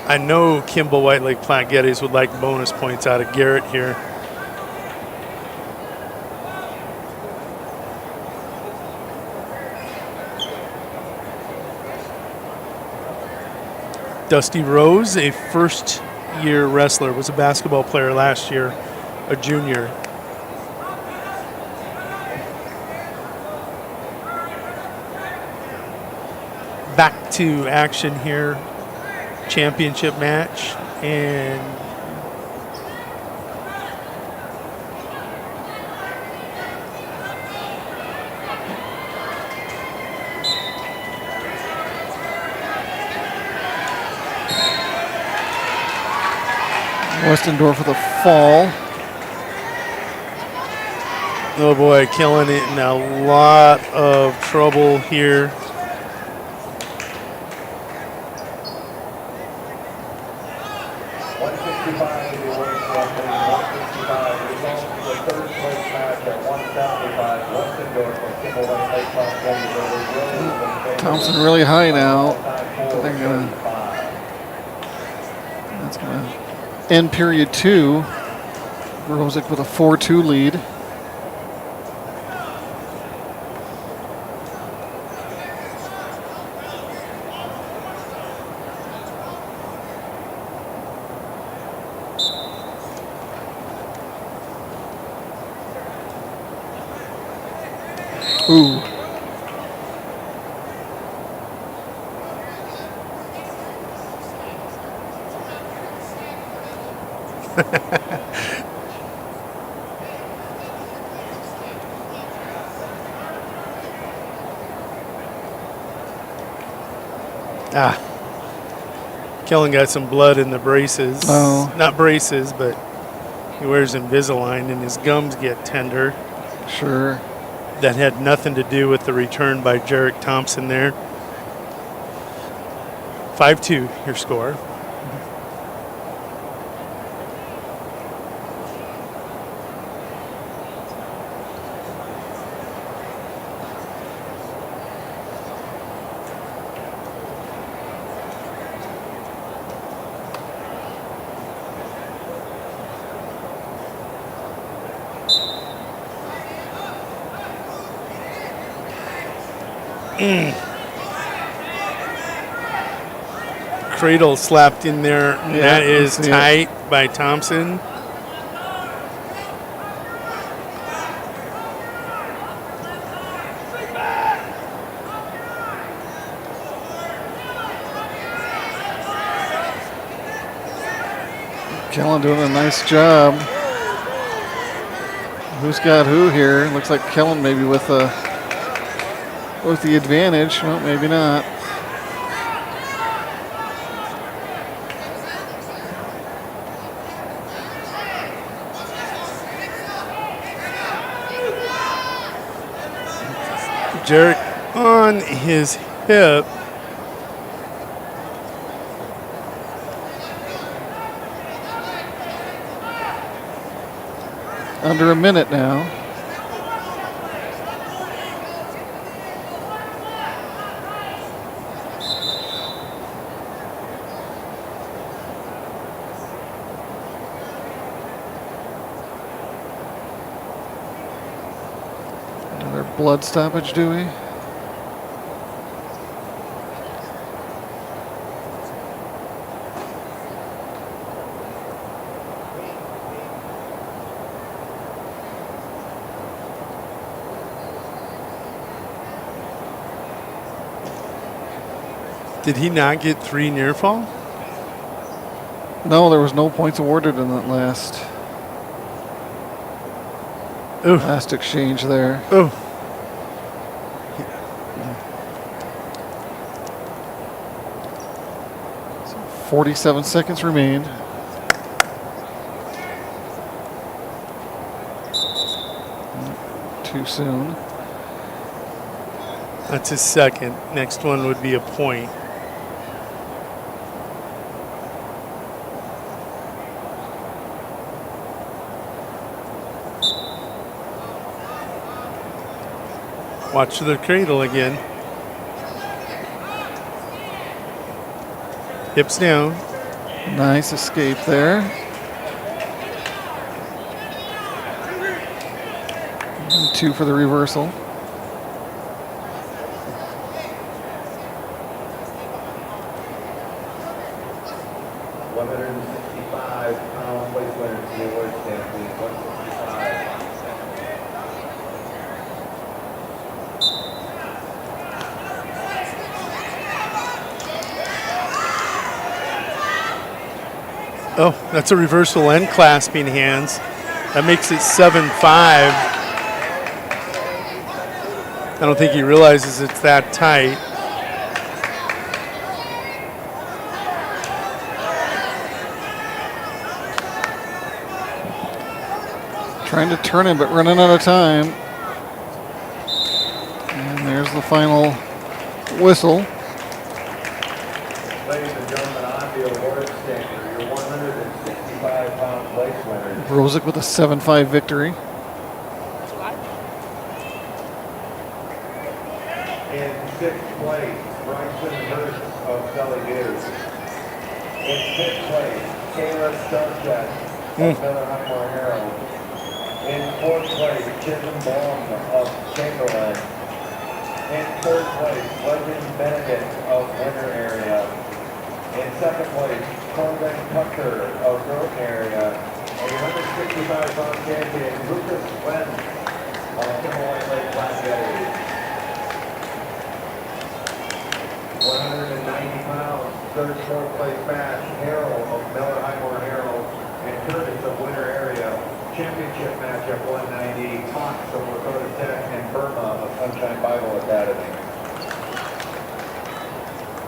I know Kimball White Lake Platte Geddes would like bonus points out of Garrett here. Dusty Rose, a first-year wrestler, was a basketball player last year, a junior. Back to action here, championship match, and Westendorf with a fall. Oh boy, killing it in a lot of trouble here. Thompson really high now. That's gonna end period 2. Rosick with a 4-2 lead. Ooh. Kellen got some blood in the braces. Oh. Not braces, but he wears Invisalign and his gums get tender. Sure. That had nothing to do with the return by Jarek Thompson there. 5-2, your score. Cradle slapped in there. Yeah, That is that's it. tight by Thompson. Kellen doing a nice job. Who's got who here? Looks like Kellen maybe with the advantage. Well, maybe not. Jarek on his hip. Under a minute now. Another blood stoppage, do we? Did he not get 3 near fall? No, there was no points awarded in that last exchange there. Oh. 47 seconds remain. Too soon. That's his second. Next one would be a point. Watch the cradle again. Hips down. Nice escape there. And 2 for the reversal. Oh, that's a reversal and clasping hands. That makes it 7-5. I don't think he realizes it's that tight. Trying to turn him, but running out of time. And there's the final whistle. Ladies and gentlemen, on the award stand, your 165-pound place winner. Brozick with a 7-5 victory. In 6th place, Bryson Hurst of Sully Gators. In 5th place, Kayla Starchet of Miller Highmore Herald. In 4th place, Chisholm Baum of Chamberlain. In 3rd place, Legend Benedict of Winter Area. In 2nd place, Corbin Tucker of Groton Area. And your 165-pound champion, Lucas Wentz of Timberline Lake Flat Jetty. 190 pounds, 3rd, 4th place match, Harold of Miller Highmore Herald and Curtis of Winter Area. Championship match at 190, Fox of Dakota Tech and Burma of Sunshine Bible Academy.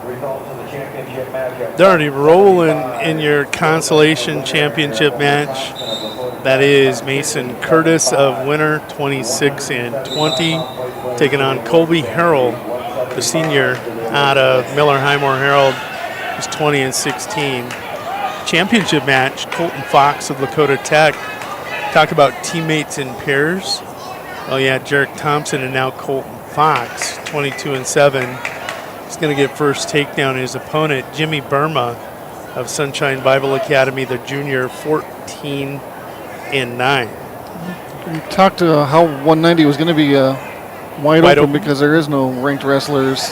Results of the championship match at They're already rolling in your consolation championship match. That is Mason Curtis of Winter, 26 and 20, taking on Colby Harrell, the senior out of Miller Highmore Herald, who's 20 and 16. Championship match, Colton Fox of Dakota Tech. Talk about teammates in pairs. Oh yeah, Jarek Thompson and now Colton Fox, 22 and 7. He's going to get first takedown. His opponent, Jimmy Burma of Sunshine Bible Academy, the junior, 14 and 9. We talked how 190 was going to be wide open because there is no ranked wrestlers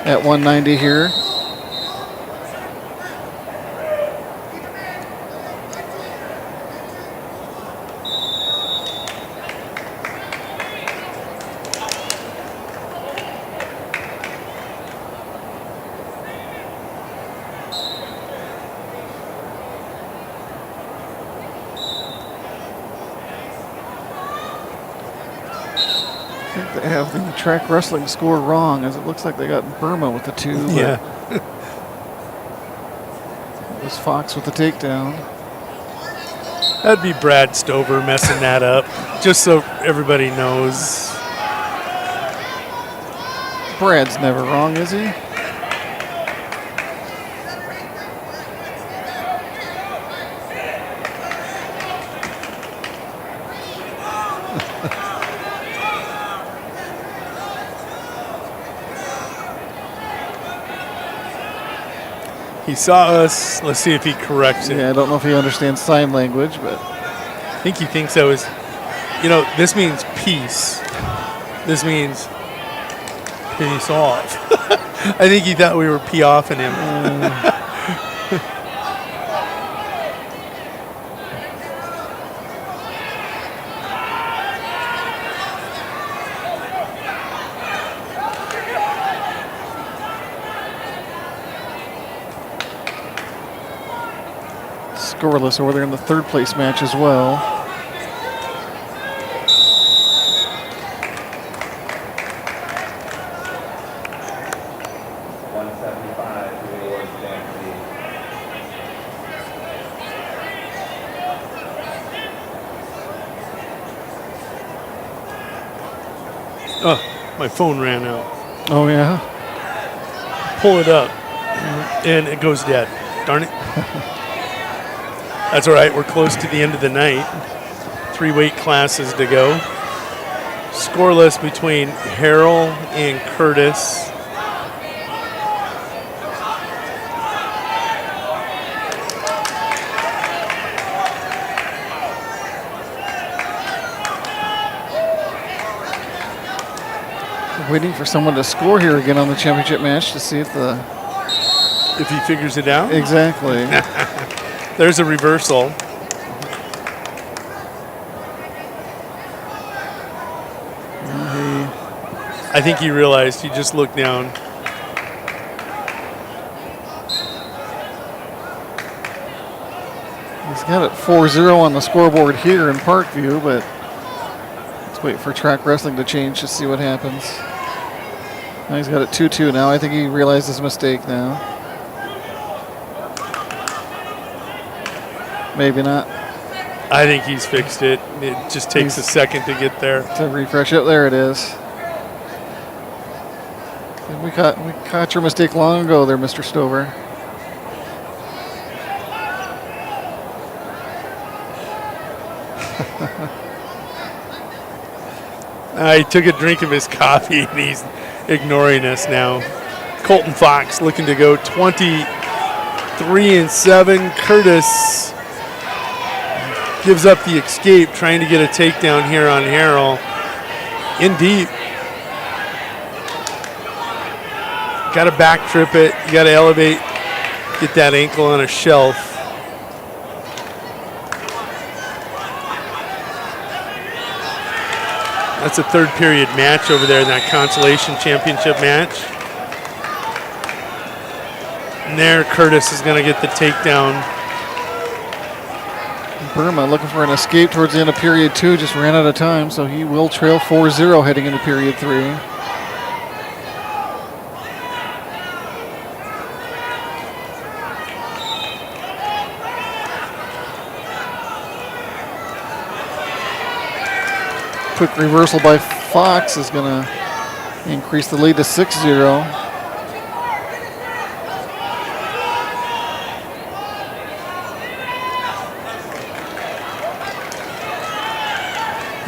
at 190 here. They have the track wrestling score wrong, as it looks like they got Burma with the 2. Yeah. It was Fox with the takedown. That'd be Brad Stover messing that up, just so everybody knows. Brad's never wrong, is he? He saw us. Let's see if he corrects it. Yeah, I don't know if he understands sign language, but I think he thinks I was, this means peace. This means peace off. I think he thought we were pee-offing him. scoreless over there in the third place match as well. Oh, my phone ran out. Oh, yeah? Pull it up, and it goes dead. Darn it. That's all right. We're close to the end of the night. 3 weight classes to go. Scoreless between Harrell and Curtis. Waiting for someone to score here again on the championship match to see if he figures it out. Exactly. There's a reversal. I think he realized. He just looked down. He's got it 4-0 on the scoreboard here in Parkview, but let's wait for track wrestling to change to see what happens. Now he's got it 2-2 now. I think he realized his mistake now. Maybe not. I think he's fixed it. It just takes a second to get there. To refresh it, there it is. We caught your mistake long ago there, Mr. Stover. He took a drink of his coffee and he's ignoring us now. Colton Fox looking to go 23-7. Curtis gives up the escape, trying to get a takedown here on Harrell. In deep. Got to back trip it. You got to elevate, get that ankle on a shelf. That's a third period match over there in that consolation championship match. And there, Curtis is going to get the takedown. Burma looking for an escape towards the end of period 2, just ran out of time, so he will trail 4-0 heading into period 3. Quick reversal by Fox is going to increase the lead to 6-0.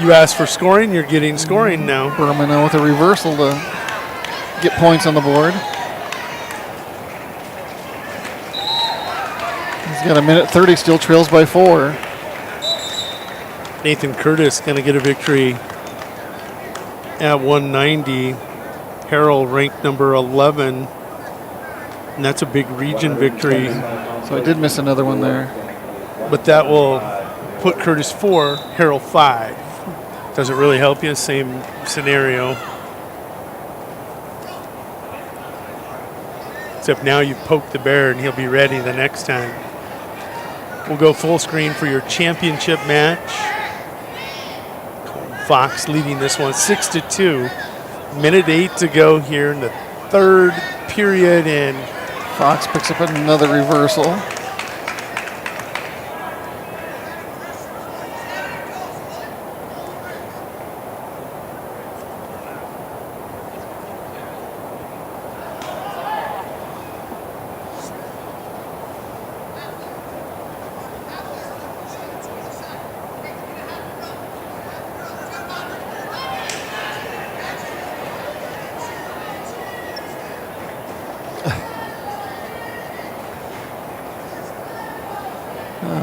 You asked for scoring, you're getting scoring now. Burma now with a reversal to get points on the board. He's got a minute 30, still trails by 4. Nathan Curtis going to get a victory at 190. Harrell ranked number 11, and that's a big region victory. So I did miss another one there. But that will put Curtis 4, Harrell 5. Does it really help you? Same scenario. Except now you poke the bear and he'll be ready the next time. We'll go full screen for your championship match. Fox leading this one 6-2. Minute 8 to go here in the third period, and Fox picks up another reversal.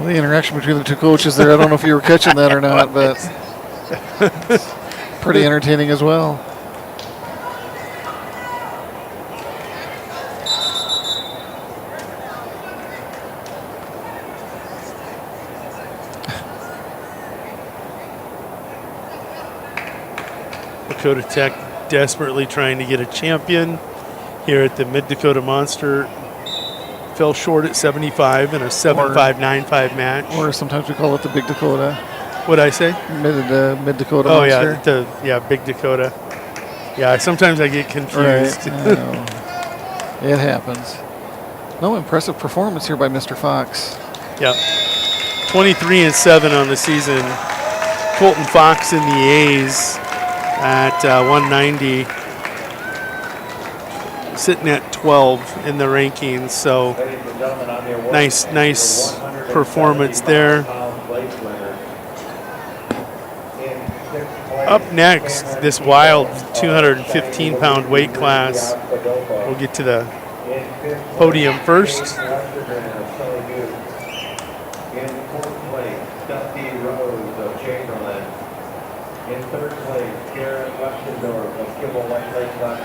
The interaction between the two coaches there, I don't know if you were catching that or not, but pretty entertaining as well. Dakota Tech desperately trying to get a champion here at the Mid-Dakota Monster. Fell short at 75 in a 7.595 match. Or sometimes we call it the Big Dakota. What'd I say? Mid-Dakota Oh, Monster. yeah, Big Dakota. Yeah, sometimes I get confused. Right. I know. It happens. No, impressive performance here by Mr. Fox. Yep. 23-7 on the season. Colton Fox in the A's at 190. Sitting at 12 in the rankings, so nice performance there. Up next, this wild 215-pound weight class. We'll get to the podium first. In third place, Garrett Westendorf of Kimball White Lake Flat.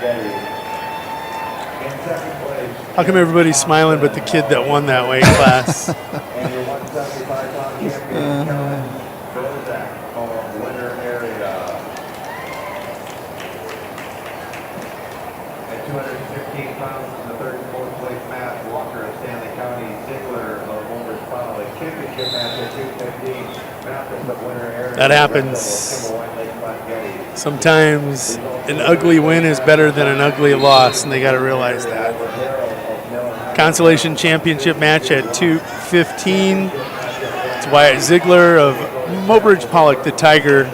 How come everybody's smiling but the kid that won that weight class? And your 175-pound champion, Kellen Bozak of Winter area. At 215 pounds in the third and fourth place, Matt Walker of Stanley County, Ziegler of Mulder's Folly. Championship match at 215, Mathis of Winter area. That happens. Sometimes an ugly win is better than an ugly loss, and they got to realize that. Consolation championship match at 215. It's Wyatt Ziegler of Mobridge Pollock, the Tiger,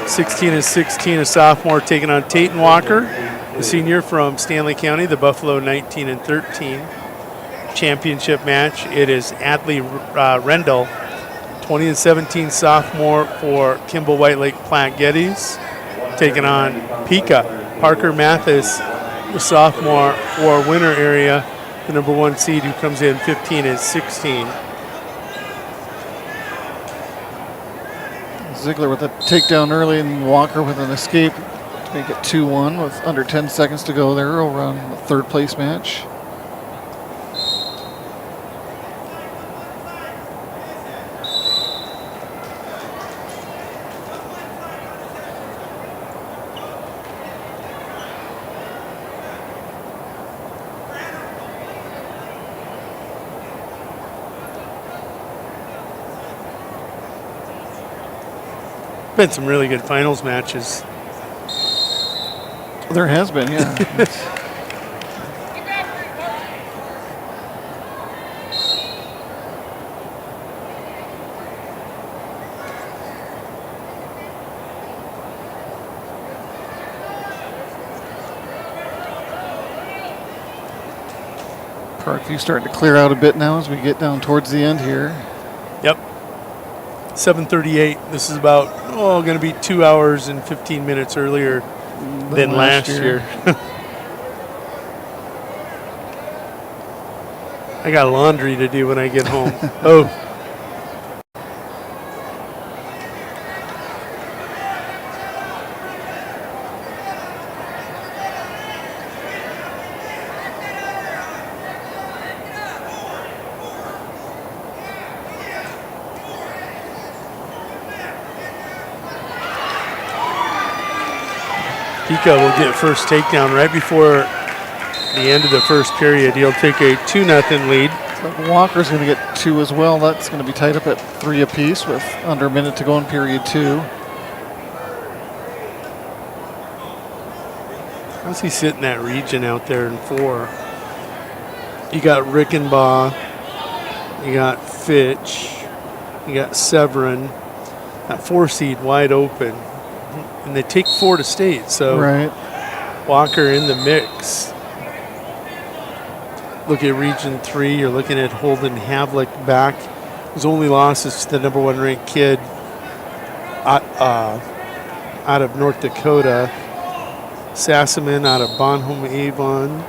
16-16, a sophomore, taking on Tayton Walker, the senior from Stanley County, the Buffalo 19-13. Championship match. It is Adley Rendell, 20-17 sophomore for Kimball White Lake Platte Geddes, taking on Pika Parker Mathis, the sophomore for Winter area, the number 1 seed, who comes in 15-16. Ziegler with a takedown early and Walker with an escape to make it 2-1 with under 10 seconds to go there over on the third place match. Been some really good finals matches. There has been, yeah. Parkview starting to clear out a bit now as we get down towards the end here. Yep. 7:38. This is about going to be 2 hours and 15 minutes earlier than last year. I got laundry to do when I get home. Oh. Pica will get first takedown right before the end of the first period. He'll take a 2-0 lead. So Walker's going to get 2 as well. That's going to be tied up at 3 apiece with under a minute to go in period 2. How's he sit in that region out there in 4? You got Rickenbaugh, you got Fitch, you got Severin. That 4 seed wide open. And they take 4 to state, so right. Walker in the mix. Look at Region 3, you're looking at Holden Havlick back. His only loss is to the number 1 ranked kid out of North Dakota. Sassaman out of Bonhomme Avon.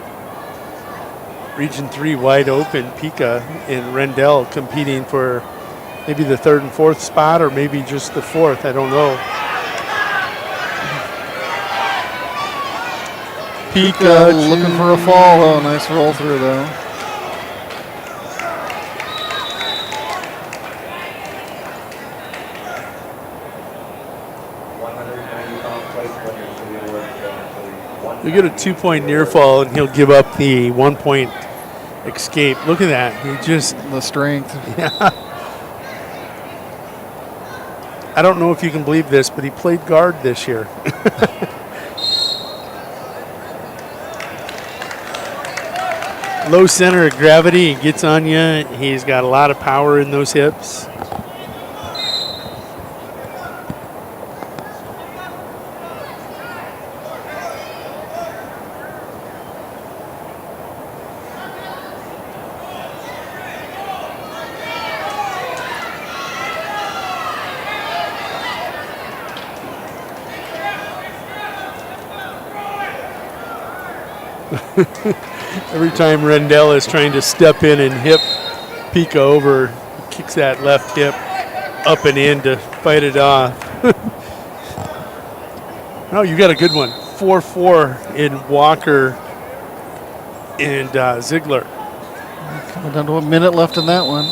Region 3 wide open. Pica and Rendell competing for maybe the 3rd and 4th spot, or maybe just the 4th. I don't know. Pica looking for a fall, though. Nice roll through, though. You get a 2-point near fall, and he'll give up the 1-point escape. Look at that. He just. The strength. Yeah. I don't know if you can believe this, but he played guard this year. Low center of gravity. He gets on you. He's got a lot of power in those hips. Every time Rendell is trying to step in and hip Pica over, he kicks that left hip up and in to fight it off. Oh, you got a good one. 4-4 in Walker and Ziegler. Coming down to a minute left in that one.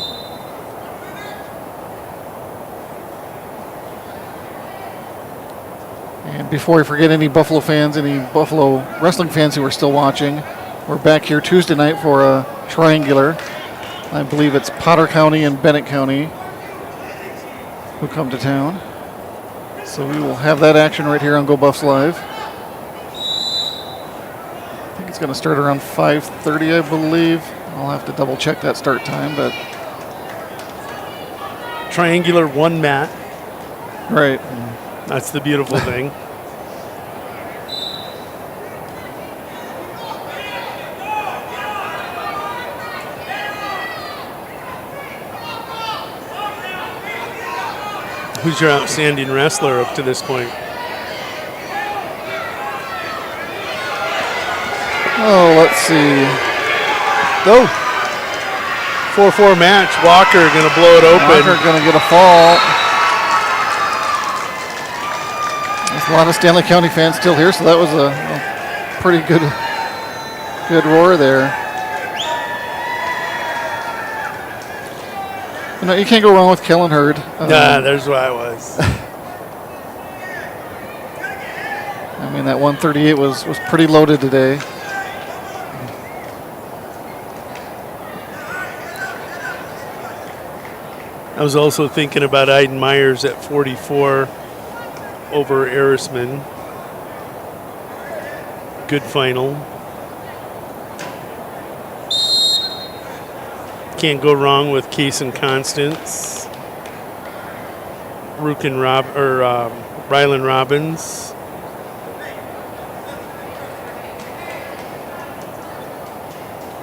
And before we forget any Buffalo fans, any Buffalo wrestling fans who are still watching, we're back here Tuesday night for a triangular. I believe it's Potter County and Bennett County who come to town. So we will have that action right here on Go Buffs Live. I think it's going to start around 5:30, I believe. I'll have to double check that start time, but triangular 1 mat. Right. That's the beautiful thing. Who's your outstanding wrestler up to this point? Oh, let's see. Go. 4-4 match. Walker going to blow it open. Walker going to get a fall. There's a lot of Stanley County fans still here, so that was a pretty good roar there. You know, you can't go wrong with Kellen Hurd. Nah, there's where I was. I mean, that 138 was pretty loaded today. I was also thinking about Aiden Myers at 44 over Arisman. Good final. Can't go wrong with Case and Constance. Rylan Robbins.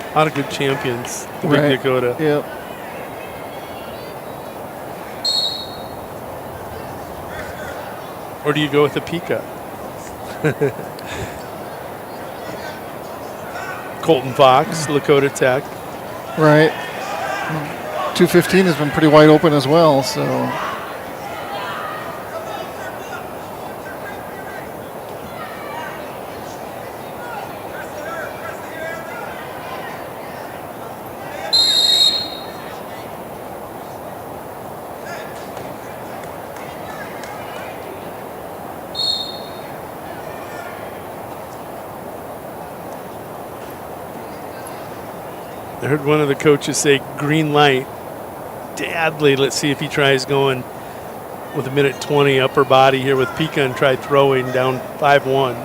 A lot of good champions. The Big Dakota. Yep. Or do you go with the Pica? Colton Fox, Lakota Tech. Right. 215 has been pretty wide open as well, so. I heard one of the coaches say green light. Deadly. Let's see if he tries going with a minute 20 upper body here with Pika and try throwing down 5-1.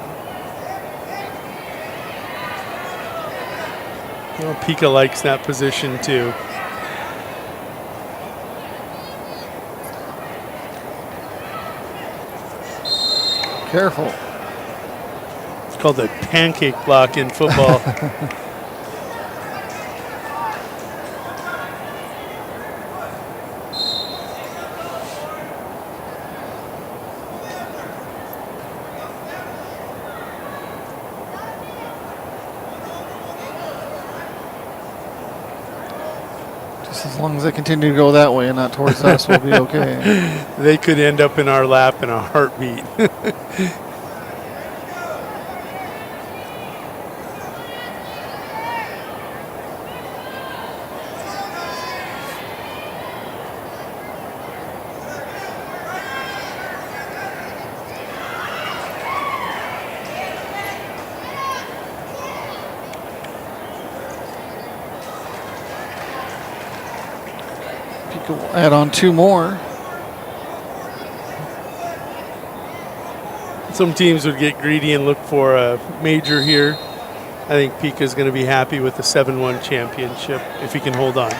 Well, Pika likes that position too. Careful. It's called the pancake block in football. As long as they continue to go that way and not towards us, we'll be okay. They could end up in our lap in a heartbeat. Add on 2 more. Some teams would get greedy and look for a major here. I think Pika's going to be happy with the 7-1 championship if he can hold on.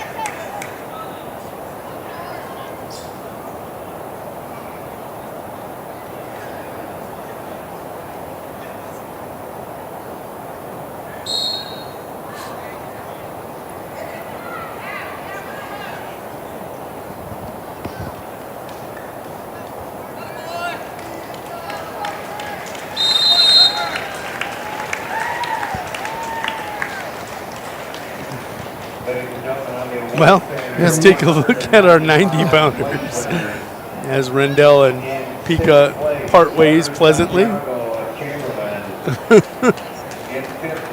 Well, let's take a look at our 90-pounders as Rendell and Pika part ways pleasantly. In 5th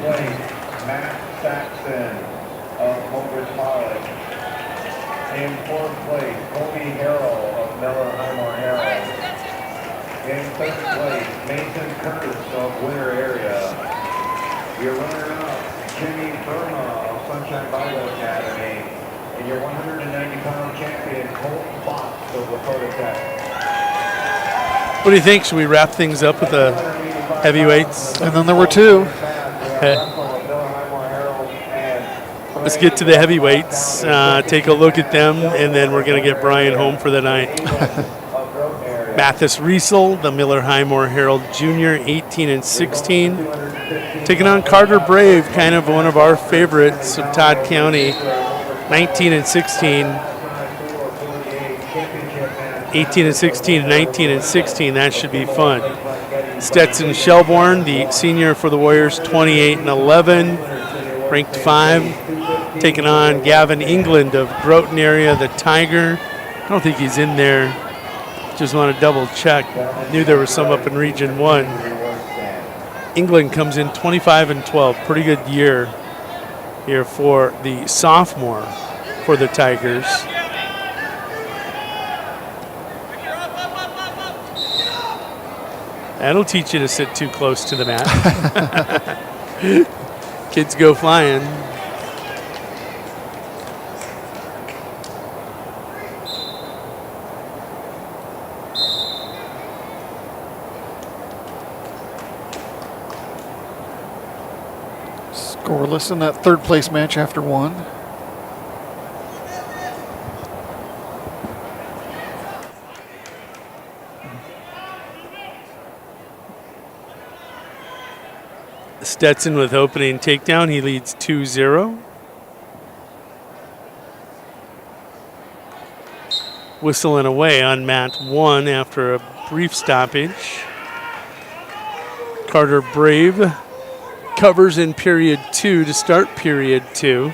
place, Matt Saxon of Mowbray College. In 4th place, Kobe Harrell of Miller Highmore Harrell. In 3rd place, Mason Curtis of Winter Area. Your runner-up, Jimmy Burma of Sunshine Bible Academy. And your 190-pound champion, Colt Fox of Dakota Tech. What do you think? Should we wrap things up with the heavyweights? And then there were 2. Let's get to the heavyweights, take a look at them, and then we're going to get Brian home for the night. Mathis Riesel, the Miller Highmore Herald Jr., 18 and 16. Taking on Carter Brave, kind of one of our favorites of Todd County, 19 and 16. 18 and 16, 19 and 16. That should be fun. Stetson Shelbourne, the senior for the Warriors, 28 and 11, ranked 5. Taking on Gavin England of Groton area, the Tiger. I don't think he's in there. Just want to double check. Knew there was some up in Region 1. England comes in 25 and 12. Pretty good year here for the sophomore for the Tigers. That'll teach you to sit too close to the mat. Kids go flying. Scoreless in that 3rd place match after 1. Stetson with opening takedown. He leads 2-0. Whistling away on mat 1 after a brief stoppage. Carter Brave covers in period 2 to start period 2.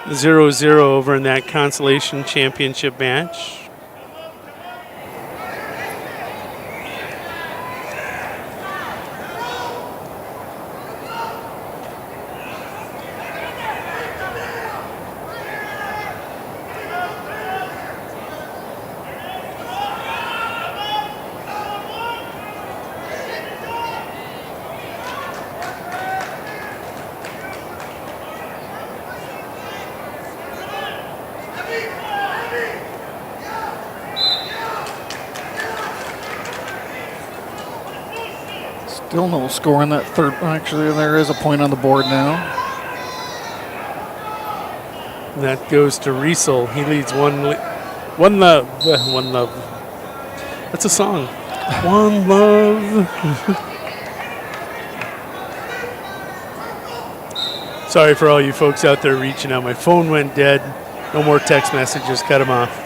0-0 over in that consolation championship match. Still no score in that third. Actually, there is a point on the board now. And that goes to Riesel. He leads one love. One love. That's a song. One love. Sorry for all you folks out there reaching out. My phone went dead. No more text messages. Cut them off.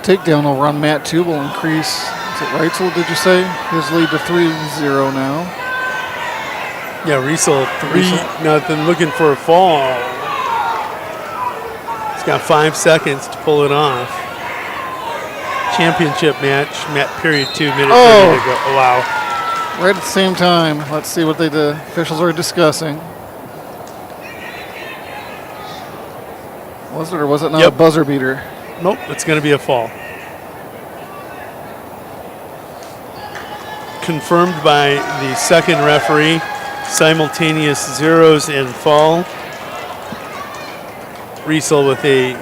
Takedown over on Matt 2 will increase. Is it Reitzel, did you say? His lead to 3-0 now. Yeah, Riesel 3-0, looking for a fall. He's got 5 seconds to pull it off. Championship match, period 2 minutes. Oh. To go. Oh, wow. Right at the same time. Let's see what the officials are discussing. Was it or was it not a buzzer beater? Nope, it's going to be a fall. Confirmed by the second referee. Simultaneous zeros and fall. Riesel with a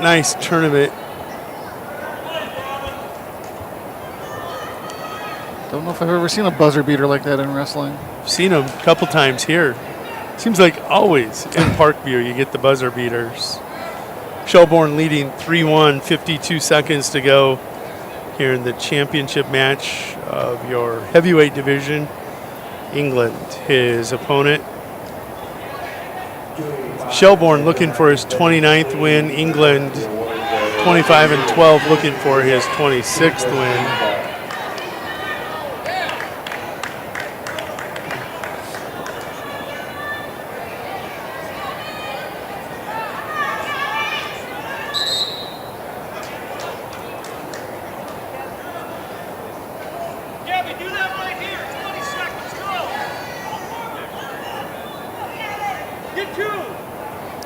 nice tournament. Don't know if I've ever seen a buzzer beater like that in wrestling. I've seen them a couple times here. Seems like always in Parkview you get the buzzer beaters. Shelbourne leading 3-1, 52 seconds to go here in the championship match of your heavyweight division. England, his opponent. Shelbourne looking for his 29th win. England 25-12 looking for his 26th win.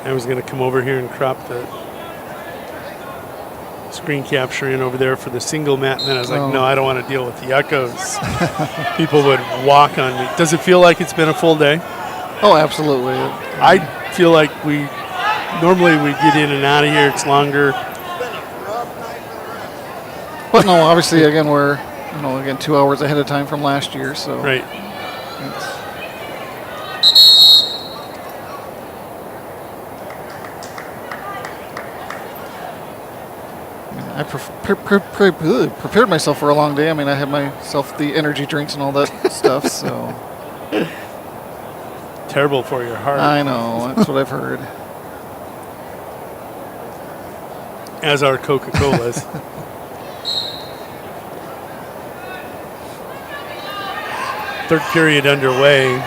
I was going to come over here and crop the screen capture in over there for the single mat, and then I was like, no, I don't want to deal with the echoes. People would walk on me. Does it feel like it's been a full day? Oh, absolutely. I feel like normally we get in and out of here, it's longer. But no, obviously, again, we're 2 hours ahead of time from last year, so. Right. I prepared myself for a long day. I mean, I had myself the energy drinks and all that stuff, so. Terrible for your heart. I know, that's what I've heard. As are Coca-Colas. Third period underway.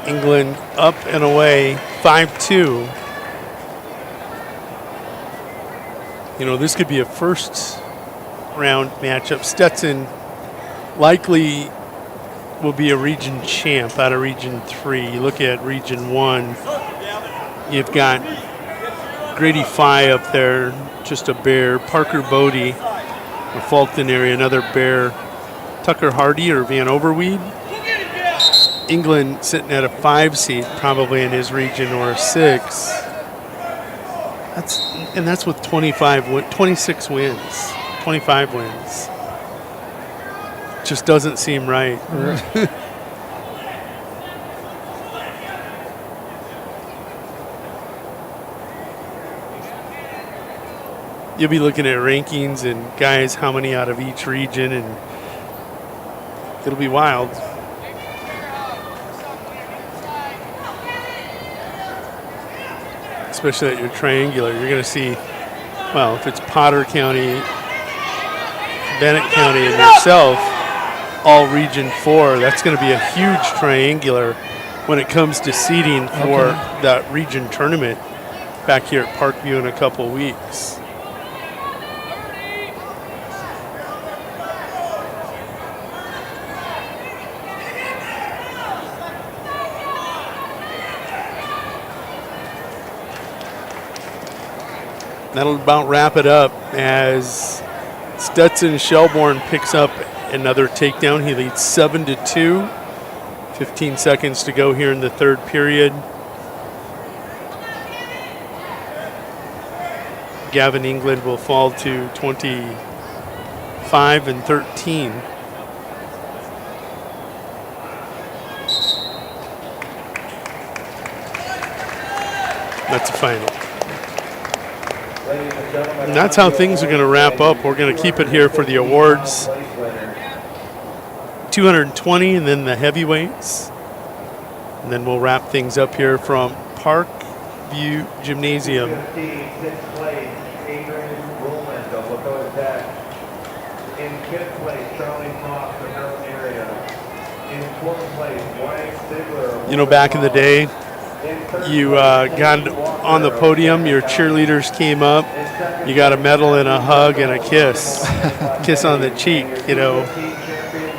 England up and away, 5-2. This could be a first round matchup. Stetson likely will be a region champ out of Region 3. You look at Region 1, you've got Grady Fye up there, just a bear. Parker Bodie, the Fulton area, another bear. Tucker Hardy or Van Overweed. England sitting at a 5 seed, probably in his region, or a 6. That's with 26 wins, 25 wins. Just doesn't seem right. You'll be looking at rankings and guys, how many out of each region, and it'll be wild. Especially at your triangular, you're going to see, if it's Potter County, Bennett County and yourself, all Region 4. That's going to be a huge triangular when it comes to seeding for that region tournament back here at Parkview in a couple weeks. That'll about wrap it up as Stetson Shelbourne picks up another takedown. He leads 7-2. 15 seconds to go here in the third period. Gavin England will fall to 25-13. That's a final. And that's how things are going to wrap up. We're going to keep it here for the awards. 220 and then the heavyweights. And then we'll wrap things up here from Parkview Gymnasium. In fifth place, Charlie Moss from Maryland area. In fourth place, Wyatt Stigler. You know, back in the day, you got on the podium, your cheerleaders came up, you got a medal and a hug and a kiss. Kiss on the cheek, you know.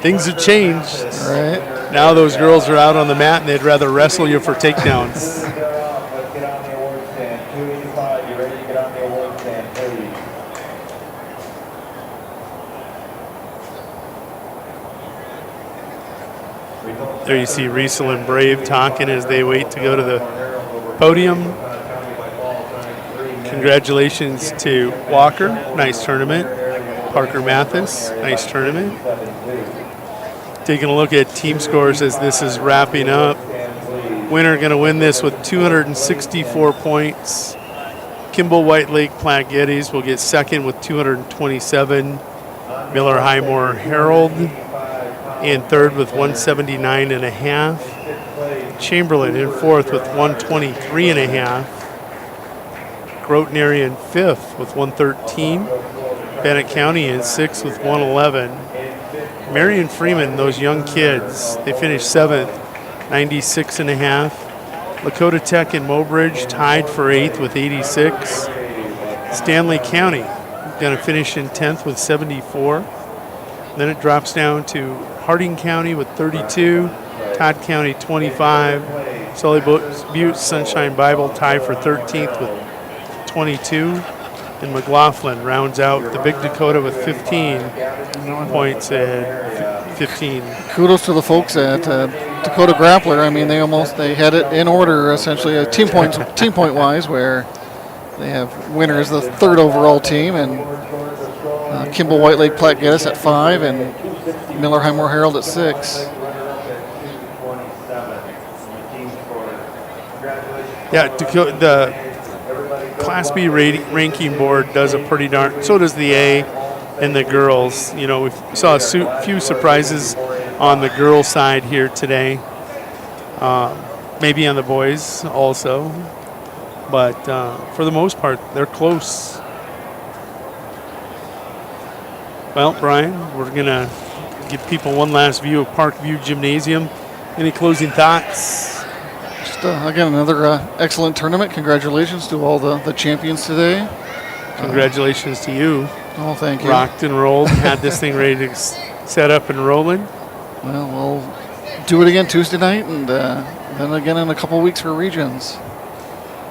Things have changed. Right. Now those girls are out on the mat and they'd rather wrestle you for takedowns. Let's get on the award stand. 285, you ready to get on the award stand, please. There you see Riesel and Brave talking as they wait to go to the podium. Congratulations to Walker, nice tournament. Parker Mathis, nice tournament. Taking a look at team scores as this is wrapping up. Winner going to win this with 264 points. Kimball Whitelake Platte Geddes will get second with 227. Miller Highmore Harold in third with 179.5. Chamberlain in fourth with 123.5. Groton area in fifth with 113. Bennett County in sixth with 111. Marion Freeman, those young kids, they finished seventh, 96.5. Lakota Tech and Mobridge tied for eighth with 86. Stanley County going to finish in 10th with 74. Then it drops down to Harding County with 32, Todd County 25, Sully Butte Sunshine Bible tied for 13th with 22, and McLaughlin rounds out the Big Dakota with 15 points and 15. Kudos to the folks at Dakota Grappler. I mean, they had it in order essentially, team point wise, where they have winners the third overall team, and Kimball Whitelake Platte Geddes at 5 and Miller Highmore Herald at 6. Yeah, the Class B ranking board does a pretty darn. So does the A and the girls. You know, we saw a few surprises on the girl side here today. Maybe on the boys also, but for the most part, they're close. Well, Brian, we're gonna give people one last view of Parkview Gymnasium. Any closing thoughts? Just again, another excellent tournament. Congratulations to all the champions today. Congratulations to you. Oh, thank you. Rocked and rolled, had this thing ready to set up and rolling. Well, we'll do it again Tuesday night, and then again in a couple weeks for regions.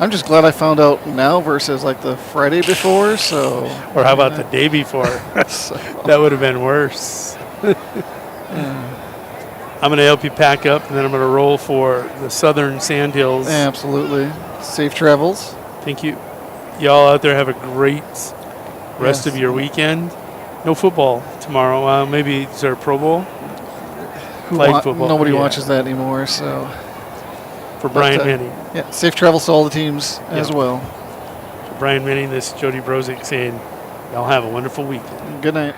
I'm just glad I found out now versus like the Friday before. So, or how about the day before? That would have been worse. I'm going to help you pack up, and then I'm going to roll for the Southern Sandhills. Absolutely. Safe travels. Thank you. Y'all out there have a great rest of your weekend. No football tomorrow. Maybe is there a Pro Bowl? Flag football. Nobody watches that anymore. So for Brian Minnie. Yeah, safe travels to all the teams as well. For Brian Minnie, this is Jody Brozick saying, y'all have a wonderful weekend. Good night.